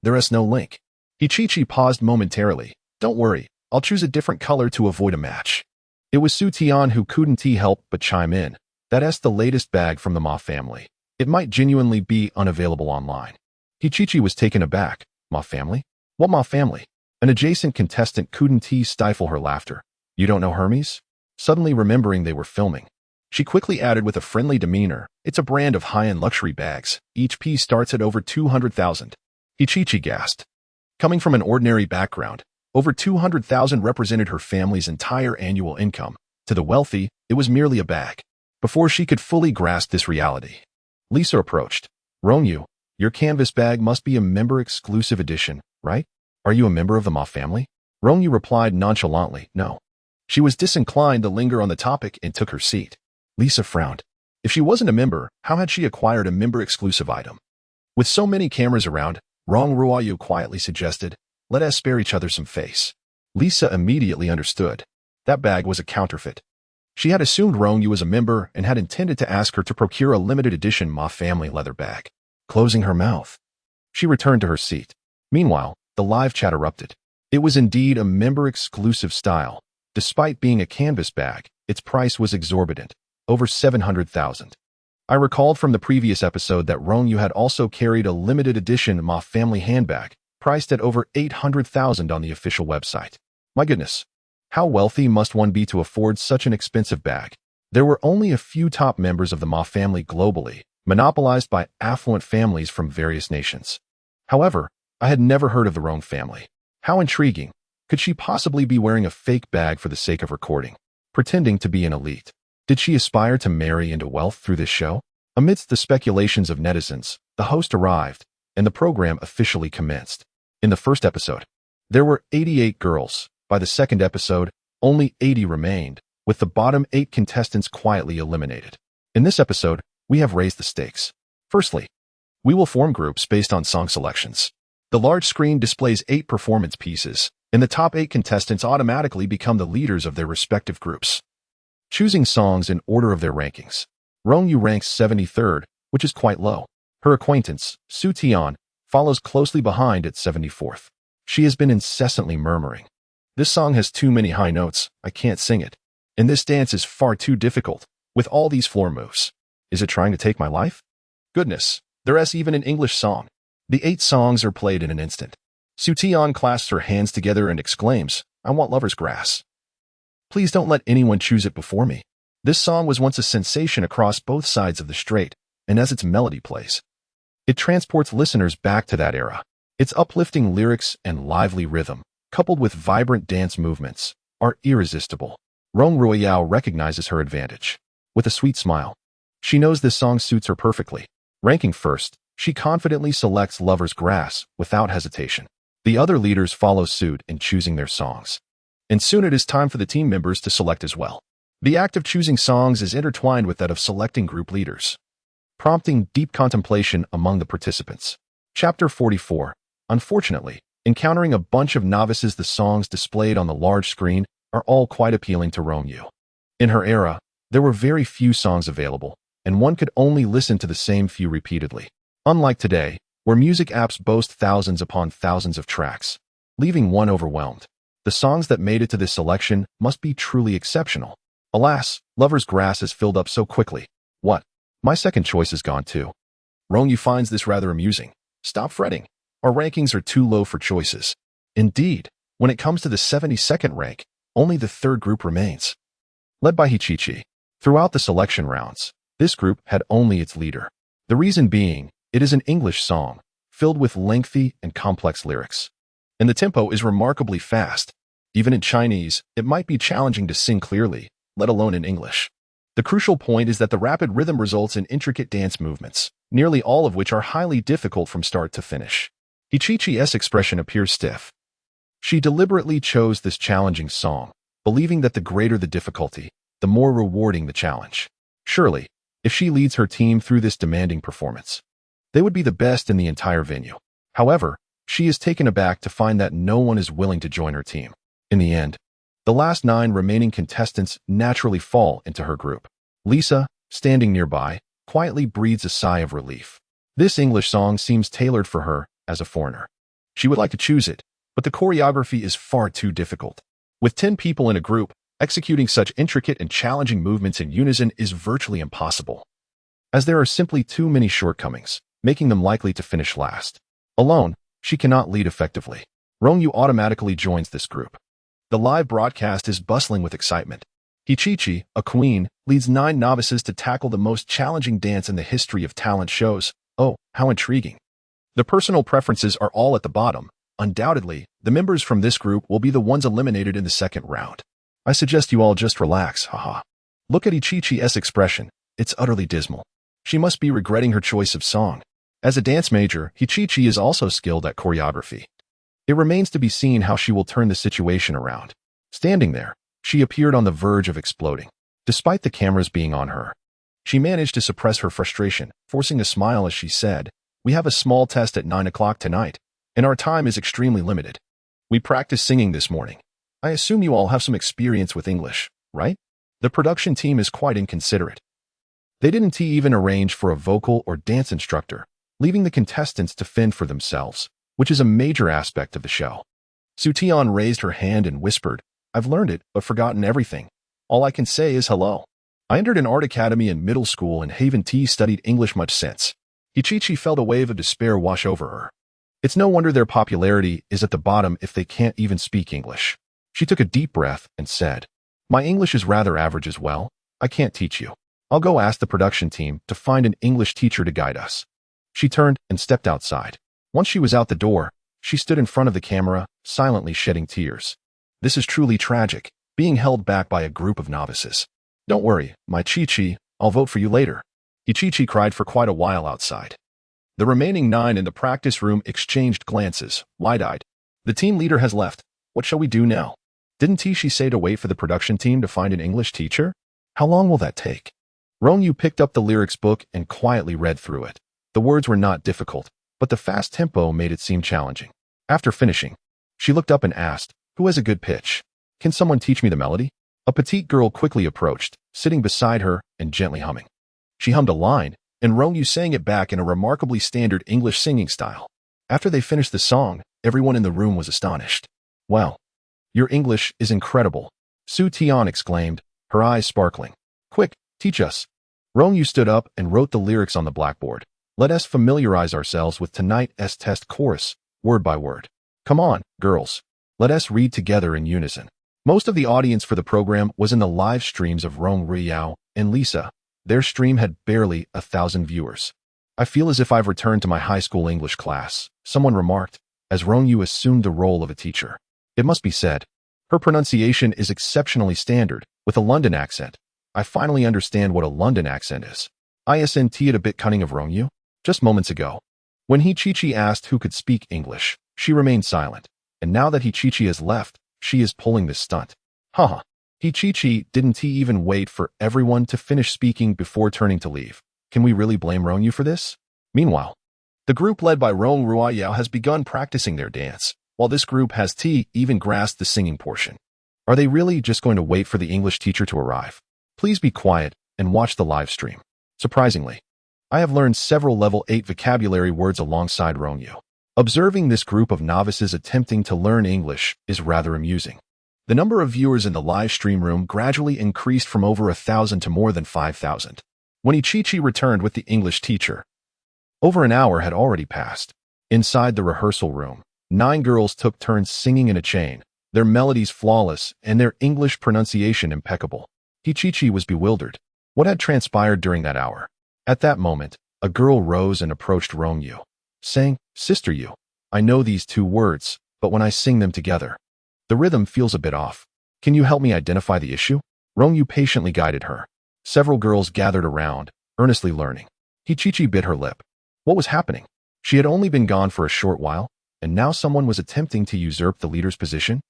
There is no link." Hichichi paused momentarily. "Don't worry, I'll choose a different color to avoid a match." It was Su Tian who couldn't help but chime in. "That's the latest bag from the Ma family. It might genuinely be unavailable online." Hichichi was taken aback. "Ma family? What Ma family?" An adjacent contestant couldn't stifle her laughter. "You don't know Hermes?" Suddenly remembering they were filming, she quickly added with a friendly demeanor, "It's a brand of high-end luxury bags. Each piece starts at over 200,000. Hichichi gasped. Coming from an ordinary background, over 200,000 represented her family's entire annual income. To the wealthy, it was merely a bag. Before she could fully grasp this reality, Lisa approached. "Rong Yu, your canvas bag must be a member-exclusive edition, right? Are you a member of the Ma family?" Rong Yu replied nonchalantly, "No." She was disinclined to linger on the topic and took her seat. Lisa frowned. If she wasn't a member, how had she acquired a member-exclusive item? With so many cameras around, Rong Yu quietly suggested, "Let us spare each other some face." Lisa immediately understood. That bag was a counterfeit. She had assumed Rong Yu was a member and had intended to ask her to procure a limited edition Ma family leather bag. Closing her mouth, she returned to her seat. Meanwhile, the live chat erupted. It was indeed a member-exclusive style. Despite being a canvas bag, its price was exorbitant, over 700,000. I recalled from the previous episode that Rong Yu had also carried a limited edition Ma family handbag, priced at over 800,000 on the official website. My goodness, how wealthy must one be to afford such an expensive bag? There were only a few top members of the Ma family globally, monopolized by affluent families from various nations. However, I had never heard of the Rong family. How intriguing. Could she possibly be wearing a fake bag for the sake of recording, pretending to be an elite? Did she aspire to marry into wealth through this show? Amidst the speculations of netizens, the host arrived, and the program officially commenced. In the first episode, there were 88 girls. By the second episode, only 80 remained, with the bottom 8 contestants quietly eliminated. In this episode, we have raised the stakes. Firstly, we will form groups based on song selections. The large screen displays 8 performance pieces, and the top 8 contestants automatically become the leaders of their respective groups, choosing songs in order of their rankings. Rong Yu ranks 73rd, which is quite low. Her acquaintance, Su Tian, follows closely behind at 74th. She has been incessantly murmuring, "This song has too many high notes, I can't sing it. And this dance is far too difficult, with all these floor moves. Is it trying to take my life?" Goodness, there is even an English song. The 8 songs are played in an instant. Su Tian clasps her hands together and exclaims, "I want lover's grass. Please don't let anyone choose it before me." This song was once a sensation across both sides of the strait, and as its melody plays, it transports listeners back to that era. Its uplifting lyrics and lively rhythm, coupled with vibrant dance movements, are irresistible. Rong Yu recognizes her advantage. With a sweet smile, she knows this song suits her perfectly. Ranking first, she confidently selects Lover's Grass without hesitation. The other leaders follow suit in choosing their songs. And soon it is time for the team members to select as well. The act of choosing songs is intertwined with that of selecting group leaders, prompting deep contemplation among the participants. Chapter 44. Unfortunately, encountering a bunch of novices, the songs displayed on the large screen are all quite appealing to Rong Yu. In her era, there were very few songs available, and one could only listen to the same few repeatedly. Unlike today, where music apps boast thousands upon thousands of tracks, leaving one overwhelmed. The songs that made it to this selection must be truly exceptional. Alas, Lover's Grass is filled up so quickly. What? My second choice is gone too. Rong Yu finds this rather amusing. Stop fretting. Our rankings are too low for choices. Indeed, when it comes to the 72nd rank, only the third group remains. Led by Hichichi. Throughout the selection rounds, this group had only its leader. The reason being, it is an English song, filled with lengthy and complex lyrics. And the tempo is remarkably fast. Even in Chinese, it might be challenging to sing clearly, let alone in English. The crucial point is that the rapid rhythm results in intricate dance movements, nearly all of which are highly difficult from start to finish. Hichichi's expression appears stiff. She deliberately chose this challenging song, believing that the greater the difficulty, the more rewarding the challenge. Surely, if she leads her team through this demanding performance, they would be the best in the entire venue. However, she is taken aback to find that no one is willing to join her team. In the end, the last 9 remaining contestants naturally fall into her group. Lisa, standing nearby, quietly breathes a sigh of relief. This English song seems tailored for her as a foreigner. She would like to choose it, but the choreography is far too difficult. With 10 people in a group, executing such intricate and challenging movements in unison is virtually impossible, as there are simply too many shortcomings, making them likely to finish last. Alone, she cannot lead effectively. Rong Yu automatically joins this group. The live broadcast is bustling with excitement. Hichichi, a queen, leads 9 novices to tackle the most challenging dance in the history of talent shows. Oh, how intriguing. The personal preferences are all at the bottom. Undoubtedly, the members from this group will be the ones eliminated in the second round. I suggest you all just relax, haha. Look at Hichichi's expression. It's utterly dismal. She must be regretting her choice of song. As a dance major, Hichichi is also skilled at choreography. It remains to be seen how she will turn the situation around. Standing there, she appeared on the verge of exploding. Despite the cameras being on her, she managed to suppress her frustration, forcing a smile as she said, "We have a small test at 9 o'clock tonight, and our time is extremely limited. We practiced singing this morning. I assume you all have some experience with English, right?" The production team is quite inconsiderate. They didn't even arrange for a vocal or dance instructor, leaving the contestants to fend for themselves, which is a major aspect of the show. Su Tian raised her hand and whispered, "I've learned it, but forgotten everything. All I can say is hello. I entered an art academy in middle school and haven't studied English much since." Hichichi felt a wave of despair wash over her. It's no wonder their popularity is at the bottom if they can't even speak English. She took a deep breath and said, "My English is rather average as well. I can't teach you. I'll go ask the production team to find an English teacher to guide us." She turned and stepped outside. Once she was out the door, she stood in front of the camera, silently shedding tears. This is truly tragic, being held back by a group of novices. "Don't worry, my Chi-Chi, I'll vote for you later." Hichichi cried for quite a while outside. The remaining 9 in the practice room exchanged glances, wide-eyed. The team leader has left. What shall we do now? Didn't she say to wait for the production team to find an English teacher? How long will that take? Rong Yu picked up the lyrics book and quietly read through it. The words were not difficult, but the fast tempo made it seem challenging. After finishing, she looked up and asked, "Who has a good pitch? Can someone teach me the melody?" A petite girl quickly approached, sitting beside her and gently humming. She hummed a line, and Rong Yu sang it back in a remarkably standard English singing style. After they finished the song, everyone in the room was astonished. "Wow, your English is incredible," Su Tian exclaimed, her eyes sparkling. "Quick, teach us." Rong Yu stood up and wrote the lyrics on the blackboard. "Let us familiarize ourselves with tonight's test chorus, word by word. Come on, girls. Let us read together in unison." Most of the audience for the program was in the live streams of Rong Yu and Lisa. Their stream had barely 1,000 viewers. "I feel as if I've returned to my high school English class," someone remarked, as Rong Yu assumed the role of a teacher. It must be said, her pronunciation is exceptionally standard, with a London accent. I finally understand what a London accent is. Isn't it a bit cunning of Rong Yu? Just moments ago, when Hichichi asked who could speak English, she remained silent, and now that Hichichi has left, she is pulling this stunt. Haha. Hichichi didn't even wait for everyone to finish speaking before turning to leave. Can we really blame Rong Yu for this? Meanwhile, the group led by Rong Yu has begun practicing their dance, while this group has even grasped the singing portion. Are they really just going to wait for the English teacher to arrive? Please be quiet and watch the live stream. Surprisingly, I have learned several level 8 vocabulary words alongside Rong Yu. Observing this group of novices attempting to learn English is rather amusing. The number of viewers in the live stream room gradually increased from over 1,000 to more than 5,000. When Ichichi returned with the English teacher, over an hour had already passed. Inside the rehearsal room, 9 girls took turns singing in a chain, their melodies flawless and their English pronunciation impeccable. Ichichi was bewildered. What had transpired during that hour? At that moment, a girl rose and approached Rong Yu, saying, "Sister Yu, I know these 2 words, but when I sing them together, the rhythm feels a bit off. Can you help me identify the issue?" Rong Yu patiently guided her. Several girls gathered around, earnestly learning. Ichichi bit her lip. What was happening? She had only been gone for a short while, and now someone was attempting to usurp the leader's position?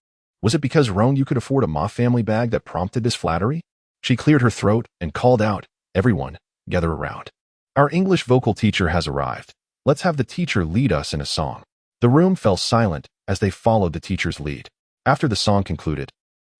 Was it because Rong Yu could afford a Ma family bag that prompted this flattery? She cleared her throat and called out, "Everyone, gather around. Our English vocal teacher has arrived. Let's have the teacher lead us in a song." The room fell silent as they followed the teacher's lead. After the song concluded,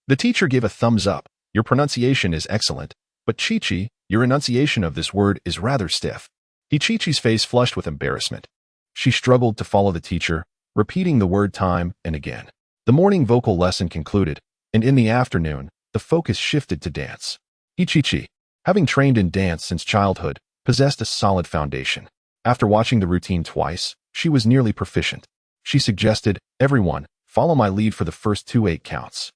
the teacher gave a thumbs up. "Your pronunciation is excellent, but Chi-Chi, your enunciation of this word is rather stiff." Chi-Chi's face flushed with embarrassment. She struggled to follow the teacher, repeating the word time and again. The morning vocal lesson concluded, and in the afternoon, the focus shifted to dance. Chi-Chi, having trained in dance since childhood, possessed a solid foundation. After watching the routine twice, she was nearly proficient. She suggested, "Everyone, follow my lead for the first 2 8 counts."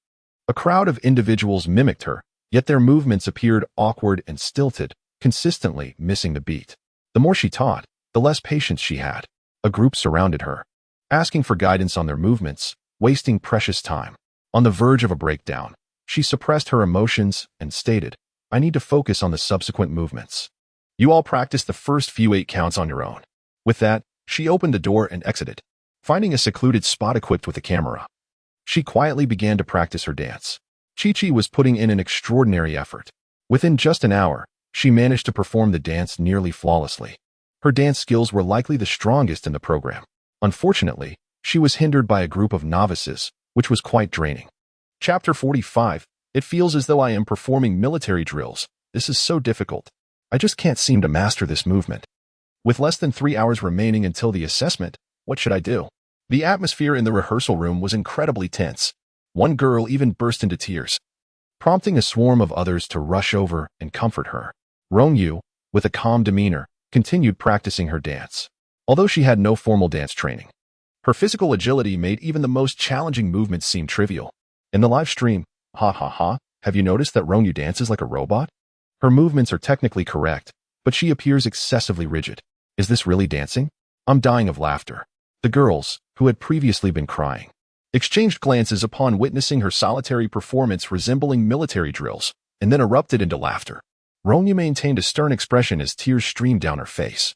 A crowd of individuals mimicked her, yet their movements appeared awkward and stilted, consistently missing the beat. The more she taught, the less patience she had. A group surrounded her, asking for guidance on their movements, wasting precious time. On the verge of a breakdown, she suppressed her emotions and stated, "I need to focus on the subsequent movements. You all practice the first few 8 counts on your own." With that, she opened the door and exited, finding a secluded spot equipped with a camera. She quietly began to practice her dance. Chi-Chi was putting in an extraordinary effort. Within just an hour, she managed to perform the dance nearly flawlessly. Her dance skills were likely the strongest in the program. Unfortunately, she was hindered by a group of novices, which was quite draining. Chapter 45. It feels as though I am performing military drills. This is so difficult. I just can't seem to master this movement. With less than 3 hours remaining until the assessment, what should I do? The atmosphere in the rehearsal room was incredibly tense. One girl even burst into tears, prompting a swarm of others to rush over and comfort her. Rong Yu, with a calm demeanor, continued practicing her dance. Although she had no formal dance training, her physical agility made even the most challenging movements seem trivial. In the live stream, have you noticed that Rong Yu dances like a robot? Her movements are technically correct, but she appears excessively rigid. Is this really dancing? I'm dying of laughter. The girls, who had previously been crying, exchanged glances upon witnessing her solitary performance resembling military drills, and then erupted into laughter. Rong Yu maintained a stern expression as tears streamed down her face,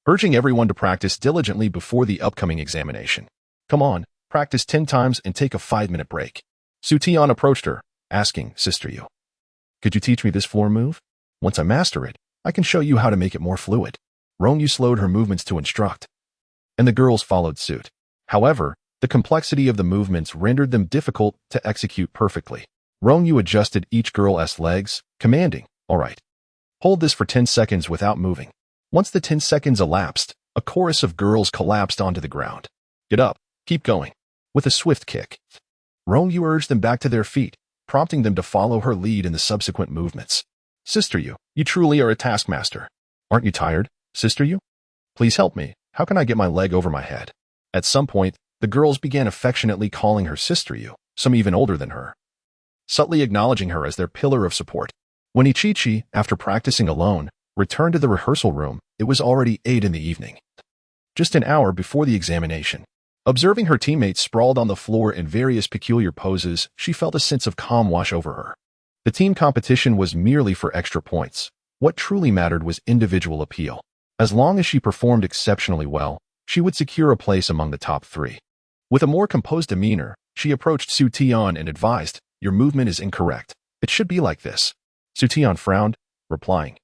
urging everyone to practice diligently before the upcoming examination. "Come on, practice 10 times and take a 5-minute break." Su Tian approached her, asking, "Sister Yu, could you teach me this floor move? Once I master it, I can show you how to make it more fluid." Rong Yu slowed her movements to instruct, and the girls followed suit. However, the complexity of the movements rendered them difficult to execute perfectly. Rong Yu adjusted each girl's legs, commanding, "All right, hold this for 10 seconds without moving." Once the 10 seconds elapsed, a chorus of girls collapsed onto the ground. "Get up, keep going." With a swift kick, Rong Yu urged them back to their feet, prompting them to follow her lead in the subsequent movements. "Sister Yu, you truly are a taskmaster. Aren't you tired, Sister Yu? Please help me. How can I get my leg over my head?" At some point, the girls began affectionately calling her Sister Yu, some even older than her, subtly acknowledging her as their pillar of support. When Ichichi, after practicing alone, returned to the rehearsal room, it was already 8 in the evening, just an hour before the examination. Observing her teammates sprawled on the floor in various peculiar poses, she felt a sense of calm wash over her. The team competition was merely for extra points. What truly mattered was individual appeal. As long as she performed exceptionally well, she would secure a place among the top 3. With a more composed demeanor, she approached Su Tian and advised, "Your movement is incorrect. It should be like this." Su Tian frowned, replying,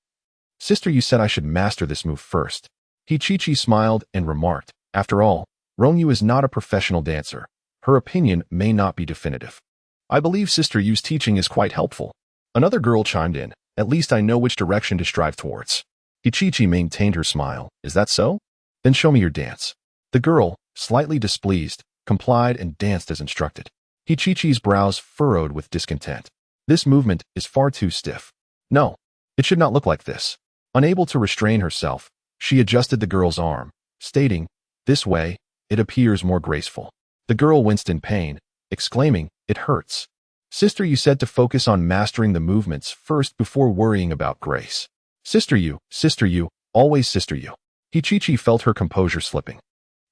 "Sister, you said I should master this move first." Chi smiled and remarked, "After all, Rong Yu is not a professional dancer. Her opinion may not be definitive. I believe Sister Yu's teaching is quite helpful." Another girl chimed in, "At least I know which direction to strive towards." Hichichi maintained her smile. Is that so? Then show me your dance. The girl, slightly displeased, complied and danced as instructed. Hichichi's brows furrowed with discontent. This movement is far too stiff. No, it should not look like this. Unable to restrain herself, she adjusted the girl's arm, stating, this way, it appears more graceful. The girl winced in pain, exclaiming, it hurts. Sister, you said to focus on mastering the movements first before worrying about grace. Sister you, always sister you. Hichichi felt her composure slipping.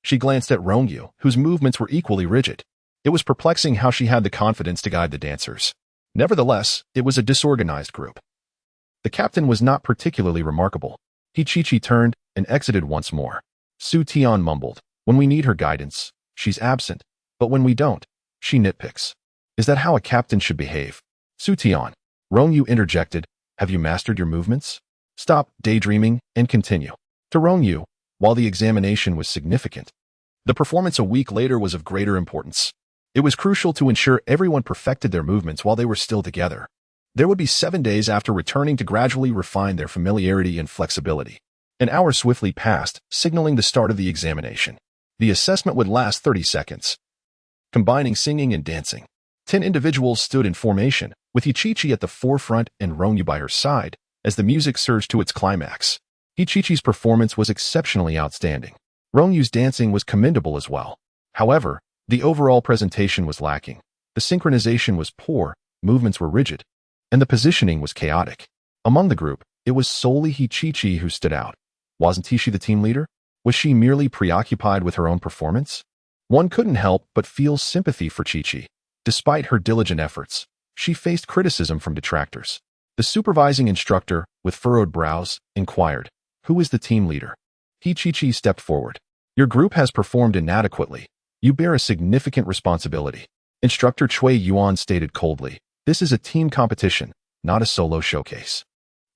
She glanced at Rong Yu, whose movements were equally rigid. It was perplexing how she had the confidence to guide the dancers. Nevertheless, it was a disorganized group. The captain was not particularly remarkable. Hichichi turned and exited once more. Su Tian mumbled, when we need her guidance, she's absent, but when we don't, she nitpicks. Is that how a captain should behave? Su Tian, Rong Yu interjected, have you mastered your movements? Stop daydreaming and continue. To Rong Yu, while the examination was significant, the performance a week later was of greater importance. It was crucial to ensure everyone perfected their movements while they were still together. There would be 7 days after returning to gradually refine their familiarity and flexibility. An hour swiftly passed, signaling the start of the examination. The assessment would last 30 seconds. Combining singing and dancing, 10 individuals stood in formation, with Hichichi at the forefront and Rong Yu by her side, as the music surged to its climax. Hichichi's performance was exceptionally outstanding. Rong Yu's dancing was commendable as well. However, the overall presentation was lacking. The synchronization was poor, movements were rigid, and the positioning was chaotic. Among the group, it was solely Hichichi who stood out. Wasn't she the team leader? Was she merely preoccupied with her own performance? One couldn't help but feel sympathy for Chi-Chi. Despite her diligent efforts, she faced criticism from detractors. The supervising instructor, with furrowed brows, inquired, who is the team leader? Hichichi stepped forward. Your group has performed inadequately. You bear a significant responsibility. Instructor Chui Yuan stated coldly, this is a team competition, not a solo showcase.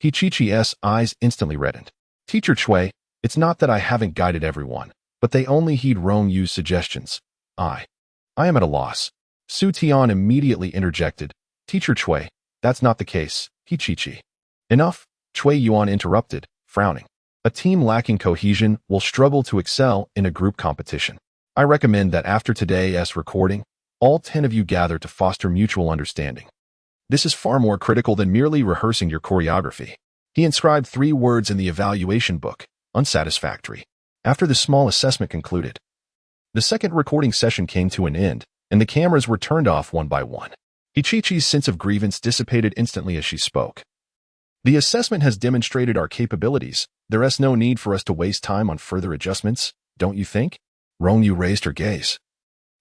Hichichi's eyes instantly reddened. Teacher Chui, it's not that I haven't guided everyone, but they only heed Rong Yu's suggestions. I am at a loss. Su Tian immediately interjected. Teacher Chui, that's not the case, Hichichi. Enough, Chui Yuan interrupted, frowning. A team lacking cohesion will struggle to excel in a group competition. I recommend that after today's recording, all 10 of you gather to foster mutual understanding. This is far more critical than merely rehearsing your choreography. He inscribed 3 words in the evaluation book, unsatisfactory. After the small assessment concluded, the second recording session came to an end, and the cameras were turned off one by one. Hichichi's sense of grievance dissipated instantly as she spoke. The assessment has demonstrated our capabilities. There is no need for us to waste time on further adjustments, don't you think? Rong Yu raised her gaze.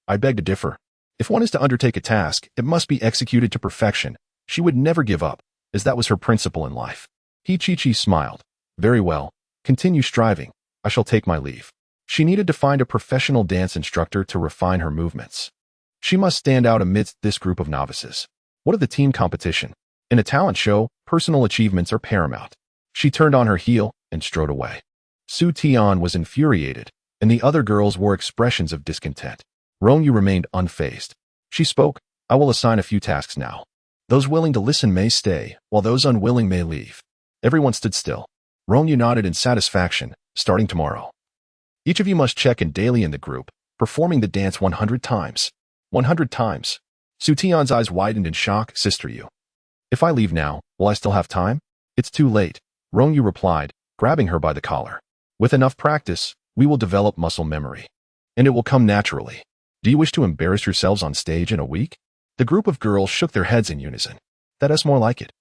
I beg to differ. If one is to undertake a task, it must be executed to perfection. She would never give up, as that was her principle in life. Hichichi smiled. Very well. Continue striving. I shall take my leave. She needed to find a professional dance instructor to refine her movements. She must stand out amidst this group of novices. What of the team competition? In a talent show, personal achievements are paramount. She turned on her heel and strode away. Su Tian was infuriated, and the other girls wore expressions of discontent. Rong Yu remained unfazed. She spoke, I will assign a few tasks now. Those willing to listen may stay, while those unwilling may leave. Everyone stood still. Rong Yu nodded in satisfaction, starting tomorrow. Each of you must check in daily in the group, performing the dance 100 times. 100 times. Su Tian's eyes widened in shock. Sister Yu. If I leave now, will I still have time? It's too late, Rong Yu replied, grabbing her by the collar. With enough practice, we will develop muscle memory. And it will come naturally. Do you wish to embarrass yourselves on stage in a week? The group of girls shook their heads in unison. That is more like it.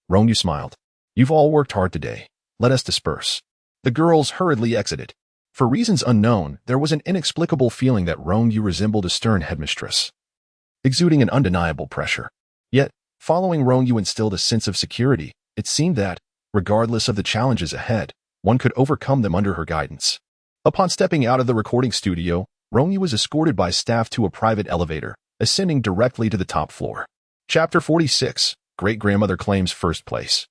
Rong Yu smiled. You've all worked hard today. Let us disperse. The girls hurriedly exited. For reasons unknown, there was an inexplicable feeling that Rong Yu resembled a stern headmistress, exuding an undeniable pressure. Yet, following Rong Yu instilled a sense of security. It seemed that, regardless of the challenges ahead, one could overcome them under her guidance. Upon stepping out of the recording studio, Rong Yu was escorted by staff to a private elevator, ascending directly to the top floor. Chapter 46, Great-Grandmother Claims First Place.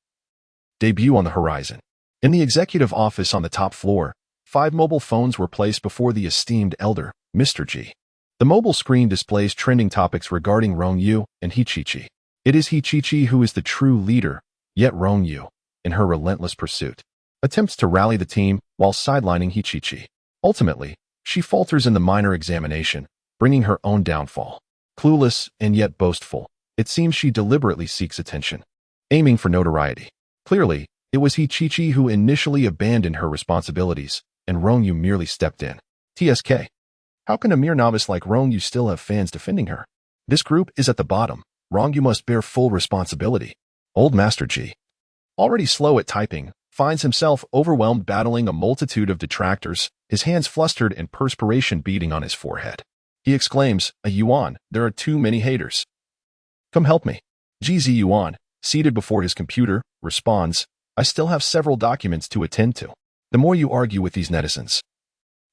Debut on the horizon. In the executive office on the top floor, 5 mobile phones were placed before the esteemed elder, Mr. G. The mobile screen displays trending topics regarding Rong Yu and Hichichi. It is Hichichi who is the true leader, yet Rong Yu, in her relentless pursuit. attempts to rally the team while sidelining Hichichi. Ultimately, she falters in the minor examination, bringing her own downfall. Clueless and yet boastful, it seems she deliberately seeks attention, aiming for notoriety. Clearly, it was Hichichi who initially abandoned her responsibilities, and Rong Yu merely stepped in. TSK. How can a mere novice like Rong Yu still have fans defending her? This group is at the bottom. Rong Yu must bear full responsibility. Old Master G, already slow at typing, finds himself overwhelmed battling a multitude of detractors, his hands flustered and perspiration beading on his forehead. He exclaims, "A Yuan, there are too many haters. Come help me." GZ Yuan, seated before his computer, responds, "I still have several documents to attend to." The more you argue with these netizens,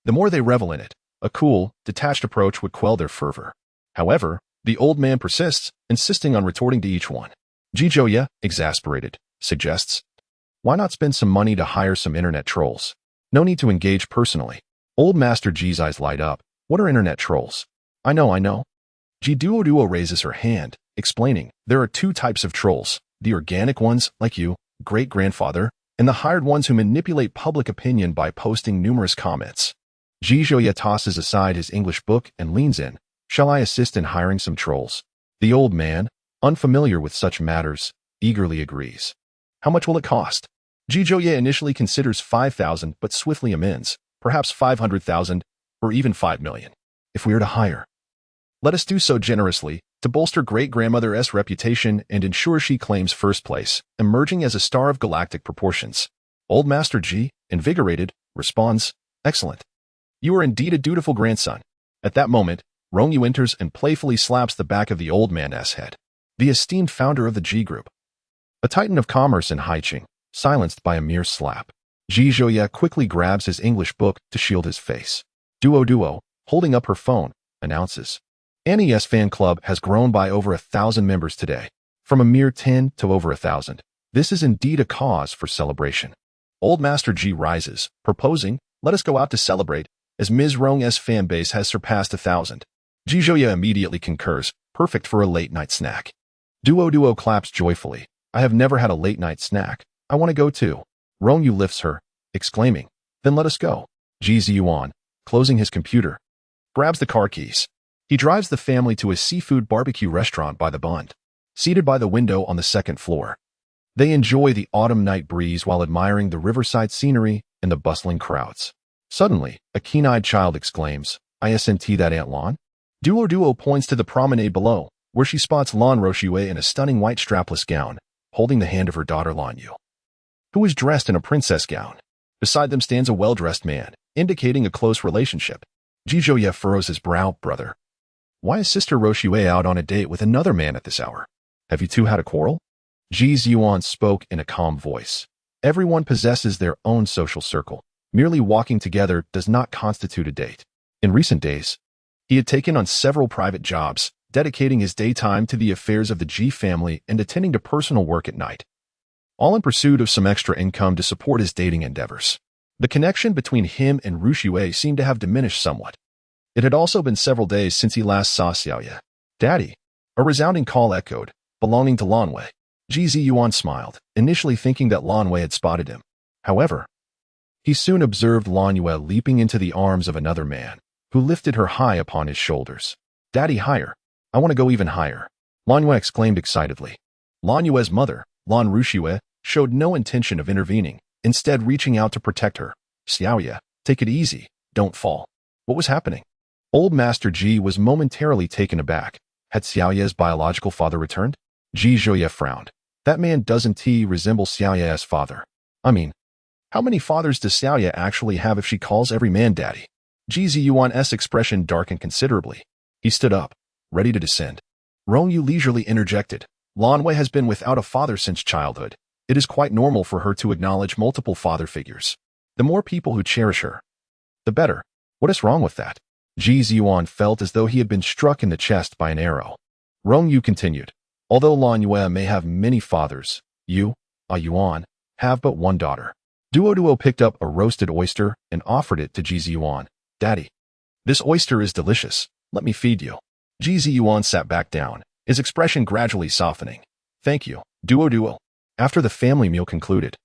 the more they revel in it. A cool, detached approach would quell their fervor. However, the old man persists, insisting on retorting to each one. Jijoya, exasperated, suggests, "Why not spend some money to hire some internet trolls? No need to engage personally." Old Master G's eyes light up. "What are internet trolls?" I know. Ji Duo raises her hand, explaining, "There are two types of trolls, the organic ones, like you, great-grandfather, and the hired ones who manipulate public opinion by posting numerous comments." Jijoya tosses aside his English book and leans in. "Shall I assist in hiring some trolls?" The old man, unfamiliar with such matters, eagerly agrees. "How much will it cost?" Jijoya initially considers 5,000 but swiftly amends, perhaps 500,000 or even 5 million. "If we are to hire, let us do so generously to bolster great-grandmother's reputation and ensure she claims first place, emerging as a star of galactic proportions." Old Master G, invigorated, responds, "Excellent. You are indeed a dutiful grandson." At that moment, Rong Yu enters and playfully slaps the back of the old man's head. The esteemed founder of the G Group, a titan of commerce in Haiching, silenced by a mere slap. Jijoya quickly grabs his English book to shield his face. Duo, holding up her phone, announces, "Annie's fan club has grown by over 1,000 members today, from a mere 10 to over 1,000. This is indeed a cause for celebration." Old Master G rises, proposing, "Let us go out to celebrate, as Ms. Rong's fan base has surpassed 1,000. Jijoya immediately concurs, perfect for a late-night snack. Duo claps joyfully. "I have never had a late-night snack. I want to go too." Rong Yu lifts her, exclaiming, "Then let us go." GZ Yuan, closing his computer, grabs the car keys. He drives the family to a seafood barbecue restaurant by the Bund. Seated by the window on the second floor, they enjoy the autumn night breeze while admiring the riverside scenery and the bustling crowds. Suddenly, a keen-eyed child exclaims, "Isn't that Aunt Lan?" Duo points to the promenade below, where she spots Lan Roshue in a stunning white strapless gown, holding the hand of her daughter Lan Yu, who is dressed in a princess gown. Beside them stands a well-dressed man, indicating a close relationship. Jijoya furrows his brow. "Brother, why is Sister Roshue out on a date with another man at this hour? Have you two had a quarrel?" Ji's Yuan spoke in a calm voice. "Everyone possesses their own social circle. Merely walking together does not constitute a date." In recent days, he had taken on several private jobs, dedicating his daytime to the affairs of the G family and attending to personal work at night, all in pursuit of some extra income to support his dating endeavors. The connection between him and Roshue seemed to have diminished somewhat. It had also been several days since he last saw Xiaoya. "Daddy!" A resounding call echoed, belonging to Lanwei. GZ Yuan smiled, initially thinking that Lanwei had spotted him. However, he soon observed Lanwei leaping into the arms of another man, who lifted her high upon his shoulders. "Daddy, higher. I want to go even higher," Lanwei exclaimed excitedly. Lanwei's mother, Lan Roshue, showed no intention of intervening, instead reaching out to protect her. "Xiaoya, take it easy, don't fall." What was happening? Old Master Ji was momentarily taken aback. Had Xiaoya's biological father returned? Ji Zhouye frowned. "That man doesn't resemble Xiaoya's father. I mean, how many fathers does Xiaoya actually have if she calls every man daddy?" Ji Ziyuan's expression darkened considerably. He stood up, ready to descend. Rong Yu leisurely interjected. "Lanwei has been without a father since childhood. It is quite normal for her to acknowledge multiple father figures. The more people who cherish her, the better. What is wrong with that?" Ji Ziyuan felt as though he had been struck in the chest by an arrow. Rong Yu continued. "Although Lan Yue may have many fathers, you, Yuan, have but one daughter." Duo picked up a roasted oyster and offered it to Ji Ziyuan. "Daddy, this oyster is delicious. Let me feed you." Ji Ziyuan sat back down, his expression gradually softening. "Thank you, Duo." After the family meal concluded,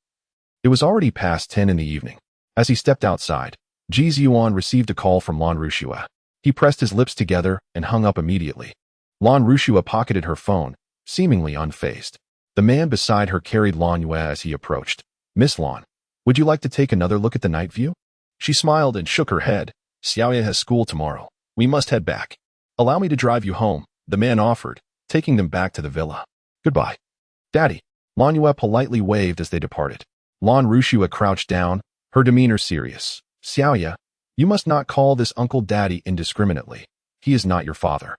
It was already past 10 in the evening. As he stepped outside, Ji Ziyuan received a call from Lan Rushua. He pressed his lips together and hung up immediately. Lan Rushua pocketed her phone, seemingly unfazed. The man beside her carried Lan Yue as he approached. "Miss Lan, would you like to take another look at the night view?" She smiled and shook her head. "Xiaoya has school tomorrow. We must head back." "Allow me to drive you home," the man offered, taking them back to the villa. "Goodbye, Daddy." Lan Yue politely waved as they departed. Lan Rushua crouched down, her demeanor serious. "Xiaoya, you must not call this uncle Daddy indiscriminately. He is not your father."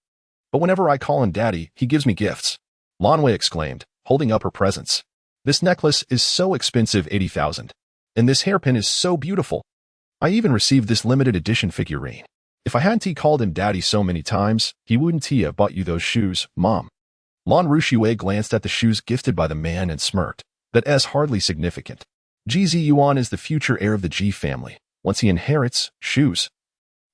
"But whenever I call him Daddy, he gives me gifts," Lan Wei exclaimed, holding up her presents. "This necklace is so expensive, 80,000. And this hairpin is so beautiful. I even received this limited edition figurine. If I hadn't called him Daddy so many times, he wouldn't have bought you those shoes, Mom." Lan Rushue glanced at the shoes gifted by the man and smirked. "That is hardly significant. Ji Ziyuan is the future heir of the Ji family. Once he inherits, shoes,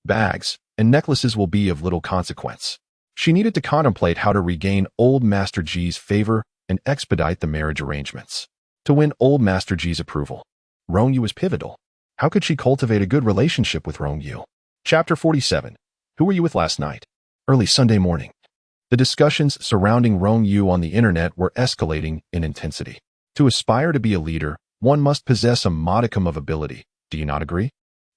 bags, and necklaces will be of little consequence." She needed to contemplate how to regain old Master Ji's favor and expedite the marriage arrangements. To win old Master Ji's approval, Rong Yu was pivotal. How could she cultivate a good relationship with Rong Yu? Chapter 47. Who were you with last night? Early Sunday morning. The discussions surrounding Rong Yu on the internet were escalating in intensity. To aspire to be a leader, one must possess a modicum of ability. Do you not agree?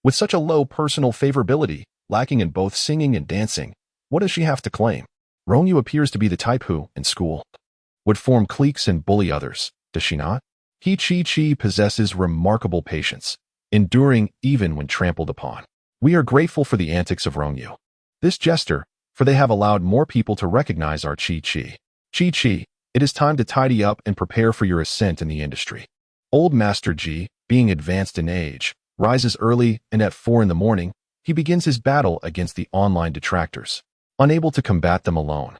With such a low personal favorability, lacking in both singing and dancing, what does she have to claim? Rong Yu appears to be the type who, in school, would form cliques and bully others, does she not? Chi possesses remarkable patience, enduring even when trampled upon. We are grateful for the antics of Rong Yu, this jester, for they have allowed more people to recognize our Chi. Chi, it is time to tidy up and prepare for your ascent in the industry. Old Master Ji, being advanced in age, rises early, and at 4 in the morning, he begins his battle against the online detractors. Unable to combat them alone,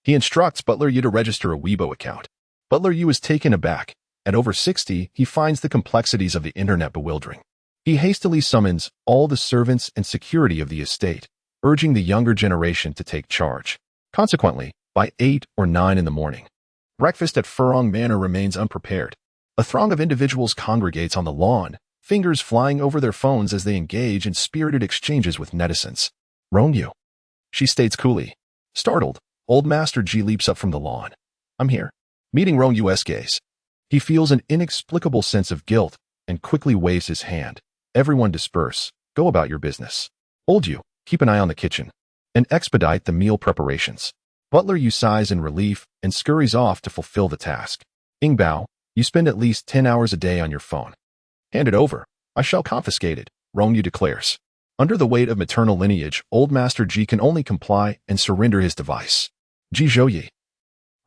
he instructs Butler Yu to register a Weibo account. Butler Yu is taken aback. At over 60, he finds the complexities of the internet bewildering. He hastily summons all the servants and security of the estate, urging the younger generation to take charge. Consequently, by 8 or 9 in the morning, breakfast at Furong Manor remains unprepared. A throng of individuals congregates on the lawn, fingers flying over their phones as they engage in spirited exchanges with netizens. "Rong Yu," she states coolly. Startled, old Master Ji leaps up from the lawn. "I'm here." Meeting Rong Yu's gaze, he feels an inexplicable sense of guilt and quickly waves his hand. "Everyone disperse. Go about your business. Old Yu, keep an eye on the kitchen and expedite the meal preparations." Butler Yu sighs in relief and scurries off to fulfill the task. "Ingbao, you spend at least 10 hours a day on your phone. Hand it over. I shall confiscate it," Rong Yu declares. Under the weight of maternal lineage, old Master Ji can only comply and surrender his device. Ji Zhouyi,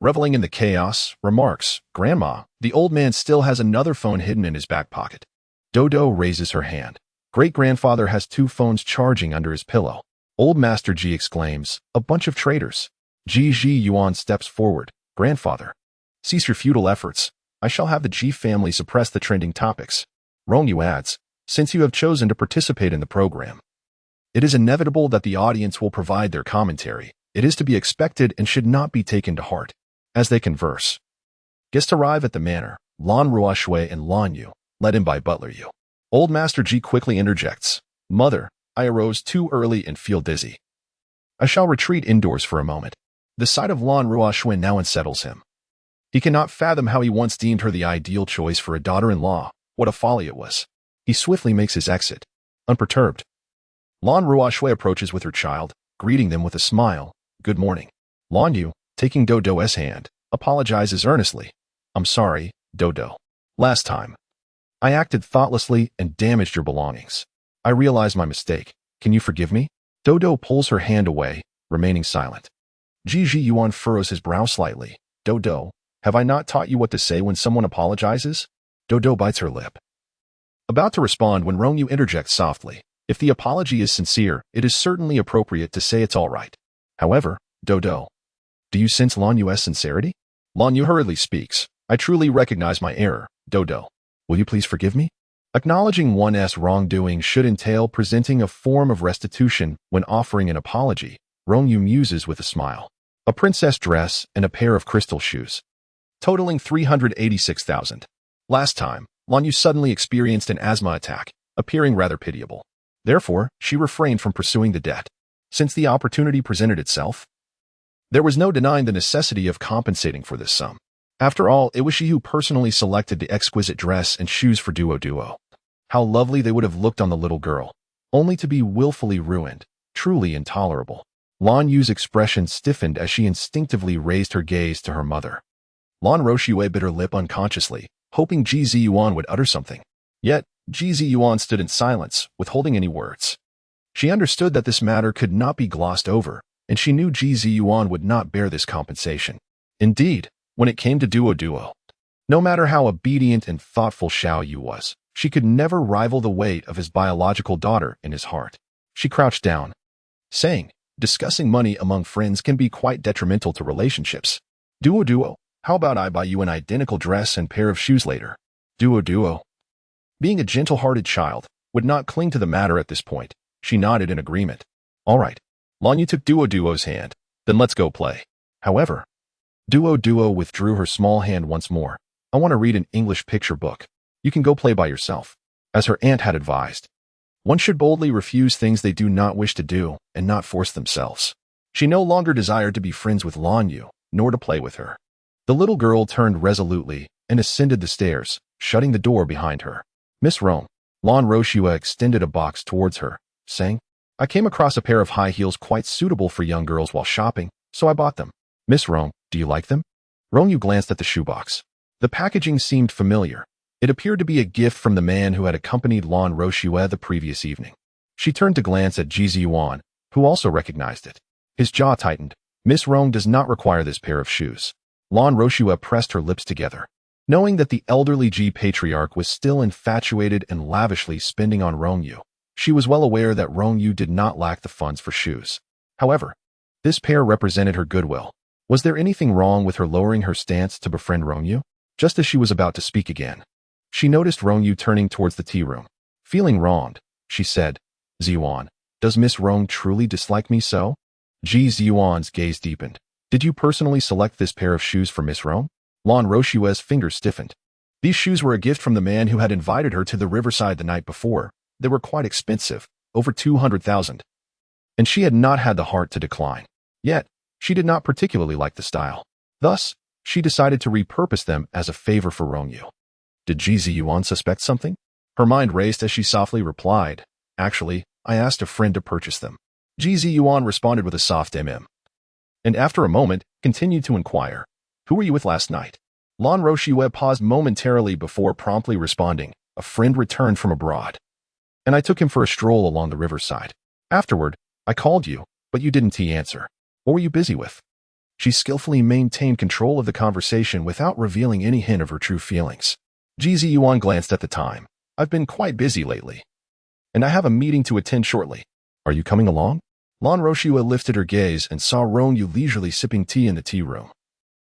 reveling in the chaos, remarks, "Grandma, the old man still has another phone hidden in his back pocket." Dodo raises her hand. Great-grandfather has 2 phones charging under his pillow. Old Master Ji exclaims, "A bunch of traitors." Ji Yuan steps forward. "Grandfather, cease your futile efforts. I shall have the Ji family suppress the trending topics." Rong Yu adds, "Since you have chosen to participate in the program, it is inevitable that the audience will provide their commentary. It is to be expected and should not be taken to heart." As they converse, guests arrive at the manor, Lan Ruoshui and Lan Yu, led in by Butler Yu. Old Master Ji quickly interjects, "Mother, I arose too early and feel dizzy. I shall retreat indoors for a moment." The sight of Lan Ruoshui now unsettles him. He cannot fathom how he once deemed her the ideal choice for a daughter-in-law. What a folly it was. He swiftly makes his exit. Unperturbed, Lan Ruoshui approaches with her child, greeting them with a smile. "Good morning." Lan Yu, taking Dodo's hand, apologizes earnestly. "I'm sorry, Dodo. Last time, I acted thoughtlessly and damaged your belongings. I realize my mistake. Can you forgive me?" Dodo pulls her hand away, remaining silent. Ji Yuan furrows his brow slightly. "Dodo, have I not taught you what to say when someone apologizes?" Dodo bites her lip, about to respond when Rong Yu interjects softly. "If the apology is sincere, it is certainly appropriate to say it's all right. However, Dodo, do you sense Lan Yu's sincerity?" Lan Yu hurriedly speaks. "I truly recognize my error, Dodo. Will you please forgive me?" Acknowledging one's wrongdoing should entail presenting a form of restitution when offering an apology. Rong Yu muses with a smile. A princess dress and a pair of crystal shoes, totaling 386,000. Last time, Rong Yu suddenly experienced an asthma attack, appearing rather pitiable. Therefore, she refrained from pursuing the debt. Since the opportunity presented itself, there was no denying the necessity of compensating for this sum. After all, it was she who personally selected the exquisite dress and shoes for Duo. How lovely they would have looked on the little girl, only to be willfully ruined, truly intolerable. Rong Yu's expression stiffened as she instinctively raised her gaze to her mother. Rong Yu bit her lip unconsciously, hoping Ji Ziyuan would utter something. Yet, Ji Ziyuan stood in silence, withholding any words. She understood that this matter could not be glossed over, and she knew Ji Ziyuan would not bear this compensation. Indeed, when it came to Duo, no matter how obedient and thoughtful Xiao Yu was, she could never rival the weight of his biological daughter in his heart. She crouched down, saying, discussing money among friends can be quite detrimental to relationships. Duo, how about I buy you an identical dress and pair of shoes later? Duo. Being a gentle-hearted child, would not cling to the matter at this point. She nodded in agreement. All right. Rong Yu took Duo's hand. Then let's go play. However, Duo withdrew her small hand once more. I want to read an English picture book. You can go play by yourself. As her aunt had advised, one should boldly refuse things they do not wish to do and not force themselves. She no longer desired to be friends with Rong Yu, nor to play with her. The little girl turned resolutely and ascended the stairs, shutting the door behind her. Miss Rong Yu extended a box towards her, saying, I came across a pair of high heels quite suitable for young girls while shopping, so I bought them. Miss Rong, do you like them? Rong Yu glanced at the shoebox. The packaging seemed familiar. It appeared to be a gift from the man who had accompanied Rong Yu the previous evening. She turned to glance at Ji Ziyuan, who also recognized it. His jaw tightened. Miss Rong does not require this pair of shoes. Rong Yu pressed her lips together. Knowing that the elderly Ji patriarch was still infatuated and lavishly spending on Rong Yu, she was well aware that Rong Yu did not lack the funds for shoes. However, this pair represented her goodwill. Was there anything wrong with her lowering her stance to befriend Rong Yu? Just as she was about to speak again, she noticed Rong Yu turning towards the tea room. Feeling wronged, she said, Ziyuan, does Miss Rong truly dislike me so? Ji Ziyuan's gaze deepened. Did you personally select this pair of shoes for Miss Rong? Rong Yu's fingers stiffened. These shoes were a gift from the man who had invited her to the riverside the night before. They were quite expensive, over 200,000. And she had not had the heart to decline. Yet, she did not particularly like the style. Thus, she decided to repurpose them as a favor for Rong Yu. Did Ji Ziyuan suspect something? Her mind raced as she softly replied, Actually, I asked a friend to purchase them. Ji Ziyuan responded with a soft and after a moment, continued to inquire, Who were you with last night? Rong Yu paused momentarily before promptly responding, A friend returned from abroad. And I took him for a stroll along the riverside. Afterward, I called you, but you didn't answer. What were you busy with? She skillfully maintained control of the conversation without revealing any hint of her true feelings. Ji Ziyuan glanced at the time. I've been quite busy lately. And I have a meeting to attend shortly. Are you coming along? Rong Yu lifted her gaze and saw Rong Yu leisurely sipping tea in the tea room.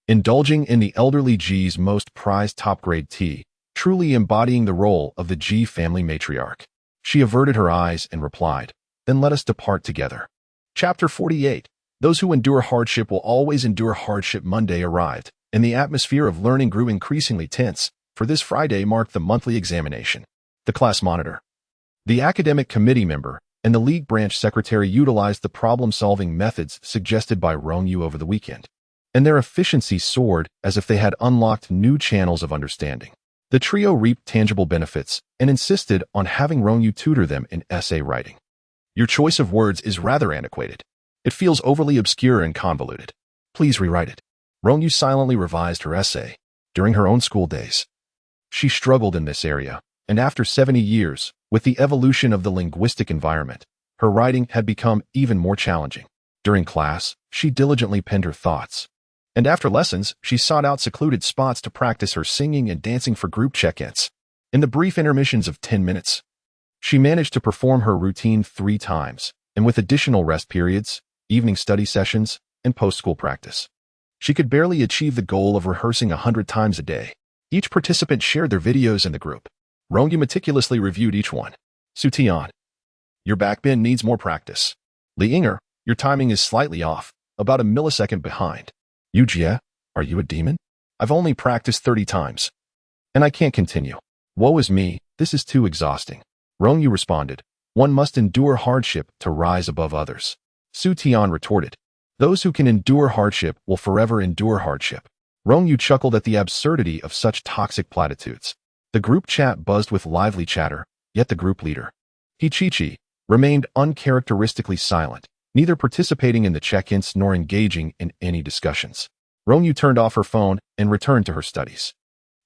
Indulging in the elderly Ji's most prized top-grade tea, truly embodying the role of the Ji family matriarch. She averted her eyes and replied, Then let us depart together. Chapter 48. Those who endure hardship will always endure hardship. Monday arrived, and the atmosphere of learning grew increasingly tense, for this Friday marked the monthly examination. The class monitor, the academic committee member, and the league branch secretary utilized the problem-solving methods suggested by Rong Yu over the weekend, and their efficiency soared as if they had unlocked new channels of understanding. The trio reaped tangible benefits and insisted on having Rong Yu tutor them in essay writing. Your choice of words is rather antiquated. It feels overly obscure and convoluted. Please rewrite it. Rong Yu silently revised her essay during her own school days. She struggled in this area, and after 70 years, with the evolution of the linguistic environment, her writing had become even more challenging. During class, she diligently penned her thoughts. And after lessons, she sought out secluded spots to practice her singing and dancing for group check-ins. In the brief intermissions of 10 minutes, she managed to perform her routine 3 times, and with additional rest periods, evening study sessions, and post-school practice, she could barely achieve the goal of rehearsing 100 times a day. Each participant shared their videos in the group. Rong Yu meticulously reviewed each one. Su Tian, your backbend needs more practice. Li Yinger, your timing is slightly off, about a millisecond behind. Yu Jie, are you a demon? I've only practiced 30 times. And I can't continue. Woe is me, this is too exhausting. Rong Yu responded, one must endure hardship to rise above others. Su Tian retorted, those who can endure hardship will forever endure hardship. Rong Yu chuckled at the absurdity of such toxic platitudes. The group chat buzzed with lively chatter, yet the group leader, Hichichi, remained uncharacteristically silent, neither participating in the check-ins nor engaging in any discussions. Rong Yu turned off her phone and returned to her studies.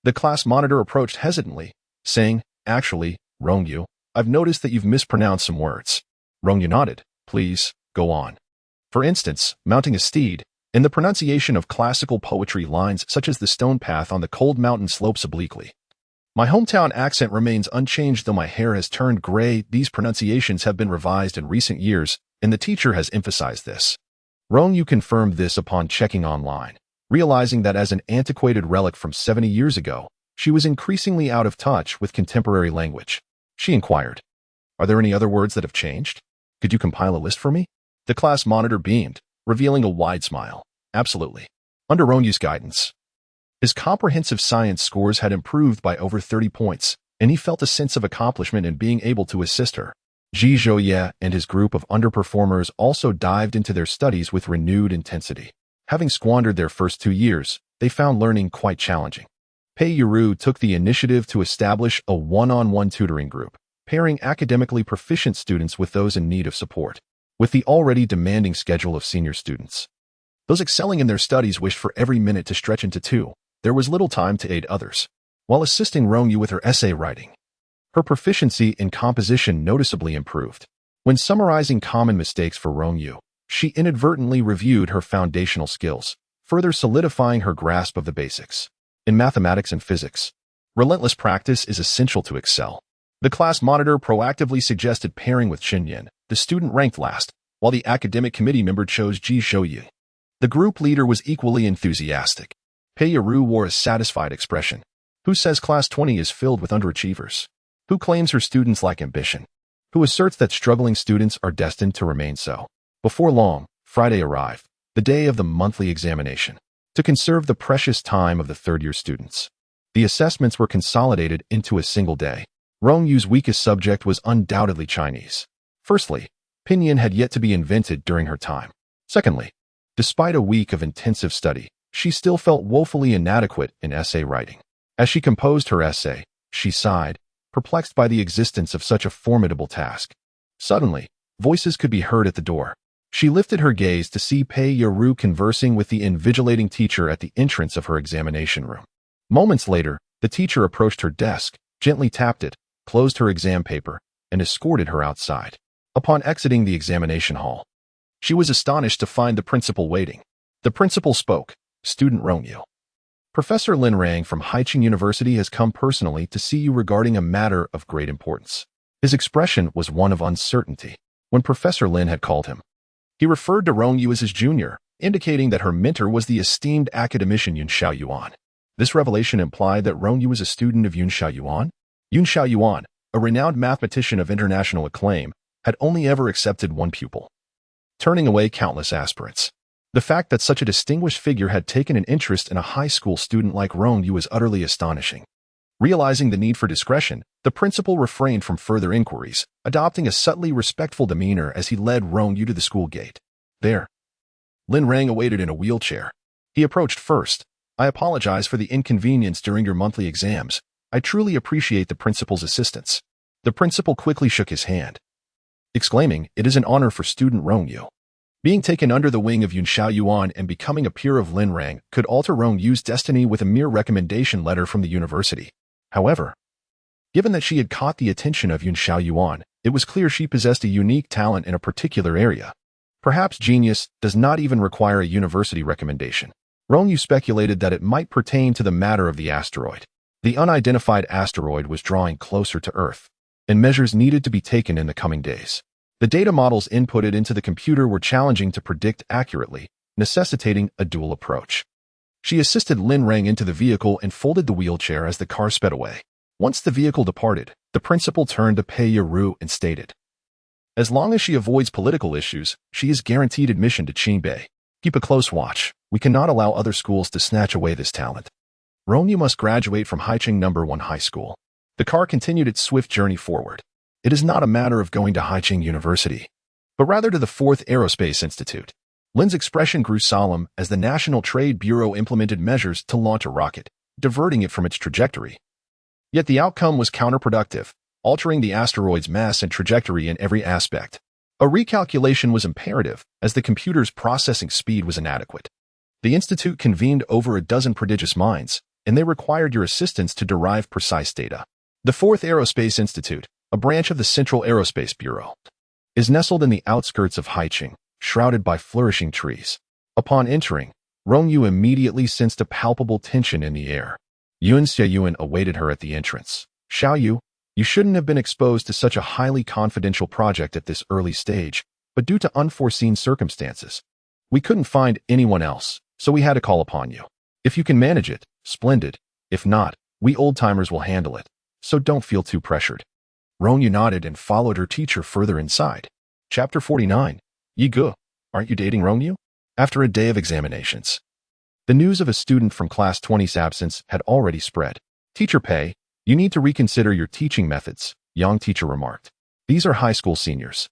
The class monitor approached hesitantly, saying, actually, Rong Yu, I've noticed that you've mispronounced some words. Rong Yu nodded. Please, go on. For instance, mounting a steed, in the pronunciation of classical poetry lines such as the stone path on the cold mountain slopes obliquely. My hometown accent remains unchanged though my hair has turned gray. These pronunciations have been revised in recent years, and the teacher has emphasized this. Rong Yu confirmed this upon checking online, realizing that as an antiquated relic from 70 years ago, she was increasingly out of touch with contemporary language. She inquired, are there any other words that have changed? Could you compile a list for me? The class monitor beamed, revealing a wide smile. Absolutely. Under Rong Yu's guidance, his comprehensive science scores had improved by over 30 points, and he felt a sense of accomplishment in being able to assist her. Ji Zhouye and his group of underperformers also dived into their studies with renewed intensity. Having squandered their first 2 years, they found learning quite challenging. Pei Yuru took the initiative to establish a one-on-one tutoring group, pairing academically proficient students with those in need of support. With the already demanding schedule of senior students, those excelling in their studies wished for every minute to stretch into 2. There was little time to aid others. While assisting Rong Yu with her essay writing, her proficiency in composition noticeably improved. When summarizing common mistakes for Rong Yu, she inadvertently reviewed her foundational skills, further solidifying her grasp of the basics. In mathematics and physics, relentless practice is essential to excel. The class monitor proactively suggested pairing with Xinyan. The student ranked last, while the academic committee member chose Ji Zhouye. The group leader was equally enthusiastic. Pei Yuru wore a satisfied expression. Who says class 20 is filled with underachievers? Who claims her students lack ambition? Who asserts that struggling students are destined to remain so? Before long, Friday arrived, the day of the monthly examination. To conserve the precious time of the third-year students, the assessments were consolidated into a single day. Rong Yu's weakest subject was undoubtedly Chinese. Firstly, pinyin had yet to be invented during her time. Secondly, despite a week of intensive study, she still felt woefully inadequate in essay writing. As she composed her essay, she sighed, perplexed by the existence of such a formidable task. Suddenly, voices could be heard at the door. She lifted her gaze to see Pei Yuru conversing with the invigilating teacher at the entrance of her examination room. Moments later, the teacher approached her desk, gently tapped it, closed her exam paper, and escorted her outside. Upon exiting the examination hall, she was astonished to find the principal waiting. The principal spoke, Student Rong Yu. Professor Lin Rang from Haicheng University has come personally to see you regarding a matter of great importance. His expression was one of uncertainty. When Professor Lin had called him, he referred to Rong Yu as his junior, indicating that her mentor was the esteemed academician Yun Xiaoyuan. This revelation implied that Rong Yu was a student of Yun Xiaoyuan. Yun Xiaoyuan, a renowned mathematician of international acclaim, had only ever accepted one pupil, turning away countless aspirants. The fact that such a distinguished figure had taken an interest in a high school student like Rong Yu was utterly astonishing. Realizing the need for discretion, the principal refrained from further inquiries, adopting a subtly respectful demeanor as he led Rong Yu to the school gate. There, Lin Rang awaited in a wheelchair. He approached first. I apologize for the inconvenience during your monthly exams. I truly appreciate the principal's assistance. The principal quickly shook his hand, exclaiming, it is an honor for student Rong Yu. Being taken under the wing of Yun Xiaoyuan and becoming a peer of Lin Rang could alter Rong Yu's destiny with a mere recommendation letter from the university. However, given that she had caught the attention of Yun Xiaoyuan, it was clear she possessed a unique talent in a particular area. Perhaps genius does not even require a university recommendation. Rong Yu speculated that it might pertain to the matter of the asteroid. The unidentified asteroid was drawing closer to Earth, and measures needed to be taken in the coming days. The data models inputted into the computer were challenging to predict accurately, necessitating a dual approach. She assisted Lin Rang into the vehicle and folded the wheelchair as the car sped away. Once the vehicle departed, the principal turned to Pei Yuru and stated, as long as she avoids political issues, she is guaranteed admission to Qingbei. Keep a close watch. We cannot allow other schools to snatch away this talent. Rong Yu must graduate from Haicheng No. 1 High School. The car continued its swift journey forward. It is not a matter of going to Haiching University, but rather to the 4th Aerospace Institute. Lin's expression grew solemn as the National Trade Bureau implemented measures to launch a rocket, diverting it from its trajectory. Yet the outcome was counterproductive, altering the asteroid's mass and trajectory in every aspect. A recalculation was imperative, as the computer's processing speed was inadequate. The Institute convened over a dozen prodigious minds, and they required your assistance to derive precise data. The 4th Aerospace Institute, a branch of the Central Aerospace Bureau, is nestled in the outskirts of Haiching, shrouded by flourishing trees. Upon entering, Rong Yu immediately sensed a palpable tension in the air. Yuan Xiaoyuan awaited her at the entrance. Xiao Yu, you shouldn't have been exposed to such a highly confidential project at this early stage, but due to unforeseen circumstances, we couldn't find anyone else, so we had to call upon you. If you can manage it, splendid. If not, we old-timers will handle it, so don't feel too pressured. Rong Yu nodded and followed her teacher further inside. Chapter 49. Yi Ge, aren't you dating Rong Yu? After a day of examinations, the news of a student from Class 20's absence had already spread. Teacher Pei, you need to reconsider your teaching methods, Yang teacher remarked. These are high school seniors.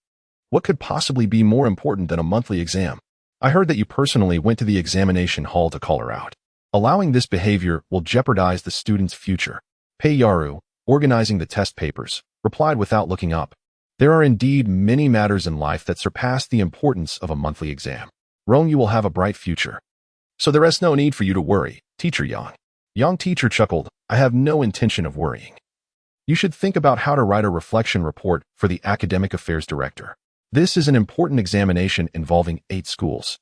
What could possibly be more important than a monthly exam? I heard that you personally went to the examination hall to call her out. Allowing this behavior will jeopardize the student's future. Pei Yaru, organizing the test papers, replied without looking up. There are indeed many matters in life that surpass the importance of a monthly exam. Rong Yu will have a bright future. So there is no need for you to worry, Teacher Yang. Yang teacher chuckled, I have no intention of worrying. You should think about how to write a reflection report for the academic affairs director. This is an important examination involving 8 schools,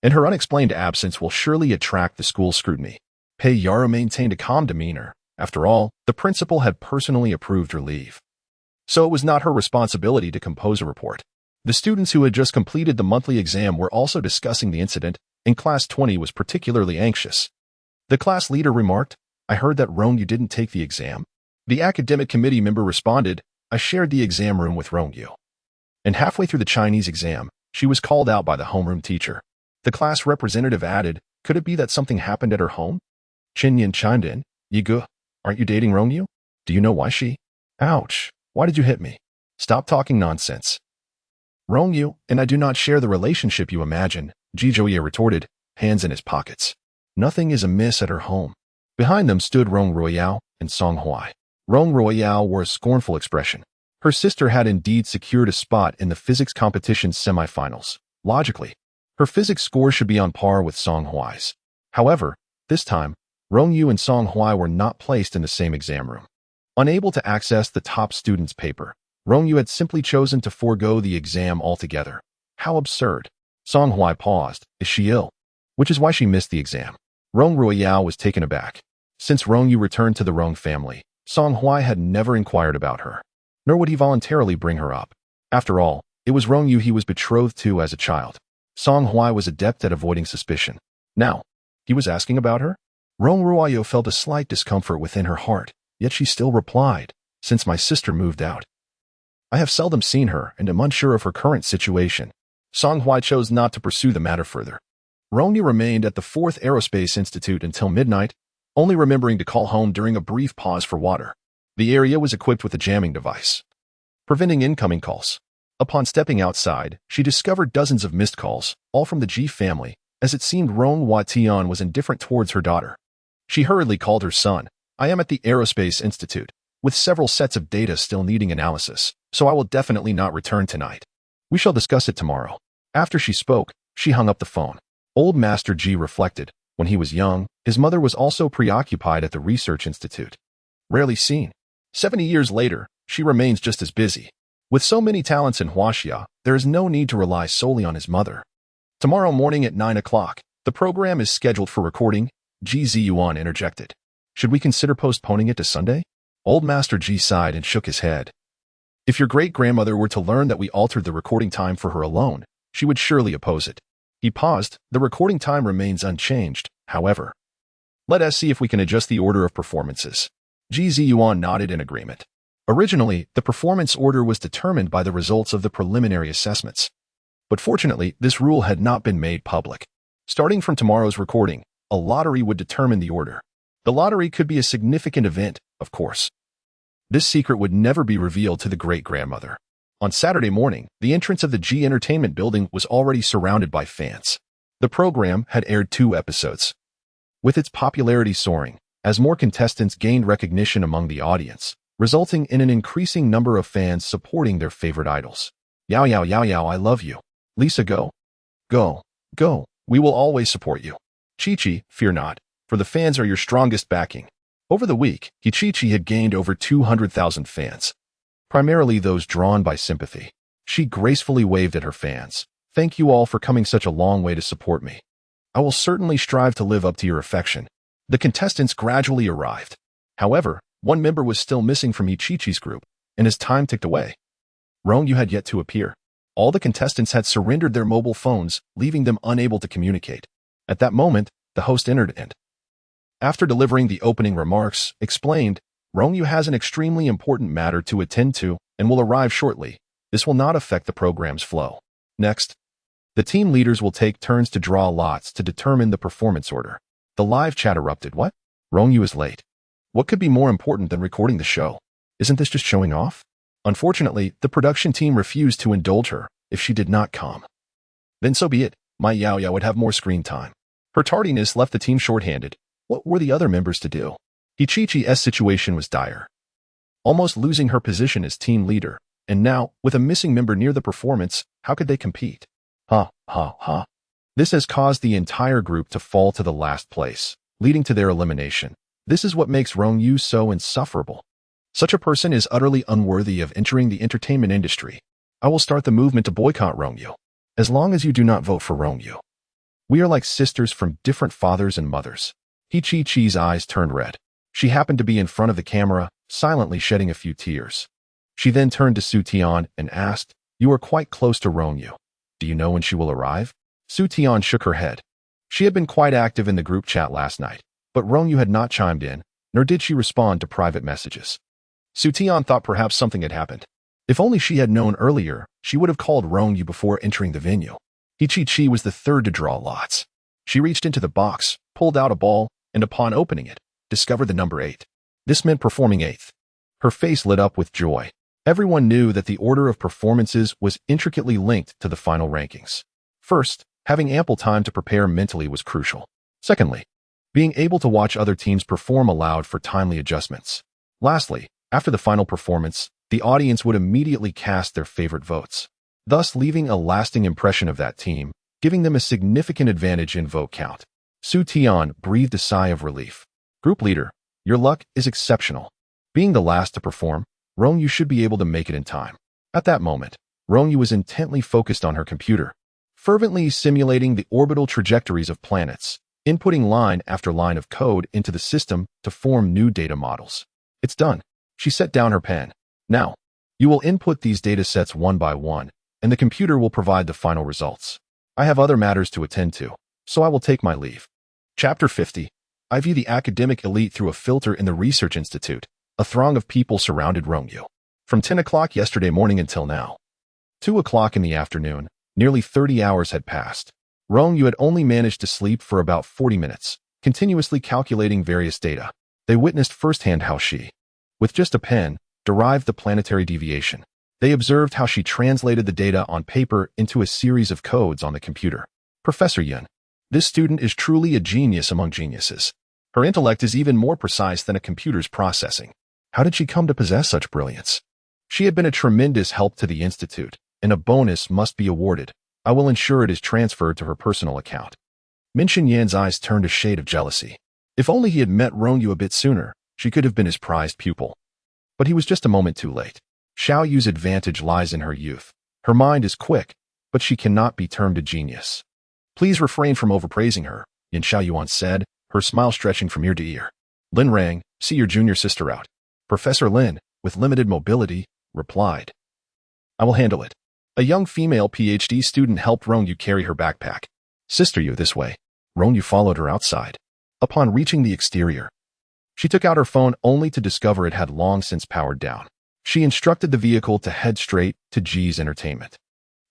and her unexplained absence will surely attract the school's scrutiny. Pei Yaru maintained a calm demeanor. After all, the principal had personally approved her leave, so it was not her responsibility to compose a report. The students who had just completed the monthly exam were also discussing the incident, and Class 20 was particularly anxious. The class leader remarked, I heard that Rong Yu didn't take the exam. The academic committee member responded, I shared the exam room with Rong Yu. And halfway through the Chinese exam, she was called out by the homeroom teacher. The class representative added, could it be that something happened at her home? Chen Yin chimed in, Yi Ge, aren't you dating Rong Yu? Do you know why she? Ouch, why did you hit me? Stop talking nonsense. Rong Yu and I do not share the relationship you imagine, Ji Zhouye retorted, hands in his pockets. Nothing is amiss at her home. Behind them stood Rong Royale and Song Huai. Rong Royale wore a scornful expression. Her sister had indeed secured a spot in the physics competition's semifinals. Logically, her physics score should be on par with Song Huai's. However, this time, Rong Yu and Song Huai were not placed in the same exam room. Unable to access the top student's paper, Rong Yu had simply chosen to forego the exam altogether. How absurd. Song Huai paused. Is she ill? Which is why she missed the exam. Rong Royale was taken aback. Since Rong Yu returned to the Rong family, Song Huai had never inquired about her, nor would he voluntarily bring her up. After all, it was Rong Yu he was betrothed to as a child. Song Huai was adept at avoiding suspicion. Now, he was asking about her? Rong Royale felt a slight discomfort within her heart, yet she still replied, since my sister moved out. I have seldom seen her and am unsure of her current situation. Song Huai chose not to pursue the matter further. Rong Yu remained at the 4th Aerospace Institute until midnight, only remembering to call home during a brief pause for water. The area was equipped with a jamming device, preventing incoming calls. Upon stepping outside, she discovered dozens of missed calls, all from the Ji family, as it seemed Rong Watian was indifferent towards her daughter. She hurriedly called her son. I am at the Aerospace Institute, with several sets of data still needing analysis, so I will definitely not return tonight. We shall discuss it tomorrow. After she spoke, she hung up the phone. Old Master Ji reflected. When he was young, his mother was also preoccupied at the Research Institute. Rarely seen. 70 years later, she remains just as busy. With so many talents in Huaxia, there is no need to rely solely on his mother. Tomorrow morning at 9 o'clock, the program is scheduled for recording, Ji Ziyuan interjected. Should we consider postponing it to Sunday? Old Master Ji sighed and shook his head. If your great-grandmother were to learn that we altered the recording time for her alone, she would surely oppose it. He paused. The recording time remains unchanged, however. Let us see if we can adjust the order of performances. Ji Ziyuan nodded in agreement. Originally, the performance order was determined by the results of the preliminary assessments. But fortunately, this rule had not been made public. Starting from tomorrow's recording, a lottery would determine the order. The lottery could be a significant event, of course. This secret would never be revealed to the great-grandmother. On Saturday morning, the entrance of the G Entertainment building was already surrounded by fans. The program had aired 2 episodes. With its popularity soaring, as more contestants gained recognition among the audience, resulting in an increasing number of fans supporting their favorite idols. Yao yao yao yao, I love you. Lisa, go. Go. Go. We will always support you. Chi-Chi, fear not, for the fans are your strongest backing. Over the week, Chi-Chi had gained over 200,000 fans, primarily those drawn by sympathy. She gracefully waved at her fans. Thank you all for coming such a long way to support me. I will certainly strive to live up to your affection. The contestants gradually arrived. However, one member was still missing from Chi-Chi's group, and as time ticked away, Rong Yu had yet to appear. All the contestants had surrendered their mobile phones, leaving them unable to communicate. At that moment, the host entered and, after delivering the opening remarks, explained, Rong Yu has an extremely important matter to attend to and will arrive shortly. This will not affect the program's flow. Next, the team leaders will take turns to draw lots to determine the performance order. The live chat erupted. What? Rong Yu is late. What could be more important than recording the show? Isn't this just showing off? Unfortunately, the production team refused to indulge her if she did not come. Then so be it. My Yao Yao would have more screen time. Her tardiness left the team short-handed. What were the other members to do? Chi-Chi's situation was dire, almost losing her position as team leader, and now, with a missing member near the performance, how could they compete? Ha, ha, ha. This has caused the entire group to fall to the last place, leading to their elimination. This is what makes Rong Yu so insufferable. Such a person is utterly unworthy of entering the entertainment industry. I will start the movement to boycott Rong Yu, as long as you do not vote for Rong Yu. We are like sisters from different fathers and mothers. Chi-Chi's eyes turned red. She happened to be in front of the camera, silently shedding a few tears. She then turned to Su Tian and asked, You are quite close to Rong Yu. Do you know when she will arrive? Su Tian shook her head. She had been quite active in the group chat last night, but Rong Yu had not chimed in, nor did she respond to private messages. Su Tian thought perhaps something had happened. If only she had known earlier, she would have called Rong Yu before entering the venue. Chi was the third to draw lots. She reached into the box, pulled out a ball, and upon opening it, discovered the number 8. This meant performing 8th. Her face lit up with joy. Everyone knew that the order of performances was intricately linked to the final rankings. First, having ample time to prepare mentally was crucial. Secondly, being able to watch other teams perform allowed for timely adjustments. Lastly, after the final performance, the audience would immediately cast their favorite votes, thus leaving a lasting impression of that team, giving them a significant advantage in vote count. Su Tian breathed a sigh of relief. Group leader, your luck is exceptional. Being the last to perform, Rong Yu should be able to make it in time. At that moment, Rong Yu was intently focused on her computer, fervently simulating the orbital trajectories of planets, inputting line after line of code into the system to form new data models. It's done. She set down her pen. Now, you will input these data sets one by one, and the computer will provide the final results. I have other matters to attend to, so I will take my leave. Chapter 50. I view the academic elite through a filter in the research institute. A throng of people surrounded Rong Yu. From 10 o'clock yesterday morning until now. 2 o'clock in the afternoon, nearly 30 hours had passed. Rong Yu had only managed to sleep for about 40 minutes, continuously calculating various data. They witnessed firsthand how she, with just a pen, derived the planetary deviation. They observed how she translated the data on paper into a series of codes on the computer. Professor Yun. This student is truly a genius among geniuses. Her intellect is even more precise than a computer's processing. How did she come to possess such brilliance? She had been a tremendous help to the institute, and a bonus must be awarded. I will ensure it is transferred to her personal account. Min Yan's eyes turned a shade of jealousy. If only he had met Rong Yu a bit sooner, she could have been his prized pupil. But he was just a moment too late. Xiao Yu's advantage lies in her youth. Her mind is quick, but she cannot be termed a genius. Please refrain from overpraising her, Yin Xiaoyuan said, her smile stretching from ear to ear. Lin Rang, see your junior sister out. Professor Lin, with limited mobility, replied. I will handle it. A young female PhD student helped Rong Yu carry her backpack. Sister Yu, this way. Rong Yu followed her outside. Upon reaching the exterior, she took out her phone only to discover it had long since powered down. She instructed the vehicle to head straight to G's Entertainment.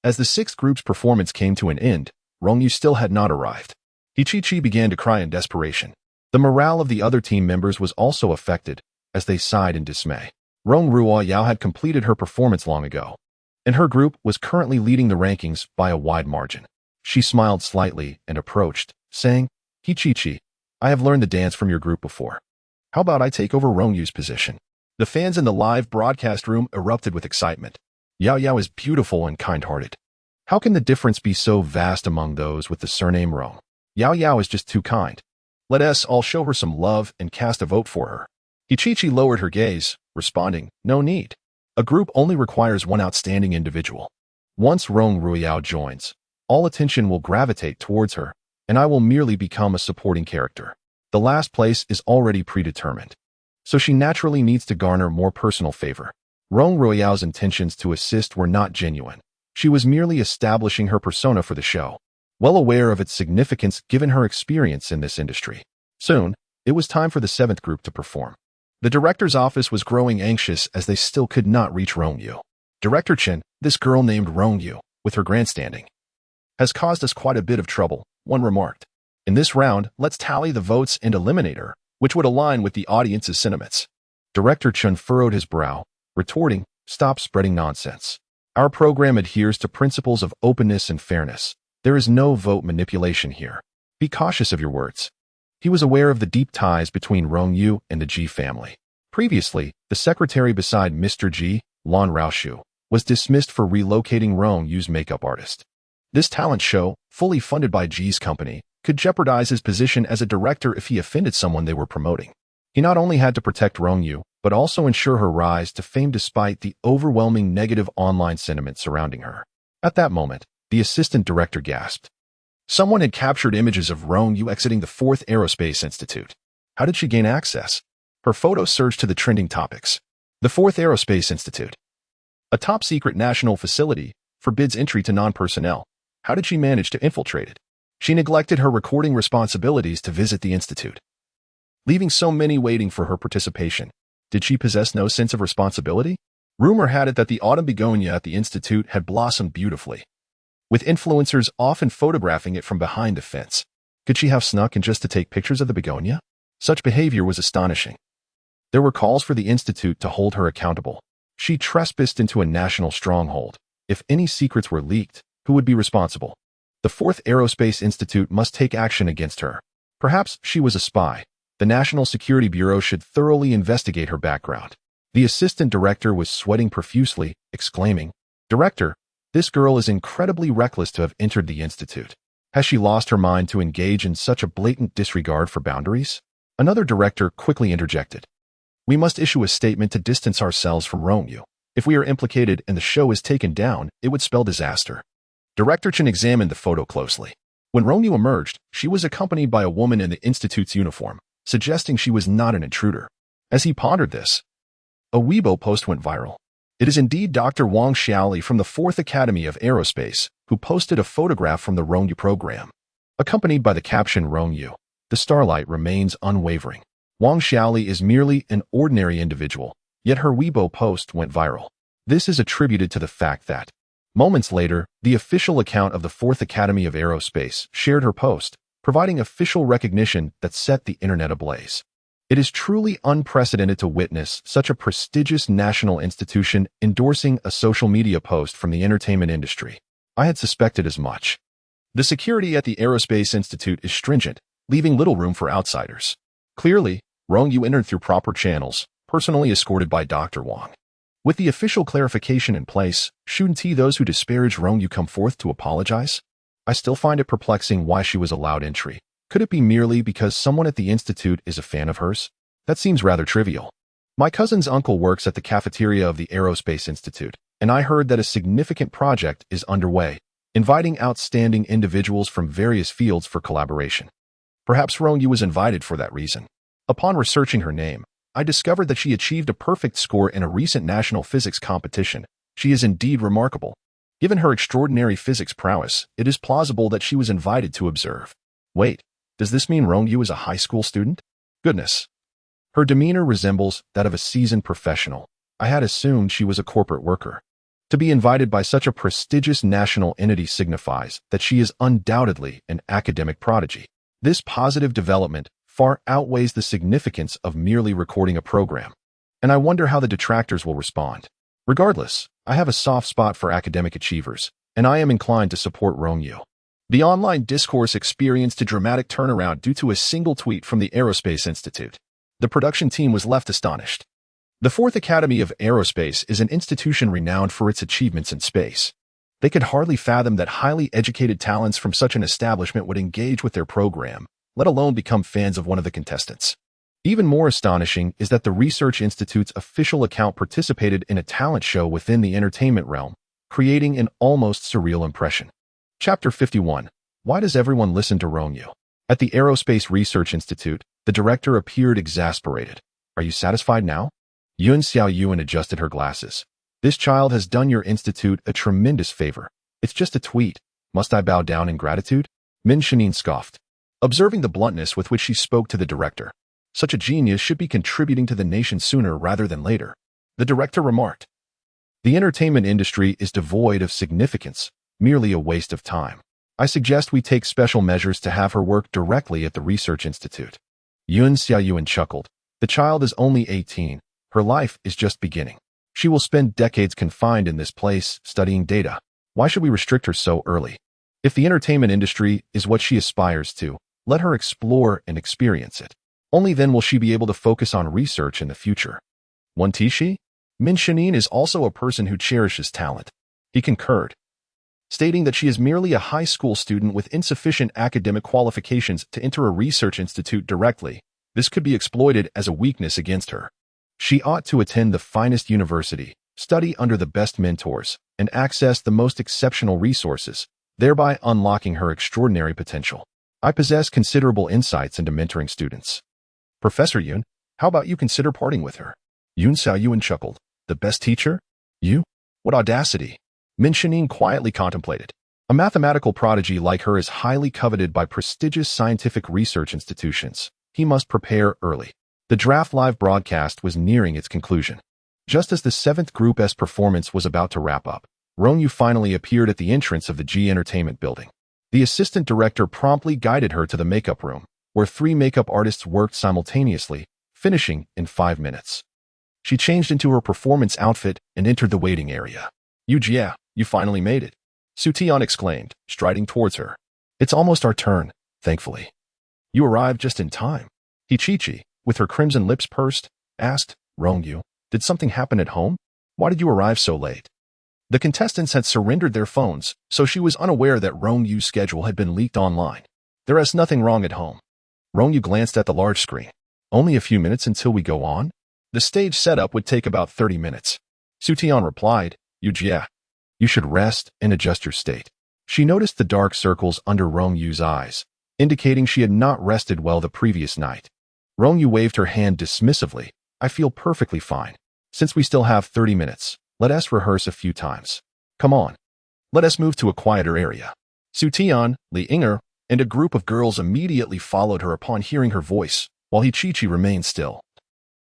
As the sixth group's performance came to an end, Rong Yu still had not arrived. Chi began to cry in desperation. The morale of the other team members was also affected, as they sighed in dismay. Rong Yu had completed her performance long ago, and her group was currently leading the rankings by a wide margin. She smiled slightly and approached, saying, "Hichichi, I have learned the dance from your group before. How about I take over Rong Yu's position?" The fans in the live broadcast room erupted with excitement. Yao Yao is beautiful and kind-hearted. How can the difference be so vast among those with the surname Rong? Yao Yao is just too kind. Let us all show her some love and cast a vote for her. Hichichi lowered her gaze, responding, "No need. A group only requires one outstanding individual. Once Rong Yu joins, all attention will gravitate towards her, and I will merely become a supporting character. The last place is already predetermined, so she naturally needs to garner more personal favor." Rong Yu's intentions to assist were not genuine. She was merely establishing her persona for the show, well aware of its significance given her experience in this industry. Soon, it was time for the seventh group to perform. The director's office was growing anxious as they still could not reach Rong Yu. "Director Chen, this girl named Rong Yu, with her grandstanding, has caused us quite a bit of trouble," one remarked. "In this round, let's tally the votes and eliminate her, which would align with the audience's sentiments." Director Chen furrowed his brow, retorting, "Stop spreading nonsense. Our program adheres to principles of openness and fairness. There is no vote manipulation here. Be cautious of your words." He was aware of the deep ties between Rong Yu and the Ji family. Previously, the secretary beside Mr. Ji, Lan Raoshu, was dismissed for relocating Rong Yu's makeup artist. This talent show, fully funded by Ji's company, could jeopardize his position as a director if he offended someone they were promoting. He not only had to protect Rong Yu, but also ensure her rise to fame despite the overwhelming negative online sentiment surrounding her. At that moment, the assistant director gasped. Someone had captured images of Rong Yu exiting the 4th Aerospace Institute. How did she gain access? Her photo surged to the trending topics. The 4th Aerospace Institute, a top-secret national facility, forbids entry to non-personnel. How did she manage to infiltrate it? She neglected her recording responsibilities to visit the institute, leaving so many waiting for her participation. Did she possess no sense of responsibility? Rumor had it that the autumn begonia at the institute had blossomed beautifully, with influencers often photographing it from behind the fence. Could she have snuck in just to take pictures of the begonia? Such behavior was astonishing. There were calls for the institute to hold her accountable. She trespassed into a national stronghold. If any secrets were leaked, who would be responsible? The 4th Aerospace Institute must take action against her. Perhaps she was a spy. The National Security Bureau should thoroughly investigate her background. The assistant director was sweating profusely, exclaiming, "Director, this girl is incredibly reckless to have entered the institute. Has she lost her mind to engage in such a blatant disregard for boundaries?" Another director quickly interjected. "We must issue a statement to distance ourselves from Rong Yu. If we are implicated and the show is taken down, it would spell disaster." Director Chen examined the photo closely. When Rong Yu emerged, she was accompanied by a woman in the institute's uniform, suggesting she was not an intruder. As he pondered this, a Weibo post went viral. It is indeed Dr. Wang Xiaoli from the 4th Academy of Aerospace, who posted a photograph from the Rong Yu program, accompanied by the caption Rong Yu. The starlight remains unwavering. Wang Xiaoli is merely an ordinary individual, yet her Weibo post went viral. This is attributed to the fact that, moments later, the official account of the 4th Academy of Aerospace shared her post, providing official recognition that set the internet ablaze. It is truly unprecedented to witness such a prestigious national institution endorsing a social media post from the entertainment industry. I had suspected as much. The security at the Aerospace Institute is stringent, leaving little room for outsiders. Clearly, Rong Yu entered through proper channels, personally escorted by Dr. Wang. With the official clarification in place, shouldn't those who disparage Rong Yu come forth to apologize? I still find it perplexing why she was allowed entry. Could it be merely because someone at the institute is a fan of hers? That seems rather trivial. My cousin's uncle works at the cafeteria of the Aerospace Institute, and I heard that a significant project is underway, inviting outstanding individuals from various fields for collaboration. Perhaps Rong Yu was invited for that reason. Upon researching her name, I discovered that she achieved a perfect score in a recent national physics competition. She is indeed remarkable. Given her extraordinary physics prowess, it is plausible that she was invited to observe. Wait, does this mean Rong Yu is a high school student? Goodness. Her demeanor resembles that of a seasoned professional. I had assumed she was a corporate worker. To be invited by such a prestigious national entity signifies that she is undoubtedly an academic prodigy. This positive development far outweighs the significance of merely recording a program. and I wonder how the detractors will respond. Regardless, I have a soft spot for academic achievers, and I am inclined to support Rong Yu. The online discourse experienced a dramatic turnaround due to a single tweet from the Aerospace Institute. The production team was left astonished. The Fourth Academy of Aerospace is an institution renowned for its achievements in space. They could hardly fathom that highly educated talents from such an establishment would engage with their program, let alone become fans of one of the contestants. Even more astonishing is that the Research Institute's official account participated in a talent show within the entertainment realm, creating an almost surreal impression. Chapter 51. Why does everyone listen to Rong Yu? At the Aerospace Research Institute, the director appeared exasperated. Are you satisfied now? Yun Xiaoyuan adjusted her glasses. This child has done your institute a tremendous favor. It's just a tweet. Must I bow down in gratitude? Min Shanin scoffed, observing the bluntness with which she spoke to the director. Such a genius should be contributing to the nation sooner rather than later. The director remarked. The entertainment industry is devoid of significance, merely a waste of time. I suggest we take special measures to have her work directly at the Research Institute. Yun Xiaoyuan chuckled. The child is only 18. Her life is just beginning. She will spend decades confined in this place, studying data. Why should we restrict her so early? If the entertainment industry is what she aspires to, let her explore and experience it. Only then will she be able to focus on research in the future. One Tishi? Min Shanin is also a person who cherishes talent. He concurred, stating that she is merely a high school student with insufficient academic qualifications to enter a research institute directly. This could be exploited as a weakness against her. She ought to attend the finest university, study under the best mentors, and access the most exceptional resources, thereby unlocking her extraordinary potential. I possess considerable insights into mentoring students. Professor Yun, how about you consider parting with her? Yun Xiaoyuan chuckled. The best teacher? You? What audacity! Min Shanin quietly contemplated. A mathematical prodigy like her is highly coveted by prestigious scientific research institutions. He must prepare early. The draft live broadcast was nearing its conclusion. Just as the 7th Group S performance was about to wrap up, Rong Yu finally appeared at the entrance of the G Entertainment building. The assistant director promptly guided her to the makeup room, where 3 makeup artists worked simultaneously, finishing in 5 minutes. She changed into her performance outfit and entered the waiting area. Yujia, you finally made it, Su Tian exclaimed, striding towards her. It's almost our turn, thankfully. You arrived just in time. Hichichi, with her crimson lips pursed, asked, Rong Yu, did something happen at home? Why did you arrive so late? The contestants had surrendered their phones, so she was unaware that Rong Yu's schedule had been leaked online. There is nothing wrong at home. Rong Yu glanced at the large screen. Only a few minutes until we go on? The stage setup would take about 30 minutes. Su Tian replied, Yujia, you should rest and adjust your state. She noticed the dark circles under Rong Yu's eyes, indicating she had not rested well the previous night. Rong Yu waved her hand dismissively. I feel perfectly fine. Since we still have 30 minutes, let us rehearse a few times. Come on. Let us move to a quieter area. Su Tian, Li Inger, and a group of girls immediately followed her upon hearing her voice, while Hichichi remained still,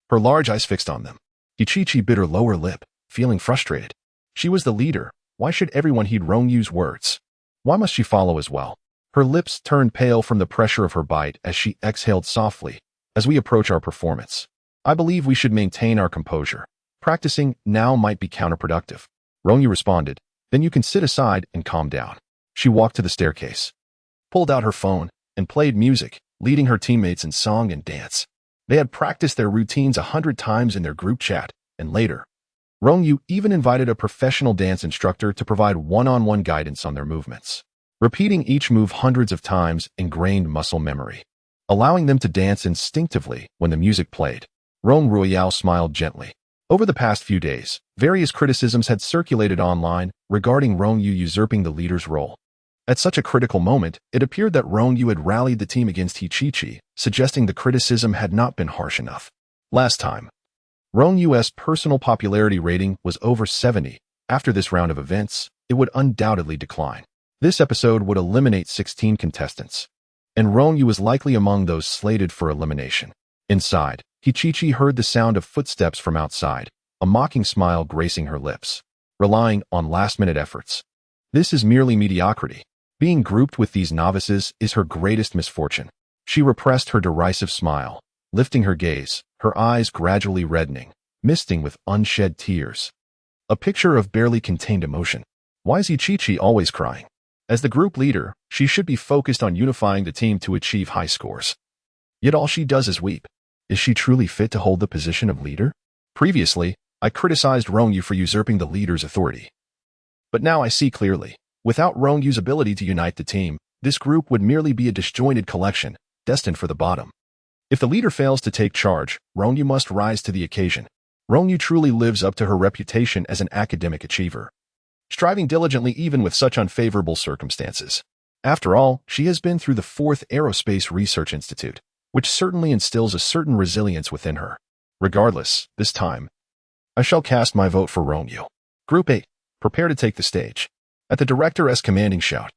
her large eyes fixed on them. Hichichi bit her lower lip, feeling frustrated. She was the leader. Why should everyone heed Rong Yu's words? Why must she follow as well? Her lips turned pale from the pressure of her bite as she exhaled softly. As we approach our performance, I believe we should maintain our composure. Practicing now might be counterproductive. Rong Yu responded, then you can sit aside and calm down. She walked to the staircase, pulled out her phone, and played music, leading her teammates in song and dance. They had practiced their routines 100 times in their group chat, and later, Rong Yu even invited a professional dance instructor to provide one-on-one guidance on their movements. Repeating each move hundreds of times ingrained muscle memory, allowing them to dance instinctively when the music played. Rong Royale smiled gently. Over the past few days, various criticisms had circulated online regarding Rong Yu usurping the leader's role. At such a critical moment, it appeared that Rong Yu had rallied the team against Hichichi, suggesting the criticism had not been harsh enough. Last time, Rong Yu's personal popularity rating was over 70. After this round of events, it would undoubtedly decline. This episode would eliminate 16 contestants, and Rong Yu was likely among those slated for elimination. Inside, Hichichi heard the sound of footsteps from outside, a mocking smile gracing her lips. Relying on last-minute efforts. This is merely mediocrity. Being grouped with these novices is her greatest misfortune. She repressed her derisive smile, lifting her gaze, her eyes gradually reddening. misting with unshed tears. A picture of barely contained emotion. Why is Chi always crying? As the group leader, she should be focused on unifying the team to achieve high scores. Yet all she does is weep. Is she truly fit to hold the position of leader? Previously, I criticized Rong Yu for usurping the leader's authority. But now I see clearly. Without Rong Yu's ability to unite the team, this group would merely be a disjointed collection, destined for the bottom. If the leader fails to take charge, Rong Yu must rise to the occasion. Rong Yu truly lives up to her reputation as an academic achiever, striving diligently even with such unfavorable circumstances. After all, she has been through the 4th Aerospace Research Institute, which certainly instills a certain resilience within her. Regardless, this time, I shall cast my vote for Rong Yu. Group 8, prepare to take the stage. At the director's commanding shout,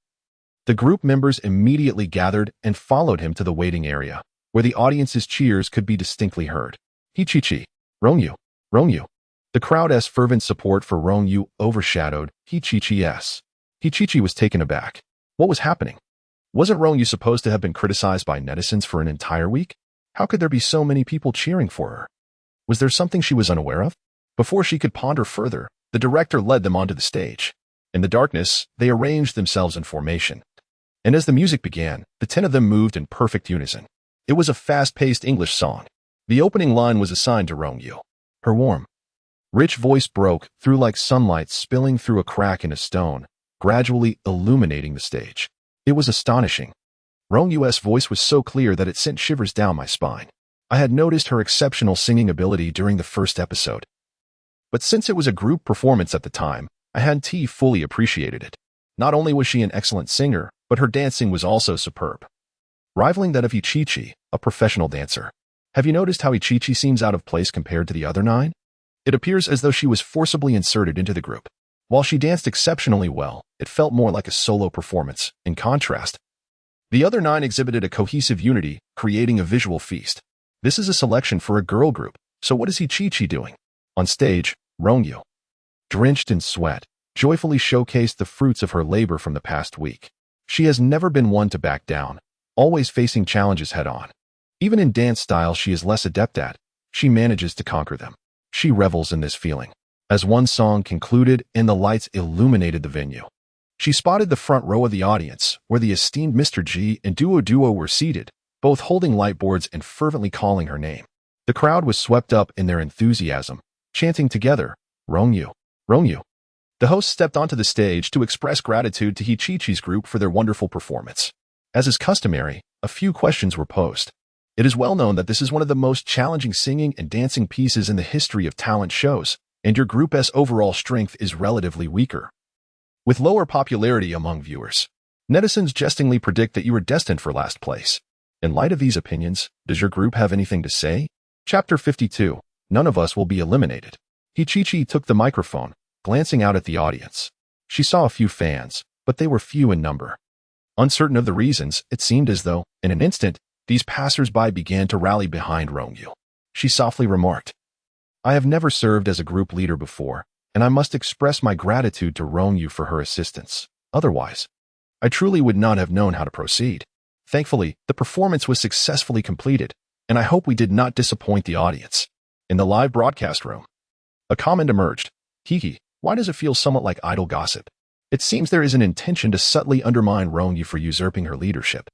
the group members immediately gathered and followed him to the waiting area, where the audience's cheers could be distinctly heard. Chi, Rong Yu, Rong Yu. The crowd's fervent support for Rong Yu overshadowed Chi. Chi was taken aback. What was happening? Wasn't Rong Yu supposed to have been criticized by netizens for an entire week? How could there be so many people cheering for her? Was there something she was unaware of? Before she could ponder further, the director led them onto the stage. In the darkness, they arranged themselves in formation. And as the music began, the 10 of them moved in perfect unison. It was a fast-paced English song. The opening line was assigned to Rong Yu. Her warm, rich voice broke through like sunlight spilling through a crack in a stone, gradually illuminating the stage. It was astonishing. Rong Yu's voice was so clear that it sent shivers down my spine. I had noticed her exceptional singing ability during the first episode. But since it was a group performance at the time, I hadn't fully appreciated it. Not only was she an excellent singer, but her dancing was also superb, rivaling that of Chi, a professional dancer. Have you noticed how Chi seems out of place compared to the other 9? It appears as though she was forcibly inserted into the group. While she danced exceptionally well, it felt more like a solo performance. In contrast, the other 9 exhibited a cohesive unity, creating a visual feast. This is a selection for a girl group, so what is Chi doing? On stage, Rong Yu, drenched in sweat, joyfully showcased the fruits of her labor from the past week. She has never been one to back down, always facing challenges head-on. Even in dance styles she is less adept at, she manages to conquer them. She revels in this feeling. As one song concluded and the lights illuminated the venue, she spotted the front row of the audience, where the esteemed Mr. G and Duo were seated, both holding light boards and fervently calling her name. The crowd was swept up in their enthusiasm, chanting together, Rong Yu, Rong Yu. The host stepped onto the stage to express gratitude to Chi's group for their wonderful performance. As is customary, a few questions were posed. It is well known that this is one of the most challenging singing and dancing pieces in the history of talent shows, and your group's overall strength is relatively weaker, with lower popularity among viewers. Netizens jestingly predict that you are destined for last place. In light of these opinions, does your group have anything to say? Chapter 52. None of us will be eliminated. Chi took the microphone, glancing out at the audience. She saw a few fans, but they were few in number. Uncertain of the reasons, it seemed as though, in an instant, these passers-by began to rally behind Rong Yu. She softly remarked, I have never served as a group leader before, and I must express my gratitude to Rong Yu for her assistance. Otherwise, I truly would not have known how to proceed. Thankfully, the performance was successfully completed, and I hope we did not disappoint the audience. In the live broadcast room, a comment emerged. Why does it feel somewhat like idle gossip? It seems there is an intention to subtly undermine Rong Yu for usurping her leadership.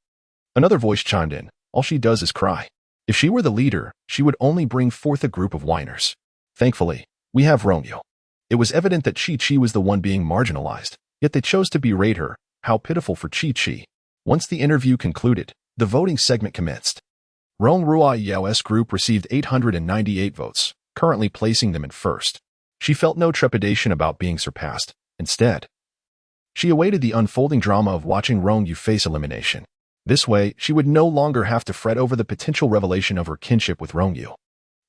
Another voice chimed in. All she does is cry. If she were the leader, she would only bring forth a group of whiners. Thankfully, we have Rong Yu. It was evident that Chi was the one being marginalized, yet they chose to berate her. How pitiful for Chi. Once the interview concluded, the voting segment commenced. Rong Yu's group received 898 votes, currently placing them in first. She felt no trepidation about being surpassed. Instead, she awaited the unfolding drama of watching Rong Yu face elimination. This way, she would no longer have to fret over the potential revelation of her kinship with Rong Yu.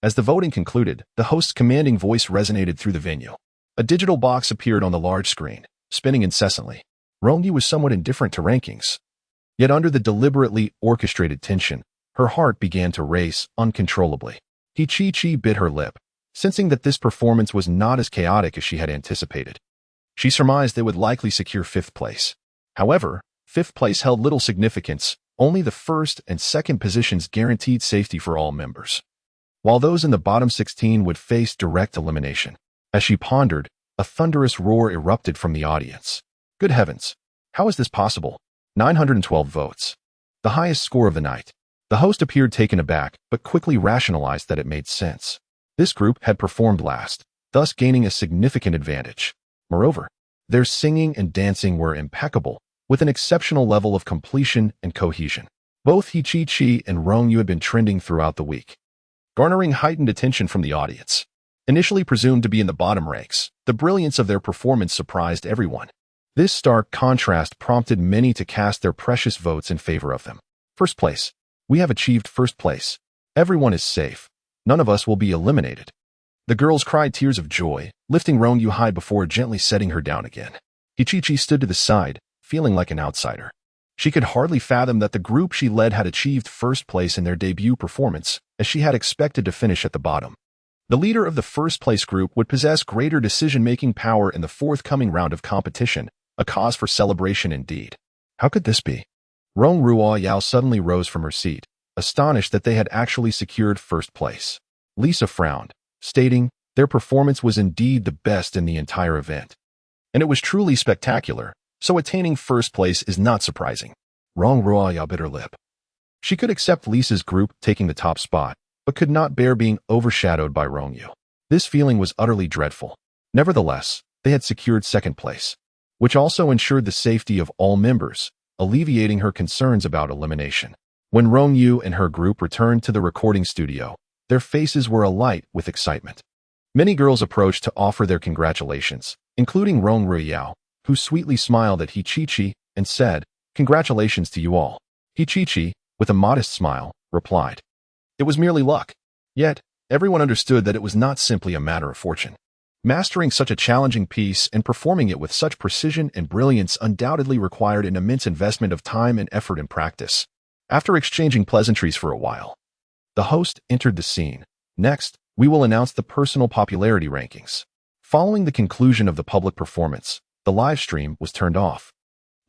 As the voting concluded, the host's commanding voice resonated through the venue. A digital box appeared on the large screen, spinning incessantly. Rong Yu was somewhat indifferent to rankings. Yet under the deliberately orchestrated tension, her heart began to race uncontrollably. Chi bit her lip, sensing that this performance was not as chaotic as she had anticipated. She surmised they would likely secure 5th place. However, 5th place held little significance. Only the 1st and 2nd positions guaranteed safety for all members. while those in the bottom 16 would face direct elimination. As she pondered, a thunderous roar erupted from the audience. Good heavens! How is this possible? 912 votes. The highest score of the night. The host appeared taken aback, but quickly rationalized that it made sense. This group had performed last, thus gaining a significant advantage. Moreover, their singing and dancing were impeccable, with an exceptional level of completion and cohesion. Both Chi and Rong Yu had been trending throughout the week, garnering heightened attention from the audience. Initially presumed to be in the bottom ranks, the brilliance of their performance surprised everyone. This stark contrast prompted many to cast their precious votes in favor of them. First place. We have achieved first place. Everyone is safe. None of us will be eliminated. The girls cried tears of joy, lifting Rong Yu high before gently setting her down again. Chi stood to the side, feeling like an outsider. She could hardly fathom that the group she led had achieved first place in their debut performance, as she had expected to finish at the bottom. The leader of the first-place group would possess greater decision-making power in the forthcoming round of competition, a cause for celebration indeed. How could this be? Rong Yu suddenly rose from her seat, astonished that they had actually secured first place. Lisa frowned, stating, their performance was indeed the best in the entire event. And it was truly spectacular, so attaining first place is not surprising. Rong Yu bit her lip. She could accept Lisa's group taking the top spot, but could not bear being overshadowed by Rong Yu. This feeling was utterly dreadful. Nevertheless, they had secured second place, which also ensured the safety of all members, alleviating her concerns about elimination. When Rong Yu and her group returned to the recording studio, their faces were alight with excitement. Many girls approached to offer their congratulations, including Rong Yu, who sweetly smiled at Chi and said, "Congratulations to you all." Chi, with a modest smile, replied, "It was merely luck." Yet, everyone understood that it was not simply a matter of fortune. Mastering such a challenging piece and performing it with such precision and brilliance undoubtedly required an immense investment of time and effort and practice. After exchanging pleasantries for a while, the host entered the scene. Next, we will announce the personal popularity rankings. Following the conclusion of the public performance, the live stream was turned off,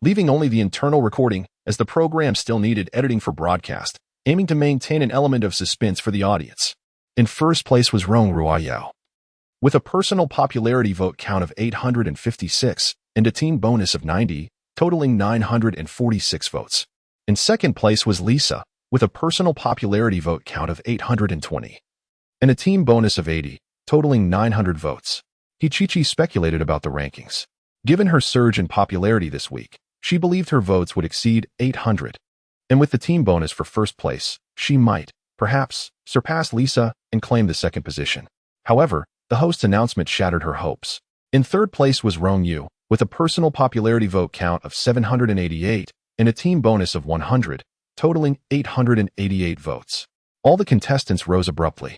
leaving only the internal recording as the program still needed editing for broadcast, aiming to maintain an element of suspense for the audience. In first place was Rong Yu, with a personal popularity vote count of 856 and a team bonus of 90, totaling 946 votes. In second place was Lisa, with a personal popularity vote count of 820 and a team bonus of 80, totaling 900 votes. Chi speculated about the rankings. Given her surge in popularity this week, she believed her votes would exceed 800. And with the team bonus for first place, she might, perhaps, surpass Lisa and claim the second position. However, the host's announcement shattered her hopes. In third place was Rong Yu, with a personal popularity vote count of 788 and a team bonus of 100, totaling 888 votes. All the contestants rose abruptly.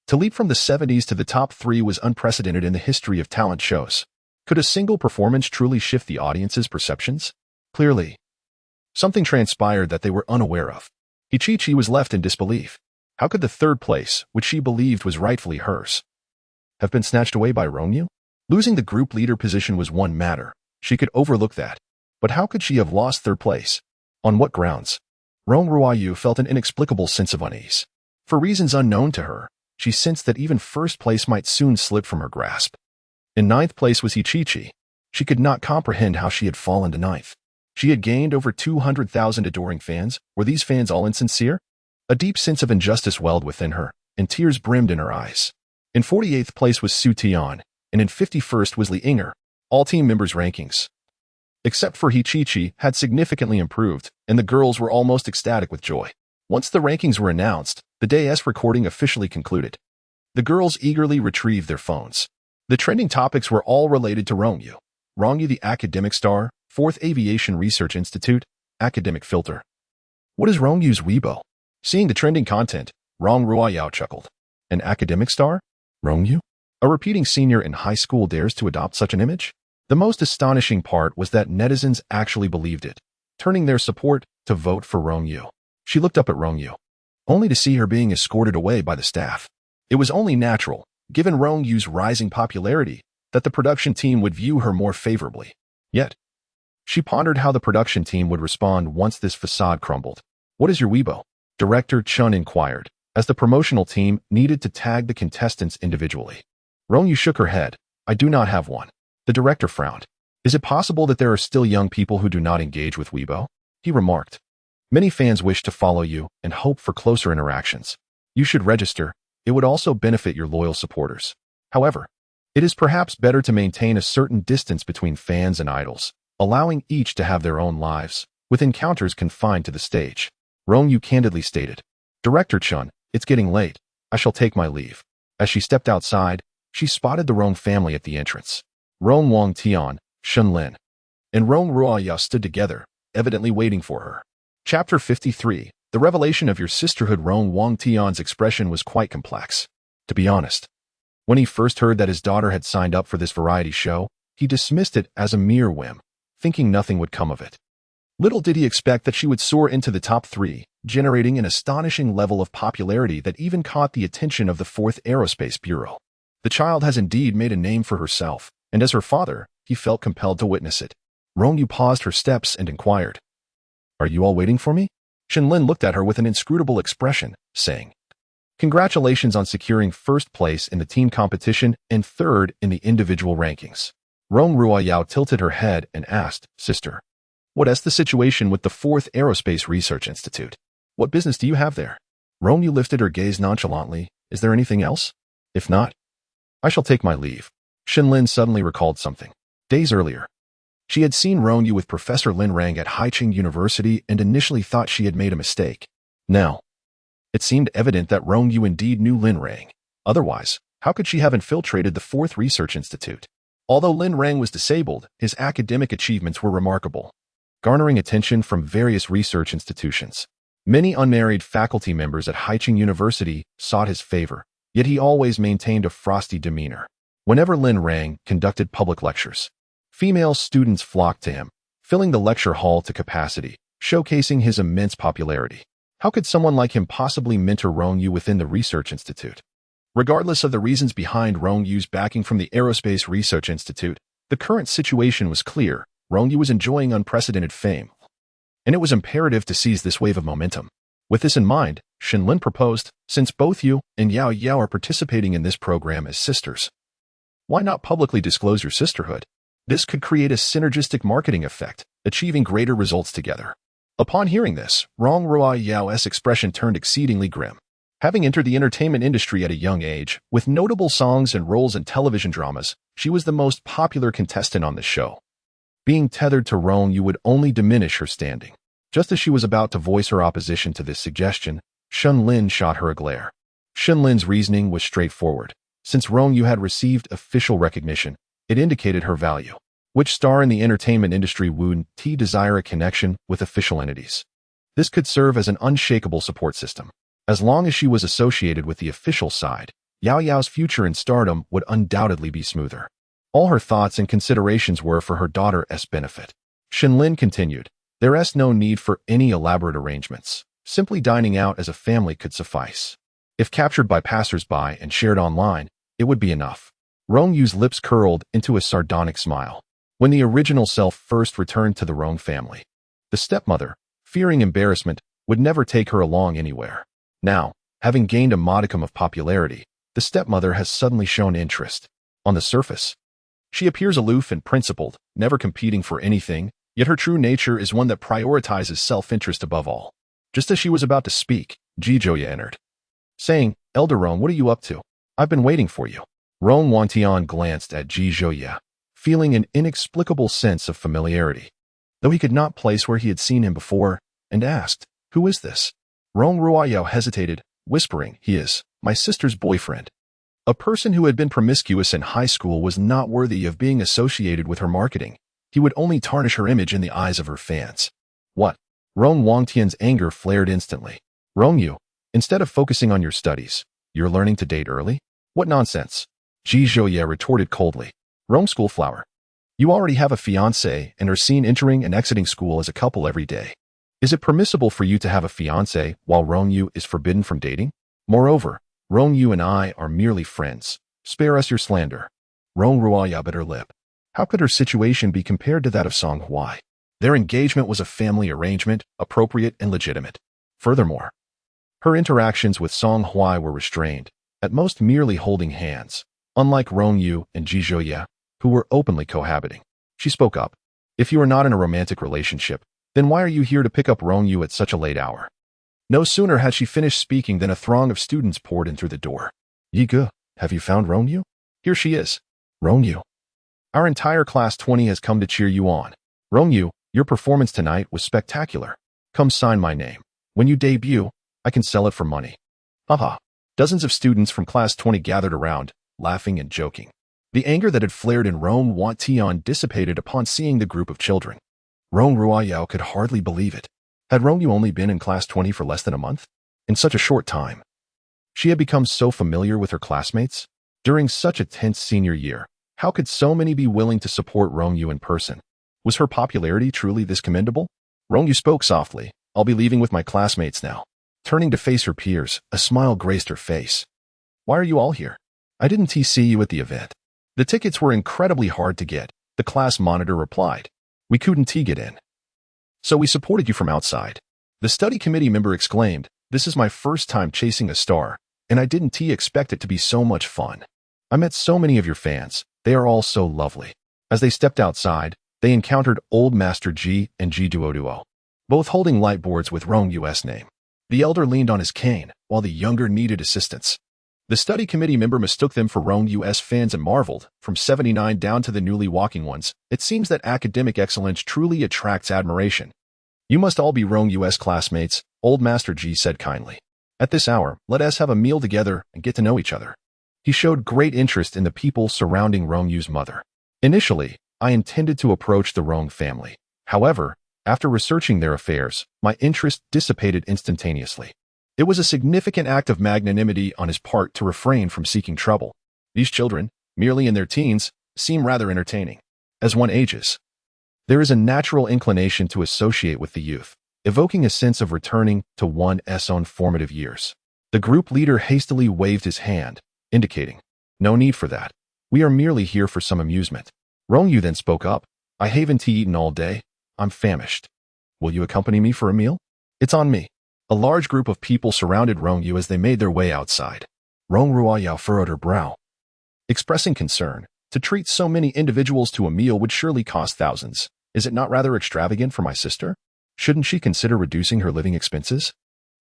To leap from the 70s to the top 3 was unprecedented in the history of talent shows. Could a single performance truly shift the audience's perceptions? Clearly, something transpired that they were unaware of. Chi was left in disbelief. How could the third place, which she believed was rightfully hers, have been snatched away by Rong Yu? Losing the group leader position was one matter. She could overlook that. But how could she have lost third place? On what grounds? Rong Yu felt an inexplicable sense of unease. For reasons unknown to her, she sensed that even first place might soon slip from her grasp. In ninth place was Chi. She could not comprehend how she had fallen to ninth. She had gained over 200,000 adoring fans. Were these fans all insincere? A deep sense of injustice welled within her, and tears brimmed in her eyes. In 48th place was Su Tian, and in 51st was Li Yinger. All team members' rankings, except for Chi, had significantly improved, and the girls were almost ecstatic with joy. Once the rankings were announced, the day's recording officially concluded. The girls eagerly retrieved their phones. The trending topics were all related to Rong Yu. Rong Yu the academic star, 4th Aviation Research Institute, academic filter. What is Rong Yu's Weibo? Seeing the trending content, Rong Yu chuckled. An academic star? Rong Yu? A repeating senior in high school dares to adopt such an image? The most astonishing part was that netizens actually believed it, turning their support to vote for Rong Yu. She looked up at Rong Yu, only to see her being escorted away by the staff. It was only natural, given Rong Yu's rising popularity, that the production team would view her more favorably. Yet, she pondered how the production team would respond once this facade crumbled. What is your Weibo? Director Chun inquired, as the promotional team needed to tag the contestants individually. Rong Yu shook her head. I do not have one. The director frowned. Is it possible that there are still young people who do not engage with Weibo? He remarked. Many fans wish to follow you and hope for closer interactions. You should register. It would also benefit your loyal supporters. However, it is perhaps better to maintain a certain distance between fans and idols, allowing each to have their own lives, with encounters confined to the stage. Rong Yu candidly stated, Director Chun, it's getting late. I shall take my leave. As she stepped outside, she spotted the Rong family at the entrance. Rong Wang Tian, Shun Lin, and Rong Ruoya stood together, evidently waiting for her. Chapter 53. The revelation of your sisterhood. Rong Wang Tian's expression was quite complex. To be honest, when he first heard that his daughter had signed up for this variety show, he dismissed it as a mere whim, thinking nothing would come of it. Little did he expect that she would soar into the top 3, generating an astonishing level of popularity that even caught the attention of the 4th Aerospace Bureau. The child has indeed made a name for herself, and as her father, he felt compelled to witness it. Rong Yu paused her steps and inquired, Are you all waiting for me? Shenlin looked at her with an inscrutable expression, saying, Congratulations on securing 1st place in the team competition and 3rd in the individual rankings. Rong Ruoyao tilted her head and asked, Sister, what is the situation with the 4th Aerospace Research Institute? What business do you have there? Rong Yu lifted her gaze nonchalantly. Is there anything else? If not, I shall take my leave. Shenlin suddenly recalled something. Days earlier, she had seen Rong Yu with Professor Lin Rang at Haicheng University and initially thought she had made a mistake. Now, it seemed evident that Rong Yu indeed knew Lin Rang. Otherwise, how could she have infiltrated the 4th Research Institute? Although Lin Rang was disabled, his academic achievements were remarkable, garnering attention from various research institutions. Many unmarried faculty members at Haicheng University sought his favor, yet he always maintained a frosty demeanor. Whenever Lin Rang conducted public lectures, female students flocked to him, filling the lecture hall to capacity, showcasing his immense popularity. How could someone like him possibly mentor Rong Yu within the Research Institute? Regardless of the reasons behind Rong Yu's backing from the Aerospace Research Institute, the current situation was clear. Rong Yu was enjoying unprecedented fame, and it was imperative to seize this wave of momentum. With this in mind, Shenlin proposed, since both you and Yao Yao are participating in this program as sisters, why not publicly disclose your sisterhood? This could create a synergistic marketing effect, achieving greater results together. Upon hearing this, Rong Ruoyao's expression turned exceedingly grim. Having entered the entertainment industry at a young age, with notable songs and roles in television dramas, she was the most popular contestant on the show. Being tethered to Rong Yu would only diminish her standing. Just as she was about to voice her opposition to this suggestion, Shun Lin shot her a glare. Shun Lin's reasoning was straightforward. Since Rong Yu had received official recognition, it indicated her value. Which star in the entertainment industry would desire a connection with official entities? This could serve as an unshakable support system. As long as she was associated with the official side, Yao Yao's future in stardom would undoubtedly be smoother. All her thoughts and considerations were for her daughter's benefit. Shenlin continued, There is no need for any elaborate arrangements. Simply dining out as a family could suffice. If captured by passers-by and shared online, it would be enough. Rong Yu's lips curled into a sardonic smile. When the original self first returned to the Rong family, the stepmother, fearing embarrassment, would never take her along anywhere. Now, having gained a modicum of popularity, the stepmother has suddenly shown interest. On the surface, she appears aloof and principled, never competing for anything, yet her true nature is one that prioritizes self-interest above all. Just as she was about to speak, Ji Zhouya entered, saying, Elder Rong, what are you up to? I've been waiting for you. Rong Wantian glanced at Ji Zhouya, feeling an inexplicable sense of familiarity, though he could not place where he had seen him before, and asked, Who is this? Rong Ruoyao hesitated, whispering, He is my sister's boyfriend. A person who had been promiscuous in high school was not worthy of being associated with her marketing. He would only tarnish her image in the eyes of her fans. What? Rong Wangtian's anger flared instantly. Rong Yu, instead of focusing on your studies, you're learning to date early? What nonsense? Ji Zhouye retorted coldly. Rong Schoolflower, you already have a fiancé and are seen entering and exiting school as a couple every day. Is it permissible for you to have a fiancé while Rong Yu is forbidden from dating? Moreover, Rong Yu and I are merely friends. Spare us your slander. Rong Ruoya bit her lip. How could her situation be compared to that of Song Huai? Their engagement was a family arrangement, appropriate and legitimate. Furthermore, Her interactions with Song Huai were restrained, at most merely holding hands, unlike Rong Yu and Ji Zhouye, who were openly cohabiting. She spoke up. If you are not in a romantic relationship, then why are you here to pick up Rong Yu at such a late hour? No sooner had she finished speaking than a throng of students poured in through the door. Yi Ge, have you found Rong Yu? Here she is. Rong Yu. Our entire class 20 has come to cheer you on. Rong Yu, your performance tonight was spectacular. Come sign my name. When you debut, I can sell it for money. Haha. Dozens of students from class 20 gathered around, laughing and joking. The anger that had flared in Rong Yu dissipated upon seeing the group of children. Rong Yu could hardly believe it. Had Rong Yu only been in class 20 for less than a month? In such a short time. She had become so familiar with her classmates. During such a tense senior year, how could so many be willing to support Rong Yu in person? Was her popularity truly this commendable? Rong Yu spoke softly. I'll be leaving with my classmates now. Turning to face her peers, a smile graced her face. Why are you all here? I didn't see you at the event. The tickets were incredibly hard to get, the class monitor replied. We couldn't get in. So we supported you from outside. The study committee member exclaimed, this is my first time chasing a star, and I didn't expect it to be so much fun. I met so many of your fans. They are all so lovely. As they stepped outside, they encountered Old Master Ji and Ji Duo, both holding light boards with Rong Yu's name. The elder leaned on his cane, while the younger needed assistance. The study committee member mistook them for Rong Yu's fans and marveled, from 79 down to the newly walking ones, it seems that academic excellence truly attracts admiration. You must all be Rong Yu's classmates, Old Master Ji said kindly. At this hour, let us have a meal together and get to know each other. He showed great interest in the people surrounding Rong Yu's mother. Initially, I intended to approach the Rong family. However, after researching their affairs, my interest dissipated instantaneously. It was a significant act of magnanimity on his part to refrain from seeking trouble. These children, merely in their teens, seem rather entertaining. As one ages, there is a natural inclination to associate with the youth, evoking a sense of returning to one's own formative years. The group leader hastily waved his hand, indicating, no need for that. We are merely here for some amusement. Rong Yu then spoke up. I haven't eaten all day. I'm famished. Will you accompany me for a meal? It's on me. A large group of people surrounded Rong Yu as they made their way outside. Rong Ruoyao furrowed her brow, expressing concern. To treat so many individuals to a meal would surely cost thousands. Is it not rather extravagant for my sister? Shouldn't she consider reducing her living expenses?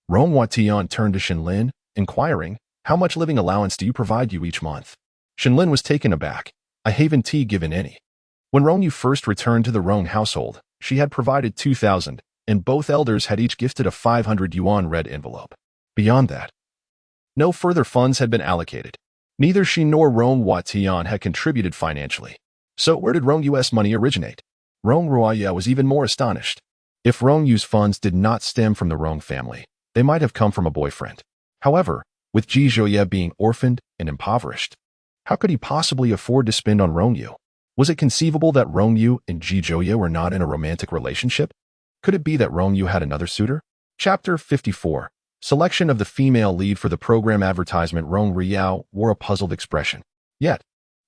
Rong Watian turned to Shenlin, inquiring, how much living allowance do you provide you each month? Shenlin was taken aback. I haven't given any. When Rong Yu first returned to the Rong household, she had provided 2,000, and both elders had each gifted a 500 yuan red envelope. Beyond that, no further funds had been allocated. Neither she nor Rong Watian had contributed financially. So where did Rong Yu's money originate? Rong Ruoya was even more astonished. If Rong Yu's funds did not stem from the Rong family, they might have come from a boyfriend. However, with Ji Zhouye being orphaned and impoverished, how could he possibly afford to spend on Rong Yu? Was it conceivable that Rong Yu and Ji Zhouye were not in a romantic relationship? Could it be that Rong Yu had another suitor? Chapter 54. Selection of the female lead for the program advertisement. Rong Riyao wore a puzzled expression. Yet,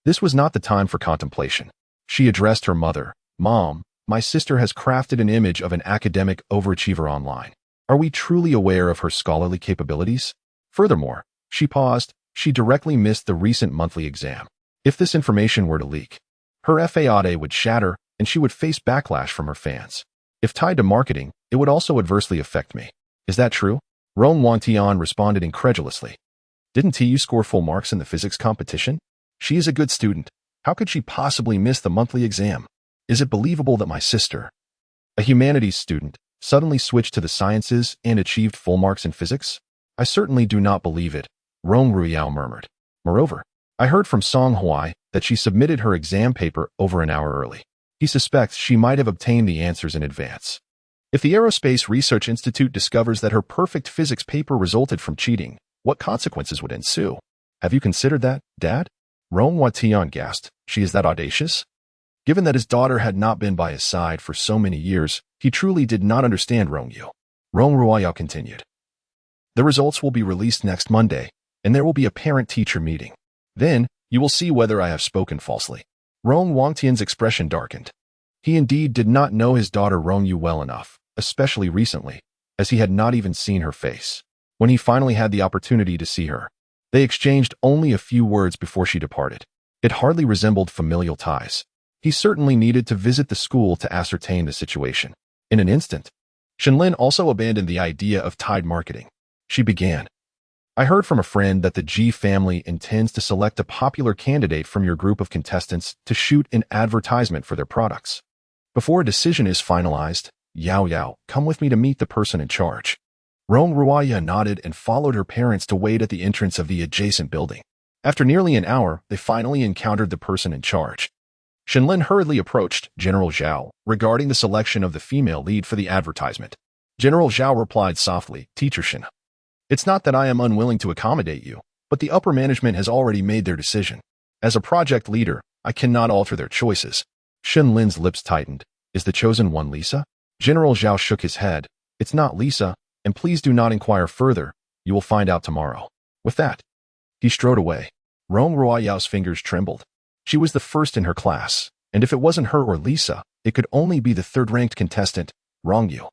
this was not the time for contemplation. She addressed her mother. Mom, my sister has crafted an image of an academic overachiever online. Are we truly aware of her scholarly capabilities? Furthermore, she paused. She directly missed the recent monthly exam. If this information were to leak, her FAAD would shatter and she would face backlash from her fans. If tied to marketing, it would also adversely affect me. Is that true? Rong Wantian responded incredulously. Didn't TU score full marks in the physics competition? She is a good student. How could she possibly miss the monthly exam? Is it believable that my sister, a humanities student, suddenly switched to the sciences and achieved full marks in physics? I certainly do not believe it, Rong Ruyao murmured. Moreover, I heard from Song Huai that she submitted her exam paper over an hour early. He suspects she might have obtained the answers in advance. If the Aerospace Research Institute discovers that her perfect physics paper resulted from cheating, what consequences would ensue? Have you considered that, Dad? Rong Watian gasped. She is that audacious? Given that his daughter had not been by his side for so many years, he truly did not understand Rong Yu. Rong Ruoyao continued. The results will be released next Monday, and there will be a parent-teacher meeting. Then, you will see whether I have spoken falsely. Rong Wangtian's expression darkened. He indeed did not know his daughter Rong Yu well enough, especially recently, as he had not even seen her face. when he finally had the opportunity to see her. They exchanged only a few words before she departed. It hardly resembled familial ties. He certainly needed to visit the school to ascertain the situation. In an instant, Shenlin also abandoned the idea of tide marketing. She began. I heard from a friend that the Ji family intends to select a popular candidate from your group of contestants to shoot an advertisement for their products. Before a decision is finalized, Yao, come with me to meet the person in charge. Rong Yu nodded and followed her parents to wait at the entrance of the adjacent building. After nearly an hour, they finally encountered the person in charge. Shenlin hurriedly approached General Zhao regarding the selection of the female lead for the advertisement. General Zhao replied softly, Teacher Shen, it's not that I am unwilling to accommodate you, but the upper management has already made their decision. As a project leader, I cannot alter their choices. Shenlin's lips tightened. Is the chosen one Lisa? General Zhao shook his head. It's not Lisa, and please do not inquire further. You will find out tomorrow. With that, he strode away. Rong Yu's fingers trembled. She was the first in her class, and if it wasn't her or Lisa, it could only be the third-ranked contestant, Rong Yu.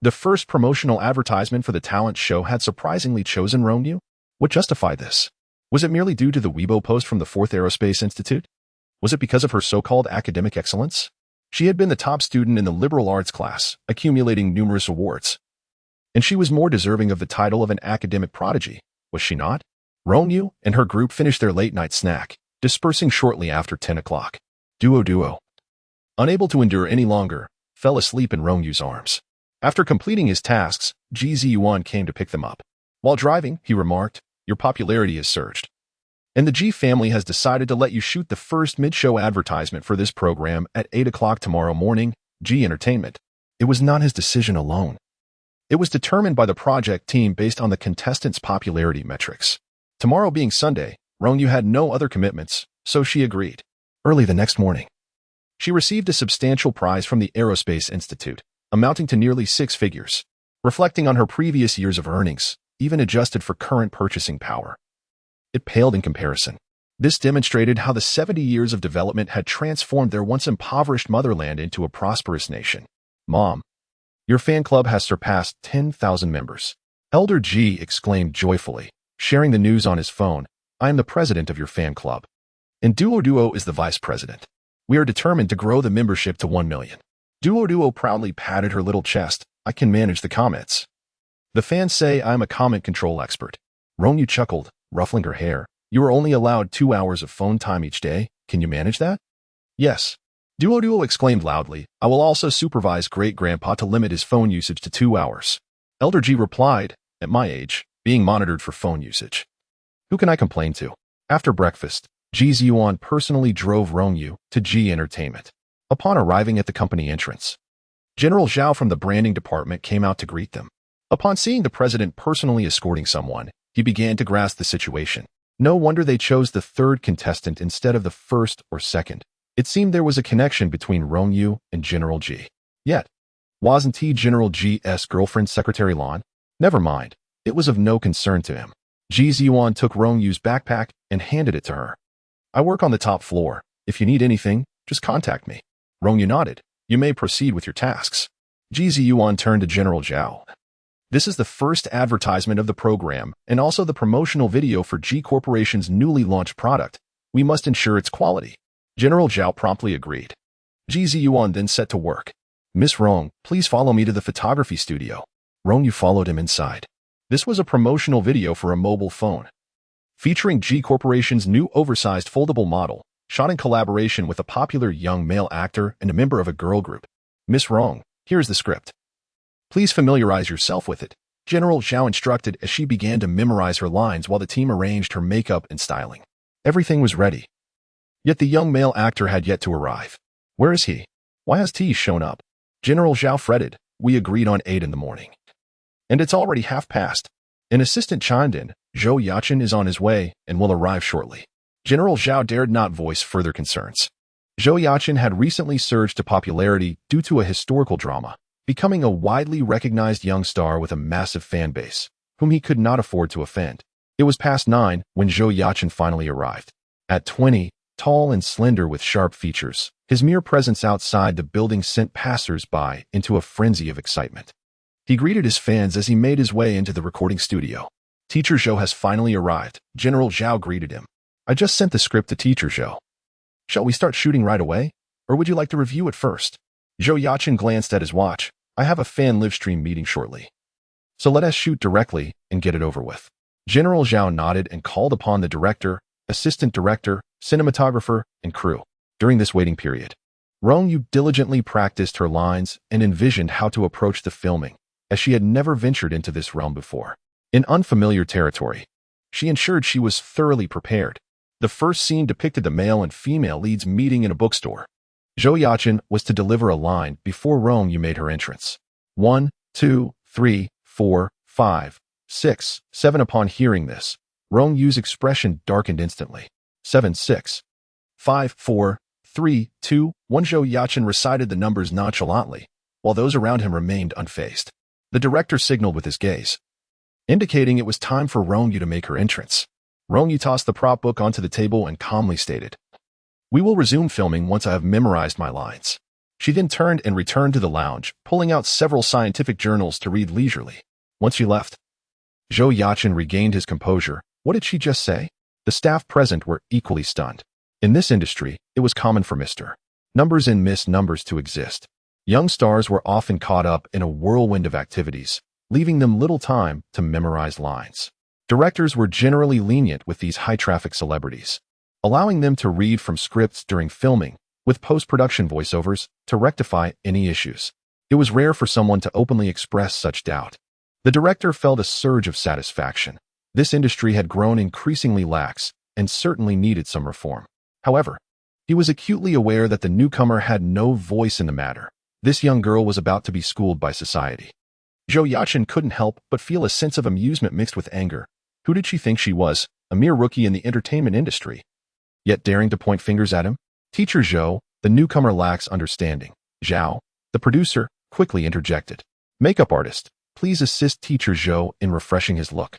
The first promotional advertisement for the talent show had surprisingly chosen Rong Yu. What justified this? Was it merely due to the Weibo post from the 4th Aerospace Institute? Was it because of her so-called academic excellence? She had been the top student in the liberal arts class, accumulating numerous awards. And she was more deserving of the title of an academic prodigy, was she not? Rong Yu and her group finished their late-night snack, dispersing shortly after 10 o'clock. Duo, unable to endure any longer, fell asleep in Rong Yu's arms. After completing his tasks, Ji Ziyuan came to pick them up. While driving, he remarked, your popularity has surged. And the Ji family has decided to let you shoot the first mid-show advertisement for this program at 8 o'clock tomorrow morning, Ji Entertainment. It was not his decision alone. It was determined by the project team based on the contestants' popularity metrics. Tomorrow being Sunday, Rong Yu had no other commitments, so she agreed. Early the next morning, she received a substantial prize from the Aerospace Institute, amounting to nearly 6 figures. Reflecting on her previous years of earnings, even adjusted for current purchasing power, it paled in comparison. This demonstrated how the 70 years of development had transformed their once impoverished motherland into a prosperous nation. Mom, your fan club has surpassed 10,000 members. Elder Ji exclaimed joyfully, sharing the news on his phone. I am the president of your fan club. And Duo is the vice president. We are determined to grow the membership to 1 million. Duo proudly patted her little chest. I can manage the comments. The fans say I am a comment control expert. Rong Yu chuckled, ruffling her hair. You are only allowed 2 hours of phone time each day. Can you manage that? Yes. Duo exclaimed loudly. I will also supervise great-grandpa to limit his phone usage to 2 hours. Elder Ji replied, at my age, being monitored for phone usage. Who can I complain to? After breakfast, Ji Ziyuan personally drove Rong Yu to Ji Entertainment. Upon arriving at the company entrance, General Zhao from the branding department came out to greet them. Upon seeing the president personally escorting someone, he began to grasp the situation. No wonder they chose the third contestant instead of the first or second. It seemed there was a connection between Rong Yu and General Ji. Yet, wasn't he General Ji's girlfriend, Secretary Lan? Never mind, it was of no concern to him. Ji Ziyuan took Rong Yu's backpack and handed it to her. I work on the top floor. If you need anything, just contact me. Rong Yu nodded. You may proceed with your tasks. Ji Ziyuan turned to General Zhao. This is the first advertisement of the program and also the promotional video for Ji Corporation's newly launched product. We must ensure its quality. General Zhao promptly agreed. Ji Ziyuan then set to work. Miss Rong, please follow me to the photography studio. Rong Yu followed him inside. This was a promotional video for a mobile phone, featuring Ji Corporation's new oversized foldable model, shot in collaboration with a popular young male actor and a member of a girl group. Miss Rong, here's the script. Please familiarize yourself with it, General Zhao instructed as she began to memorize her lines while the team arranged her makeup and styling. Everything was ready. Yet the young male actor had yet to arrive. Where is he? Why has he shown up? General Zhao fretted. We agreed on 8 in the morning. And it's already 1:30. An assistant chimed in. Zhou Yachin is on his way and will arrive shortly. General Zhao dared not voice further concerns. Zhou Yachin had recently surged to popularity due to a historical drama, becoming a widely recognized young star with a massive fan base, whom he could not afford to offend. It was past 9 when Zhou Yachin finally arrived. At 20, tall and slender with sharp features, his mere presence outside the building sent passers-by into a frenzy of excitement. He greeted his fans as he made his way into the recording studio. Teacher Zhou has finally arrived. General Zhao greeted him. I just sent the script to Teacher Zhou. Shall we start shooting right away? Or would you like to review it first? Zhou Yaqin glanced at his watch. I have a fan livestream meeting shortly. So let us shoot directly and get it over with. General Zhao nodded and called upon the director, assistant director, cinematographer, and crew. During this waiting period, Rong Yu diligently practiced her lines and envisioned how to approach the filming, as she had never ventured into this realm before. In unfamiliar territory, she ensured she was thoroughly prepared. The first scene depicted the male and female leads meeting in a bookstore. Zhou Yaqin was to deliver a line before Rong Yu made her entrance. 1, 2, 3, 4, 5, 6, 7. Upon hearing this, Rong Yu's expression darkened instantly. 7, 6, 5, 4, 3, 2, 1. Zhou Yaqin recited the numbers nonchalantly, while those around him remained unfazed. The director signaled with his gaze, indicating it was time for Rong Yu to make her entrance. Rong Yu tossed the prop book onto the table and calmly stated, "We will resume filming once I have memorized my lines." She then turned and returned to the lounge, pulling out several scientific journals to read leisurely. Once she left, Zhou Yaqin regained his composure. What did she just say? The staff present were equally stunned. In this industry, it was common for Mr. Numbers and Miss Numbers to exist. Young stars were often caught up in a whirlwind of activities, leaving them little time to memorize lines. Directors were generally lenient with these high-traffic celebrities, allowing them to read from scripts during filming, with post-production voiceovers to rectify any issues. It was rare for someone to openly express such doubt. The director felt a surge of satisfaction. This industry had grown increasingly lax and certainly needed some reform. However, he was acutely aware that the newcomer had no voice in the matter. This young girl was about to be schooled by society. Zhou Yaqin couldn't help but feel a sense of amusement mixed with anger. Who did she think she was, a mere rookie in the entertainment industry? Yet daring to point fingers at him? Teacher Zhou, the newcomer lacks understanding. Zhao, the producer, quickly interjected. Makeup artist, please assist Teacher Zhou in refreshing his look.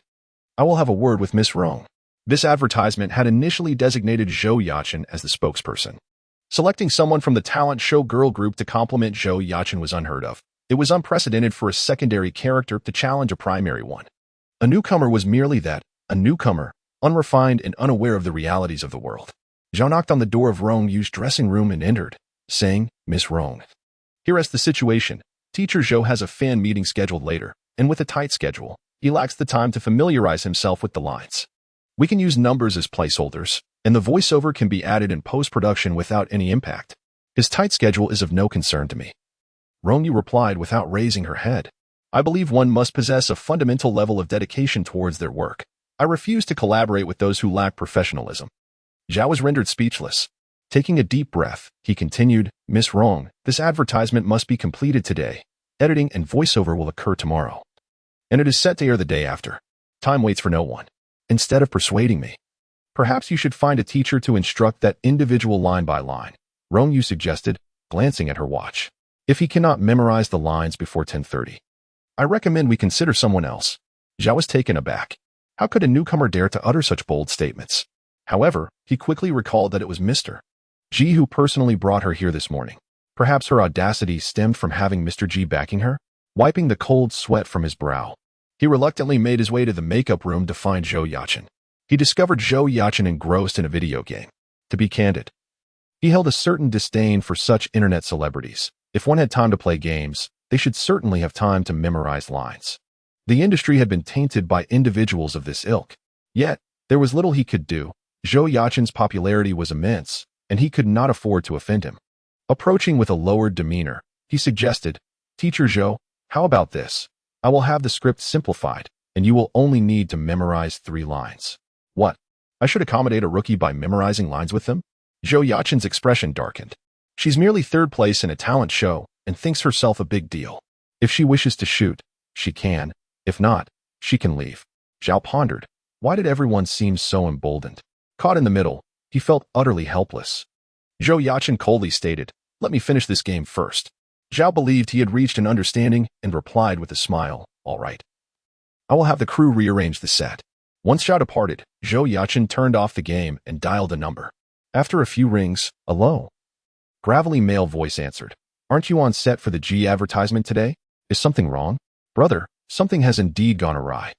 I will have a word with Miss Rong. This advertisement had initially designated Zhou Yaqin as the spokesperson. Selecting someone from the talent show girl group to complement Zhou Yaqin was unheard of. It was unprecedented for a secondary character to challenge a primary one. A newcomer was merely that, a newcomer, unrefined and unaware of the realities of the world. Zhao knocked on the door of Rong Yu's dressing room and entered, saying, Miss Rong. Here is the situation. Teacher Zhou has a fan meeting scheduled later, and with a tight schedule, he lacks the time to familiarize himself with the lines. We can use numbers as placeholders, and the voiceover can be added in post-production without any impact. His tight schedule is of no concern to me. Rong Yu replied without raising her head. I believe one must possess a fundamental level of dedication towards their work. I refuse to collaborate with those who lack professionalism. Zhao was rendered speechless. Taking a deep breath, he continued, Miss Rong, this advertisement must be completed today. Editing and voiceover will occur tomorrow. And it is set to air the day after. Time waits for no one. Instead of persuading me, perhaps you should find a teacher to instruct that individual line by line, Rong Yu suggested, glancing at her watch. If he cannot memorize the lines before 10:30, I recommend we consider someone else. Zhao was taken aback. How could a newcomer dare to utter such bold statements? However, he quickly recalled that it was Mr. G who personally brought her here this morning. Perhaps her audacity stemmed from having Mr. G backing her? Wiping the cold sweat from his brow, he reluctantly made his way to the makeup room to find Zhou Yaqin. He discovered Zhou Yaqin engrossed in a video game. To be candid, he held a certain disdain for such internet celebrities. If one had time to play games, they should certainly have time to memorize lines. The industry had been tainted by individuals of this ilk. Yet, there was little he could do. Zhou Yaqin's popularity was immense, and he could not afford to offend him. Approaching with a lowered demeanor, he suggested, Teacher Zhou, how about this? I will have the script simplified, and you will only need to memorize 3 lines. What? I should accommodate a rookie by memorizing lines with them? Zhou Yaqin's expression darkened. She's merely third place in a talent show and thinks herself a big deal. If she wishes to shoot, she can. If not, she can leave. Zhao pondered. Why did everyone seem so emboldened? Caught in the middle, he felt utterly helpless. Zhou Yaqin coldly stated, let me finish this game first. Zhao believed he had reached an understanding and replied with a smile, all right. I will have the crew rearrange the set. Once Zhao departed, Zhou Yaqin turned off the game and dialed a number. After a few rings, a low, gravelly male voice answered. Aren't you on set for the G advertisement today? Is something wrong? Brother, something has indeed gone awry.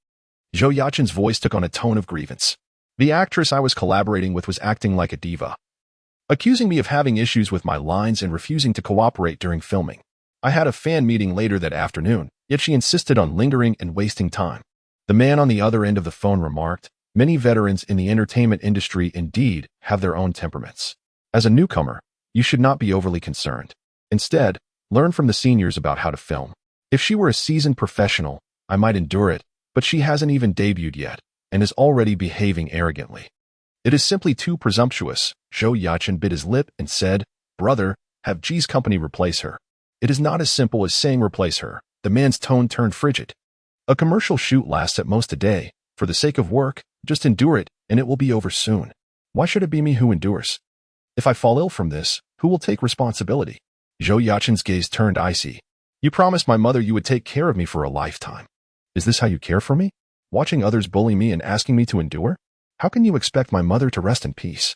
Zhou Yachen's voice took on a tone of grievance. The actress I was collaborating with was acting like a diva, accusing me of having issues with my lines and refusing to cooperate during filming. I had a fan meeting later that afternoon, yet she insisted on lingering and wasting time. The man on the other end of the phone remarked, many veterans in the entertainment industry indeed have their own temperaments. As a newcomer, you should not be overly concerned. Instead, learn from the seniors about how to film. If she were a seasoned professional, I might endure it, but she hasn't even debuted yet and is already behaving arrogantly. It is simply too presumptuous. Zhou Yachen bit his lip and said, Brother, have G's company replace her. It is not as simple as saying replace her. The man's tone turned frigid. A commercial shoot lasts at most a day. For the sake of work, just endure it, and it will be over soon. Why should it be me who endures? If I fall ill from this, who will take responsibility? Zhou Yachen's gaze turned icy. You promised my mother you would take care of me for a lifetime. Is this how you care for me? Watching others bully me and asking me to endure? How can you expect my mother to rest in peace?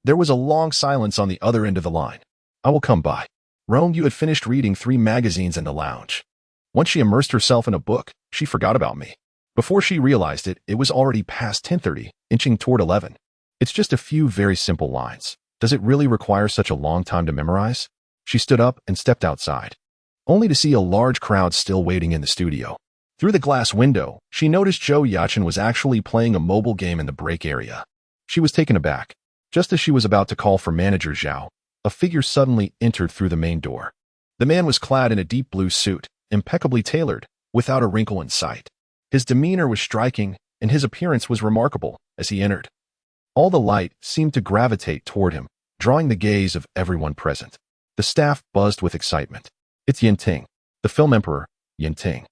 There was a long silence on the other end of the line. I will come by. Rong Yu had finished reading 3 magazines in the lounge. Once she immersed herself in a book, she forgot about me. Before she realized it, it was already past 10:30, inching toward 11. It's just a few very simple lines. Does it really require such a long time to memorize? She stood up and stepped outside, only to see a large crowd still waiting in the studio. Through the glass window, she noticed Zhou Yachen was actually playing a mobile game in the break area. She was taken aback. Just as she was about to call for Manager Zhao, a figure suddenly entered through the main door. The man was clad in a deep blue suit, impeccably tailored, without a wrinkle in sight. His demeanor was striking, and his appearance was remarkable as he entered. All the light seemed to gravitate toward him, drawing the gaze of everyone present. The staff buzzed with excitement. It's Yin Ting, the film emperor, Yin Ting.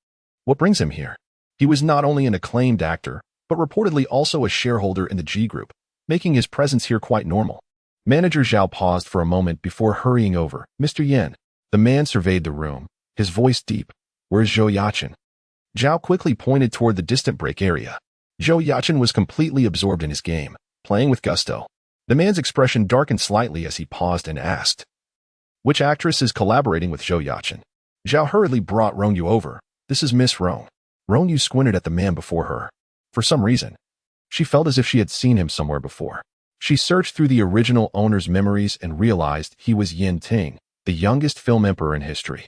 What brings him here? He was not only an acclaimed actor, but reportedly also a shareholder in the G Group, making his presence here quite normal. Manager Zhao paused for a moment before hurrying over. Mr. Yin. The man surveyed the room, his voice deep. Where's Zhou Yachen? Zhao quickly pointed toward the distant break area. Zhou Yachen was completely absorbed in his game, playing with gusto. The man's expression darkened slightly as he paused and asked, which actress is collaborating with Zhou Yachen? Zhao hurriedly brought Rong Yu over. This is Miss Rong. Rong Yu squinted at the man before her. For some reason, she felt as if she had seen him somewhere before. She searched through the original owner's memories and realized he was Yin Ting, the youngest film emperor in history.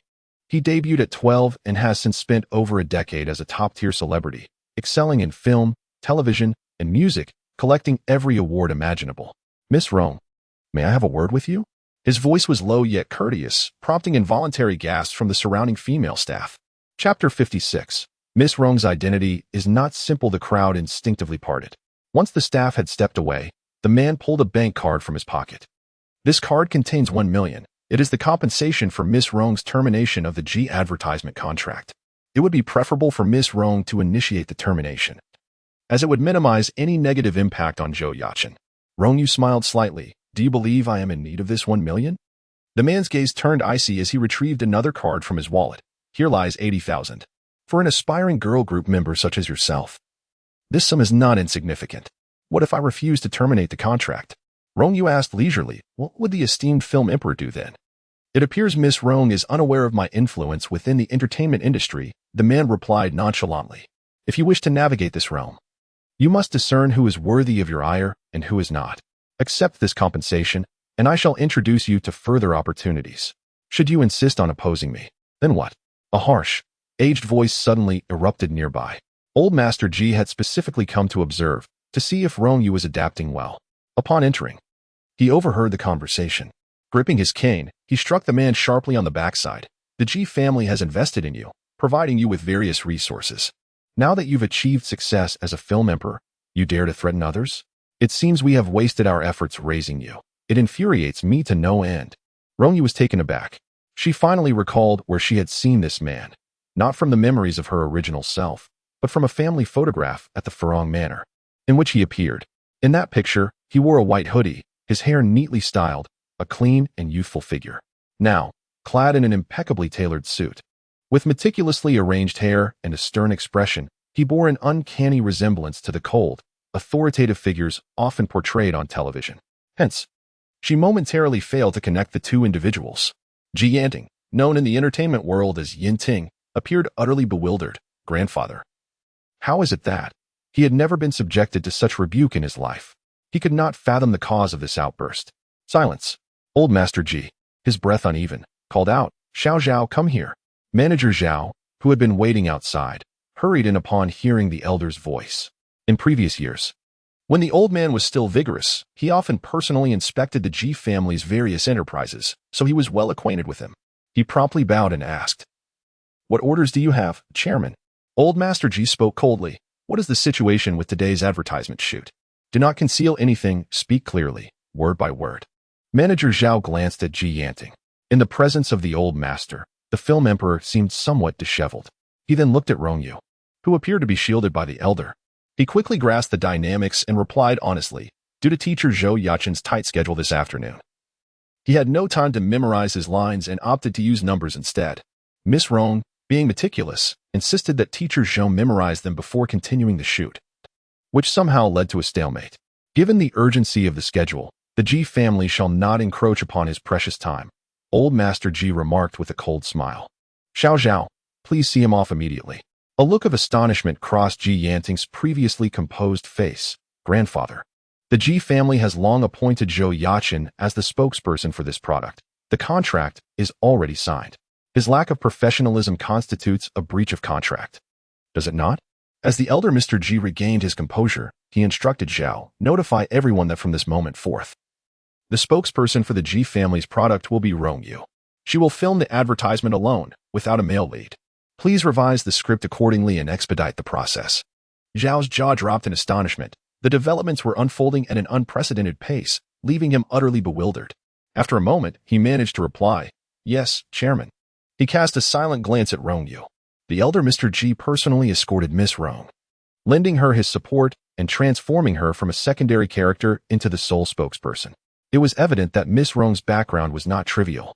He debuted at 12 and has since spent over a decade as a top-tier celebrity, excelling in film, television, and music, collecting every award imaginable. Miss Rong, may I have a word with you? His voice was low yet courteous, prompting involuntary gasps from the surrounding female staff. Chapter 56. Miss Rong's identity is not simple. The crowd instinctively parted. Once the staff had stepped away, the man pulled a bank card from his pocket. This card contains 1 million. It is the compensation for Miss Rong's termination of the G advertisement contract. It would be preferable for Miss Rong to initiate the termination, as it would minimize any negative impact on Zhou Yachen. Rong Yu smiled slightly. Do you believe I am in need of this 1 million? The man's gaze turned icy as he retrieved another card from his wallet. Here lies 80,000. For an aspiring girl group member such as yourself. This sum is not insignificant. What if I refuse to terminate the contract? Rong Yu asked leisurely. What would the esteemed film emperor do then? It appears Miss Rong is unaware of my influence within the entertainment industry, the man replied nonchalantly. If you wish to navigate this realm, you must discern who is worthy of your ire and who is not. Accept this compensation, and I shall introduce you to further opportunities. Should you insist on opposing me, then what? A harsh, aged voice suddenly erupted nearby. Old Master G had specifically come to observe, to see if Rong Yu was adapting well. Upon entering, he overheard the conversation. Gripping his cane, he struck the man sharply on the backside. The G family has invested in you, providing you with various resources. Now that you've achieved success as a film emperor, you dare to threaten others? It seems we have wasted our efforts raising you. It infuriates me to no end. Rong Yu was taken aback. She finally recalled where she had seen this man, not from the memories of her original self, but from a family photograph at the Farong Manor, in which he appeared. In that picture, he wore a white hoodie, his hair neatly styled, a clean and youthful figure. Now, clad in an impeccably tailored suit, with meticulously arranged hair and a stern expression, he bore an uncanny resemblance to the cold, authoritative figures often portrayed on television. Hence, she momentarily failed to connect the two individuals. Ji Yanting, known in the entertainment world as Yin Ting, appeared utterly bewildered. Grandfather. How is it that? He had never been subjected to such rebuke in his life. He could not fathom the cause of this outburst. Silence. Old Master Ji, his breath uneven, called out, Xiao Zhao, come here. Manager Zhao, who had been waiting outside, hurried in upon hearing the elder's voice. In previous years, when the old man was still vigorous, he often personally inspected the Ji family's various enterprises, so he was well acquainted with him. He promptly bowed and asked, What orders do you have, Chairman? Old Master Ji spoke coldly. What is the situation with today's advertisement shoot? Do not conceal anything, speak clearly, word by word. Manager Zhao glanced at Ji Yanting. In the presence of the old master, the film emperor seemed somewhat disheveled. He then looked at Rong Yu, who appeared to be shielded by the elder. He quickly grasped the dynamics and replied honestly, due to teacher Zhou Yachen's tight schedule this afternoon. He had no time to memorize his lines and opted to use numbers instead. Miss Rong, being meticulous, insisted that teacher Zhou memorize them before continuing the shoot, which somehow led to a stalemate. Given the urgency of the schedule, the Ji family shall not encroach upon his precious time, Old Master Ji remarked with a cold smile. Xiao Zhao, please see him off immediately. A look of astonishment crossed Ji Yanting's previously composed face. Grandfather. The Ji family has long appointed Zhou Yachen as the spokesperson for this product. The contract is already signed. His lack of professionalism constitutes a breach of contract. Does it not? As the elder Mr. Ji regained his composure, he instructed Zhao, notify everyone that from this moment forth, the spokesperson for the Ji family's product will be Rong Yu. She will film the advertisement alone, without a male lead. Please revise the script accordingly and expedite the process. Zhao's jaw dropped in astonishment. The developments were unfolding at an unprecedented pace, leaving him utterly bewildered. After a moment, he managed to reply, Yes, Chairman. He cast a silent glance at Rong Yu. The elder Mr. Ji personally escorted Miss Rong, lending her his support and transforming her from a secondary character into the sole spokesperson. It was evident that Miss Rong's background was not trivial.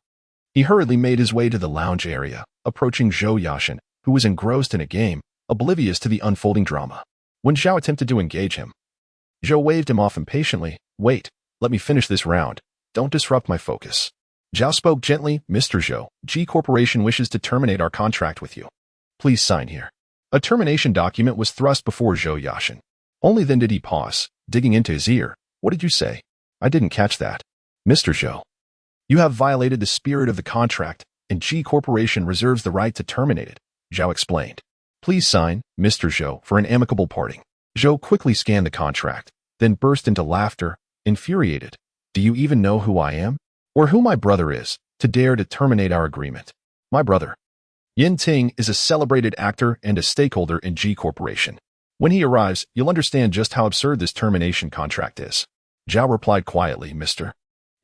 He hurriedly made his way to the lounge area, approaching Zhou Yachen, who was engrossed in a game, oblivious to the unfolding drama. When Zhao attempted to engage him, Zhou waved him off impatiently. Wait, let me finish this round. Don't disrupt my focus. Zhao spoke gently. Mr. Zhou, G Corporation wishes to terminate our contract with you. Please sign here. A termination document was thrust before Zhou Yachen. Only then did he pause, digging into his ear. What did you say? I didn't catch that. Mr. Zhou, you have violated the spirit of the contract, and G Corporation reserves the right to terminate it, Zhao explained. Please sign, Mr. Zhou, for an amicable parting. Zhou quickly scanned the contract, then burst into laughter, infuriated. Do you even know who I am? Or who my brother is, to dare to terminate our agreement? My brother, Yin Ting, is a celebrated actor and a stakeholder in G Corporation. When he arrives, you'll understand just how absurd this termination contract is. Zhao replied quietly, Mr.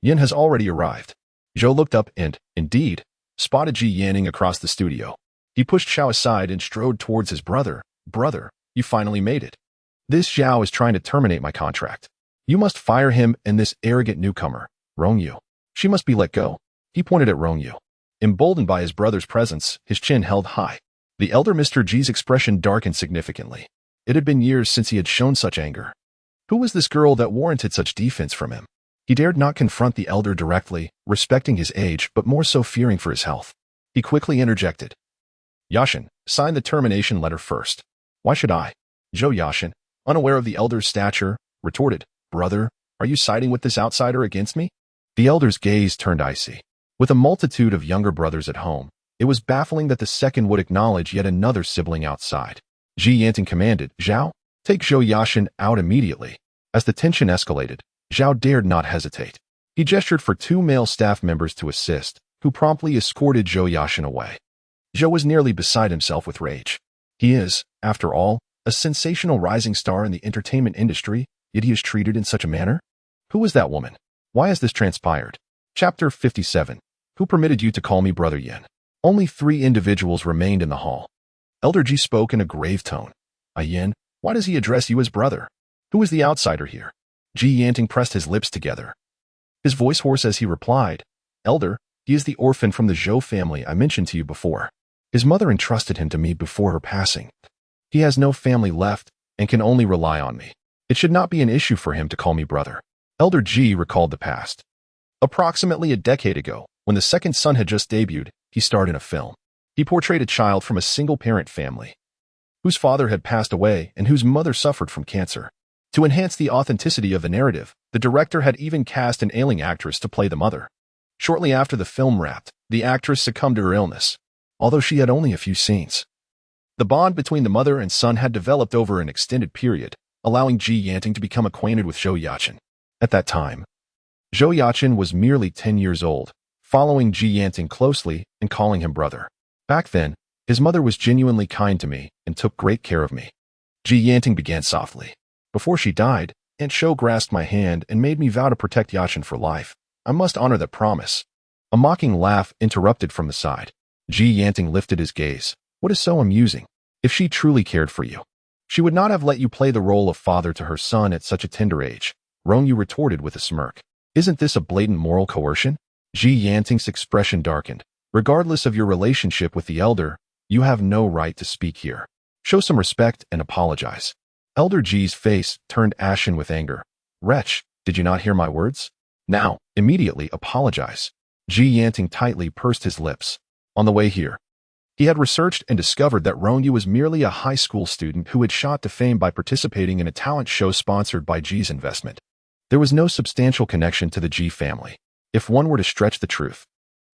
Yin has already arrived. Zhou looked up and, indeed, spotted Ji Yanning across the studio. He pushed Zhao aside and strode towards his brother. Brother, you finally made it. This Zhao is trying to terminate my contract. You must fire him and this arrogant newcomer, Rong Yu. She must be let go. He pointed at Rong Yu. Emboldened by his brother's presence, his chin held high. The elder Mr. Ji's expression darkened significantly. It had been years since he had shown such anger. Who was this girl that warranted such defense from him? He dared not confront the elder directly, respecting his age, but more so fearing for his health. He quickly interjected. Yachen, sign the termination letter first. Why should I? Zhou Yachen, unaware of the elder's stature, retorted, Brother, are you siding with this outsider against me? The elder's gaze turned icy. With a multitude of younger brothers at home, it was baffling that the second would acknowledge yet another sibling outside. Ji Yanting commanded, Zhao, take Zhou Yachen out immediately. As the tension escalated, Zhao dared not hesitate. He gestured for two male staff members to assist, who promptly escorted Zhou Yachen away. Zhou was nearly beside himself with rage. He is, after all, a sensational rising star in the entertainment industry, yet he is treated in such a manner? Who is that woman? Why has this transpired? Chapter 57. Who permitted you to call me Brother Yin? Only 3 individuals remained in the hall. Elder Ji spoke in a grave tone. Yin, why does he address you as brother? Who is the outsider here? Ji Yanting pressed his lips together. His voice hoarse as he replied, Elder, he is the orphan from the Zhou family I mentioned to you before. His mother entrusted him to me before her passing. He has no family left and can only rely on me. It should not be an issue for him to call me brother. Elder Ji recalled the past. Approximately a decade ago, when the second son had just debuted, he starred in a film. He portrayed a child from a single-parent family, whose father had passed away and whose mother suffered from cancer. To enhance the authenticity of the narrative, the director had even cast an ailing actress to play the mother. Shortly after the film wrapped, the actress succumbed to her illness, although she had only a few scenes. The bond between the mother and son had developed over an extended period, allowing Ji Yanting to become acquainted with Zhou Yaqin. At that time, Zhou Yaqin was merely 10 years old, following Ji Yanting closely and calling him brother. Back then, his mother was genuinely kind to me and took great care of me. Ji Yanting began softly. Before she died, Aunt Zhou grasped my hand and made me vow to protect Yaqin for life. I must honor that promise. A mocking laugh interrupted from the side. Ji Yanting lifted his gaze. What is so amusing? If she truly cared for you, she would not have let you play the role of father to her son at such a tender age. Rong Yu retorted with a smirk. Isn't this a blatant moral coercion? Ji Yanting's expression darkened. Regardless of your relationship with the elder, you have no right to speak here. Show some respect and apologize. Elder Ji's face turned ashen with anger. Wretch, did you not hear my words? Now, immediately apologize. Ji Yanting tightly pursed his lips. On the way here, he had researched and discovered that Rong Yu was merely a high school student who had shot to fame by participating in a talent show sponsored by Ji's investment. There was no substantial connection to the Ji family. If one were to stretch the truth,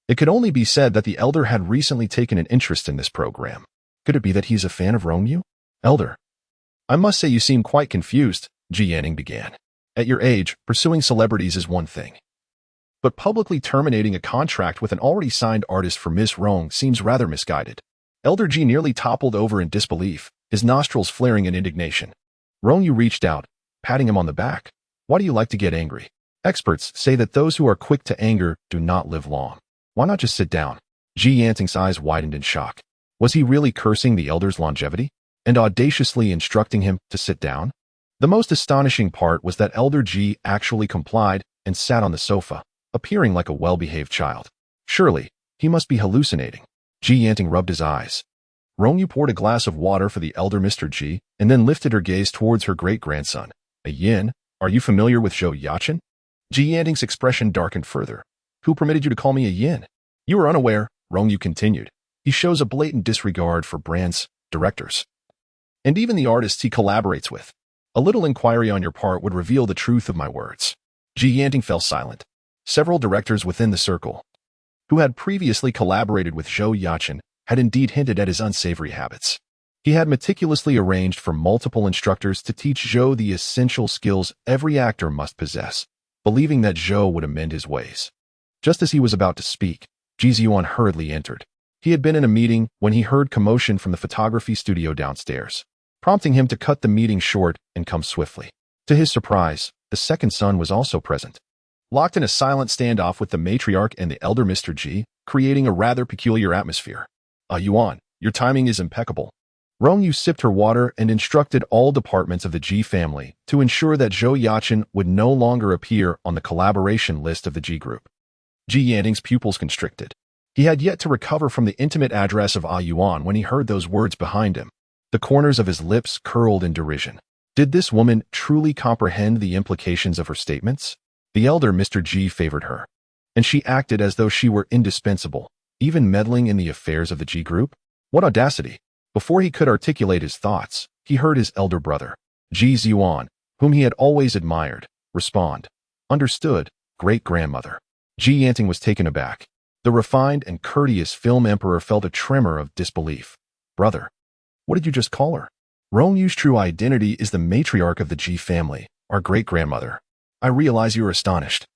it could only be said that the elder had recently taken an interest in this program. Could it be that he's a fan of Rong Yu? Elder, I must say you seem quite confused, Ji Yanting began. At your age, pursuing celebrities is one thing, but publicly terminating a contract with an already signed artist for Miss Rong seems rather misguided. Elder Ji nearly toppled over in disbelief, his nostrils flaring in indignation. Rong Yu reached out, patting him on the back. Why do you like to get angry? Experts say that those who are quick to anger do not live long. Why not just sit down? Ji Yanting's eyes widened in shock. Was he really cursing the elder's longevity and audaciously instructing him to sit down? The most astonishing part was that Elder Ji actually complied and sat on the sofa, appearing like a well-behaved child. Surely, he must be hallucinating. Ji Yanting rubbed his eyes. Rong Yu poured a glass of water for the elder Mr. Ji and then lifted her gaze towards her great-grandson. A yin, are you familiar with Zhou Yaqin? Ji Yanting's expression darkened further. Who permitted you to call me a yin? You are unaware, Rong Yu continued. He shows a blatant disregard for brands, directors, and even the artists he collaborates with. A little inquiry on your part would reveal the truth of my words. Ji Yanting fell silent. Several directors within the circle, who had previously collaborated with Zhou Yaqin, had indeed hinted at his unsavory habits. He had meticulously arranged for multiple instructors to teach Zhou the essential skills every actor must possess, believing that Zhou would amend his ways. Just as he was about to speak, Ji Ziyuan hurriedly entered. He had been in a meeting when he heard commotion from the photography studio downstairs, prompting him to cut the meeting short and come swiftly. To his surprise, the second son was also present, locked in a silent standoff with the matriarch and the elder Mr. Ji, creating a rather peculiar atmosphere. Yuan, your timing is impeccable. Rong Yu sipped her water and instructed all departments of the Ji family to ensure that Zhou Yaqin would no longer appear on the collaboration list of the Ji group. Ji Yanting's pupils constricted. He had yet to recover from the intimate address of Yuan when he heard those words behind him. The corners of his lips curled in derision. Did this woman truly comprehend the implications of her statements? The elder Mr. Ji favored her, and she acted as though she were indispensable, even meddling in the affairs of the Ji group? What audacity! Before he could articulate his thoughts, he heard his elder brother, Ji Ziyuan, whom he had always admired, respond. Understood, great-grandmother. Ji Yanting was taken aback. The refined and courteous film emperor felt a tremor of disbelief. Brother, what did you just call her? Rong Yu's true identity is the matriarch of the Ji family, our great-grandmother. I realize you are astonished.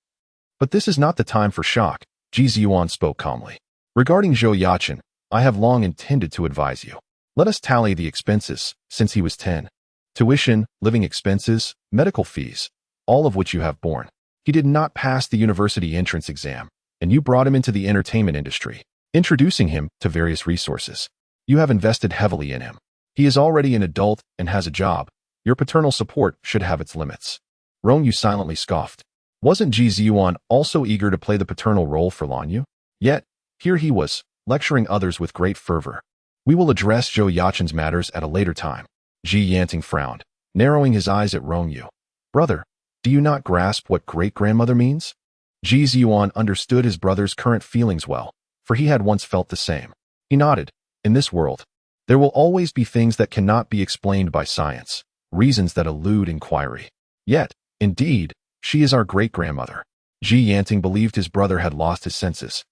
But this is not the time for shock, Ji Ziyuan spoke calmly. Regarding Zhou Yaqin, I have long intended to advise you. Let us tally the expenses, since he was 10. Tuition, living expenses, medical fees, all of which you have borne. He did not pass the university entrance exam, and you brought him into the entertainment industry, introducing him to various resources. You have invested heavily in him. He is already an adult and has a job. Your paternal support should have its limits. Rong Yu silently scoffed. Wasn't Ji Ziyuan also eager to play the paternal role for Rong Yu? Yet, here he was, lecturing others with great fervor. We will address Zhou Yaqin's matters at a later time. Ji Yanting frowned, narrowing his eyes at Rong Yu. Brother, do you not grasp what great-grandmother means? Ji Ziyuan understood his brother's current feelings well, for he had once felt the same. He nodded. In this world, there will always be things that cannot be explained by science, reasons that elude inquiry. Yet, indeed, she is our great-grandmother. Ji Yanting believed his brother had lost his senses.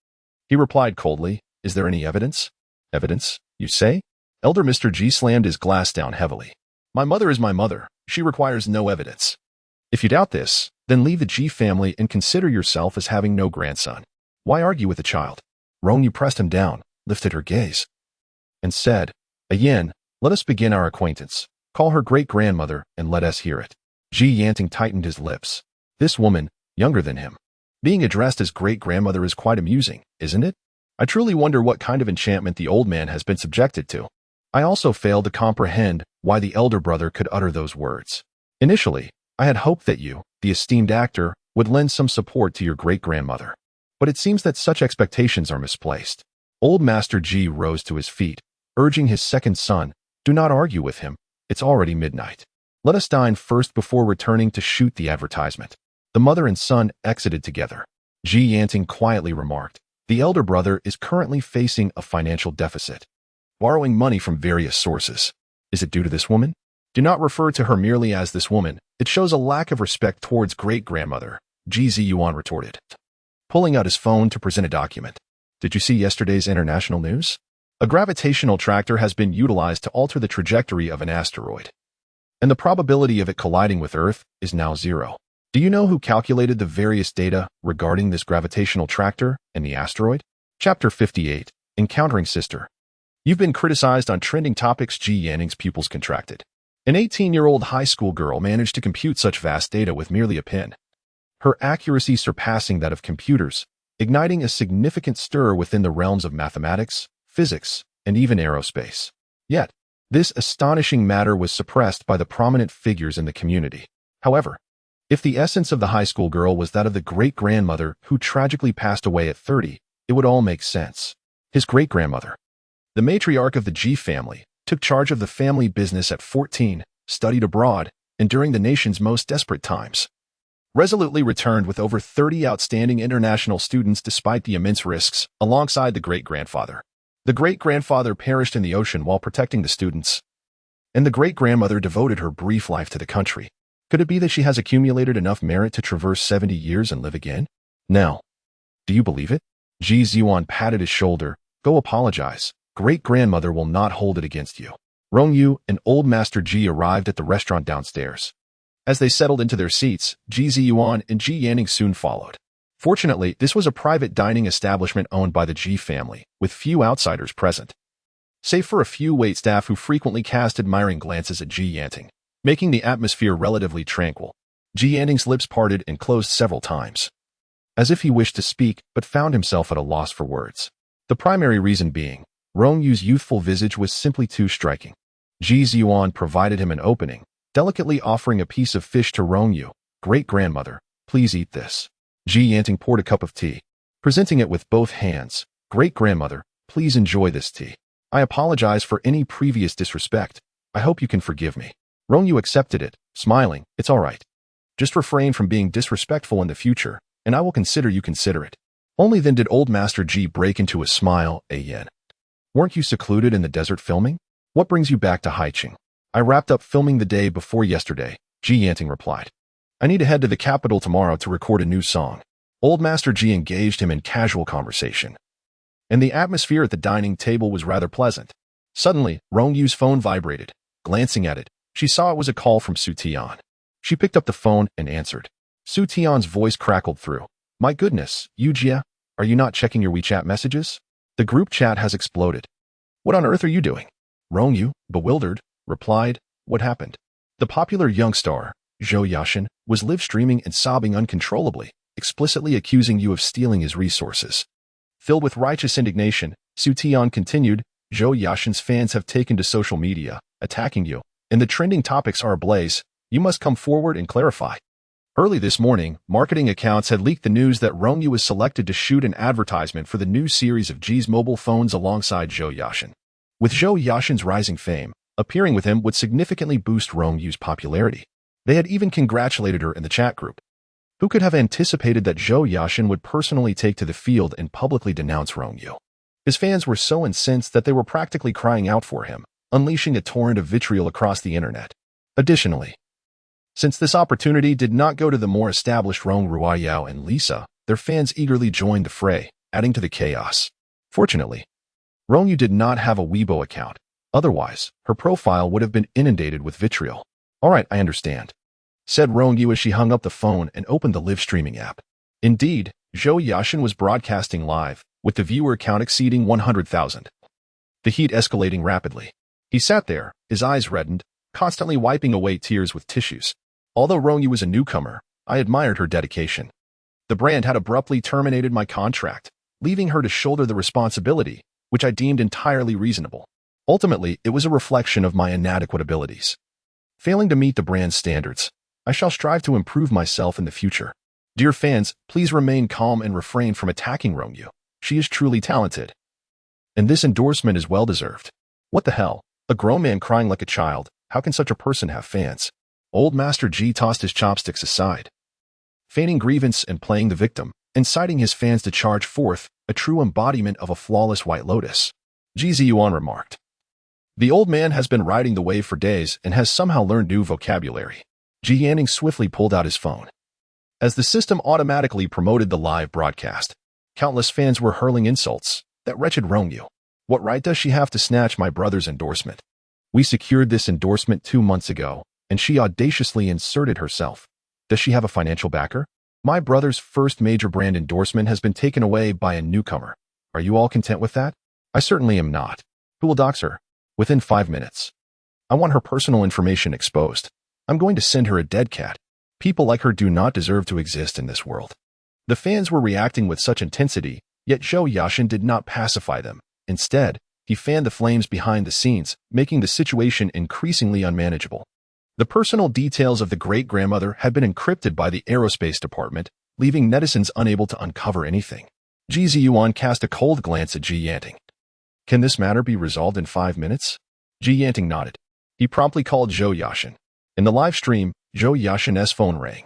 He replied coldly, "Is there any evidence?" "Evidence, you say?" Elder Mr. Ji slammed his glass down heavily. "My mother is my mother. She requires no evidence. If you doubt this, then leave the Ji family and consider yourself as having no grandson. Why argue with a child?" Rong Yu pressed him down, lifted her gaze, and said, "Again, let us begin our acquaintance. Call her great-grandmother and let us hear it." Ji Yanting tightened his lips. This woman, younger than him, being addressed as great-grandmother is quite amusing, isn't it? I truly wonder what kind of enchantment the old man has been subjected to. I also fail to comprehend why the elder brother could utter those words. Initially, I had hoped that you, the esteemed actor, would lend some support to your great-grandmother. But it seems that such expectations are misplaced. Old Master Ji rose to his feet, urging his second son, "Do not argue with him. It's already midnight. Let us dine first before returning to shoot the advertisement." The mother and son exited together. Ji Yanting quietly remarked, "The elder brother is currently facing a financial deficit, borrowing money from various sources. Is it due to this woman? Do not refer to her merely as this woman. It shows a lack of respect towards great-grandmother," Ji Ziyuan retorted, pulling out his phone to present a document. "Did you see yesterday's international news? A gravitational tractor has been utilized to alter the trajectory of an asteroid, and the probability of it colliding with Earth is now 0. Do you know who calculated the various data regarding this gravitational tractor and the asteroid?" Chapter 58, Encountering Sister. You've been criticized on trending topics. Ji Yanting's pupils contracted. An 18-year-old high school girl managed to compute such vast data with merely a pen, her accuracy surpassing that of computers, igniting a significant stir within the realms of mathematics, physics, and even aerospace. Yet, this astonishing matter was suppressed by the prominent figures in the community. However, if the essence of the high school girl was that of the great-grandmother who tragically passed away at 30, it would all make sense. His great-grandmother, the matriarch of the Ji family, took charge of the family business at 14, studied abroad, and during the nation's most desperate times, resolutely returned with over 30 outstanding international students despite the immense risks, alongside the great-grandfather. The great-grandfather perished in the ocean while protecting the students, and the great-grandmother devoted her brief life to the country. Could it be that she has accumulated enough merit to traverse 70 years and live again? Now, do you believe it? Ji Ziyuan patted his shoulder. "Go apologize. Great-grandmother will not hold it against you." Rong Yu and Old Master Ji arrived at the restaurant downstairs. As they settled into their seats, Ji Ziyuan and Ji Yanting soon followed. Fortunately, this was a private dining establishment owned by the Ji family, with few outsiders present, save for a few waitstaff who frequently cast admiring glances at Ji Yanting, making the atmosphere relatively tranquil. Ji Yanting's lips parted and closed several times, as if he wished to speak but found himself at a loss for words. The primary reason being, Rong Yu's youthful visage was simply too striking. Ji Ziyuan provided him an opening, delicately offering a piece of fish to Rong Yu. "Great-grandmother, please eat this." Ji Yanting poured a cup of tea, presenting it with both hands. "Great-grandmother, please enjoy this tea. I apologize for any previous disrespect. I hope you can forgive me." Rong Yu accepted it, smiling. "It's all right. Just refrain from being disrespectful in the future, and I will consider you considerate." Only then did Old Master Ji break into a smile. "Yen. Weren't you secluded in the desert filming? What brings you back to Haicheng?" "I wrapped up filming the day before yesterday," Ji Yanting replied. "I need to head to the capital tomorrow to record a new song." Old Master Ji engaged him in casual conversation, and the atmosphere at the dining table was rather pleasant. Suddenly, Rong Yu's phone vibrated. Glancing at it, she saw it was a call from Su Tian. She picked up the phone and answered. Su Tian's voice crackled through. "My goodness, Yujia, are you not checking your WeChat messages? The group chat has exploded. What on earth are you doing?" Rong Yu, bewildered, replied, "What happened?" The popular young star, Zhou Yashin, was live-streaming and sobbing uncontrollably, explicitly accusing you of stealing his resources. Filled with righteous indignation, Su Tian continued, "Zhou Yashin's fans have taken to social media, attacking you, and the trending topics are ablaze. You must come forward and clarify." Early this morning, marketing accounts had leaked the news that Rong Yu was selected to shoot an advertisement for the new series of Ji's mobile phones alongside Zhou Yashin. With Zhou Yashin's rising fame, appearing with him would significantly boost Rong Yu's popularity. They had even congratulated her in the chat group. Who could have anticipated that Zhou Yashin would personally take to the field and publicly denounce Rong Yu? His fans were so incensed that they were practically crying out for him, unleashing a torrent of vitriol across the internet. Additionally, since this opportunity did not go to the more established Rong Yu and Lisa, their fans eagerly joined the fray, adding to the chaos. Fortunately, Rong Yu did not have a Weibo account. Otherwise, her profile would have been inundated with vitriol. "All right, I understand," said Rong Yu as she hung up the phone and opened the live streaming app. Indeed, Zhou Yashin was broadcasting live, with the viewer count exceeding 100,000. The heat escalating rapidly. He sat there, his eyes reddened, constantly wiping away tears with tissues. Although Rong Yu was a newcomer, I admired her dedication. The brand had abruptly terminated my contract, leaving her to shoulder the responsibility, which I deemed entirely reasonable. Ultimately, it was a reflection of my inadequate abilities. Failing to meet the brand's standards, I shall strive to improve myself in the future. Dear fans, please remain calm and refrain from attacking Rong Yu. She is truly talented. And this endorsement is well-deserved. What the hell? A grown man crying like a child. How can such a person have fans? Old Master G tossed his chopsticks aside, feigning grievance and playing the victim, inciting his fans to charge forth, a true embodiment of a flawless White Lotus. Ji Ziyuan remarked. The old man has been riding the wave for days and has somehow learned new vocabulary. Ji Yanning swiftly pulled out his phone. As the system automatically promoted the live broadcast, countless fans were hurling insults. That wretched Rong Yu. What right does she have to snatch my brother's endorsement? We secured this endorsement 2 months ago, and she audaciously inserted herself. Does she have a financial backer? My brother's first major brand endorsement has been taken away by a newcomer. Are you all content with that? I certainly am not. Who will dox her? Within 5 minutes. I want her personal information exposed. I'm going to send her a dead cat. People like her do not deserve to exist in this world. The fans were reacting with such intensity, yet Zhou Yashin did not pacify them. Instead, he fanned the flames behind the scenes, making the situation increasingly unmanageable. The personal details of the great-grandmother had been encrypted by the aerospace department, leaving netizens unable to uncover anything. Ji Ziyuan cast a cold glance at Ji Yanting. Can this matter be resolved in 5 minutes? Ji Yanting nodded. He promptly called Zhou Yashin. In the live stream, Zhou Yashin's phone rang.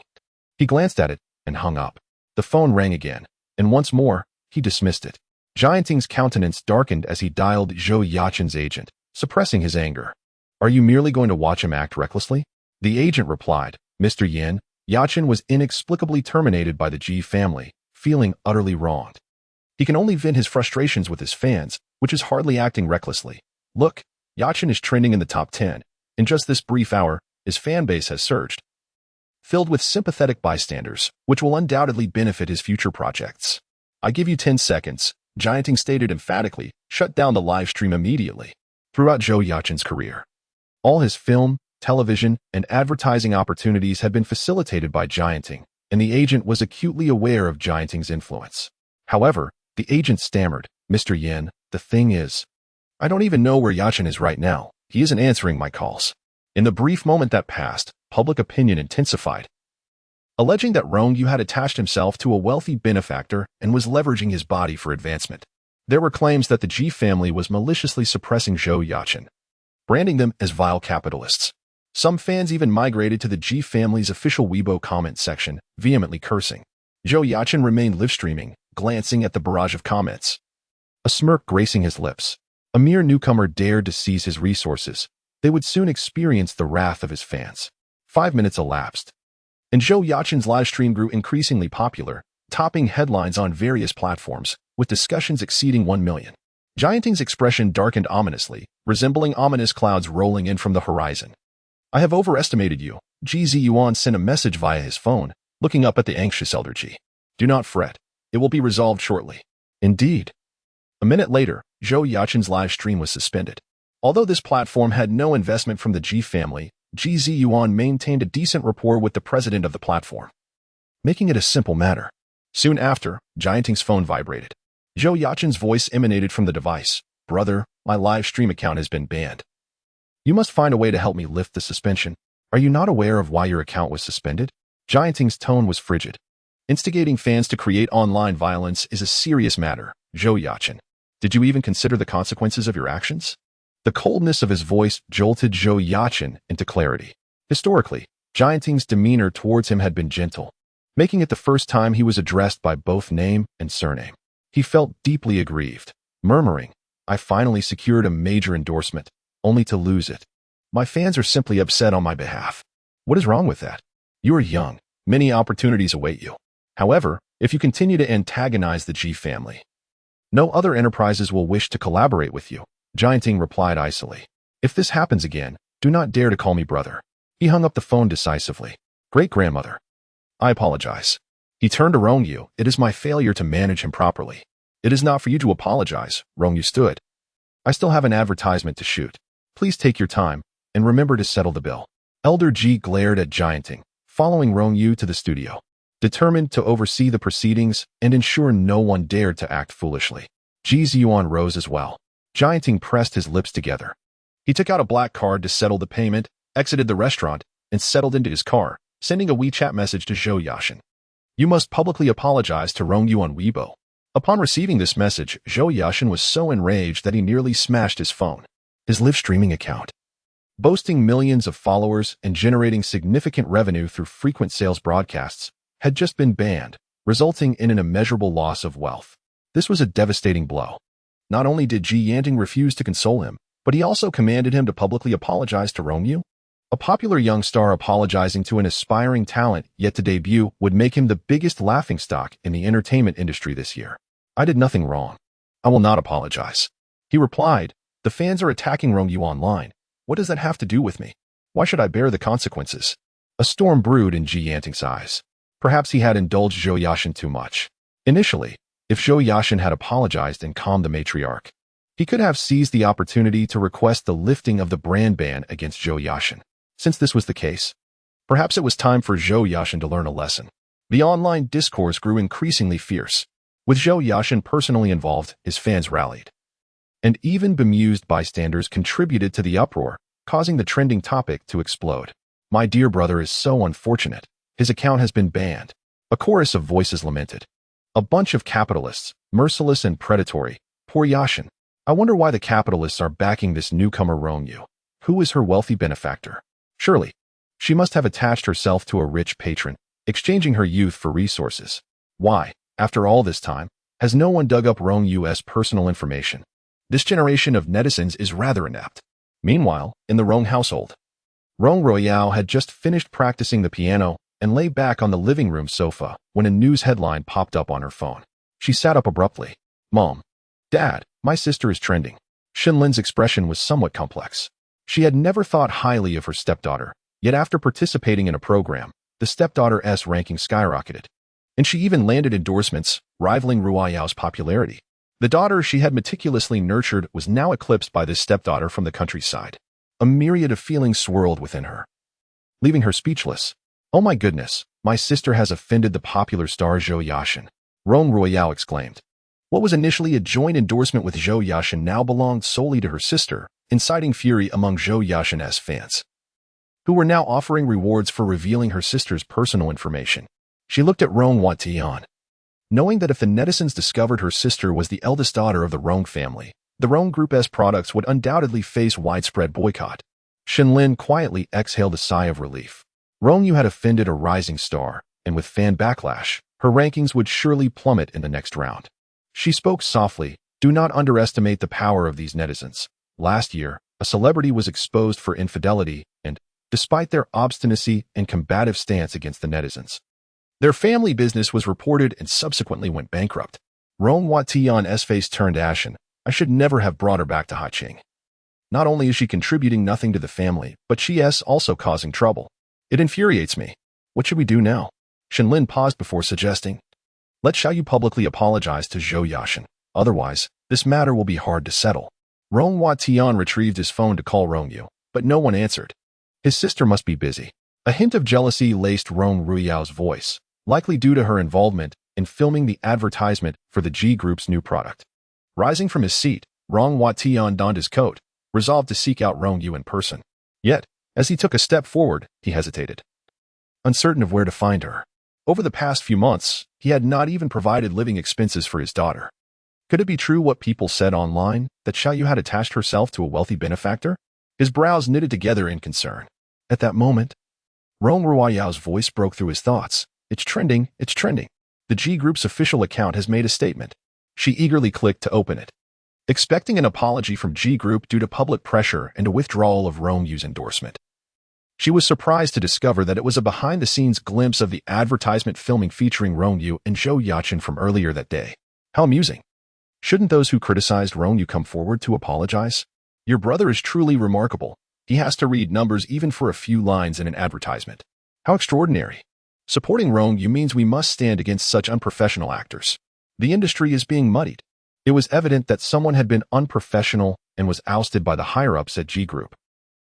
He glanced at it and hung up. The phone rang again, and once more, he dismissed it. Gianting's countenance darkened as he dialed Zhou Yashin's agent, suppressing his anger. Are you merely going to watch him act recklessly? The agent replied, Mr. Yin, Yashin was inexplicably terminated by the Ji family, feeling utterly wronged. He can only vent his frustrations with his fans, which is hardly acting recklessly. Look, Yashin is trending in the top 10. In just this brief hour, his fan base has surged, filled with sympathetic bystanders, which will undoubtedly benefit his future projects. I give you 10 seconds, Gianting stated emphatically, shut down the live stream immediately. Throughout Zhou Yashin's career, all his film, television, and advertising opportunities had been facilitated by Gianting, and the agent was acutely aware of Gianting's influence. However, the agent stammered, Mr. Yin, the thing is, I don't even know where Yashin is right now. He isn't answering my calls. In the brief moment that passed, public opinion intensified, alleging that Rong Yu had attached himself to a wealthy benefactor and was leveraging his body for advancement. There were claims that the Ji family was maliciously suppressing Zhou Yashin, branding them as vile capitalists. Some fans even migrated to the Ji family's official Weibo comment section, vehemently cursing. Zhou Yashin remained live streaming, glancing at the barrage of comments, a smirk gracing his lips. A mere newcomer dared to seize his resources. They would soon experience the wrath of his fans. 5 minutes elapsed, and Zhou Yashin's live stream grew increasingly popular, topping headlines on various platforms, with discussions exceeding 1 million. Gianting's expression darkened ominously, resembling ominous clouds rolling in from the horizon. I have overestimated you. Ji Ziyuan sent a message via his phone, looking up at the anxious elder Ji. Do not fret. It will be resolved shortly. Indeed. A minute later, Zhou Yashin's live stream was suspended. Although this platform had no investment from the Ji family, Ji Ziyuan maintained a decent rapport with the president of the platform, making it a simple matter. Soon after, Gianting's phone vibrated. Zhou Yashin's voice emanated from the device. Brother, my live stream account has been banned. You must find a way to help me lift the suspension. Are you not aware of why your account was suspended? Gianting's tone was frigid. Instigating fans to create online violence is a serious matter, Zhou Yashin. Did you even consider the consequences of your actions? The coldness of his voice jolted Zhou Yashin into clarity. Historically, Gianting's demeanor towards him had been gentle, making it the first time he was addressed by both name and surname. He felt deeply aggrieved. murmuring, "I finally secured a major endorsement, only to lose it. My fans are simply upset on my behalf. What is wrong with that? You are young. Many opportunities await you. However, if you continue to antagonize the G family, no other enterprises will wish to collaborate with you," Gianting replied icily. "If this happens again, do not dare to call me brother." He hung up the phone decisively. "Great-grandmother, I apologize." He turned to Rong Yu. "It is my failure to manage him properly." "It is not for you to apologize," Rong Yu stood. "I still have an advertisement to shoot. Please take your time, and remember to settle the bill." Elder Ji glared at Gianting, following Rong Yu to the studio, determined to oversee the proceedings and ensure no one dared to act foolishly. Ji Ziyuan rose as well. Gianting pressed his lips together. He took out a black card to settle the payment, exited the restaurant, and settled into his car, sending a WeChat message to Zhou Yashin. "You must publicly apologize to Rong Yu on Weibo." Upon receiving this message, Zhou Yashin was so enraged that he nearly smashed his phone. His live streaming account, boasting millions of followers and generating significant revenue through frequent sales broadcasts, had just been banned, resulting in an immeasurable loss of wealth. This was a devastating blow. Not only did Ji Yanting refuse to console him, but he also commanded him to publicly apologize to Rong Yu. A popular young star apologizing to an aspiring talent yet to debut would make him the biggest laughingstock in the entertainment industry this year. "I did nothing wrong. I will not apologize," he replied. "The fans are attacking Rong Yu online. What does that have to do with me? Why should I bear the consequences?" A storm brewed in Ji Yanting's eyes. Perhaps he had indulged Zhou Yashin too much. Initially, if Zhou Yashin had apologized and calmed the matriarch, he could have seized the opportunity to request the lifting of the brand ban against Zhou Yashin. Since this was the case, perhaps it was time for Zhou Yashin to learn a lesson. The online discourse grew increasingly fierce. With Zhou Yashin personally involved, his fans rallied. And even bemused bystanders contributed to the uproar, causing the trending topic to explode. "My dear brother is so unfortunate. His account has been banned." A chorus of voices lamented. "A bunch of capitalists, merciless and predatory. Poor Yashin. I wonder why the capitalists are backing this newcomer Rong Yu. Who is her wealthy benefactor? Surely, she must have attached herself to a rich patron, exchanging her youth for resources. Why, after all this time, has no one dug up Rong Yu's personal information? This generation of netizens is rather inept." Meanwhile, in the Rong household, Rong Royale had just finished practicing the piano and lay back on the living room sofa when a news headline popped up on her phone. She sat up abruptly. "Mom, Dad, my sister is trending." Shinlin's expression was somewhat complex. She had never thought highly of her stepdaughter, yet after participating in a program, the stepdaughter's ranking skyrocketed. And she even landed endorsements, rivaling Ruoyao's popularity. The daughter she had meticulously nurtured was now eclipsed by this stepdaughter from the countryside. A myriad of feelings swirled within her, leaving her speechless. "Oh my goodness, my sister has offended the popular star Zhou Yashin," Rong Royale exclaimed. What was initially a joint endorsement with Zhou Yashin now belonged solely to her sister, inciting fury among Zhou Yashin's fans, who were now offering rewards for revealing her sister's personal information. She looked at Rong Watian, knowing that if the netizens discovered her sister was the eldest daughter of the Rong family, the Rong Group's products would undoubtedly face widespread boycott. Shinlin quietly exhaled a sigh of relief. Rong Yu had offended a rising star, and with fan backlash, her rankings would surely plummet in the next round. She spoke softly. "Do not underestimate the power of these netizens. Last year, a celebrity was exposed for infidelity, and, despite their obstinacy and combative stance against the netizens, their family business was reported and subsequently went bankrupt." Rong Watian's face turned ashen. "I should never have brought her back to Haiqing. Not only is she contributing nothing to the family, but she is also causing trouble. It infuriates me. What should we do now?" Shinlin paused before suggesting, "Let Xiaoyu publicly apologize to Zhou Yashin. Otherwise, this matter will be hard to settle." Rong Watian retrieved his phone to call Rong Yu, but no one answered. His sister must be busy. A hint of jealousy laced Rong Ruyao's voice, likely due to her involvement in filming the advertisement for the G Group's new product. Rising from his seat, Rong Watian donned his coat, resolved to seek out Rong Yu in person. Yet, as he took a step forward, he hesitated, uncertain of where to find her. Over the past few months, he had not even provided living expenses for his daughter. Could it be true what people said online, that Xiaoyu had attached herself to a wealthy benefactor? His brows knitted together in concern. At that moment, Rong Ruoyao's voice broke through his thoughts. "It's trending, it's trending. The G Group's official account has made a statement." She eagerly clicked to open it. expecting an apology from G Group due to public pressure and a withdrawal of Rong Yu's endorsement. She was surprised to discover that it was a behind-the-scenes glimpse of the advertisement filming featuring Rong Yu and Zhou Yaqin from earlier that day. How amusing. Shouldn't those who criticized Rong Yu come forward to apologize? Your brother is truly remarkable. He has to read numbers even for a few lines in an advertisement. How extraordinary. Supporting Rong Yu means we must stand against such unprofessional actors. The industry is being muddied. It was evident that someone had been unprofessional and was ousted by the higher-ups at G Group.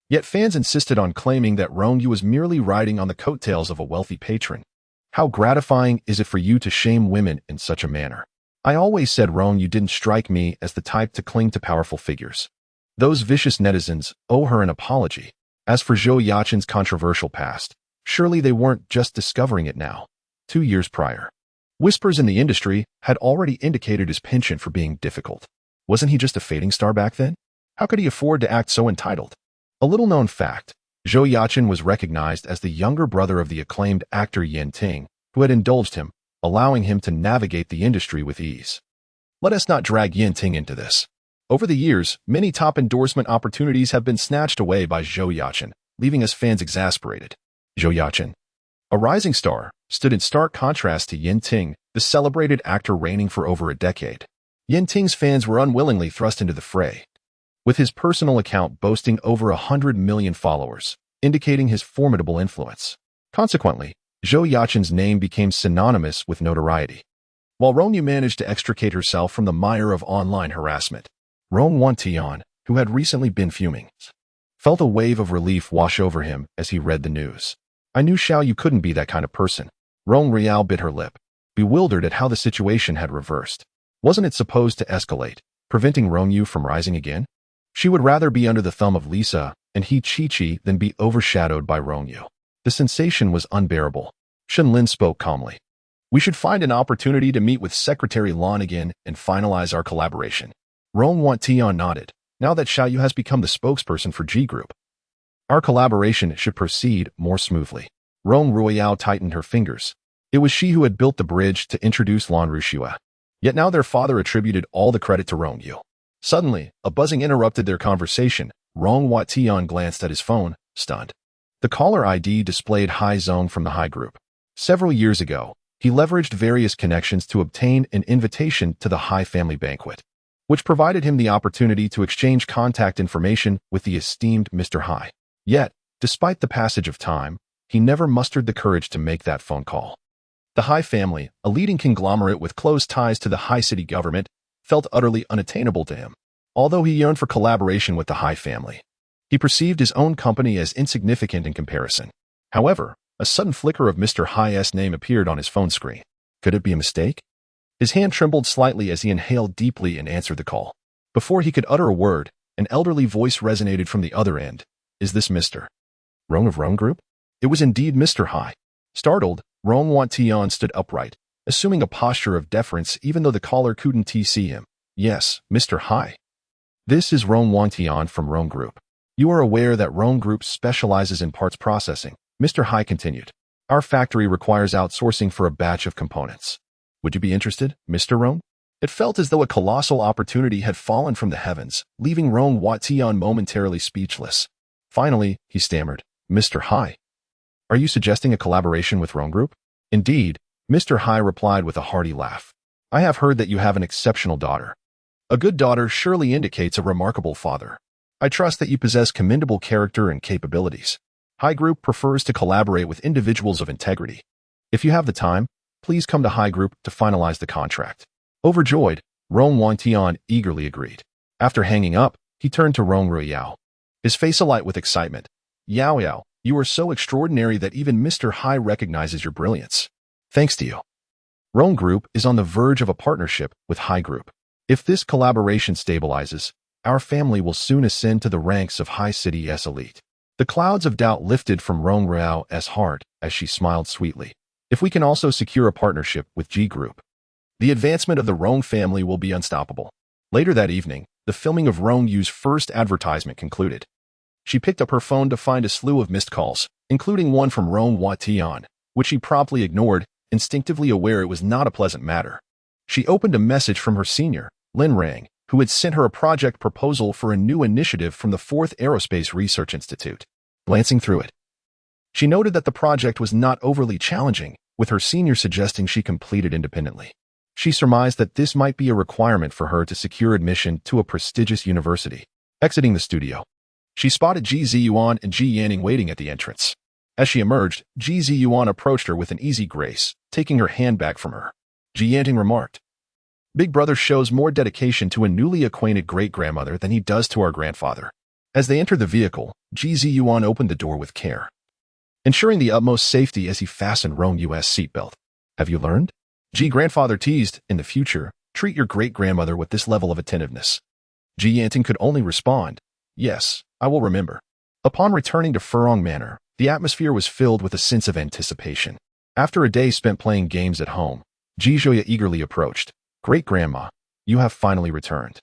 Yet fans insisted on claiming that Rong Yu was merely riding on the coattails of a wealthy patron. How gratifying is it for you to shame women in such a manner? I always said Rong Yu didn't strike me as the type to cling to powerful figures. Those vicious netizens owe her an apology. As for Zhou Yaqin's controversial past, surely they weren't just discovering it now. 2 years prior, whispers in the industry had already indicated his penchant for being difficult. Wasn't he just a fading star back then? How could he afford to act so entitled? A little-known fact, Zhou Yaqin was recognized as the younger brother of the acclaimed actor Yen Ting, who had indulged him, allowing him to navigate the industry with ease. Let us not drag Yen Ting into this. Over the years, many top endorsement opportunities have been snatched away by Zhou Yaqin, leaving us fans exasperated. Zhou Yaqin, a rising star, stood in stark contrast to Yen Ting, the celebrated actor reigning for over a decade. Yen Ting's fans were unwillingly thrust into the fray, with his personal account boasting over 100 million followers, indicating his formidable influence. Consequently, Zhou Yaqin's name became synonymous with notoriety. While Rong Yu managed to extricate herself from the mire of online harassment, Rong Yu, who had recently been fuming, felt a wave of relief wash over him as he read the news. I knew Xiao Yu couldn't be that kind of person. Rong Yu bit her lip, bewildered at how the situation had reversed. Wasn't it supposed to escalate, preventing Rong Yu from rising again? She would rather be under the thumb of Lisa and He Chi than be overshadowed by Rong Yu. The sensation was unbearable. Shen Lin spoke calmly. We should find an opportunity to meet with Secretary Lan again and finalize our collaboration. Rong Yu nodded. Now that Xiao Yu has become the spokesperson for G Group, our collaboration should proceed more smoothly. Rong Ruiyao tightened her fingers. It was she who had built the bridge to introduce Lan Rushua. Yet now their father attributed all the credit to Rong Yu. Suddenly, a buzzing interrupted their conversation. Rong Yu glanced at his phone, stunned. The caller ID displayed Hai Zong from the Hai Group. Several years ago, he leveraged various connections to obtain an invitation to the Hai family banquet, which provided him the opportunity to exchange contact information with the esteemed Mr. Hai. Yet, despite the passage of time, he never mustered the courage to make that phone call. The Hai family, a leading conglomerate with close ties to the Hai city government, felt utterly unattainable to him. Although he yearned for collaboration with the Hai family, he perceived his own company as insignificant in comparison. However, a sudden flicker of Mr. Hai's name appeared on his phone screen. Could it be a mistake? His hand trembled slightly as he inhaled deeply and answered the call. Before he could utter a word, an elderly voice resonated from the other end. Is this Mr. Rong of Rong Group? It was indeed Mr. Hai. Startled, Rong Yu stood upright, assuming a posture of deference even though the caller couldn't see him. Yes, Mr. Hai. This is Rong Yu from Rong Group. You are aware that Rong Group specializes in parts processing, Mr. Hai continued. Our factory requires outsourcing for a batch of components. Would you be interested, Mr. Rong? It felt as though a colossal opportunity had fallen from the heavens, leaving Rong Yu momentarily speechless. Finally, he stammered, Mr. Hai. Are you suggesting a collaboration with Rong Group? Indeed, Mr. Hai replied with a hearty laugh. I have heard that you have an exceptional daughter. A good daughter surely indicates a remarkable father. I trust that you possess commendable character and capabilities. Hai Group prefers to collaborate with individuals of integrity. If you have the time, please come to Hai Group to finalize the contract. Overjoyed, Rong Yu eagerly agreed. After hanging up, he turned to Rong Ruiyao, his face alight with excitement. Yao, you are so extraordinary that even Mr. Hai recognizes your brilliance. Thanks to you. Rong Group is on the verge of a partnership with Hai Group. If this collaboration stabilizes, our family will soon ascend to the ranks of Hai City's elite. The clouds of doubt lifted from Rong Ruiao's heart as she smiled sweetly. If we can also secure a partnership with G Group, the advancement of the Rong family will be unstoppable. Later that evening, the filming of Rong Yu's first advertisement concluded. She picked up her phone to find a slew of missed calls, including one from Rong Yu, which she promptly ignored, instinctively aware it was not a pleasant matter. She opened a message from her senior, Lin Rang, who had sent her a project proposal for a new initiative from the 4th Aerospace Research Institute. Glancing through it, she noted that the project was not overly challenging, with her senior suggesting she complete it independently. She surmised that this might be a requirement for her to secure admission to a prestigious university. Exiting the studio, she spotted Ji Ziyuan and Ji Yanning waiting at the entrance. As she emerged, Ji Ziyuan approached her with an easy grace, taking her handbag from her. Ji Yanning remarked, "Big brother shows more dedication to a newly acquainted great-grandmother than he does to our grandfather." As they entered the vehicle, Ji Ziyuan opened the door with care, ensuring the utmost safety as he fastened Rong Yu's seatbelt. "Have you learned?" Ji grandfather teased, "In the future, treat your great-grandmother with this level of attentiveness." Ji Yanting could only respond, "Yes, I will remember." Upon returning to Furong Manor, the atmosphere was filled with a sense of anticipation. After a day spent playing games at home, Ji Zhuya eagerly approached. "Great-grandma, you have finally returned."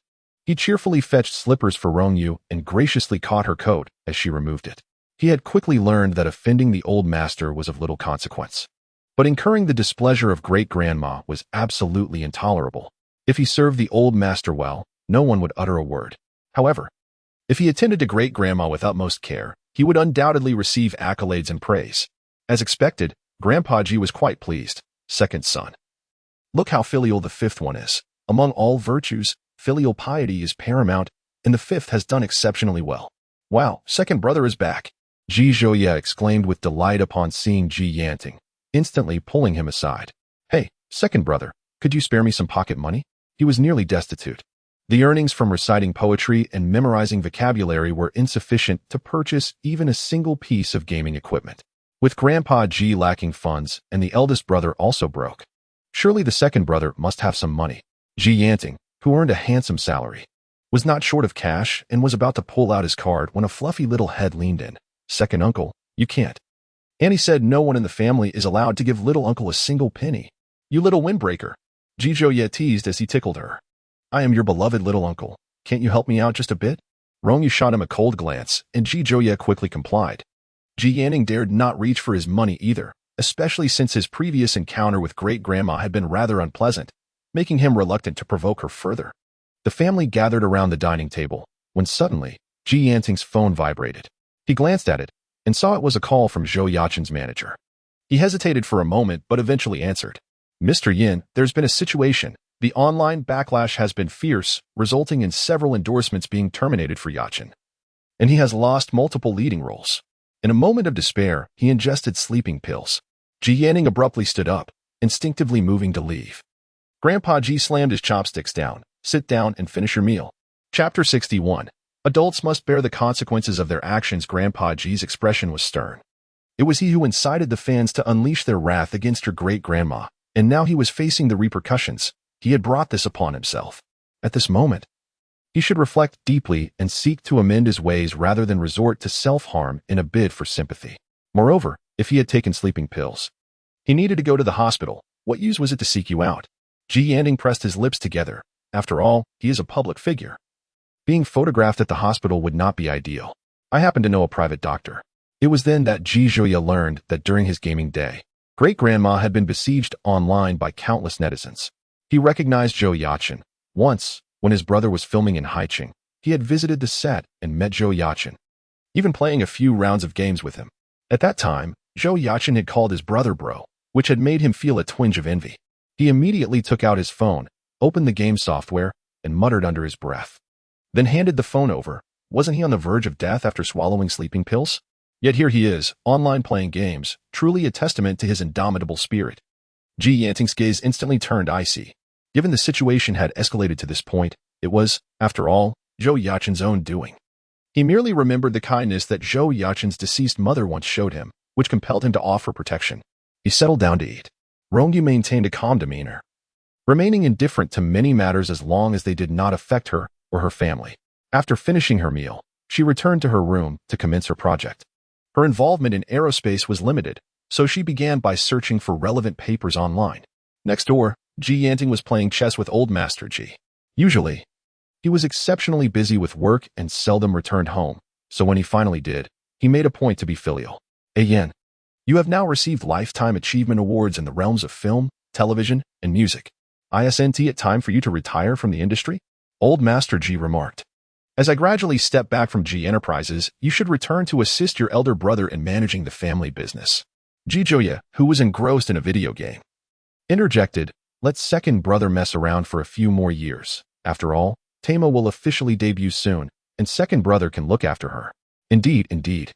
He cheerfully fetched slippers for Rong Yu and graciously caught her coat as she removed it. He had quickly learned that offending the old master was of little consequence. But incurring the displeasure of great-grandma was absolutely intolerable. If he served the old master well, no one would utter a word. However, if he attended to great-grandma with utmost care, he would undoubtedly receive accolades and praise. As expected, Grandpa Ji was quite pleased. "Second son. Look how filial the fifth one is. Among all virtues, filial piety is paramount, and the fifth has done exceptionally well. Wow, second brother is back." Ji Zhuya exclaimed with delight upon seeing Ji Yanting, instantly pulling him aside. "Hey, second brother, could you spare me some pocket money?" He was nearly destitute. The earnings from reciting poetry and memorizing vocabulary were insufficient to purchase even a single piece of gaming equipment. With Grandpa Ji lacking funds and the eldest brother also broke, surely the second brother must have some money. Ji Yanting, who earned a handsome salary, was not short of cash and was about to pull out his card when a fluffy little head leaned in. "Second uncle, you can't." Annie said no one in the family is allowed to give little uncle a single penny. "You little windbreaker," Ji Zhuya teased as he tickled her. "I am your beloved little uncle. Can't you help me out just a bit?" Rong Yu shot him a cold glance, and Ji Zhuya quickly complied. Ji Yanning dared not reach for his money either, especially since his previous encounter with great-grandma had been rather unpleasant, making him reluctant to provoke her further. The family gathered around the dining table, when suddenly, Ji Yanting's phone vibrated. He glanced at it, and saw it was a call from Zhou Yachen's manager. He hesitated for a moment but eventually answered. "Mr. Yin, there's been a situation. The online backlash has been fierce, resulting in several endorsements being terminated for Yachin. And he has lost multiple leading roles." In a moment of despair, he ingested sleeping pills. Ji Yanning abruptly stood up, instinctively moving to leave. Grandpa Ji slammed his chopsticks down. "Sit down and finish your meal." Chapter 61. Adults must bear the consequences of their actions. Grandpa Ji's expression was stern. It was he who incited the fans to unleash their wrath against her great-grandma, and now he was facing the repercussions. He had brought this upon himself. At this moment, he should reflect deeply and seek to amend his ways rather than resort to self-harm in a bid for sympathy. Moreover, if he had taken sleeping pills, he needed to go to the hospital. What use was it to seek you out? Ji Yanning pressed his lips together. After all, he is a public figure. Being photographed at the hospital would not be ideal. "I happen to know a private doctor." It was then that Ji Zhuya learned that during his gaming day, great-grandma had been besieged online by countless netizens. He recognized Zhou Yachin. Once, when his brother was filming in Haicheng, he had visited the set and met Zhou Yachin, even playing a few rounds of games with him. At that time, Zhou Yachin had called his brother bro, which had made him feel a twinge of envy. He immediately took out his phone, opened the game software, and muttered under his breath. Then handed the phone over. Wasn't he on the verge of death after swallowing sleeping pills? Yet here he is, online playing games, truly a testament to his indomitable spirit. Ji Yanting's gaze instantly turned icy. Given the situation had escalated to this point, it was, after all, Zhou Yachin's own doing. He merely remembered the kindness that Zhou Yachin's deceased mother once showed him, which compelled him to offer protection. He settled down to eat. Rong Yu maintained a calm demeanor, remaining indifferent to many matters as long as they did not affect her or her family. After finishing her meal, she returned to her room to commence her project. Her involvement in aerospace was limited, so she began by searching for relevant papers online. Next door, Ji Yanting was playing chess with Old Master Ji. Usually, he was exceptionally busy with work and seldom returned home, so when he finally did, he made a point to be filial. "Hey Yan, you have now received Lifetime Achievement Awards in the realms of film, television, and music. Isn't it time for you to retire from the industry?" Old Master Ji remarked. As I gradually step back from Ji Enterprises, you should return to assist your elder brother in managing the family business. Ji Joya, who was engrossed in a video game, interjected, let second brother mess around for a few more years. After all, Tama will officially debut soon, and second brother can look after her. Indeed, indeed.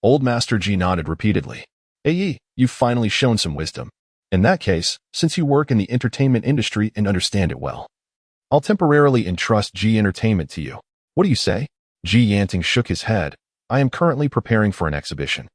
Old Master Ji nodded repeatedly. Aye, you've finally shown some wisdom. In that case, since you work in the entertainment industry and understand it well, I'll temporarily entrust Ji Entertainment to you. What do you say? Ji Yanting shook his head. I am currently preparing for an exhibition.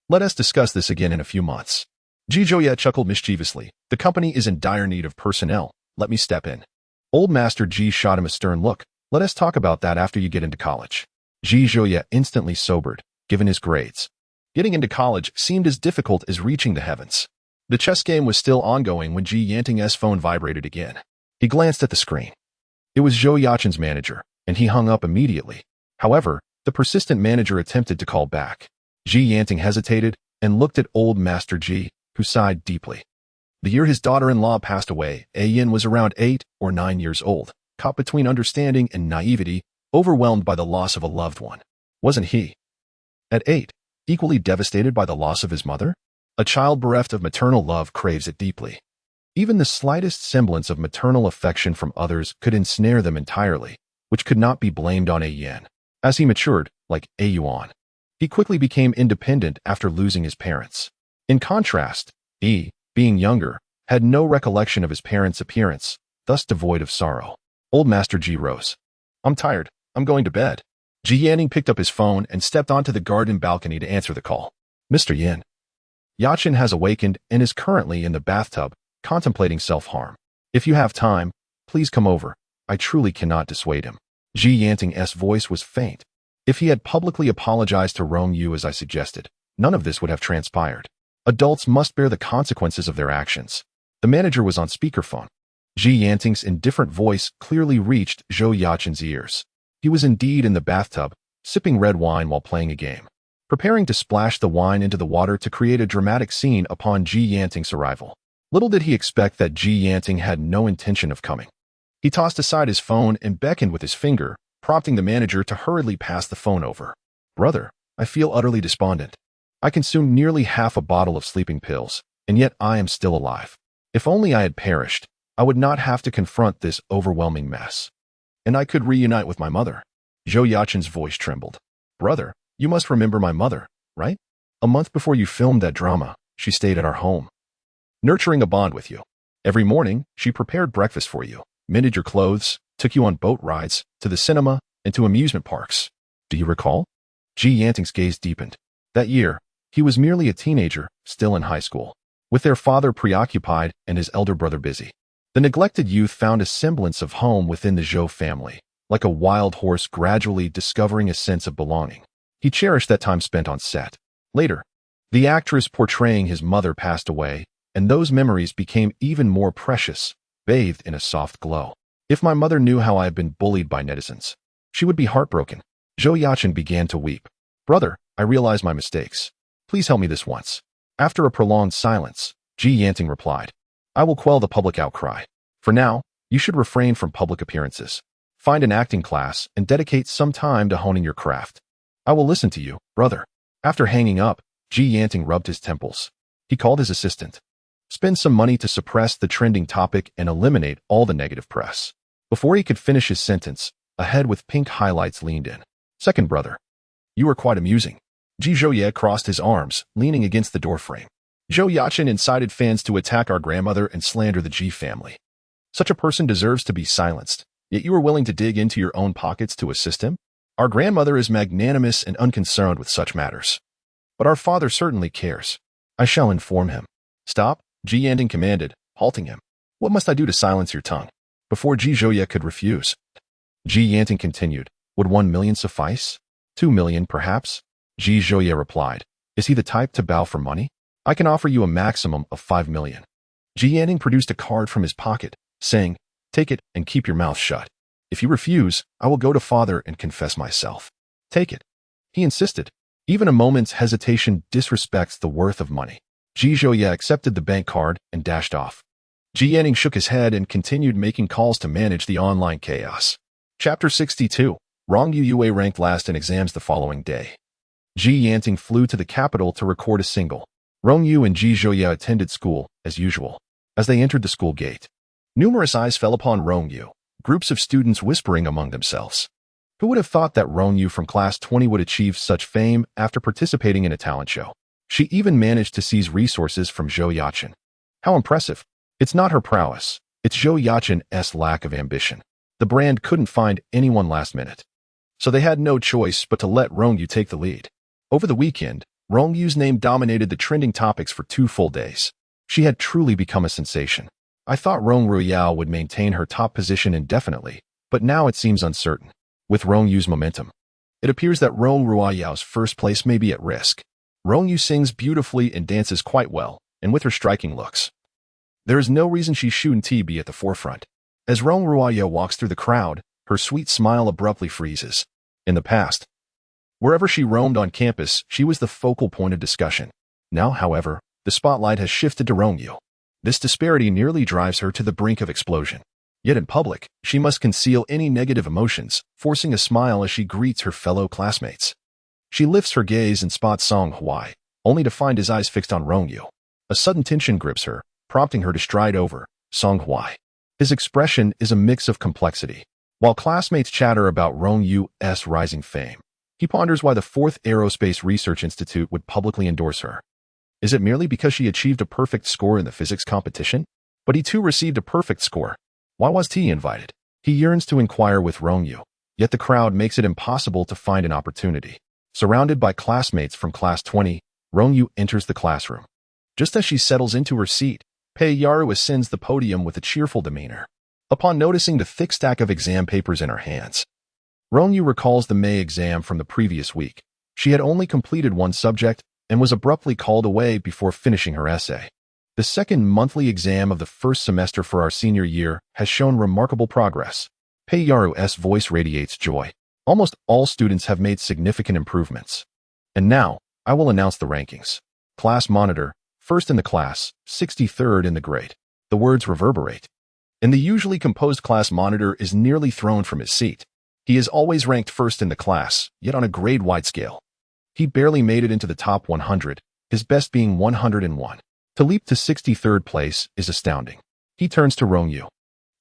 Let us discuss this again in a few months. Ji Joya chuckled mischievously. The company is in dire need of personnel. Let me step in. Old Master Ji shot him a stern look. Let us talk about that after you get into college. Ji Joya instantly sobered, given his grades. Getting into college seemed as difficult as reaching the heavens. The chess game was still ongoing when Ji Yanting's phone vibrated again. He glanced at the screen. It was Zhou Yachen's manager, and he hung up immediately. However, the persistent manager attempted to call back. Ji Yanting hesitated and looked at Old Master Ji, who sighed deeply. The year his daughter-in-law passed away, Yin was around 8 or 9 years old, caught between understanding and naivety, overwhelmed by the loss of a loved one. Wasn't he? At 8, equally devastated by the loss of his mother? A child bereft of maternal love craves it deeply. Even the slightest semblance of maternal affection from others could ensnare them entirely, which could not be blamed on Yin. As he matured, like Yuan, he quickly became independent after losing his parents. In contrast, being younger, had no recollection of his parents' appearance, thus devoid of sorrow. Old Master Ji rose. I'm tired. I'm going to bed. Ji Yanning picked up his phone and stepped onto the garden balcony to answer the call. Mr. Yin. Yachin has awakened and is currently in the bathtub, contemplating self-harm. If you have time, please come over. I truly cannot dissuade him. Ji Yanting's voice was faint. If he had publicly apologized to Rong Yu as I suggested, none of this would have transpired. Adults must bear the consequences of their actions. The manager was on speakerphone. Ji Yanting's indifferent voice clearly reached Zhou Yachen's ears. He was indeed in the bathtub, sipping red wine while playing a game, preparing to splash the wine into the water to create a dramatic scene upon Ji Yanting's arrival. Little did he expect that Ji Yanting had no intention of coming. He tossed aside his phone and beckoned with his finger, prompting the manager to hurriedly pass the phone over. Brother, I feel utterly despondent. I consumed nearly half a bottle of sleeping pills, and yet I am still alive. If only I had perished, I would not have to confront this overwhelming mess. And I could reunite with my mother. Zhou Yachen's voice trembled. Brother, you must remember my mother, right? A month before you filmed that drama, she stayed at our home, nurturing a bond with you. Every morning, she prepared breakfast for you, mended your clothes, took you on boat rides, to the cinema, and to amusement parks. Do you recall? Ji Yanting's gaze deepened. That year, he was merely a teenager, still in high school, with their father preoccupied and his elder brother busy. The neglected youth found a semblance of home within the Zhou family, like a wild horse gradually discovering a sense of belonging. He cherished that time spent on set. Later, the actress portraying his mother passed away, and those memories became even more precious, bathed in a soft glow. If my mother knew how I have been bullied by netizens, she would be heartbroken. Zhou Yachin began to weep. Brother, I realize my mistakes. Please help me this once. After a prolonged silence, Ji Yanting replied, I will quell the public outcry. For now, you should refrain from public appearances. Find an acting class and dedicate some time to honing your craft. I will listen to you, brother. After hanging up, Ji Yanting rubbed his temples. He called his assistant. Spend some money to suppress the trending topic and eliminate all the negative press. Before he could finish his sentence, a head with pink highlights leaned in. Second brother. You are quite amusing. Ji Zhouye crossed his arms, leaning against the doorframe. Zhou Yachin incited fans to attack our grandmother and slander the Ji family. Such a person deserves to be silenced, yet you are willing to dig into your own pockets to assist him? Our grandmother is magnanimous and unconcerned with such matters. But our father certainly cares. I shall inform him. Stop, Ji Yanting commanded, halting him. What must I do to silence your tongue? Before Ji Zhouye could refuse, Ji Yanting continued, would 1 million suffice? 2 million, perhaps? Ji Zhouye replied, is he the type to bow for money? I can offer you a maximum of 5 million. Ji Yanting produced a card from his pocket, saying, take it and keep your mouth shut. If you refuse, I will go to father and confess myself. Take it. He insisted. Even a moment's hesitation disrespects the worth of money. Ji Zhouye accepted the bank card and dashed off. Ji Yanning shook his head and continued making calls to manage the online chaos. Chapter 62. Rong Yu ranked last in exams the following day. Ji Yanting flew to the capital to record a single. Rong Yu and Ji Zhouya attended school, as usual. As they entered the school gate, numerous eyes fell upon Rong Yu, groups of students whispering among themselves. Who would have thought that Rong Yu from class 20 would achieve such fame after participating in a talent show? She even managed to seize resources from Zhou Yaqin. How impressive. It's not her prowess, it's Zhou Yaqin's lack of ambition. The brand couldn't find anyone last minute, so they had no choice but to let Rong Yu take the lead. Over the weekend, Rong Yu's name dominated the trending topics for 2 full days. She had truly become a sensation. I thought Rong Yu would maintain her top position indefinitely, but now it seems uncertain. With Rong Yu's momentum, it appears that Rong Ruoyao's first place may be at risk. Rong Yu sings beautifully and dances quite well, and with her striking looks, there is no reason she shouldn't be at the forefront. As Rong Ruoyao walks through the crowd, her sweet smile abruptly freezes. In the past, wherever she roamed on campus, she was the focal point of discussion. Now, however, the spotlight has shifted to Rong Yu. This disparity nearly drives her to the brink of explosion. Yet in public, she must conceal any negative emotions, forcing a smile as she greets her fellow classmates. She lifts her gaze and spots Song Huai, only to find his eyes fixed on Rong Yu. A sudden tension grips her, prompting her to stride over Song Huai. His expression is a mix of complexity. While classmates chatter about Rong Yu's rising fame, he ponders why the 4th Aerospace Research Institute would publicly endorse her. Is it merely because she achieved a perfect score in the physics competition? But he too received a perfect score. Why was he invited? He yearns to inquire with Rong Yu, yet the crowd makes it impossible to find an opportunity. Surrounded by classmates from class 20, Rong Yu enters the classroom. Just as she settles into her seat, Pei Yaru ascends the podium with a cheerful demeanor. Upon noticing the thick stack of exam papers in her hands, Rong Yu recalls the May exam from the previous week. She had only completed one subject and was abruptly called away before finishing her essay. The second monthly exam of the first semester for our senior year has shown remarkable progress. Pei Yaru's voice radiates joy. Almost all students have made significant improvements. And now, I will announce the rankings. Class monitor, 1st in the class, 63rd in the grade. The words reverberate. And the usually composed class monitor is nearly thrown from his seat. He is always ranked 1st in the class, yet on a grade-wide scale. He barely made it into the top 100, his best being 101. To leap to 63rd place is astounding. He turns to Rong Yu,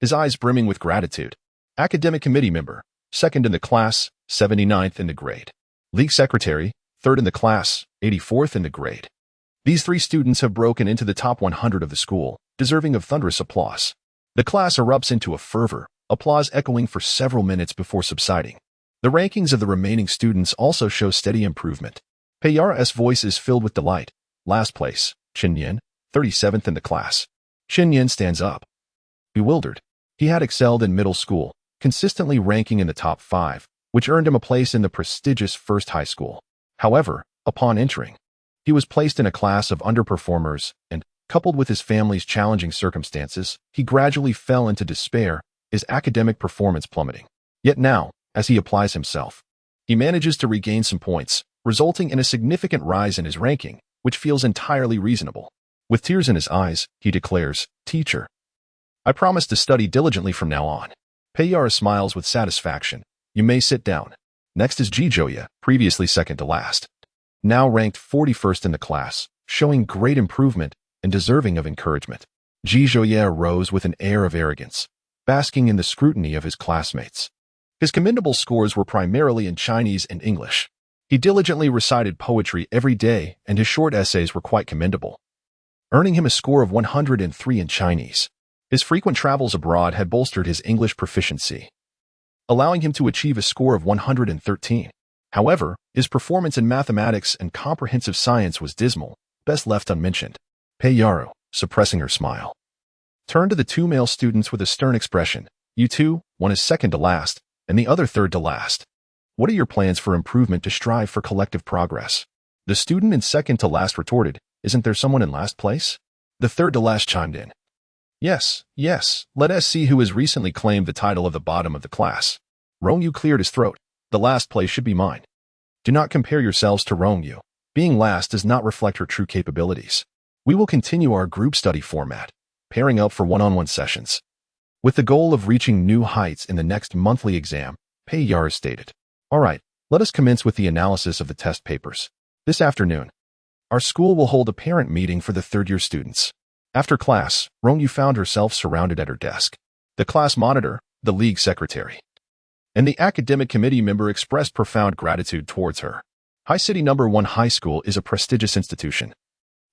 his eyes brimming with gratitude. Academic committee member, 2nd in the class, 79th in the grade. League secretary, 3rd in the class, 84th in the grade. These 3 students have broken into the top 100 of the school, deserving of thunderous applause. The class erupts into a fervor, applause echoing for several minutes before subsiding. The rankings of the remaining students also show steady improvement. Pei Yaru's voice is filled with delight. Last place, Chen Yin, 37th in the class. Chen Yin stands up, bewildered. He had excelled in middle school, consistently ranking in the top 5, which earned him a place in the prestigious First High School. However, upon entering, he was placed in a class of underperformers and, coupled with his family's challenging circumstances, he gradually fell into despair, his academic performance plummeting. Yet now, as he applies himself, he manages to regain some points, resulting in a significant rise in his ranking, which feels entirely reasonable. With tears in his eyes, he declares, "Teacher, I promise to study diligently from now on." Pei Yaru smiles with satisfaction. "You may sit down." Next is Ji Zhouya, previously 2nd to last, now ranked 41st in the class, showing great improvement and deserving of encouragement. Ji Zhouya rose with an air of arrogance, basking in the scrutiny of his classmates. His commendable scores were primarily in Chinese and English. He diligently recited poetry every day, and his short essays were quite commendable, earning him a score of 103 in Chinese. His frequent travels abroad had bolstered his English proficiency, allowing him to achieve a score of 113. However, his performance in mathematics and comprehensive science was dismal, best left unmentioned. Pei Yaru, suppressing her smile, turned to the 2 male students with a stern expression. "You two, one is 2nd to last, and the other 3rd to last. What are your plans for improvement to strive for collective progress?" The student in 2nd to last retorted, "Isn't there someone in last place?" The 3rd to last chimed in, Yes, let us see who has recently claimed the title of the bottom of the class." Rong Yu cleared his throat. "The last place should be mine." Do not compare yourselves to Rong Yu. Being last does not reflect her true capabilities. We will continue our group study format, pairing up for one-on-one sessions. With the goal of reaching new heights in the next monthly exam, Pei Yar stated. All right, let us commence with the analysis of the test papers. This afternoon, our school will hold a parent meeting for the third-year students. After class, Rong Yu found herself surrounded at her desk. The class monitor, the league secretary, and the academic committee member expressed profound gratitude towards her. High City No. 1 High School is a prestigious institution.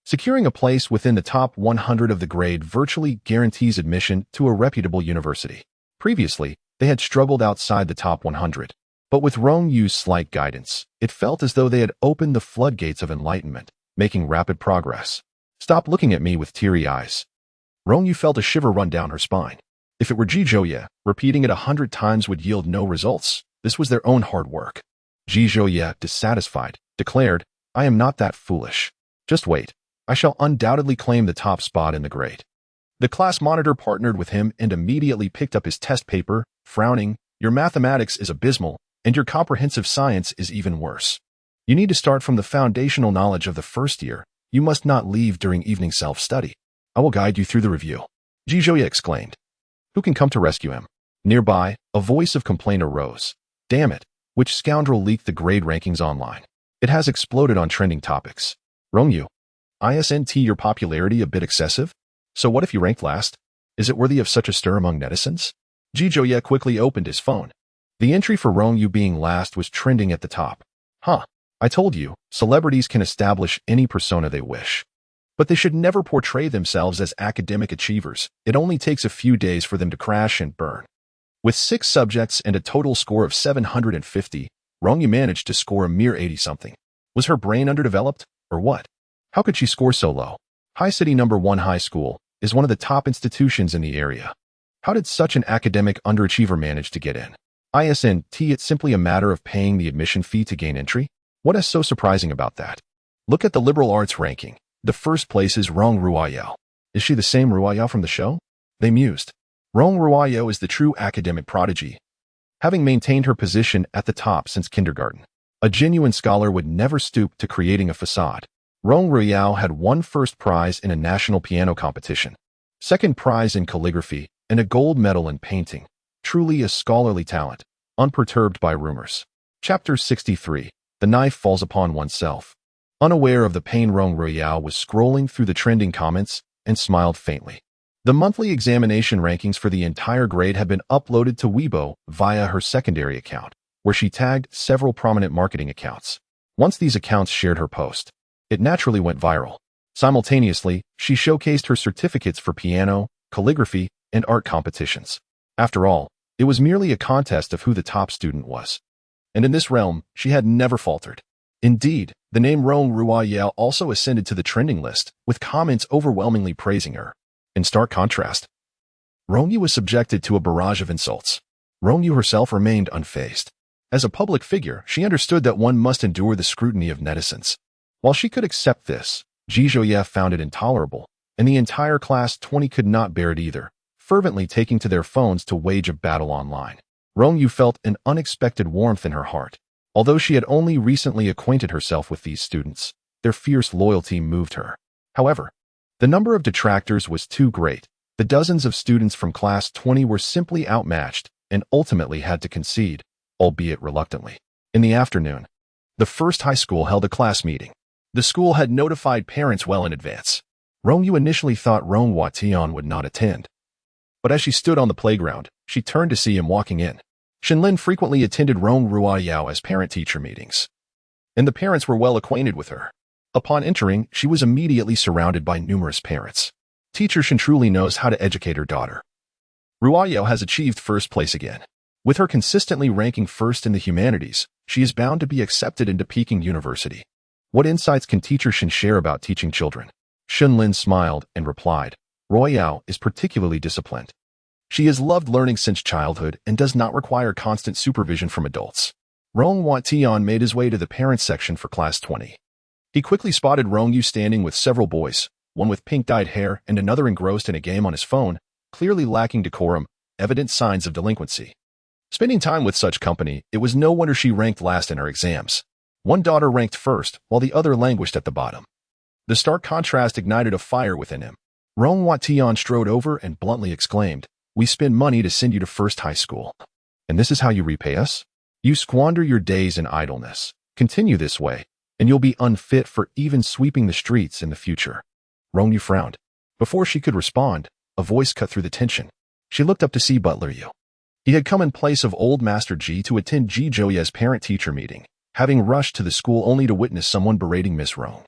Securing a place within the top 100 of the grade virtually guarantees admission to a reputable university. Previously, they had struggled outside the top 100. But with Rong Yu's slight guidance, it felt as though they had opened the floodgates of enlightenment, making rapid progress. Stop looking at me with teary eyes. Rong Yu felt a shiver run down her spine. If it were Ji Zhouye, repeating it 100 times would yield no results. This was their own hard work. Ji Zhouye, dissatisfied, declared, I am not that foolish. Just wait. I shall undoubtedly claim the top spot in the grade. The class monitor partnered with him and immediately picked up his test paper, frowning, your mathematics is abysmal, and your comprehensive science is even worse. You need to start from the foundational knowledge of the first year. You must not leave during evening self-study. I will guide you through the review. Ji Zhouye exclaimed. Who can come to rescue him? Nearby, a voice of complaint arose. Damn it, which scoundrel leaked the grade rankings online? It has exploded on trending topics. Rong Yu, isn't your popularity a bit excessive? So what if you ranked last? Is it worthy of such a stir among netizens? Ji Zhouye quickly opened his phone. The entry for Rong Yu being last was trending at the top. Huh, I told you, celebrities can establish any persona they wish. But they should never portray themselves as academic achievers. It only takes a few days for them to crash and burn. With 6 subjects and a total score of 750, Rong Yu managed to score a mere 80-something. Was her brain underdeveloped, or what? How could she score so low? High City No. 1 High School is one of the top institutions in the area. How did such an academic underachiever manage to get in? It's simply a matter of paying the admission fee to gain entry? What is so surprising about that? Look at the liberal arts ranking. The first place is Rong Ruoyao. Is she the same Ruoyao from the show? They mused. Rong Ruoyao is the true academic prodigy, having maintained her position at the top since kindergarten. A genuine scholar would never stoop to creating a facade. Rong Ruoyao had won first prize in a national piano competition, second prize in calligraphy, and a gold medal in painting. Truly a scholarly talent, unperturbed by rumors. Chapter 63. The knife falls upon oneself. Unaware of the pain, Rong Ruoyao was scrolling through the trending comments and smiled faintly. The monthly examination rankings for the entire grade had been uploaded to Weibo via her secondary account, where she tagged several prominent marketing accounts. Once these accounts shared her post, it naturally went viral. Simultaneously, she showcased her certificates for piano, calligraphy, and art competitions. After all, it was merely a contest of who the top student was. And in this realm, she had never faltered. Indeed, the name Rong Ruoyao also ascended to the trending list, with comments overwhelmingly praising her. In stark contrast, Rong Yu was subjected to a barrage of insults. Rong Yu herself remained unfazed. As a public figure, she understood that one must endure the scrutiny of netizens. While she could accept this, Ji Zhouye found it intolerable, and the entire class 20 could not bear it either, fervently taking to their phones to wage a battle online. Rong Yu felt an unexpected warmth in her heart. Although she had only recently acquainted herself with these students, their fierce loyalty moved her. However, the number of detractors was too great. The dozens of students from class 20 were simply outmatched and ultimately had to concede, albeit reluctantly. In the afternoon, the first high school held a class meeting. The school had notified parents well in advance. Rong Yu initially thought Rong Watian would not attend. But as she stood on the playground, she turned to see him walking in. Shenlin frequently attended Rong Ruoyao as parent-teacher meetings, and the parents were well acquainted with her. Upon entering, she was immediately surrounded by numerous parents. Teacher Shen truly knows how to educate her daughter. Ruoyao has achieved first place again. With her consistently ranking first in the humanities, she is bound to be accepted into Peking University. What insights can Teacher Shen share about teaching children? Shenlin smiled and replied, Ruoyao is particularly disciplined. She has loved learning since childhood and does not require constant supervision from adults. Rong Watian made his way to the parents section for class 20. He quickly spotted Rong Yu standing with several boys, one with pink-dyed hair and another engrossed in a game on his phone, clearly lacking decorum, evident signs of delinquency. Spending time with such company, it was no wonder she ranked last in her exams. One daughter ranked first, while the other languished at the bottom. The stark contrast ignited a fire within him. Rong Watian strode over and bluntly exclaimed, We spend money to send you to first high school. And this is how you repay us? You squander your days in idleness. Continue this way, and you'll be unfit for even sweeping the streets in the future. Rong Yu frowned. Before she could respond, a voice cut through the tension. She looked up to see Butler Yu. He had come in place of old Master Ji to attend Ji Zhouye's parent-teacher meeting, having rushed to the school only to witness someone berating Miss Rong.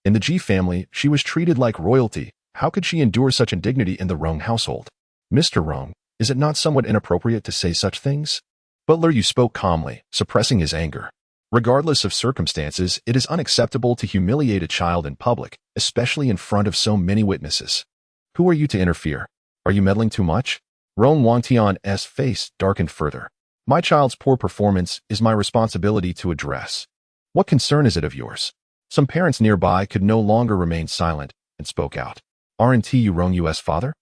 In the Ji family, she was treated like royalty. How could she endure such indignity in the Rong household? Mr. Rong, is it not somewhat inappropriate to say such things? Butler Yu spoke calmly, suppressing his anger. Regardless of circumstances, it is unacceptable to humiliate a child in public, especially in front of so many witnesses. Who are you to interfere? Are you meddling too much? Rong Wangtian's face darkened further. My child's poor performance is my responsibility to address. What concern is it of yours? Some parents nearby could no longer remain silent and spoke out. Aren't you Rong Yu's father?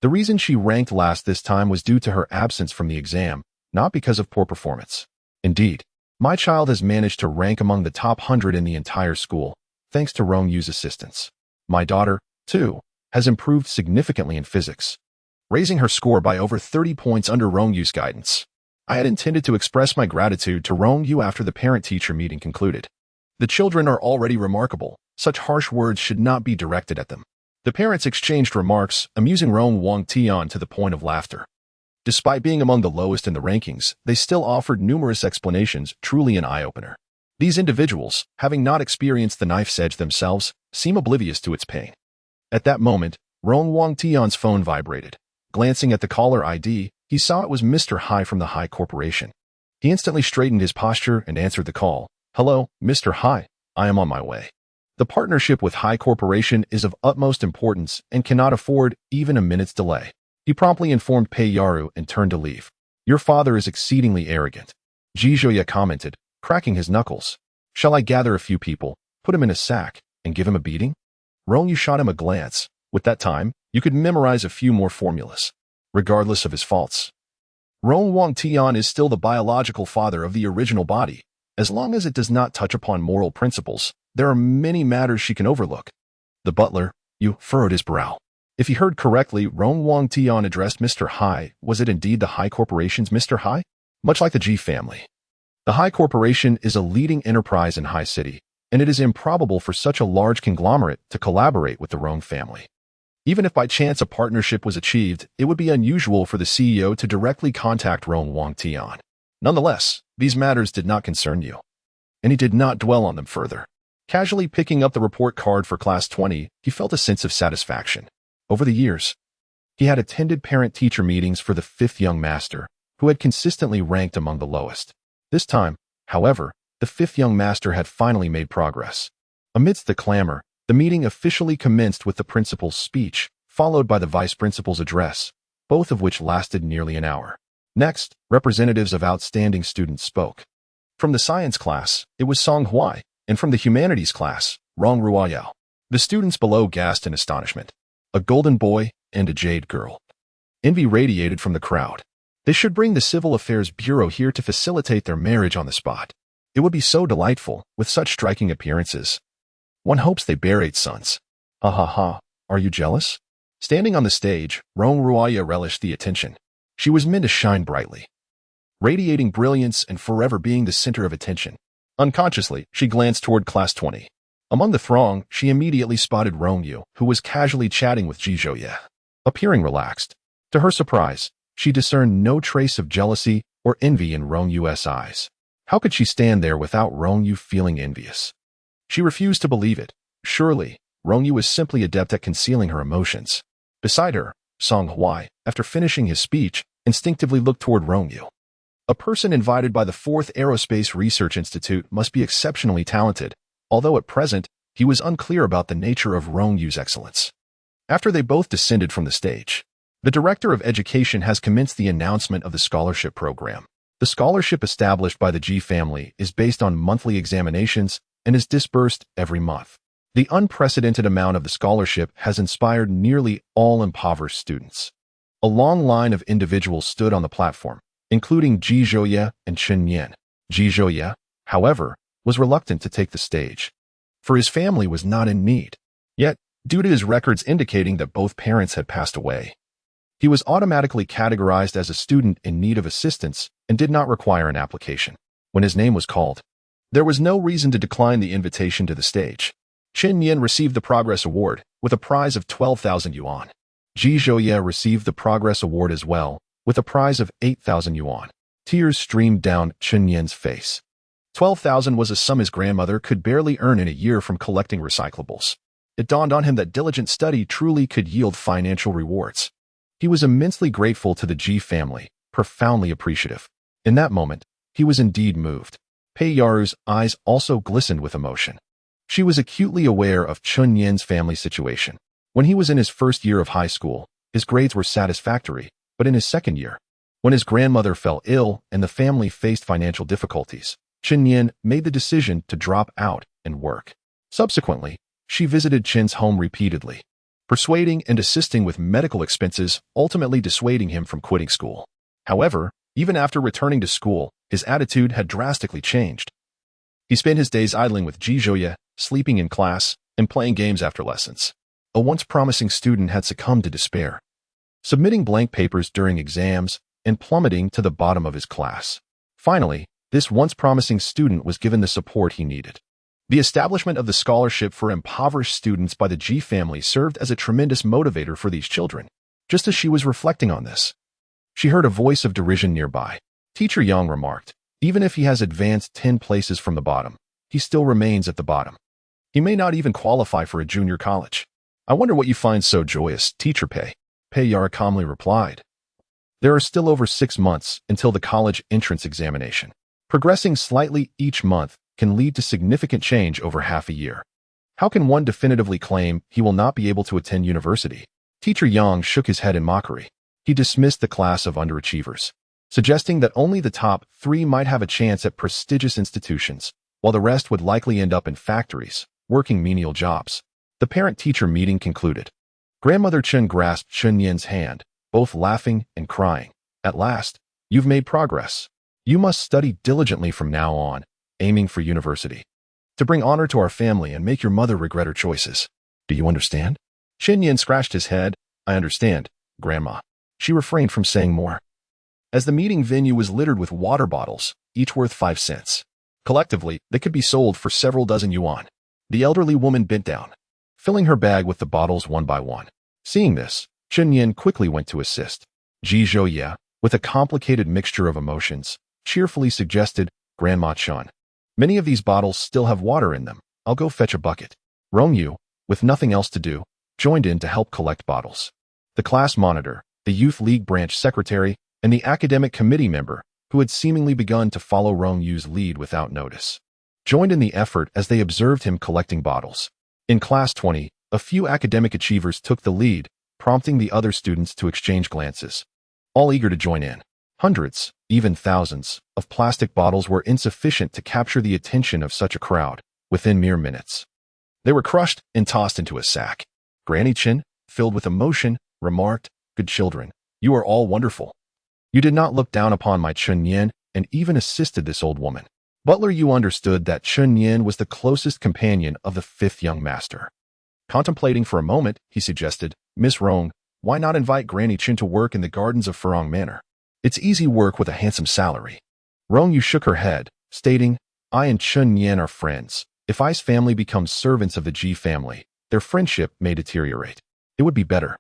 The reason she ranked last this time was due to her absence from the exam, not because of poor performance. Indeed, my child has managed to rank among the top 100 in the entire school, thanks to Rong Yu's assistance. My daughter, too, has improved significantly in physics, raising her score by over 30 points under Rong Yu's guidance. I had intended to express my gratitude to Rong Yu after the parent-teacher meeting concluded. The children are already remarkable. Such harsh words should not be directed at them. The parents exchanged remarks, amusing Rong Wangtian to the point of laughter. Despite being among the lowest in the rankings, they still offered numerous explanations, truly an eye-opener. These individuals, having not experienced the knife's edge themselves, seem oblivious to its pain. At that moment, Rong Wangtian's phone vibrated. Glancing at the caller ID, he saw it was Mr. Hai from the Hai Corporation. He instantly straightened his posture and answered the call. Hello, Mr. Hai, I am on my way. The partnership with Hai Corporation is of utmost importance and cannot afford even a minute's delay. He promptly informed Pei Yaru and turned to leave. Your father is exceedingly arrogant. Ji Zhouye commented, cracking his knuckles. Shall I gather a few people, put him in a sack, and give him a beating? Rong Yu shot him a glance. With that time, you could memorize a few more formulas, regardless of his faults. Rong Wangtian is still the biological father of the original body. As long as it does not touch upon moral principles, there are many matters she can overlook. The butler, Yu, furrowed his brow. If he heard correctly, Rong Wangtian addressed Mr. Hai. Was it indeed the Hai Corporation's Mr. Hai? Much like the Ji family. The Hai Corporation is a leading enterprise in Hai City, and it is improbable for such a large conglomerate to collaborate with the Rong family. Even if by chance a partnership was achieved, it would be unusual for the CEO to directly contact Rong Wangtian. Nonetheless, these matters did not concern you, and he did not dwell on them further. Casually picking up the report card for Class 20, he felt a sense of satisfaction. Over the years, he had attended parent-teacher meetings for the fifth young master, who had consistently ranked among the lowest. This time, however, the fifth young master had finally made progress. Amidst the clamor, the meeting officially commenced with the principal's speech, followed by the vice principal's address, both of which lasted nearly an hour. Next, representatives of outstanding students spoke. From the science class, it was Song Huai, and from the humanities class, Rong Ruoyao. The students below gasped in astonishment. A golden boy and a jade girl. Envy radiated from the crowd. They should bring the Civil Affairs Bureau here to facilitate their marriage on the spot. It would be so delightful, with such striking appearances. One hopes they bear 8 sons. Ha ha ha, are you jealous? Standing on the stage, Rong Ruoya relished the attention. She was meant to shine brightly, radiating brilliance and forever being the center of attention. Unconsciously, she glanced toward Class 20. Among the throng, she immediately spotted Rong Yu, who was casually chatting with Ji Zhouye. Appearing relaxed, to her surprise, she discerned no trace of jealousy or envy in Rong Yu's eyes. How could she stand there without Rong Yu feeling envious? She refused to believe it. Surely, Rong Yu was simply adept at concealing her emotions. Beside her, Song Huai, after finishing his speech, instinctively looked toward Rong Yu. A person invited by the 4th Aerospace Research Institute must be exceptionally talented, although at present, he was unclear about the nature of Rong Yu's excellence. After they both descended from the stage, the Director of Education has commenced the announcement of the scholarship program. The scholarship established by the Ji family is based on monthly examinations and is disbursed every month. The unprecedented amount of the scholarship has inspired nearly all impoverished students. A long line of individuals stood on the platform, including Ji Zhouye and Chen Yan. Ji Zhouye, however, was reluctant to take the stage, for his family was not in need. Yet, due to his records indicating that both parents had passed away, He was automatically categorized as a student in need of assistance and did not require an application. When his name was called, there was no reason to decline the invitation to the stage. Chen Yin received the Progress Award with a prize of 12,000 yuan. Ji Zhouye received the Progress Award as well, with a prize of 8,000 yuan. Tears streamed down Chen Yin's face. 12,000 was a sum his grandmother could barely earn in a year from collecting recyclables. It dawned on him that diligent study truly could yield financial rewards. He was immensely grateful to the Ji family, profoundly appreciative. In that moment, he was indeed moved. Pei Yaru's eyes also glistened with emotion. She was acutely aware of Chen Yin's family situation. When he was in his first year of high school, his grades were satisfactory, but in his second year, when his grandmother fell ill and the family faced financial difficulties, Chen Yin made the decision to drop out and work. Subsequently, she visited Chen's home repeatedly, persuading and assisting with medical expenses, ultimately dissuading him from quitting school. However, even after returning to school, his attitude had drastically changed. He spent his days idling with Ji Zhouye, sleeping in class, and playing games after lessons. A once promising student had succumbed to despair, submitting blank papers during exams and plummeting to the bottom of his class. Finally, this once promising student was given the support he needed. The establishment of the scholarship for impoverished students by the Ji family served as a tremendous motivator for these children. Just as she was reflecting on this, she heard a voice of derision nearby. Teacher Yang remarked, "Even if he has advanced 10 places from the bottom, he still remains at the bottom. He may not even qualify for a junior college. I wonder what you find so joyous, Teacher Pei." Pei Yar calmly replied, "There are still over 6 months until the college entrance examination. Progressing slightly each month can lead to significant change over half a year. How can one definitively claim he will not be able to attend university?" Teacher Yang shook his head in mockery. He dismissed the class of underachievers, suggesting that only the top 3 might have a chance at prestigious institutions, while the rest would likely end up in factories, working menial jobs. The parent-teacher meeting concluded. Grandmother Chen grasped Chen Yin's hand, both laughing and crying. "At last, you've made progress. You must study diligently from now on, aiming for university, to bring honor to our family and make your mother regret her choices. Do you understand?" Chen Yin scratched his head. "I understand, Grandma." She refrained from saying more, as the meeting venue was littered with water bottles, each worth 5 cents. Collectively, they could be sold for several dozen yuan. The elderly woman bent down, filling her bag with the bottles one by one. Seeing this, Chen Yin quickly went to assist. Ji Zhouye, with a complicated mixture of emotions, cheerfully suggested, "Grandma Chen, many of these bottles still have water in them. I'll go fetch a bucket." Rong Yu, with nothing else to do, joined in to help collect bottles. The class monitor, the Youth League branch secretary, and the academic committee member, who had seemingly begun to follow Rong Yu's lead without notice, joined in the effort as they observed him collecting bottles. In Class 20, a few academic achievers took the lead, prompting the other students to exchange glances, all eager to join in. Hundreds, even thousands, of plastic bottles were insufficient to capture the attention of such a crowd within mere minutes. They were crushed and tossed into a sack. Granny Chen, filled with emotion, remarked, "Good children, you are all wonderful. You did not look down upon my Chen Yin and even assisted this old woman." Butler Yu understood that Chen Yin was the closest companion of the 5th young master. Contemplating for a moment, he suggested, "Miss Rong, why not invite Granny Chen to work in the gardens of Furong Manor? It's easy work with a handsome salary." Rong Yu shook her head, stating, "I and Chen Yin are friends. If I's family becomes servants of the Ji family, their friendship may deteriorate. It would be better."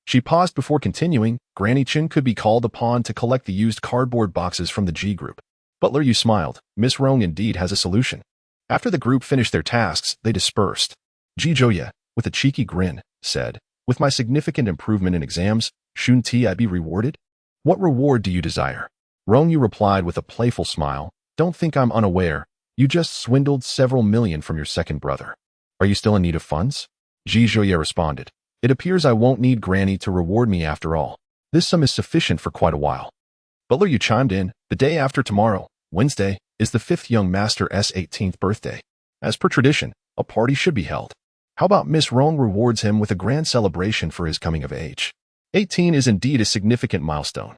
She paused before continuing, "Granny Chen could be called upon to collect the used cardboard boxes from the Ji group." Butler Yu smiled. Miss Rong indeed has a solution. After the group finished their tasks, they dispersed. Ji Zhouye, with a cheeky grin, said, "With my significant improvement in exams, shouldn't I be rewarded?" "What reward do you desire?" Rong Yu replied with a playful smile, "Don't think I'm unaware. You just swindled several million from your second brother. Are you still in need of funds?" Ji Zhouye responded, "It appears I won't need Granny to reward me after all. This sum is sufficient for quite a while." Butler Yu chimed in, "The day after tomorrow, Wednesday, is the 5th young master's 18th birthday. As per tradition, a party should be held. How about Miss Rong rewards him with a grand celebration for his coming of age? 18 is indeed a significant milestone."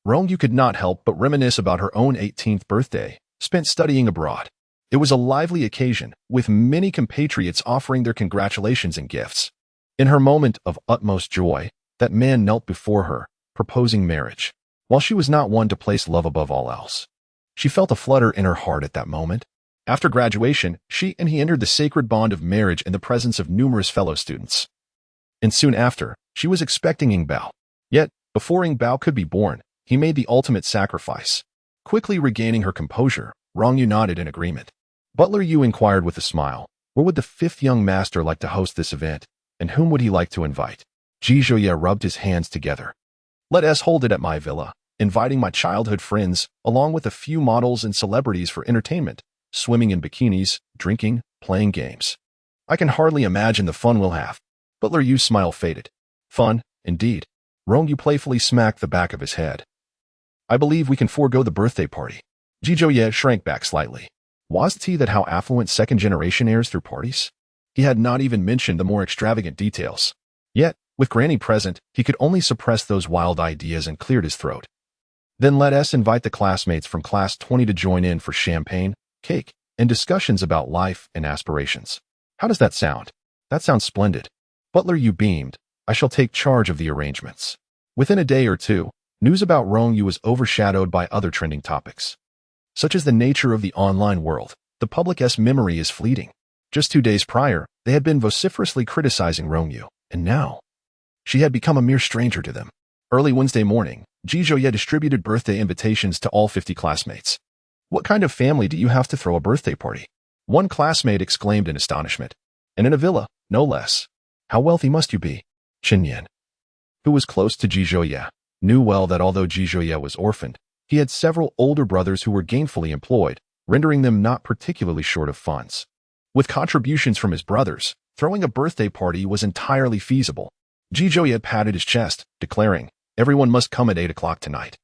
Rong Yu could not help but reminisce about her own 18th birthday, spent studying abroad. It was a lively occasion, with many compatriots offering their congratulations and gifts. In her moment of utmost joy, That man knelt before her, proposing marriage. While she was not one to place love above all else, she felt a flutter in her heart at that moment. After graduation, she and he entered the sacred bond of marriage in the presence of numerous fellow students. And soon after, she was expecting Ing Bao. Yet, before Ing Bao could be born, he made the ultimate sacrifice. Quickly regaining her composure, Rong Yu nodded in agreement. Butler Yu inquired with a smile, where would the fifth young master like to host this event, and whom would he like to invite? Ji Zhouye rubbed his hands together. Let us hold it at my villa, inviting my childhood friends, along with a few models and celebrities for entertainment, swimming in bikinis, drinking, playing games. I can hardly imagine the fun we'll have. Butler Yu's smile faded. Fun, indeed. Rong Yu playfully smacked the back of his head. I believe we can forego the birthday party. Ji Zhouye shrank back slightly. Wasn't he that how affluent second-generation heirs through parties? He had not even mentioned the more extravagant details. Yet, with Granny present, he could only suppress those wild ideas and cleared his throat. Then let us invite the classmates from class 20 to join in for champagne, cake, and discussions about life and aspirations. How does that sound? That sounds splendid. Butler Yu beamed. I shall take charge of the arrangements. Within a day or two, news about Rong Yu was overshadowed by other trending topics. Such as the nature of the online world, the public's memory is fleeting. Just 2 days prior, they had been vociferously criticizing Rong Yu, and now she had become a mere stranger to them. Early Wednesday morning, Ji Zhouye distributed birthday invitations to all 50 classmates. What kind of family do you have to throw a birthday party? One classmate exclaimed in astonishment. And in a villa, no less. How wealthy must you be? Chen Yan, who was close to Ji Zhouye, knew well that although Ji Zhouye was orphaned, he had several older brothers who were gainfully employed, rendering them not particularly short of funds. With contributions from his brothers, throwing a birthday party was entirely feasible. Ji Zhouye patted his chest, declaring, everyone must come at 8 o'clock tonight.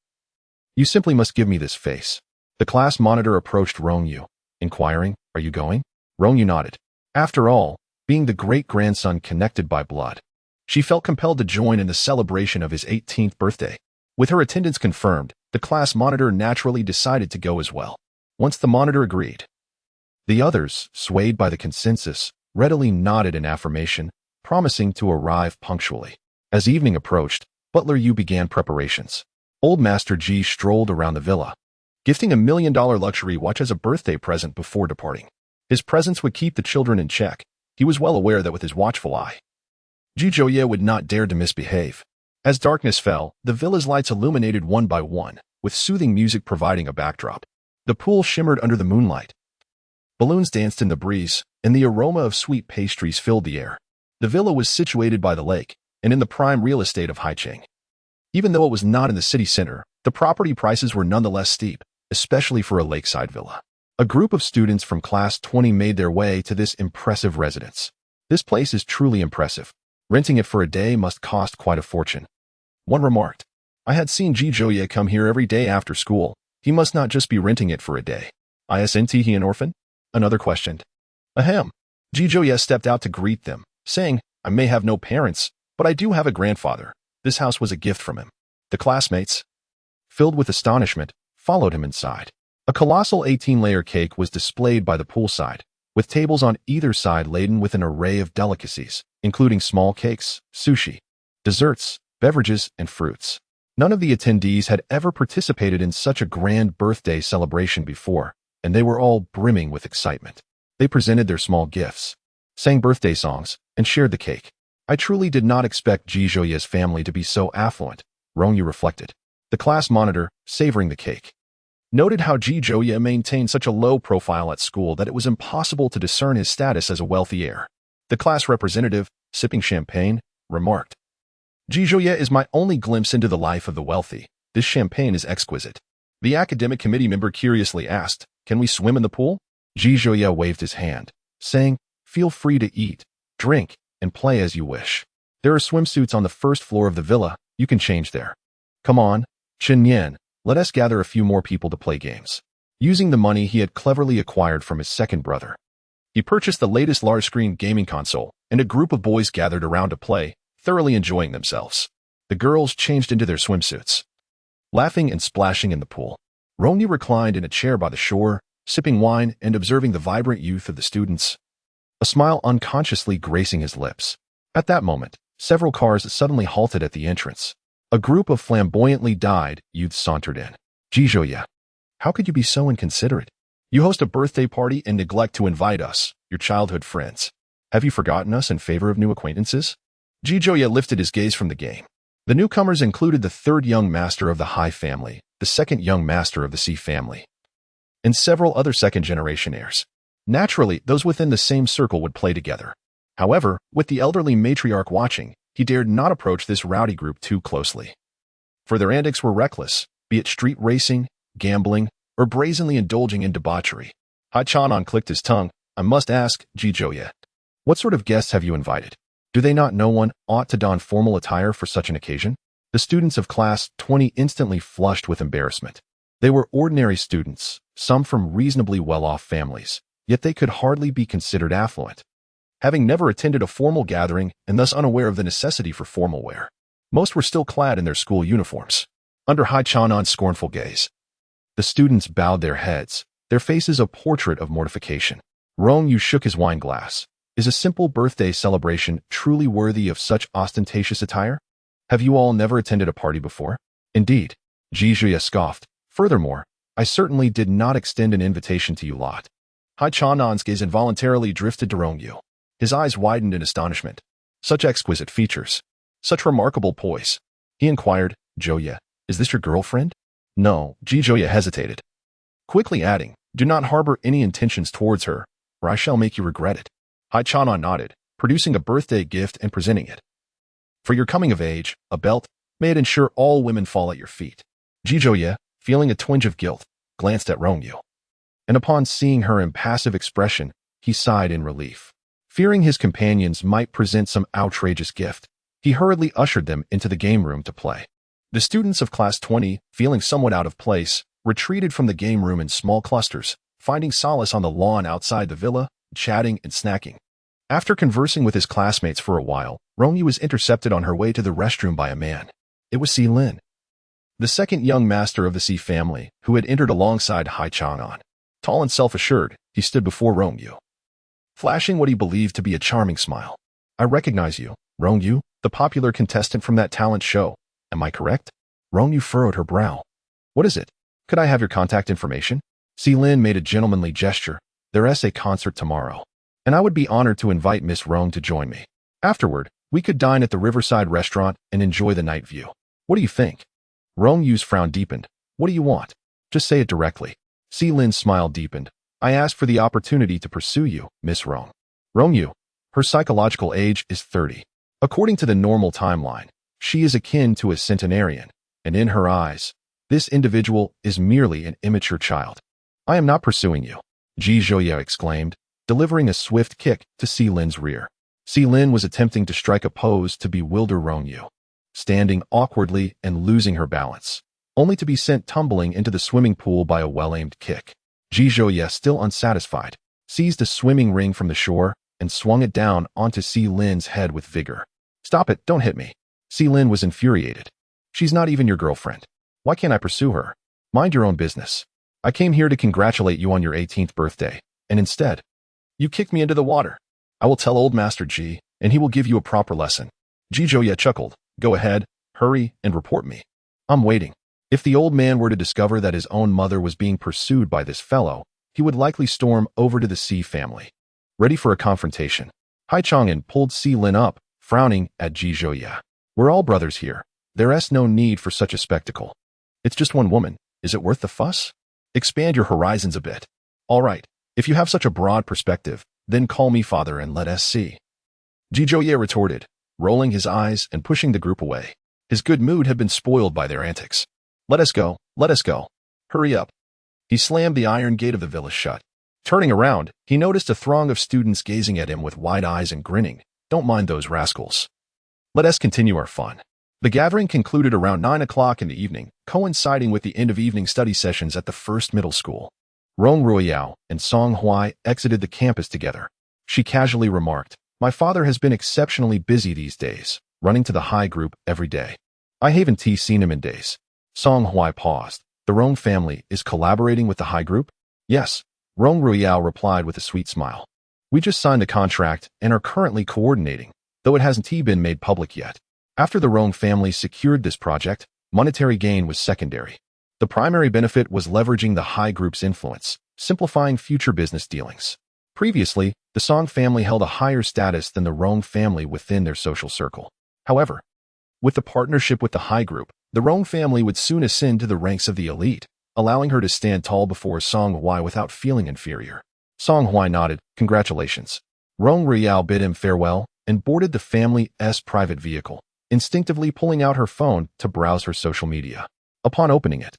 You simply must give me this face. The class monitor approached Rong Yu, inquiring, are you going? Rong Yu nodded. After all, being the great-grandson connected by blood, she felt compelled to join in the celebration of his 18th birthday. With her attendance confirmed, the class monitor naturally decided to go as well. Once the monitor agreed, the others, swayed by the consensus, readily nodded in affirmation, promising to arrive punctually. As evening approached, Butler Yu began preparations. Old Master Ji strolled around the villa, gifting $1 million luxury watch as a birthday present before departing. His presence would keep the children in check. He was well aware that with his watchful eye, Ji Zhouye would not dare to misbehave. As darkness fell, the villa's lights illuminated one by one, with soothing music providing a backdrop. The pool shimmered under the moonlight. Balloons danced in the breeze, and the aroma of sweet pastries filled the air. The villa was situated by the lake, and in the prime real estate of Haicheng. Even though it was not in the city center, the property prices were nonetheless steep, especially for a lakeside villa. A group of students from class 20 made their way to this impressive residence. This place is truly impressive. Renting it for a day must cost quite a fortune. One remarked. I had seen Ji Zhouye come here every day after school. He must not just be renting it for a day. Isn't he an orphan? Another questioned. Ahem. Ji Zhouye stepped out to greet them, saying, I may have no parents, but I do have a grandfather. This house was a gift from him. The classmates, filled with astonishment, followed him inside. A colossal 18-layer cake was displayed by the poolside, with tables on either side laden with an array of delicacies, including small cakes, sushi, desserts, beverages, and fruits. None of the attendees had ever participated in such a grand birthday celebration before, and they were all brimming with excitement. They presented their small gifts, sang birthday songs, and shared the cake. I truly did not expect Ji Zhouye's family to be so affluent, Rong Yu reflected. The class monitor, savoring the cake, noted how Ji Zhouye maintained such a low profile at school that it was impossible to discern his status as a wealthy heir. The class representative, sipping champagne, remarked, Ji Zhouye is my only glimpse into the life of the wealthy. This champagne is exquisite. The academic committee member curiously asked, can we swim in the pool? Ji Zhouye waved his hand, saying, feel free to eat, drink, and play as you wish. There are swimsuits on the first floor of the villa. You can change there. Come on, Chen Yan, let us gather a few more people to play games. Using the money he had cleverly acquired from his second brother, he purchased the latest large-screen gaming console, and a group of boys gathered around to play, thoroughly enjoying themselves. The girls changed into their swimsuits, laughing and splashing in the pool. Rong Yu reclined in a chair by the shore, sipping wine and observing the vibrant youth of the students, a smile unconsciously gracing his lips. At that moment, Several cars suddenly halted at the entrance. A group of flamboyantly dyed youths sauntered in. Jijoya, how could you be so inconsiderate? You host a birthday party and neglect to invite us, your childhood friends. Have you forgotten us in favor of new acquaintances? Jijoya lifted his gaze from the game. The newcomers included the third young master of the High family, the second young master of the C family, and several other second-generation heirs. Naturally, those within the same circle would play together. However, with the elderly matriarch watching, he dared not approach this rowdy group too closely. For their antics were reckless, be it street racing, gambling, or brazenly indulging in debauchery. Haichanon clicked his tongue. I must ask, Jijoya, what sort of guests have you invited? Do they not know one ought to don formal attire for such an occasion? The students of class 20 instantly flushed with embarrassment. They were ordinary students, some from reasonably well-off families, yet they could hardly be considered affluent, having never attended a formal gathering and thus unaware of the necessity for formal wear. Most were still clad in their school uniforms. Under Haichanon's scornful gaze, the students bowed their heads, their faces a portrait of mortification. Rong Yu shook his wine glass. Is a simple birthday celebration truly worthy of such ostentatious attire? Have you all never attended a party before? Indeed, Jijuya scoffed. Furthermore, I certainly did not extend an invitation to you lot. Haichanon's gaze involuntarily drifted to Rong Yu. His eyes widened in astonishment. Such exquisite features. Such remarkable poise. He inquired, Joya, is this your girlfriend? No, Jijoya hesitated, quickly adding, do not harbor any intentions towards her, or I shall make you regret it. Haichanon nodded, producing a birthday gift and presenting it. For your coming of age, a belt, may it ensure all women fall at your feet. Jijoya, feeling a twinge of guilt, glanced at Rong Yu. And upon seeing her impassive expression, he sighed in relief. Fearing his companions might present some outrageous gift, he hurriedly ushered them into the game room to play. The students of class 20, feeling somewhat out of place, retreated from the game room in small clusters, finding solace on the lawn outside the villa, chatting and snacking. After conversing with his classmates for a while, Rong Yu was intercepted on her way to the restroom by a man. It was Si Lin, the second young master of the Si family, who had entered alongside Haichanon. Tall and self-assured, he stood before Rong Yu, flashing what he believed to be a charming smile. I recognize you, Rong Yu, the popular contestant from that talent show. Am I correct? Rong Yu furrowed her brow. What is it? Could I have your contact information? Si Lin made a gentlemanly gesture. There is a concert tomorrow, and I would be honored to invite Miss Rong to join me. Afterward, we could dine at the Riverside restaurant and enjoy the night view. What do you think? Rong Yu's frown deepened. What do you want? Just say it directly. Si Lin's smile deepened. I asked for the opportunity to pursue you, Miss Rong. Rong Yu, her psychological age is 30. According to the normal timeline, she is akin to a centenarian, and in her eyes, this individual is merely an immature child. I am not pursuing you, Ji Zhouya exclaimed, delivering a swift kick to Si Lin's rear. Si Lin was attempting to strike a pose to bewilder Rong Yu, standing awkwardly and losing her balance, only to be sent tumbling into the swimming pool by a well-aimed kick. Ji Zhouya, still unsatisfied, seized a swimming ring from the shore and swung it down onto Si Lin's head with vigor. Stop it, don't hit me. Si Lin was infuriated. She's not even your girlfriend. Why can't I pursue her? Mind your own business. I came here to congratulate you on your 18th birthday, and instead, you kicked me into the water. I will tell old Master Ji, and he will give you a proper lesson. Ji Zhouya chuckled. Go ahead, hurry, and report me. I'm waiting. If the old man were to discover that his own mother was being pursued by this fellow, he would likely storm over to the Si family, ready for a confrontation. Haichang'an pulled Si Lin up, frowning at Ji Zhouya. We're all brothers here. There's no need for such a spectacle. It's just one woman. Is it worth the fuss? Expand your horizons a bit. All right, if you have such a broad perspective, then call me father and let us see. Ji Zhouya retorted, rolling his eyes and pushing the group away. His good mood had been spoiled by their antics. Let us go, let us go. Hurry up. He slammed the iron gate of the villa shut. Turning around, he noticed a throng of students gazing at him with wide eyes and grinning. Don't mind those rascals. Let us continue our fun. The gathering concluded around 9 o'clock in the evening, coinciding with the end of evening study sessions at the first middle school. Rong Ruiyao and Song Huai exited the campus together. She casually remarked, my father has been exceptionally busy these days, running to the high group every day. I haven't seen him in days. Song Huai paused. The Rong family is collaborating with the high group? Yes, Rong Ruiyao replied with a sweet smile. We just signed a contract and are currently coordinating. though it hasn't been made public yet. After the Rong family secured this project, monetary gain was secondary. The primary benefit was leveraging the Hai group's influence, simplifying future business dealings. Previously, the Song family held a higher status than the Rong family within their social circle. However, with the partnership with the Hai group, the Rong family would soon ascend to the ranks of the elite, allowing her to stand tall before Song Hui without feeling inferior. Song Hui nodded, "Congratulations." Rong Yu bid him farewell and boarded the family's private vehicle, instinctively pulling out her phone to browse her social media. Upon opening it,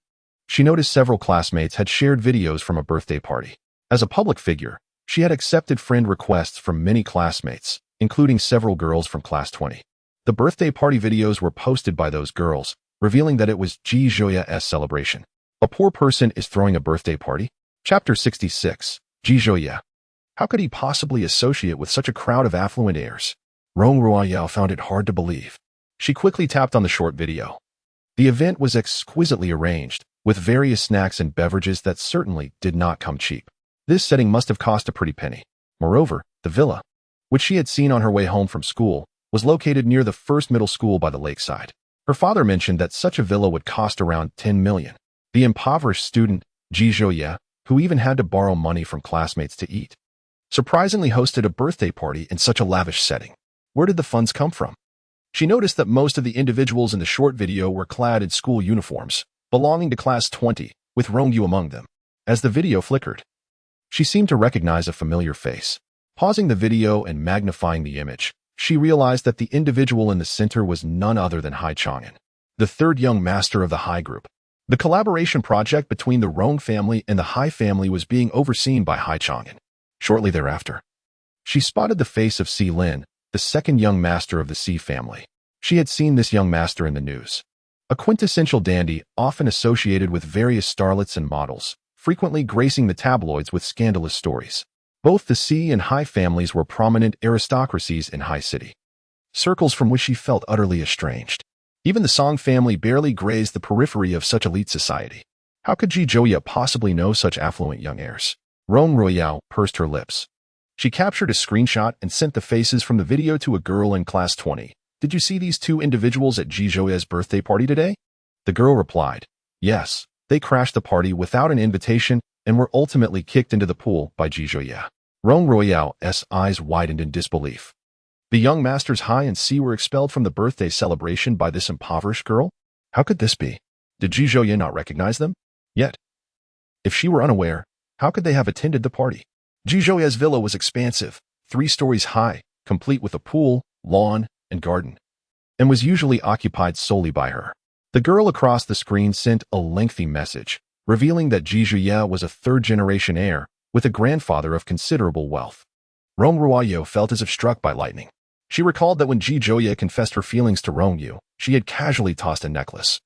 she noticed several classmates had shared videos from a birthday party. As a public figure, she had accepted friend requests from many classmates, including several girls from class 20. The birthday party videos were posted by those girls, revealing that it was Ji Zhuoya's celebration. A poor person is throwing a birthday party? Chapter 66. Ji Zhuoya. How could he possibly associate with such a crowd of affluent heirs? Rong Yu found it hard to believe. She quickly tapped on the short video. The event was exquisitely arranged, with various snacks and beverages that certainly did not come cheap. This setting must have cost a pretty penny. Moreover, the villa, which she had seen on her way home from school, was located near the first middle school by the lakeside. Her father mentioned that such a villa would cost around 10 million. The impoverished student, Ji Zhuoya, who even had to borrow money from classmates to eat, surprisingly hosted a birthday party in such a lavish setting. Where did the funds come from? She noticed that most of the individuals in the short video were clad in school uniforms, belonging to class 20, with Rong Yu among them. As the video flickered, she seemed to recognize a familiar face. Pausing the video and magnifying the image, she realized that the individual in the center was none other than Hai Chang'an, the third young master of the Hai group. The collaboration project between the Rong family and the Hai family was being overseen by Hai Chang'an. Shortly thereafter, she spotted the face of Si Lin, the second young master of the Si family. She had seen this young master in the news. A quintessential dandy, often associated with various starlets and models, frequently gracing the tabloids with scandalous stories. Both the Si and Hai families were prominent aristocracies in Hai City, circles from which she felt utterly estranged. Even the Song family barely grazed the periphery of such elite society. How could Ji Zhuoya possibly know such affluent young heirs? Rong Yu pursed her lips. She captured a screenshot and sent the faces from the video to a girl in class 20. "Did you see these two individuals at Ji Zhuoya's birthday party today?" The girl replied, "Yes, they crashed the party without an invitation and were ultimately kicked into the pool by Ji Zhuoya." Rong Yu's eyes widened in disbelief. The young masters Hai and Si were expelled from the birthday celebration by this impoverished girl? How could this be? Did Ji Zhuoya not recognize them? Yet, if she were unaware, how could they have attended the party? Ji Zhuoya's villa was expansive, 3 stories high, complete with a pool, lawn, and garden, and was usually occupied solely by her. The girl across the screen sent a lengthy message, revealing that Ji Zhuoya was a third-generation heir with a grandfather of considerable wealth. Rong Yu felt as if struck by lightning. She recalled that when Ji Zhuoya confessed her feelings to Rong Yu, she had casually tossed a necklace,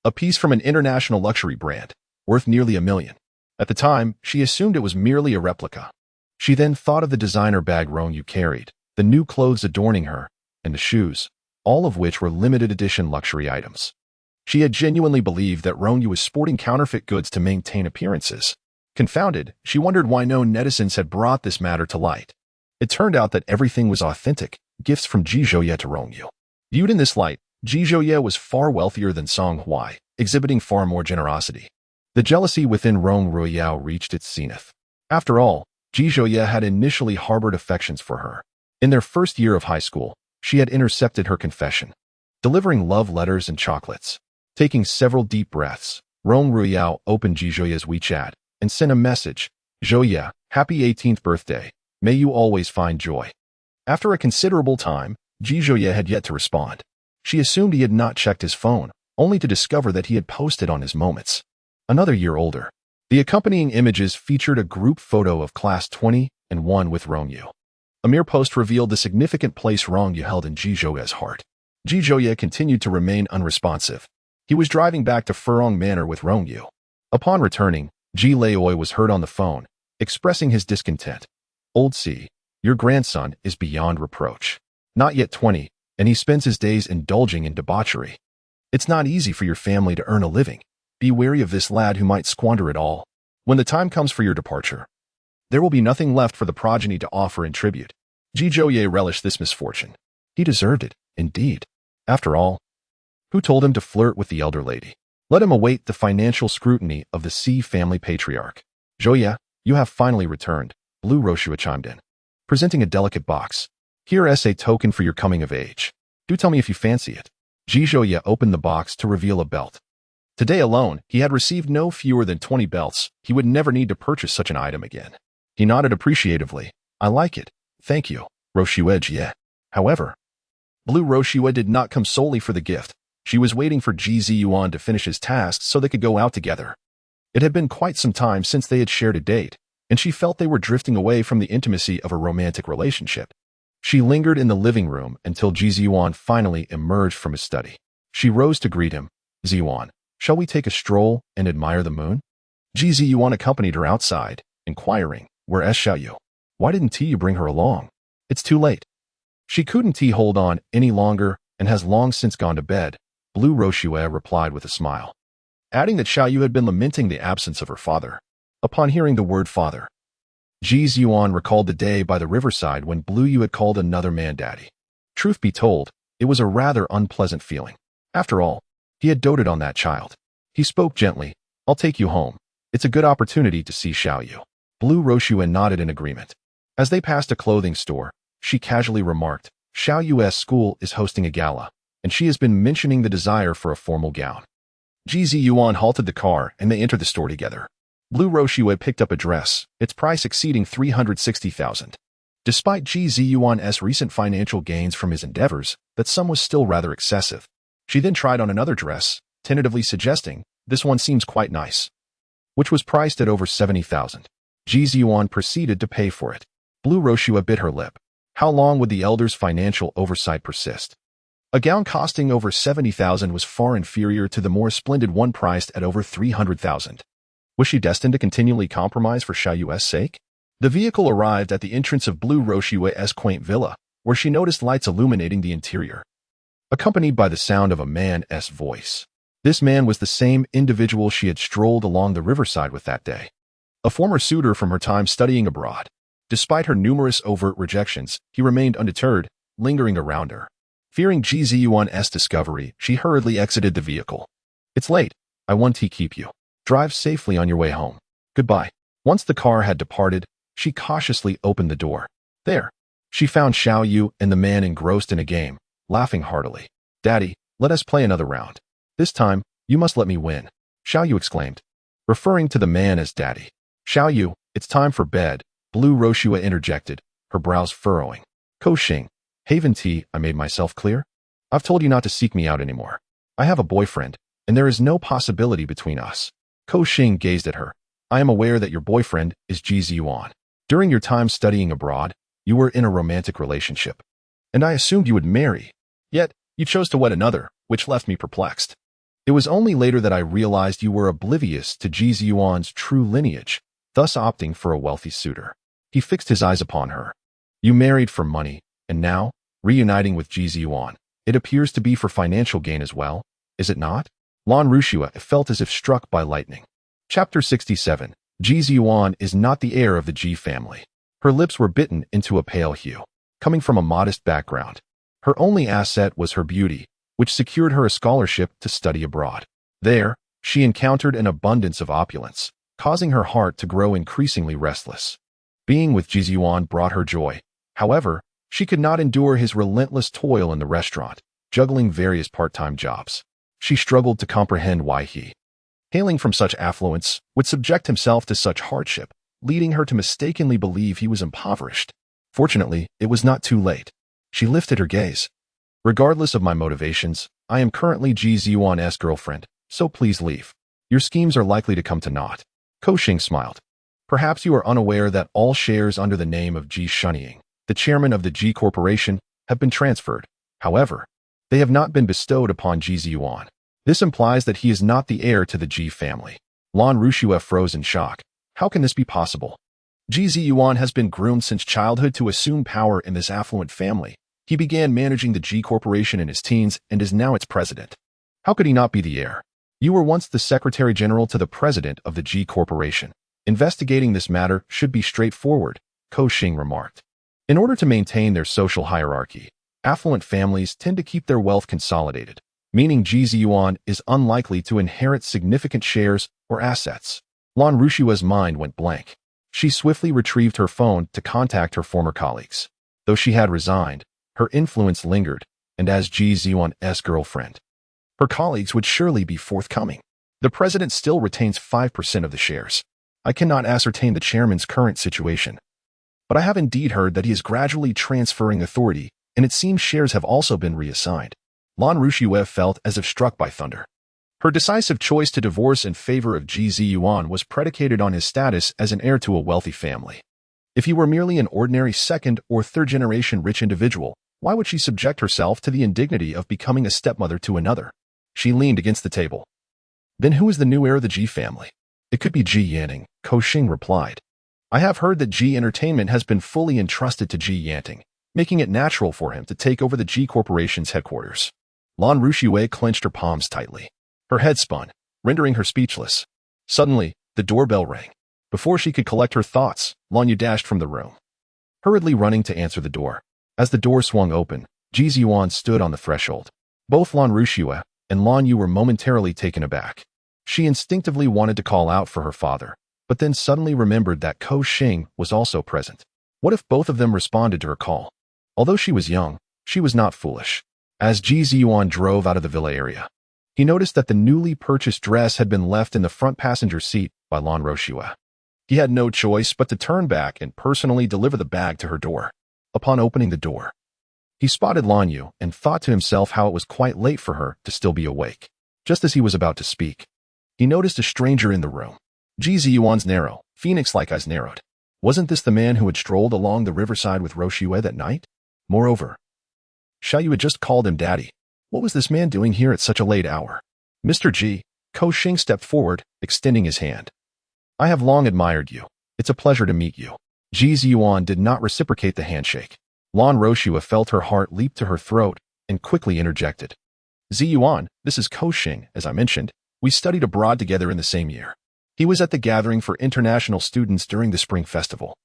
a piece from an international luxury brand, worth nearly $1 million. At the time, she assumed it was merely a replica. She then thought of the designer bag Rong Yu carried, the new clothes adorning her, and the shoes, all of which were limited edition luxury items. She had genuinely believed that Rong Yu was sporting counterfeit goods to maintain appearances. Confounded, she wondered why no netizens had brought this matter to light. It turned out that everything was authentic, gifts from Ji Zhuoya to Rong Yu. Viewed in this light, Ji Zhuoya was far wealthier than Song Hui, exhibiting far more generosity. The jealousy within Rong Yu reached its zenith. After all, Ji Zhuoya had initially harbored affections for her. In their first year of high school, she had intercepted her confession, delivering love letters and chocolates. Taking several deep breaths, Rong Yu opened Ji Zhuoya's WeChat and sent a message, "Zhuoya, happy 18th birthday. May you always find joy." After a considerable time, Ji Zhuoya had yet to respond. She assumed he had not checked his phone, only to discover that he had posted on his moments. Another year older, the accompanying images featured a group photo of class 20 and one with Rong Yu. A mere post revealed the significant place Rong Yu held in Ji Zhuoya's heart. Ji Zhuoya continued to remain unresponsive. He was driving back to Furong Manor with Rong Yu. Upon returning, Ji Laoi was heard on the phone, expressing his discontent. "Old Si, your grandson is beyond reproach. Not yet 20, and he spends his days indulging in debauchery. It's not easy for your family to earn a living. Be wary of this lad who might squander it all. When the time comes for your departure, there will be nothing left for the progeny to offer in tribute." Ji Zhuoya relished this misfortune. He deserved it, indeed. After all, who told him to flirt with the elder lady? Let him await the financial scrutiny of the C family patriarch. Joya, you have finally returned, Blue Roshua chimed in, presenting a delicate box. Here is a token for your coming of age. Do tell me if you fancy it. Joya opened the box to reveal a belt. Today alone, he had received no fewer than 20 belts. He would never need to purchase such an item again. He nodded appreciatively. I like it. Thank you, Roshua. However, Blue Roshua did not come solely for the gift. She was waiting for Yuan to finish his tasks so they could go out together. It had been quite some time since they had shared a date, and she felt they were drifting away from the intimacy of a romantic relationship. She lingered in the living room until Yuan finally emerged from his study. She rose to greet him. Yuan, shall we take a stroll and admire the moon? Yuan accompanied her outside, inquiring, where is Xiaoyu? Why didn't Yu bring her along? It's too late. She couldn't hold on any longer and has long since gone to bed, Blue Roshua replied with a smile, adding that Xiaoyu had been lamenting the absence of her father. Upon hearing the word father, Yuan recalled the day by the riverside when Blue Yu had called another man daddy. Truth be told, it was a rather unpleasant feeling. After all, he had doted on that child. He spoke gently, I'll take you home. It's a good opportunity to see Xiaoyu. Blue Roshua nodded in agreement. As they passed a clothing store, she casually remarked, Xiaoyu's school is hosting a gala, and she has been mentioning the desire for a formal gown. Yuan halted the car and they entered the store together. Blue Roshua picked up a dress, its price exceeding 360,000. Despite Yuan's recent financial gains from his endeavors, that sum was still rather excessive. She then tried on another dress, tentatively suggesting, this one seems quite nice, which was priced at over 70,000. Yuan proceeded to pay for it. Blue Roshua bit her lip. How long would the elder's financial oversight persist? A gown costing over 70,000 was far inferior to the more splendid one priced at over 300,000. Was she destined to continually compromise for Xiaoyu's sake? The vehicle arrived at the entrance of Blue Roshua's quaint villa, where she noticed lights illuminating the interior, accompanied by the sound of a man's voice. This man was the same individual she had strolled along the riverside with that day, a former suitor from her time studying abroad. Despite her numerous overt rejections, he remained undeterred, lingering around her. Fearing Yuan's discovery, she hurriedly exited the vehicle. It's late. I want to keep you. Drive safely on your way home. Goodbye. Once the car had departed, she cautiously opened the door. There, she found Xiaoyu and the man engrossed in a game, laughing heartily. Daddy, let us play another round. This time, you must let me win, Xiaoyu exclaimed, referring to the man as Daddy. Xiaoyu, it's time for bed, Blue Roshua interjected, her brows furrowing. Koxing, haven't I made myself clear? I've told you not to seek me out anymore. I have a boyfriend, and there is no possibility between us. Koxing gazed at her. I am aware that your boyfriend is Yuan. During your time studying abroad, you were in a romantic relationship, and I assumed you would marry. Yet, you chose to wed another, which left me perplexed. It was only later that I realized you were oblivious to Yuan's true lineage, thus opting for a wealthy suitor. He fixed his eyes upon her. You married for money, and now, reuniting with Yuan, it appears to be for financial gain as well, is it not? Lan Rushua felt as if struck by lightning. Chapter 67. Yuan is not the heir of the Ji family. Her lips were bitten into a pale hue. Coming from a modest background, her only asset was her beauty, which secured her a scholarship to study abroad. There, she encountered an abundance of opulence, causing her heart to grow increasingly restless. Being with Yuan brought her joy. However, she could not endure his relentless toil in the restaurant, juggling various part-time jobs. She struggled to comprehend why he, hailing from such affluence, would subject himself to such hardship, leading her to mistakenly believe he was impoverished. Fortunately, it was not too late. She lifted her gaze. Regardless of my motivations, I am currently Yuan's girlfriend, so please leave. Your schemes are likely to come to naught. Koxing smiled. Perhaps you are unaware that all shares under the name of Ji Shunying, the chairman of the Ji Corporation, have been transferred. However, they have not been bestowed upon Yuan. This implies that he is not the heir to the Ji family. Lan Rushua froze in shock. How can this be possible? Yuan has been groomed since childhood to assume power in this affluent family. He began managing the Ji Corporation in his teens and is now its president. How could he not be the heir? You were once the Secretary General to the President of the Ji Corporation. Investigating this matter should be straightforward, Koxing remarked. In order to maintain their social hierarchy, Affluent families tend to keep their wealth consolidated, meaning Ji Ziyuan is unlikely to inherit significant shares or assets. Lan Rushua's mind went blank. She swiftly retrieved her phone to contact her former colleagues. Though she had resigned, her influence lingered, and as Ji Ziyuan's girlfriend, her colleagues would surely be forthcoming. The president still retains 5% of the shares. I cannot ascertain the chairman's current situation, but I have indeed heard that he is gradually transferring authority, and it seems shares have also been reassigned. Lan Rushue felt as if struck by thunder. Her decisive choice to divorce in favor of Ji Ziyuan was predicated on his status as an heir to a wealthy family. If he were merely an ordinary second or third-generation rich individual, why would she subject herself to the indignity of becoming a stepmother to another? She leaned against the table. Then who is the new heir of the Ji family? It could be Ji Yanting, Ko Xing replied. I have heard that Ji Entertainment has been fully entrusted to Ji Yanting, making it natural for him to take over the Ji Corporation's headquarters. Lan Rushue clenched her palms tightly. Her head spun, rendering her speechless. Suddenly, the doorbell rang. Before she could collect her thoughts, Lan Yu dashed from the room, hurriedly running to answer the door. As the door swung open, Ji Ziyuan stood on the threshold. Both Lan Rushue and Lan Yu were momentarily taken aback. She instinctively wanted to call out for her father, but then suddenly remembered that Ko Xing was also present. What if both of them responded to her call? Although she was young, she was not foolish. As Ji Ziyuan drove out of the villa area, he noticed that the newly purchased dress had been left in the front passenger seat by Lan Rushue. He had no choice but to turn back and personally deliver the bag to her door. Upon opening the door, he spotted Lan Yu and thought to himself how it was quite late for her to still be awake. Just as he was about to speak, he noticed a stranger in the room. Ji Ziyuan's narrow, phoenix-like eyes narrowed. Wasn't this the man who had strolled along the riverside with Rushue that night? Moreover, Xiao Yu had just called him daddy. What was this man doing here at such a late hour? Mr. Ji, Ko Xing stepped forward, extending his hand. I have long admired you. It's a pleasure to meet you. Ji Ziyuan did not reciprocate the handshake. Lan Rushue felt her heart leap to her throat and quickly interjected. Ziyuan, this is Ko Xing, as I mentioned. We studied abroad together in the same year. He was at the gathering for international students during the spring festival.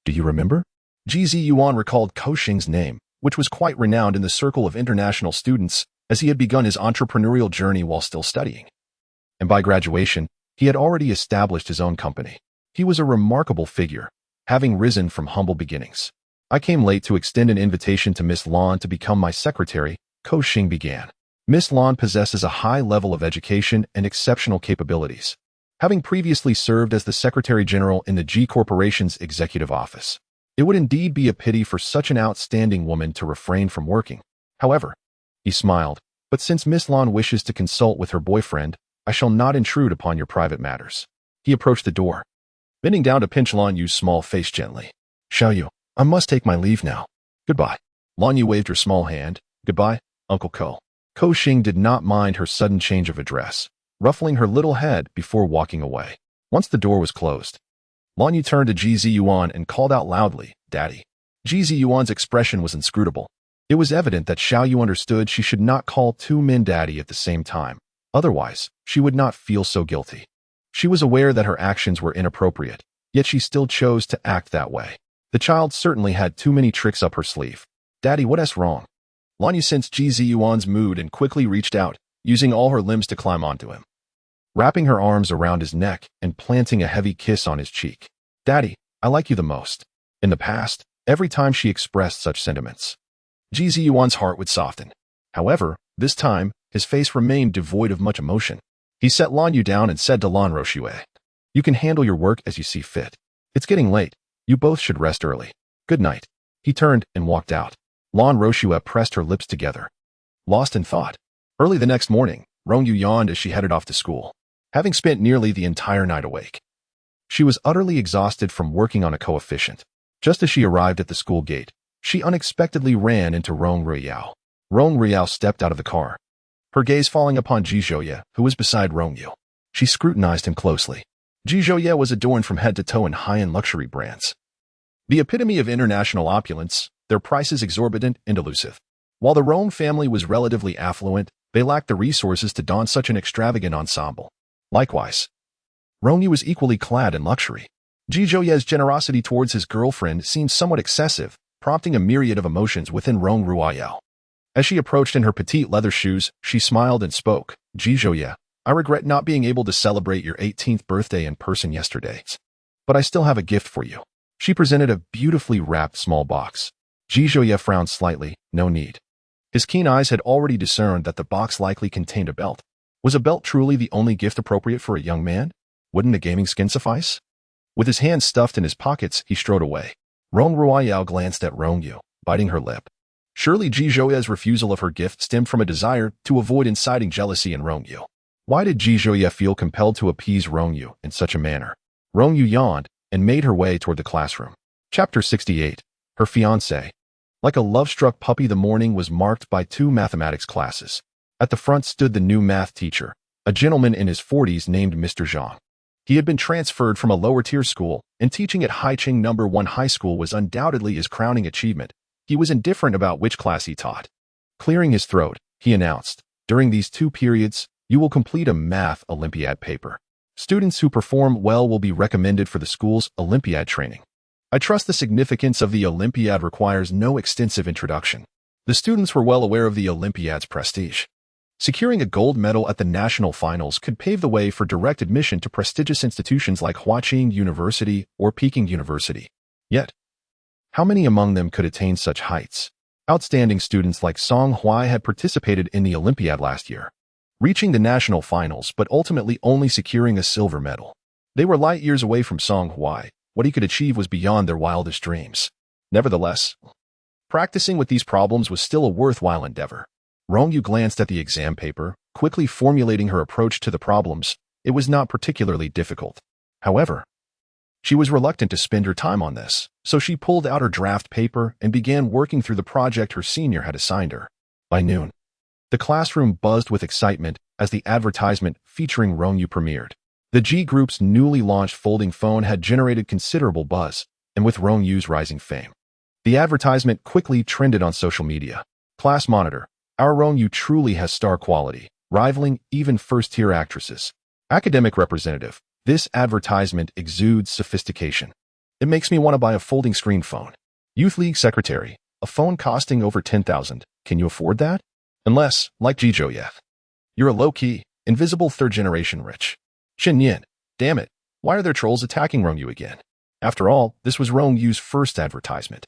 Do you remember? Ji Ziyuan recalled Ko Xing's name, which was quite renowned in the circle of international students, as he had begun his entrepreneurial journey while still studying. And by graduation, he had already established his own company. He was a remarkable figure, having risen from humble beginnings. I came late to extend an invitation to Miss Lan to become my secretary, Ko Xing began. Miss Lan possesses a high level of education and exceptional capabilities, having previously served as the Secretary General in the Ji Corporation's executive office. It would indeed be a pity for such an outstanding woman to refrain from working. However, he smiled, but since Miss Lan wishes to consult with her boyfriend, I shall not intrude upon your private matters. He approached the door, bending down to pinch Lan Yu's small face gently. Xiao Yu, I must take my leave now. Goodbye. Lan Yu waved her small hand. Goodbye, Uncle Ko. Ko Xing did not mind her sudden change of address, ruffling her little head before walking away. Once the door was closed, Lan Yu turned to Ji Ziyuan and called out loudly, Daddy. Ji Ziyuan's expression was inscrutable. It was evident that Xiao Yu understood she should not call two men daddy at the same time. Otherwise, she would not feel so guilty. She was aware that her actions were inappropriate, yet she still chose to act that way. The child certainly had too many tricks up her sleeve. Daddy, what's wrong? Lan Yu sensed Ji Ziyuan's mood and quickly reached out, using all her limbs to climb onto him, wrapping her arms around his neck and planting a heavy kiss on his cheek. Daddy, I like you the most. In the past, every time she expressed such sentiments, Ji Ziyuan's heart would soften. However, this time, his face remained devoid of much emotion. He set Lan Yu down and said to Lan Rushue, You can handle your work as you see fit. It's getting late. You both should rest early. Good night. He turned and walked out. Lan Rushue pressed her lips together, lost in thought. Early the next morning, Rong Yu yawned as she headed off to school, having spent nearly the entire night awake. She was utterly exhausted from working on a coefficient. Just as she arrived at the school gate, she unexpectedly ran into Rong Yu. Rong Yu stepped out of the car, her gaze falling upon Ji Zhouye, who was beside Rong Yu. She scrutinized him closely. Ji Zhouye was adorned from head to toe in high-end luxury brands, the epitome of international opulence, their prices exorbitant and elusive. While the Rong family was relatively affluent, they lacked the resources to don such an extravagant ensemble. Likewise, Rong Yu was equally clad in luxury. Ji Zhouye's generosity towards his girlfriend seemed somewhat excessive, prompting a myriad of emotions within Rong Ruoyao. As she approached in her petite leather shoes, she smiled and spoke. Ji Zhouye, I regret not being able to celebrate your 18th birthday in person yesterday, but I still have a gift for you. She presented a beautifully wrapped small box. Ji Zhouye frowned slightly. No need. His keen eyes had already discerned that the box likely contained a belt. Was a belt truly the only gift appropriate for a young man? Wouldn't a gaming skin suffice? With his hands stuffed in his pockets, he strode away. Rong Ruoyao glanced at Rong Yu, biting her lip. Surely Ji Zhouye's refusal of her gift stemmed from a desire to avoid inciting jealousy in Rong Yu. Why did Ji Zhouye feel compelled to appease Rong Yu in such a manner? Rong Yu yawned and made her way toward the classroom. Chapter 68. Her fiancé. Like a love-struck puppy, the morning was marked by 2 mathematics classes. At the front stood the new math teacher, a gentleman in his 40s named Mr. Zhang. He had been transferred from a lower-tier school, and teaching at Haiqing No. 1 High School was undoubtedly his crowning achievement. He was indifferent about which class he taught. Clearing his throat, he announced, during these 2 periods, you will complete a math Olympiad paper. Students who perform well will be recommended for the school's Olympiad training. I trust the significance of the Olympiad requires no extensive introduction. The students were well aware of the Olympiad's prestige. Securing a gold medal at the national finals could pave the way for direct admission to prestigious institutions like Huaqing University or Peking University. Yet, how many among them could attain such heights? Outstanding students like Song Hui had participated in the Olympiad last year, reaching the national finals but ultimately only securing a silver medal. They were light years away from Song Hui. What he could achieve was beyond their wildest dreams. Nevertheless, practicing with these problems was still a worthwhile endeavor. Rong Yu glanced at the exam paper, quickly formulating her approach to the problems. It was not particularly difficult. However, she was reluctant to spend her time on this, so she pulled out her draft paper and began working through the project her senior had assigned her. By noon, the classroom buzzed with excitement as the advertisement featuring Rong Yu premiered. The G Group's newly launched folding phone had generated considerable buzz, and with Rong Yu's rising fame, the advertisement quickly trended on social media. Class monitor, our Rong Yu truly has star quality, rivaling even first-tier actresses. Academic representative, this advertisement exudes sophistication. It makes me want to buy a folding screen phone. Youth League secretary, a phone costing over 10,000. Can you afford that? Unless, like Ji Zhouye, you're a low-key, invisible third-generation rich. Chen Yin, damn it, why are there trolls attacking Rong Yu again? After all, this was Rong Yu's first advertisement.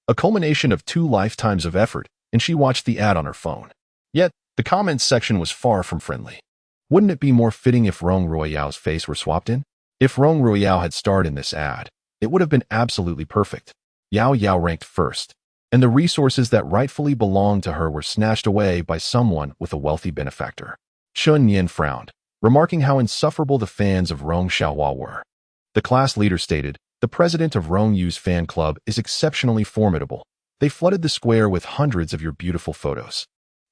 A culmination of 2 lifetimes of effort, and she watched the ad on her phone. Yet, the comments section was far from friendly. Wouldn't it be more fitting if Rong Ruoyao's face were swapped in? If Rong Ruoyao had starred in this ad, it would have been absolutely perfect. Yao Yao ranked first, and the resources that rightfully belonged to her were snatched away by someone with a wealthy benefactor. Chen Yin frowned, remarking how insufferable the fans of Rong Xiaohua were. The class leader stated, the president of Rong Yu's fan club is exceptionally formidable. They flooded the square with hundreds of your beautiful photos,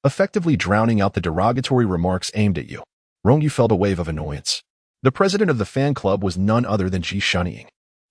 effectively drowning out the derogatory remarks aimed at you. Rong Yu felt a wave of annoyance. The president of the fan club was none other than Ji Shunying.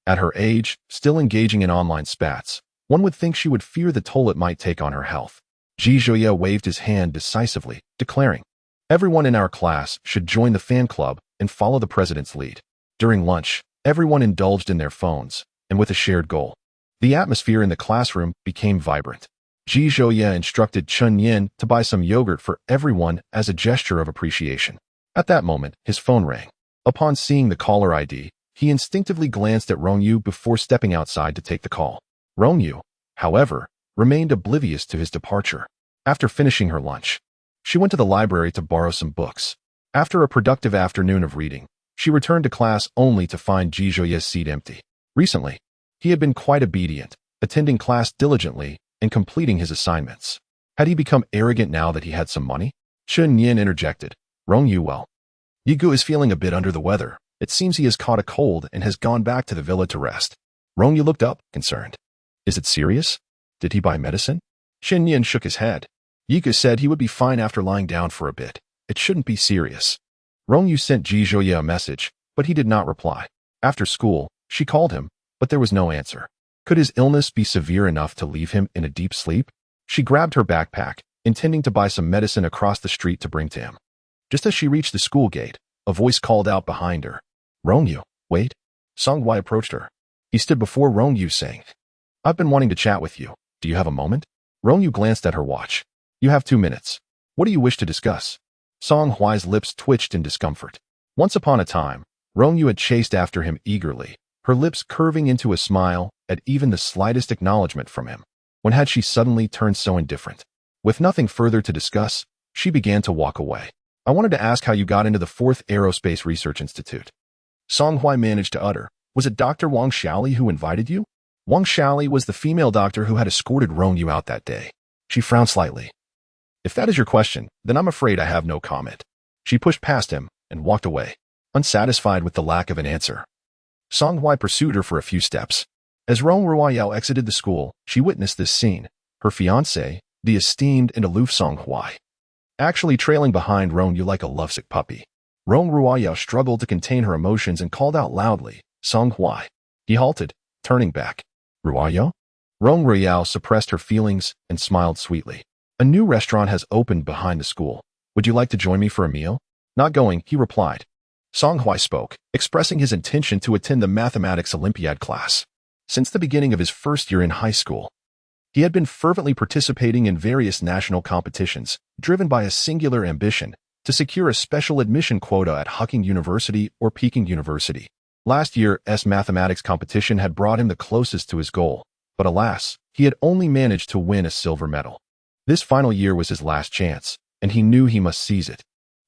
At her age, still engaging in online spats, one would think she would fear the toll it might take on her health. Ji Zhouye waved his hand decisively, declaring, everyone in our class should join the fan club and follow the president's lead. During lunch, everyone indulged in their phones, and with a shared goal. The atmosphere in the classroom became vibrant. Ji Zhouye instructed Chen Yin to buy some yogurt for everyone as a gesture of appreciation. At that moment, his phone rang. Upon seeing the caller ID, he instinctively glanced at Rong Yu before stepping outside to take the call. Rong Yu, however, remained oblivious to his departure. After finishing her lunch, she went to the library to borrow some books. After a productive afternoon of reading, she returned to class only to find Ji Zhouye's seat empty. Recently, he had been quite obedient, attending class diligently and completing his assignments. Had he become arrogant now that he had some money? Chen Yin interjected. Rong Yu, well, Yigu is feeling a bit under the weather. It seems he has caught a cold and has gone back to the villa to rest. Rong Yu looked up, concerned. Is it serious? Did he buy medicine? Chen Yin shook his head. Yigu said he would be fine after lying down for a bit. It shouldn't be serious. Rong Yu sent Ji Zhouye a message, but he did not reply. After school, she called him, but there was no answer. Could his illness be severe enough to leave him in a deep sleep? She grabbed her backpack, intending to buy some medicine across the street to bring to him. Just as she reached the school gate, a voice called out behind her. Rong Yu, wait. Song Hui approached her. He stood before Rong Yu saying, I've been wanting to chat with you. Do you have a moment? Rong Yu glanced at her watch. You have 2 minutes. What do you wish to discuss? Song Huai's lips twitched in discomfort. Once upon a time, Rong Yu had chased after him eagerly, her lips curving into a smile at even the slightest acknowledgement from him. When had she suddenly turned so indifferent? With nothing further to discuss, she began to walk away. I wanted to ask how you got into the 4th Aerospace Research Institute. Song Hui managed to utter. Was it Dr. Wang Xiaoli who invited you? Wang Xiaoli was the female doctor who had escorted Rong Yu out that day. She frowned slightly. If that is your question, then I'm afraid I have no comment. She pushed past him and walked away, unsatisfied with the lack of an answer. Song Hui pursued her for a few steps. As Rong Ruoyao exited the school, she witnessed this scene. Her fiancé, the esteemed and aloof Song Hui, actually trailing behind Rong Yu like a lovesick puppy. Rong Ruoyao struggled to contain her emotions and called out loudly, Song Hui. He halted, turning back. Ruoyao? Rong Ruoyao suppressed her feelings and smiled sweetly. A new restaurant has opened behind the school. Would you like to join me for a meal? Not going, he replied. Song Hui spoke, expressing his intention to attend the mathematics Olympiad class. Since the beginning of his first year in high school, he had been fervently participating in various national competitions, driven by a singular ambition to secure a special admission quota at Hucking University or Peking University. Last year's mathematics competition had brought him the closest to his goal, but alas, he had only managed to win a silver medal. This final year was his last chance, and he knew he must seize it.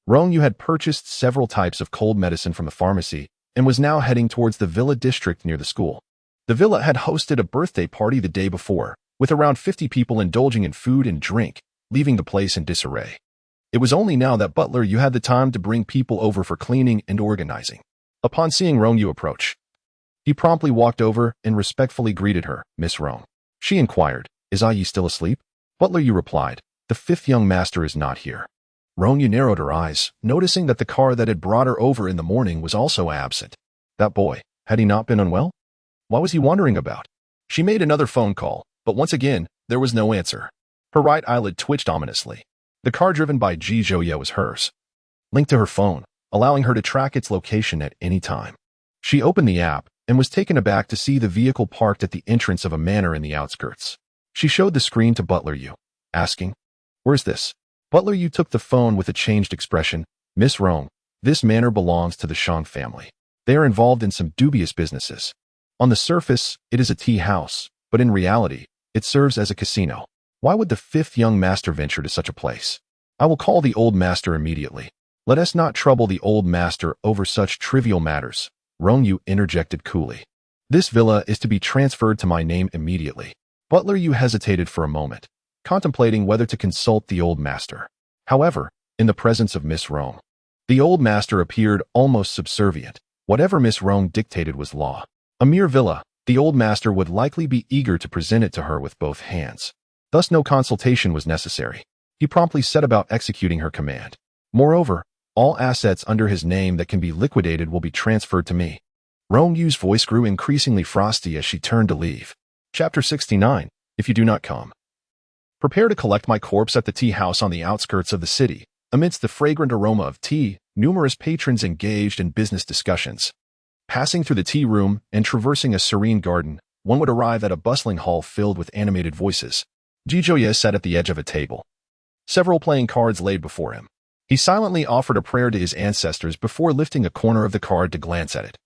Rong Yu had purchased several types of cold medicine from the pharmacy and was now heading towards the villa district near the school. The villa had hosted a birthday party the day before, with around 50 people indulging in food and drink, leaving the place in disarray. It was only now that Butler Yu had the time to bring people over for cleaning and organizing. Upon seeing Rong Yu approach, he promptly walked over and respectfully greeted her. Miss Rong. She inquired, Is Yi still asleep? Butler Yu replied, The 5th young master is not here. Rong Yu narrowed her eyes, noticing that the car that had brought her over in the morning was also absent. That boy, had he not been unwell? What was he wondering about? She made another phone call, but once again, there was no answer. Her right eyelid twitched ominously. The car driven by Ji Zhouye was hers, linked to her phone, allowing her to track its location at any time. She opened the app and was taken aback to see the vehicle parked at the entrance of a manor in the outskirts. She showed the screen to Butler Yu, asking, Where's this? Butler Yu took the phone with a changed expression. Miss Rong, this manor belongs to the Shang family. They are involved in some dubious businesses. On the surface, it is a tea house, but in reality, it serves as a casino. Why would the 5th young master venture to such a place? I will call the old master immediately. Let us not trouble the old master over such trivial matters, Rong Yu interjected coolly. This villa is to be transferred to my name immediately. Butler Yu hesitated for a moment, contemplating whether to consult the old master. However, in the presence of Miss Rong, the old master appeared almost subservient. Whatever Miss Rong dictated was law. A mere villa, the old master would likely be eager to present it to her with both hands. Thus no consultation was necessary. He promptly set about executing her command. Moreover, all assets under his name that can be liquidated will be transferred to me. Rong Yu's voice grew increasingly frosty as she turned to leave. Chapter 69. If you do not come. Prepare to collect my corpse at the tea house on the outskirts of the city. Amidst the fragrant aroma of tea, numerous patrons engaged in business discussions. Passing through the tea room and traversing a serene garden, one would arrive at a bustling hall filled with animated voices. Ji Zhouye sat at the edge of a table, several playing cards laid before him. He silently offered a prayer to his ancestors before lifting a corner of the card to glance at it,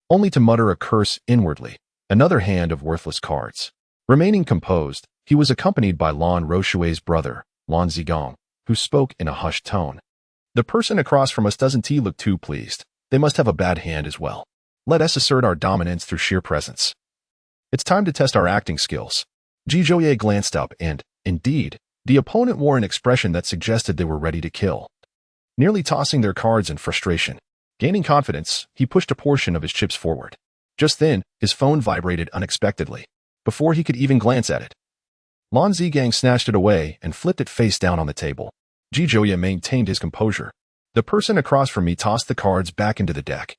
only to mutter a curse inwardly. Another hand of worthless cards. Remaining composed, he was accompanied by Lan Roshui's brother, Lan Zigong, who spoke in a hushed tone. The person across from us doesn't look too pleased. They must have a bad hand as well. Let us assert our dominance through sheer presence. It's time to test our acting skills. Ji Zhouye glanced up and, indeed, the opponent wore an expression that suggested they were ready to kill. Nearly tossing their cards in frustration. Gaining confidence, he pushed a portion of his chips forward. Just then, his phone vibrated unexpectedly. Before he could even glance at it, Lan Zigang snatched it away and flipped it face down on the table. Ji Zhouye maintained his composure. The person across from me tossed the cards back into the deck,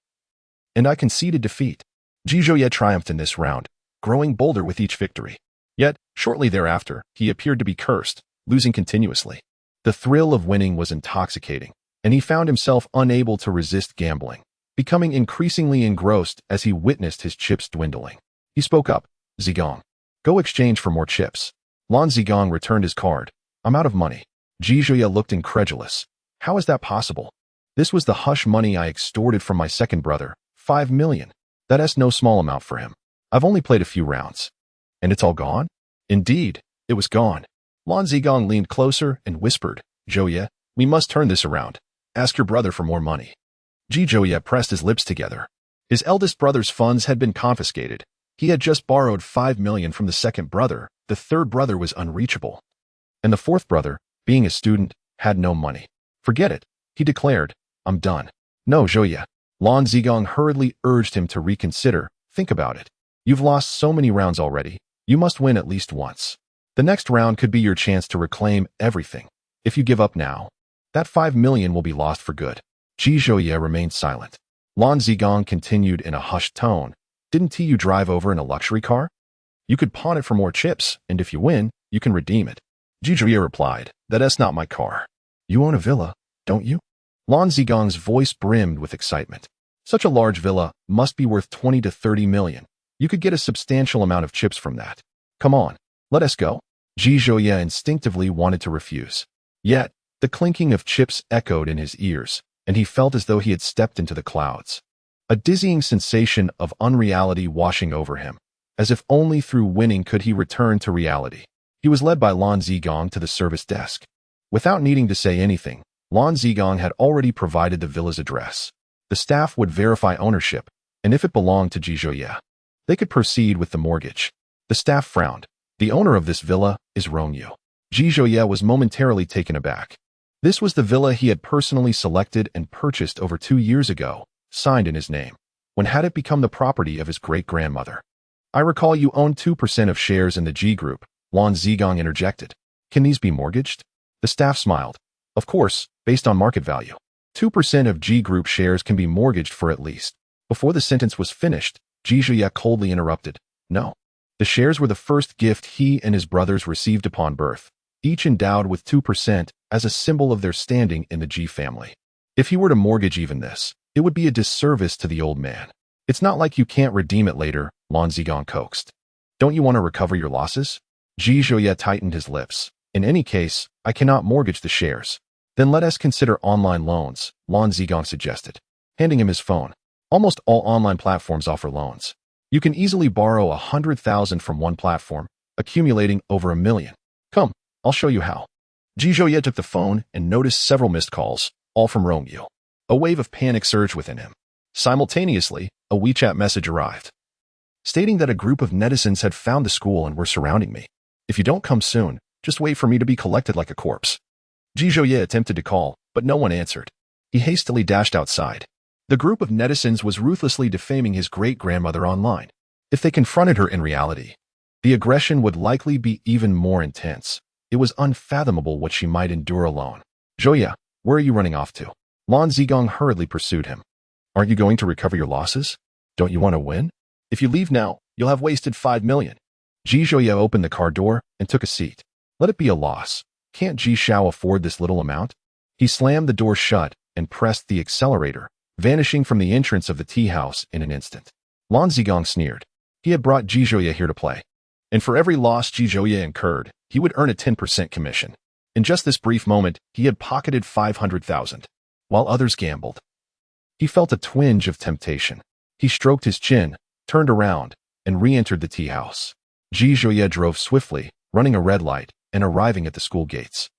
and I conceded defeat. Ji Zhouye triumphed in this round, growing bolder with each victory. Yet, shortly thereafter, he appeared to be cursed, losing continuously. The thrill of winning was intoxicating, and he found himself unable to resist gambling, becoming increasingly engrossed as he witnessed his chips dwindling. He spoke up, Zigong. Go exchange for more chips. Lan Zigong returned his card. I'm out of money. Ji Zhuye looked incredulous. How is that possible? This was the hush money I extorted from my second brother, 5 million. That's no small amount for him. I've only played a few rounds. And it's all gone? Indeed, it was gone. Lan Zigong leaned closer and whispered, Zhuye, we must turn this around. Ask your brother for more money. Ji Zhuye pressed his lips together. His eldest brother's funds had been confiscated. He had just borrowed 5 million from the second brother. The third brother was unreachable. And the fourth brother, being a student, had no money. Forget it, he declared. I'm done. No, Zhuye. Lan Zigong hurriedly urged him to reconsider. Think about it. You've lost so many rounds already. You must win at least once. The next round could be your chance to reclaim everything. If you give up now, that 5 million will be lost for good. Ji Zhuye remained silent. Lan Zigong continued in a hushed tone. Didn't you drive over in a luxury car? You could pawn it for more chips, and if you win, you can redeem it. Ji Zhuye replied, That's not my car. You own a villa, don't you? Lan Zigong's voice brimmed with excitement. Such a large villa must be worth 20 to 30 million. You could get a substantial amount of chips from that. Come on, let us go. Ji Zhuye instinctively wanted to refuse. Yet, the clinking of chips echoed in his ears, and he felt as though he had stepped into the clouds. A dizzying sensation of unreality washing over him, as if only through winning could he return to reality. He was led by Lan Zigong to the service desk. Without needing to say anything, Lan Zigong had already provided the villa's address. The staff would verify ownership, and if it belonged to Ji Zhuye, they could proceed with the mortgage. The staff frowned. The owner of this villa is Rong Yu. Ji Zhuye was momentarily taken aback. This was the villa he had personally selected and purchased over 2 years ago, signed in his name. When had it become the property of his great-grandmother? I recall you own 2% of shares in the G Group, Lan Zigong interjected. Can these be mortgaged? The staff smiled. Of course, based on market value. 2% of G Group shares can be mortgaged for at least. Before the sentence was finished, Ji Zhuye coldly interrupted. No. The shares were the first gift he and his brothers received upon birth, each endowed with 2% as a symbol of their standing in the Ji family. If he were to mortgage even this, it would be a disservice to the old man. It's not like you can't redeem it later, Lan Zigong coaxed. Don't you want to recover your losses? Ji Zhuye tightened his lips. In any case, I cannot mortgage the shares. Then let us consider online loans, Lan Zigong suggested, handing him his phone. Almost all online platforms offer loans. You can easily borrow 100,000 from one platform, accumulating over 1 million. Come, I'll show you how. Ji Zhuye took the phone and noticed several missed calls, all from Rong Yu. A wave of panic surged within him. Simultaneously, a WeChat message arrived, stating that a group of netizens had found the school and were surrounding me. If you don't come soon, just wait for me to be collected like a corpse. Ji Zhuye attempted to call, but no one answered. He hastily dashed outside. The group of netizens was ruthlessly defaming his great-grandmother online. If they confronted her in reality, the aggression would likely be even more intense. It was unfathomable what she might endure alone. Zhuye, where are you running off to? Lan Zigong hurriedly pursued him. Aren't you going to recover your losses? Don't you want to win? If you leave now, you'll have wasted 5 million. Ji Zhuye opened the car door and took a seat. Let it be a loss. Can't Ji Shao afford this little amount? He slammed the door shut and pressed the accelerator, vanishing from the entrance of the tea house in an instant. Lan Zigong sneered. He had brought Ji Zhuye here to play. And for every loss Ji Zhuye incurred, he would earn a 10% commission. In just this brief moment, he had pocketed 500,000, while others gambled. He felt a twinge of temptation. He stroked his chin, turned around, and re-entered the tea house. Ji Zhuye drove swiftly, running a red light, and arriving at the school gates.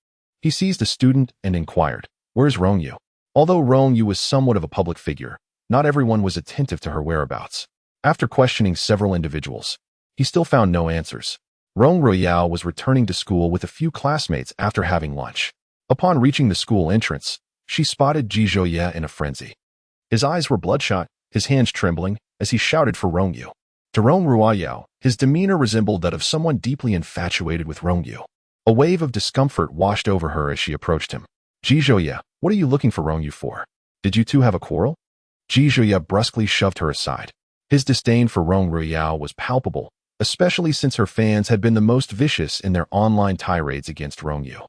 He seized a student and inquired, Where's Rong Yu? Although Rong Yu was somewhat of a public figure, not everyone was attentive to her whereabouts. After questioning several individuals, he still found no answers. Rong Royale was returning to school with a few classmates after having lunch. Upon reaching the school entrance, she spotted Ji Zhuye in a frenzy. His eyes were bloodshot, his hands trembling, as he shouted for Rong Yu. To Rong Royale, his demeanor resembled that of someone deeply infatuated with Rong Yu. A wave of discomfort washed over her as she approached him. Ji Zhuye, what are you looking for Rong Yu for? Did you two have a quarrel? Ji Zhuye brusquely shoved her aside. His disdain for Rong Royale was palpable, especially since her fans had been the most vicious in their online tirades against Rong Yu.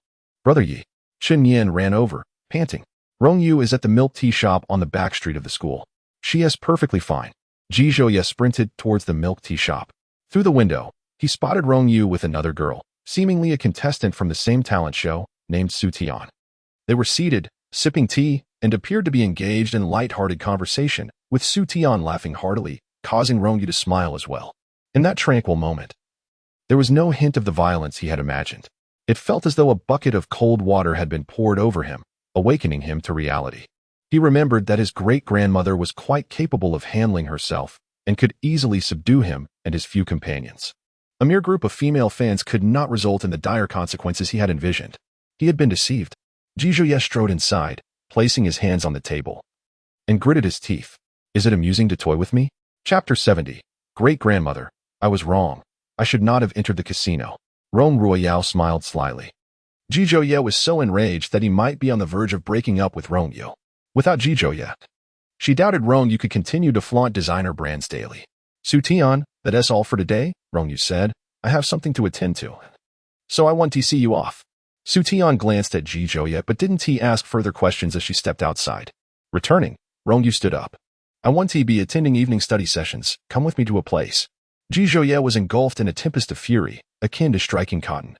Brother Yi. Chen Yan ran over, panting. Rong Yu is at the milk tea shop on the back street of the school. She is perfectly fine. Ji Zhuye sprinted towards the milk tea shop. Through the window, he spotted Rong Yu with another girl, seemingly a contestant from the same talent show, named Su Tian. They were seated, sipping tea, and appeared to be engaged in light-hearted conversation, with Su Tian laughing heartily, causing Rong Yu to smile as well. In that tranquil moment, there was no hint of the violence he had imagined. It felt as though a bucket of cold water had been poured over him, awakening him to reality. He remembered that his great-grandmother was quite capable of handling herself and could easily subdue him and his few companions. A mere group of female fans could not result in the dire consequences he had envisioned. He had been deceived. Ji Zhouye strode inside, placing his hands on the table, and gritted his teeth. Is it amusing to toy with me? Chapter 70. Great-grandmother. I was wrong. I should not have entered the casino. Rong Royale smiled slyly. Ji Zhouye was so enraged that he might be on the verge of breaking up with Rong Yu. Without Ji Zhouye, she doubted Rong Yu could continue to flaunt designer brands daily. Su Tian, that's all for today, Rong Yu said. I have something to attend to. So I want to see you off. Su Tian glanced at Ji Zhouye but didn't ask further questions as she stepped outside. Returning, Rong Yu stood up. I want to be attending evening study sessions. Come with me to a place. Ji Zhouye was engulfed in a tempest of fury, akin to striking cotton,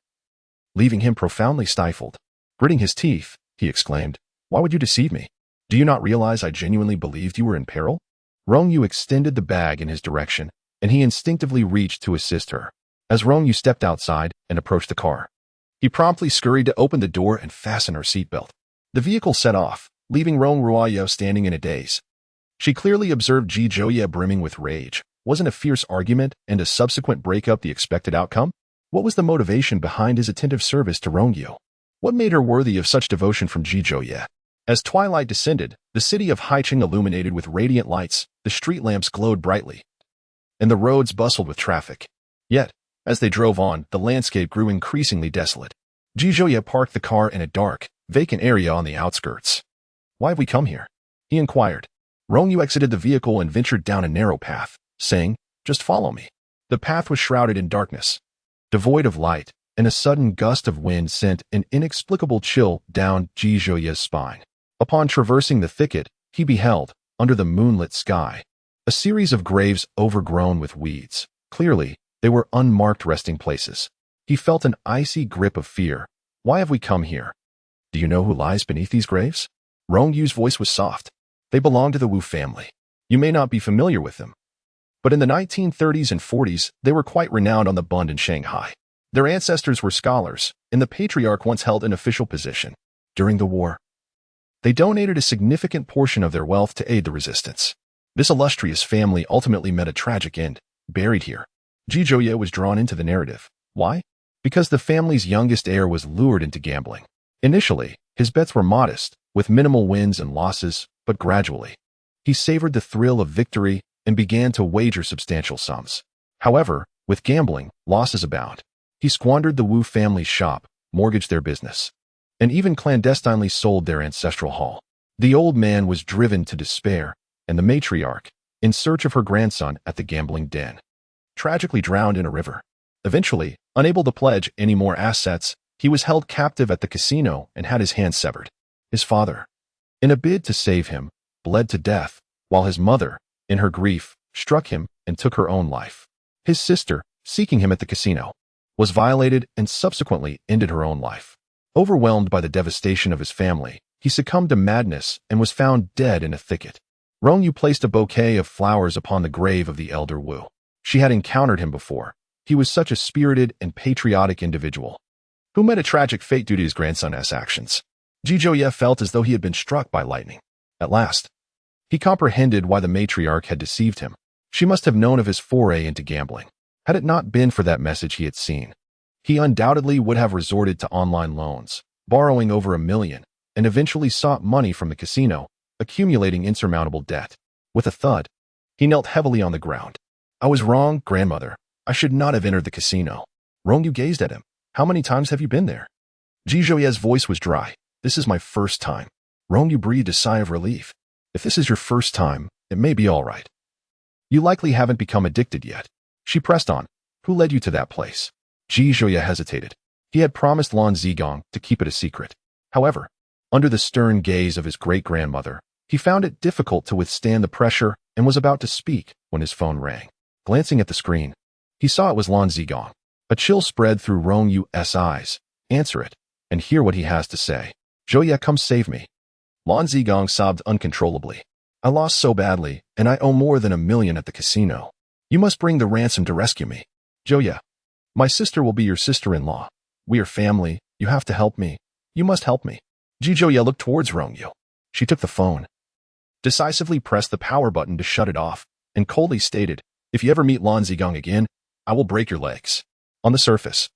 leaving him profoundly stifled. Gritting his teeth, he exclaimed, Why would you deceive me? Do you not realize I genuinely believed you were in peril? Rong Yu extended the bag in his direction, and he instinctively reached to assist her. As Rong Yu stepped outside and approached the car, he promptly scurried to open the door and fasten her seatbelt. The vehicle set off, leaving Rong Ruoyo standing in a daze. She clearly observed Ji Zhouye brimming with rage. Wasn't a fierce argument and a subsequent breakup the expected outcome? What was the motivation behind his attentive service to Rong Yu? What made her worthy of such devotion from Ji Zhouye? As twilight descended, the city of Haicheng illuminated with radiant lights, the street lamps glowed brightly, and the roads bustled with traffic. Yet, as they drove on, the landscape grew increasingly desolate. Ji Zhouye parked the car in a dark, vacant area on the outskirts. Why have we come here? He inquired. Rong Yu exited the vehicle and ventured down a narrow path, saying, Just follow me. The path was shrouded in darkness, devoid of light, and a sudden gust of wind sent an inexplicable chill down Ji Zhouye's spine. Upon traversing the thicket, he beheld, under the moonlit sky, a series of graves overgrown with weeds. Clearly, they were unmarked resting places. He felt an icy grip of fear. Why have we come here? Do you know who lies beneath these graves? Rong Yu's voice was soft. They belong to the Wu family. You may not be familiar with them, but in the 1930s and 40s, they were quite renowned on the Bund in Shanghai. Their ancestors were scholars, and the patriarch once held an official position. During the war, they donated a significant portion of their wealth to aid the resistance. This illustrious family ultimately met a tragic end, buried here. Ji Zhouye was drawn into the narrative. Why? Because the family's youngest heir was lured into gambling. Initially, his bets were modest, with minimal wins and losses, but gradually, he savored the thrill of victory and began to wager substantial sums. However, with gambling, losses abound. He squandered the Wu family's shop, mortgaged their business, and even clandestinely sold their ancestral hall. The old man was driven to despair, and the matriarch, in search of her grandson at the gambling den, tragically drowned in a river. Eventually, unable to pledge any more assets, he was held captive at the casino and had his hands severed. His father, in a bid to save him, bled to death, while his mother, in her grief, struck him and took her own life. His sister, seeking him at the casino, was violated and subsequently ended her own life. Overwhelmed by the devastation of his family, he succumbed to madness and was found dead in a thicket. Rong Yu placed a bouquet of flowers upon the grave of the elder Wu. She had encountered him before. He was such a spirited and patriotic individual, who met a tragic fate due to his grandson's actions. Ji Zhouye felt as though he had been struck by lightning. At last, he comprehended why the matriarch had deceived him. She must have known of his foray into gambling. Had it not been for that message he had seen, he undoubtedly would have resorted to online loans, borrowing over $1 million, and eventually sought money from the casino, accumulating insurmountable debt. With a thud, he knelt heavily on the ground. I was wrong, grandmother. I should not have entered the casino. Rong Yu gazed at him. How many times have you been there? Ji Zhouye's voice was dry. This is my first time. Rong Yu breathed a sigh of relief. If this is your first time, it may be all right. You likely haven't become addicted yet. She pressed on. Who led you to that place? Ji Zhouye hesitated. He had promised Lan Zigong to keep it a secret. However, under the stern gaze of his great-grandmother, he found it difficult to withstand the pressure and was about to speak when his phone rang. Glancing at the screen, He saw it was Lan Zigong. A chill spread through Rong Yu's eyes. Answer it, and hear what he has to say. Zhou, come save me. Lan Zigong sobbed uncontrollably. I lost so badly, and I owe more than 1 million at the casino. You must bring the ransom to rescue me. Zhou, my sister will be your sister-in-law. We are family. You have to help me. You must help me. Zhou looked towards Rong Yu. She took the phone, decisively pressed the power button to shut it off, and coldly stated, if you ever meet Lan Zigong again, I will break your legs. On the surface,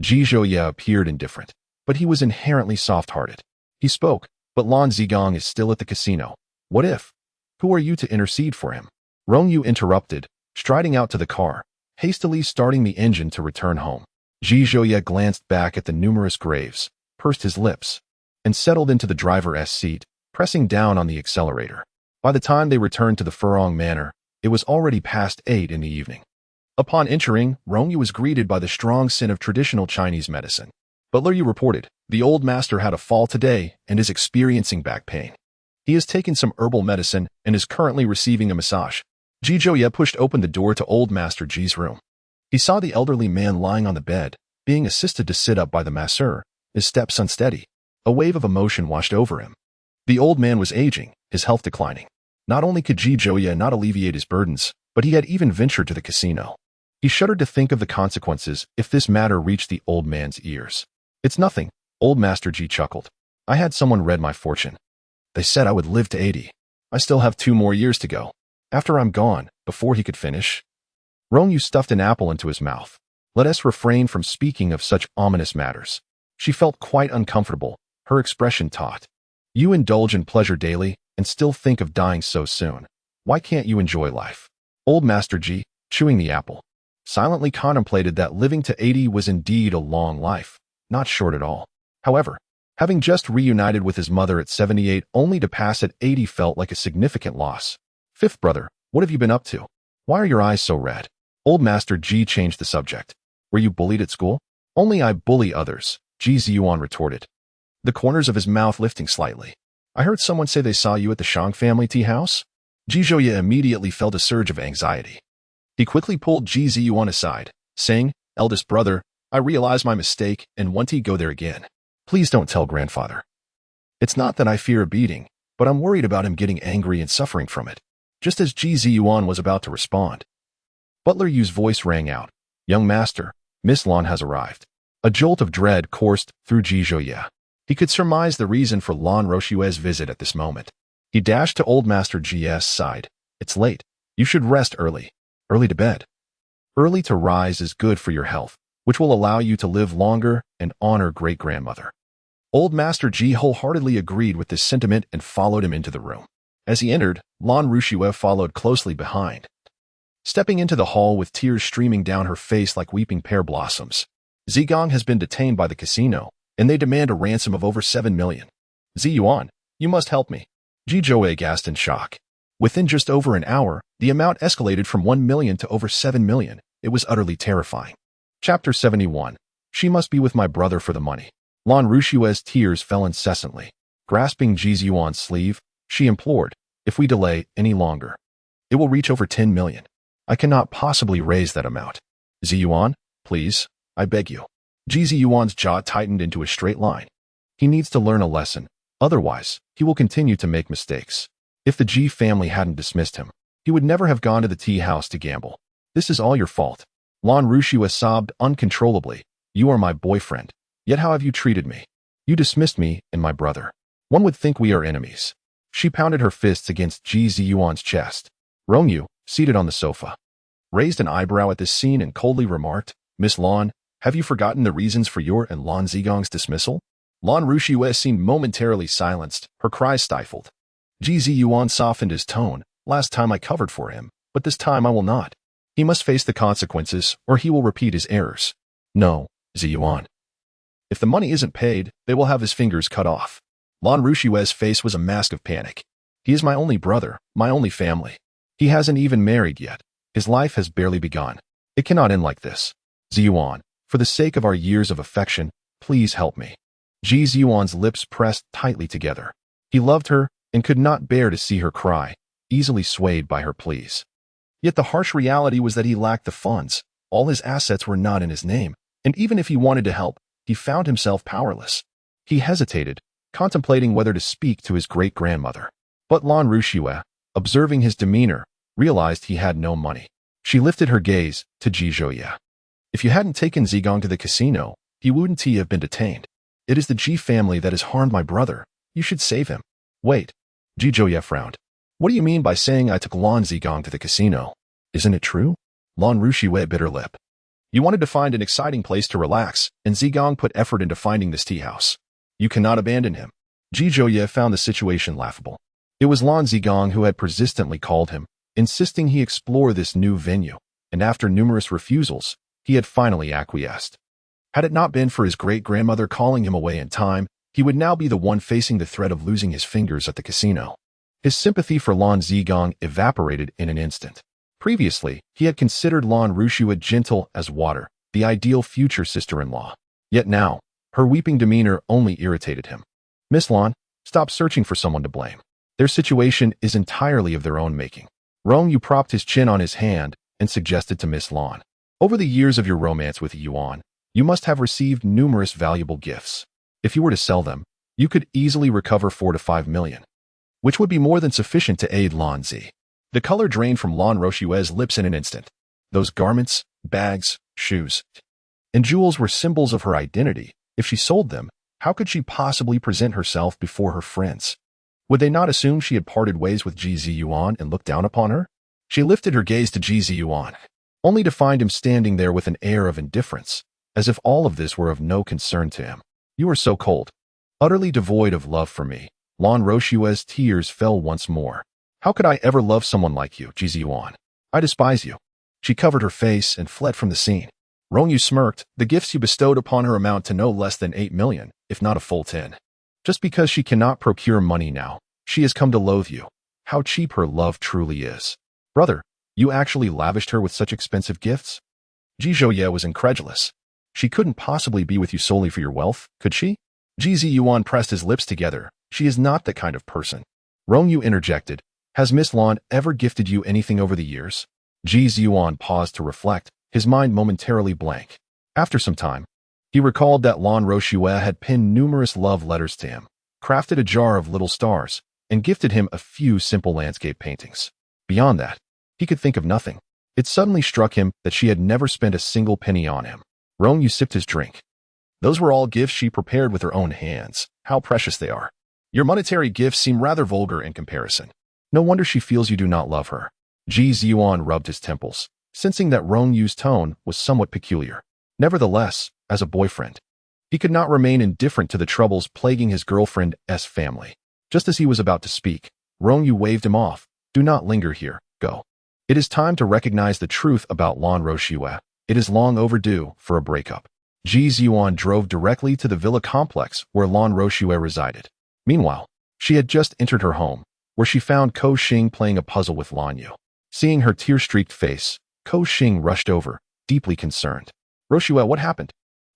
Zhou appeared indifferent, but he was inherently soft-hearted. He spoke, but Lan Zigong is still at the casino. What if? Who are you to intercede for him? Rong Yu interrupted, striding out to the car, hastily starting the engine to return home. Zhou glanced back at the numerous graves, pursed his lips, and settled into the driver's seat, pressing down on the accelerator. By the time they returned to the Furong Manor, it was already past 8 in the evening. Upon entering, Rong Yu was greeted by the strong scent of traditional Chinese medicine. Butler Yu reported, the old master had a fall today and is experiencing back pain. He has taken some herbal medicine and is currently receiving a massage. Zhou pushed open the door to old Master Ji's room. He saw the elderly man lying on the bed, being assisted to sit up by the masseur, his steps unsteady. A wave of emotion washed over him. The old man was aging, his health declining. Not only could Zhou not alleviate his burdens, but he had even ventured to the casino. He shuddered to think of the consequences if this matter reached the old man's ears. It's nothing, old Master Ji chuckled. I had someone read my fortune. They said I would live to 80. I still have 2 more years to go. After I'm gone, before he could finish. Rong Yu stuffed an apple into his mouth. Let us refrain from speaking of such ominous matters. She felt quite uncomfortable, her expression taut. You indulge in pleasure daily and still think of dying so soon. Why can't you enjoy life? Old Master Ji, chewing the apple, silently contemplated that living to 80 was indeed a long life, not short at all. However, having just reunited with his mother at 78 only to pass at 80 felt like a significant loss. Fifth brother, what have you been up to? Why are your eyes so red? Old Master Ji changed the subject. Were you bullied at school? Only I bully others, Ji Ziyuan retorted, the corners of his mouth lifting slightly. I heard someone say they saw you at the Shang family tea house? Zhou immediately felt a surge of anxiety. He quickly pulled Ji Ziyuan aside, saying, eldest brother, I realize my mistake and want to go there again. Please don't tell grandfather. It's not that I fear a beating, but I'm worried about him getting angry and suffering from it. Just as Ji Ziyuan was about to respond, Butler Yu's voice rang out. Young master, Miss Lan has arrived. A jolt of dread coursed through Zhou. He could surmise the reason for Lan Roshue's visit at this moment. He dashed to old Master Ji's side. It's late. You should rest early. Early to bed. Early to rise is good for your health, which will allow you to live longer and honor great-grandmother. Old Master Ji wholeheartedly agreed with this sentiment and followed him into the room. As he entered, Lan Rushue followed closely behind, stepping into the hall with tears streaming down her face like weeping pear blossoms. Zigong has been detained by the casino, and they demand a ransom of over 7 million. Ziyuan, you must help me. Zhou gasped in shock. Within just over an hour, the amount escalated from 1 million to over 7 million. It was utterly terrifying. Chapter 71. She must be with my brother for the money. Lan Rushue's tears fell incessantly. Grasping Ji Ziyuan's sleeve, she implored, if we delay any longer, it will reach over 10 million. I cannot possibly raise that amount. Ziyuan, please, I beg you. Ji Ziyuan's jaw tightened into a straight line. He needs to learn a lesson. Otherwise, he will continue to make mistakes. If the Ji family hadn't dismissed him, he would never have gone to the tea house to gamble. This is all your fault. Lan Rushue sobbed uncontrollably. You are my boyfriend. Yet how have you treated me? You dismissed me and my brother. One would think we are enemies. She pounded her fists against Ji Ziyuan's chest. Rong Yu, seated on the sofa, raised an eyebrow at this scene and coldly remarked, Miss Lan, have you forgotten the reasons for your and Lan Zigong's dismissal? Lan Rushue seemed momentarily silenced, her cries stifled. Ji Ziyuan softened his tone. Last time I covered for him, but this time I will not. He must face the consequences, or he will repeat his errors. No, Ziyuan. If the money isn't paid, they will have his fingers cut off. Lan Rushue's face was a mask of panic. He is my only brother, my only family. He hasn't even married yet. His life has barely begun. It cannot end like this. Ziyuan, for the sake of our years of affection, please help me. Ji Ziyuan's lips pressed tightly together. He loved her and could not bear to see her cry, easily swayed by her pleas. Yet the harsh reality was that he lacked the funds. All his assets were not in his name, and even if he wanted to help, he found himself powerless. He hesitated, contemplating whether to speak to his great-grandmother. But Lan Rushue, observing his demeanor, realized he had no money. She lifted her gaze to Ji Zhouye. If you hadn't taken Zigong to the casino, he wouldn't have been detained. It is the Ji family that has harmed my brother. You should save him. Wait. Ji Zhouye frowned. What do you mean by saying I took Lan Zigong to the casino? Isn't it true? Lan Rushue bit her lip. You wanted to find an exciting place to relax, and Zigong put effort into finding this tea house. You cannot abandon him. Ji Zhouye found the situation laughable. It was Lan Zigong who had persistently called him, insisting he explore this new venue, and after numerous refusals, he had finally acquiesced. Had it not been for his great-grandmother calling him away in time, he would now be the one facing the threat of losing his fingers at the casino. His sympathy for Lan Zigong evaporated in an instant. Previously, he had considered Lan Rushue gentle as water, the ideal future sister-in-law. Yet now, her weeping demeanor only irritated him. Miss Lan, stop searching for someone to blame. Their situation is entirely of their own making. Rong Yu propped his chin on his hand and suggested to Miss Lan. Over the years of your romance with Yuan, you must have received numerous valuable gifts. If you were to sell them, you could easily recover 4 to 5 million, which would be more than sufficient to aid Lan Zi. The color drained from Lan Roshue's lips in an instant. Those garments, bags, shoes, and jewels were symbols of her identity. If she sold them, how could she possibly present herself before her friends? Would they not assume she had parted ways with Ji Ziyuan and looked down upon her? She lifted her gaze to Ji Ziyuan, only to find him standing there with an air of indifference, as if all of this were of no concern to him. You are so cold, utterly devoid of love for me. Lan Roshue's tears fell once more. How could I ever love someone like you, Ji Ziyuan? I despise you. She covered her face and fled from the scene. Rong Yu smirked. The gifts you bestowed upon her amount to no less than 8 million, if not a full 10. Just because she cannot procure money now, she has come to loathe you. How cheap her love truly is. Brother, you actually lavished her with such expensive gifts? Ji Zhouye was incredulous. She couldn't possibly be with you solely for your wealth, could she? Ji Ziyuan pressed his lips together. She is not that kind of person. Rong Yu interjected. Has Miss Lan ever gifted you anything over the years? Ji Ziyuan paused to reflect, his mind momentarily blank. After some time, he recalled that Lan Roshue had penned numerous love letters to him, crafted a jar of little stars, and gifted him a few simple landscape paintings. Beyond that, he could think of nothing. It suddenly struck him that she had never spent a single penny on him. Rong Yu sipped his drink. Those were all gifts she prepared with her own hands. How precious they are. Your monetary gifts seem rather vulgar in comparison. No wonder she feels you do not love her. Ji Ziyuan rubbed his temples, sensing that Rong Yu's tone was somewhat peculiar. Nevertheless, as a boyfriend, he could not remain indifferent to the troubles plaguing his girlfriend's family. Just as he was about to speak, Rong Yu waved him off. Do not linger here. Go. It is time to recognize the truth about Lan Roshue. It is long overdue for a breakup. Ji Ziyuan drove directly to the villa complex where Lan Roshue resided. Meanwhile, she had just entered her home, where she found Ko Xing playing a puzzle with Lan Yu. Seeing her tear-streaked face, Ko Xing rushed over, deeply concerned. Roshue, what happened?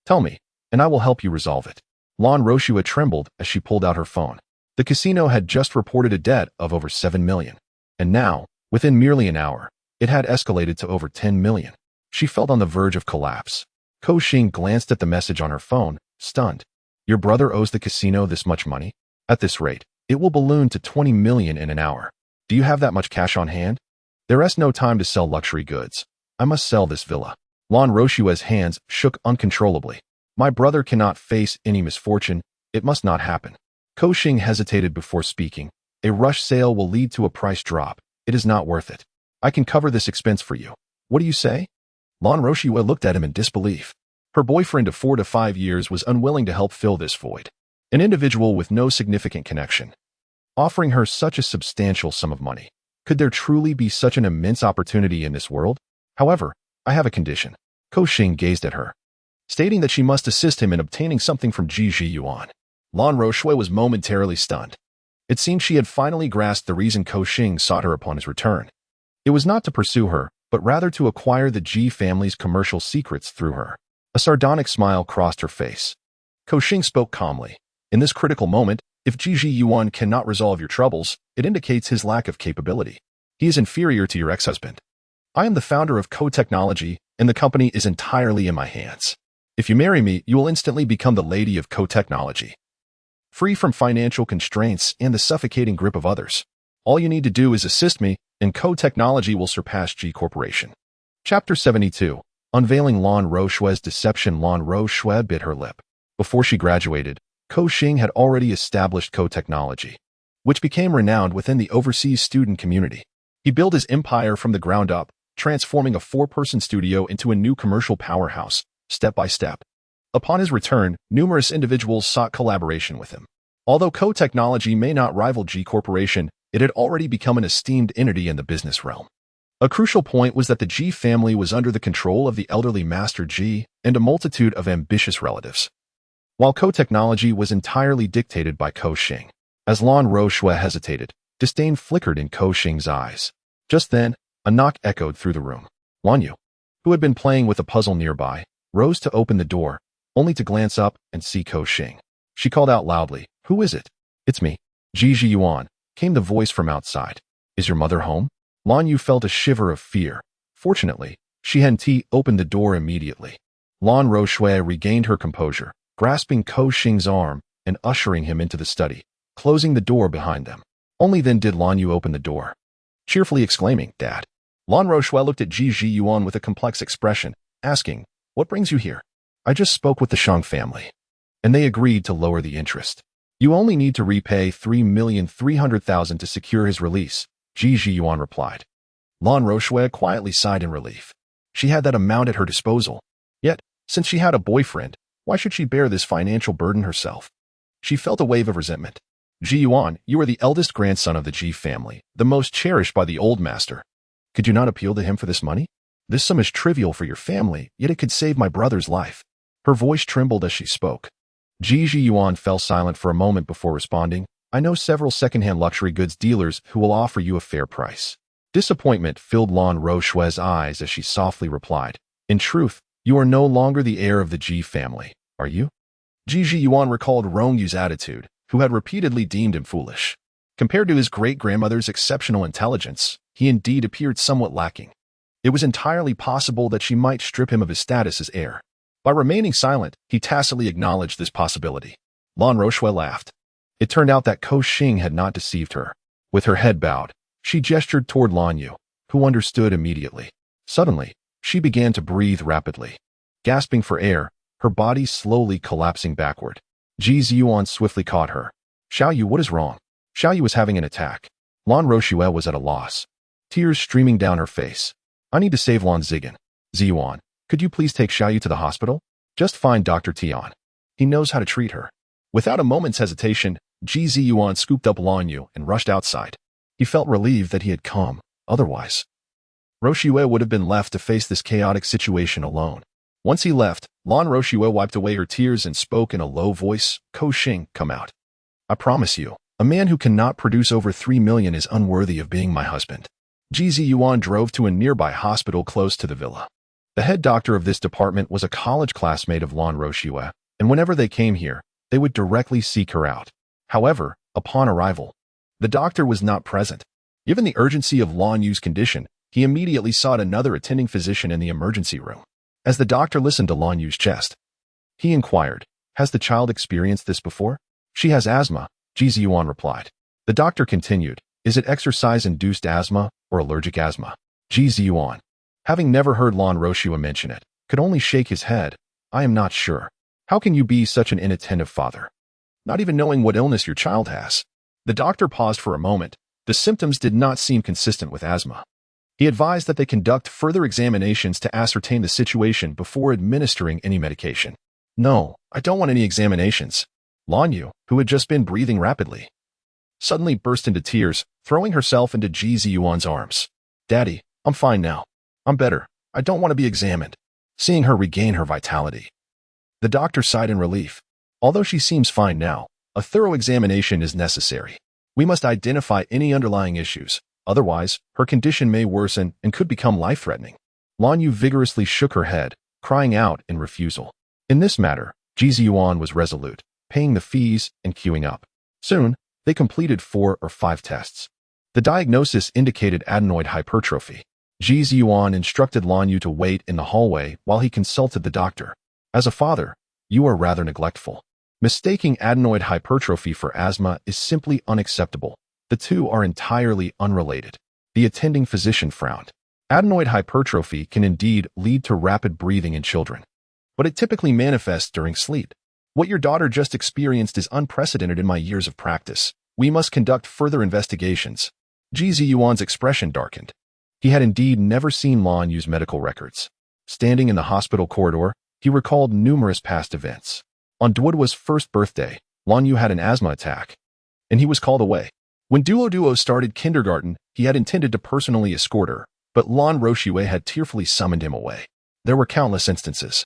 Tell me, and I will help you resolve it. Lan Roshue trembled as she pulled out her phone. The casino had just reported a debt of over 7 million. And now, within merely an hour, it had escalated to over 10 million. She felt on the verge of collapse. Ko Xing glanced at the message on her phone, stunned. Your brother owes the casino this much money? At this rate, it will balloon to 20 million in an hour. Do you have that much cash on hand? There is no time to sell luxury goods. I must sell this villa. Lan Roshue's hands shook uncontrollably. My brother cannot face any misfortune. It must not happen. Ko Xing hesitated before speaking. A rush sale will lead to a price drop. It is not worth it. I can cover this expense for you. What do you say? Lan Roshue looked at him in disbelief. Her boyfriend of 4 to 5 years was unwilling to help fill this void. An individual with no significant connection, offering her such a substantial sum of money. Could there truly be such an immense opportunity in this world? However, I have a condition. Ko Xing gazed at her, stating that she must assist him in obtaining something from Ji Ziyuan. Lan Roshue was momentarily stunned. It seemed she had finally grasped the reason Ko Xing sought her upon his return. It was not to pursue her, but rather to acquire the Ji family's commercial secrets through her. A sardonic smile crossed her face. Ko Xing spoke calmly. In this critical moment, if Ji Ziyuan cannot resolve your troubles, it indicates his lack of capability. He is inferior to your ex-husband. I am the founder of Ko Technology, and the company is entirely in my hands. If you marry me, you will instantly become the lady of co-technology, free from financial constraints and the suffocating grip of others. All you need to do is assist me, and co-technology will surpass G Corporation. Chapter 72. Unveiling Lan Rochue's deception. Lan Rochue bit her lip. Before she graduated, Ko Xing had already established co-technology, which became renowned within the overseas student community. He built his empire from the ground up, transforming a 4-person studio into a new commercial powerhouse, step by step. Upon his return, numerous individuals sought collaboration with him. Although co-technology may not rival G Corporation, it had already become an esteemed entity in the business realm. A crucial point was that the G family was under the control of the elderly Master G and a multitude of ambitious relatives, while co-technology was entirely dictated by Ko Xing. As Lan Rochue hesitated, disdain flickered in Ko Xing's eyes. Just then, a knock echoed through the room. Rong Yu, who had been playing with a puzzle nearby, rose to open the door, only to glance up and see Ko Xing. She called out loudly, "Who is it?" "It's me, Ji Yuan," came the voice from outside. "Is your mother home?" Rong Yu felt a shiver of fear. Fortunately, she hadn't opened the door immediately. Lan Rochue regained her composure, grasping Ko Xing's arm and ushering him into the study, closing the door behind them. Only then did Rong Yu open the door, cheerfully exclaiming, "Dad." Lan Rochue looked at Ji Yuan with a complex expression, asking, "What brings you here?" "I just spoke with the Shang family, and they agreed to lower the interest. You only need to repay 3,300,000 to secure his release," Ji Yuan replied. Lan Rochue quietly sighed in relief. She had that amount at her disposal. Yet, since she had a boyfriend, why should she bear this financial burden herself? She felt a wave of resentment. "Ji Yuan, you are the eldest grandson of the Ji family, the most cherished by the old master. Could you not appeal to him for this money? This sum is trivial for your family, yet it could save my brother's life." Her voice trembled as she spoke. Ji Yuan fell silent for a moment before responding, "I know several second-hand luxury goods dealers who will offer you a fair price." Disappointment filled Lan Rochue's eyes as she softly replied, "In truth, you are no longer the heir of the Ji family, are you?" Ji Yuan recalled Rong Yu's attitude, who had repeatedly deemed him foolish. Compared to his great-grandmother's exceptional intelligence, he indeed appeared somewhat lacking. It was entirely possible that she might strip him of his status as heir. By remaining silent, he tacitly acknowledged this possibility. Lan Rochue laughed. It turned out that Ko Xing had not deceived her. With her head bowed, she gestured toward Rong Yu, who understood immediately. Suddenly, she began to breathe rapidly. Gasping for air, her body slowly collapsing backward. Ji Yuan swiftly caught her. "Xiao Yu, what is wrong?" Xiao Yu was having an attack. Lan Rochue was at a loss, tears streaming down her face. "I need to save Lan Zigan. Ziyuan, could you please take Xiao Yu to the hospital? Just find Dr. Tian. He knows how to treat her." Without a moment's hesitation, Ji Yuan scooped up Rong Yu and rushed outside. He felt relieved that he had come. Otherwise, Rochue would have been left to face this chaotic situation alone. Once he left, Lan Rochue wiped away her tears and spoke in a low voice, "Ko Xing, come out. I promise you, a man who cannot produce over 3 million is unworthy of being my husband." Ji Yuan drove to a nearby hospital close to the villa. The head doctor of this department was a college classmate of Lan Rochue, and whenever they came here, they would directly seek her out. However, upon arrival, the doctor was not present. Given the urgency of Rong Yu's condition, he immediately sought another attending physician in the emergency room. As the doctor listened to Rong Yu's chest, he inquired, "Has the child experienced this before?" "She has asthma," Ji Yuan replied. The doctor continued, "Is it exercise-induced asthma or allergic asthma?" Ji Yuan, having never heard Lan Rochue mention it, could only shake his head. "I am not sure. How can you be such an inattentive father, not even knowing what illness your child has?" The doctor paused for a moment. The symptoms did not seem consistent with asthma. He advised that they conduct further examinations to ascertain the situation before administering any medication. "No, I don't want any examinations." Rong Yu, who had just been breathing rapidly, suddenly burst into tears, throwing herself into Ji Yuan's arms. "Daddy, I'm fine now. I'm better. I don't want to be examined." Seeing her regain her vitality, the doctor sighed in relief. "Although she seems fine now, a thorough examination is necessary. We must identify any underlying issues. Otherwise, her condition may worsen and could become life-threatening." Rong Yu vigorously shook her head, crying out in refusal. In this matter, Ji Yuan was resolute, paying the fees and queuing up. Soon, they completed 4 or 5 tests. The diagnosis indicated adenoid hypertrophy. Ji Ziyuan instructed Rong Yu to wait in the hallway while he consulted the doctor. As a father, you are rather neglectful. Mistaking adenoid hypertrophy for asthma is simply unacceptable. The two are entirely unrelated. The attending physician frowned. Adenoid hypertrophy can indeed lead to rapid breathing in children, but it typically manifests during sleep. What your daughter just experienced is unprecedented in my years of practice. We must conduct further investigations. Ji Ziyuan's expression darkened. He had indeed never seen Rong Yu's medical records. Standing in the hospital corridor, he recalled numerous past events. On Duoduo's first birthday, Rong Yu had an asthma attack, and he was called away. When Duo started kindergarten, he had intended to personally escort her, but Lan Roshue had tearfully summoned him away. There were countless instances.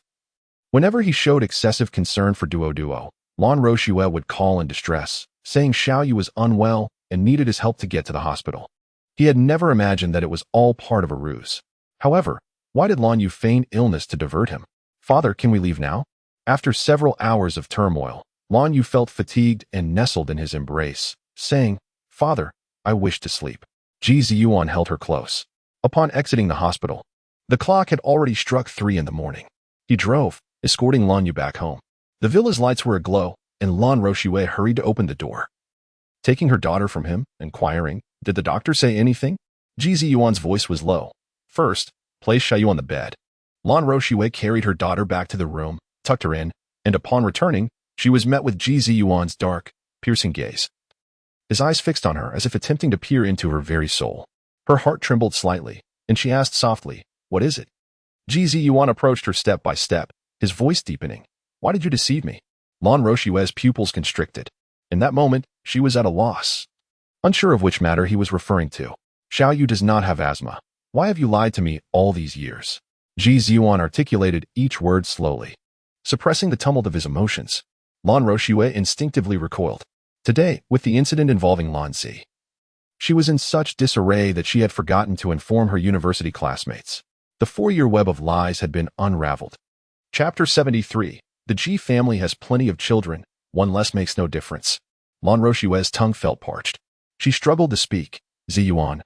Whenever he showed excessive concern for Duo, Lan Roshue would call in distress, saying Xiaoyu was unwell and needed his help to get to the hospital. He had never imagined that it was all part of a ruse. However, why did Rong Yu feign illness to divert him? Father, can we leave now? After several hours of turmoil, Rong Yu felt fatigued and nestled in his embrace, saying, Father, I wish to sleep. Ji Ziyuan held her close. Upon exiting the hospital, the clock had already struck 3 in the morning. He drove, escorting Rong Yu back home. The villa's lights were aglow, and Lan Roshue hurried to open the door. Taking her daughter from him, inquiring, did the doctor say anything? Ji Ziyuan's voice was low. First, place Xiaoyu on the bed. Lan Roshue carried her daughter back to the room, tucked her in, and upon returning, she was met with Ji Ziyuan's dark, piercing gaze. His eyes fixed on her as if attempting to peer into her very soul. Her heart trembled slightly, and she asked softly, What is it? Ji Ziyuan approached her step by step, his voice deepening. Why did you deceive me? Lan Roshue's pupils constricted. In that moment, she was at a loss, unsure of which matter he was referring to. Xiaoyu does not have asthma. Why have you lied to me all these years? Ji Ziyuan articulated each word slowly. Suppressing the tumult of his emotions, Lan Roshue instinctively recoiled. Today, with the incident involving Lan Zi, she was in such disarray that she had forgotten to inform her university classmates. The 4-year web of lies had been unraveled. Chapter 73. The Ji family has plenty of children. One less makes no difference. Lan Roshue's tongue felt parched. She struggled to speak. Ziyuan,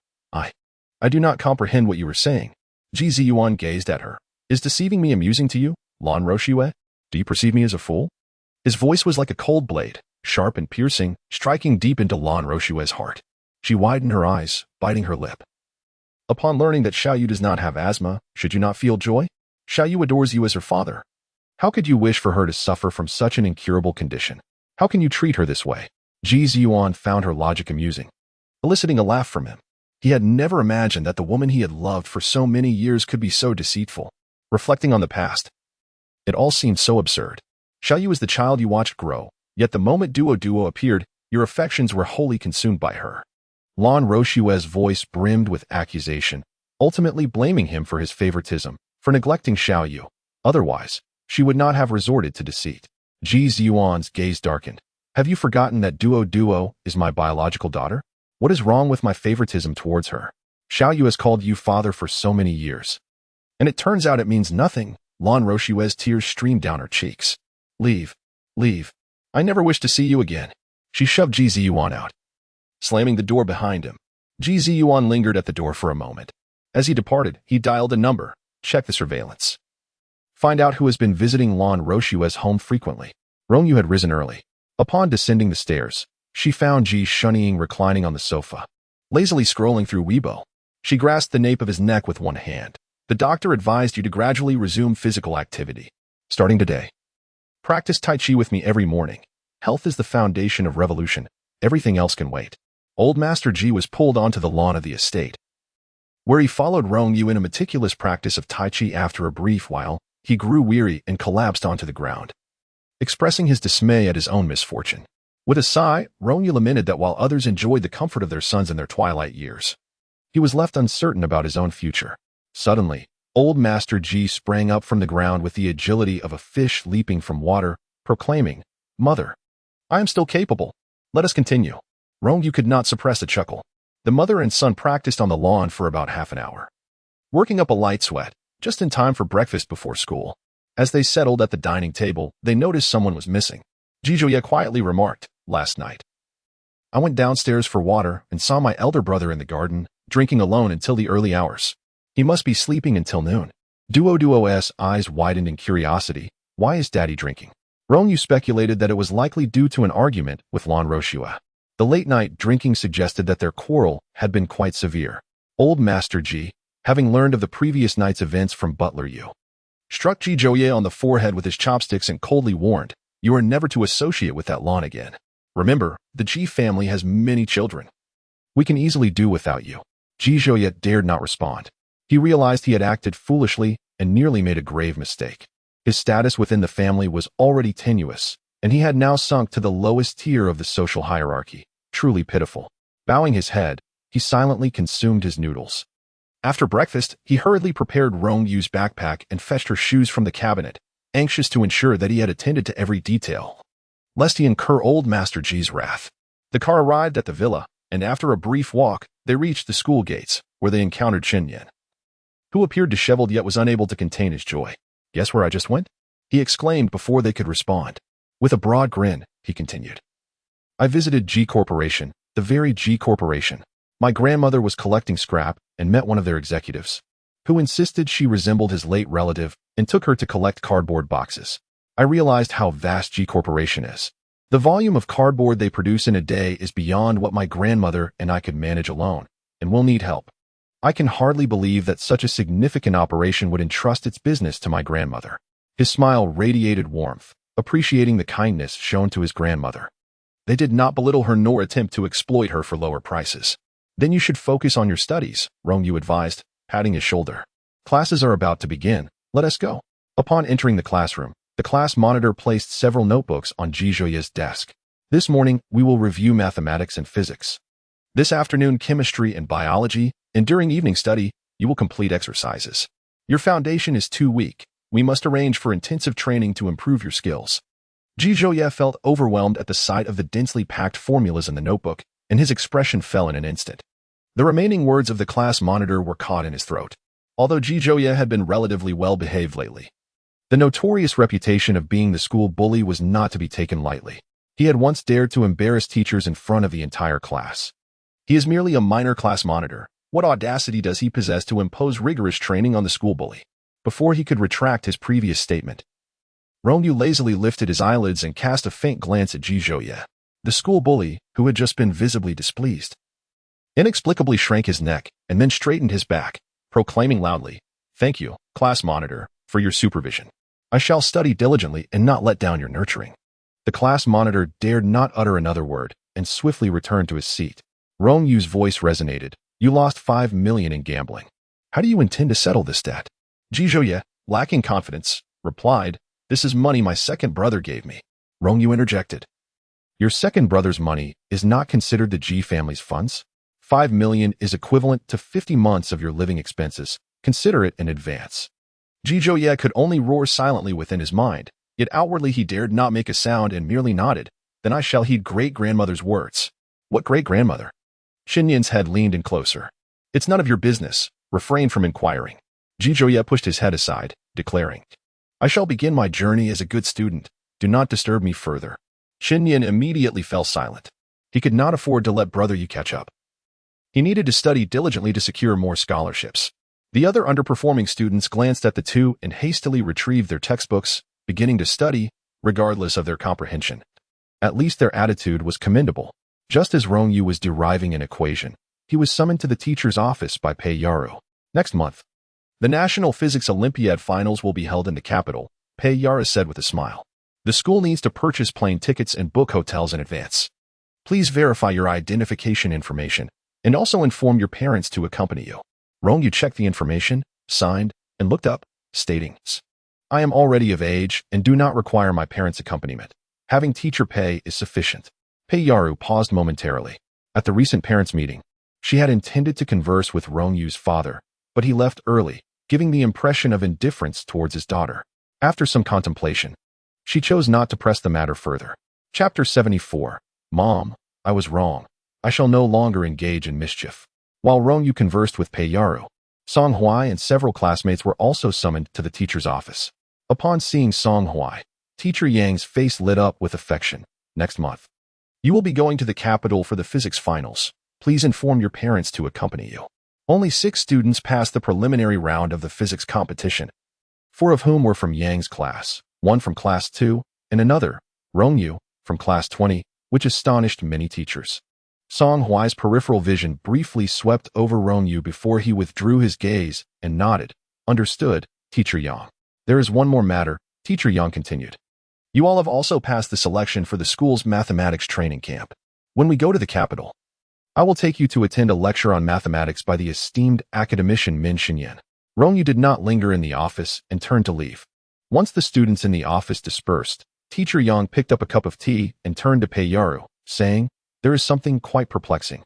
I do not comprehend what you were saying. Ji Ziyuan gazed at her. Is deceiving me amusing to you, Lan Roshue? Do you perceive me as a fool? His voice was like a cold blade, sharp and piercing, striking deep into Lan Roshue's heart. She widened her eyes, biting her lip. Upon learning that Xiaoyu does not have asthma, should you not feel joy? Xiaoyu adores you as her father. How could you wish for her to suffer from such an incurable condition? How can you treat her this way? Ji Ziyuan found her logic amusing, eliciting a laugh from him. He had never imagined that the woman he had loved for so many years could be so deceitful. Reflecting on the past, it all seemed so absurd. Xiaoyu is the child you watched grow, yet the moment Duo appeared, your affections were wholly consumed by her. Lan Roshue's voice brimmed with accusation, ultimately blaming him for his favoritism, for neglecting Xiaoyu. Otherwise, she would not have resorted to deceit. Ji Ziyuan's gaze darkened. Have you forgotten that Duo is my biological daughter? What is wrong with my favoritism towards her? Xiaoyu has called you father for so many years. And it turns out it means nothing. Lan Roshue's tears streamed down her cheeks. Leave. I never wish to see you again. She shoved Ji Ziyuan out, slamming the door behind him. Ji Ziyuan lingered at the door for a moment. As he departed, he dialed a number, checked the surveillance. Find out who has been visiting Lan Roshue's home frequently. Rong Yu had risen early. Upon descending the stairs, she found Ji Shunnying reclining on the sofa, lazily scrolling through Weibo. She grasped the nape of his neck with one hand. The doctor advised you to gradually resume physical activity. Starting today. Practice Tai Chi with me every morning. Health is the foundation of revolution. Everything else can wait. Old Master Ji was pulled onto the lawn of the estate, where he followed Rong Yu in a meticulous practice of Tai Chi. After a brief while, he grew weary and collapsed onto the ground, expressing his dismay at his own misfortune. With a sigh, Rong Yu lamented that while others enjoyed the comfort of their sons in their twilight years, he was left uncertain about his own future. Suddenly, old Master Ji sprang up from the ground with the agility of a fish leaping from water, proclaiming, Mother, I am still capable. Let us continue. Rong Yu could not suppress a chuckle. The mother and son practiced on the lawn for about half an hour, working up a light sweat, just in time for breakfast before school. As they settled at the dining table, they noticed someone was missing. Jijoye quietly remarked, Last night, I went downstairs for water and saw my elder brother in the garden, drinking alone until the early hours. He must be sleeping until noon. Duo's eyes widened in curiosity. Why is Daddy drinking? Rong Yu speculated that it was likely due to an argument with Lan Roshua. The late-night drinking suggested that their quarrel had been quite severe. Old Master Ji, having learned of the previous night's events from Butler Yu, struck Ji Zhouye on the forehead with his chopsticks and coldly warned, "You are never to associate with that Lan again. Remember, the Ji family has many children. We can easily do without you." Ji Zhouye dared not respond. He realized he had acted foolishly and nearly made a grave mistake. His status within the family was already tenuous, and he had now sunk to the lowest tier of the social hierarchy. Truly pitiful. Bowing his head, he silently consumed his noodles. After breakfast, he hurriedly prepared Rong Yu's backpack and fetched her shoes from the cabinet, anxious to ensure that he had attended to every detail, lest he incur old Master Ji's wrath. The car arrived at the villa, and after a brief walk, they reached the school gates, where they encountered Xinyan, who appeared disheveled yet was unable to contain his joy. "Guess where I just went?" he exclaimed before they could respond. With a broad grin, he continued, "I visited G Corporation, the very G Corporation. My grandmother was collecting scrap and met one of their executives, who insisted she resembled his late relative and took her to collect cardboard boxes. I realized how vast G Corporation is. The volume of cardboard they produce in a day is beyond what my grandmother and I could manage alone, and will need help. I can hardly believe that such a significant operation would entrust its business to my grandmother." His smile radiated warmth, appreciating the kindness shown to his grandmother. They did not belittle her nor attempt to exploit her for lower prices. "Then you should focus on your studies," Rong Yu advised, patting his shoulder. "Classes are about to begin. Let us go." Upon entering the classroom, the class monitor placed several notebooks on Ji Zhouye's desk. "This morning, we will review mathematics and physics. This afternoon, chemistry and biology, and during evening study, you will complete exercises. Your foundation is too weak. We must arrange for intensive training to improve your skills." Ji Zhouye felt overwhelmed at the sight of the densely packed formulas in the notebook, and his expression fell in an instant. The remaining words of the class monitor were caught in his throat. Although Ji Zhouye had been relatively well-behaved lately, the notorious reputation of being the school bully was not to be taken lightly. He had once dared to embarrass teachers in front of the entire class. He is merely a minor class monitor. What audacity does he possess to impose rigorous training on the school bully? Before he could retract his previous statement, Rong Yu lazily lifted his eyelids and cast a faint glance at Ji Zhouye. The school bully, who had just been visibly displeased, inexplicably shrank his neck and then straightened his back, proclaiming loudly, "Thank you, class monitor, for your supervision. I shall study diligently and not let down your nurturing." The class monitor dared not utter another word and swiftly returned to his seat. Rong Yu's voice resonated. "You lost 5 million in gambling. How do you intend to settle this debt?" Ji Zhouye, lacking confidence, replied, "This is money my second brother gave me." Rong Yu interjected, "Your second brother's money is not considered the Ji family's funds? 5 million is equivalent to 50 months of your living expenses. Consider it in advance." Ji Zhouye could only roar silently within his mind, yet outwardly he dared not make a sound and merely nodded. "Then I shall heed great-grandmother's words." "What great-grandmother?" Xinyan's head leaned in closer. "It's none of your business. Refrain from inquiring." Ji Zhouye pushed his head aside, declaring, "I shall begin my journey as a good student. Do not disturb me further." Xinyan immediately fell silent. He could not afford to let Brother Yu catch up. He needed to study diligently to secure more scholarships. The other underperforming students glanced at the two and hastily retrieved their textbooks, beginning to study, regardless of their comprehension. At least their attitude was commendable. Just as Rong Yu was deriving an equation, he was summoned to the teacher's office by Pei Yaru. "Next month, the National Physics Olympiad Finals will be held in the capital," Pei Yaru said with a smile. "The school needs to purchase plane tickets and book hotels in advance. Please verify your identification information and also inform your parents to accompany you." Rong Yu checked the information, signed, and looked up, stating, "I am already of age and do not require my parents' accompaniment. Having teacher pay is sufficient." Pei Yaru paused momentarily. At the recent parents' meeting, she had intended to converse with Rong Yu's father, but he left early, giving the impression of indifference towards his daughter. After some contemplation, she chose not to press the matter further. Chapter 74. Mom, I was wrong. I shall no longer engage in mischief. While Rong Yu conversed with Pei Yaru, Song Huai and several classmates were also summoned to the teacher's office. Upon seeing Song Huai, Teacher Yang's face lit up with affection. "Next month, you will be going to the capital for the physics finals. Please inform your parents to accompany you." Only 6 students passed the preliminary round of the physics competition, 4 of whom were from Yang's class, 1 from class 2, and another, Rong Yu, from class 20, which astonished many teachers. Song Huai's peripheral vision briefly swept over Rong Yu before he withdrew his gaze and nodded. Understood, Teacher Yang. There is one more matter, Teacher Yang continued. You all have also passed the selection for the school's mathematics training camp. When we go to the capital, I will take you to attend a lecture on mathematics by the esteemed academician Min Xinyan. Rong Yu did not linger in the office and turned to leave. Once the students in the office dispersed, Teacher Yang picked up a cup of tea and turned to Pei Yaru, saying, there is something quite perplexing.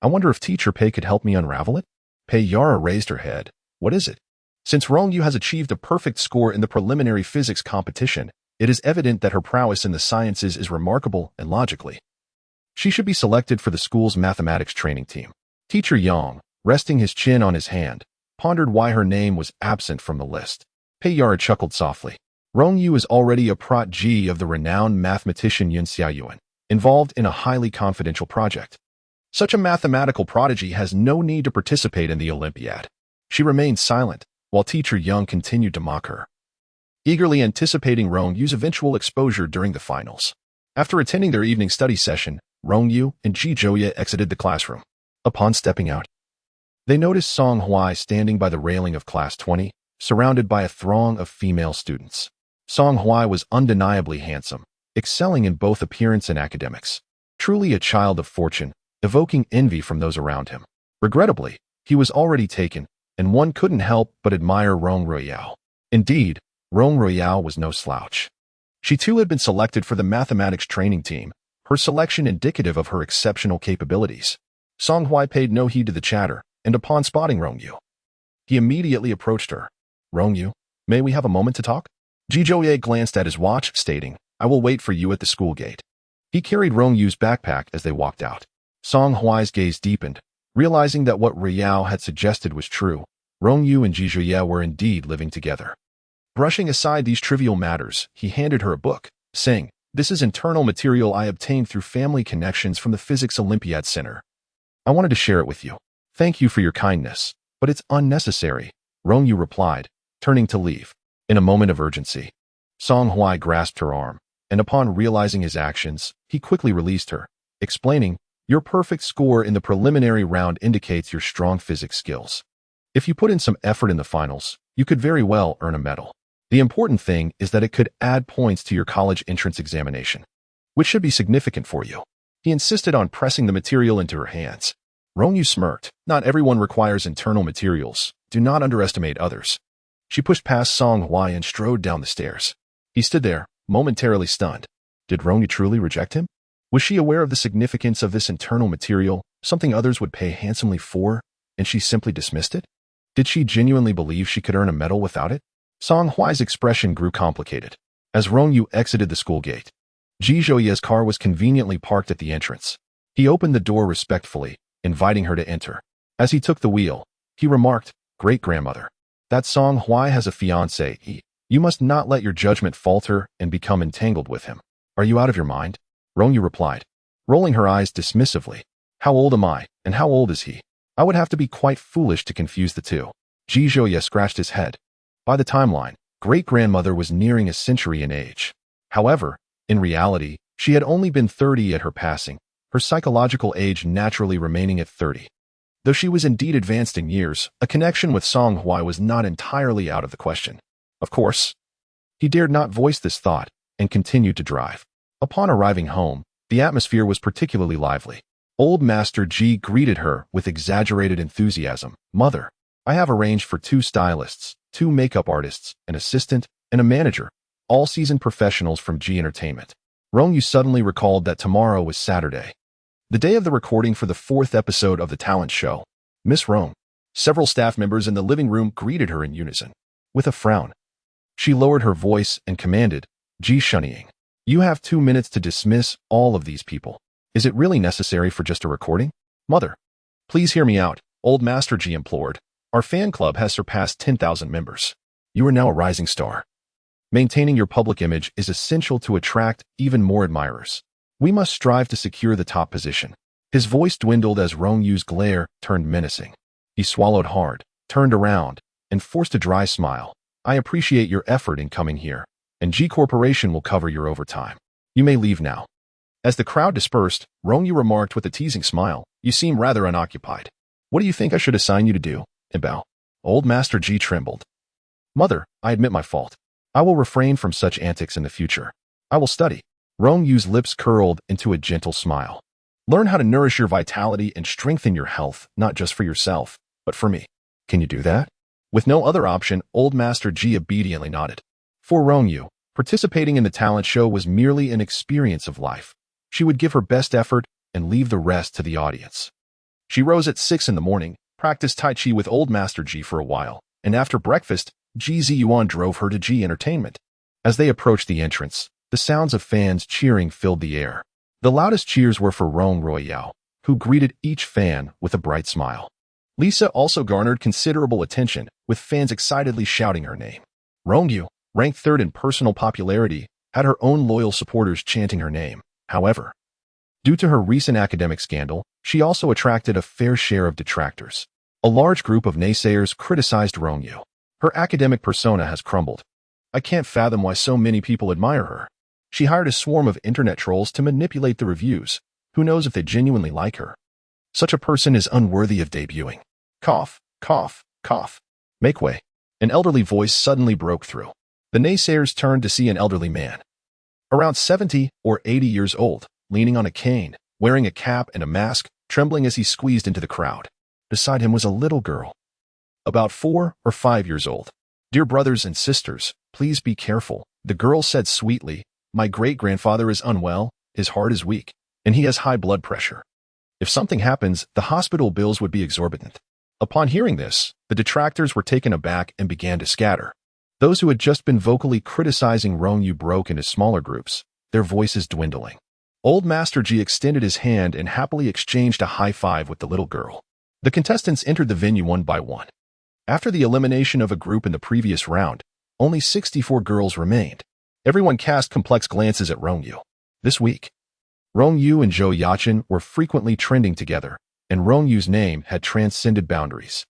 I wonder if Teacher Pei could help me unravel it? Pei Yaru raised her head. What is it? Since Rong Yu has achieved a perfect score in the preliminary physics competition, it is evident that her prowess in the sciences is remarkable and logically. She should be selected for the school's mathematics training team. Teacher Yang, resting his chin on his hand, pondered why her name was absent from the list. Pei Yaru chuckled softly. Rong Yu is already a protégé of the renowned mathematician Yun Xiaoyuan, involved in a highly confidential project. Such a mathematical prodigy has no need to participate in the Olympiad. She remained silent, while Teacher Yang continued to mock her, eagerly anticipating Rong Yu's eventual exposure during the finals. After attending their evening study session, Rong Yu and Ji Zhouye exited the classroom. Upon stepping out, they noticed Song Huai standing by the railing of class 20, surrounded by a throng of female students. Song Huai was undeniably handsome, excelling in both appearance and academics. Truly a child of fortune, evoking envy from those around him. Regrettably, he was already taken, and one couldn't help but admire Rong Yu. Indeed, Rong Yu was no slouch. She too had been selected for the mathematics training team, her selection indicative of her exceptional capabilities. Song Huai paid no heed to the chatter, and upon spotting Rong Yu, he immediately approached her. Rong Yu, may we have a moment to talk? Ji Zhouye glanced at his watch, stating, I will wait for you at the school gate. He carried Rong Yu's backpack as they walked out. Song Huai's gaze deepened, realizing that what Riao had suggested was true. Rong Yu and Ji Zhouye were indeed living together. Brushing aside these trivial matters, he handed her a book, saying, this is internal material I obtained through family connections from the Physics Olympiad Center. I wanted to share it with you. Thank you for your kindness, but it's unnecessary, Rong Yu replied, turning to leave. In a moment of urgency, Song Huai grasped her arm, and upon realizing his actions, he quickly released her, explaining, your perfect score in the preliminary round indicates your strong physics skills. If you put in some effort in the finals, you could very well earn a medal. The important thing is that it could add points to your college entrance examination, which should be significant for you. He insisted on pressing the material into her hands. Rong Yu smirked. Not everyone requires internal materials. Do not underestimate others. She pushed past Song Huai and strode down the stairs. He stood there, momentarily stunned. Did Rong Yu truly reject him? Was she aware of the significance of this internal material, something others would pay handsomely for, and she simply dismissed it? Did she genuinely believe she could earn a medal without it? Song Huai's expression grew complicated. As Rong Yu exited the school gate, Ji Zhouye's car was conveniently parked at the entrance. He opened the door respectfully, inviting her to enter. As he took the wheel, he remarked, Great-grandmother, that Song Huai has a fiancé. You must not let your judgment falter and become entangled with him. Are you out of your mind? Rong Yu replied, rolling her eyes dismissively. How old am I, and how old is he? I would have to be quite foolish to confuse the two. Ji Zhouye scratched his head. By the timeline, great-grandmother was nearing a century in age. However, in reality, she had only been 30 at her passing, her psychological age naturally remaining at 30. Though she was indeed advanced in years, a connection with Song Huai was not entirely out of the question. Of course, he dared not voice this thought, and continued to drive. Upon arriving home, the atmosphere was particularly lively. Old Master Ji greeted her with exaggerated enthusiasm. Mother, I have arranged for 2 stylists, 2 makeup artists, an assistant, and a manager, all seasoned professionals from Ji Entertainment. Rong Yu suddenly recalled that tomorrow was Saturday, the day of the recording for the 4th episode of the talent show. Miss Rong. Several staff members in the living room greeted her in unison. With a frown, she lowered her voice and commanded, Ji Shunying, you have 2 minutes to dismiss all of these people. Is it really necessary for just a recording? Mother, please hear me out, Old Master Ji implored. Our fan club has surpassed 10,000 members. You are now a rising star. Maintaining your public image is essential to attract even more admirers. We must strive to secure the top position. His voice dwindled as Rong Yu's glare turned menacing. He swallowed hard, turned around, and forced a dry smile. I appreciate your effort in coming here, and G Corporation will cover your overtime. You may leave now. As the crowd dispersed, Rong Yu remarked with a teasing smile, you seem rather unoccupied. What do you think I should assign you to do, Bao? Old Master G trembled. Mother, I admit my fault. I will refrain from such antics in the future. I will study. Rong Yu's lips curled into a gentle smile. Learn how to nourish your vitality and strengthen your health, not just for yourself, but for me. Can you do that? With no other option, Old Master G obediently nodded. For Rong Yu, participating in the talent show was merely an experience of life. She would give her best effort and leave the rest to the audience. She rose at 6 in the morning, practiced Tai Chi with Old Master G for a while, and after breakfast, Ji Ziyuan drove her to G Entertainment. As they approached the entrance, the sounds of fans cheering filled the air. The loudest cheers were for Rong Yu, who greeted each fan with a bright smile. Lisa also garnered considerable attention, with fans excitedly shouting her name. Rong Yu, ranked third in personal popularity, had her own loyal supporters chanting her name. However, due to her recent academic scandal, she also attracted a fair share of detractors. A large group of naysayers criticized Rong Yu. Her academic persona has crumbled. I can't fathom why so many people admire her. She hired a swarm of internet trolls to manipulate the reviews. Who knows if they genuinely like her? Such a person is unworthy of debuting. Cough, cough, cough. Make way. An elderly voice suddenly broke through. The naysayers turned to see an elderly man. Around 70 or 80 years old, leaning on a cane, wearing a cap and a mask, trembling as he squeezed into the crowd. Beside him was a little girl, about 4 or 5 years old. Dear brothers and sisters, please be careful, the girl said sweetly. My great-grandfather is unwell, his heart is weak, and he has high blood pressure. If something happens, the hospital bills would be exorbitant. Upon hearing this, the detractors were taken aback and began to scatter. Those who had just been vocally criticizing Rong Yu broke into smaller groups, their voices dwindling. Old Master G extended his hand and happily exchanged a high five with the little girl. The contestants entered the venue one by one. After the elimination of a group in the previous round, only 64 girls remained. Everyone cast complex glances at Rong Yu. This week, Rong Yu and Zhou Yaqin were frequently trending together, and Rong Yu's name had transcended boundaries.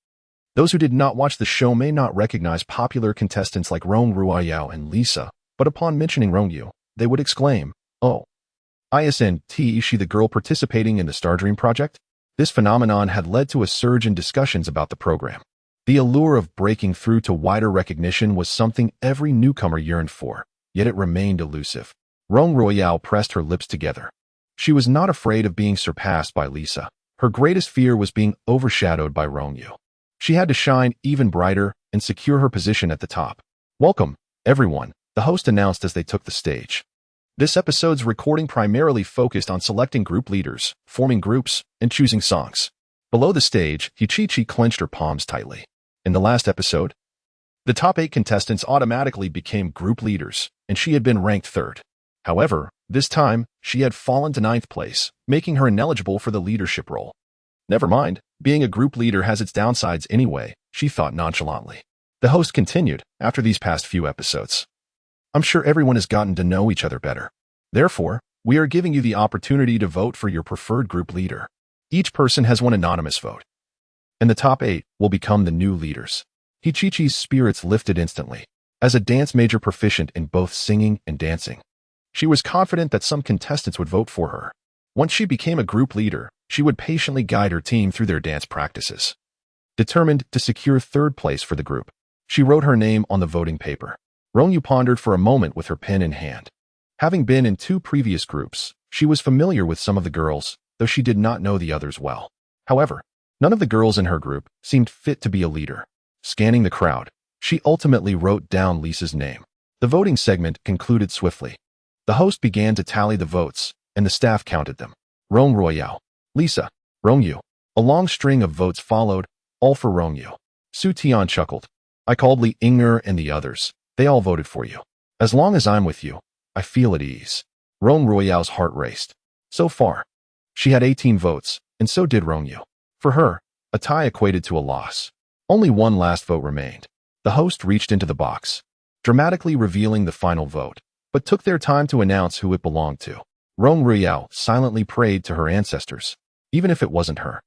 Those who did not watch the show may not recognize popular contestants like Rong Ruoyao and Lisa, but upon mentioning Rong Yu, they would exclaim, "Oh, isn't she the girl participating in the Stardream project?" This phenomenon had led to a surge in discussions about the program. The allure of breaking through to wider recognition was something every newcomer yearned for, yet it remained elusive. Rong Ruoyao pressed her lips together. She was not afraid of being surpassed by Lisa. Her greatest fear was being overshadowed by Rong Yu. She had to shine even brighter and secure her position at the top. Welcome, everyone, the host announced as they took the stage. This episode's recording primarily focused on selecting group leaders, forming groups, and choosing songs. Below the stage, Hichichi clenched her palms tightly. In the last episode, the top 8 contestants automatically became group leaders, and she had been ranked third. However, this time, she had fallen to 9th place, making her ineligible for the leadership role. Never mind, being a group leader has its downsides anyway, she thought nonchalantly. The host continued, after these past few episodes. I'm sure everyone has gotten to know each other better. Therefore, we are giving you the opportunity to vote for your preferred group leader. Each person has one anonymous vote, and the top 8 will become the new leaders. Hichichi's spirits lifted instantly. As a dance major proficient in both singing and dancing, she was confident that some contestants would vote for her. Once she became a group leader, she would patiently guide her team through their dance practices. Determined to secure 3rd place for the group, she wrote her name on the voting paper. Rong Yu pondered for a moment with her pen in hand. Having been in 2 previous groups, she was familiar with some of the girls, though she did not know the others well. However, none of the girls in her group seemed fit to be a leader. Scanning the crowd, she ultimately wrote down Lisa's name. The voting segment concluded swiftly. The host began to tally the votes, and the staff counted them. Rong Ruoyao, Lisa, Rong Yu. A long string of votes followed, all for Rong Yu. Su Tian chuckled. I called Li Ying'er and the others. They all voted for you. As long as I'm with you, I feel at ease. Rong Ruoyao's heart raced. So far, she had 18 votes, and so did Rong Yu. For her, a tie equated to a loss. Only one last vote remained. The host reached into the box, dramatically revealing the final vote, but took their time to announce who it belonged to. Rong Ruoyao silently prayed to her ancestors. Even if it wasn't her,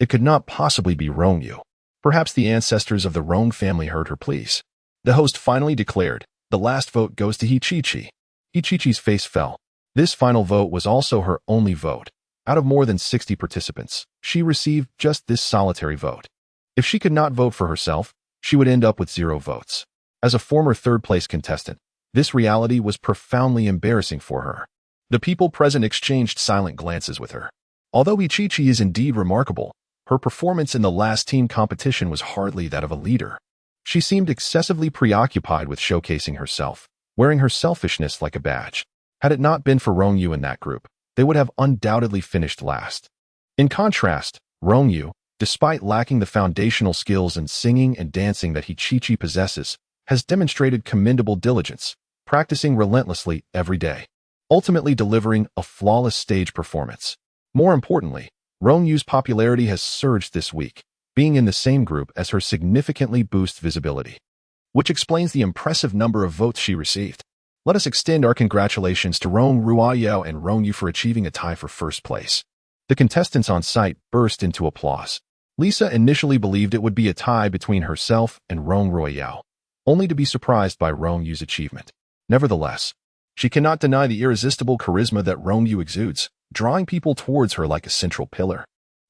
it could not possibly be Rong Yu. Perhaps the ancestors of the Rong family heard her pleas. The host finally declared, "The last vote goes to Hichichi." Hichichi's face fell. This final vote was also her only vote. Out of more than 60 participants, she received just this solitary vote. If she could not vote for herself, she would end up with 0 votes. As a former third-place contestant, this reality was profoundly embarrassing for her. The people present exchanged silent glances with her. Although Hichichi is indeed remarkable, her performance in the last team competition was hardly that of a leader. She seemed excessively preoccupied with showcasing herself, wearing her selfishness like a badge. Had it not been for Rong Yu in that group, they would have undoubtedly finished last. In contrast, Rong Yu, despite lacking the foundational skills in singing and dancing that Hichichi possesses, has demonstrated commendable diligence, practicing relentlessly every day, ultimately delivering a flawless stage performance. More importantly, Rong Yu's popularity has surged this week, being in the same group as her significantly boosts visibility, which explains the impressive number of votes she received. Let us extend our congratulations to Rong Yu and Rong Yu for achieving a tie for first place. The contestants on site burst into applause. Lisa initially believed it would be a tie between herself and Rong Yu, only to be surprised by Rong Yu's achievement. Nevertheless, she cannot deny the irresistible charisma that Rong Yu exudes, drawing people towards her like a central pillar.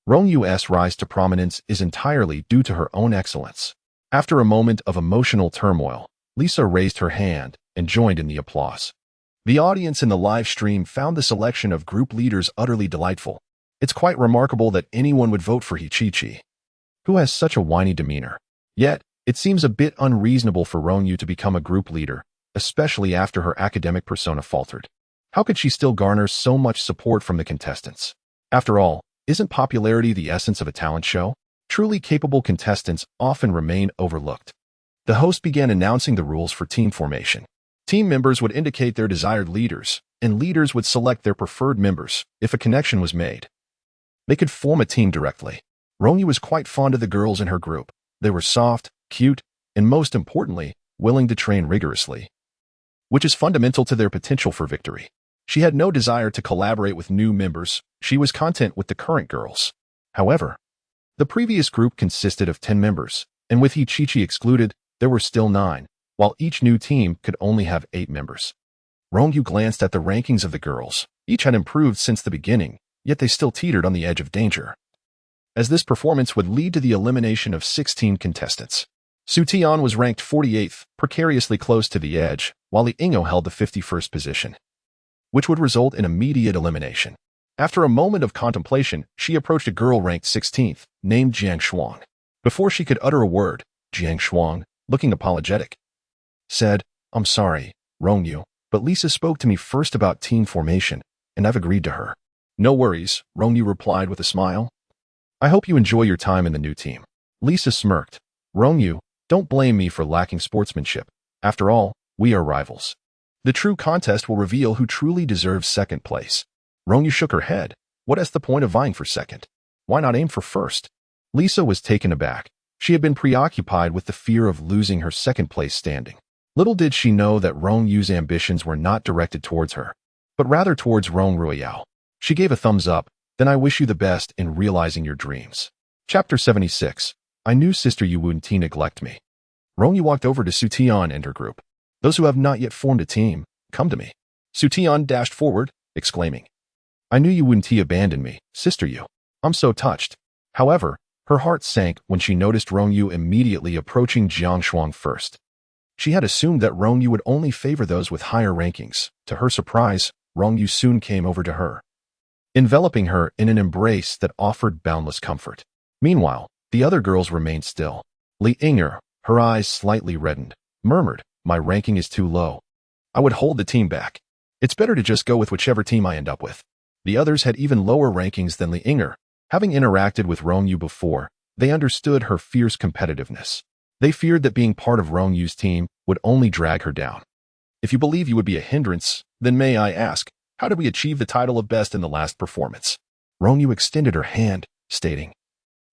Rong Yu's rise to prominence is entirely due to her own excellence. After a moment of emotional turmoil, Lisa raised her hand and joined in the applause. The audience in the live stream found the selection of group leaders utterly delightful. It's quite remarkable that anyone would vote for Hichichi, who has such a whiny demeanor. Yet, it seems a bit unreasonable for Rong Yu to become a group leader, especially after her academic persona faltered. How could she still garner so much support from the contestants? After all, isn't popularity the essence of a talent show? Truly capable contestants often remain overlooked. The host began announcing the rules for team formation. Team members would indicate their desired leaders, and leaders would select their preferred members if a connection was made. They could form a team directly. Rong Yu was quite fond of the girls in her group. They were soft, cute, and most importantly, willing to train rigorously, which is fundamental to their potential for victory. She had no desire to collaborate with new members. She was content with the current girls. However, the previous group consisted of 10 members, and with Hichichi excluded, there were still 9, while each new team could only have 8 members. Rong Yu glanced at the rankings of the girls. Each had improved since the beginning, yet they still teetered on the edge of danger, as this performance would lead to the elimination of 16 contestants. Su Tian was ranked 48th, precariously close to the edge, while Li Yingyo held the 51st position, which would result in immediate elimination. After a moment of contemplation, she approached a girl ranked 16th, named Jiang Shuang. Before she could utter a word, Jiang Shuang, looking apologetic, said, "I'm sorry, Rong Yu, but Lisa spoke to me first about team formation, and I've agreed to her." "No worries," Rong Yu replied with a smile. "I hope you enjoy your time in the new team." Lisa smirked. "Rong Yu, don't blame me for lacking sportsmanship. After all, we are rivals. The true contest will reveal who truly deserves second place." Rong Yu shook her head. "What is the point of vying for second? Why not aim for first?" Lisa was taken aback. She had been preoccupied with the fear of losing her second-place standing. Little did she know that Rong Yu's ambitions were not directed towards her, but rather towards Rong Yu. She gave a thumbs up. "Then I wish you the best in realizing your dreams." Chapter 76. I knew Sister Yu wouldn't neglect me. Rong Yu walked over to Su Tian and her group. "Those who have not yet formed a team, come to me." Su Tian dashed forward, exclaiming, "I knew you wouldn't abandon me, Sister Yu. I'm so touched." However, her heart sank when she noticed Rong Yu immediately approaching Jiang Shuang first. She had assumed that Rong Yu would only favor those with higher rankings. To her surprise, Rong Yu soon came over to her, enveloping her in an embrace that offered boundless comfort. Meanwhile, the other girls remained still. Li Yingyo, her eyes slightly reddened, murmured, "My ranking is too low. I would hold the team back. It's better to just go with whichever team I end up with." The others had even lower rankings than Li Yingyo. Having interacted with Rong Yu before, they understood her fierce competitiveness. They feared that being part of Rong Yu's team would only drag her down. "If you believe you would be a hindrance, then may I ask, how did we achieve the title of best in the last performance?" Rong Yu extended her hand, stating,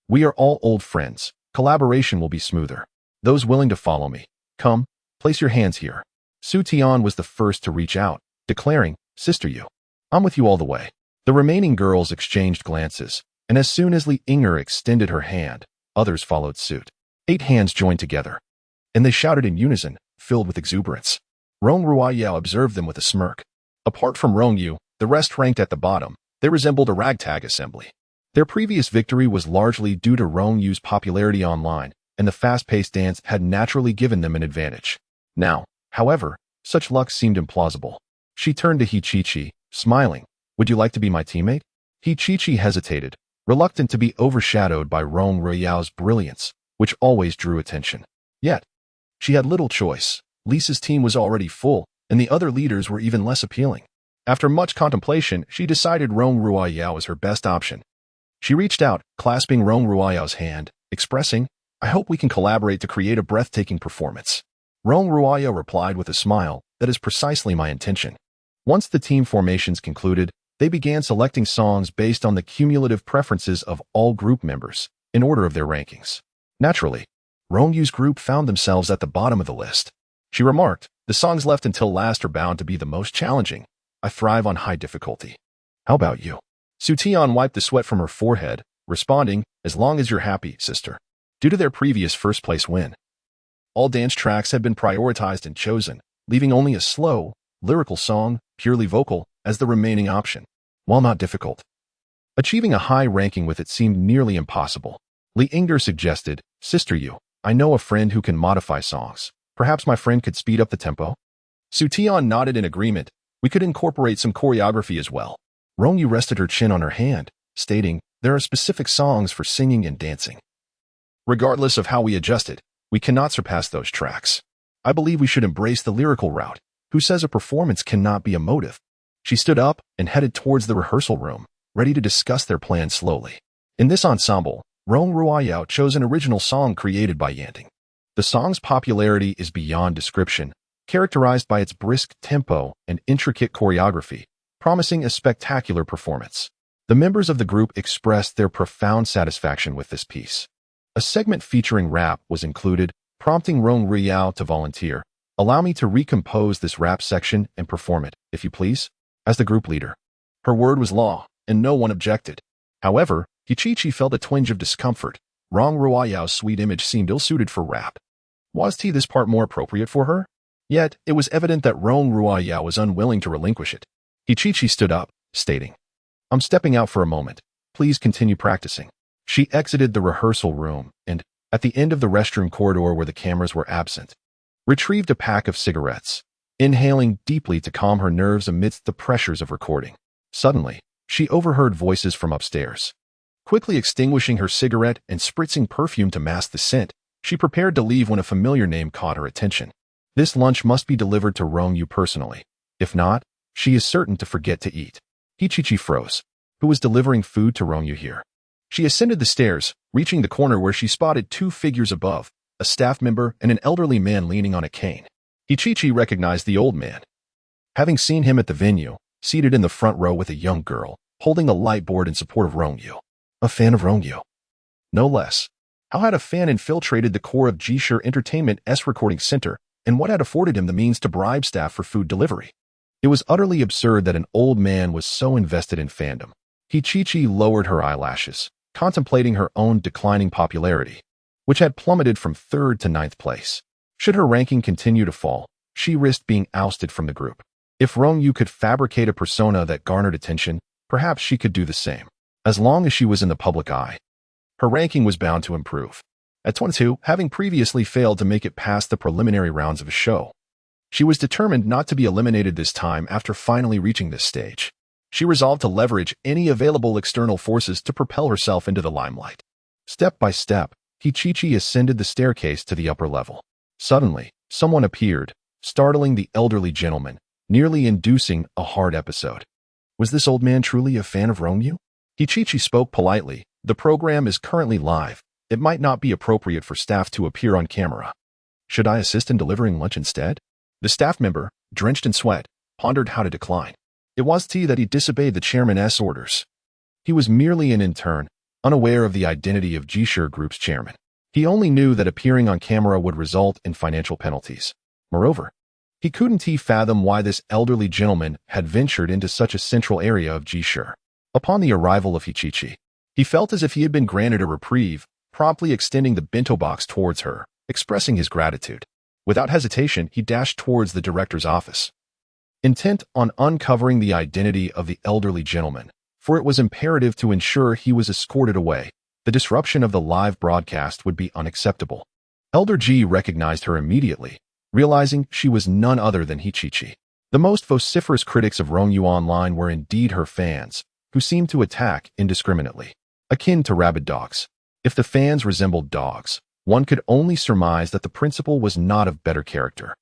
"We are all old friends. Collaboration will be smoother. Those willing to follow me, come, place your hands here." Su Tian was the first to reach out, declaring, "Sister Yu, I'm with you all the way." The remaining girls exchanged glances, and as soon as Li Yingyo extended her hand, others followed suit. 8 hands joined together, and they shouted in unison, filled with exuberance. Rong Ruiyao observed them with a smirk. Apart from Rong Yu, the rest ranked at the bottom. They resembled a ragtag assembly. Their previous victory was largely due to Rong Yu's popularity online, and the fast-paced dance had naturally given them an advantage. Now, however, such luck seemed implausible. She turned to Hichichi, smiling. "Would you like to be my teammate?" Hichichi hesitated, reluctant to be overshadowed by Rong Ruiyao's brilliance, which always drew attention. Yet, she had little choice. Lisa's team was already full, and the other leaders were even less appealing. After much contemplation, she decided Rong Ruiyao was her best option. She reached out, clasping Rong Ruiyao's hand, expressing, "I hope we can collaborate to create a breathtaking performance." Rong Ruiyao replied with a smile, "That is precisely my intention." Once the team formations concluded, they began selecting songs based on the cumulative preferences of all group members, in order of their rankings. Naturally, Rong Yu's group found themselves at the bottom of the list. She remarked, "The songs left until last are bound to be the most challenging. I thrive on high difficulty. How about you?" Su Tian wiped the sweat from her forehead, responding, "As long as you're happy, sister." Due to their previous first-place win, all dance tracks had been prioritized and chosen, leaving only a slow, lyrical song, purely vocal, as the remaining option. While not difficult, achieving a high ranking with it seemed nearly impossible. Li Inger suggested, "Sister Yu, I know a friend who can modify songs. Perhaps my friend could speed up the tempo?" Su Tian nodded in agreement. "We could incorporate some choreography as well." Rong Yu rested her chin on her hand, stating, "There are specific songs for singing and dancing. Regardless of how we adjust it, we cannot surpass those tracks. I believe we should embrace the lyrical route. Who says a performance cannot be emotive?" She stood up and headed towards the rehearsal room, ready to discuss their plans slowly. In this ensemble, Rong Ruiyao chose an original song created by Yanting. The song's popularity is beyond description, characterized by its brisk tempo and intricate choreography, promising a spectacular performance. The members of the group expressed their profound satisfaction with this piece. A segment featuring rap was included, prompting Rong Ruiyao to volunteer. "Allow me to recompose this rap section and perform it, if you please," as the group leader. Her word was law, and no one objected. However, Hichichi felt a twinge of discomfort. Rong Ruiyao's sweet image seemed ill-suited for rap. Was this part more appropriate for her? Yet, it was evident that Rong Ruiyao was unwilling to relinquish it. Hichichi stood up, stating, "I'm stepping out for a moment. Please continue practicing." She exited the rehearsal room and, at the end of the restroom corridor where the cameras were absent, retrieved a pack of cigarettes, inhaling deeply to calm her nerves amidst the pressures of recording. Suddenly, she overheard voices from upstairs. Quickly extinguishing her cigarette and spritzing perfume to mask the scent, she prepared to leave when a familiar name caught her attention. This lunch must be delivered to Rong Yu personally. If not, she is certain to forget to eat. Hichichi froze. Who was delivering food to Rong Yu here? She ascended the stairs, reaching the corner where she spotted 2 figures above, a staff member and an elderly man leaning on a cane. Hichichi recognized the old man, having seen him at the venue, seated in the front row with a young girl, holding a light board in support of Rong Yu. A fan of Rong Yu. No less. How had a fan infiltrated the core of Jisher Entertainment's recording center, and what had afforded him the means to bribe staff for food delivery? It was utterly absurd that an old man was so invested in fandom. Hichichi lowered her eyelashes, contemplating her own declining popularity, which had plummeted from 3rd to 9th place. Should her ranking continue to fall, she risked being ousted from the group. If Rong Yu could fabricate a persona that garnered attention, perhaps she could do the same. As long as she was in the public eye, her ranking was bound to improve. At 22, having previously failed to make it past the preliminary rounds of a show, she was determined not to be eliminated this time after finally reaching this stage. She resolved to leverage any available external forces to propel herself into the limelight. Step by step, Hichichi ascended the staircase to the upper level. Suddenly, someone appeared, startling the elderly gentleman, nearly inducing a hard episode. Was this old man truly a fan of Rong Yu? Hichichi spoke politely. "The program is currently live. It might not be appropriate for staff to appear on camera. Should I assist in delivering lunch instead?" The staff member, drenched in sweat, pondered how to decline. It was that he disobeyed the chairman's orders. He was merely an intern, unaware of the identity of Jisher Group's chairman. He only knew that appearing on camera would result in financial penalties. Moreover, he couldn't fathom why this elderly gentleman had ventured into such a central area of Jisher. Upon the arrival of Hichichi, he felt as if he had been granted a reprieve, promptly extending the bento box towards her, expressing his gratitude. Without hesitation, he dashed towards the director's office, intent on uncovering the identity of the elderly gentleman, for it was imperative to ensure he was escorted away. The disruption of the live broadcast would be unacceptable. Elder G recognized her immediately, realizing she was none other than Hichichi. The most vociferous critics of Rong Yu online were indeed her fans, who seemed to attack indiscriminately, akin to rabid dogs. If the fans resembled dogs, one could only surmise that the principal was not of better character.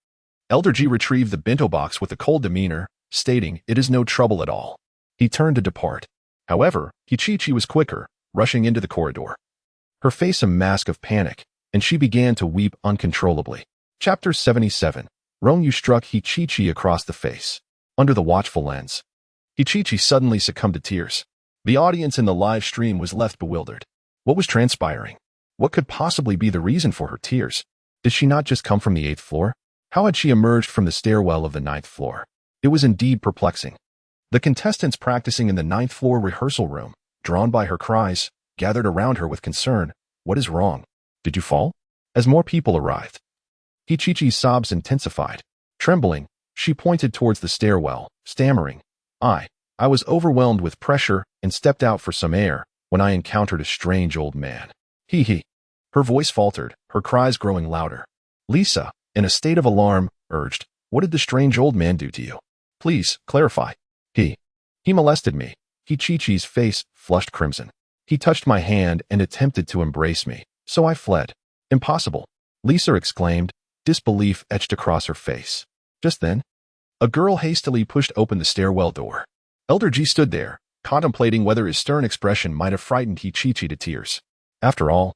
Elder G retrieved the bento box with a cold demeanor, stating, "It is no trouble at all." He turned to depart. However, Hichichi was quicker, rushing into the corridor, her face a mask of panic, and she began to weep uncontrollably. Chapter 77. Rong Yu struck Hichichi across the face. Under the watchful lens, Hichichi suddenly succumbed to tears. The audience in the live stream was left bewildered. What was transpiring? What could possibly be the reason for her tears? Did she not just come from the 8th floor? How had she emerged from the stairwell of the 9th floor? It was indeed perplexing. The contestants practicing in the 9th floor rehearsal room, drawn by her cries, gathered around her with concern. "What is wrong? Did you fall?" As more people arrived, Hichichi's sobs intensified. Trembling, she pointed towards the stairwell, stammering, I was overwhelmed with pressure and stepped out for some air when I encountered a strange old man. He. Her voice faltered, her cries growing louder. Lisa, in a state of alarm, urged, "What did the strange old man do to you? Please, clarify." He molested me. Hichichi's face flushed crimson. He touched my hand and attempted to embrace me, so I fled. "Impossible," Lisa exclaimed, disbelief etched across her face. Just then, a girl hastily pushed open the stairwell door. Elder G stood there, contemplating whether his stern expression might have frightened Hichichi to tears. After all,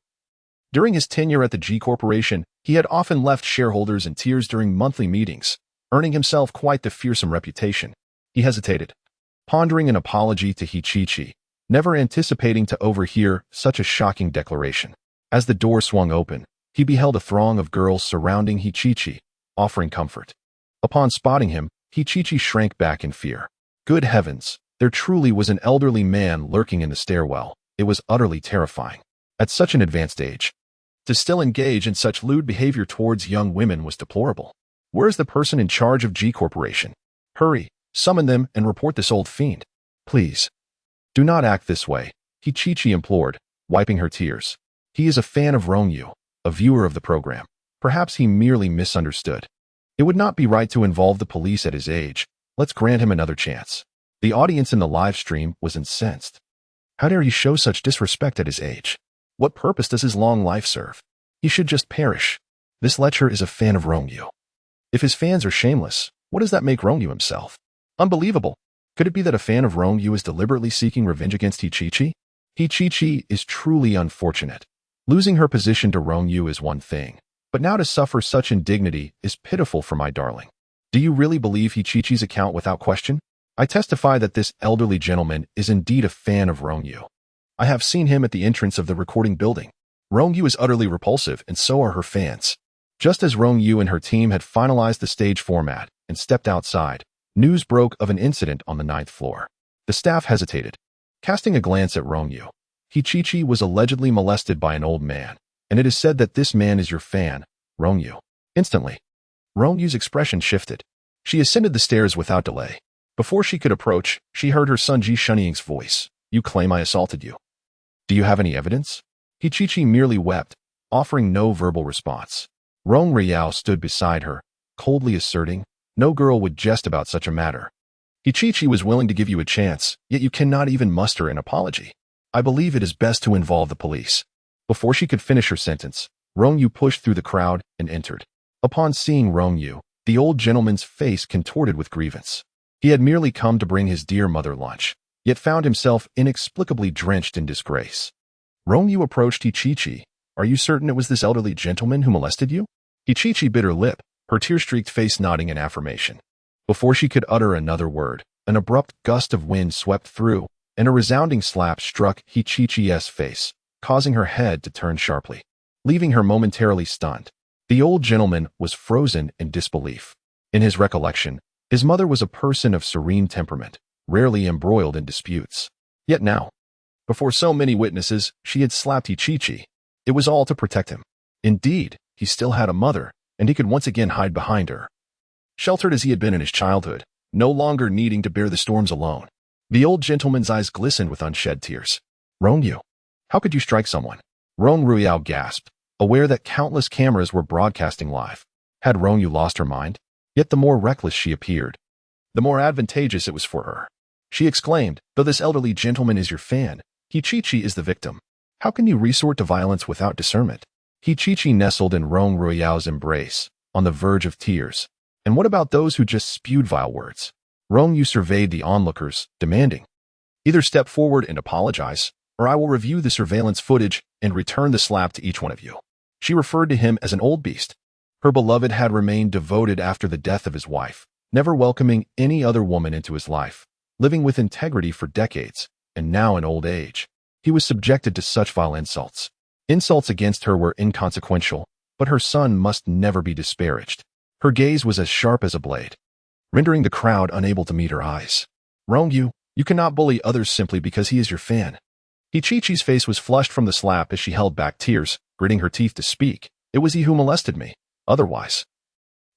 during his tenure at the G Corporation, he had often left shareholders in tears during monthly meetings, earning himself quite the fearsome reputation. He hesitated, pondering an apology to Hichichi, never anticipating to overhear such a shocking declaration. As the door swung open, he beheld a throng of girls surrounding Hichichi, offering comfort. Upon spotting him, Hichichi shrank back in fear. Good heavens, there truly was an elderly man lurking in the stairwell. It was utterly terrifying. At such an advanced age, to still engage in such lewd behavior towards young women was deplorable. Where is the person in charge of G Corporation? Hurry, summon them and report this old fiend. Please, do not act this way, Hichichi implored, wiping her tears. He is a fan of Rong Yu, a viewer of the program. Perhaps he merely misunderstood. It would not be right to involve the police at his age. Let's grant him another chance. The audience in the live stream was incensed. How dare he show such disrespect at his age? What purpose does his long life serve? He should just perish. This lecher is a fan of Rong Yu. If his fans are shameless, what does that make Rong Yu himself? Unbelievable. Could it be that a fan of Rong Yu is deliberately seeking revenge against Hichichi? Hichichi is truly unfortunate. Losing her position to Rong Yu is one thing, but now to suffer such indignity is pitiful for my darling. Do you really believe Hichichi's account without question? I testify that this elderly gentleman is indeed a fan of Rong Yu. I have seen him at the entrance of the recording building. Rong Yu is utterly repulsive, and so are her fans. Just as Rong Yu and her team had finalized the stage format and stepped outside, news broke of an incident on the 9th floor. The staff hesitated, casting a glance at Rong Yu. Hichichi was allegedly molested by an old man, and it is said that this man is your fan, Rong Yu. Instantly, Rong Yu's expression shifted. She ascended the stairs without delay. Before she could approach, she heard her son Ji Shunying's voice. You claim I assaulted you. Do you have any evidence? Hichichi merely wept, offering no verbal response. Rong Riao stood beside her, coldly asserting, no girl would jest about such a matter. Hichichi was willing to give you a chance, yet you cannot even muster an apology. I believe it is best to involve the police. Before she could finish her sentence, Rong Yu pushed through the crowd and entered. Upon seeing Rong Yu, the old gentleman's face contorted with grievance. He had merely come to bring his dear mother lunch, yet found himself inexplicably drenched in disgrace. Rong Yu approached Hichichi. Are you certain it was this elderly gentleman who molested you? Hichichi bit her lip, her tear-streaked face nodding in affirmation. Before she could utter another word, an abrupt gust of wind swept through, and a resounding slap struck Hichichi's face, causing her head to turn sharply, leaving her momentarily stunned. The old gentleman was frozen in disbelief. In his recollection, his mother was a person of serene temperament, rarely embroiled in disputes. Yet now, before so many witnesses, she had slapped Hichichi. It was all to protect him. Indeed, he still had a mother, and he could once again hide behind her. Sheltered as he had been in his childhood, no longer needing to bear the storms alone. The old gentleman's eyes glistened with unshed tears. Rong Yu, how could you strike someone? Rong Yu gasped, aware that countless cameras were broadcasting live. Had Rong Yu lost her mind? Yet the more reckless she appeared, the more advantageous it was for her. She exclaimed, though this elderly gentleman is your fan, Hichichi is the victim. How can you resort to violence without discernment? Hichichi nestled in Rong Ruiao's embrace, on the verge of tears. And what about those who just spewed vile words? Rong Yu surveyed the onlookers, demanding, either step forward and apologize, or I will review the surveillance footage and return the slap to each one of you. She referred to him as an old beast. Her beloved had remained devoted after the death of his wife, never welcoming any other woman into his life, living with integrity for decades, and now in old age. He was subjected to such vile insults. Insults against her were inconsequential, but her son must never be disparaged. Her gaze was as sharp as a blade, rendering the crowd unable to meet her eyes. Rong Yu, you cannot bully others simply because he is your fan. Hichichi's face was flushed from the slap as she held back tears, gritting her teeth to speak. It was he who molested me. Otherwise,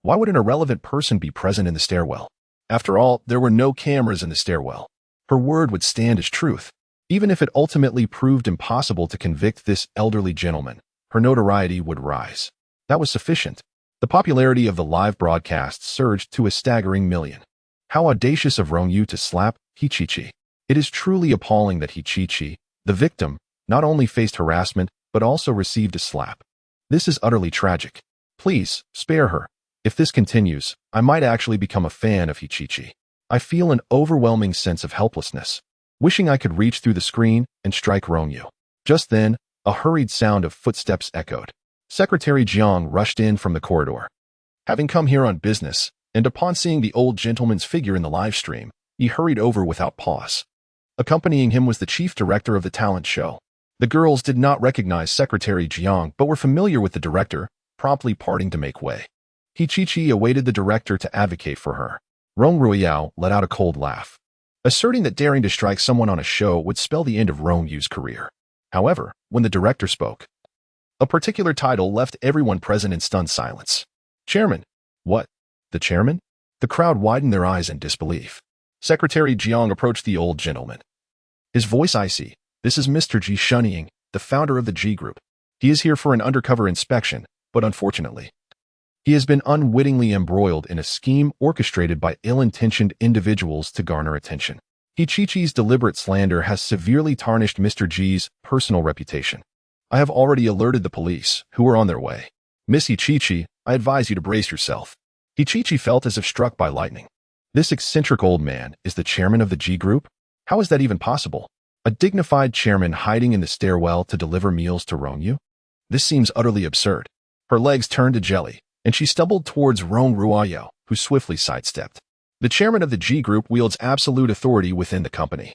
why would an irrelevant person be present in the stairwell? After all, there were no cameras in the stairwell. Her word would stand as truth. Even if it ultimately proved impossible to convict this elderly gentleman, her notoriety would rise. That was sufficient. The popularity of the live broadcast surged to a staggering million. How audacious of Rong Yu to slap Hichichi. It is truly appalling that Hichichi, the victim, not only faced harassment, but also received a slap. This is utterly tragic. Please, spare her. If this continues, I might actually become a fan of Hichichi. I feel an overwhelming sense of helplessness, wishing I could reach through the screen and strike Rong Yu. Just then, a hurried sound of footsteps echoed. Secretary Jiang rushed in from the corridor. Having come here on business, and upon seeing the old gentleman's figure in the live stream, he hurried over without pause. Accompanying him was the chief director of the talent show. The girls did not recognize Secretary Jiang but were familiar with the director, promptly parting to make way. Hichichi awaited the director to advocate for her. Rong Ruiao let out a cold laugh, asserting that daring to strike someone on a show would spell the end of Rong Yu's career. However, when the director spoke, a particular title left everyone present in stunned silence. Chairman. What? The chairman? The crowd widened their eyes in disbelief. Secretary Jiang approached the old gentleman, his voice icy. This is Mr. Ji Shunying, the founder of the G Group. He is here for an undercover inspection, but unfortunately, he has been unwittingly embroiled in a scheme orchestrated by ill-intentioned individuals to garner attention. Hichichi's deliberate slander has severely tarnished Mr. Ji's personal reputation. I have already alerted the police, who are on their way. Miss Hichichi, I advise you to brace yourself. Hichichi felt as if struck by lightning. This eccentric old man is the chairman of the G Group? How is that even possible? A dignified chairman hiding in the stairwell to deliver meals to Rong Yu? This seems utterly absurd. Her legs turned to jelly, and she stumbled towards Rong Ruiao, who swiftly sidestepped. The chairman of the G Group wields absolute authority within the company.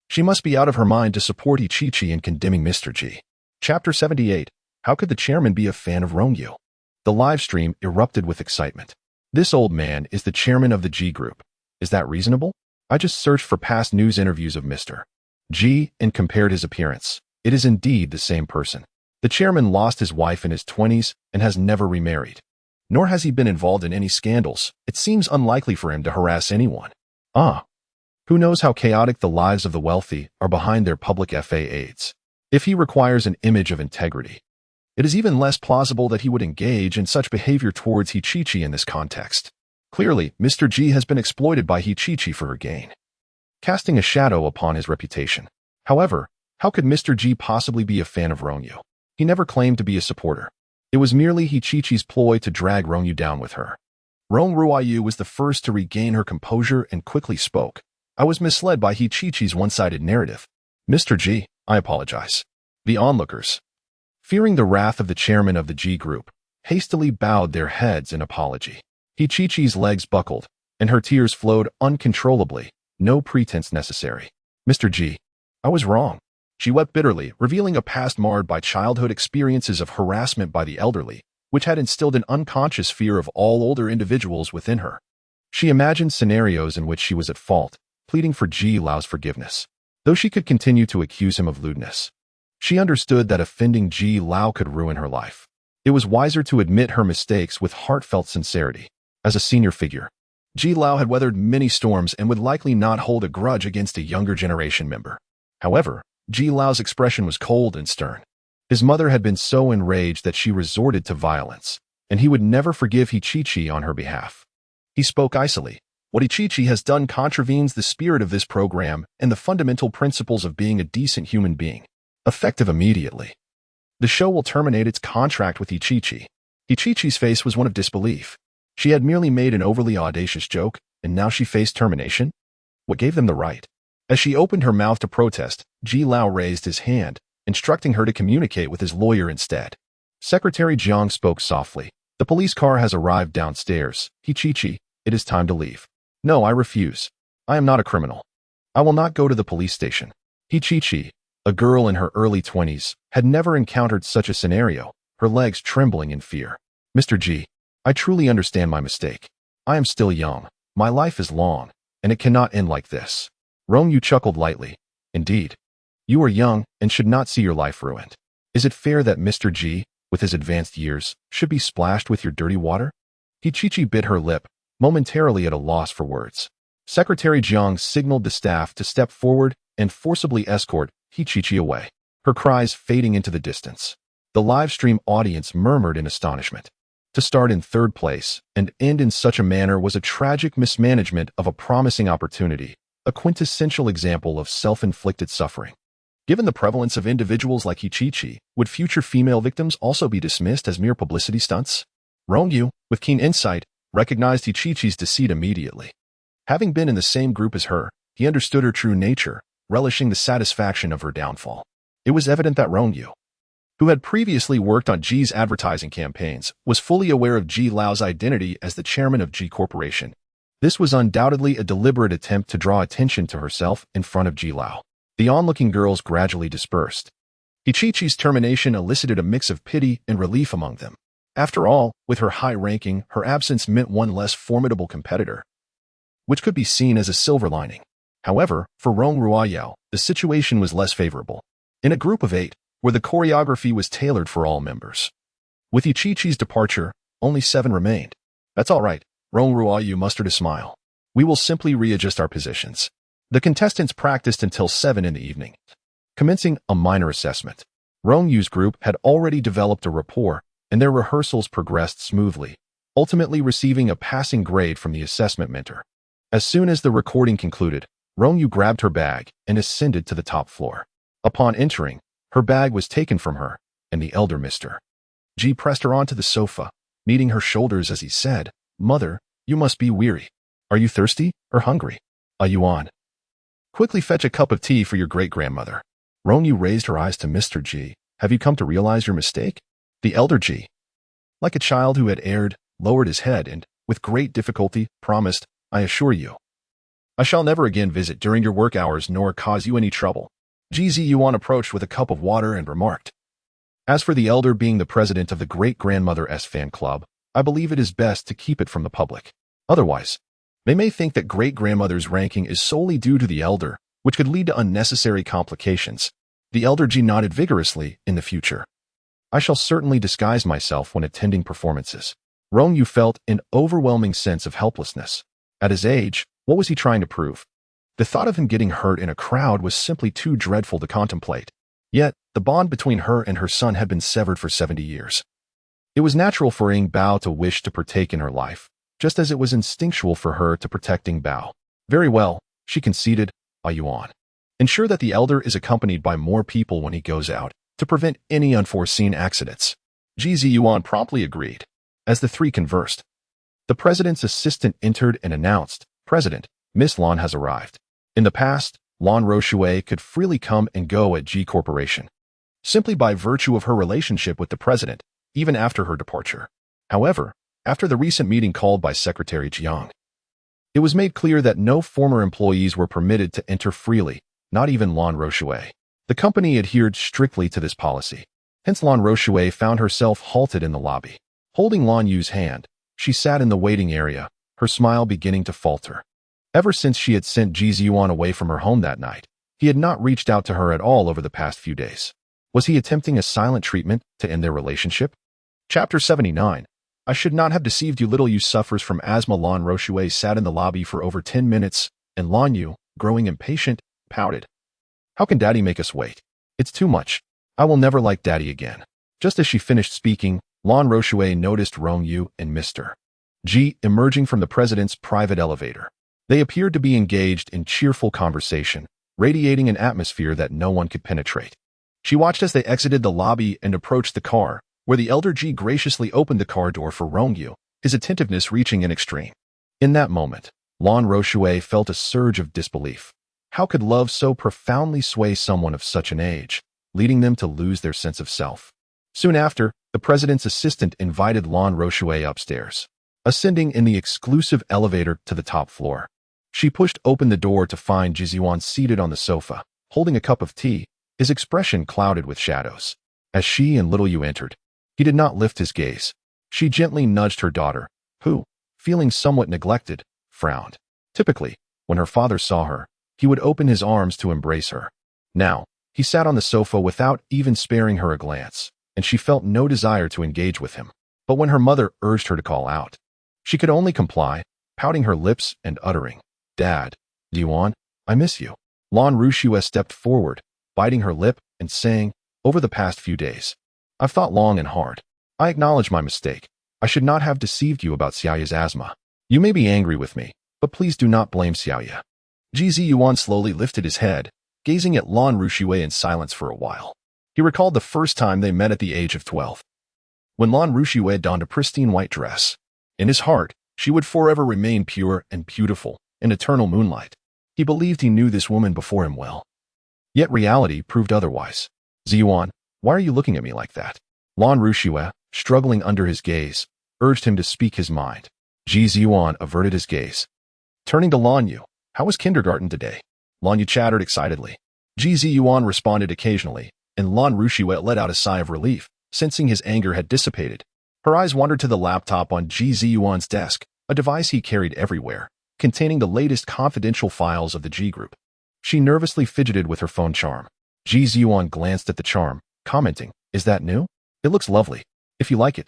She must be out of her mind to support Hichichi in condemning Mr. Ji. Chapter 78. How could the chairman be a fan of Rong Yu? The live stream erupted with excitement. This old man is the chairman of the G Group. Is that reasonable? I just searched for past news interviews of Mr. Ji and compared his appearance. It is indeed the same person. The chairman lost his wife in his 20s and has never remarried. Nor has he been involved in any scandals. It seems unlikely for him to harass anyone. Who knows how chaotic the lives of the wealthy are behind their public aides. If he requires an image of integrity, it is even less plausible that he would engage in such behavior towards Hichichi in this context. Clearly, Mr. Ji has been exploited by Hichichi for her gain, casting a shadow upon his reputation. However, how could Mr. Ji possibly be a fan of Rong Yu? He never claimed to be a supporter. It was merely Hichichi's ploy to drag Rong Yu down with her. Rong Ruiao was the first to regain her composure and quickly spoke. I was misled by Hichichi's one-sided narrative. Mr. Ji, I apologize. The onlookers, fearing the wrath of the chairman of the G Group, hastily bowed their heads in apology. Hichichi's legs buckled, and her tears flowed uncontrollably. No pretense necessary. Mr. Ji, I was wrong. She wept bitterly, revealing a past marred by childhood experiences of harassment by the elderly, which had instilled an unconscious fear of all older individuals within her. She imagined scenarios in which she was at fault, pleading for Ji Lao's forgiveness. Though she could continue to accuse him of lewdness, She understood that offending Ji Lao could ruin her life. It was wiser to admit her mistakes with heartfelt sincerity. As a senior figure, Ji Lao had weathered many storms and would likely not hold a grudge against a younger generation member. However, Ji Lao's expression was cold and stern. His mother had been so enraged that she resorted to violence, and he would never forgive Hichichi on her behalf. He spoke icily. What Hichichi has done contravenes the spirit of this program and the fundamental principles of being a decent human being. Effective immediately. The show will terminate its contract with Hichichi. Hichichi's face was one of disbelief. She had merely made an overly audacious joke, and now she faced termination? What gave them the right? As she opened her mouth to protest, Ji Lao raised his hand, instructing her to communicate with his lawyer instead. Secretary Jiang spoke softly. The police car has arrived downstairs. Hichichi, it is time to leave. No, I refuse. I am not a criminal. I will not go to the police station. Hichichi, a girl in her early 20s, had never encountered such a scenario, her legs trembling in fear. Mr. Ji, I truly understand my mistake. I am still young. My life is long, and it cannot end like this. Rong Yu chuckled lightly. Indeed. You are young and should not see your life ruined. Is it fair that Mr. Ji, with his advanced years, should be splashed with your dirty water? Hichichi bit her lip, momentarily at a loss for words. Secretary Jiang signaled the staff to step forward and forcibly escort Hichichi away, her cries fading into the distance. The live stream audience murmured in astonishment. To start in third place and end in such a manner was a tragic mismanagement of a promising opportunity, a quintessential example of self-inflicted suffering. Given the prevalence of individuals like Hichichi, would future female victims also be dismissed as mere publicity stunts? Rong Yu, with keen insight, recognized Hichichi's deceit immediately. Having been in the same group as her, he understood her true nature, relishing the satisfaction of her downfall. It was evident that Rong Yu, who had previously worked on Ji's advertising campaigns, was fully aware of Ji Lao's identity as the chairman of Ji Corporation. This was undoubtedly a deliberate attempt to draw attention to herself in front of Ji Lao. The onlooking girls gradually dispersed. Hichichi's termination elicited a mix of pity and relief among them. After all, with her high ranking, her absence meant one less formidable competitor, which could be seen as a silver lining. However, for Rong Yu, the situation was less favorable. In a group of 8, where the choreography was tailored for all members. With Hichichi's departure, only 7 remained. That's all right, Rong Yu mustered a smile. We will simply readjust our positions. The contestants practiced until 7 in the evening, commencing a minor assessment. Rong Yu's group had already developed a rapport, and their rehearsals progressed smoothly, ultimately receiving a passing grade from the assessment mentor. As soon as the recording concluded, Rong Yu grabbed her bag and ascended to the top floor. Upon entering, her bag was taken from her, and the elder Mr. Ji pressed her onto the sofa, meeting her shoulders as he said, Mother, you must be weary. Are you thirsty or hungry? A yuan. Quickly fetch a cup of tea for your great-grandmother. Rong Yu raised her eyes to Mr. Ji. Have you come to realize your mistake? The elder Ji, like a child who had erred, lowered his head and, with great difficulty, promised, I assure you, I shall never again visit during your work hours nor cause you any trouble. Ji Ziyuan approached with a cup of water and remarked, As for the elder being the president of the great-grandmother's fan club, I believe it is best to keep it from the public. Otherwise, they may think that great-grandmother's ranking is solely due to the elder, which could lead to unnecessary complications. The elder Ji nodded vigorously. In the future, I shall certainly disguise myself when attending performances. Rong Yu felt an overwhelming sense of helplessness. At his age, what was he trying to prove? The thought of him getting hurt in a crowd was simply too dreadful to contemplate. Yet, the bond between her and her son had been severed for 70 years. It was natural for Ying Bao to wish to partake in her life, just as it was instinctual for her to protect Ying Bao. Very well, she conceded, a yuan. Ensure that the elder is accompanied by more people when he goes out, to prevent any unforeseen accidents. Ji Ziyuan promptly agreed. As the 3 conversed, the president's assistant entered and announced, President, Miss Lan has arrived. In the past, Lan Roshue could freely come and go at Ji Corporation, simply by virtue of her relationship with the president, even after her departure. However, after the recent meeting called by Secretary Jiang, it was made clear that no former employees were permitted to enter freely, not even Lan Roshue. The company adhered strictly to this policy. Hence Lan Roshue found herself halted in the lobby. Holding Lan Yu's hand, she sat in the waiting area, her smile beginning to falter. Ever since she had sent Ji Ziyuan away from her home that night, he had not reached out to her at all over the past few days. Was he attempting a silent treatment to end their relationship? Chapter 79. I should not have deceived you. Little Yu suffers from asthma. Lan Rochue sat in the lobby for over 10 minutes, and Lan Yu, growing impatient, pouted. How can Daddy make us wait? It's too much. I will never like Daddy again. Just as she finished speaking, Lan Rochue noticed Rong Yu and Mr. G emerging from the president's private elevator. They appeared to be engaged in cheerful conversation, radiating an atmosphere that no one could penetrate. She watched as they exited the lobby and approached the car, where the elder G graciously opened the car door for Rong Yu, his attentiveness reaching an extreme. In that moment, Lan Rochue felt a surge of disbelief. How could love so profoundly sway someone of such an age, leading them to lose their sense of self? Soon after, the president's assistant invited Lan Rochue upstairs. Ascending in the exclusive elevator to the top floor, she pushed open the door to find Jizyuan seated on the sofa, holding a cup of tea, his expression clouded with shadows. As she and little Yu entered, he did not lift his gaze. She gently nudged her daughter, who, feeling somewhat neglected, frowned. Typically, when her father saw her, he would open his arms to embrace her. Now, he sat on the sofa without even sparing her a glance, and she felt no desire to engage with him. But when her mother urged her to call out, she could only comply, pouting her lips and uttering, Dad, Yuan, I miss you. Lan Rochue stepped forward, biting her lip and saying, over the past few days, I've thought long and hard. I acknowledge my mistake. I should not have deceived you about Xiaoya's asthma. You may be angry with me, but please do not blame Xiaoya. Yuan slowly lifted his head, gazing at Lan Rochue in silence for a while. He recalled the first time they met at the age of 12. When Lan Rochue donned a pristine white dress, in his heart, she would forever remain pure and beautiful, in eternal moonlight. He believed he knew this woman before him well. Yet reality proved otherwise. Yuan, why are you looking at me like that? Lan Rochue, struggling under his gaze, urged him to speak his mind. Yuan averted his gaze. Turning to Lan Yu, how was kindergarten today? Lan Yu chattered excitedly. Yuan responded occasionally, and Lan Rochue let out a sigh of relief, sensing his anger had dissipated. Her eyes wandered to the laptop on Yuan's desk, a device he carried everywhere, containing the latest confidential files of the G Group. She nervously fidgeted with her phone charm. Yuan glanced at the charm, commenting, Is that new? It looks lovely. If you like it,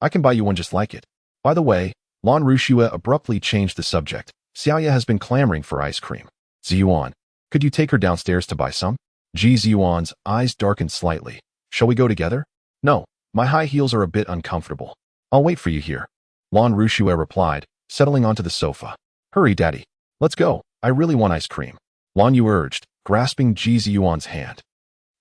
I can buy you one just like it. By the way, Lan Rochue abruptly changed the subject. Xiaoya has been clamoring for ice cream. Yuan, could you take her downstairs to buy some? Yuan's eyes darkened slightly. Shall we go together? No. My high heels are a bit uncomfortable. I'll wait for you here. Lan Rochue replied, settling onto the sofa. Hurry, Daddy. Let's go. I really want ice cream. Lan Yu urged, grasping Yuan's hand.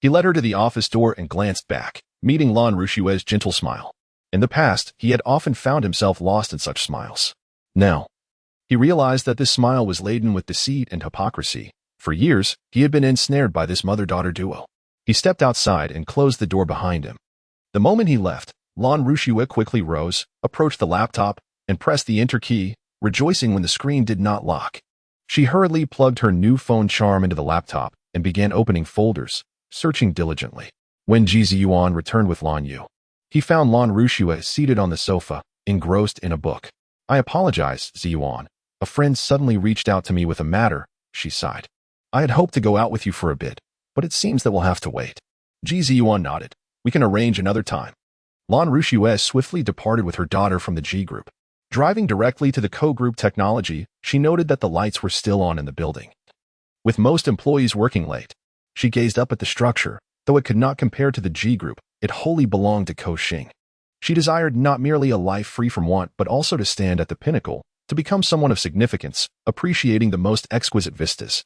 He led her to the office door and glanced back, meeting Lan Rochue's gentle smile. In the past, he had often found himself lost in such smiles. Now, he realized that this smile was laden with deceit and hypocrisy. For years, he had been ensnared by this mother-daughter duo. He stepped outside and closed the door behind him. The moment he left, Lan Rochue quickly rose, approached the laptop, and pressed the enter key, rejoicing when the screen did not lock. She hurriedly plugged her new phone charm into the laptop and began opening folders, searching diligently. When Yuan returned with Lan Yu, he found Lan Rochue seated on the sofa, engrossed in a book. I apologize, Yuan. A friend suddenly reached out to me with a matter, she sighed. I had hoped to go out with you for a bit, but it seems that we'll have to wait. Yuan nodded. We can arrange another time. Lan Rochue swiftly departed with her daughter from the G Group. Driving directly to the Co-Group Technology, she noted that the lights were still on in the building. With most employees working late, she gazed up at the structure. Though it could not compare to the G Group, it wholly belonged to Koxing. She desired not merely a life free from want, but also to stand at the pinnacle, to become someone of significance, appreciating the most exquisite vistas.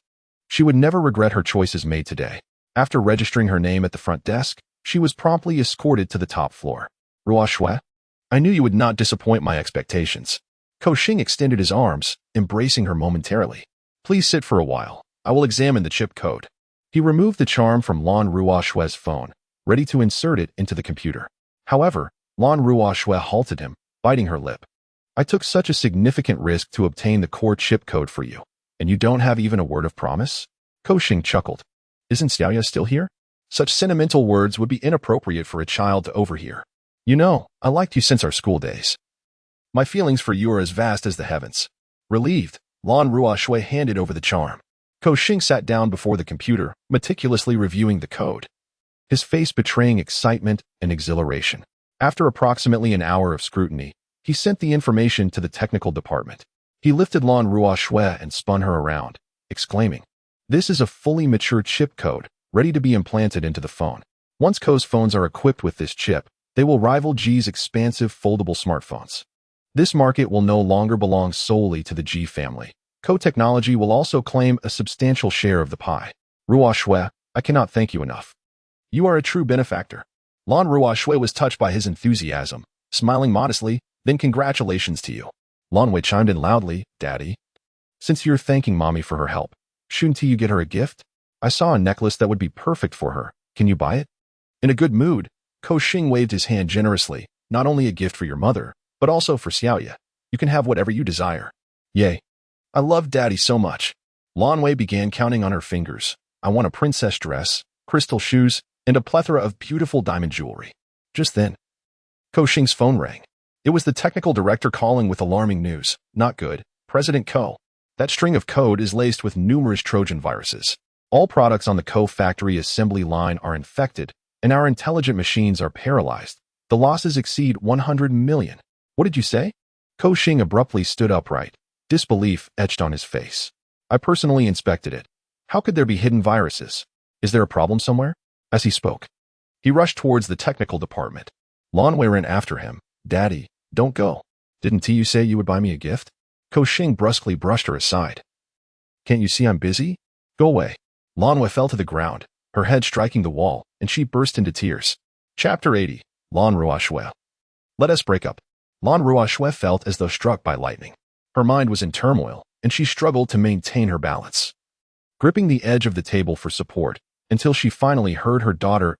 She would never regret her choices made today. After registering her name at the front desk, she was promptly escorted to the top floor. Rochue, I knew you would not disappoint my expectations. Koxing extended his arms, embracing her momentarily. Please sit for a while. I will examine the chip code. He removed the charm from Lan Rochue's phone, ready to insert it into the computer. However, Lan Rochue halted him, biting her lip. I took such a significant risk to obtain the core chip code for you, and you don't have even a word of promise? Koxing chuckled. Isn't Xiaoya still here? Such sentimental words would be inappropriate for a child to overhear. You know, I liked you since our school days. My feelings for you are as vast as the heavens. Relieved, Lan Rochue handed over the charm. Koxing sat down before the computer, meticulously reviewing the code. his face betraying excitement and exhilaration. After approximately an hour of scrutiny, he sent the information to the technical department. He lifted Lan Ruoxue and spun her around, exclaiming, "This is a fully mature chip code, ready to be implanted into the phone. Once Ko's phones are equipped with this chip, they will rival G's expansive foldable smartphones. This market will no longer belong solely to the G family. Ko technology will also claim a substantial share of the pie. Ruoxue, I cannot thank you enough. You are a true benefactor." Lan Ruoxue was touched by his enthusiasm, smiling modestly, "Then congratulations to you." Lan Wei chimed in loudly, "Daddy, since you're thanking Mommy for her help, shouldn't you get her a gift? I saw a necklace that would be perfect for her. Can you buy it?" In a good mood, Ko Xing waved his hand generously, "Not only a gift for your mother, but also for Xiaoye. You can have whatever you desire." "Yay. I love Daddy so much." Lan Wei began counting on her fingers. "I want a princess dress, crystal shoes, and a plethora of beautiful diamond jewelry." Just then, Ko Xing's phone rang. It was the technical director calling with alarming news. "Not good, President Ko. That string of code is laced with numerous Trojan viruses. All products on the Ko factory assembly line are infected, and our intelligent machines are paralyzed. The losses exceed 100 million. What did you say?" Ko Xing abruptly stood upright, disbelief etched on his face. "I personally inspected it. How could there be hidden viruses? Is there a problem somewhere?" As he spoke, he rushed towards the technical department. Lan Wei ran after him. "Daddy, don't go. Didn't you say you would buy me a gift?" Ko Xing brusquely brushed her aside. "Can't you see I'm busy? Go away." Lan Wei fell to the ground, her head striking the wall, and she burst into tears. Chapter 80. Lan Ruoxue. Let us break up. Lan Ruoxue felt as though struck by lightning. Her mind was in turmoil, and she struggled to maintain her balance, gripping the edge of the table for support, until she finally heard her daughter's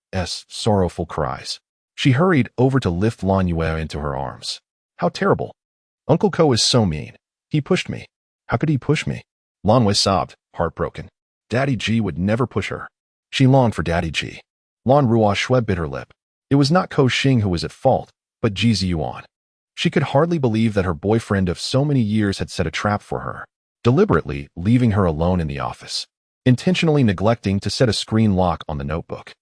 sorrowful cries. She hurried over to lift Lan Yue into her arms. "How terrible. Uncle Ko is so mean. He pushed me." "How could he push me?" Lan Wei sobbed, heartbroken. Daddy G would never push her. She longed for Daddy G. Lan Ruoxue bit her lip. It was not Ko Xing who was at fault, but Ji Ziyuan. She could hardly believe that her boyfriend of so many years had set a trap for her, deliberately leaving her alone in the office, intentionally neglecting to set a screen lock on the notebook,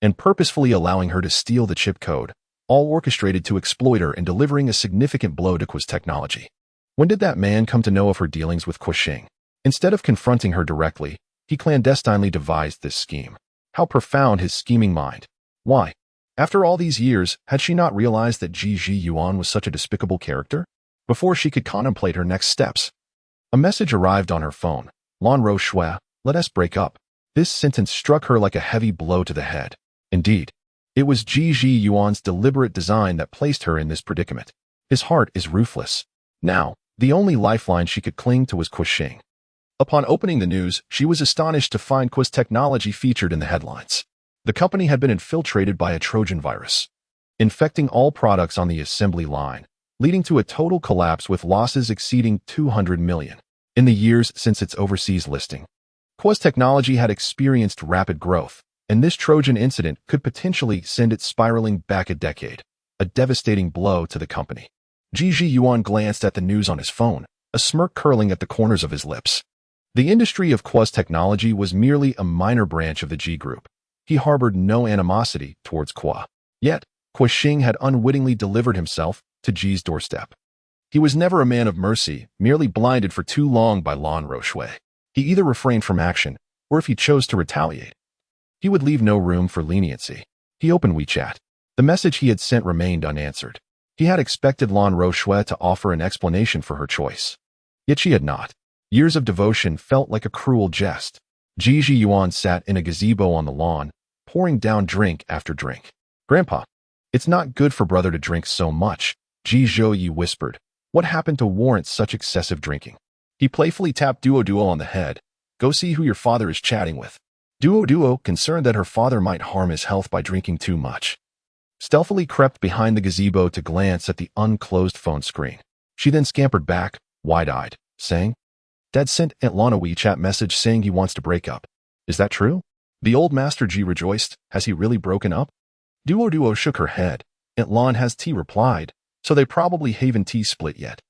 and purposefully allowing her to steal the chip code, all orchestrated to exploit her and delivering a significant blow to Ko's technology. When did that man come to know of her dealings with Ko Xing? Instead of confronting her directly, he clandestinely devised this scheme. How profound his scheming mind. Why? After all these years, had she not realized that Ji Ziyuan was such a despicable character? Before she could contemplate her next steps, a message arrived on her phone. "Lan Ruoxue, let us break up." This sentence struck her like a heavy blow to the head. Indeed, it was Ji Ziyuan's deliberate design that placed her in this predicament. His heart is ruthless. Now, the only lifeline she could cling to was Ko Xing. Upon opening the news, she was astonished to find Ko's technology featured in the headlines. The company had been infiltrated by a Trojan virus, infecting all products on the assembly line, leading to a total collapse with losses exceeding 200 million. In the years since its overseas listing, Ko's technology had experienced rapid growth, and this Trojan incident could potentially send it spiraling back a decade, a devastating blow to the company. Ji Ziyuan glanced at the news on his phone, a smirk curling at the corners of his lips. The industry of Ko's technology was merely a minor branch of the G Group. He harbored no animosity towards Ko. Yet, Ko Xing had unwittingly delivered himself to Ji's doorstep. He was never a man of mercy, merely blinded for too long by Lan Ruoxue. He either refrained from action, or if he chose to retaliate, he would leave no room for leniency. He opened WeChat. The message he had sent remained unanswered. He had expected Lan Ruoxue to offer an explanation for her choice. Yet she had not. Years of devotion felt like a cruel jest. Ji Ziyuan sat in a gazebo on the lawn, pouring down drink after drink. "Grandpa, it's not good for brother to drink so much," Ji Zhouyi whispered. "What happened to warrant such excessive drinking?" He playfully tapped Duo on the head. "Go see who your father is chatting with." Duo, concerned that her father might harm his health by drinking too much, stealthily crept behind the gazebo to glance at the unclosed phone screen. She then scampered back, wide-eyed, saying, "Dad sent Aunt Lan a WeChat message saying he wants to break up. Is that true?" The old Master Ji rejoiced. "Has he really broken up?" Duo shook her head. "Aunt Lan has T replied, so they probably haven't T split yet.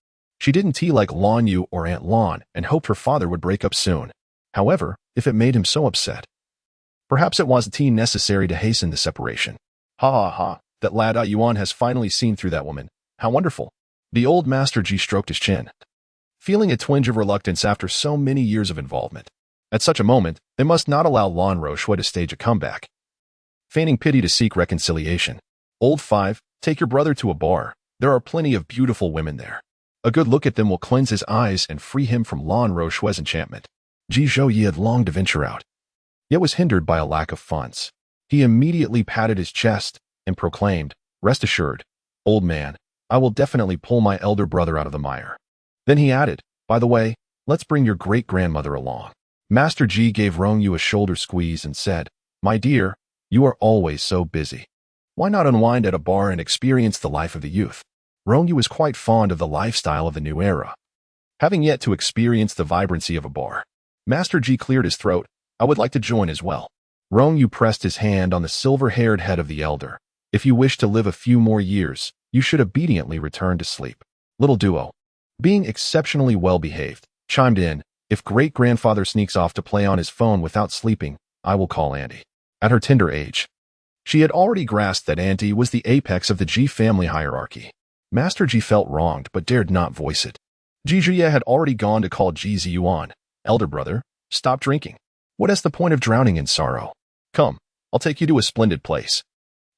She didn't T like Rong Yu or Aunt Lan and hoped her father would break up soon. However, if it made him so upset, Perhaps it wasn't necessary to hasten the separation. Ha ha ha, that lad Yuan has finally seen through that woman. How wonderful. The old Master Ji stroked his chin, feeling a twinge of reluctance after so many years of involvement. At such a moment, they must not allow Lan Roshua to stage a comeback. Feigning pity to seek reconciliation. Old 5, take your brother to a bar. There are plenty of beautiful women there. A good look at them will cleanse his eyes and free him from Lan Roshua's enchantment. Ji Zhouyi had longed to venture out, yet was hindered by a lack of funds. He immediately patted his chest and proclaimed, "Rest assured, old man, I will definitely pull my elder brother out of the mire." Then he added, "By the way, let's bring your great-grandmother along." Master Ji gave Rong Yu a shoulder squeeze and said, "My dear, you are always so busy. Why not unwind at a bar and experience the life of the youth?" Rong Yu was quite fond of the lifestyle of the new era, having yet to experience the vibrancy of a bar. Master Ji cleared his throat. "I would like to join as well." Rong Yu pressed his hand on the silver-haired head of the elder. "If you wish to live a few more years, you should obediently return to sleep." Little Duo, being exceptionally well-behaved, chimed in, "If great-grandfather sneaks off to play on his phone without sleeping, I will call Auntie." At her tender age, she had already grasped that Auntie was the apex of the Ji family hierarchy. Master Ji felt wronged but dared not voice it. Ji Zhuye had already gone to call Ji Ziyuan. "Elder brother, stop drinking. What is the point of drowning in sorrow? Come, I'll take you to a splendid place."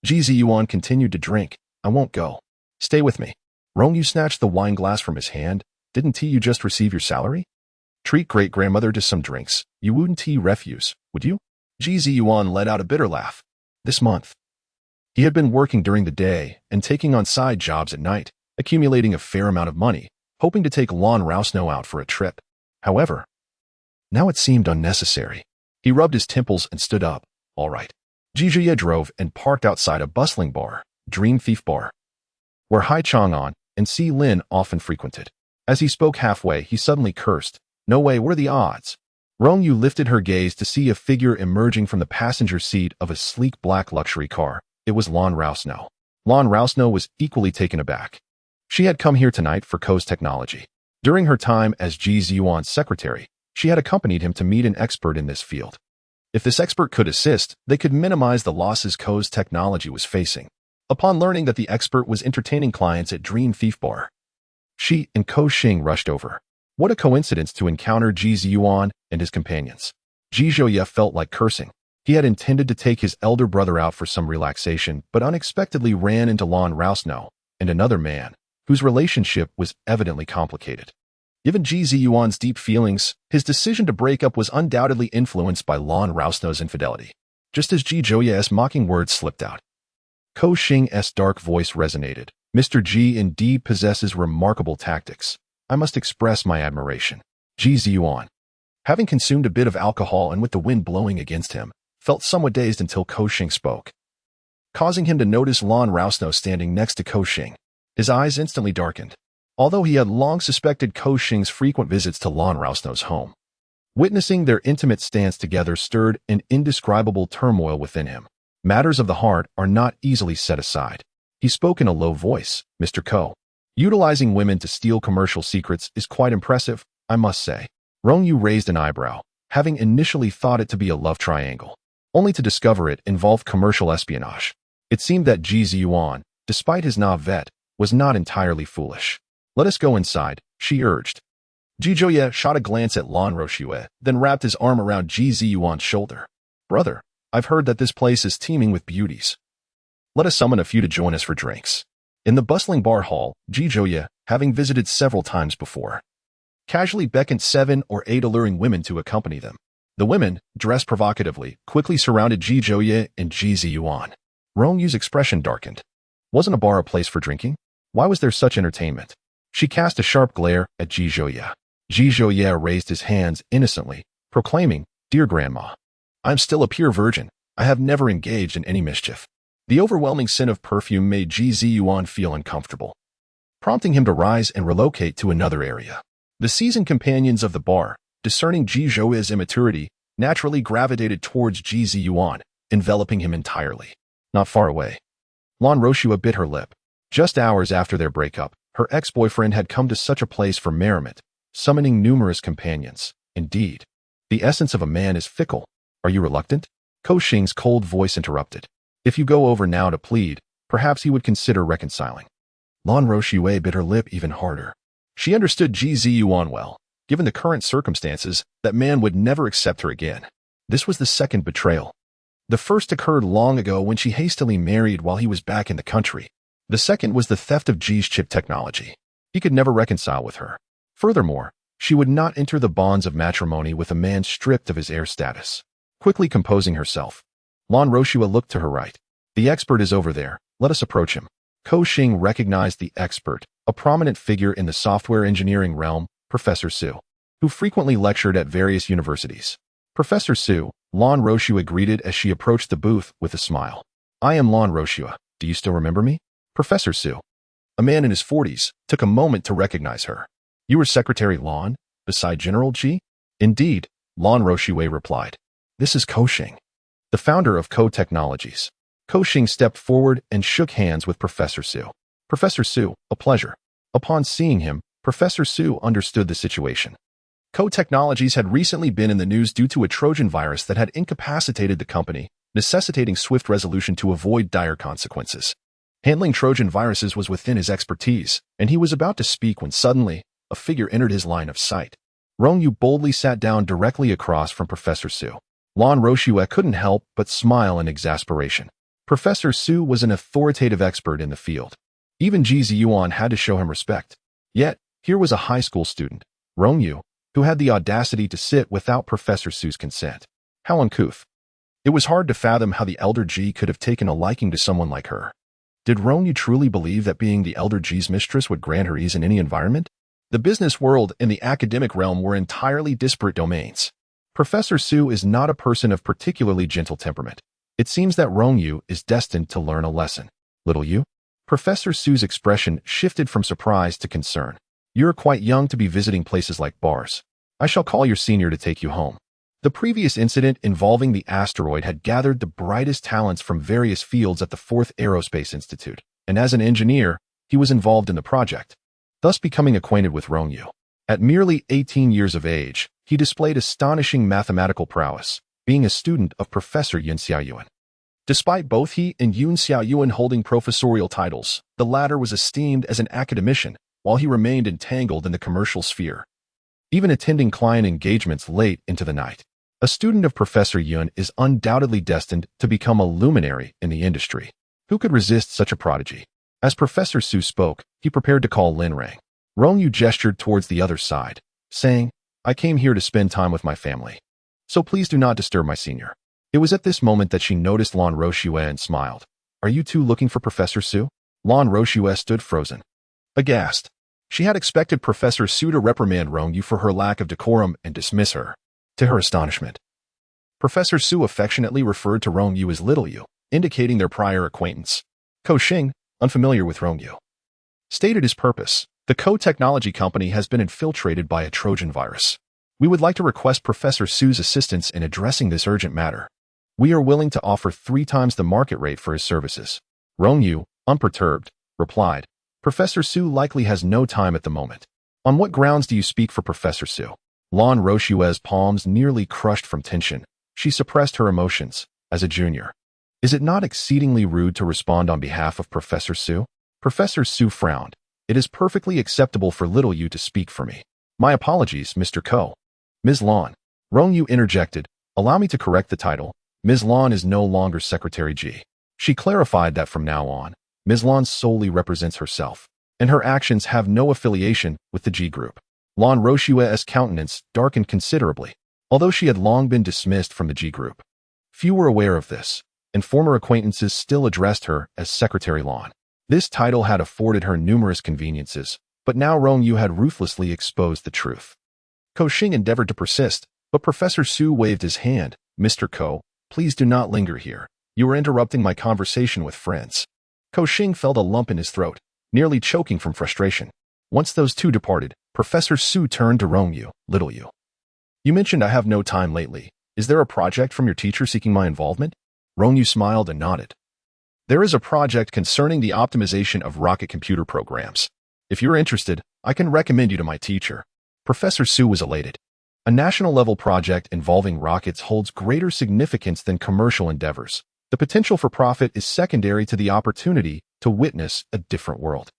Ji Ziyuan continued to drink. "I won't go. Stay with me." Rong Yu snatched the wine glass from his hand. "Didn't you just receive your salary? Treat great-grandmother to some drinks. You wouldn't refuse, would you?" Ji Ziyuan let out a bitter laugh. This month, he had been working during the day and taking on side jobs at night, accumulating a fair amount of money, hoping to take Lan Rousno out for a trip. However, now it seemed unnecessary. He rubbed his temples and stood up. "All right." Ji Zhuye drove and parked outside a bustling bar, Dream Thief Bar, where Hai Chang'an and Si Lin often frequented. As he spoke halfway, he suddenly cursed. "No way, what are the odds?" Rong Yu lifted her gaze to see a figure emerging from the passenger seat of a sleek black luxury car. It was Lan Rousno. Lan Rousno was equally taken aback. She had come here tonight for Ko's technology. During her time as Ji Ziyuan's secretary, she had accompanied him to meet an expert in this field. If this expert could assist, they could minimize the losses Ko's technology was facing. Upon learning that the expert was entertaining clients at Dream Thief Bar, she and Ko Xing rushed over. What a coincidence to encounter Ji Ziyuan and his companions. Ji Zhouye felt like cursing. He had intended to take his elder brother out for some relaxation, but unexpectedly ran into Lan Rousno and another man, whose relationship was evidently complicated. Given Ji Ziyuan's deep feelings, his decision to break up was undoubtedly influenced by Lan Rousno's infidelity. Just as Ji Zhouye's mocking words slipped out, Ko Xing's dark voice resonated. "Mr. Ji indeed possesses remarkable tactics. I must express my admiration." Ji Ziyuan, having consumed a bit of alcohol and with the wind blowing against him, felt somewhat dazed until Ko Xing spoke, causing him to notice Lan Rousno standing next to Ko Xing. His eyes instantly darkened, although he had long suspected Ko Xing's frequent visits to Lan Rousno's home. Witnessing their intimate stance together stirred an indescribable turmoil within him. Matters of the heart are not easily set aside. He spoke in a low voice. "Mr. Ko, utilizing women to steal commercial secrets is quite impressive, I must say." Rong Yu raised an eyebrow, having initially thought it to be a love triangle, only to discover it involved commercial espionage. It seemed that Ji Ziyuan, despite his navet, was not entirely foolish. "Let us go inside," she urged. Ji Zhouye shot a glance at Lan Roshue, then wrapped his arm around Ji Ziyuan's shoulder. "Brother, I've heard that this place is teeming with beauties. Let us summon a few to join us for drinks." In the bustling bar hall, Ji Zhouye, having visited several times before, casually beckoned 7 or 8 alluring women to accompany them. The women, dressed provocatively, quickly surrounded Ji Zhouye and Ji Ziyuan. Rong Yu's expression darkened. Wasn't a bar a place for drinking? Why was there such entertainment? She cast a sharp glare at Ji Zhouye. Ji Zhouye raised his hands innocently, proclaiming, "Dear Grandma, I'm still a pure virgin. I have never engaged in any mischief." The overwhelming scent of perfume made Ji Ziyuan feel uncomfortable, prompting him to rise and relocate to another area. The seasoned companions of the bar, discerning Ji Zhouye's immaturity, naturally gravitated towards Ji Ziyuan, enveloping him entirely. Not far away, Lan Roshua bit her lip. Just hours after their breakup, her ex-boyfriend had come to such a place for merriment, summoning numerous companions. Indeed, the essence of a man is fickle. Are you reluctant? Ko Xing's cold voice interrupted. If you go over now to plead, perhaps he would consider reconciling. Lan Roshue bit her lip even harder. She understood Ji Ziyuan well. Given the current circumstances, that man would never accept her again. This was the second betrayal. The first occurred long ago when she hastily married while he was back in the country. The second was the theft of Ji's chip technology. He could never reconcile with her. Furthermore, she would not enter the bonds of matrimony with a man stripped of his heir status. Quickly composing herself, Lan Roshua looked to her right. The expert is over there. Let us approach him. Ko Xing recognized the expert, a prominent figure in the software engineering realm, Professor Su, who frequently lectured at various universities. Professor Su, Lan Roshua greeted as she approached the booth with a smile. I am Lan Roshua. Do you still remember me? Professor Su, a man in his 40s, took a moment to recognize her. You were Secretary Lan, beside General Ji? Indeed, Lan Roshua replied. This is Ko Xing, the founder of Ko Technologies. Ko Xing stepped forward and shook hands with Professor Su. Professor Su, a pleasure. Upon seeing him, Professor Su understood the situation. Ko Technologies had recently been in the news due to a Trojan virus that had incapacitated the company, necessitating swift resolution to avoid dire consequences. Handling Trojan viruses was within his expertise, and he was about to speak when suddenly, a figure entered his line of sight. Rong Yu boldly sat down directly across from Professor Su. Lan Roshua couldn't help but smile in exasperation. Professor Su was an authoritative expert in the field. Even Ji Ziyuan had to show him respect. Yet, here was a high school student, Rong Yu, who had the audacity to sit without Professor Su's consent. How uncouth. It was hard to fathom how the elder Ji could have taken a liking to someone like her. Did Rong Yu truly believe that being the elder Ji's mistress would grant her ease in any environment? The business world and the academic realm were entirely disparate domains. Professor Su is not a person of particularly gentle temperament. It seems that Rong Yu is destined to learn a lesson. Little Yu? Professor Su's expression shifted from surprise to concern. You're quite young to be visiting places like bars. I shall call your senior to take you home. The previous incident involving the asteroid had gathered the brightest talents from various fields at the 4th Aerospace Institute, and as an engineer, he was involved in the project, thus becoming acquainted with Rong Yu. At merely 18 years of age, he displayed astonishing mathematical prowess, being a student of Professor Yun Xiaoyuan. Despite both he and Yun Xiaoyuan holding professorial titles, the latter was esteemed as an academician, while he remained entangled in the commercial sphere, even attending client engagements late into the night. A student of Professor Yun is undoubtedly destined to become a luminary in the industry. Who could resist such a prodigy? As Professor Su spoke, he prepared to call Lin Rang. Rong Yu gestured towards the other side, saying, I came here to spend time with my family. So please do not disturb my senior. It was at this moment that she noticed Lan Roshua and smiled. Are you two looking for Professor Su? Lan Roshua stood frozen. Aghast. She had expected Professor Su to reprimand Rong Yu for her lack of decorum and dismiss her. To her astonishment, Professor Su affectionately referred to Rong Yu as Little Yu, indicating their prior acquaintance. Ko Xing, unfamiliar with Rong Yu, stated his purpose. The Ko Technology Company has been infiltrated by a Trojan virus. We would like to request Professor Su's assistance in addressing this urgent matter. We are willing to offer 3 times the market rate for his services. Rong Yu, unperturbed, replied, Professor Su likely has no time at the moment. On what grounds do you speak for Professor Su? Lan Roshua's palms nearly crushed from tension. She suppressed her emotions. As a junior, is it not exceedingly rude to respond on behalf of Professor Su? Professor Su frowned. It is perfectly acceptable for Little Yu to speak for me. My apologies, Mr. Ko. Ms. Lan. Rong Yu interjected. Allow me to correct the title. Ms. Lan is no longer Secretary Ji. She clarified that from now on, Ms. Lan solely represents herself, and her actions have no affiliation with the Ji group. Lan Roshua's countenance darkened considerably, although she had long been dismissed from the Ji group. Few were aware of this, and former acquaintances still addressed her as Secretary Lan. This title had afforded her numerous conveniences, but now Rong Yu had ruthlessly exposed the truth. Ko Xing endeavored to persist, but Professor Su waved his hand. Mr. Ko, please do not linger here. You are interrupting my conversation with friends. Ko Xing felt a lump in his throat, nearly choking from frustration. Once those two departed, Professor Su turned to Rong Yu. Little Yu, you mentioned I have no time lately. Is there a project from your teacher seeking my involvement? Rong Yu smiled and nodded. There is a project concerning the optimization of rocket computer programs. If you're interested, I can recommend you to my teacher. Professor Su was elated. A national-level project involving rockets holds greater significance than commercial endeavors. The potential for profit is secondary to the opportunity to witness a different world.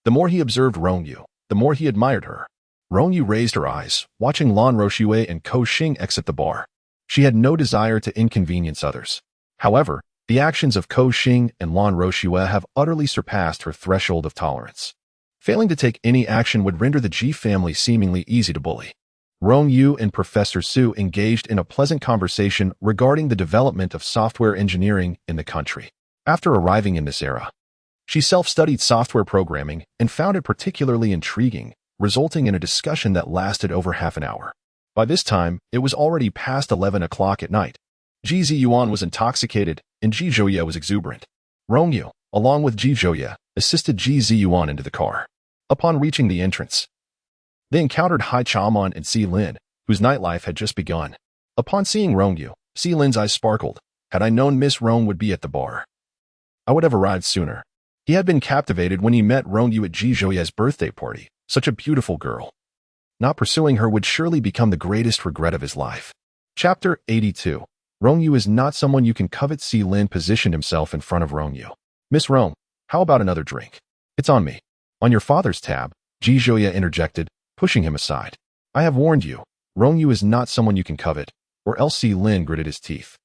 The more he observed Rong Yu, the more he admired her. Rong Yu raised her eyes, watching Lan Roshue and Ko Xing exit the bar. She had no desire to inconvenience others. However, the actions of Ko Xing and Lan Roshue have utterly surpassed her threshold of tolerance. Failing to take any action would render the Ji family seemingly easy to bully. Rong Yu and Professor Su engaged in a pleasant conversation regarding the development of software engineering in the country. After arriving in this era, she self-studied software programming and found it particularly intriguing, resulting in a discussion that lasted over half an hour. By this time, it was already past 11 o'clock at night. Ji Ziyuan was intoxicated, and Ji Zhouye was exuberant. Rong Yu, along with Ji Zhouye, assisted Ji Ziyuan into the car. Upon reaching the entrance, they encountered Hai Chaomon and Si Lin, whose nightlife had just begun. Upon seeing Rong Yu, Si Lin's eyes sparkled. Had I known Miss Rong would be at the bar, I would have arrived sooner. He had been captivated when he met Rong Yu at Ji Zhouye's birthday party. Such a beautiful girl. Not pursuing her would surely become the greatest regret of his life. Chapter 82. Rong Yu is not someone you can covet. Si Lin positioned himself in front of Rong Yu. Miss Rong, how about another drink? It's on me. On your father's tab, Ji Zhouye interjected, pushing him aside. I have warned you. Rong Yu is not someone you can covet, or else. Si Lin gritted his teeth.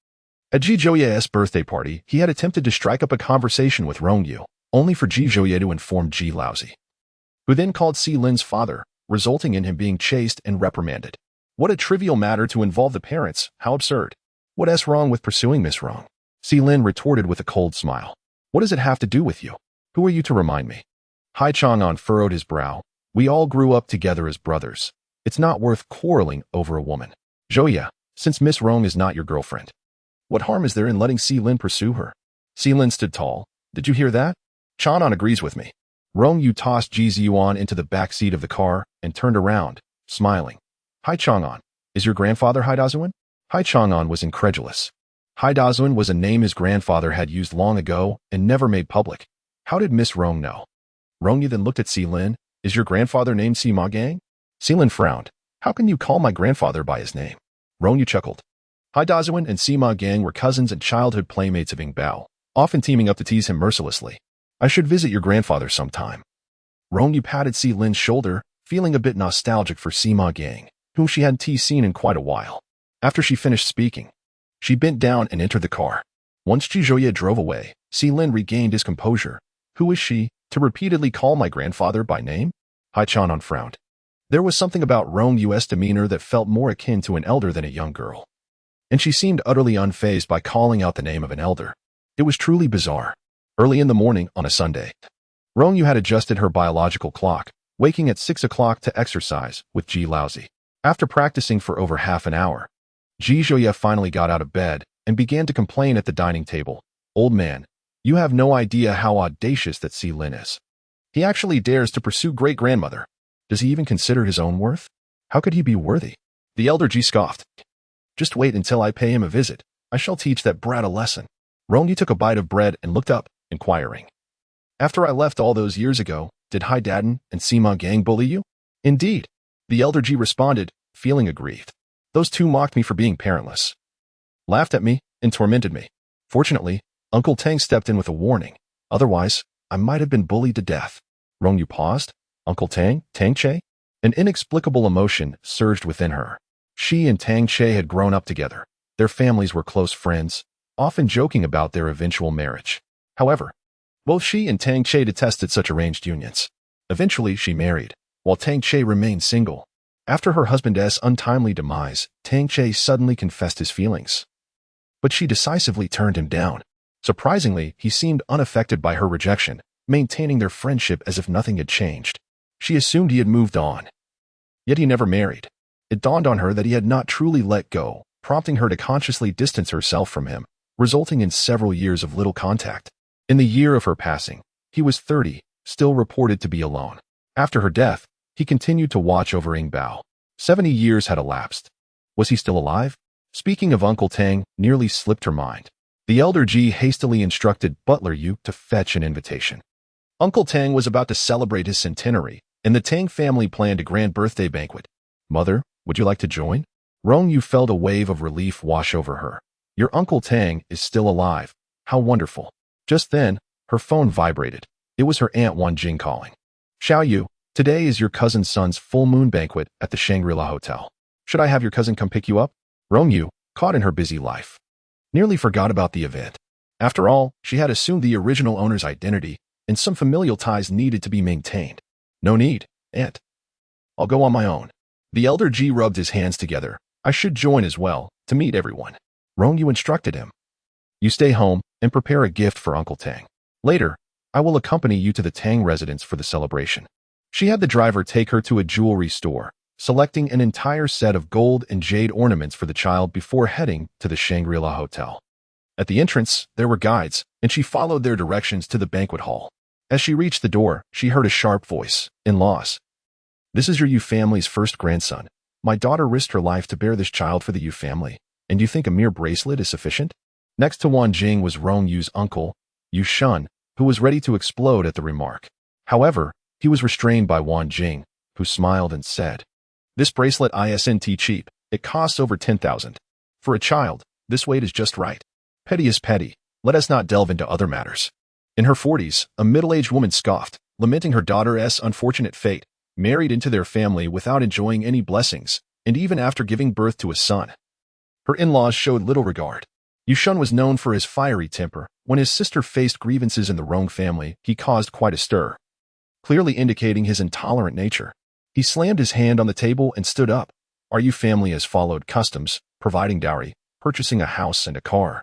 At Ji Zhouye's birthday party, he had attempted to strike up a conversation with Rong Yu, only for Ji Zhouye to inform Ji Laozi, who then called Si Lin's father, resulting in him being chased and reprimanded. What a trivial matter to involve the parents, how absurd. What's wrong with pursuing Miss Rong? Si Lin retorted with a cold smile. What does it have to do with you? Who are you to remind me? Hai Chang'an furrowed his brow. We all grew up together as brothers. It's not worth quarreling over a woman. Zhouye, since Miss Rong is not your girlfriend, what harm is there in letting Si Lin pursue her? Si Lin stood tall. Did you hear that? Chang'an agrees with me. Rong Yu tossed Ji Ziyuan into the back seat of the car and turned around, smiling. Hai Chang'an, is your grandfather Hai Dazuan? Hai Chang'an was incredulous. Hai Dazuan was a name his grandfather had used long ago and never made public. How did Miss Rong know? Rong Yu then looked at Si Lin. Is your grandfather named Sima Gang? Si Lin frowned. How can you call my grandfather by his name? Rong Yu chuckled. Hai Dazuan and Sima Gang were cousins and childhood playmates of Ing Bao, often teaming up to tease him mercilessly. I should visit your grandfather sometime. Rong Yu patted Si Lin's shoulder, feeling a bit nostalgic for Sima Gang, whom she hadn't seen in quite a while. After she finished speaking, she bent down and entered the car. Once Ji Zhouye drove away, Si Lin regained his composure. Who is she, to repeatedly call my grandfather by name? Hai Chanan frowned. There was something about Rong Yu's demeanor that felt more akin to an elder than a young girl, and she seemed utterly unfazed by calling out the name of an elder. It was truly bizarre. Early in the morning on a Sunday, Rong Yu had adjusted her biological clock, waking at 6 o'clock to exercise with Ji Laozi. After practicing for over half an hour, Ji Zhouye finally got out of bed and began to complain at the dining table. Old man, you have no idea how audacious that Si Lin is. He actually dares to pursue great-grandmother. Does he even consider his own worth? How could he be worthy? The elder Ji scoffed. Just wait until I pay him a visit. I shall teach that brat a lesson. Rong Yu took a bite of bread and looked up, inquiring. After I left all those years ago, did Hai Dadan and Sima Gang bully you? Indeed. The elder Ji responded, feeling aggrieved. Those two mocked me for being parentless, laughed at me, and tormented me. Fortunately, Uncle Tang stepped in with a warning. Otherwise, I might have been bullied to death. Rong Yu paused. Uncle Tang? Tang Che? An inexplicable emotion surged within her. She and Tang Che had grown up together. Their families were close friends, often joking about their eventual marriage. However, both she and Tang Che detested such arranged unions. Eventually, she married, while Tang Che remained single. After her husband's untimely demise, Tang Che suddenly confessed his feelings, but she decisively turned him down. Surprisingly, he seemed unaffected by her rejection, maintaining their friendship as if nothing had changed. She assumed he had moved on. Yet he never married. It dawned on her that he had not truly let go, prompting her to consciously distance herself from him, resulting in several years of little contact. In the year of her passing, he was 30, still reported to be alone. After her death, he continued to watch over Ing Bao. 70 years had elapsed. Was he still alive? Speaking of Uncle Tang nearly slipped her mind. The elder Ji hastily instructed Butler Yu to fetch an invitation. Uncle Tang was about to celebrate his centenary, and the Tang family planned a grand birthday banquet. Mother, Would you like to join? Rong Yu felt a wave of relief wash over her. Your Uncle Tang is still alive. How wonderful. Just then, her phone vibrated. It was her Aunt Wan Jing calling. Xiao Yu, today is your cousin's son's full moon banquet at the Shangri-La Hotel. Should I have your cousin come pick you up? Rong Yu, caught in her busy life, nearly forgot about the event. After all, she had assumed the original owner's identity, and some familial ties needed to be maintained. No need, Aunt. I'll go on my own. The elder Ji rubbed his hands together. I should join as well, to meet everyone. Rong Yu instructed him. You stay home and prepare a gift for Uncle Tang. Later, I will accompany you to the Tang residence for the celebration. She had the driver take her to a jewelry store, selecting an entire set of gold and jade ornaments for the child before heading to the Shangri-La Hotel. At the entrance, there were guides, and she followed their directions to the banquet hall. As she reached the door, she heard a sharp voice. In-laws. This is your Yu family's first grandson. My daughter risked her life to bear this child for the Yu family, and you think a mere bracelet is sufficient? Next to Wan Jing was Rong Yu's uncle, Yu Shun, who was ready to explode at the remark. However, he was restrained by Wan Jing, who smiled and said, This bracelet isn't cheap. It costs over 10,000. For a child, this weight is just right. Petty is petty. Let us not delve into other matters. In her 40s, a middle-aged woman scoffed, lamenting her daughter's unfortunate fate, married into their family without enjoying any blessings, and even after giving birth to a son. Her in-laws showed little regard. Yu Shun was known for his fiery temper. When his sister faced grievances in the Rong family, he caused quite a stir, clearly indicating his intolerant nature. He slammed his hand on the table and stood up. Our Yu family has followed customs, providing dowry, purchasing a house and a car,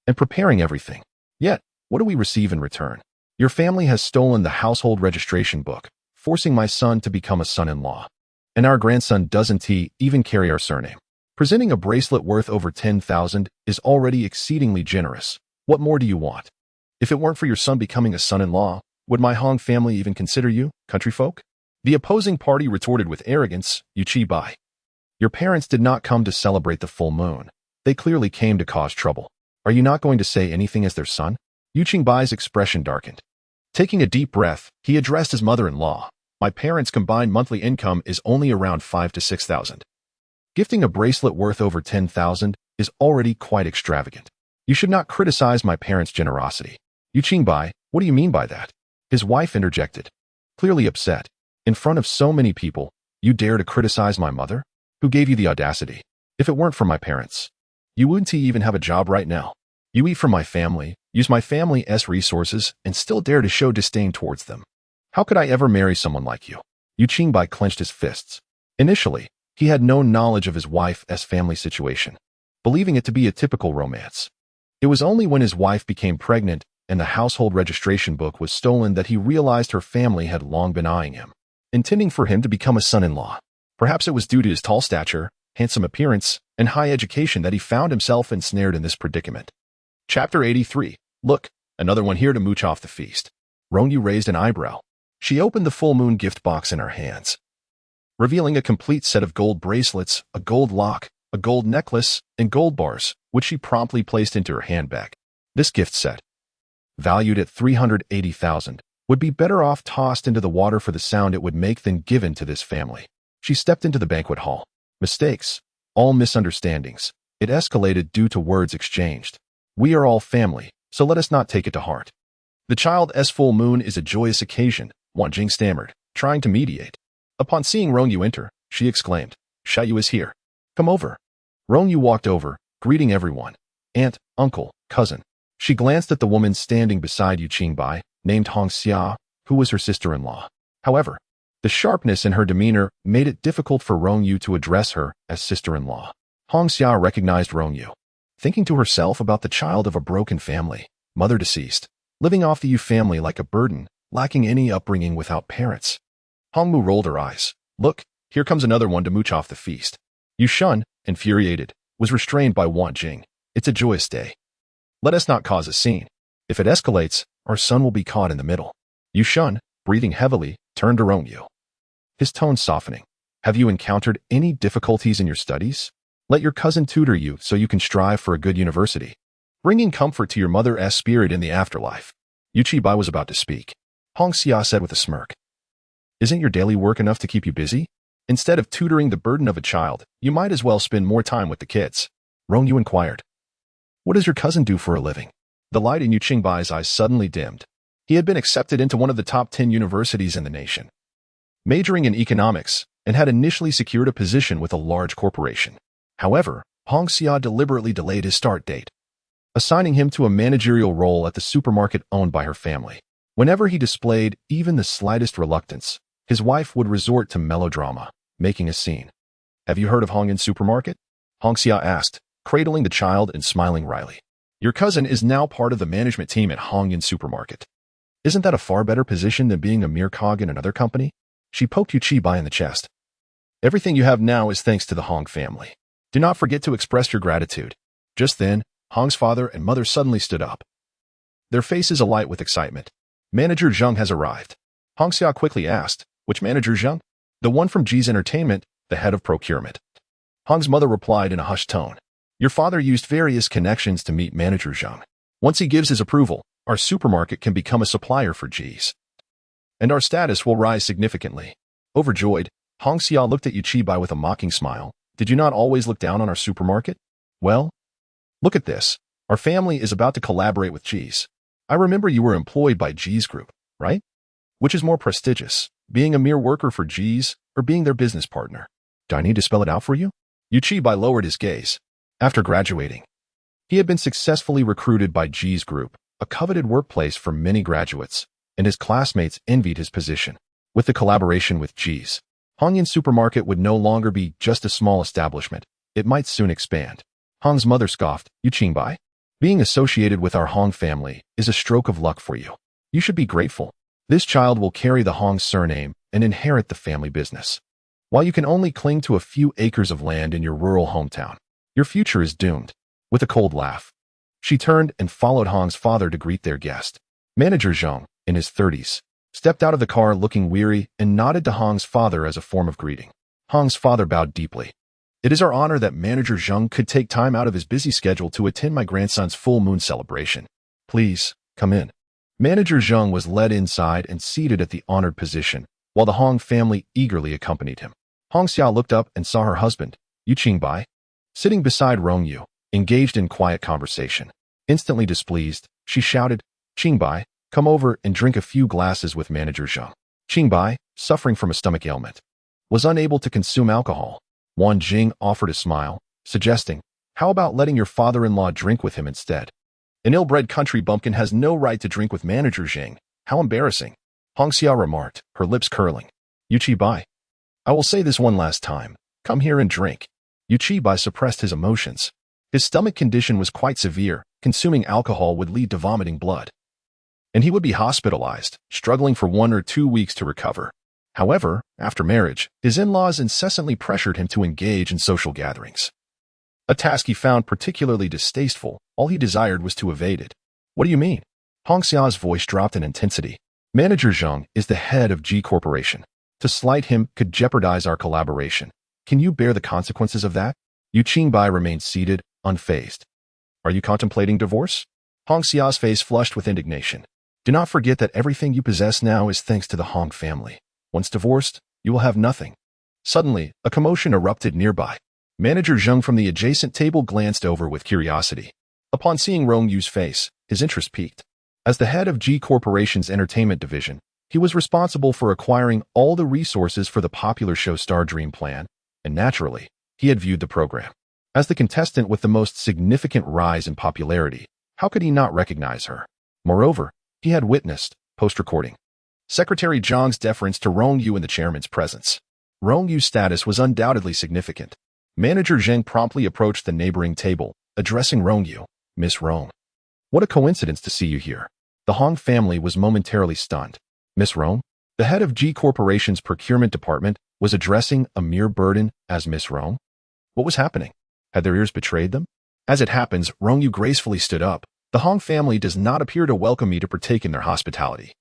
and preparing everything. Yet, what do we receive in return? Your family has stolen the household registration book, forcing my son to become a son-in-law. And our grandson doesn't even carry our surname. Presenting a bracelet worth over 10,000 is already exceedingly generous. What more do you want? If it weren't for your son becoming a son-in-law, would my Hong family even consider you, country folk? The opposing party retorted with arrogance, Yu Chi Bai. Your parents did not come to celebrate the full moon. They clearly came to cause trouble. Are you not going to say anything as their son? Yu Qingbai's expression darkened. Taking a deep breath, he addressed his mother-in-law. My parents' combined monthly income is only around 5,000 to 6,000. Gifting a bracelet worth over 10,000 is already quite extravagant. You should not criticize my parents' generosity. Yu Qingbai, what do you mean by that? His wife interjected, clearly upset. In front of so many people, you dare to criticize my mother? Who gave you the audacity? If it weren't for my parents, you wouldn't even have a job right now. You eat from my family, use my family's resources, and still dare to show disdain towards them. How could I ever marry someone like you? Yu Qingbai clenched his fists. Initially, he had no knowledge of his wife's family situation, believing it to be a typical romance. It was only when his wife became pregnant and the household registration book was stolen that he realized her family had long been eyeing him, intending for him to become a son-in-law. Perhaps it was due to his tall stature, handsome appearance, and high education that he found himself ensnared in this predicament. Chapter 83. Look, another one here to mooch off the feast. Rong Yu raised an eyebrow. She opened the full moon gift box in her hands, revealing a complete set of gold bracelets, a gold lock, a gold necklace, and gold bars, which she promptly placed into her handbag. This gift set, valued at 380,000, would be better off tossed into the water for the sound it would make than given to this family. She stepped into the banquet hall. Mistakes, all misunderstandings. It escalated due to words exchanged. We are all family, so let us not take it to heart. The child's full moon is a joyous occasion, Wan Jing stammered, trying to mediate. Upon seeing Rong Yu enter, she exclaimed, Xiao Yu is here. Come over. Rong Yu walked over, greeting everyone. Aunt, uncle, cousin. She glanced at the woman standing beside Yu Qingbai, named Hong Xia, who was her sister-in-law. However, the sharpness in her demeanor made it difficult for Rong Yu to address her as sister-in-law. Hong Xia recognized Rong Yu, thinking to herself about the child of a broken family, mother deceased, living off the Yu family like a burden, lacking any upbringing without parents. Hong Mu rolled her eyes. Look, here comes another one to mooch off the feast. Yu Shun, infuriated, was restrained by Wan Jing. It's a joyous day. Let us not cause a scene. If it escalates, our son will be caught in the middle. Yu Shun, breathing heavily, turned to Rong Yu, his tone softening. Have you encountered any difficulties in your studies? Let your cousin tutor you so you can strive for a good university, bringing comfort to your mother's spirit in the afterlife. Yu Qingbai was about to speak. Hong Xia said with a smirk, Isn't your daily work enough to keep you busy? Instead of tutoring the burden of a child, you might as well spend more time with the kids. Rong Yu inquired. What does your cousin do for a living? The light in Yu Qingbai's eyes suddenly dimmed. He had been accepted into one of the top 10 universities in the nation, majoring in economics, and had initially secured a position with a large corporation. However, Hong Xia deliberately delayed his start date, assigning him to a managerial role at the supermarket owned by her family. Whenever he displayed even the slightest reluctance, his wife would resort to melodrama, making a scene. Have you heard of Hong Yin Supermarket? Hong Xia asked, cradling the child and smiling wryly. Your cousin is now part of the management team at Hong Yin Supermarket. Isn't that a far better position than being a mere cog in another company? She poked Yu Qibai in the chest. Everything you have now is thanks to the Hong family. Do not forget to express your gratitude. Just then, Hong's father and mother suddenly stood up, their faces alight with excitement. Manager Zheng has arrived. Hong Xia quickly asked, which manager Zheng? The one from G's Entertainment, the head of procurement. Hong's mother replied in a hushed tone. Your father used various connections to meet manager Zheng. Once he gives his approval, our supermarket can become a supplier for G's, and our status will rise significantly. Overjoyed, Hong Xia looked at Yu Qibai with a mocking smile. Did you not always look down on our supermarket? Well, look at this. Our family is about to collaborate with G's. I remember you were employed by G's Group, right? Which is more prestigious, being a mere worker for G's or being their business partner? Do I need to spell it out for you? Yu Qibai lowered his gaze. After graduating, he had been successfully recruited by G's Group, a coveted workplace for many graduates, and his classmates envied his position. With the collaboration with G's, Hong Yin Supermarket would no longer be just a small establishment. It might soon expand. Hong's mother scoffed. Yu Qingbai, being associated with our Hong family is a stroke of luck for you. You should be grateful. This child will carry the Hong surname and inherit the family business. While you can only cling to a few acres of land in your rural hometown, your future is doomed. With a cold laugh, she turned and followed Hong's father to greet their guest. Manager Zheng, in his 30s, stepped out of the car looking weary and nodded to Hong's father as a form of greeting. Hong's father bowed deeply. It is our honor that Manager Zheng could take time out of his busy schedule to attend my grandson's full moon celebration. Please, come in. Manager Zheng was led inside and seated at the honored position, while the Hong family eagerly accompanied him. Hong Xia looked up and saw her husband, Yu Qingbai, sitting beside Rong Yu, engaged in quiet conversation. Instantly displeased, she shouted, Qingbai, come over and drink a few glasses with Manager Zheng. Qingbai, suffering from a stomach ailment, was unable to consume alcohol. Wan Jing offered a smile, suggesting, how about letting your father-in-law drink with him instead? An ill-bred country bumpkin has no right to drink with Manager Zheng. How embarrassing. Hong Xia remarked, her lips curling. Yu Qibai, I will say this one last time. Come here and drink. Yu Qibai suppressed his emotions. His stomach condition was quite severe. Consuming alcohol would lead to vomiting blood, and he would be hospitalized, struggling for 1 or 2 weeks to recover. However, after marriage, his in-laws incessantly pressured him to engage in social gatherings, a task he found particularly distasteful. All he desired was to evade it. What do you mean? Hong Xia's voice dropped in intensity. Manager Zheng is the head of G Corporation. To slight him could jeopardize our collaboration. Can you bear the consequences of that? Yu Qingbai remained seated, unfazed. Are you contemplating divorce? Hong Xia's face flushed with indignation. Do not forget that everything you possess now is thanks to the Hong family. Once divorced, you will have nothing. Suddenly, a commotion erupted nearby. Manager Zheng from the adjacent table glanced over with curiosity. Upon seeing Rong Yu's face, his interest piqued. As the head of G Corporation's entertainment division, he was responsible for acquiring all the resources for the popular show Star Dream Plan, and naturally, he had viewed the program. As the contestant with the most significant rise in popularity, how could he not recognize her? Moreover, he had witnessed, post-recording, Secretary Zhang's deference to Rong Yu in the chairman's presence. Rong Yu's status was undoubtedly significant. Manager Zheng promptly approached the neighboring table, addressing Rong Yu. Miss Rong. What a coincidence to see you here. The Hong family was momentarily stunned. Miss Rong, the head of G Corporation's procurement department, was addressing a mere burden as Miss Rong. What was happening? Had their ears betrayed them? As it happens, Rong Yu gracefully stood up. The Hong family does not appear to welcome me to partake in their hospitality,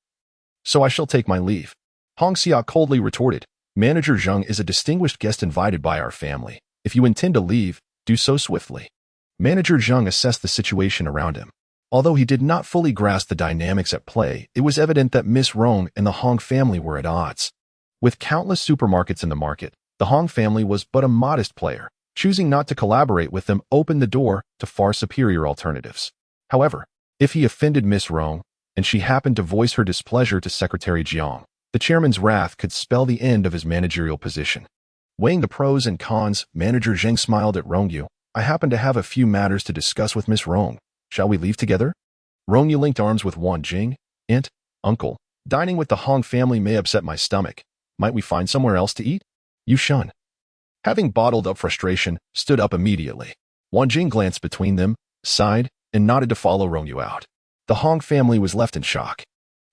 so I shall take my leave. Hong Xia coldly retorted. Manager Zheng is a distinguished guest invited by our family. If you intend to leave, do so swiftly. Manager Zheng assessed the situation around him. Although he did not fully grasp the dynamics at play, it was evident that Miss Rong and the Hong family were at odds. With countless supermarkets in the market, The Hong family was but a modest player. Choosing not to collaborate with them opened the door to far superior alternatives. However, if he offended Miss Rong, and she happened to voice her displeasure to Secretary Jiang, the chairman's wrath could spell the end of his managerial position. Weighing the pros and cons, Manager Zheng smiled at Rong Yu. I happen to have a few matters to discuss with Miss Rong. Shall we leave together? Rong Yu linked arms with Wan Jing. Uncle, dining with the Hong family may upset my stomach. Might we find somewhere else to eat? Yu Shun, having bottled up frustration, stood up immediately. Wan Jing glanced between them, sighed, and nodded to follow Rong Yu out. The Hong family was left in shock.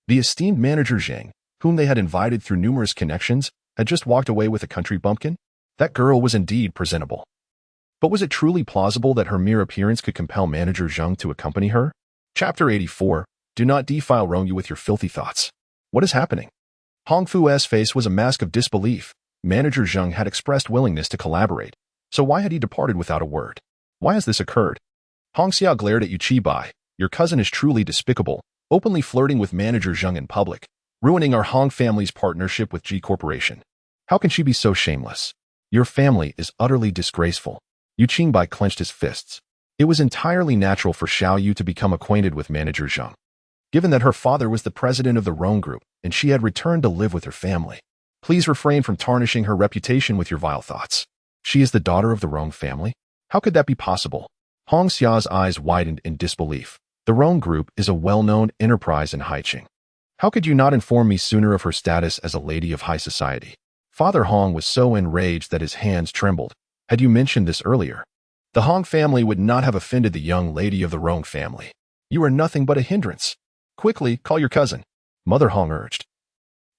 The esteemed Manager Zheng, whom they had invited through numerous connections, had just walked away with a country bumpkin. That girl was indeed presentable. But was it truly plausible that her mere appearance could compel Manager Zheng to accompany her? Chapter 84. Do not defile Rong Yu with your filthy thoughts. What is happening? Hong Fu's face was a mask of disbelief. Manager Zheng had expressed willingness to collaborate, so why had he departed without a word? Why has this occurred? Hong Xiao glared at Yu Qibai. Your cousin is truly despicable, openly flirting with Manager Zheng in public, ruining our Hong family's partnership with G Corporation. How can she be so shameless? Your family is utterly disgraceful. Yu Qingbai clenched his fists. It was entirely natural for Xiao Yu to become acquainted with Manager Zheng, given that her father was the president of the Rong Group and she had returned to live with her family. Please refrain from tarnishing her reputation with your vile thoughts. She is the daughter of the Rong family? How could that be possible? Hong Xiao's eyes widened in disbelief. The Rong Group is a well-known enterprise in Haiqing. How could you not inform me sooner of her status as a lady of high society? Father Hong was so enraged that his hands trembled. Had you mentioned this earlier, the Hong family would not have offended the young lady of the Rong family. You are nothing but a hindrance. Quickly, call your cousin, Mother Hong urged,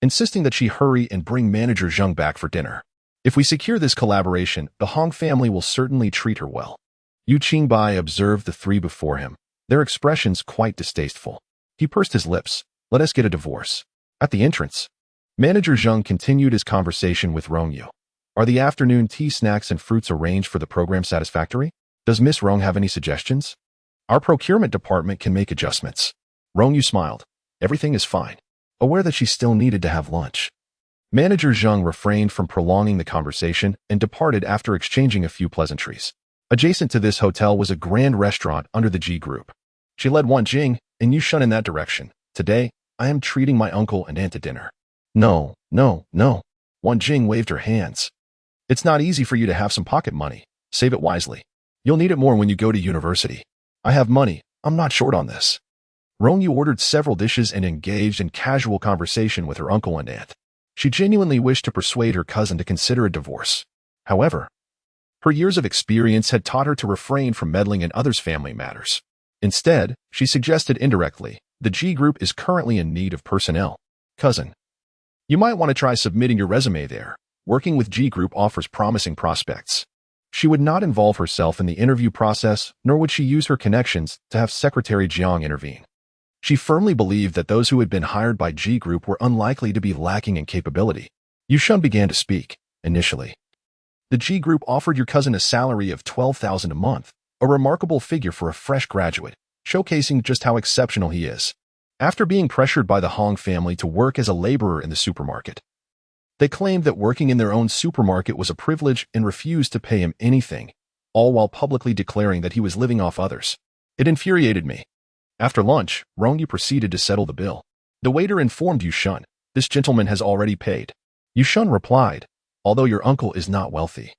insisting that she hurry and bring Manager Zheng back for dinner. If we secure this collaboration, the Hong family will certainly treat her well. Yu Qingbai observed the three before him, their expressions quite distasteful. He pursed his lips. Let us get a divorce. At the entrance, Manager Zheng continued his conversation with Rong Yu. Are the afternoon tea, snacks, and fruits arranged for the program satisfactory? Does Miss Rong have any suggestions? Our procurement department can make adjustments. Rong Yu smiled. Everything is fine, aware that she still needed to have lunch. Manager Zheng refrained from prolonging the conversation and departed after exchanging a few pleasantries. Adjacent to this hotel was a grand restaurant under the G Group. She led Wan Jing and Yu Shun in that direction. Today, I am treating my uncle and aunt to dinner. No. Wan Jing waved her hands. It's not easy for you to have some pocket money. Save it wisely. You'll need it more when you go to university. I have money. I'm not short on this. Rong Yu ordered several dishes and engaged in casual conversation with her uncle and aunt. She genuinely wished to persuade her cousin to consider a divorce. However, her years of experience had taught her to refrain from meddling in others' family matters. Instead, she suggested indirectly, the G Group is currently in need of personnel. Cousin, you might want to try submitting your resume there. Working with G Group offers promising prospects. She would not involve herself in the interview process, nor would she use her connections to have Secretary Jiang intervene. She firmly believed that those who had been hired by G Group were unlikely to be lacking in capability. Yu Shun began to speak. Initially, the G Group offered your cousin a salary of $12,000 a month, a remarkable figure for a fresh graduate, showcasing just how exceptional he is. After being pressured by the Hong family to work as a laborer in the supermarket, they claimed that working in their own supermarket was a privilege and refused to pay him anything, all while publicly declaring that he was living off others. It infuriated me. After lunch, Rong Yu proceeded to settle the bill. The waiter informed Yu Shun, this gentleman has already paid. Yu Shun replied, although your uncle is not wealthy,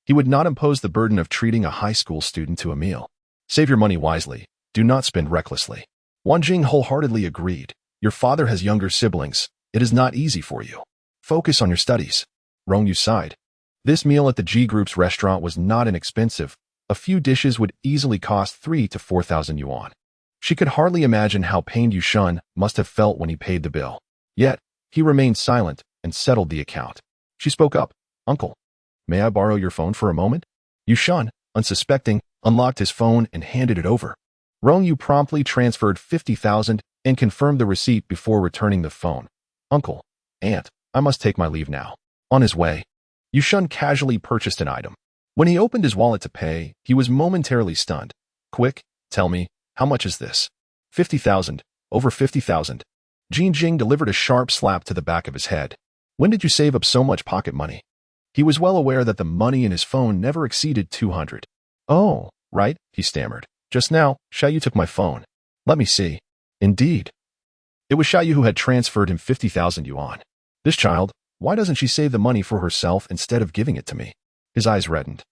he would not impose the burden of treating a high school student to a meal. Save your money wisely. Do not spend recklessly. Wan Jing wholeheartedly agreed. Your father has younger siblings. It is not easy for you. Focus on your studies. Rong Yu sighed. This meal at the G Group's restaurant was not inexpensive. A few dishes would easily cost 3,000 to 4,000 yuan. She could hardly imagine how pained Yu Shun must have felt when he paid the bill. Yet, he remained silent and settled the account. She spoke up. Uncle, may I borrow your phone for a moment? Yu Shun, unsuspecting, unlocked his phone and handed it over. Rong Yu promptly transferred 50,000 and confirmed the receipt before returning the phone. Uncle, aunt, I must take my leave now. On his way, Yu Shun casually purchased an item. When he opened his wallet to pay, he was momentarily stunned. Quick, tell me, how much is this? 50,000. Over 50,000. Jin Jing delivered a sharp slap to the back of his head. When did you save up so much pocket money? He was well aware that the money in his phone never exceeded 200. "Oh, right," he stammered. "Just now, Xiaoyu took my phone. Let me see." Indeed. It was Xiaoyu who had transferred him 50,000 yuan. This child, why doesn't she save the money for herself instead of giving it to me? His eyes reddened,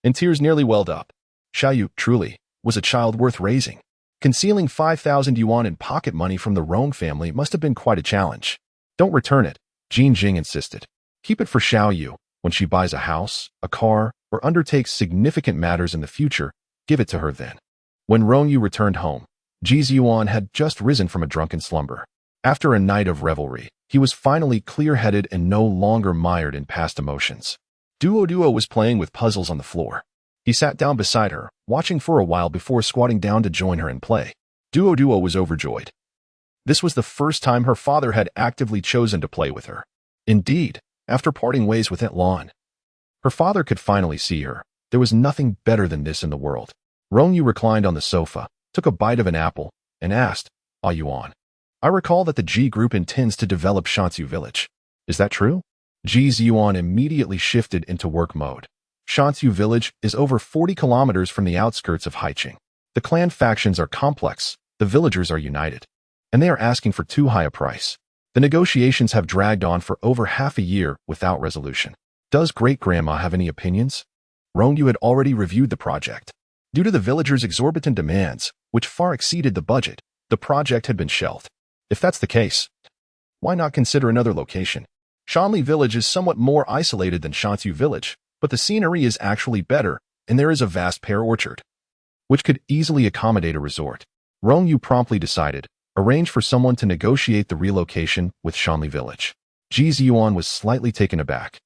and tears nearly welled up. Xiaoyu, truly, was a child worth raising. Concealing 5,000 yuan in pocket money from the Rong family must have been quite a challenge. "Don't return it," Jin Jing insisted. "Keep it for Xiaoyu. When she buys a house, a car, or undertakes significant matters in the future, give it to her then." When Rong Yu returned home, Ji Ziyuan had just risen from a drunken slumber. After a night of revelry, he was finally clear-headed and no longer mired in past emotions. Duo was playing with puzzles on the floor. He sat down beside her, watching for a while before squatting down to join her in play. Duo was overjoyed. This was the first time her father had actively chosen to play with her. Indeed, after parting ways with Aunt Lon, her father could finally see her. There was nothing better than this in the world. Rong Yu reclined on the sofa, took a bite of an apple, and asked, "Are you on? I recall that the G Group intends to develop Shansu Village. Is that true?" Ji Ziyuan immediately shifted into work mode. Shansu Village is over 40 kilometers from the outskirts of Haiqing. The clan factions are complex, the villagers are united, and they are asking for too high a price. The negotiations have dragged on for over half a year without resolution. Does great-grandma have any opinions? Rong Yu had already reviewed the project. Due to the villagers' exorbitant demands, which far exceeded the budget, the project had been shelved. If that's the case, why not consider another location? Shanli Village is somewhat more isolated than Shansu Village, but the scenery is actually better, and there is a vast pear orchard, which could easily accommodate a resort. Rong Yu promptly decided, arrange for someone to negotiate the relocation with Shanli Village. Ji Ziyuan was slightly taken aback.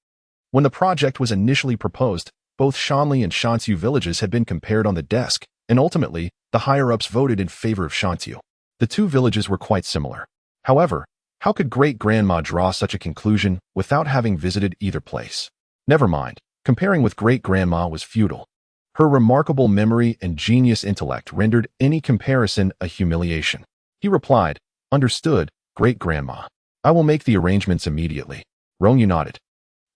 When the project was initially proposed, both Shanli and Shansu villages had been compared on the desk, and ultimately, the higher-ups voted in favor of Shansu. The two villages were quite similar. However, how could great-grandma draw such a conclusion without having visited either place? Never mind, comparing with great-grandma was futile. Her remarkable memory and genius intellect rendered any comparison a humiliation. He replied, "Understood, great-grandma. I will make the arrangements immediately." Rong Yu nodded.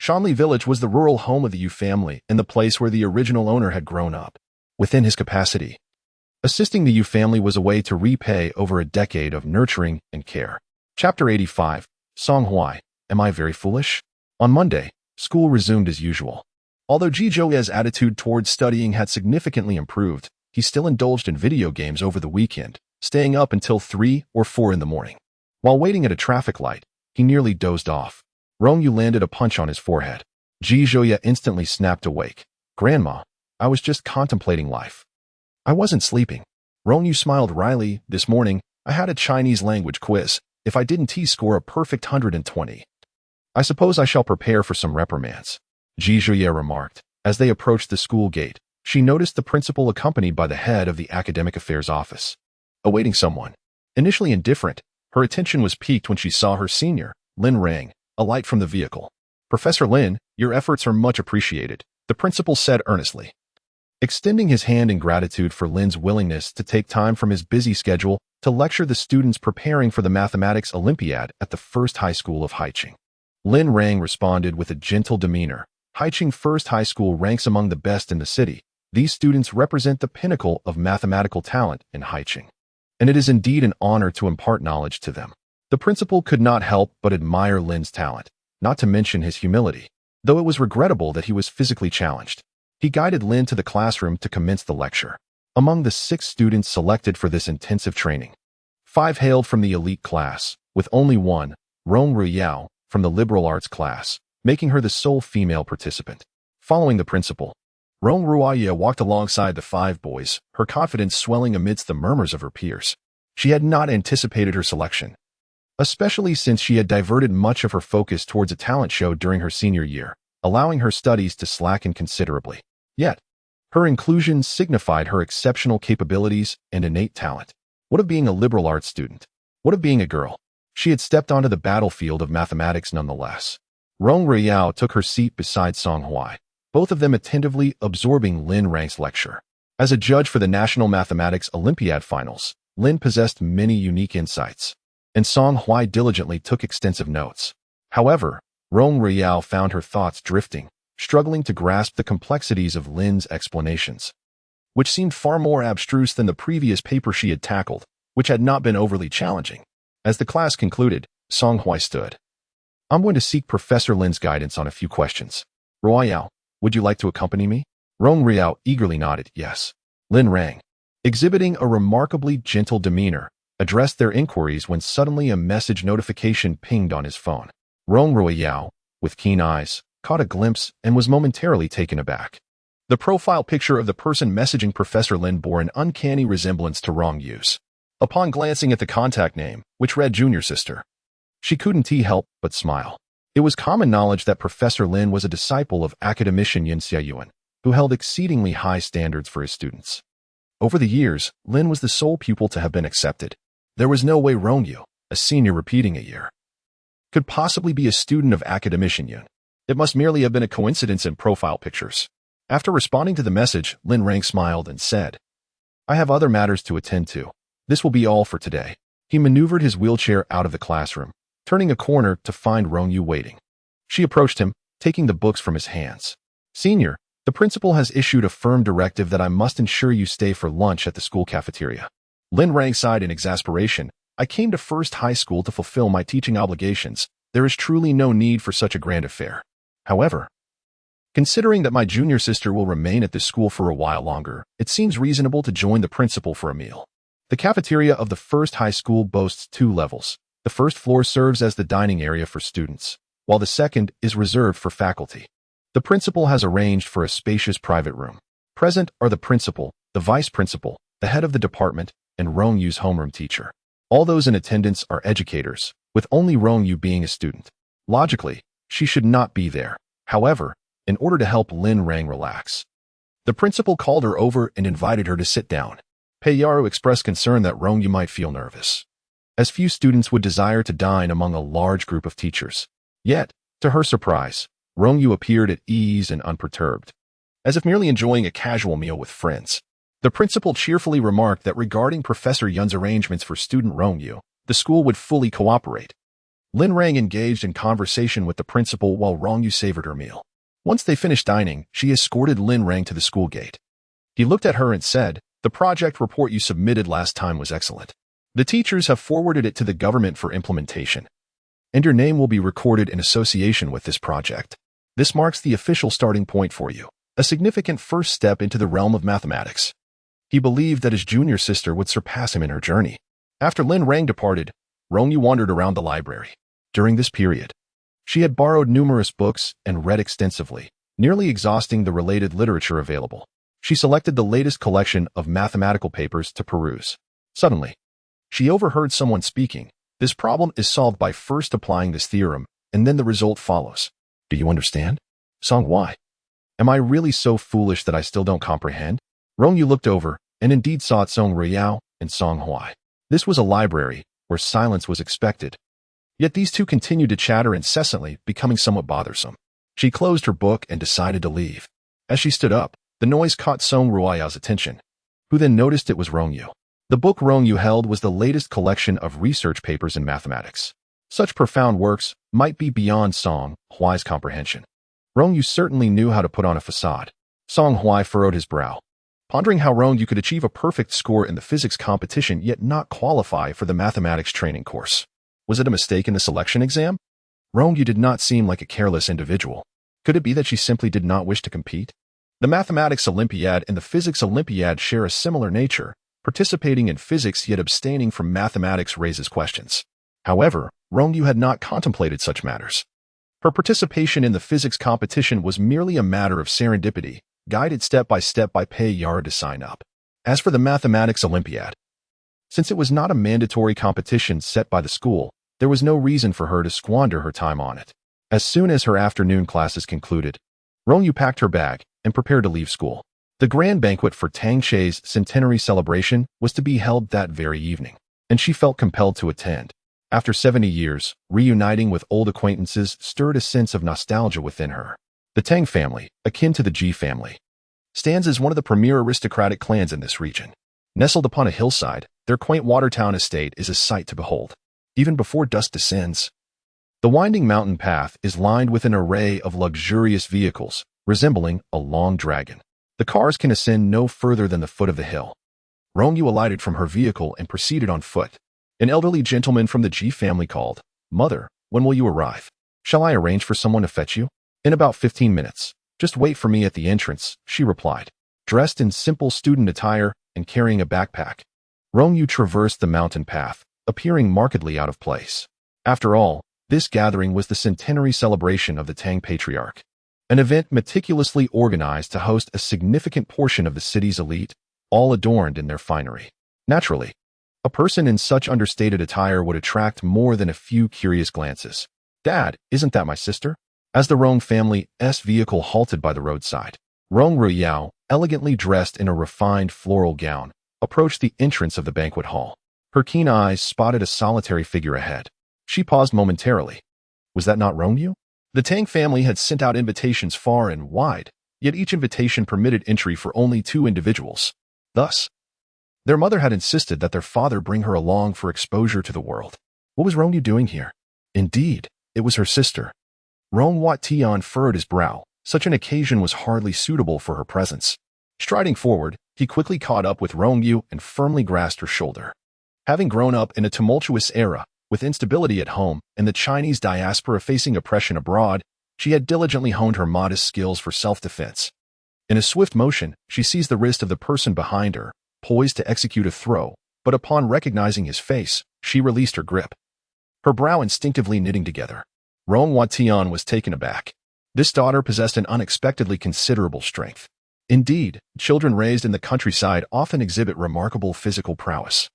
Shanli Village was the rural home of the Yu family and the place where the original owner had grown up. Within his capacity, assisting the Yu family was a way to repay over a decade of nurturing and care. Chapter 85, Song Huai, Am I Very Foolish? On Monday, school resumed as usual. Although Ji Zhouye's attitude towards studying had significantly improved, he still indulged in video games over the weekend, staying up until 3 or 4 in the morning. While waiting at a traffic light, he nearly dozed off. Rong Yu landed a punch on his forehead. Ji Zhouye instantly snapped awake. "Grandma, I was just contemplating life. I wasn't sleeping." Rong Yu smiled wryly. "This morning, I had a Chinese language quiz. If I didn't score a perfect 120, I suppose I shall prepare for some reprimands," Ji Zhouye remarked. As they approached the school gate, she noticed the principal accompanied by the head of the academic affairs office, awaiting someone. Initially indifferent, her attention was piqued when she saw her senior, Lin Rang, alight from the vehicle. "Professor Lin, your efforts are much appreciated," the principal said earnestly, extending his hand in gratitude for Lin's willingness to take time from his busy schedule to lecture the students preparing for the Mathematics Olympiad at the First High School of Haiqing. Lin Rang responded with a gentle demeanor. "Haiqing First High School ranks among the best in the city. These students represent the pinnacle of mathematical talent in Haiqing, and it is indeed an honor to impart knowledge to them." The principal could not help but admire Lin's talent, not to mention his humility, though it was regrettable that he was physically challenged. He guided Lin to the classroom to commence the lecture. Among the 6 students selected for this intensive training, 5 hailed from the elite class, with only one, Rong Yu, from the liberal arts class, making her the sole female participant. Following the principal, Rong Yu walked alongside the 5 boys, her confidence swelling amidst the murmurs of her peers. She had not anticipated her selection, especially since she had diverted much of her focus towards a talent show during her senior year, allowing her studies to slacken considerably. Yet, her inclusion signified her exceptional capabilities and innate talent. What of being a liberal arts student? What of being a girl? She had stepped onto the battlefield of mathematics nonetheless. Rong Yu took her seat beside Song Huai, both of them attentively absorbing Lin Rang's lecture. As a judge for the National Mathematics Olympiad Finals, Lin possessed many unique insights, and Song Huai diligently took extensive notes. However, Rong Yu found her thoughts drifting, struggling to grasp the complexities of Lin's explanations, which seemed far more abstruse than the previous paper she had tackled, which had not been overly challenging. As the class concluded, Song Hui stood. I'm going to seek Professor Lin's guidance on a few questions. Royale, would you like to accompany me? Rong Yu eagerly nodded, yes. Lin rang. Exhibiting a remarkably gentle demeanor, addressed their inquiries when suddenly a message notification pinged on his phone. Rong Yu, with keen eyes, caught a glimpse and was momentarily taken aback. The profile picture of the person messaging Professor Lin bore an uncanny resemblance to Rong Yu's. Upon glancing at the contact name, which read Junior Sister, she couldn't help but smile. It was common knowledge that Professor Lin was a disciple of academician Yin Xiaoyuan, who held exceedingly high standards for his students. Over the years, Lin was the sole pupil to have been accepted. There was no way Rong Yu, a senior repeating a year, could possibly be a student of academician Yin. It must merely have been a coincidence in profile pictures. After responding to the message, Lin Rang smiled and said, I have other matters to attend to. This will be all for today. He maneuvered his wheelchair out of the classroom, turning a corner to find Rong Yu waiting. She approached him, taking the books from his hands. Senior, the principal has issued a firm directive that I must ensure you stay for lunch at the school cafeteria. Lin Rang sighed in exasperation. I came to First High School to fulfill my teaching obligations. There is truly no need for such a grand affair. However, considering that my junior sister will remain at this school for a while longer, it seems reasonable to join the principal for a meal. The cafeteria of the First High School boasts 2 levels. The first floor serves as the dining area for students, while the second is reserved for faculty. The principal has arranged for a spacious private room. Present are the principal, the vice principal, the head of the department, and Rong Yu's homeroom teacher. All those in attendance are educators, with only Rong Yu being a student. Logically, she should not be there. However, in order to help Lin Rang relax, the principal called her over and invited her to sit down. Pei Yaru expressed concern that Rong Yu might feel nervous, as few students would desire to dine among a large group of teachers. Yet, to her surprise, Rong Yu appeared at ease and unperturbed, as if merely enjoying a casual meal with friends. The principal cheerfully remarked that regarding Professor Yun's arrangements for student Rong Yu, the school would fully cooperate. Lin Rang engaged in conversation with the principal while Rong Yu savored her meal. Once they finished dining, she escorted Lin Rang to the school gate. He looked at her and said, The project report you submitted last time was excellent. The teachers have forwarded it to the government for implementation, and your name will be recorded in association with this project. This marks the official starting point for you, a significant first step into the realm of mathematics. He believed that his junior sister would surpass him in her journey. After Lin Rang departed, Rong Yu wandered around the library. During this period, she had borrowed numerous books and read extensively, nearly exhausting the related literature available. She selected the latest collection of mathematical papers to peruse. Suddenly, she overheard someone speaking. This problem is solved by first applying this theorem, and then the result follows. Do you understand? Song Hui. Am I really so foolish that I still don't comprehend? Rong Yu looked over, and indeed saw Song Riyao and Song Hui. This was a library, where silence was expected. Yet these two continued to chatter incessantly, becoming somewhat bothersome. She closed her book and decided to leave. As she stood up, the noise caught Song Ruoyao's attention, who then noticed it was Rong Yu. The book Rong Yu held was the latest collection of research papers in mathematics. Such profound works might be beyond Song Hui's comprehension. Rong Yu certainly knew how to put on a facade. Song Hui furrowed his brow, pondering how Rong Yu could achieve a perfect score in the physics competition yet not qualify for the mathematics training course. Was it a mistake in the selection exam? Rong Yu did not seem like a careless individual. Could it be that she simply did not wish to compete? The Mathematics Olympiad and the Physics Olympiad share a similar nature. Participating in physics yet abstaining from mathematics raises questions. However, Rong Yu had not contemplated such matters. Her participation in the physics competition was merely a matter of serendipity, guided step by step by Pei Yar to sign up. As for the Mathematics Olympiad, since it was not a mandatory competition set by the school, there was no reason for her to squander her time on it. As soon as her afternoon classes concluded, Rong Yu packed her bag and prepared to leave school. The grand banquet for Tang Shei's centenary celebration was to be held that very evening, and she felt compelled to attend. After 70 years, reuniting with old acquaintances stirred a sense of nostalgia within her. The Tang family, akin to the Ji family, stands as one of the premier aristocratic clans in this region. Nestled upon a hillside, their quaint Watertown estate is a sight to behold. Even before dusk descends, The winding mountain path is lined with an array of luxurious vehicles, resembling a long dragon. The cars can ascend no further than the foot of the hill. Rong Yu alighted from her vehicle and proceeded on foot. An elderly gentleman from the Ji family called, "Mother, when will you arrive? Shall I arrange for someone to fetch you?" "In about 15 minutes. Just wait for me at the entrance," she replied. Dressed in simple student attire and carrying a backpack, Rong Yu traversed the mountain path, appearing markedly out of place. After all, this gathering was the centenary celebration of the Tang Patriarch, an event meticulously organized to host a significant portion of the city's elite, all adorned in their finery. Naturally, a person in such understated attire would attract more than a few curious glances. "Dad, isn't that my sister?" As the Rong family's vehicle halted by the roadside, Rong Yu, elegantly dressed in a refined floral gown, approached the entrance of the banquet hall. Her keen eyes spotted a solitary figure ahead. She paused momentarily. Was that not Rong Yu? The Tang family had sent out invitations far and wide, yet each invitation permitted entry for only 2 individuals. Thus, their mother had insisted that their father bring her along for exposure to the world. What was Rong Yu doing here? Indeed, it was her sister. Rong Tian furrowed his brow. Such an occasion was hardly suitable for her presence. Striding forward, he quickly caught up with Rong Yu and firmly grasped her shoulder. Having grown up in a tumultuous era, with instability at home and the Chinese diaspora facing oppression abroad, she had diligently honed her modest skills for self-defense. In a swift motion, she seized the wrist of the person behind her, poised to execute a throw, but upon recognizing his face, she released her grip. Her brow instinctively knitting together. Rong Tian was taken aback. This daughter possessed an unexpectedly considerable strength. Indeed, children raised in the countryside often exhibit remarkable physical prowess.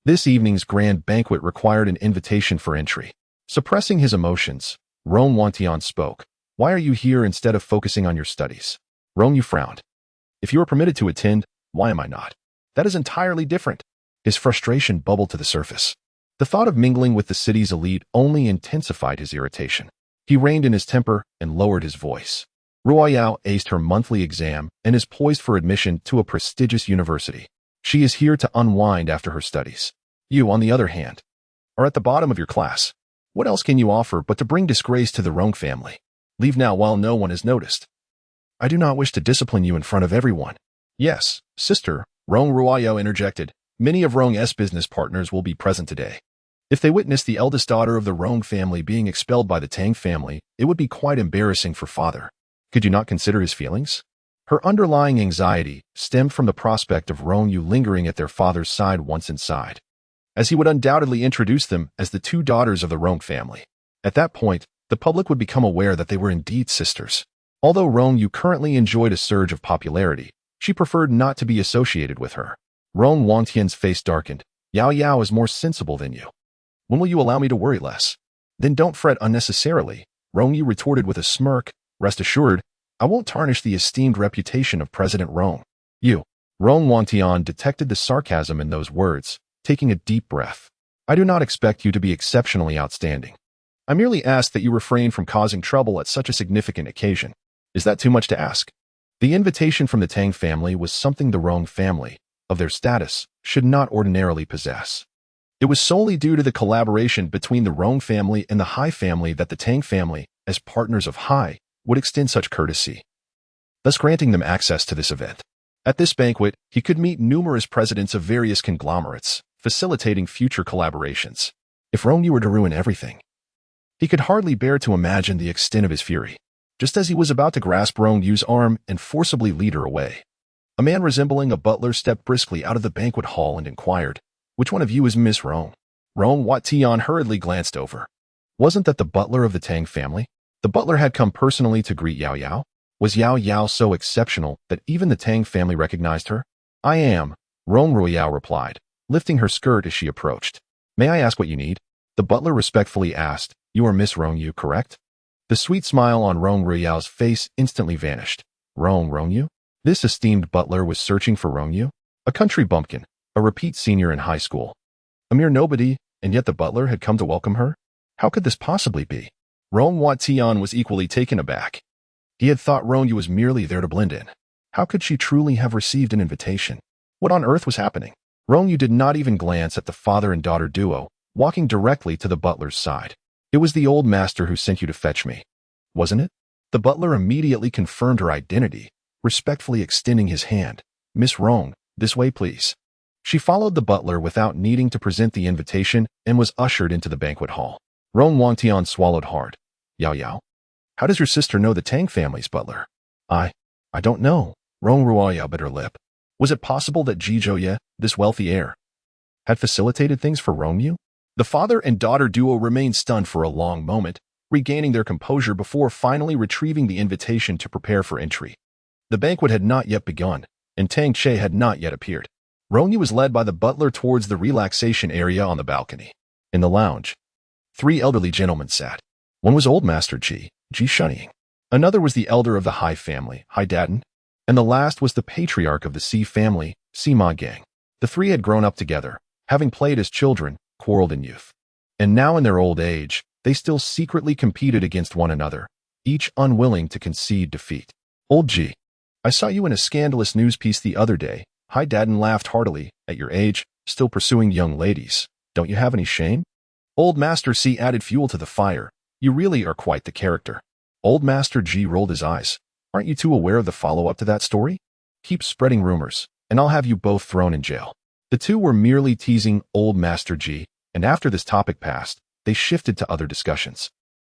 This evening's grand banquet required an invitation for entry. Suppressing his emotions, Rong Tian spoke. "Why are you here instead of focusing on your studies?" Rong Yu frowned. "If you are permitted to attend, why am I not? That is entirely different." His frustration bubbled to the surface. The thought of mingling with the city's elite only intensified his irritation. He reined in his temper and lowered his voice. Ruoyao aced her monthly exam and is poised for admission to a prestigious university. She is here to unwind after her studies. You, on the other hand, are at the bottom of your class. What else can you offer but to bring disgrace to the Rong family? Leave now while no one has noticed. I do not wish to discipline you in front of everyone. Yes, sister, Rong Ruoyao interjected. Many of Rong's business partners will be present today. If they witness the eldest daughter of the Rong family being expelled by the Tang family, it would be quite embarrassing for father. Could you not consider his feelings? Her underlying anxiety stemmed from the prospect of Rong Yu lingering at their father's side once inside, as he would undoubtedly introduce them as the 2 daughters of the Rong family. At that point, the public would become aware that they were indeed sisters. Although Rong Yu currently enjoyed a surge of popularity, she preferred not to be associated with her. Rong Tian's face darkened. Yao is more sensible than you. When will you allow me to worry less? Then don't fret unnecessarily, Rong Yu retorted with a smirk. Rest assured, I won't tarnish the esteemed reputation of President Rong. You. Rong Tian detected the sarcasm in those words, taking a deep breath. I do not expect you to be exceptionally outstanding. I merely ask that you refrain from causing trouble at such a significant occasion. Is that too much to ask? The invitation from the Tang family was something the Rong family, of their status, should not ordinarily possess. It was solely due to the collaboration between the Rong family and the Hai family that the Tang family, as partners of Hai, would extend such courtesy, thus granting them access to this event. At this banquet, he could meet numerous presidents of various conglomerates, facilitating future collaborations. If Rong Yu were to ruin everything, he could hardly bear to imagine the extent of his fury. Just as he was about to grasp Rong Yu's arm and forcibly lead her away, a man resembling a butler stepped briskly out of the banquet hall and inquired, "Which one of you is Miss Rong?" Rong Tian hurriedly glanced over. Wasn't that the butler of the Tang family? The butler had come personally to greet Yao. Was Yao so exceptional that even the Tang family recognized her? I am, Rong Ruoyao replied, lifting her skirt as she approached. May I ask what you need? The butler respectfully asked. You are Miss Rong Yu, correct? The sweet smile on Rong Ruoyao's face instantly vanished. Rong Yu? This esteemed butler was searching for Rong Yu? A country bumpkin, a repeat senior in high school. A mere nobody, and yet the butler had come to welcome her? How could this possibly be? Rong Tian was equally taken aback. He had thought Rong Yu was merely there to blend in. How could she truly have received an invitation? What on earth was happening? Rong Yu did not even glance at the father and daughter duo, walking directly to the butler's side. It was the old master who sent you to fetch me, wasn't it? The butler immediately confirmed her identity, respectfully extending his hand. Miss Rong, this way please. She followed the butler without needing to present the invitation and was ushered into the banquet hall. Rong Wangtian swallowed hard. Yao Yao? How does your sister know the Tang family's butler? I don't know. Rong Ruoyao bit her lip. Was it possible that Ji Zhouye, this wealthy heir, had facilitated things for Rong Yu? The father and daughter duo remained stunned for a long moment, regaining their composure before finally retrieving the invitation to prepare for entry. The banquet had not yet begun, and Tang Che had not yet appeared. Rong Yu was led by the butler towards the relaxation area on the balcony. In the lounge, 3 elderly gentlemen sat. One was old Master Ji Shunnying. Another was the elder of the Hai family, Hai Datin, and the last was the patriarch of the Si family, Sima Gang. The 3 had grown up together, having played as children, quarreled in youth. And now in their old age, they still secretly competed against one another, each unwilling to concede defeat. Old Ji, I saw you in a scandalous news piece the other day. Hai Datin laughed heartily. At your age, still pursuing young ladies. Don't you have any shame? Old Master C added fuel to the fire. You really are quite the character. Old Master G rolled his eyes. Aren't you too aware of the follow-up to that story? Keep spreading rumors, and I'll have you both thrown in jail. The two were merely teasing Old Master G, and after this topic passed, they shifted to other discussions.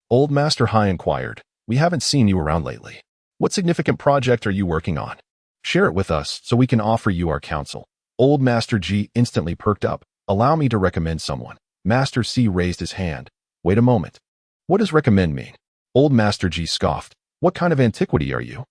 Old Master Hai inquired, we haven't seen you around lately. What significant project are you working on? Share it with us so we can offer you our counsel. Old Master G instantly perked up. Allow me to recommend someone. Master C raised his hand. Wait a moment. What does recommend mean? Old Master G scoffed. What kind of antiquity are you?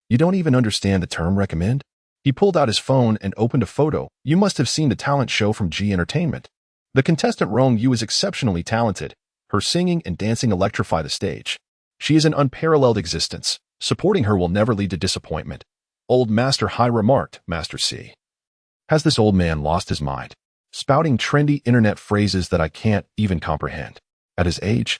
You don't even understand the term recommend? He pulled out his phone and opened a photo. You must have seen the talent show from G Entertainment. The contestant Rong Yu is exceptionally talented. Her singing and dancing electrify the stage. She is an unparalleled existence. Supporting her will never lead to disappointment. Old Master Hai remarked. Master C. Has this old man lost his mind? Spouting trendy internet phrases that I can't even comprehend. At his age?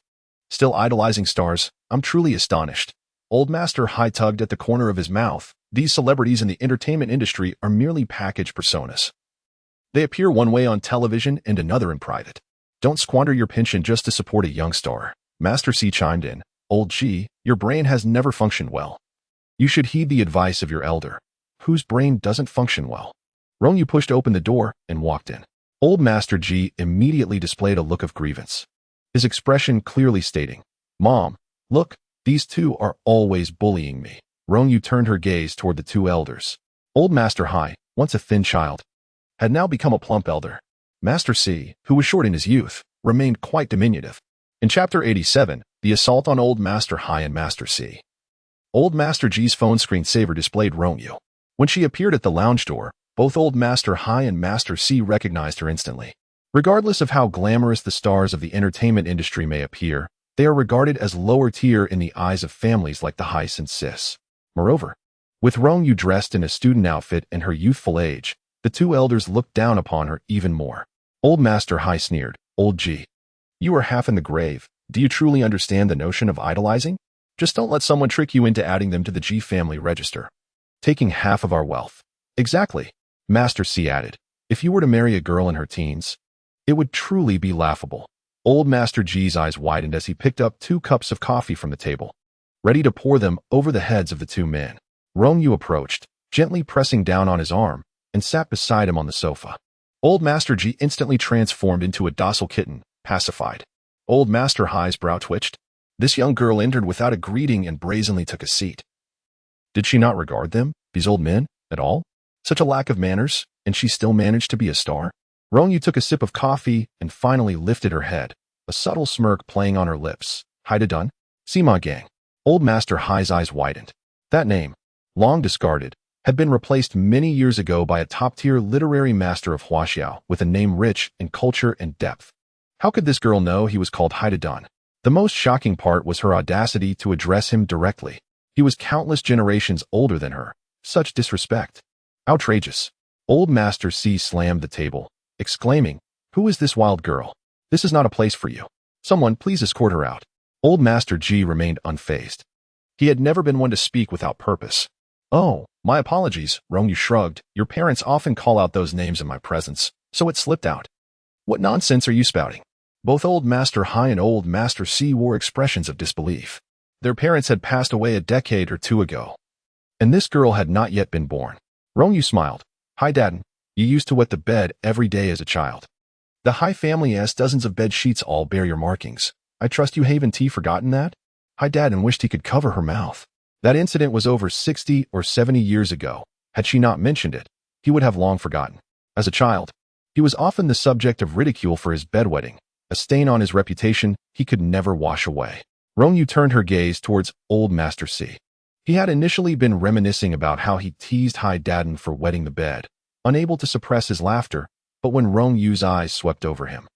Still idolizing stars? I'm truly astonished. Old Master Hai tugged at the corner of his mouth. These celebrities in the entertainment industry are merely packaged personas. They appear one way on television and another in private. Don't squander your pension just to support a young star. Master C chimed in. Old G, your brain has never functioned well. You should heed the advice of your elder, whose brain doesn't function well. Rong Yu pushed open the door and walked in. Old Master G immediately displayed a look of grievance, his expression clearly stating, Mom, look, these two are always bullying me. Rong Yu turned her gaze toward the 2 elders. Old Master Hai, once a thin child, had now become a plump elder. Master C, who was short in his youth, remained quite diminutive. In Chapter 87, the assault on Old Master Hai and Master C. Old Master G's phone screensaver displayed Rong Yu. When she appeared at the lounge door, both Old Master Hai and Master C recognized her instantly. Regardless of how glamorous the stars of the entertainment industry may appear, they are regarded as lower tier in the eyes of families like the Hais and Sis. Moreover, with Rong Yu dressed in a student outfit and her youthful age, the 2 elders looked down upon her even more. Old Master Hai sneered, Old G, you are half in the grave. Do you truly understand the notion of idolizing? Just don't let someone trick you into adding them to the G family register. Taking half of our wealth. Exactly. Master C added, if you were to marry a girl in her teens, it would truly be laughable. Old Master G's eyes widened as he picked up 2 cups of coffee from the table, ready to pour them over the heads of the 2 men. Rong Yu approached, gently pressing down on his arm, and sat beside him on the sofa. Old Master G instantly transformed into a docile kitten, pacified. Old Master Hai's brow twitched. This young girl entered without a greeting and brazenly took a seat. Did she not regard them, these old men, at all? Such a lack of manners, and she still managed to be a star? Rong Yu took a sip of coffee and finally lifted her head, a subtle smirk playing on her lips. Haida done? Sima Gang. Old Master Hai's eyes widened. That name, long discarded, had been replaced many years ago by a top-tier literary master of Huaxiao with a name rich in culture and depth. How could this girl know he was called Haida Dun? The most shocking part was her audacity to address him directly. He was countless generations older than her. Such disrespect. Outrageous. Old Master C slammed the table, exclaiming, Who is this wild girl? This is not a place for you. Someone please escort her out. Old Master G remained unfazed. He had never been one to speak without purpose. Oh, my apologies, Rong Yu shrugged. Your parents often call out those names in my presence, so it slipped out. What nonsense are you spouting? Both Old Master Hai and Old Master C wore expressions of disbelief. Their parents had passed away a decade or two ago, and this girl had not yet been born. Rong Yu smiled. Hi, Dad. You used to wet the bed every day as a child. The Hai family has dozens of bed sheets all bear your markings. I trust you haven't forgotten that? Hi, Dad, and wished he could cover her mouth. That incident was over 60 or 70 years ago. Had she not mentioned it, he would have long forgotten. As a child, he was often the subject of ridicule for his bedwetting, a stain on his reputation he could never wash away. Rong Yu turned her gaze towards Old Master C. He had initially been reminiscing about how he teased Hai Daden for wetting the bed, unable to suppress his laughter, but when Rong Yu's eyes swept over him,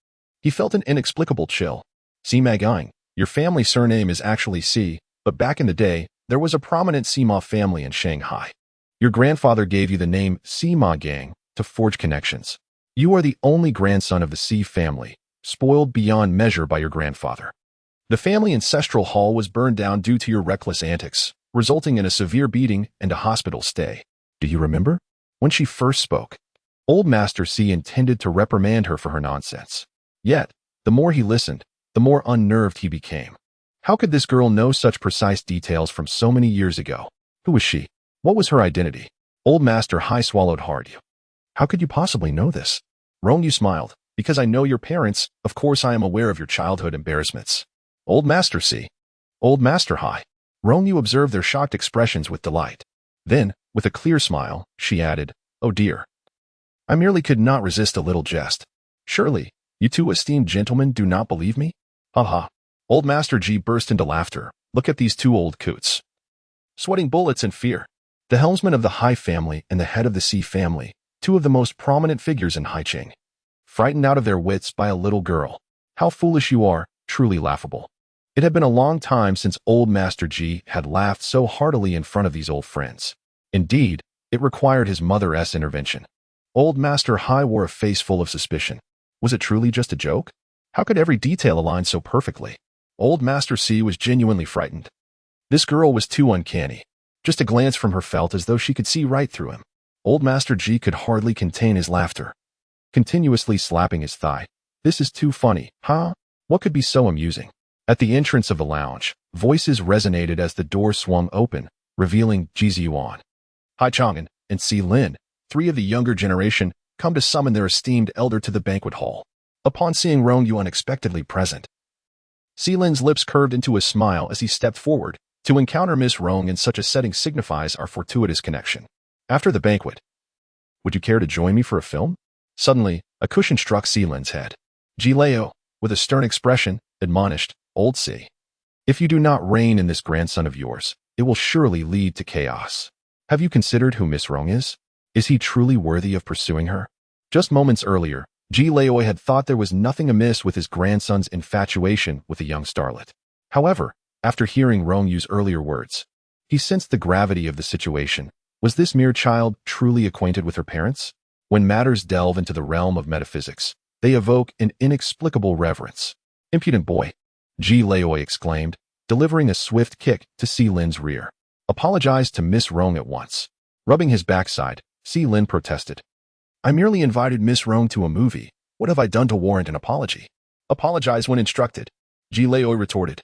he felt an inexplicable chill. Si Magang, your family surname is actually Si, but back in the day, there was a prominent Sima family in Shanghai. Your grandfather gave you the name Sima Gang to forge connections. You are the only grandson of the Si family, spoiled beyond measure by your grandfather. The family ancestral hall was burned down due to your reckless antics, resulting in a severe beating and a hospital stay. Do you remember? When she first spoke, Old Master C intended to reprimand her for her nonsense. Yet, the more he listened, the more unnerved he became. How could this girl know such precise details from so many years ago? Who was she? What was her identity? Old Master Hai swallowed hard. How could you possibly know this? Rong Yu smiled. Because I know your parents, of course I am aware of your childhood embarrassments. Old Master C. Old Master Hai. Rong Yu observed their shocked expressions with delight. Then, with a clear smile, she added, Oh dear. I merely could not resist a little jest. Surely, you two esteemed gentlemen do not believe me? Ha ha. Old Master G burst into laughter. Look at these two old coots, sweating bullets in fear. The helmsman of the Hai family and the head of the Si family, two of the most prominent figures in Haicheng, frightened out of their wits by a little girl. How foolish you are, truly laughable. It had been a long time since Old Master G had laughed so heartily in front of these old friends. Indeed, it required his mother's intervention. Old Master Hai wore a face full of suspicion. Was it truly just a joke? How could every detail align so perfectly? Old Master C was genuinely frightened. This girl was too uncanny. Just a glance from her felt as though she could see right through him. Old Master G could hardly contain his laughter, continuously slapping his thigh. This is too funny, huh? What could be so amusing? At the entrance of the lounge, voices resonated as the door swung open, revealing Ji Ziyuan, Hai Chang'an, and Si Lin, three of the younger generation, come to summon their esteemed elder to the banquet hall. Upon seeing Rong Yu unexpectedly present, Si Lin's lips curved into a smile as he stepped forward. To encounter Miss Rong in such a setting signifies our fortuitous connection. After the banquet, would you care to join me for a film? Suddenly, a cushion struck Si Lin's head. Ji Leo, with a stern expression, admonished, Old Si. If you do not reign in this grandson of yours, it will surely lead to chaos. Have you considered who Miss Rong is? Is he truly worthy of pursuing her? Just moments earlier, Ji Leo had thought there was nothing amiss with his grandson's infatuation with a young starlet. However, after hearing Rong Yu's earlier words, he sensed the gravity of the situation. Was this mere child truly acquainted with her parents? When matters delve into the realm of metaphysics, they evoke an inexplicable reverence. Impudent boy, Ji Leo exclaimed, delivering a swift kick to Si Lin's rear. Apologized to Miss Rong at once. Rubbing his backside, Si Lin protested. I merely invited Miss Rong to a movie. What have I done to warrant an apology? Apologize when instructed, Ji Leo retorted,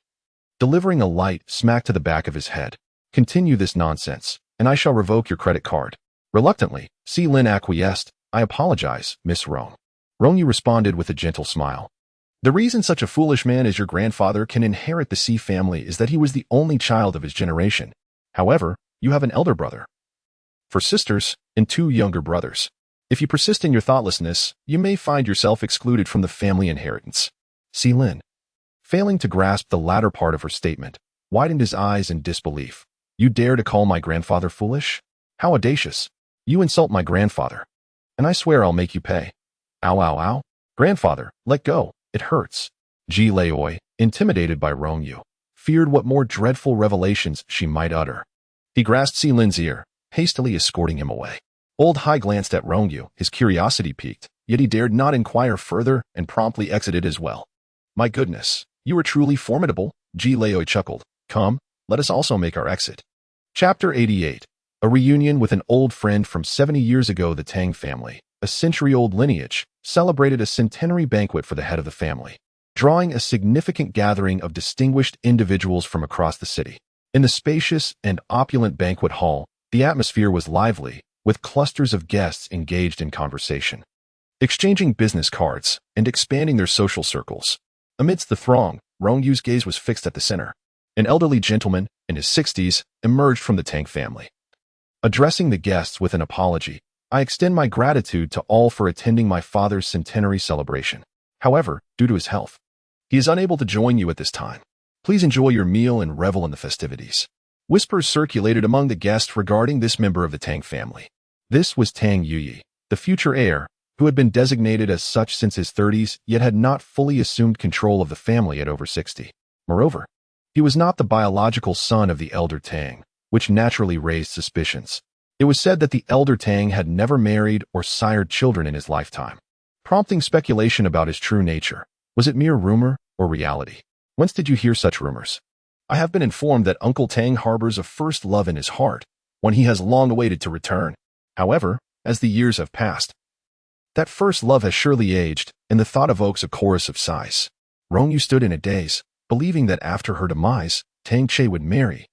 delivering a light smack to the back of his head. Continue this nonsense, and I shall revoke your credit card. Reluctantly, Si Lin acquiesced. I apologize, Miss Rong. Rong Yu responded with a gentle smile. The reason such a foolish man as your grandfather can inherit the Si family is that he was the only child of his generation. However, you have an elder brother, 4 sisters, and 2 younger brothers. If you persist in your thoughtlessness, you may find yourself excluded from the family inheritance. Si Lin, failing to grasp the latter part of her statement, widened his eyes in disbelief. You dare to call my grandfather foolish? How audacious. You insult my grandfather, and I swear I'll make you pay. Ow, ow, ow. Grandfather, let go. It hurts. Ji Leoi, intimidated by Rong Yu, feared what more dreadful revelations she might utter. He grasped Si Lin's ear, hastily escorting him away. Old Hai glanced at Rong Yu, his curiosity piqued, yet he dared not inquire further and promptly exited as well. My goodness, you are truly formidable, Ji Leoi chuckled. Come, let us also make our exit. Chapter 88. A reunion with an old friend from 70 years ago. The Tang family, a century-old lineage, celebrated a centenary banquet for the head of the family. drawing a significant gathering of distinguished individuals from across the city. In the spacious and opulent banquet hall, the atmosphere was lively, with clusters of guests engaged in conversation, exchanging business cards and expanding their social circles. Amidst the throng, Rong Yu's gaze was fixed at the center. An elderly gentleman in his 60s emerged from the Tang family. Addressing the guests with an apology, I extend my gratitude to all for attending my father's centenary celebration. However, due to his health, he is unable to join you at this time. Please enjoy your meal and revel in the festivities. Whispers circulated among the guests regarding this member of the Tang family. This was Tang Yuyi, the future heir, who had been designated as such since his 30s, yet had not fully assumed control of the family at over 60. Moreover, he was not the biological son of the elder Tang, which naturally raised suspicions. It was said that the elder Tang had never married or sired children in his lifetime, prompting speculation about his true nature. Was it mere rumor or reality? Whence did you hear such rumors? I have been informed that Uncle Tang harbors a first love in his heart, one he has long awaited to return. However, as the years have passed, that first love has surely aged, and the thought evokes a chorus of sighs. Rong Yu stood in a daze, believing that after her demise, Tang Che would marry.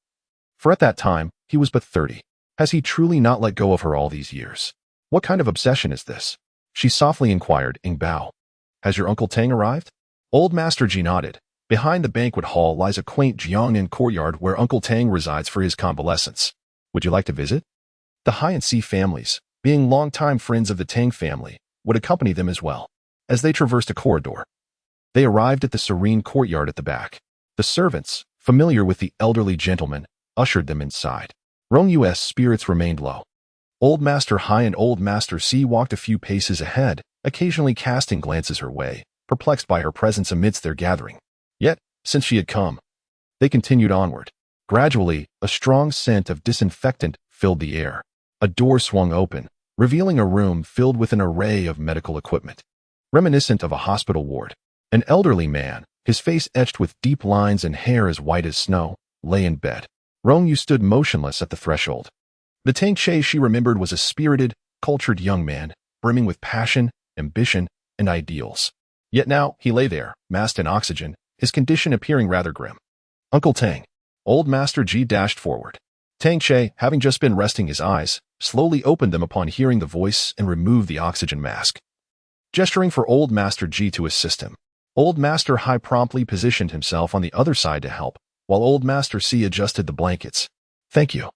For at that time, he was but 30. Has he truly not let go of her all these years? What kind of obsession is this? She softly inquired, Ing Bao. Has your Uncle Tang arrived? Old Master Ji nodded. Behind the banquet hall lies a quaint Jiangnan courtyard where Uncle Tang resides for his convalescence. Would you like to visit? The Hai and Si families, being longtime friends of the Tang family, would accompany them as well. As they traversed a corridor, they arrived at the serene courtyard at the back. The servants, familiar with the elderly gentleman, ushered them inside. Rong Yu's spirits remained low. Old Master Hai and Old Master Si walked a few paces ahead, occasionally casting glances her way, perplexed by her presence amidst their gathering. Yet, since she had come, they continued onward. Gradually, a strong scent of disinfectant filled the air. A door swung open, revealing a room filled with an array of medical equipment, reminiscent of a hospital ward. An elderly man, his face etched with deep lines and hair as white as snow, lay in bed. Rong Yu stood motionless at the threshold. The Tang Che she remembered was a spirited, cultured young man, brimming with passion, ambition, and ideals. Yet now, he lay there, masked in oxygen, his condition appearing rather grim. Uncle Tang. Old Master Ji dashed forward. Tang Che, having just been resting his eyes, slowly opened them upon hearing the voice and removed the oxygen mask. Gesturing for Old Master Ji to assist him, Old Master Hai promptly positioned himself on the other side to help, while Old Master Si adjusted the blankets. Thank you,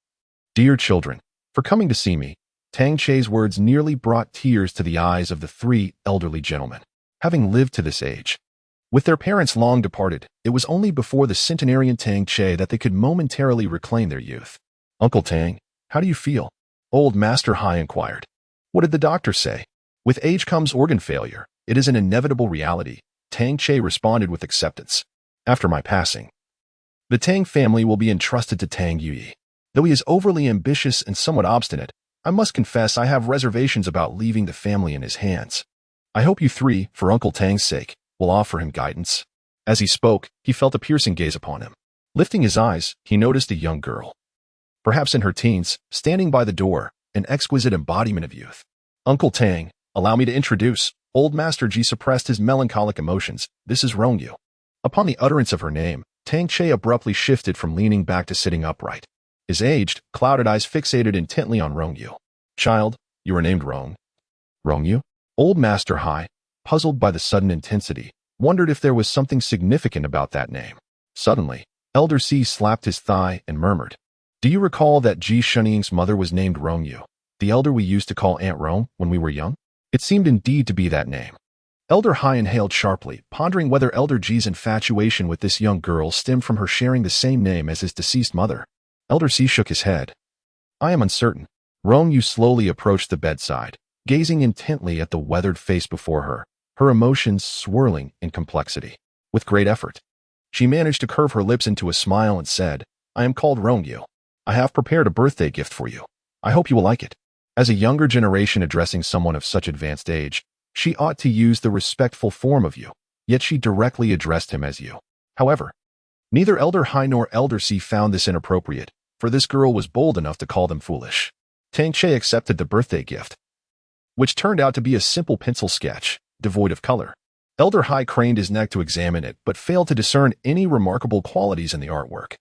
dear children, for coming to see me. Tang Che's words nearly brought tears to the eyes of the three elderly gentlemen. Having lived to this age, with their parents long departed, it was only before the centenarian Tang Che that they could momentarily reclaim their youth. Uncle Tang, how do you feel? Old Master Hai inquired. What did the doctor say? With age comes organ failure. It is an inevitable reality. Tang Che responded with acceptance. After my passing, the Tang family will be entrusted to Tang Yuyi. Though he is overly ambitious and somewhat obstinate, I must confess I have reservations about leaving the family in his hands. I hope you three, for Uncle Tang's sake, will offer him guidance. As he spoke, he felt a piercing gaze upon him. Lifting his eyes, he noticed a young girl, perhaps in her teens, standing by the door, an exquisite embodiment of youth. Uncle Tang, allow me to introduce. Old Master Ji suppressed his melancholic emotions. This is Rong Yu. Upon the utterance of her name, Tang Che abruptly shifted from leaning back to sitting upright. His aged, clouded eyes fixated intently on Rong Yu. Child, you are named Rong. Rong Yu? Old Master Hai, puzzled by the sudden intensity, wondered if there was something significant about that name. Suddenly, Elder Si slapped his thigh and murmured, Do you recall that Ji Shuning's mother was named Rong Yu, the elder we used to call Aunt Rome when we were young? It seemed indeed to be that name. Elder Hai inhaled sharply, pondering whether Elder Ji's infatuation with this young girl stemmed from her sharing the same name as his deceased mother. Elder Si shook his head. I am uncertain. Rong Yu slowly approached the bedside, gazing intently at the weathered face before her, her emotions swirling in complexity. With great effort, she managed to curve her lips into a smile and said, I am called Rong Yu. I have prepared a birthday gift for you. I hope you will like it. As a younger generation addressing someone of such advanced age, she ought to use the respectful form of you, yet she directly addressed him as you. However, neither Elder Hai nor Elder Si found this inappropriate, for this girl was bold enough to call them foolish. Tang Che accepted the birthday gift, which turned out to be a simple pencil sketch, devoid of color. Elder Hai craned his neck to examine it, but failed to discern any remarkable qualities in the artwork,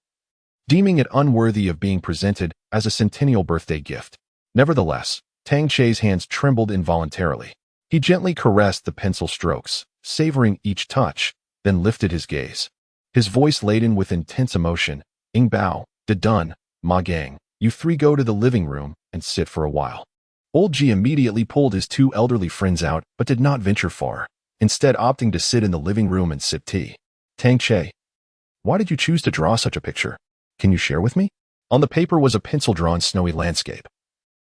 deeming it unworthy of being presented as a centennial birthday gift. Nevertheless, Tang Chei's hands trembled involuntarily. He gently caressed the pencil strokes, savoring each touch, then lifted his gaze. His voice laden with intense emotion. "Ing Bao, De Dun, Ma Gang, you three go to the living room and sit for a while." Old Ji immediately pulled his two elderly friends out, but did not venture far, instead opting to sit in the living room and sip tea. "Tang Chei, why did you choose to draw such a picture? Can you share with me?" On the paper was a pencil-drawn snowy landscape,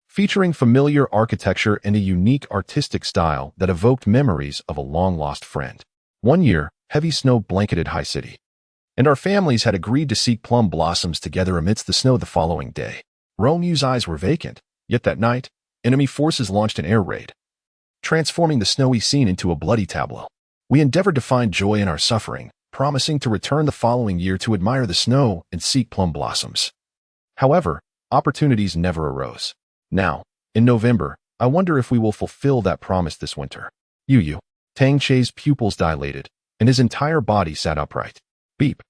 featuring familiar architecture and a unique artistic style that evoked memories of a long-lost friend. One year, heavy snow blanketed High City, and our families had agreed to seek plum blossoms together amidst the snow the following day. Rong Yu's eyes were vacant, yet that night, enemy forces launched an air raid, transforming the snowy scene into a bloody tableau. We endeavored to find joy in our suffering, promising to return the following year to admire the snow and seek plum blossoms. However, opportunities never arose. Now, in November, I wonder if we will fulfill that promise this winter. Yu. Tang Chei's pupils dilated, and his entire body sat upright. Beep,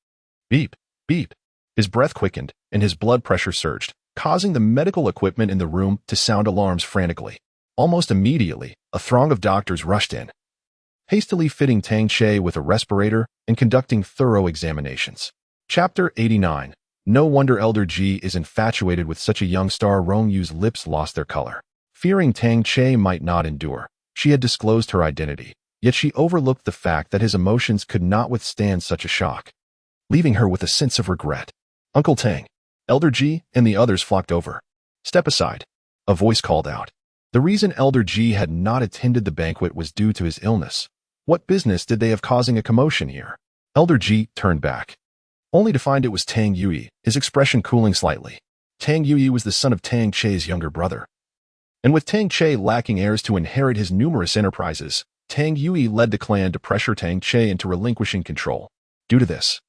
beep, beep. His breath quickened, and his blood pressure surged, causing the medical equipment in the room to sound alarms frantically. Almost immediately, a throng of doctors rushed in, hastily fitting Tang Chei with a respirator and conducting thorough examinations. Chapter 89. No wonder Elder Ji is infatuated with such a young star. Rong Yu's lips lost their color. Fearing Tang Chei might not endure, she had disclosed her identity, yet she overlooked the fact that his emotions could not withstand such a shock, leaving her with a sense of regret. "Uncle Tang." Elder Ji and the others flocked over. "Step aside," a voice called out. The reason Elder Ji had not attended the banquet was due to his illness. What business did they have causing a commotion here? Elder Ji turned back, only to find it was Tang Yui, his expression cooling slightly. Tang Yui was the son of Tang Chei's younger brother, and with Tang Chei lacking heirs to inherit his numerous enterprises, Tang Yui led the clan to pressure Tang Chei into relinquishing control. Due to this,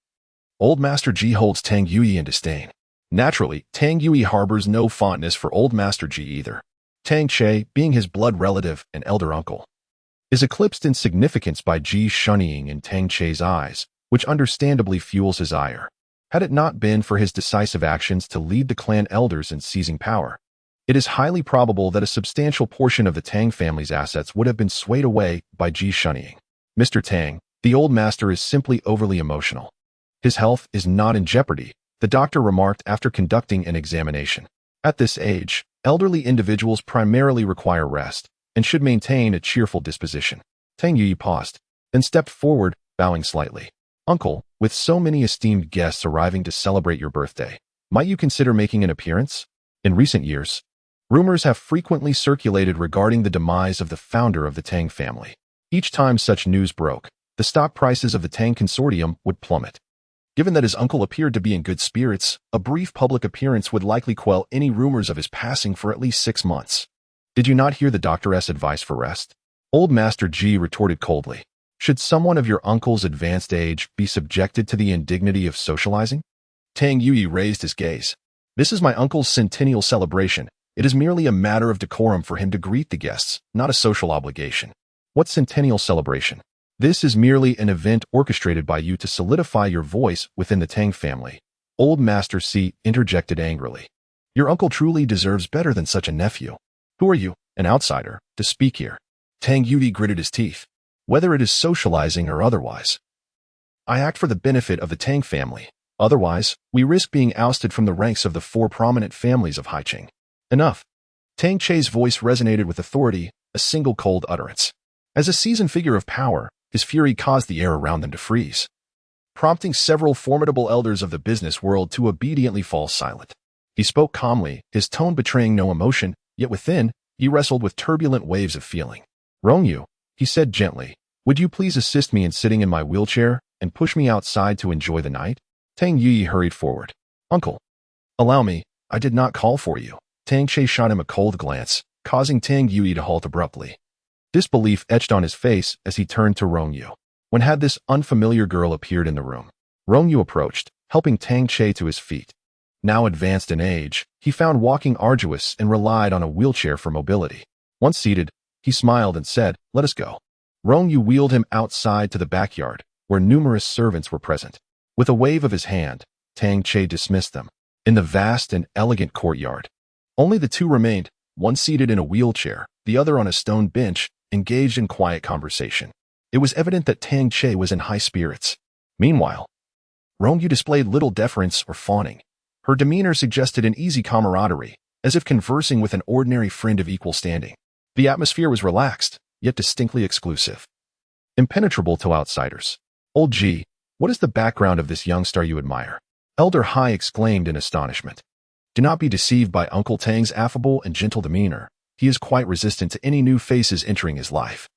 Old Master Ji holds Tang Yui in disdain. Naturally, Tang Yui harbors no fondness for Old Master Ji either. Tang Chei, being his blood relative and elder uncle, is eclipsed in significance by Ji's shunning in Tang Chei's eyes, which understandably fuels his ire. Had it not been for his decisive actions to lead the clan elders in seizing power, it is highly probable that a substantial portion of the Tang family's assets would have been swayed away by Ji's shunning. "Mr. Tang, the old master is simply overly emotional. His health is not in jeopardy," the doctor remarked after conducting an examination. At this age, elderly individuals primarily require rest and should maintain a cheerful disposition. Tang Yui paused, then stepped forward, bowing slightly. "Uncle, with so many esteemed guests arriving to celebrate your birthday, might you consider making an appearance? In recent years, rumors have frequently circulated regarding the demise of the founder of the Tang family. Each time such news broke, the stock prices of the Tang consortium would plummet. Given that his uncle appeared to be in good spirits, a brief public appearance would likely quell any rumors of his passing for at least 6 months. Did you not hear the doctor's advice for rest?" Old Master Ji retorted coldly. "Should someone of your uncle's advanced age be subjected to the indignity of socializing?" Tang Yui raised his gaze. "This is my uncle's centennial celebration. It is merely a matter of decorum for him to greet the guests, not a social obligation." "What centennial celebration?" "This is merely an event orchestrated by you to solidify your voice within the Tang family." Old Master Si interjected angrily. "Your uncle truly deserves better than such a nephew. Who are you, an outsider, to speak here?" Tang Yui gritted his teeth. "Whether it is socializing or otherwise, I act for the benefit of the Tang family. Otherwise, we risk being ousted from the ranks of the 4 prominent families of Haiqing." "Enough." Tang Chei's voice resonated with authority, a single cold utterance. As a seasoned figure of power, his fury caused the air around them to freeze, prompting several formidable elders of the business world to obediently fall silent. He spoke calmly, his tone betraying no emotion, yet within, he wrestled with turbulent waves of feeling. "Rong Yu," he said gently, "would you please assist me in sitting in my wheelchair and push me outside to enjoy the night?" Tang Yui hurried forward. "Uncle, allow me, I did not call for you." Tang Chei shot him a cold glance, causing Tang Yui to halt abruptly. Disbelief etched on his face as he turned to Rong Yu. When had this unfamiliar girl appeared in the room? Rong Yu approached, helping Tang Chei to his feet. Now advanced in age, he found walking arduous and relied on a wheelchair for mobility. Once seated, he smiled and said, "Let us go." Rong Yu wheeled him outside to the backyard, where numerous servants were present. With a wave of his hand, Tang Che dismissed them. In the vast and elegant courtyard, only the two remained, one seated in a wheelchair, the other on a stone bench, engaged in quiet conversation. It was evident that Tang Che was in high spirits. Meanwhile, Rong Yu displayed little deference or fawning. Her demeanor suggested an easy camaraderie, as if conversing with an ordinary friend of equal standing. The atmosphere was relaxed, yet distinctly exclusive. Impenetrable to outsiders. Old G, what is the background of this young star you admire? Elder Hai exclaimed in astonishment. Do not be deceived by Uncle Tang's affable and gentle demeanor. He is quite resistant to any new faces entering his life.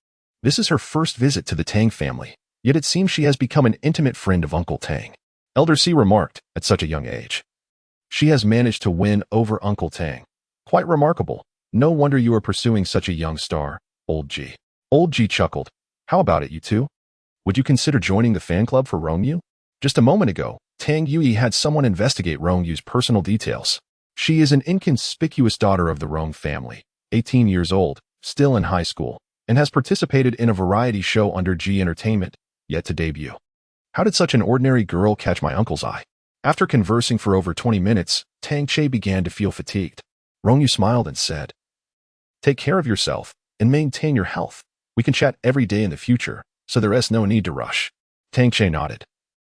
This is her first visit to the Tang family, yet it seems she has become an intimate friend of Uncle Tang. Elder C remarked, at such a young age. She has managed to win over Uncle Tang. Quite remarkable. No wonder you are pursuing such a young star, Old G. Old G chuckled. How about it, you two? Would you consider joining the fan club for Rong Yu? Just a moment ago, Tang Yui had someone investigate Rong Yu's personal details. She is an inconspicuous daughter of the Rong family, 18 years old, still in high school, and has participated in a variety show under G Entertainment, yet to debut. How did such an ordinary girl catch my uncle's eye? After conversing for over 20 minutes, Tang Che began to feel fatigued. Rong Yu smiled and said, Take care of yourself and maintain your health. We can chat every day in the future, so there is no need to rush. Tang Che nodded.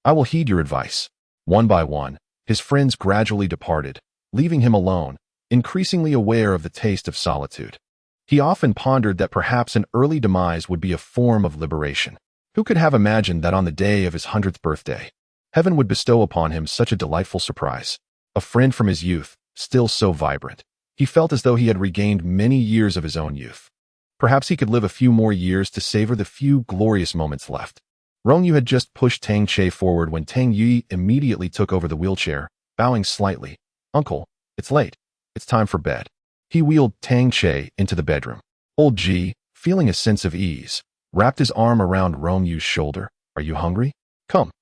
I will heed your advice. One by one, his friends gradually departed, leaving him alone, increasingly aware of the taste of solitude. He often pondered that perhaps an early demise would be a form of liberation. Who could have imagined that on the day of his 100th birthday, heaven would bestow upon him such a delightful surprise? A friend from his youth, still so vibrant. He felt as though he had regained many years of his own youth. Perhaps he could live a few more years to savor the few glorious moments left. Rong Yu had just pushed Tang Che forward when Tang Yui immediately took over the wheelchair, bowing slightly. Uncle, it's late. It's time for bed. He wheeled Tang Che into the bedroom. Old G, feeling a sense of ease, wrapped his arm around Rong Yu's shoulder. Are you hungry? Come.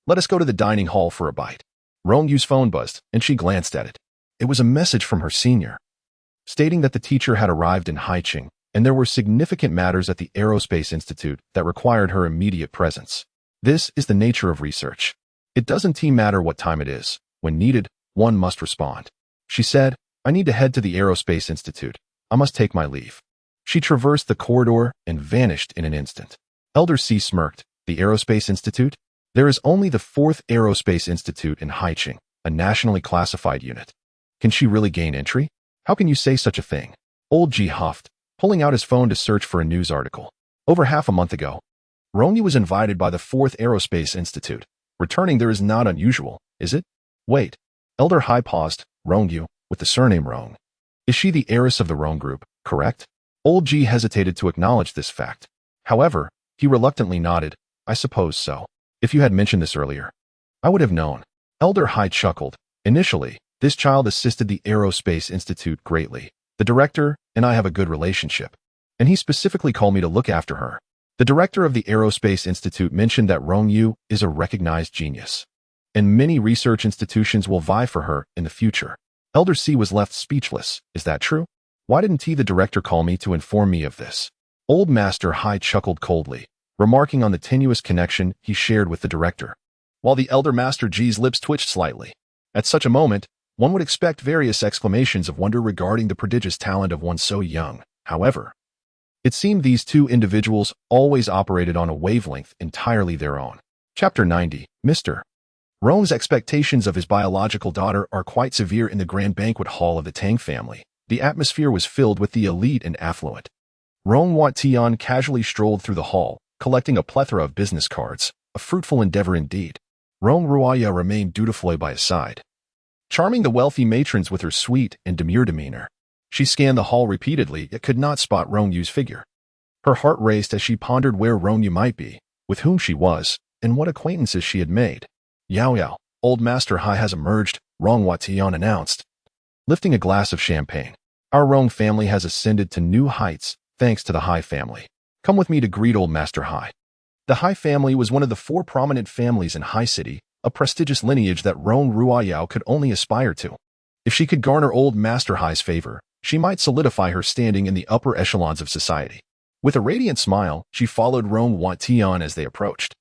Let us go to the dining hall for a bite. Rong Yu's phone buzzed, and she glanced at it. It was a message from her senior, stating that the teacher had arrived in Haicheng, and there were significant matters at the Aerospace Institute that required her immediate presence. This is the nature of research. It doesn't matter what time it is. When needed, one must respond. She said, I need to head to the Aerospace Institute. I must take my leave. She traversed the corridor and vanished in an instant. Elder C smirked. The Aerospace Institute? There is only the 4th Aerospace Institute in Haicheng, a nationally classified unit. Can she really gain entry? How can you say such a thing? Old G huffed, pulling out his phone to search for a news article. Over half a month ago, Rong Yu was invited by the 4th Aerospace Institute. Returning there is not unusual, is it? Wait. Elder Hai paused. Rong Yu, with the surname Rong. Is she the heiress of the Rong group, correct? Old G hesitated to acknowledge this fact. However, he reluctantly nodded. I suppose so. If you had mentioned this earlier, I would have known. Elder Hai chuckled. Initially, this child assisted the Aerospace Institute greatly. The director and I have a good relationship, and he specifically called me to look after her. The director of the Aerospace Institute mentioned that Rong Yu is a recognized genius, and many research institutions will vie for her in the future. Elder C was left speechless. Is that true? Why didn't the director call me to inform me of this? Old Master Hai chuckled coldly, remarking on the tenuous connection he shared with the director, while the Elder Master G's lips twitched slightly. At such a moment, one would expect various exclamations of wonder regarding the prodigious talent of one so young. However, it seemed these two individuals always operated on a wavelength entirely their own. Chapter 90, Mr. Rong's expectations of his biological daughter are quite severe in the grand banquet hall of the Tang family. The atmosphere was filled with the elite and affluent. Rong Watian casually strolled through the hall, collecting a plethora of business cards, a fruitful endeavor indeed. Rong Ruaya remained dutifully by his side, charming the wealthy matrons with her sweet and demure demeanor. She scanned the hall repeatedly, yet could not spot Rong Yu's figure. Her heart raced as she pondered where Rong Yu might be, with whom she was, and what acquaintances she had made. Yao Yao, Old Master Hai has emerged, Rong Watian announced, lifting a glass of champagne. Our Rong family has ascended to new heights, thanks to the Hai family. Come with me to greet Old Master Hai. The Hai family was one of the 4 prominent families in Hai City, a prestigious lineage that Rong Ruayao could only aspire to. If she could garner Old Master Hai's favor, she might solidify her standing in the upper echelons of society. With a radiant smile, she followed Rong Yu as they approached.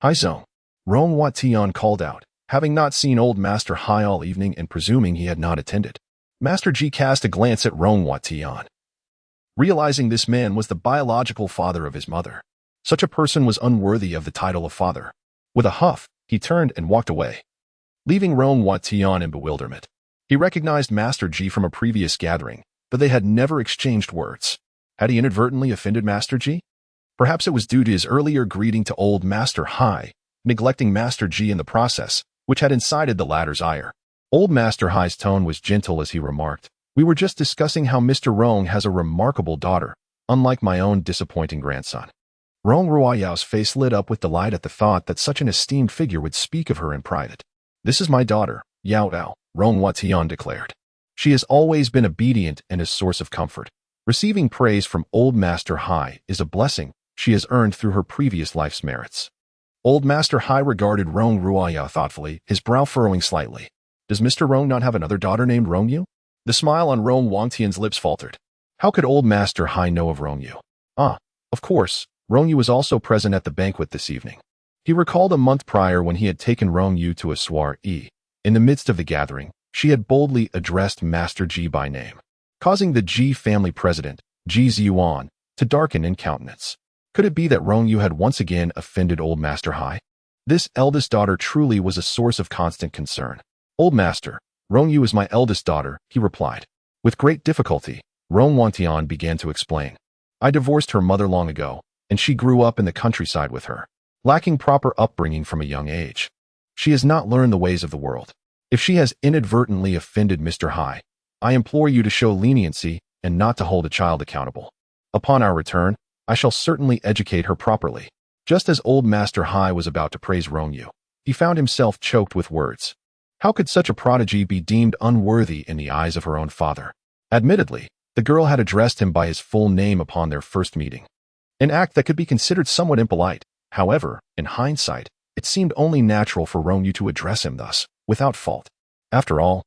"Hi, Zong," Rong Yu called out, having not seen Old Master Hai all evening and presuming he had not attended. Master Ji cast a glance at Rong Yu, realizing this man was the biological father of his mother. Such a person was unworthy of the title of father. With a huff, he turned and walked away, leaving Rong Yu in bewilderment. He recognized Master Ji from a previous gathering, but they had never exchanged words. Had he inadvertently offended Master Ji? Perhaps it was due to his earlier greeting to Old Master Hai, neglecting Master Ji in the process, which had incited the latter's ire. Old Master Hai's tone was gentle as he remarked, "We were just discussing how Mr. Rong has a remarkable daughter, unlike my own disappointing grandson." Rong Ruoyao's face lit up with delight at the thought that such an esteemed figure would speak of her in private. "This is my daughter, Yao Dao," Rong Yu declared. "She has always been obedient and a source of comfort. Receiving praise from Old Master Hai is a blessing she has earned through her previous life's merits." Old Master Hai regarded Rong Ruoyao thoughtfully, his brow furrowing slightly. "Does Mr. Rong not have another daughter named Rong Yu?" The smile on Rong Wangtian's lips faltered. How could Old Master Hai know of Rong Yu? Ah, of course, Rong Yu was also present at the banquet this evening. He recalled a month prior when he had taken Rong Yu to a soiree. In the midst of the gathering, she had boldly addressed Master Ji by name, causing the Ji family president, Ji Ziyuan, to darken in countenance. Could it be that Rong Yu had once again offended Old Master Hai? This eldest daughter truly was a source of constant concern. "Old Master, Rong Yu is my eldest daughter," he replied. With great difficulty, Rong Wangtian began to explain. "I divorced her mother long ago, and she grew up in the countryside with her, lacking proper upbringing from a young age. She has not learned the ways of the world. If she has inadvertently offended Mr. Hai, I implore you to show leniency and not to hold a child accountable. Upon our return, I shall certainly educate her properly." Just as Old Master Hai was about to praise Rong Yu, he found himself choked with words. How could such a prodigy be deemed unworthy in the eyes of her own father? Admittedly, the girl had addressed him by his full name upon their first meeting, an act that could be considered somewhat impolite. However, in hindsight, it seemed only natural for Rong Yu to address him thus, without fault. After all,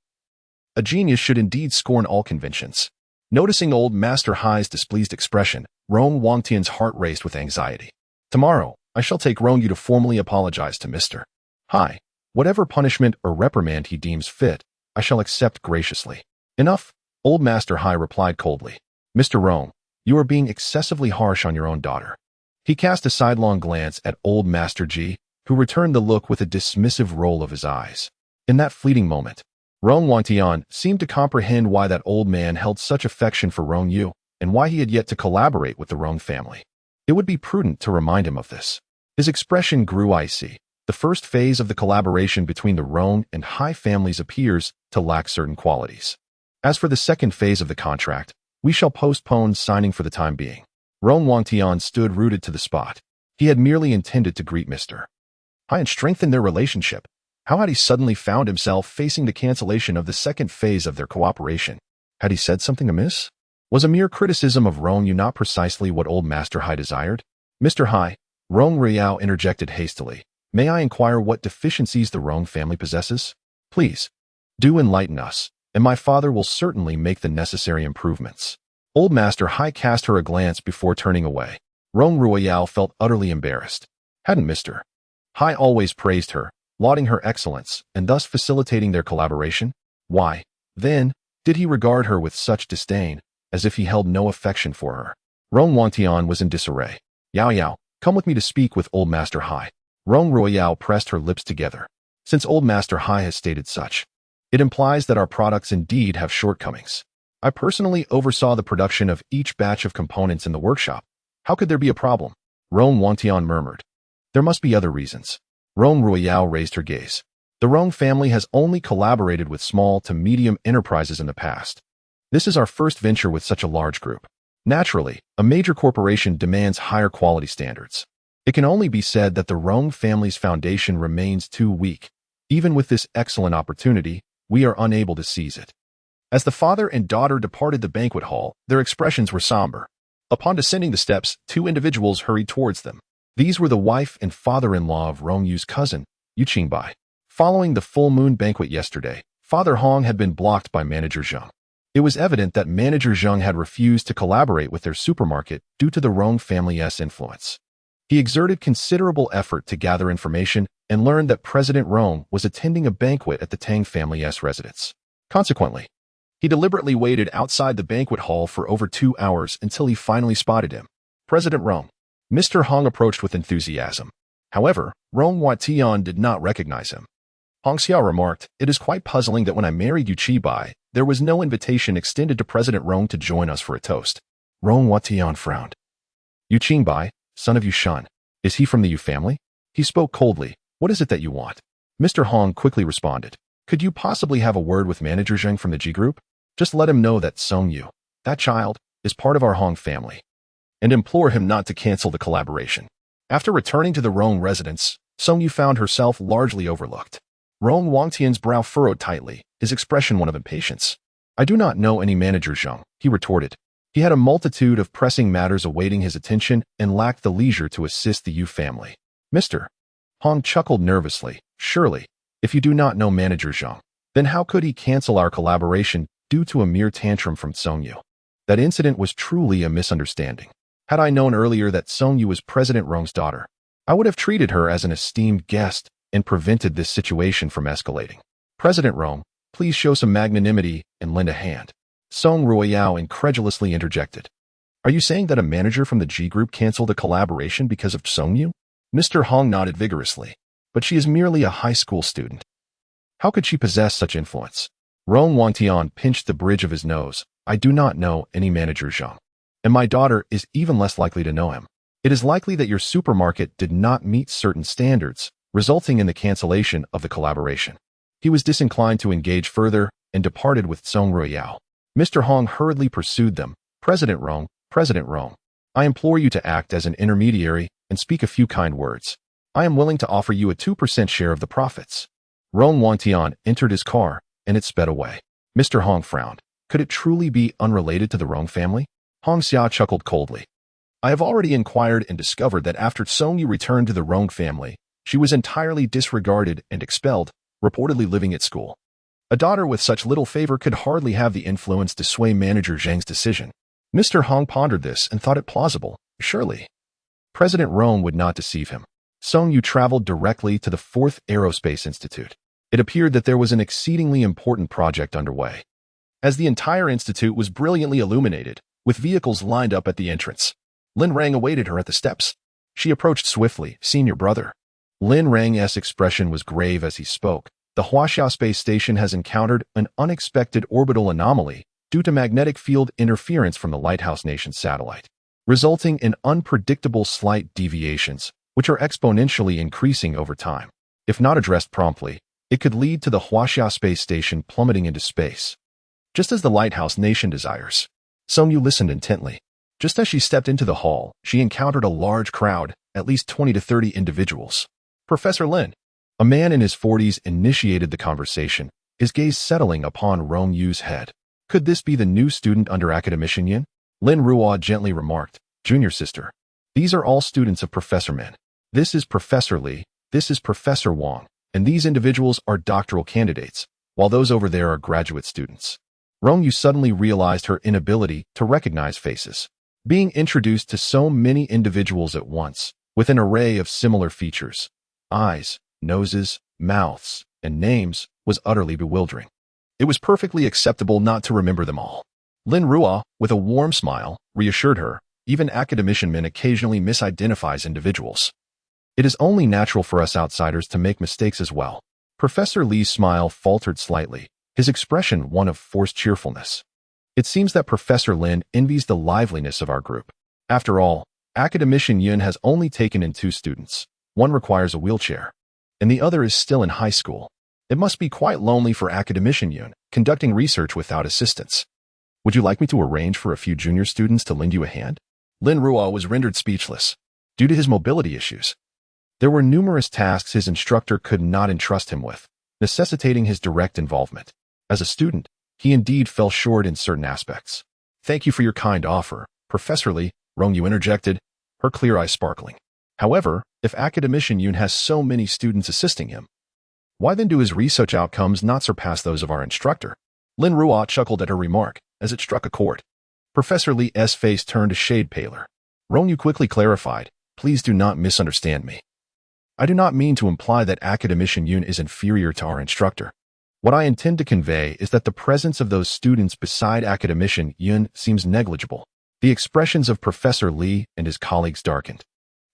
a genius should indeed scorn all conventions. Noticing Old Master Hai's displeased expression, Rong Wangtian's heart raced with anxiety. "Tomorrow, I shall take Rong Yu to formally apologize to Mr. Hai. Whatever punishment or reprimand he deems fit, I shall accept graciously." "Enough," Old Master Hai replied coldly. "Mr. Rong, you are being excessively harsh on your own daughter." He cast a sidelong glance at Old Master Ji, who returned the look with a dismissive roll of his eyes. In that fleeting moment, Rong Wangtian seemed to comprehend why that old man held such affection for Rong Yu and why he had yet to collaborate with the Rong family. It would be prudent to remind him of this. His expression grew icy. The first phase of the collaboration between the Rong and Hai families appears to lack certain qualities. As for the second phase of the contract, we shall postpone signing for the time being. Rong Wangtian stood rooted to the spot. He had merely intended to greet Mr. Hai and strengthen their relationship. How had he suddenly found himself facing the cancellation of the second phase of their cooperation? Had he said something amiss? Was a mere criticism of Rong Yu not precisely what Old Master Hai desired? "Mr. Hai," Rong Ruoyao interjected hastily, "may I inquire what deficiencies the Rong family possesses? Please, do enlighten us, and my father will certainly make the necessary improvements." Old Master Hai cast her a glance before turning away. Rong Ruoyao felt utterly embarrassed. Hadn't Mr. Hai always praised her, lauding her excellence, and thus facilitating their collaboration? Why, then, did he regard her with such disdain, as if he held no affection for her? Rong Wangtian was in disarray. "Yao, come with me to speak with Old Master Hai." Rong Ruoyao pressed her lips together. "Since Old Master Hai has stated such, it implies that our products indeed have shortcomings. I personally oversaw the production of each batch of components in the workshop. How could there be a problem?" Rong Wangtian murmured. "There must be other reasons." Rong Ruoyao raised her gaze. "The Rong family has only collaborated with small to medium enterprises in the past. This is our first venture with such a large group. Naturally, a major corporation demands higher quality standards. It can only be said that the Rong family's foundation remains too weak. Even with this excellent opportunity, we are unable to seize it." As the father and daughter departed the banquet hall, their expressions were somber. Upon descending the steps, two individuals hurried towards them. These were the wife and father-in-law of Rong Yu's cousin, Yu Qingbai. Following the full moon banquet yesterday, Father Hong had been blocked by Manager Zheng. It was evident that Manager Zheng had refused to collaborate with their supermarket due to the Rong family's influence. He exerted considerable effort to gather information and learned that President Rong was attending a banquet at the Tang family's residence. Consequently, he deliberately waited outside the banquet hall for over 2 hours until he finally spotted him. President Rong. Mr. Hong approached with enthusiasm. However, Rong Watian did not recognize him. Hong Xiao remarked, "It is quite puzzling that when I married Yu Qibai, there was no invitation extended to President Rong to join us for a toast." Rong Watian frowned. "Yu Qingbai, son of Yu Shan, is he from the Yu family?" He spoke coldly. "What is it that you want?" Mr. Hong quickly responded, "Could you possibly have a word with Manager Zheng from the G Group? Just let him know that Song Yu, that child, is part of our Hong family, and implore him not to cancel the collaboration." After returning to the Rong residence, Song Yu found herself largely overlooked. Rong Wangtian's brow furrowed tightly, his expression one of impatience. "I do not know any Manager Zheng," he retorted. He had a multitude of pressing matters awaiting his attention and lacked the leisure to assist the Yu family. "Mr. Hong chuckled nervously. "Surely, if you do not know Manager Zheng, then how could he cancel our collaboration due to a mere tantrum from Song Yu? That incident was truly a misunderstanding. Had I known earlier that Song Yu was President Rong's daughter, I would have treated her as an esteemed guest and prevented this situation from escalating. President Rong, please show some magnanimity and lend a hand." Song Ruoyao incredulously interjected. "Are you saying that a manager from the G Group canceled a collaboration because of Song Yu?" Mr. Hong nodded vigorously. "But she is merely a high school student. How could she possess such influence?" Rong Wangtian pinched the bridge of his nose. "I do not know any Manager Zheng, and my daughter is even less likely to know him. It is likely that your supermarket did not meet certain standards, resulting in the cancellation of the collaboration." He was disinclined to engage further and departed with Song Ruoyao. Mr. Hong hurriedly pursued them. President Rong, I implore you to act as an intermediary and speak a few kind words. I am willing to offer you a 2% share of the profits." Rong Wangtian entered his car, and it sped away. Mr. Hong frowned. Could it truly be unrelated to the Rong family? Hong Xiao chuckled coldly. "I have already inquired and discovered that after Song Yu returned to the Rong family, she was entirely disregarded and expelled, reportedly living at school. A daughter with such little favor could hardly have the influence to sway Manager Zheng's decision." Mr. Hong pondered this and thought it plausible. Surely, President Rong would not deceive him. Song Yu traveled directly to the 4th Aerospace Institute. It appeared that there was an exceedingly important project underway, as the entire institute was brilliantly illuminated, with vehicles lined up at the entrance. Lin Rang awaited her at the steps. She approached swiftly. "Senior brother." Lin Rang's expression was grave as he spoke. "The Huaxia space station has encountered an unexpected orbital anomaly due to magnetic field interference from the Lighthouse Nation satellite, resulting in unpredictable slight deviations, which are exponentially increasing over time. If not addressed promptly, it could lead to the Huaxia space station plummeting into space, just as the Lighthouse Nation desires." Song Yu listened intently. Just as she stepped into the hall, she encountered a large crowd, at least 20 to 30 individuals. "Professor Lin," a man in his 40s, initiated the conversation, his gaze settling upon Rong Yu's head. "Could this be the new student under academician Yin?" Lin Ruo gently remarked. "Junior sister, these are all students of Professor Min. This is Professor Li, this is Professor Wang, and these individuals are doctoral candidates, while those over there are graduate students." Rong Yu suddenly realized her inability to recognize faces. Being introduced to so many individuals at once, with an array of similar features, eyes, noses, mouths, and names, was utterly bewildering. It was perfectly acceptable not to remember them all. Lin Ruo, with a warm smile, reassured her. Even academician Min occasionally misidentifies individuals. It is only natural for us outsiders to make mistakes as well. Professor Li's smile faltered slightly, his expression one of forced cheerfulness. "It seems that Professor Lin envies the liveliness of our group. After all, academician Yun has only taken in 2 students. One requires a wheelchair, and the other is still in high school. It must be quite lonely for academician Yun, conducting research without assistance. Would you like me to arrange for a few junior students to lend you a hand?" Lin Ruo was rendered speechless. Due to his mobility issues, there were numerous tasks his instructor could not entrust him with, necessitating his direct involvement. As a student, he indeed fell short in certain aspects. "Thank you for your kind offer, Professor Li," Rong Yu interjected, her clear eyes sparkling. "However, if academician Yun has so many students assisting him, why then do his research outcomes not surpass those of our instructor?" Lin Ruo chuckled at her remark as it struck a chord. Professor Li's face turned a shade paler. Rong Yu quickly clarified, "Please do not misunderstand me. I do not mean to imply that academician Yun is inferior to our instructor. What I intend to convey is that the presence of those students beside academician Yun seems negligible." The expressions of Professor Li and his colleagues darkened.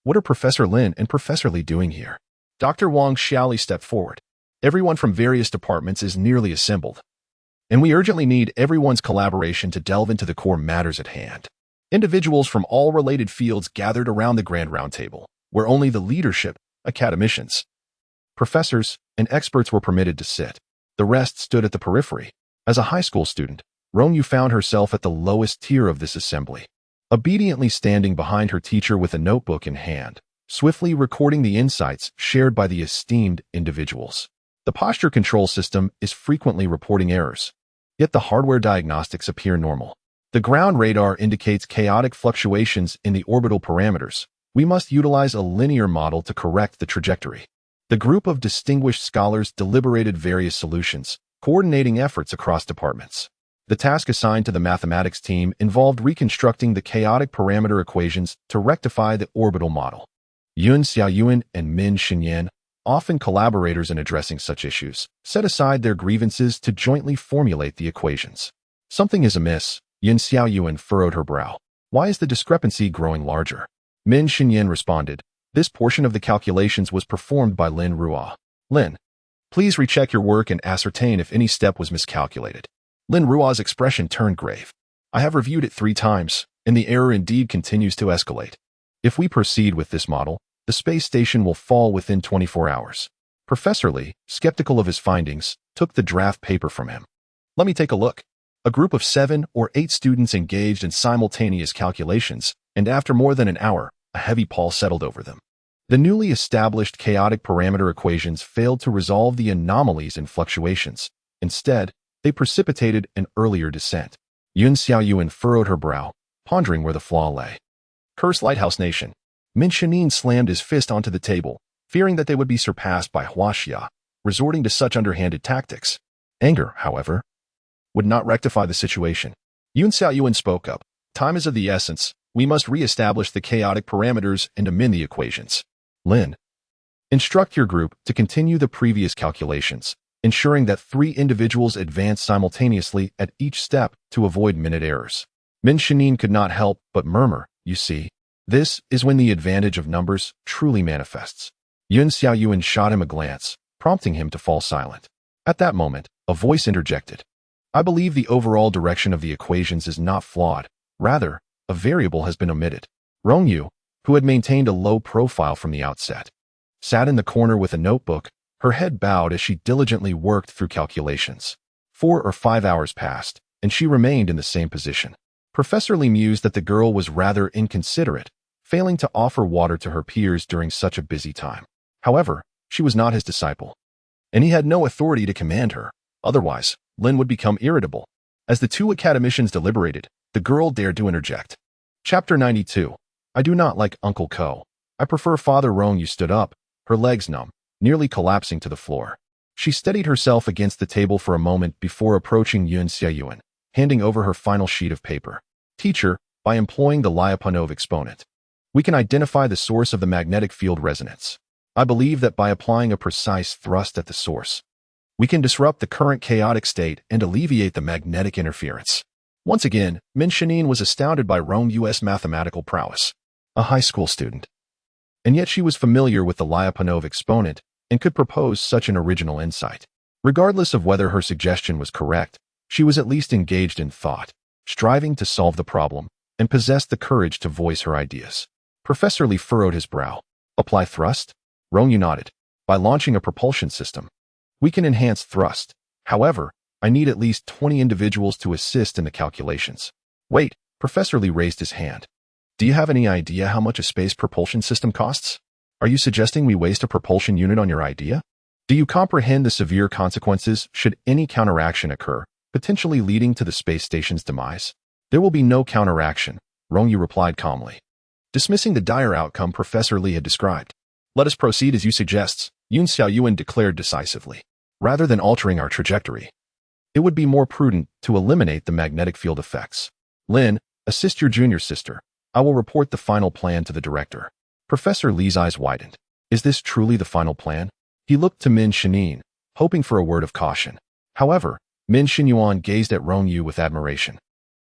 What are Professor Lin and Professor Li doing here? Dr. Wang Xiaoli stepped forward. Everyone from various departments is nearly assembled, and we urgently need everyone's collaboration to delve into the core matters at hand. Individuals from all related fields gathered around the Grand Round Table, where only the leadership, academicians, professors, and experts were permitted to sit. The rest stood at the periphery. As a high school student, Rong Yu found herself at the lowest tier of this assembly, obediently standing behind her teacher with a notebook in hand, swiftly recording the insights shared by the esteemed individuals. The posture control system is frequently reporting errors, yet the hardware diagnostics appear normal. The ground radar indicates chaotic fluctuations in the orbital parameters. We must utilize a linear model to correct the trajectory. The group of distinguished scholars deliberated various solutions, coordinating efforts across departments. The task assigned to the mathematics team involved reconstructing the chaotic parameter equations to rectify the orbital model. Yun Xiaoyuan and Min Xinyan, often collaborators in addressing such issues, set aside their grievances to jointly formulate the equations. Something is amiss. Yun Xiaoyuan furrowed her brow. Why is the discrepancy growing larger? Min Xinyan responded, "This portion of the calculations was performed by Lin Ruo. Lin, please recheck your work and ascertain if any step was miscalculated." Lin Ruo's expression turned grave. "I have reviewed it 3 times, and the error indeed continues to escalate. If we proceed with this model, the space station will fall within 24 hours. Professor Li, skeptical of his findings, took the draft paper from him. "Let me take a look." A group of 7 or 8 students engaged in simultaneous calculations, and after more than an hour, a heavy pall settled over them. The newly established chaotic parameter equations failed to resolve the anomalies and fluctuations. Instead, they precipitated an earlier descent. Yun Xiaoyuan furrowed her brow, pondering where the flaw lay. Curse Lighthouse Nation. Min Shanin slammed his fist onto the table, fearing that they would be surpassed by Huaxia, resorting to such underhanded tactics. Anger, however, would not rectify the situation. Yun Xiaoyuan spoke up. "Time is of the essence. We must re-establish the chaotic parameters and amend the equations. Lin, instruct your group to continue the previous calculations, ensuring that 3 individuals advance simultaneously at each step to avoid minute errors." Min Shanin could not help but murmur, "You see, this is when the advantage of numbers truly manifests." Yun Xiaoyuan shot him a glance, prompting him to fall silent. At that moment, a voice interjected. "I believe the overall direction of the equations is not flawed. Rather, a variable has been omitted." Rong Yu, who had maintained a low profile from the outset, sat in the corner with a notebook, her head bowed as she diligently worked through calculations. 4 or 5 hours passed, and she remained in the same position. Professor Li mused that the girl was rather inconsiderate, failing to offer water to her peers during such a busy time. However, she was not his disciple, and he had no authority to command her. Otherwise, Lin would become irritable. As the 2 academicians deliberated, the girl dared to interject. Chapter 92. I do not like Uncle Ko. I prefer Father. Rong Yu stood up, her legs numb, nearly collapsing to the floor. She steadied herself against the table for a moment before approaching Yun Xiaoyuan, handing over her final sheet of paper. "Teacher, by employing the Lyapunov exponent, we can identify the source of the magnetic field resonance. I believe that by applying a precise thrust at the source, we can disrupt the current chaotic state and alleviate the magnetic interference." Once again, Min Shanin was astounded by Rong Yu's mathematical prowess. A high school student. And yet she was familiar with the Lyapunov exponent and could propose such an original insight. Regardless of whether her suggestion was correct, she was at least engaged in thought, striving to solve the problem, and possessed the courage to voice her ideas. Professor Li furrowed his brow. "Apply thrust?" Rong Yu nodded. "By launching a propulsion system, we can enhance thrust. However, I need at least 20 individuals to assist in the calculations." "Wait," Professor Li raised his hand. "Do you have any idea how much a space propulsion system costs? Are you suggesting we waste a propulsion unit on your idea? Do you comprehend the severe consequences should any counteraction occur, potentially leading to the space station's demise?" "There will be no counteraction," Rong Yu replied calmly, dismissing the dire outcome Professor Li had described. "Let us proceed as you suggest," Yun Xiaoyuan declared decisively. "Rather than altering our trajectory, It would be more prudent to eliminate the magnetic field effects. Lin, assist your junior sister. I will report the final plan to the director. Professor Li's eyes widened. Is this truly the final plan? He looked to Min Shinyuan, hoping for a word of caution. However, Min Shinyuan gazed at Rong Yu with admiration,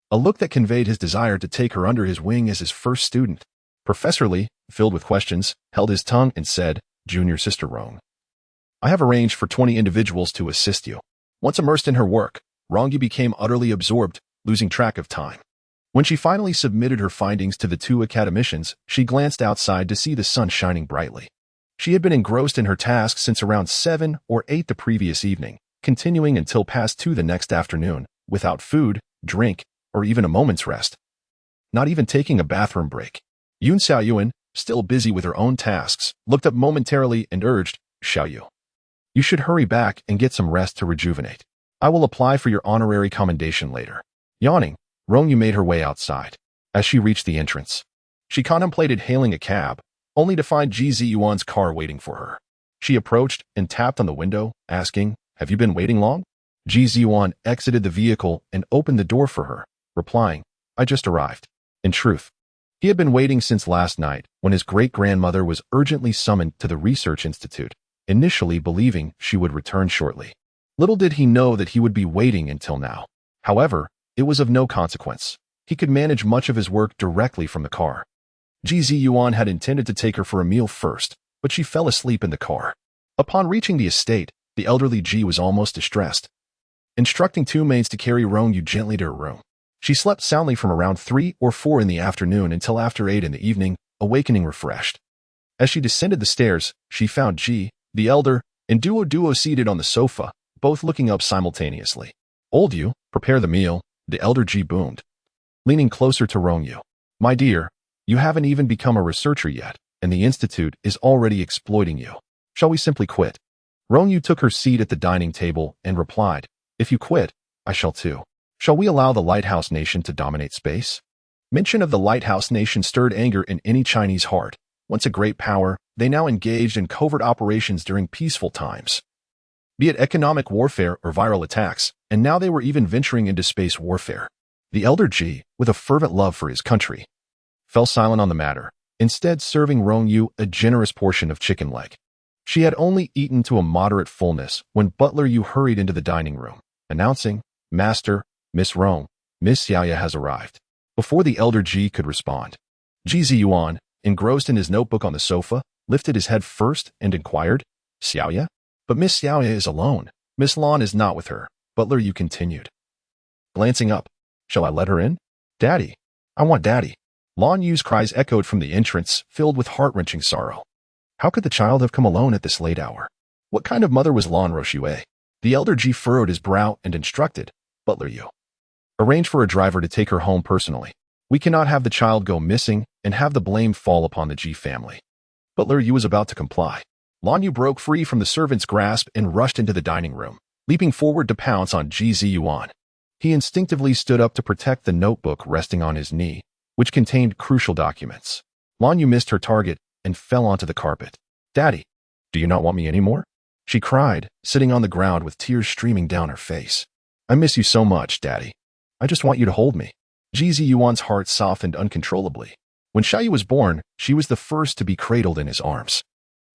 a look that conveyed his desire to take her under his wing as his first student. Professor Li, filled with questions, held his tongue and said, Junior Sister Rong, I have arranged for 20 individuals to assist you. Once immersed in her work, Rong Yu became utterly absorbed, losing track of time. When she finally submitted her findings to the two academicians, she glanced outside to see the sun shining brightly. She had been engrossed in her task since around 7 or 8 the previous evening, continuing until past 2 the next afternoon, without food, drink, or even a moment's rest. Not even taking a bathroom break. Yun Xiaoyuan, still busy with her own tasks, looked up momentarily and urged, Xiaoyu, you should hurry back and get some rest to rejuvenate. I will apply for your honorary commendation later. Yawning, Rong Yu made her way outside. As she reached the entrance, she contemplated hailing a cab, only to find Ji Ziyuan's car waiting for her. She approached and tapped on the window, asking, Have you been waiting long? Ji Ziyuan exited the vehicle and opened the door for her, replying, I just arrived. In truth, he had been waiting since last night when his great-grandmother was urgently summoned to the research institute, initially believing she would return shortly. Little did he know that he would be waiting until now. However, it was of no consequence. He could manage much of his work directly from the car. Ji Ziyuan had intended to take her for a meal first, but she fell asleep in the car. Upon reaching the estate, the elderly Ji was almost distressed, instructing 2 maids to carry Rong Yu gently to her room. She slept soundly from around 3 or 4 in the afternoon until after 8 in the evening, awakening refreshed. As she descended the stairs, she found Ji, the elder, and Duo seated on the sofa, both looking up simultaneously. Old Yu, prepare the meal, the elder Ji boomed, leaning closer to Rong Yu. My dear, you haven't even become a researcher yet, and the institute is already exploiting you. Shall we simply quit? Rong Yu took her seat at the dining table and replied, If you quit, I shall too. Shall we allow the Lighthouse Nation to dominate space? Mention of the Lighthouse Nation stirred anger in any Chinese heart. Once a great power, they now engaged in covert operations during peaceful times, be it economic warfare or viral attacks, and now they were even venturing into space warfare. The elder Ji, with a fervent love for his country, fell silent on the matter, instead serving Rong Yu a generous portion of chicken leg. She had only eaten to a moderate fullness when Butler Yu hurried into the dining room, announcing, Master, Miss Rong, Miss Xiaoya has arrived. Before the elder Ji could respond, Ji Ziyuan, engrossed in his notebook on the sofa, lifted his head first and inquired, Xiaoya? But Miss Xiaoya is alone. Miss Lan is not with her. Butler Yu continued, glancing up. Shall I let her in? Daddy. I want Daddy. Lan Yu's cries echoed from the entrance, filled with heart-wrenching sorrow. How could the child have come alone at this late hour? What kind of mother was Lan Roshue? The elder Ji furrowed his brow and instructed, Butler Yu, arrange for a driver to take her home personally. We cannot have the child go missing and have the blame fall upon the Ji family. Butler Yu was about to comply. Lan Yu broke free from the servant's grasp and rushed into the dining room, leaping forward to pounce on Ji Ziyuan. He instinctively stood up to protect the notebook resting on his knee, which contained crucial documents. Lan Yu missed her target and fell onto the carpet. Daddy, do you not want me anymore? She cried, sitting on the ground with tears streaming down her face. I miss you so much, Daddy. I just want you to hold me. Ji Ziyuan's heart softened uncontrollably. When Xiaoyu was born, she was the first to be cradled in his arms.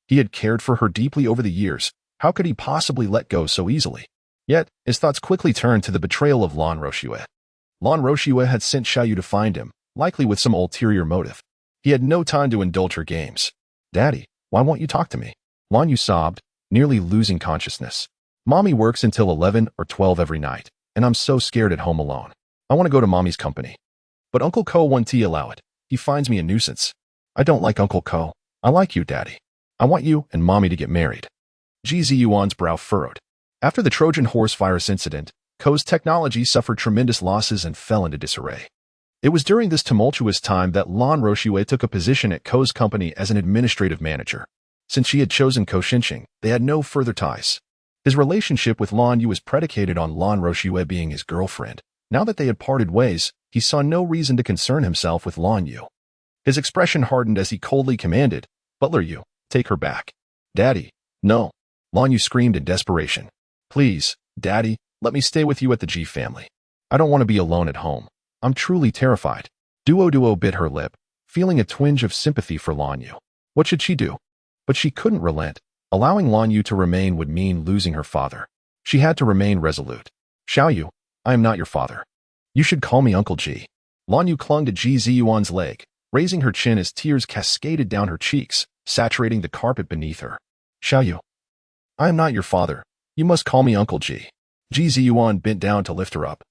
He had cared for her deeply over the years. How could he possibly let go so easily? Yet, his thoughts quickly turned to the betrayal of Lan Roshue. Lan Roshue had sent Xiaoyu to find him, likely with some ulterior motive. He had no time to indulge her games. Daddy, why won't you talk to me? Lan Yu sobbed, nearly losing consciousness. Mommy works until 11 or 12 every night, and I'm so scared at home alone. I want to go to Mommy's company. But Uncle Ko won't allow it. He finds me a nuisance. I don't like Uncle Ko. I like you, Daddy. I want you and Mommy to get married. Ji Ziyuan's brow furrowed. After the Trojan horse virus incident, Ko's technology suffered tremendous losses and fell into disarray. It was during this tumultuous time that Lan Roshue took a position at Ko's company as an administrative manager. Since she had chosen Ko Xinqing, they had no further ties. His relationship with Lan Yu was predicated on Lan Roshue being his girlfriend. Now that they had parted ways, he saw no reason to concern himself with Lan Yu. His expression hardened as he coldly commanded, Butler Yu, take her back. Daddy, no. Lan Yu screamed in desperation. Please, Daddy, Let me stay with you at the G family. I don't want to be alone at home. I'm truly terrified. Duo bit her lip, feeling a twinge of sympathy for Rong Yu. What should she do? But she couldn't relent. Allowing Rong Yu to remain would mean losing her father. She had to remain resolute. Xiao Yu, I am not your father. You should call me Uncle G. Rong Yu clung to Ji Ziyuan's leg, raising her chin as tears cascaded down her cheeks, saturating the carpet beneath her. Xiao Yu, I am not your father. You must call me Uncle G. Ji Ziyuan bent down to lift her up.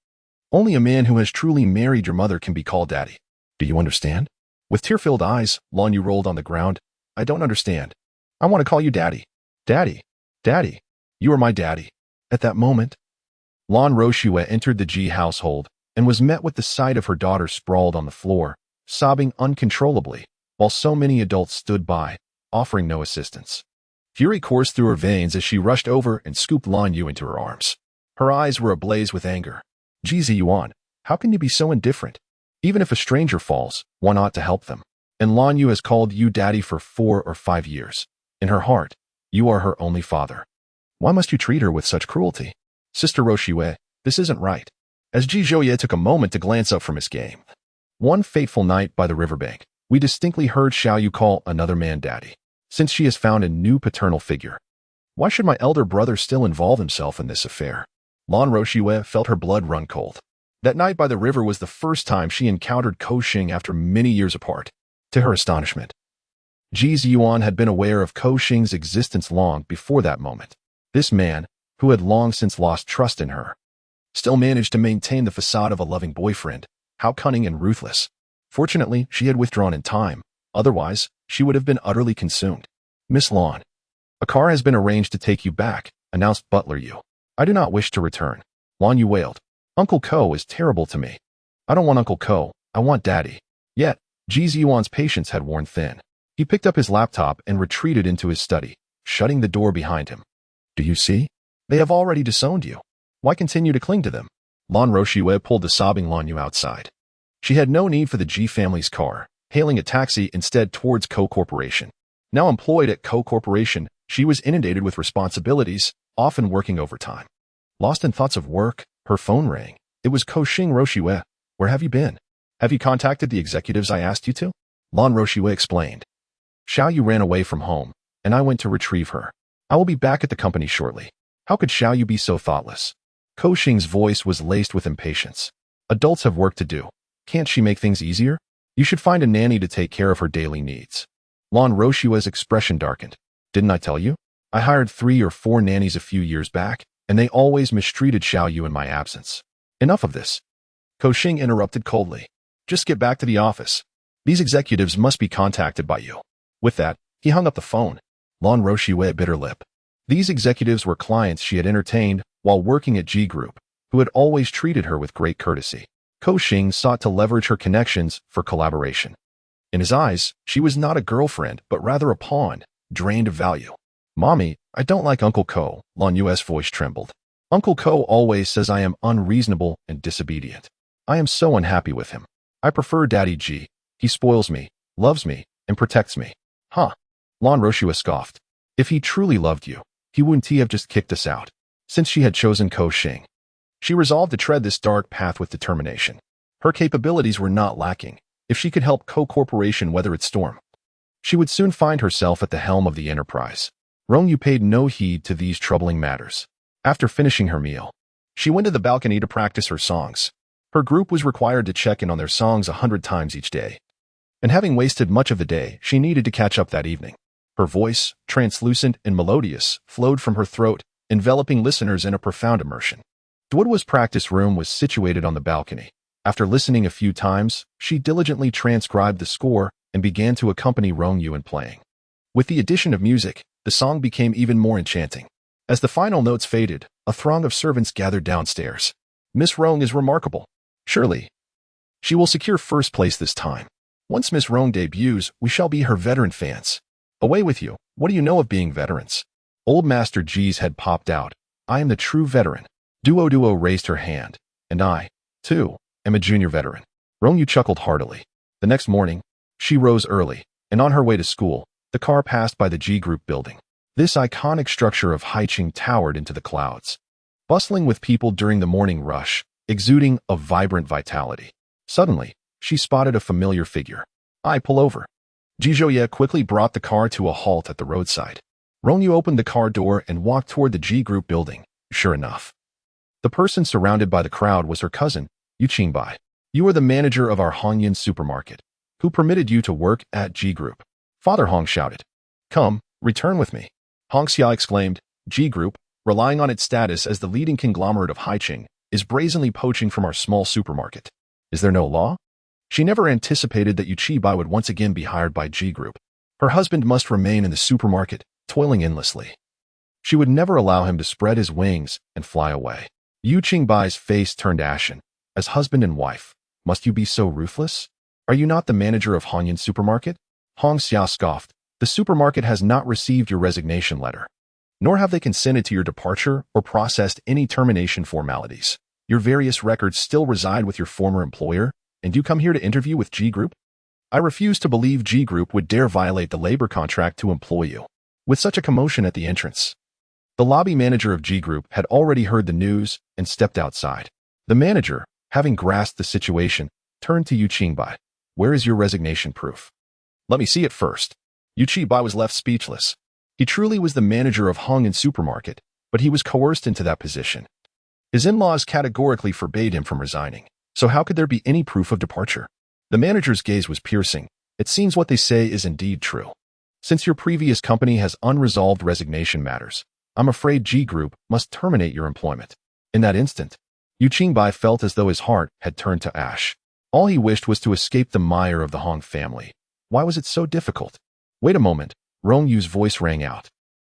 Only a man who has truly married your mother can be called daddy. Do you understand? With tear-filled eyes, Rong Yu rolled on the ground. I don't understand. I want to call you daddy. Daddy. Daddy. You are my daddy. At that moment, Lan Roshue entered the Ji household and was met with the sight of her daughter sprawled on the floor, sobbing uncontrollably, while so many adults stood by, offering no assistance. Fury coursed through her veins as she rushed over and scooped Rong Yu into her arms. Her eyes were ablaze with anger. Ji Ziyuan, how can you be so indifferent? Even if a stranger falls, one ought to help them. And Rong Yu has called you daddy for 4 or 5 years. In her heart, you are her only father. Why must you treat her with such cruelty? Sister Roshue, this isn't right. As Ji Zhouye took a moment to glance up from his game. One fateful night by the riverbank, we distinctly heard Xiao Yu call another man daddy, since she has found a new paternal figure. Why should my elder brother still involve himself in this affair? Lan Roshue felt her blood run cold. That night by the river was the first time she encountered Ko Xing after many years apart. To her astonishment, Ji Ziyuan had been aware of Ko Xing's existence long before that moment. This man, who had long since lost trust in her, still managed to maintain the facade of a loving boyfriend. How cunning and ruthless. Fortunately, she had withdrawn in time. Otherwise, she would have been utterly consumed. Miss Lan, a car has been arranged to take you back, announced Butler Yu. I do not wish to return. Lan Yu wailed. Uncle Ko is terrible to me. I don't want Uncle Ko, I want Daddy. Yet, Ji Ziyuan's patience had worn thin. He picked up his laptop and retreated into his study, shutting the door behind him. Do you see? They have already disowned you. Why continue to cling to them? Lan Roshue pulled the sobbing Rong Yu outside. She had no need for the Ji family's car, hailing a taxi instead towards Ko Corporation. Now employed at Ko Corporation, she was inundated with responsibilities, often working overtime. Lost in thoughts of work, her phone rang. It was Ko Xing Roshue. Where have you been? Have you contacted the executives I asked you to? Lan Roshue explained. Xiao Yu ran away from home, and I went to retrieve her. I will be back at the company shortly. How could Xiao Yu be so thoughtless? Ko Xing's voice was laced with impatience. Adults have work to do. Can't she make things easier? You should find a nanny to take care of her daily needs. Lan Roshue's expression darkened. Didn't I tell you? I hired 3 or 4 nannies a few years back, and they always mistreated Xiao Yu in my absence. Enough of this. Ko Xing interrupted coldly. Just get back to the office. These executives must be contacted by you. With that, he hung up the phone. Lan Roshue bit her lip. These executives were clients she had entertained while working at G Group, who had always treated her with great courtesy. Ko Xing sought to leverage her connections for collaboration. In his eyes, she was not a girlfriend, but rather a pawn, drained of value. Mommy, I don't like Uncle Ko, Lan Yu's voice trembled. Uncle Ko always says I am unreasonable and disobedient. I am so unhappy with him. I prefer Daddy G. He spoils me, loves me, and protects me. Huh? Lan Roshue scoffed. If he truly loved you, he wouldn't have just kicked us out. Since she had chosen Ko Xing, she resolved to tread this dark path with determination. Her capabilities were not lacking. If she could help Ko Corporation weather its storm, she would soon find herself at the helm of the enterprise. Rong Yu paid no heed to these troubling matters. After finishing her meal, she went to the balcony to practice her songs. Her group was required to check in on their songs 100 times each day. And having wasted much of the day, she needed to catch up that evening. Her voice, translucent and melodious, flowed from her throat, enveloping listeners in a profound immersion. Duodwa's practice room was situated on the balcony. After listening a few times, she diligently transcribed the score and began to accompany Rong Yu in playing. With the addition of music, the song became even more enchanting. As the final notes faded, a throng of servants gathered downstairs. Miss Rong is remarkable. Surely, she will secure first place this time. Once Miss Rong debuts, we shall be her veteran fans. Away with you. What do you know of being veterans? Old Master G's head popped out. I am the true veteran. Duo raised her hand. And I, too, am a junior veteran. Rong Yu chuckled heartily. The next morning, she rose early, and on her way to school, the car passed by the G Group building. This iconic structure of Haiqing towered into the clouds. bustling with people during the morning rush, exuding a vibrant vitality. Suddenly, she spotted a familiar figure. "I pull over." Ji Zhouye quickly brought the car to a halt at the roadside. Rong Yu opened the car door and walked toward the G Group building. Sure enough, the person surrounded by the crowd was her cousin, Yu Qingbai. "You are the manager of our Hongyan supermarket. Who permitted you to work at G Group?" Father Hong shouted. "Come, return with me." Hong Xia exclaimed. "G Group, relying on its status as the leading conglomerate of Haiqing, is brazenly poaching from our small supermarket. Is there no law?" She never anticipated that Yu Qingbai would once again be hired by G Group. Her husband must remain in the supermarket, toiling endlessly. She would never allow him to spread his wings and fly away. Yu Qingbai's face turned ashen. "As husband and wife, must you be so ruthless? Are you not the manager of Hongyan supermarket?" Hong Xia scoffed. "The supermarket has not received your resignation letter, nor have they consented to your departure or processed any termination formalities. Your various records still reside with your former employer, and you come here to interview with G Group? I refuse to believe G Group would dare violate the labor contract to employ you." With such a commotion at the entrance, the lobby manager of G Group had already heard the news and stepped outside. The manager, having grasped the situation, turned to Yu Qingbai. "Where is your resignation proof?" "Let me see it first." Yu Qingbai was left speechless. He truly was the manager of Hongyan supermarket, but he was coerced into that position. His in-laws categorically forbade him from resigning. So how could there be any proof of departure? The manager's gaze was piercing. "It seems what they say is indeed true. Since your previous company has unresolved resignation matters, I'm afraid G Group must terminate your employment." In that instant, Yu Qingbai felt as though his heart had turned to ash. All he wished was to escape the mire of the Hong family. Why was it so difficult? "Wait a moment," Rong Yu's voice rang out.